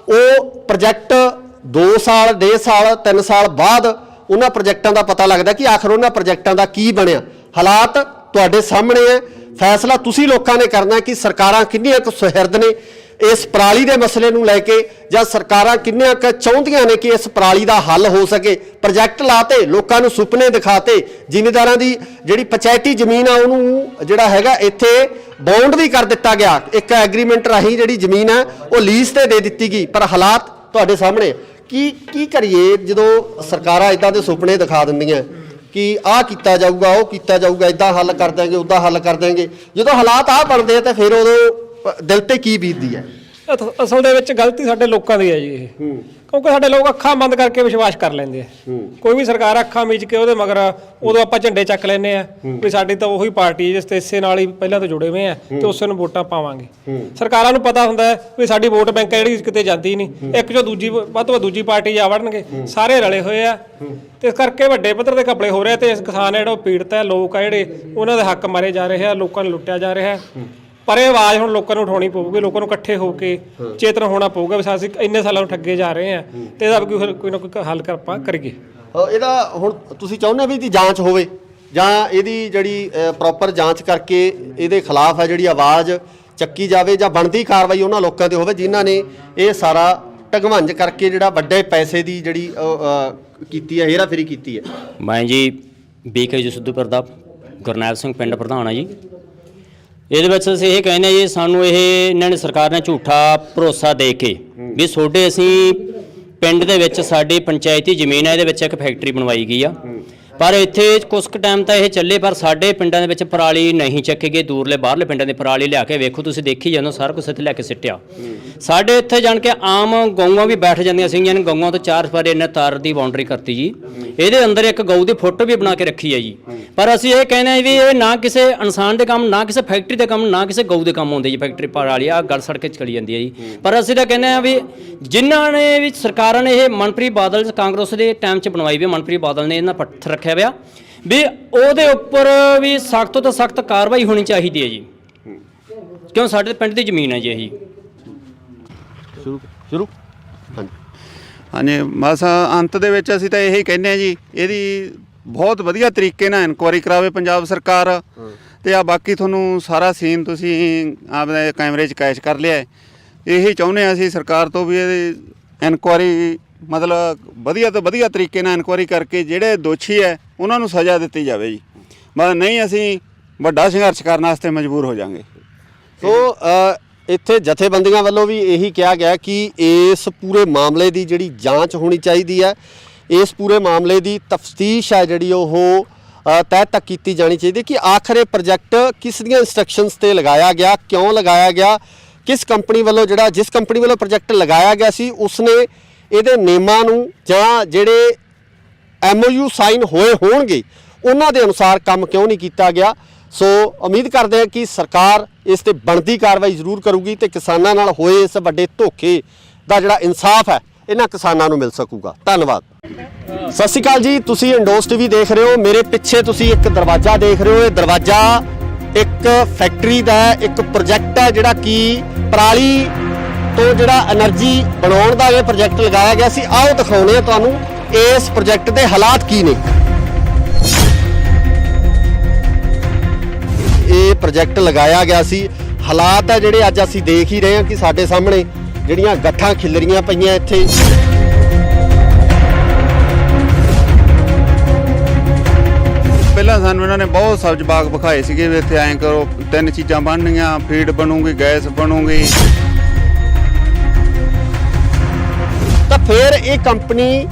S1: ਉਹ ਪ੍ਰੋਜੈਕਟ 2 ਸਾਲ 1.5 ਸਾਲ 3 ਸਾਲ ਬਾਅਦ ਉਹਨਾਂ ਪ੍ਰੋਜੈਕਟਾਂ ਦਾ ਪਤਾ ਲੱਗਦਾ ਕਿ ਆਖਰ ਉਹਨਾਂ ਪ੍ਰੋਜੈਕਟਾਂ ਦਾ ਕੀ ਬਣਿਆ। ਹਾਲਾਤ ਤੁਹਾਡੇ ਸਾਹਮਣੇ ਹੈ, ਫੈਸਲਾ ਤੁਸੀਂ ਲੋਕਾਂ ਨੇ ਕਰਨਾ ਕਿ ਸਰਕਾਰਾਂ ਕਿੰਨੀਆਂ ਕੁ ਸੁਹਿਰਦ ਨੇ ਇਸ ਪਰਾਲੀ ਦੇ ਮਸਲੇ ਨੂੰ ਲੈ ਕੇ, ਜਾਂ ਸਰਕਾਰਾਂ ਕਿੰਨੀਆਂ ਕੁ ਚਾਹੁੰਦੀਆਂ ਨੇ ਕਿ ਇਸ ਪਰਾਲੀ ਦਾ ਹੱਲ ਹੋ ਸਕੇ। ਪ੍ਰੋਜੈਕਟ ਲਾਤੇ, ਲੋਕਾਂ ਨੂੰ ਸੁਪਨੇ ਦਿਖਾਤੇ, ਜ਼ਿਮੀਂਦਾਰਾਂ ਦੀ ਜਿਹੜੀ ਪੰਚਾਇਤੀ ਜ਼ਮੀਨ ਆ ਉਹਨੂੰ ਜਿਹੜਾ ਹੈਗਾ ਇੱਥੇ ਬੌਂਡ ਵੀ ਕਰ ਦਿੱਤਾ ਗਿਆ, ਇੱਕ ਐਗਰੀਮੈਂਟ ਰਾਹੀਂ ਜਿਹੜੀ ਜ਼ਮੀਨ ਹੈ ਉਹ ਲੀਜ਼ ਤੇ ਦੇ ਦਿੱਤੀ ਗਈ। ਪਰ ਹਾਲਾਤ ਤੁਹਾਡੇ ਸਾਹਮਣੇ, ਕੀ ਕਰੀਏ ਜਦੋਂ ਸਰਕਾਰਾਂ ਇਦਾਂ ਦੇ ਸੁਪਨੇ ਦਿਖਾ ਦਿੰਦੀਆਂ ਕਿ ਆਹ ਕੀਤਾ ਜਾਊਗਾ, ਉਹ ਕੀਤਾ ਜਾਊਗਾ, ਇਦਾਂ ਹੱਲ ਕਰ ਦਾਂਗੇ, ਉੱਦਾਂ ਹੱਲ ਕਰ ਦਾਂਗੇ, ਜਦੋਂ ਹਾਲਾਤ ਆਹ ਬਣਦੇ ਆ ਤਾਂ ਫਿਰ ਉਦੋਂ ਦਿਲ ਤੇ ਕੀ ਬੀਤਦੀ ਹੈ?
S3: ਅਸਲ ਦੇ ਵਿੱਚ ਗਲਤੀ ਸਾਡੇ ਲੋਕਾਂ ਦੀ ਹੈ ਜੀ ਇਹ, ਕਿਉਂਕਿ ਸਾਡੇ ਲੋਕ ਅੱਖਾਂ ਬੰਦ ਕਰਕੇ ਵਿਸ਼ਵਾਸ ਕਰ ਲੈਂਦੇ ਆ। ਕੋਈ ਵੀ ਸਰਕਾਰ ਅੱਖਾਂ ਮੀਚ ਕੇ ਉਹਦੇ ਮਗਰ ਉਦੋਂ ਆਪਾਂ ਝੰਡੇ ਚੱਕ ਲੈਂਦੇ ਆ ਵੀ ਸਾਡੀ ਤਾਂ ਉਹੀ ਪਾਰਟੀ ਜਿਸ ਤੇ ਇਸੇ ਨਾਲ ਹੀ ਪਹਿਲਾਂ ਤੋਂ ਜੁੜੇ ਹੋਏ ਆ ਤੇ ਉਸੇ ਨੂੰ ਵੋਟਾਂ ਪਾਵਾਂਗੇ। ਸਰਕਾਰਾਂ ਨੂੰ ਪਤਾ ਹੁੰਦਾ ਹੈ ਵੀ ਸਾਡੀ ਵੋਟ ਬੈਂਕ ਜਿਹੜੀ ਕਿਤੇ ਜਾਂਦੀ ਨਹੀਂ, ਇੱਕ ਜੋ ਦੂਜੀ ਵੱਧ ਤੋਂ ਵੱਧ ਦੂਜੀ ਪਾਰਟੀ ਜਾ ਵੜਨਗੇ, ਸਾਰੇ ਰਲੇ ਹੋਏ ਆ ਤੇ ਇਸ ਕਰਕੇ ਵੱਡੇ ਪੱਧਰ ਤੇ ਘਪਲੇ ਹੋ ਰਹੇ ਤੇ ਇਸ ਕਿਸਾਨ ਜਿਹੜਾ ਉਹ ਪੀੜਤ ਹੈ, ਲੋਕ ਆ ਜਿਹੜੇ ਉਹਨਾਂ ਦੇ ਹੱਕ ਮਾਰੇ ਜਾ ਰਹੇ ਆ, ਲੋਕਾਂ ਨੂੰ ਲੁੱਟਿਆ ਜਾ ਰਿਹਾ। ਪਰ ਇਹ ਆਵਾਜ਼ ਹੁਣ ਲੋਕਾਂ ਨੂੰ ਉਠਾਉਣੀ ਪਊਗੀ, ਲੋਕਾਂ ਨੂੰ ਇਕੱਠੇ ਹੋ ਕੇ ਚੇਤਨ ਹੋਣਾ ਪਊਗਾ ਵੀ ਅਸੀਂ ਇੰਨੇ ਸਾਲਾਂ ਨੂੰ ਠੱਗੇ ਜਾ ਰਹੇ ਆ ਤੇ ਇਹਦਾ ਕੋਈ ਨਾ ਕੋਈ ਹੱਲ ਆਪਾਂ ਕਰੀਏ।
S1: ਇਹਦਾ ਹੁਣ ਤੁਸੀਂ ਚਾਹੁੰਦੇ ਵੀ ਇਹਦੀ ਜਾਂਚ ਹੋਵੇ ਜਾਂ ਇਹਦੀ ਜਿਹੜੀ ਪ੍ਰੋਪਰ ਜਾਂਚ ਕਰਕੇ ਇਹਦੇ ਖਿਲਾਫ ਹੈ ਜਿਹੜੀ ਆਵਾਜ਼ ਚੱਕੀ ਜਾਵੇ, ਜਾਂ ਬਣਦੀ ਕਾਰਵਾਈ ਉਹਨਾਂ ਲੋਕਾਂ ਤੇ ਹੋਵੇ ਜਿਨ੍ਹਾਂ ਨੇ ਇਹ ਸਾਰਾ ਢਗਵੰਜ ਕਰਕੇ ਜਿਹੜਾ ਵੱਡੇ ਪੈਸੇ ਦੀ ਜਿਹੜੀ ਕੀਤੀ ਹੈ, ਹੇਰਾਫੇਰੀ ਕੀਤੀ ਹੈ।
S6: ਮੈਂ ਜੀ BK ਸਿੱਧੂਪੁਰ ਦਾ ਗੁਰਨੈਲ ਸਿੰਘ ਪਿੰਡ ਪ੍ਰਧਾਨ ਆ ਜੀ। ਇਹਦੇ ਵਿੱਚ ਅਸੀਂ ਇਹ ਕਹਿੰਦੇ ਹਾਂ ਜੀ, ਸਾਨੂੰ ਇਹ ਇਹਨਾਂ ਨੇ ਸਰਕਾਰ ਨੇ ਝੂਠਾ ਭਰੋਸਾ ਦੇ ਕੇ ਵੀ ਤੁਹਾਡੇ ਅਸੀਂ ਪਿੰਡ ਦੇ ਵਿੱਚ ਸਾਡੀ ਪੰਚਾਇਤੀ ਜ਼ਮੀਨ ਹੈ, ਇਹਦੇ ਵਿੱਚ ਇੱਕ ਫੈਕਟਰੀ ਬਣਵਾਈ ਗਈ ਆ, ਪਰ ਇੱਥੇ ਕੁਝ ਕੁ ਟਾਈਮ ਤਾਂ ਇਹ ਚੱਲੇ, ਪਰ ਸਾਡੇ ਪਿੰਡਾਂ ਦੇ ਵਿੱਚ ਪਰਾਲੀ ਨਹੀਂ ਚੱਕੀ ਗਈ। ਦੂਰਲੇ ਬਾਹਰਲੇ ਪਿੰਡਾਂ ਦੀ ਪਰਾਲੀ ਲਿਆ ਕੇ ਵੇਖੋ, ਤੁਸੀਂ ਦੇਖੀ ਜਾਂਦੇ ਸਾਰਾ ਕੁਝ ਇੱਥੇ ਲੈ ਕੇ ਸਿੱਟਿਆ। ਸਾਡੇ ਇੱਥੇ ਜਾਣ ਕੇ ਆਮ ਗਊਆਂ ਵੀ ਬੈਠ ਜਾਂਦੀਆਂ ਸੀਗੀਆਂ ਨੇ, ਗਊਆਂ ਤੋਂ 4 ਸਪਾਰੇ ਇਹਨੇ ਤਾਰ ਦੀ ਬਾਉਂਡਰੀ ਕਰਤੀ ਜੀ। ਇਹਦੇ ਅੰਦਰ ਇੱਕ ਗਊ ਦੀ ਫੋਟੋ ਵੀ ਬਣਾ ਕੇ ਰੱਖੀ ਹੈ ਜੀ। ਪਰ ਅਸੀਂ ਇਹ ਕਹਿੰਦੇ ਹਾਂ ਵੀ ਇਹ ਨਾ ਕਿਸੇ ਇਨਸਾਨ ਦੇ ਕੰਮ, ਨਾ ਕਿਸੇ ਫੈਕਟਰੀ ਦੇ ਕੰਮ, ਨਾ ਕਿਸੇ ਗਊ ਦੇ ਕੰਮ ਆਉਂਦੇ ਜੀ। ਫੈਕਟਰੀ ਪਰਾਲੀ ਆ ਗਲ ਸੜ ਕੇ ਚਲੀ ਜਾਂਦੀ ਹੈ ਜੀ। ਪਰ ਅਸੀਂ ਤਾਂ ਕਹਿੰਦੇ ਹਾਂ ਵੀ ਜਿਨ੍ਹਾਂ ਨੇ ਵੀ ਸਰਕਾਰਾਂ ਨੇ ਇਹ ਮਨਪ੍ਰੀਤ ਬਾਦਲ ਕਾਂਗਰਸ ਦੇ ਟਾਈਮ 'ਚ ਬਣਵਾਈ ਵੀ, ਮਨਪ੍ਰੀਤ ਬਾਦਲ ਨੇ ਇਹਨਾਂ ਪੱਥਰ ਰੱਖਿਆ ਪਿਆ ਵੀ ਉਹਦੇ ਉੱਪਰ ਵੀ ਸਖਤ ਤੋਂ ਸਖਤ ਕਾਰਵਾਈ ਹੋਣੀ ਚਾਹੀਦੀ ਹੈ ਜੀ, ਕਿਉਂ ਸਾਡੇ ਪਿੰਡ ਦੀ ਜ਼ਮੀਨ ਹੈ ਜੀ ਇਹੀ।
S1: ਸ਼ੁਰੂ
S2: ਹਾਂਜੀ, ਬਸ ਅੰਤ ਦੇ ਵਿੱਚ ਅਸੀਂ ਤਾਂ ਇਹੀ ਕਹਿੰਦੇ ਹਾਂ ਜੀ, ਇਹਦੀ ਬਹੁਤ ਵਧੀਆ ਤਰੀਕੇ ਨਾਲ ਇਨਕੁਆਇਰੀ ਕਰਾਵੇ ਪੰਜਾਬ ਸਰਕਾਰ। ਤੇ ਆ ਬਾਕੀ ਤੁਹਾਨੂੰ ਸਾਰਾ ਸੀਨ ਤੁਸੀਂ ਆਪਣੇ ਕੈਮਰੇ 'ਚ ਕੈਚ ਕਰ ਲਿਆ। ਇਹੀ ਚਾਹੁੰਦੇ ਹਾਂ ਅਸੀਂ ਸਰਕਾਰ ਤੋਂ ਵੀ ਇਹਦੀ ਇਨਕੁਆਇਰੀ ਮਤਲਬ ਵਧੀਆ ਤੋਂ ਵਧੀਆ ਤਰੀਕੇ ਨਾਲ ਇਨਕੁਆਇਰੀ ਕਰਕੇ ਜਿਹੜੇ ਦੋਸ਼ੀ ਹੈ ਉਹਨਾਂ ਨੂੰ ਸਜ਼ਾ ਦਿੱਤੀ ਜਾਵੇ ਜੀ। ਬਸ ਨਹੀਂ ਅਸੀਂ ਵੱਡਾ ਸੰਘਰਸ਼ ਕਰਨ ਵਾਸਤੇ ਮਜਬੂਰ ਹੋ ਜਾਵਾਂਗੇ।
S1: ਸੋ ਇੱਥੇ ਜਥੇਬੰਦੀਆਂ ਵੱਲੋਂ ਵੀ ਇਹੀ ਕਿਹਾ ਗਿਆ ਕਿ ਇਸ ਪੂਰੇ ਮਾਮਲੇ ਦੀ ਜਿਹੜੀ ਜਾਂਚ ਹੋਣੀ ਚਾਹੀਦੀ ਹੈ, ਇਸ ਪੂਰੇ ਮਾਮਲੇ ਦੀ ਤਫਤੀਸ਼ ਹੈ ਜਿਹੜੀ ਉਹ ਤਹਿ ਤੱਕ ਕੀਤੀ ਜਾਣੀ ਚਾਹੀਦੀ ਕਿ ਆਖਰ ਇਹ ਪ੍ਰੋਜੈਕਟ ਕਿਸ ਦੀਆਂ ਇੰਸਟਰਕਸ਼ਨਸ ਤੇ ਲਗਾਇਆ ਗਿਆ, ਕਿਉਂ ਲਗਾਇਆ ਗਿਆ, ਕਿਸ ਕੰਪਨੀ ਵੱਲੋਂ ਜਿਹੜਾ ਜਿਸ ਕੰਪਨੀ ਵੱਲੋਂ ਪ੍ਰੋਜੈਕਟ ਲਗਾਇਆ ਗਿਆ ਸੀ ਉਸਨੇ ਇਹਦੇ ਨਿਯਮਾਂ ਨੂੰ ਜਾਂ ਜਿਹੜੇ MOU ਸਾਈਨ ਹੋਏ ਹੋਣਗੇ ਉਹਨਾਂ ਦੇ ਅਨੁਸਾਰ ਕੰਮ ਕਿਉਂ ਨਹੀਂ ਕੀਤਾ ਗਿਆ। ਸੋ ਉਮੀਦ ਕਰਦੇ ਹਾਂ ਕਿ ਸਰਕਾਰ ਇਸ ਤੇ ਬਣਦੀ ਕਾਰਵਾਈ ਜ਼ਰੂਰ ਕਰੂਗੀ ਤੇ ਕਿਸਾਨਾਂ ਨਾਲ ਹੋਏ ਇਸ ਵੱਡੇ ਧੋਖੇ ਦਾ ਜਿਹੜਾ ਇਨਸਾਫ ਹੈ ਇਹਨਾਂ ਕਿਸਾਨਾਂ ਨੂੰ ਮਿਲ ਸਕੂਗਾ। ਧੰਨਵਾਦ। ਸਤਿ ਸ਼੍ਰੀ ਅਕਾਲ ਜੀ, ਤੁਸੀਂ ਇੰਡੋਸ TV ਦੇਖ ਰਹੇ ਹੋ। ਮੇਰੇ ਪਿੱਛੇ ਤੁਸੀਂ ਇੱਕ ਦਰਵਾਜ਼ਾ ਦੇਖ ਰਹੇ ਹੋ। ਇਹ ਦਰਵਾਜ਼ਾ ਇੱਕ ਫੈਕਟਰੀ ਦਾ ਇੱਕ ਪ੍ਰੋਜੈਕਟ ਹੈ ਜਿਹੜਾ ਕਿ ਪਰਾਲੀ ਤੋਂ ਜਿਹੜਾ એનર્ਜੀ ਬਣਾਉਣ ਦਾ ਇਹ ਪ੍ਰੋਜੈਕਟ ਲਗਾਇਆ ਗਿਆ ਸੀ। ਆਓ ਦਿਖਾਉਂਦੇ ਹਾਂ ਤੁਹਾਨੂੰ ਇਸ ਪ੍ਰੋਜੈਕਟ ਦੇ ਹਾਲਾਤ ਕੀ ਨੇ। ਇਹ ਪ੍ਰੋਜੈਕਟ ਲਗਾਇਆ ਗਿਆ ਸੀ, ਹਾਲਾਤ ਹੈ ਜਿਹੜੇ ਅੱਜ ਅਸੀਂ ਦੇਖ ਹੀ ਰਹੇ ਹਾਂ ਕਿ ਸਾਡੇ ਸਾਹਮਣੇ ਜਿਹੜੀਆਂ ਗੱਠਾਂ ਖਿਲਰੀਆਂ ਪਈਆਂ ਇੱਥੇ।
S2: ਪਹਿਲਾਂ ਸਾਨੂੰ ਇਹਨਾਂ ਨੇ ਬਹੁਤ ਸਬਜ਼ ਬਾਗ ਵਿਖਾਏ ਸੀਗੇ ਵੀ ਇੱਥੇ ਐਂ ਕਰੋ, 3 ਚੀਜ਼ਾਂ ਬਣਨੀਆਂ, ਫੀਡ ਬਣੂਗੀ, ਗੈਸ ਬਣੂਗੀ।
S1: ਤਾਂ ਫਿਰ ਇਹ ਕੰਪਨੀ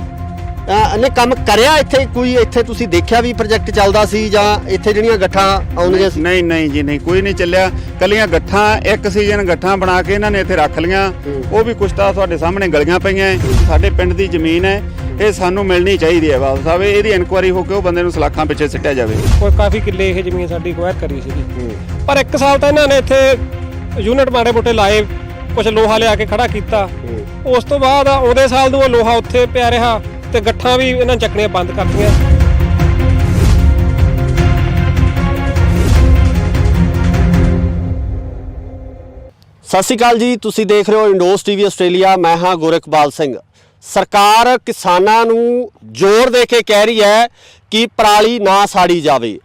S1: ਨੇ ਕੰਮ ਕਰਿਆ ਇੱਥੇ? ਕੋਈ ਇੱਥੇ ਤੁਸੀਂ ਦੇਖਿਆ ਵੀ ਪ੍ਰੋਜੈਕਟ ਚੱਲਦਾ ਸੀ ਜਾਂ ਇੱਥੇ ਜਿਹੜੀਆਂ ਗੱਠਾਂ ਆਉਂਦੀਆਂ ਸੀ?
S2: ਨਹੀਂ ਜੀ, ਨਹੀਂ, ਕੋਈ ਨਹੀਂ ਚੱਲਿਆ। ਕੱਲੀਆਂ ਗੱਠਾਂ, ਇੱਕ ਸੀਜ਼ਨ ਗੱਠਾਂ ਬਣਾ ਕੇ ਇਹਨਾਂ ਨੇ ਇੱਥੇ ਰੱਖ ਲੀਆਂ। ਉਹ ਵੀ ਕੁਛ ਤਾਂ ਤੁਹਾਡੇ ਸਾਹਮਣੇ ਗਲੀਆਂ ਪਈਆਂ। ਸਾਡੇ ਪਿੰਡ ਦੀ ਜ਼ਮੀਨ ਹੈ, ਇਹ ਸਾਨੂੰ ਮਿਲਣੀ ਚਾਹੀਦੀ ਹੈ। ਬਾਬਾ ਸਾਹਿਬ ਇਹਦੀ ਇਨਕੁਆਇਰੀ ਹੋ ਕੇ ਉਹ ਬੰਦੇ ਨੂੰ ਸਲਾਖਾਂ ਪਿੱਛੇ ਸਿੱਟਿਆ ਜਾਵੇ।
S3: ਕੋਈ ਕਾਫੀ ਕਿੱਲੇ ਇਹ ਜ਼ਮੀਨ ਸਾਡੀ ਅਕਵਾਇਰ ਕਰੀ ਸੀਗੀ, ਪਰ 1 ਸਾਲ ਤਾਂ ਇਹਨਾਂ ਨੇ ਇੱਥੇ ਯੂਨਿਟ ਮਾੜੇ ਮੋਟੇ ਲਾਏ, ਕੁਝ ਲੋਹਾ ਲਿਆ ਕੇ ਖੜਾ ਕੀਤਾ। ਉਸ ਤੋਂ ਬਾਅਦ ਆਉਂਦੇ ਸਾਲ ਨੂੰ ਉਹ ਲੋਹਾ ਉੱਥੇ ਪਿਆ ਰਿਹਾ ਤੇ ਗੱਠਾਂ ਵੀ ਇਹਨਾਂ ਚੱਕਣੀਆਂ ਬੰਦ ਕਰਤੀਆਂ।
S1: ਸਤਿ ਸ਼੍ਰੀ ਅਕਾਲ ਜੀ, ਤੁਸੀਂ ਦੇਖ ਰਹੇ ਹੋ ਇੰਡੋਸ ਟੀਵੀ ਆਸਟ੍ਰੇਲੀਆ। ਮੈਂ ਹਾਂ ਗੋਰਖਪਾਲ ਸਿੰਘ। ਸਰਕਾਰ ਕਿਸਾਨਾਂ ਨੂੰ ਜ਼ੋਰ ਦੇ ਕੇ ਕਹਿ ਰਹੀ ਹੈ ਕਿ ਪਰਾਲੀ ਨਾ ਸਾੜੀ ਜਾਵੇ।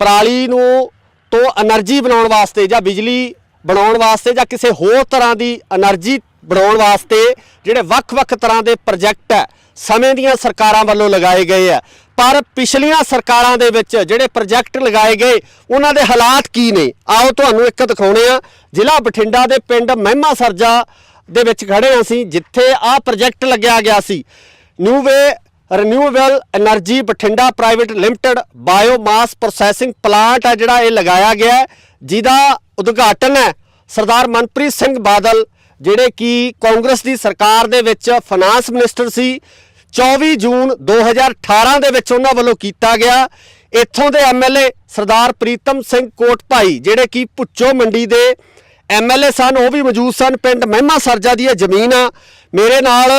S1: ਪਰਾਲੀ ਨੂੰ ਤੋਂ એનર્ਜੀ ਬਣਾਉਣ ਵਾਸਤੇ ਜਾਂ ਬਿਜਲੀ ਬਣਾਉਣ ਵਾਸਤੇ ਜਾਂ ਕਿਸੇ ਹੋਰ ਤਰ੍ਹਾਂ ਦੀ એનર્ਜੀ ਬਣਾਉਣ ਵਾਸਤੇ ਜਿਹੜੇ ਵੱਖ-ਵੱਖ ਤਰ੍ਹਾਂ ਦੇ ਪ੍ਰੋਜੈਕਟ ਹੈ ਸਮੇਂ ਦੀਆਂ ਸਰਕਾਰਾਂ ਵੱਲੋਂ ਲਗਾਏ ਗਏ ਆ। ਪਰ ਪਿਛਲੀਆਂ ਸਰਕਾਰਾਂ ਦੇ ਵਿੱਚ ਜਿਹੜੇ ਪ੍ਰੋਜੈਕਟ ਲਗਾਏ ਗਏ ਉਹਨਾਂ ਦੇ ਹਾਲਾਤ ਕੀ ਨੇ, ਆਓ ਤੁਹਾਨੂੰ ਇੱਕ ਦਿਖਾਉਣੇ ਆ। ਜ਼ਿਲ੍ਹਾ ਬਠਿੰਡਾ ਦੇ ਪਿੰਡ ਮਹਿਮਾ ਸਰਜਾ ਦੇ ਵਿੱਚ ਖੜੇ ਹਾਂ ਅਸੀਂ, ਜਿੱਥੇ ਆਹ ਪ੍ਰੋਜੈਕਟ ਲੱਗਿਆ ਗਿਆ ਸੀ। Renewable energy Bathinda private limited biomass processing plant ਹੈ ਜਿਹੜਾ ਇਹ ਲਗਾਇਆ ਗਿਆ ਹੈ, ਜਿਹਦਾ ਉਦਘਾਟਨ ਹੈ ਸਰਦਾਰ ਮਨਪ੍ਰੀਤ ਸਿੰਘ ਬਾਦਲ, ਜਿਹੜੇ ਕਿ ਕਾਂਗਰਸ ਦੀ ਸਰਕਾਰ ਦੇ ਵਿੱਚ ਫਾਈਨਾਂਸ ਮਿਨਿਸਟਰ ਸੀ। 24 ਜੂਨ 2018 ਦੇ ਵਿੱਚ ਉਹਨਾਂ ਵੱਲੋਂ ਕੀਤਾ ਗਿਆ। ਇੱਥੋਂ ਦੇ ਐਮਐਲਏ ਸਰਦਾਰ ਪ੍ਰੀਤਮ ਸਿੰਘ ਕੋਟਭਾਈ, ਜਿਹੜੇ ਕਿ ਭੁੱਚੋ ਮੰਡੀ ਦੇ ਐਮਐਲਏ ਸਨ, ਉਹ ਵੀ ਮੌਜੂਦ ਸਨ। ਪਿੰਡ ਮਹਿਮਾ ਸਰਜਾ ਦੀ ਇਹ ਜ਼ਮੀਨ ਆ। ਮੇਰੇ ਨਾਲ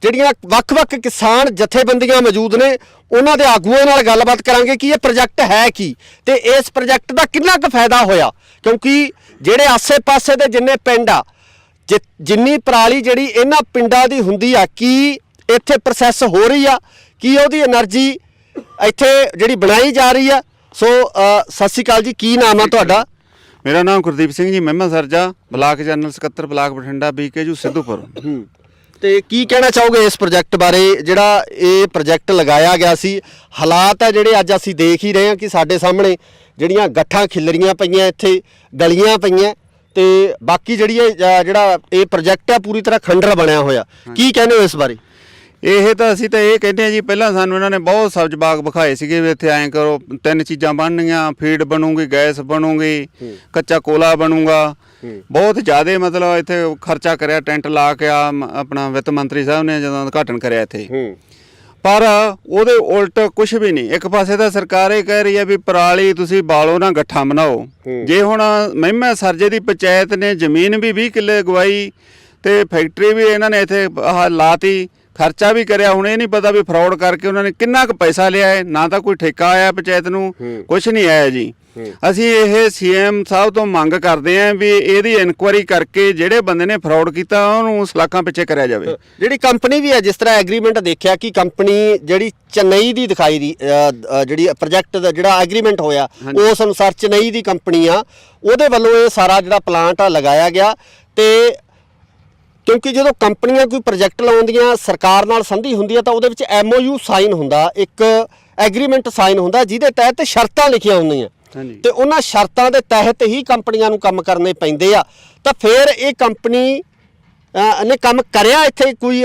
S1: ਜਿਹੜੀਆਂ ਵੱਖ-ਵੱਖ ਕਿਸਾਨ ਜਥੇਬੰਦੀਆਂ ਮੌਜੂਦ ਨੇ, ਉਹਨਾਂ ਦੇ ਆਗੂਆਂ ਨਾਲ ਗੱਲਬਾਤ ਕਰਾਂਗੇ ਕਿ ਇਹ ਪ੍ਰੋਜੈਕਟ ਹੈ ਕੀ ਤੇ ਇਸ ਪ੍ਰੋਜੈਕਟ ਦਾ ਕਿੰਨਾ ਕੁ ਫਾਇਦਾ ਹੋਇਆ, ਕਿਉਂਕਿ ਜਿਹੜੇ ਆਸੇ-ਪਾਸੇ ਦੇ ਜਿੰਨੇ ਪਿੰਡ ਆ, ਜਿੰਨੀ ਪਰਾਲੀ ਜਿਹੜੀ ਇਹਨਾਂ ਪਿੰਡਾਂ ਦੀ ਹੁੰਦੀ ਆ, ਕੀ ਇੱਥੇ ਪ੍ਰੋਸੈਸ ਹੋ ਰਹੀ ਆ, ਕੀ ਉਹਦੀ એનર્ਜੀ ਇੱਥੇ ਜਿਹੜੀ ਬਣਾਈ ਜਾ ਰਹੀ ਆ। ਸੋ ਸਤਿ ਸ਼੍ਰੀ ਅਕਾਲ ਜੀ, ਕੀ ਨਾਮ ਆ ਤੁਹਾਡਾ?
S2: ਮੇਰਾ ਨਾਮ ਗੁਰਦੀਪ ਸਿੰਘ ਜੀ, ਮਹਿਮਾ ਸਰਜਾ, ਬਲਾਕ ਜਨਰਲ ਸਕੱਤਰ, ਬਲਾਕ ਬਠਿੰਡਾ, BKU ਸਿੱਧੂਪੁਰ।
S1: ਤੇ ਕੀ ਕਹਿਣਾ ਚਾਹੋਗੇ ਇਸ ਪ੍ਰੋਜੈਕਟ ਬਾਰੇ, ਜਿਹੜਾ ਇਹ ਪ੍ਰੋਜੈਕਟ ਲਗਾਇਆ ਗਿਆ ਸੀ? ਹਾਲਾਤ ਆ ਜਿਹੜੇ ਅੱਜ ਅਸੀਂ ਦੇਖ ਹੀ ਰਹੇ ਹਾਂ ਕਿ ਸਾਡੇ ਸਾਹਮਣੇ ਜਿਹੜੀਆਂ ਗੱਠਾਂ ਖਿਲਰੀਆਂ ਪਈਆਂ, ਇੱਥੇ ਗਲੀਆਂ ਪਈਆਂ, ਤੇ ਬਾਕੀ ਜਿਹੜੀ ਜਿਹੜਾ ਇਹ ਪ੍ਰੋਜੈਕਟ ਆ ਪੂਰੀ ਤਰ੍ਹਾਂ ਖੰਡਰ ਬਣਿਆ ਹੋਇਆ। ਕੀ ਕਹਿੰਦੇ ਹੋ ਇਸ ਬਾਰੇ?
S2: ਅਸੀਂ ਤਾਂ ਇਹ ਕਹਿੰਦੇ ਆ ਜੀ, ਪਹਿਲਾਂ ਸਾਨੂੰ ਇਹਨਾਂ ਨੇ ਬਹੁਤ ਸਬਜ਼ ਬਾਗ ਵਿਖਾਏ ਸੀਗੇ ਵੀ ਇੱਥੇ ਐਂ ਕਰੋ, 3 ਚੀਜ਼ਾਂ ਬਣਨੀਆਂ, ਫੀਡ ਬਣੂਗੀ, ਗੈਸ ਬਣੂਗੀ, ਕੱਚਾ ਕੋਲਾ ਬਣੂਗਾ। ਬਹੁਤ ਜ਼ਿਆਦਾ ਮਤਲਬ ਇੱਥੇ ਖਰਚਾ ਕਰਿਆ, ਟੈਂਟ ਲਾ ਕੇ ਆਪਣਾ ਵਿੱਤ ਮੰਤਰੀ ਸਾਹਿਬ ਨੇ ਜਦੋਂ ਉਦਘਾਟਨ ਕਰਿਆ ਇੱਥੇ। ਪਰ ਉਹਦੇ ਉਲਟ ਕੁਝ ਵੀ ਨਹੀਂ। ਇੱਕ ਪਾਸੇ ਤਾਂ ਸਰਕਾਰ ਇਹ ਕਹਿ ਰਹੀ ਹੈ ਵੀ ਪਰਾਲੀ ਤੁਸੀਂ ਬਾਲੋ ਨਾ, ਗੱਠਾਂ ਬਣਾਓ। ਜੇ ਹੁਣ ਮਹਿਮਾ ਸਰਜੇ ਦੀ ਪੰਚਾਇਤ ਨੇ ਜ਼ਮੀਨ ਵੀ 20 ਕਿੱਲੇ ਗਵਾਈ ਤੇ ਫੈਕਟਰੀ ਵੀ ਇਹਨਾਂ ਨੇ ਇੱਥੇ ਲਾਤੀ, ਖਰਚਾ ਵੀ ਕਰਿਆ। ਹੁਣ ਇਹ ਨਹੀਂ ਪਤਾ ਵੀ ਫਰਾਡ ਕਰਕੇ ਉਹਨਾਂ ਨੇ ਕਿੰਨਾ ਕੁ ਪੈਸਾ ਲਿਆ ਹੈ। ਨਾ ਤਾਂ ਕੋਈ ਠੇਕਾ ਆਇਆ ਪੰਚਾਇਤ ਨੂੰ, ਕੁਝ ਨਹੀਂ ਆਇਆ ਜੀ। ਅਸੀਂ ਇਹ CM ਸਾਹਿਬ ਤੋਂ ਮੰਗ ਕਰਦੇ ਆਂ ਵੀ ਇਹਦੀ ਇਨਕੁਆਇਰੀ ਕਰਕੇ ਜਿਹੜੇ ਬੰਦੇ ਨੇ ਫਰਾਡ ਕੀਤਾ ਉਹਨੂੰ ਸਲਾਖਾਂ ਪਿੱਛੇ ਕਰਿਆ ਜਾਵੇ।
S1: ਜਿਹੜੀ ਕੰਪਨੀ ਵੀ ਹੈ, ਜਿਸ ਤਰ੍ਹਾਂ ਐਗਰੀਮੈਂਟ ਦੇਖਿਆ ਕਿ ਕੰਪਨੀ ਜਿਹੜੀ ਚੇਨਈ ਦੀ ਦਿਖਾਈ ਦੀ ਜਿਹੜੀ ਪ੍ਰੋਜੈਕਟ ਦਾ ਜਿਹੜਾ ਐਗਰੀਮੈਂਟ ਹੋਇਆ, ਉਸ ਅਨੁਸਾਰ ਚੇਨਈ ਦੀ ਕੰਪਨੀ ਆ, ਉਹਦੇ ਵੱਲੋਂ ਇਹ ਸਾਰਾ ਜਿਹੜਾ ਪਲਾਂਟ ਆ ਲਗਾਇਆ ਗਿਆ। ਤੇ ਕਿਉਂਕਿ ਜਦੋਂ ਕੰਪਨੀਆਂ ਕੋਈ ਪ੍ਰੋਜੈਕਟ ਲਾਉਂਦੀਆਂ, ਸਰਕਾਰ ਨਾਲ ਸੰਧੀ ਹੁੰਦੀ ਹੈ, ਤਾਂ ਉਹਦੇ ਵਿੱਚ MOU ਸਾਈਨ ਹੁੰਦਾ, ਇੱਕ ਐਗਰੀਮੈਂਟ ਸਾਈਨ ਹੁੰਦਾ, ਜਿਹਦੇ ਤਹਿਤ ਸ਼ਰਤਾਂ ਲਿਖੀਆਂ ਹੁੰਦੀਆਂ ਤੇ ਉਹਨਾਂ ਸ਼ਰਤਾਂ ਦੇ ਤਹਿਤ ਹੀ ਕੰਪਨੀਆਂ ਨੂੰ ਕੰਮ ਕਰਨੇ ਪੈਂਦੇ ਆ। ਤਾਂ ਫਿਰ ਇਹ ਕੰਪਨੀ ਨੇ ਕੰਮ ਕਰਿਆ ਇੱਥੇ ਕੋਈ